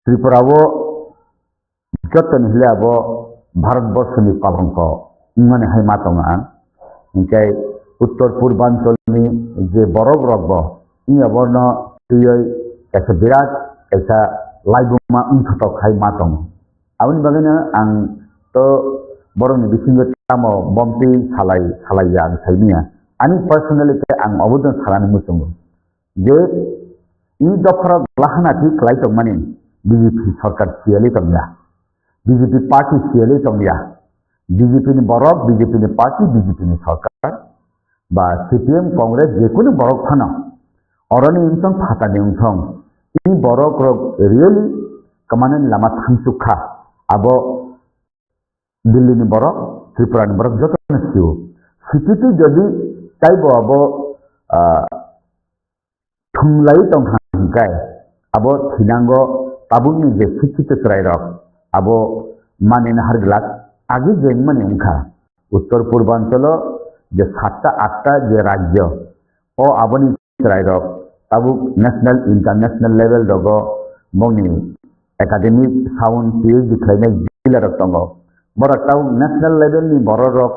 ত্রিপুরাও যতন হলে আব ভারতবর্ষনি কলঙ্ক মানে high মাতং আন হিংকায় উত্তর পূর্বাঞ্চলনি যে বরফ রগব ই আবর্ণ তুই কাছে বিরাট কাইসা লাইবুমা উনথতক হাই মাতং আউনি বাগैनो आं तो बर'नि बिथिंजों तामो बम्पी सालाया आं साइनिया आंनि पार्सनेलिटी आं अबोदन सालानि मुसुंगो जे इ दफरा लाहानाथि खालायदों माने बीजेपी सरकार सियालि दंया बीजेपी पार्टी सियालि दंया बीजेपी नि बरफ बीजेपी नि पार्टी बीजेपी नि सरकार बा सीपीएम कांग्रेस जेकुनु बरफ फानो अरनि उनसं फातानि उनसं इ बरफ रग रियली कमाने लामा थांसुखा आबो दिल्ली नि बरफ त्रिपुरा नि बरफ जतन सिउ सिटिति जदि ताइबो आबो थुंलाई दं हांगाय आबो थिनांगो ताबुनि जे शिक्षित रायरक आबो मानिनो हारग्लाक आगे जेन माने उनखा उत्तर पूर्वांचल जे 7-8 जे राज्य ओ आबोनि रायरक ताबुक नेशनल इंटरनेशनल लेवल दगो मनि एकाडेमिक साउंड पीएचडी खालायनाय जिल्ला दङ बरताव नेशनल लेवल नि बररक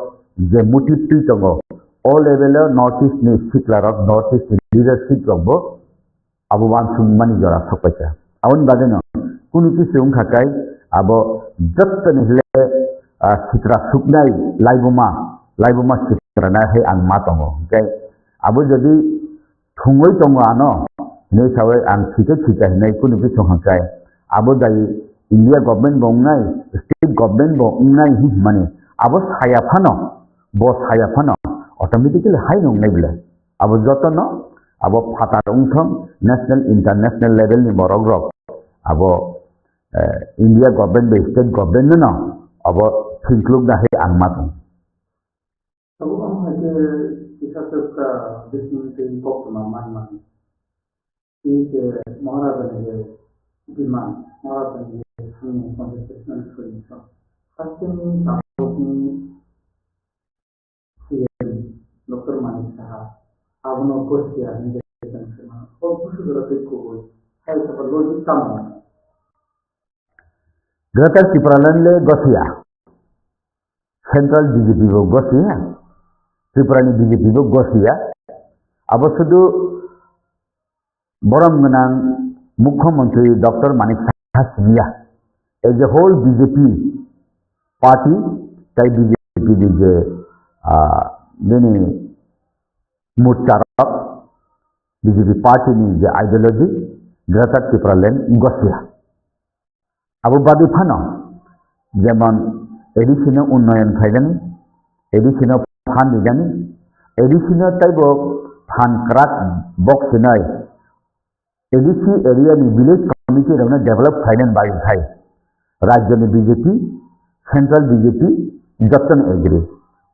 जे मोटिभि दङ ओ लेवल नॉर्थ ईस्ट नि सिक्लारक नॉर्थ ईस्ट लीडरशिप रबो आबो वानसुम मानि जरा सपायसा आउन बागैनो कुनु किसु खाकाय आबो जत्तन हिले सित्रा सुकनाय लाइबुमा सित्राना हे आं मा दङ ओमफ्राय आबो जदि थुङै दङ आनो नै सावै आं थिके नै कुनु किसु खाकाय आबो दायो इंडिया गवर्नमेंट बोंनाय स्टेट गवर्नमेंट बोंनाय हि माने आबो सायाफानो ऑटोमेटिकली हाई नंनाय बिला आबो जतन आबो फाता उंथम नेशनल इंटरनेशनल लेवल नि बरक रक आबो इंडिया गवर्नमेंट बे स्टेट गवर्नमेंट न आबो थिंक्लुक दा हे आं माथं तब हम है किसा तक बिजनेस के इम्पोर्ट ना मान कि महाराजा ने विमान महाराजा ने हमने कॉन्टेक्शन करी था सत्य में सापोनी डॉक्टर मानिक साहब आवनो कोशिया इंजेक्शन करना और कुछ गलती को है तो पर वो काम ग्रेटर त्रिपुरालन ले गसिया सेंट्रल बीजेपी वो गसिया त्रिपुरानी बीजेपी वो गसिया अब सुदु बरम गनां मुख्यमंत्री doctor Manik Saha Scindia as a whole BJP party ताई बीजेपी जे दिनै मुचारक बीजेपी पार्टी नि जे आइडियोलॉजी ग्रेटर त्रिपुरालेण्ड गसिया अब बादि फानो जेमन एडिसिनो उन्नयन खायदों एडिसिनो फान दिजानि एडिसिनो ताइबो फान क्राक बक्स नै एडीसी एरिया नि विलेज कमिटी रंग डेवलप फाइनेंस बाय थाई राज्य नि बीजेपी सेंट्रल बीजेपी जतन एग्री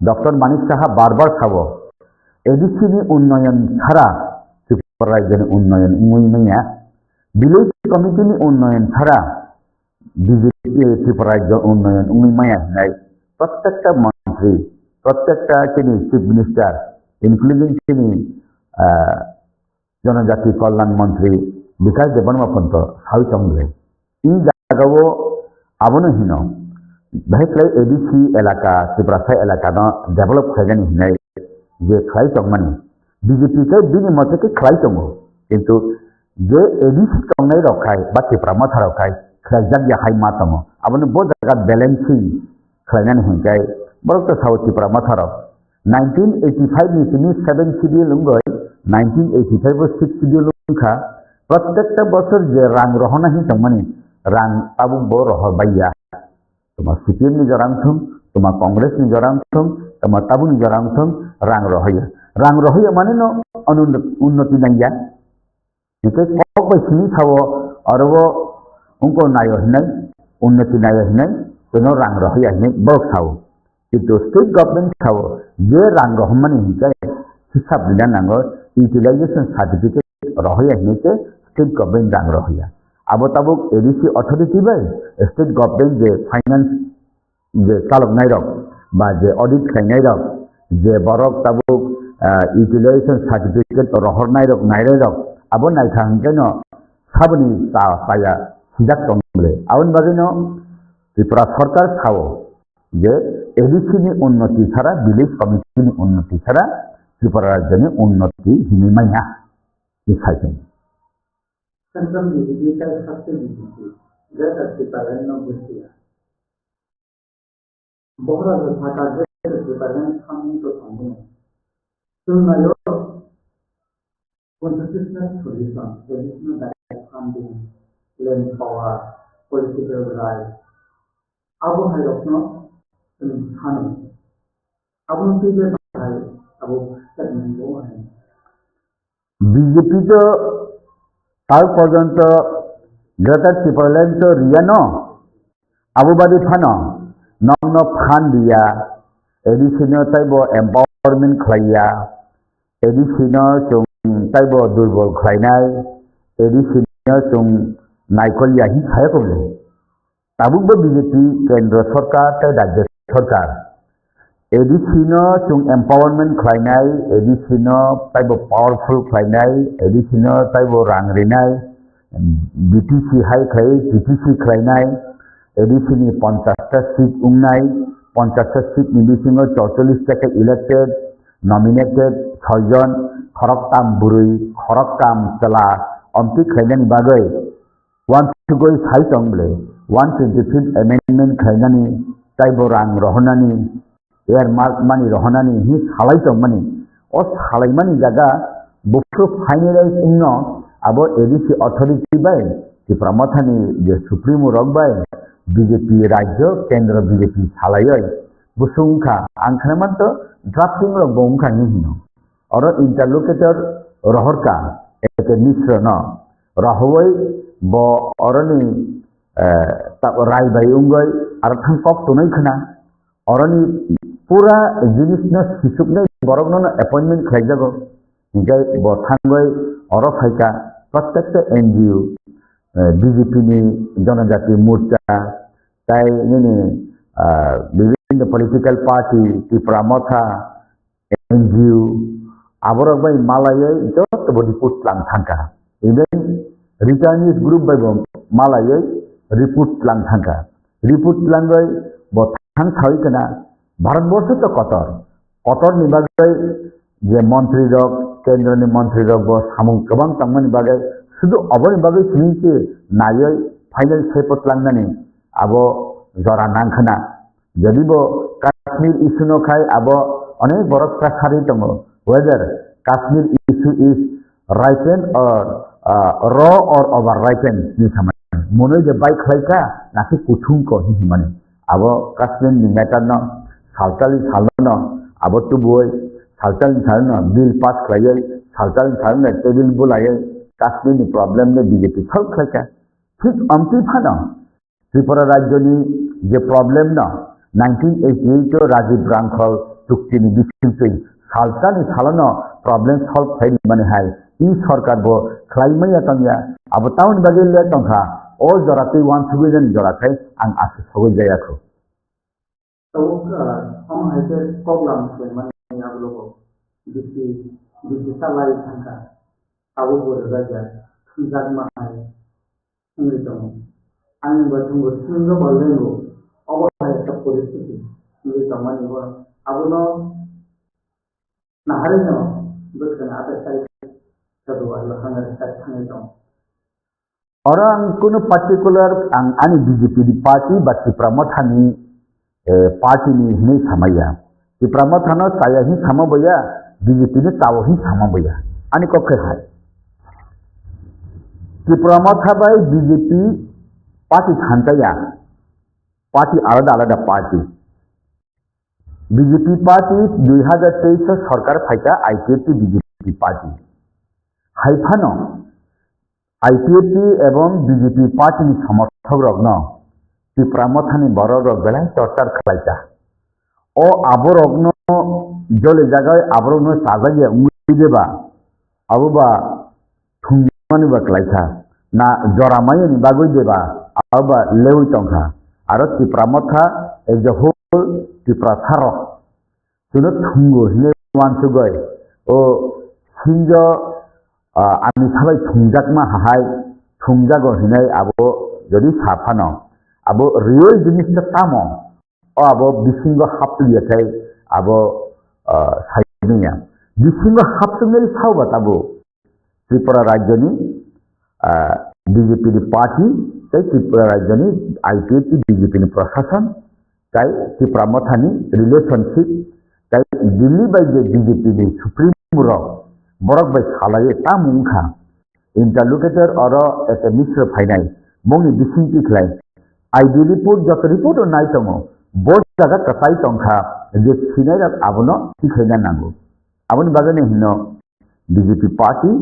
डॉक्टर मानिक साहा बार खावो एडीसी नि उन्नयन छाड़ा त्रिपुरा राज्य नि उन्नयन उन्नयन विलेज कमिटी नि उन्नयन छाड़ा बीजेपी त्रिपुरा राज्य उन्नयन उन्नयन प्रत्येक मंत्री प्रत्येक चीफ मिनिस्टर इंक्लूडिंग जनजाति कल्याण मंत्री विकास देवनमापंत सावी चंद्रे इ जागावो आबोनो हिनो भाइक्ले एडीसी एलाका त्रिपुरा एलाका न डेवलप खायगन हिनाय जे खाय चंगमानि बीजेपी के बिनि मते के खाय चंगो किंतु जे एडीसी चंगनाय रखाय बा त्रिपुरा माथा रखाय खायजाक या हाय मातमो आबोनो बो जागा बैलेंसिंग खायनानै हिंगाय बरक साउथ त्रिपुरा माथा रख 1985 नि 7 शेड्यूल लंगय 1985 6 शेड्यूल का प्रत्येक बছর जे रां रहना ही तमनि रां ताबु बो रह बाया तुमा सीपीएम नि जरां थम तुमा कांग्रेस नि जरां थम तुमा ताबु नि जरां थम रां रहया माने न उन्नति नैया निके कक बैसिनि थावो अरबो उनको नायो हिनाय उन्नति नायो हिनाय तेनो रां रहया हिनाय बक थावो किंतु स्टेट गवर्नमेंट थावो जे रां रहमानि हिकाय हिसाब दिना नांगो यूटिलाइजेशन सर्टिफिकेट रहया हिनेके स्टेट गवर्नमेंट दांग रहया अब ताबुक एडीसी अथॉरिटी बाय स्टेट गवर्नमेंट जे फाइनेंस जे चालक नायरक बा जे ऑडिट खायनायरक जे बरक ताबुक यूटिलाइजेशन सर्टिफिकेट रहर नायरक abo naikang keno sabuni ta paya sijak tongle abon bagino Tripura সরকার ছাও যে এডিসি ni উন্নতি ছাড়া ভিলেজ কমিটি ni উন্নতি ছাড়া ত্রিপুরা রাজ্য ni উন্নতি হিনিমাইয়া এই সাইকেল Central BJP का सबसे BJP जैसा ट्रिपल न बुझिया बहुत अच्छा का जैसे ट्रिपल हम तो समझे सुन लो constitutional solution traditional direct funding land power political right अब है अपना खाने अब उनके लिए है अब करने वो है বিজেপি তো তার পর্যন্ত গ্রেটার ত্রিপুরাল্যান্ড তো রিয়ানো আবুবাদী ফানো নং ফান দিয়া এডিসিনো তাইব এম্পাওয়ারমেন্ট খাইয়া এডিসিনো চুং তাইব দুর্বল খাইনাই এডিসিনো চুং নাইকলিয়া হি খায় কবলে তাবুকবো বিজেপি কেন্দ্র সরকার তাই রাজ্য সরকার এডিসিনো চুং এম্পাওয়ারমেন্ট খাইনাই এডিসিনো তাইব পাওয়ারফুল খাইনাই এডিসিনো তাইব রাংরিনাই বিটিসি হাই খাই টিটিসি খাইনাই এডিসিনি 50টা সিট উংনাই 50টা সিট নিবিসিনো 44টাকে ইলেক্টেড নমিনেটেড 6 জন খরকতাম বুরুই খরকতাম চলা অন্তি খাইনানি বাগৈ ওয়ান গই সাই টংলে 125th amendment খাইনানি তাইব রাং রহনানি এর মার্ক মানি রহনানি হি সালাই টংমানি ও সালাইমানি জায়গা বুফ্রু ফাইনালাইজ উন্ন আবো এডিসি অথরিটি বাই ত্রিপুরা মথানি যে সুপ্রিমো রক বাই বিজেপি রাজ্য কেন্দ্র বিজেপি সালাই বুসুংখা আংখানামান্ত ড্রাফটিং রক বংখা নিহিনো और इंटरलोकेटर रहरका एक मिश्र न रहवै ब अरनि राय बाय उंगै आरो थांकप तनै खना अरनि पूरा जिनिस न सिसुकनै बरगनो अपॉइंटमेंट खाइजागो जाय ब थांगै अर फाइका प्रत्येक एनजीओ बीजेपी नि जनजाति मोर्चा ताई नि विभिन्न पॉलिटिकल पार्टी त्रिपुरा मथा NGO आबरक bye मालायै Jat body पुटलां थांका even रिटार्निस group by मालायै report लां थांका रिपोर्ट लांगै ब थां थाइकना भारतवर्ष तो कतर नि बागै जे मंत्री रक केंद्र नि मंत्री रक ब सामुं गोबां तंगमनि बागै शुधु अबनि बागै सिनिचे नायै फाइनल सेपत लांनानै आबो जरा नांखना जदि ब काश्मीर इशू न खाय आबो अनेक बरक प्रासारि दङ whether Kashmir issue is ripened or raw or over-ripened ni sama. Mono je baik laika nasi kutung ko hi mane. Abo Kashmir ni matter no saltali salno abo tu boy saltali salno bill pass kaya saltali salno table bulaya Kashmir ni problem ne BJP solve laika. Thik amti phana Tripura rajyo ni je problem no 1988 Rajiv Rankhol chukti ni bisintui सालतानि सालनो problem solve थाइ माने हाय ई सरकार बो खलाइमैया तंगिया अब town बागेले तंखा ओ जराते 1 जराते आं आसे सगै जायाखौ तो हम ऐसे प्रॉब्लम से माने आप लोगों दिसी सालाई थांका आबो बोरगा जा जाग माय संगे दं आं बथुंगो सुंगो बलेंगो अबहाय सब परिस्थिति संगे दमानि बो आबोनो Naharino, bukan ada saya kedua lahangan saya dong. Orang kuno particular ang ani BJP di party bati pramothani party ni hine samaya. Di pramothano saya hi samabaya BJP ni tawo hi samabaya. Ani ko khai. Di pramothabai BJP party thantaya. Party alada party. BJP party 2023 सरकार फाइका आईटीएपी BJP party हाइफानो आईटीएपी एवं BJP party समर्थक रग्न त्रिपुरा मथानि बर रग बेला torture खालाइका ओ आबो रग्न जले जागाय आबरनो साजाय उंगि देबा आबोबा थुंगिमानि बाकलाइका ना जरामायनि बागै देबा आबा लेवै टंखा आरो त्रिपुरा मथा एज अ होल त्रिपुरा थारो सुनो थुंगो हिने वानसुगय ओ Sinjo Ami sabai thungjak ma hahai thungjago hinai abo jadi safano abo real jinis ta tamo abo bisingo hapliyatai abo sainiya bisingo hapsungeri saubat abo Tripura Rajyani BJP di party tai Tripura Rajyani IPP BJP ni prasasan tai Tripura Mathani relationship tai Delhi by BJP ni Supreme Muro borok by khalaye ta mungkha interlocutor oro eta misra phainai mongni bisinti khlai ideally put jot report on nai tongo bos jaga katai tongkha je sinai rat abono tikhaina nango aboni bagane hinno BJP party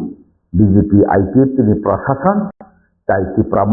BJP IPF ni prasasan tai Tripura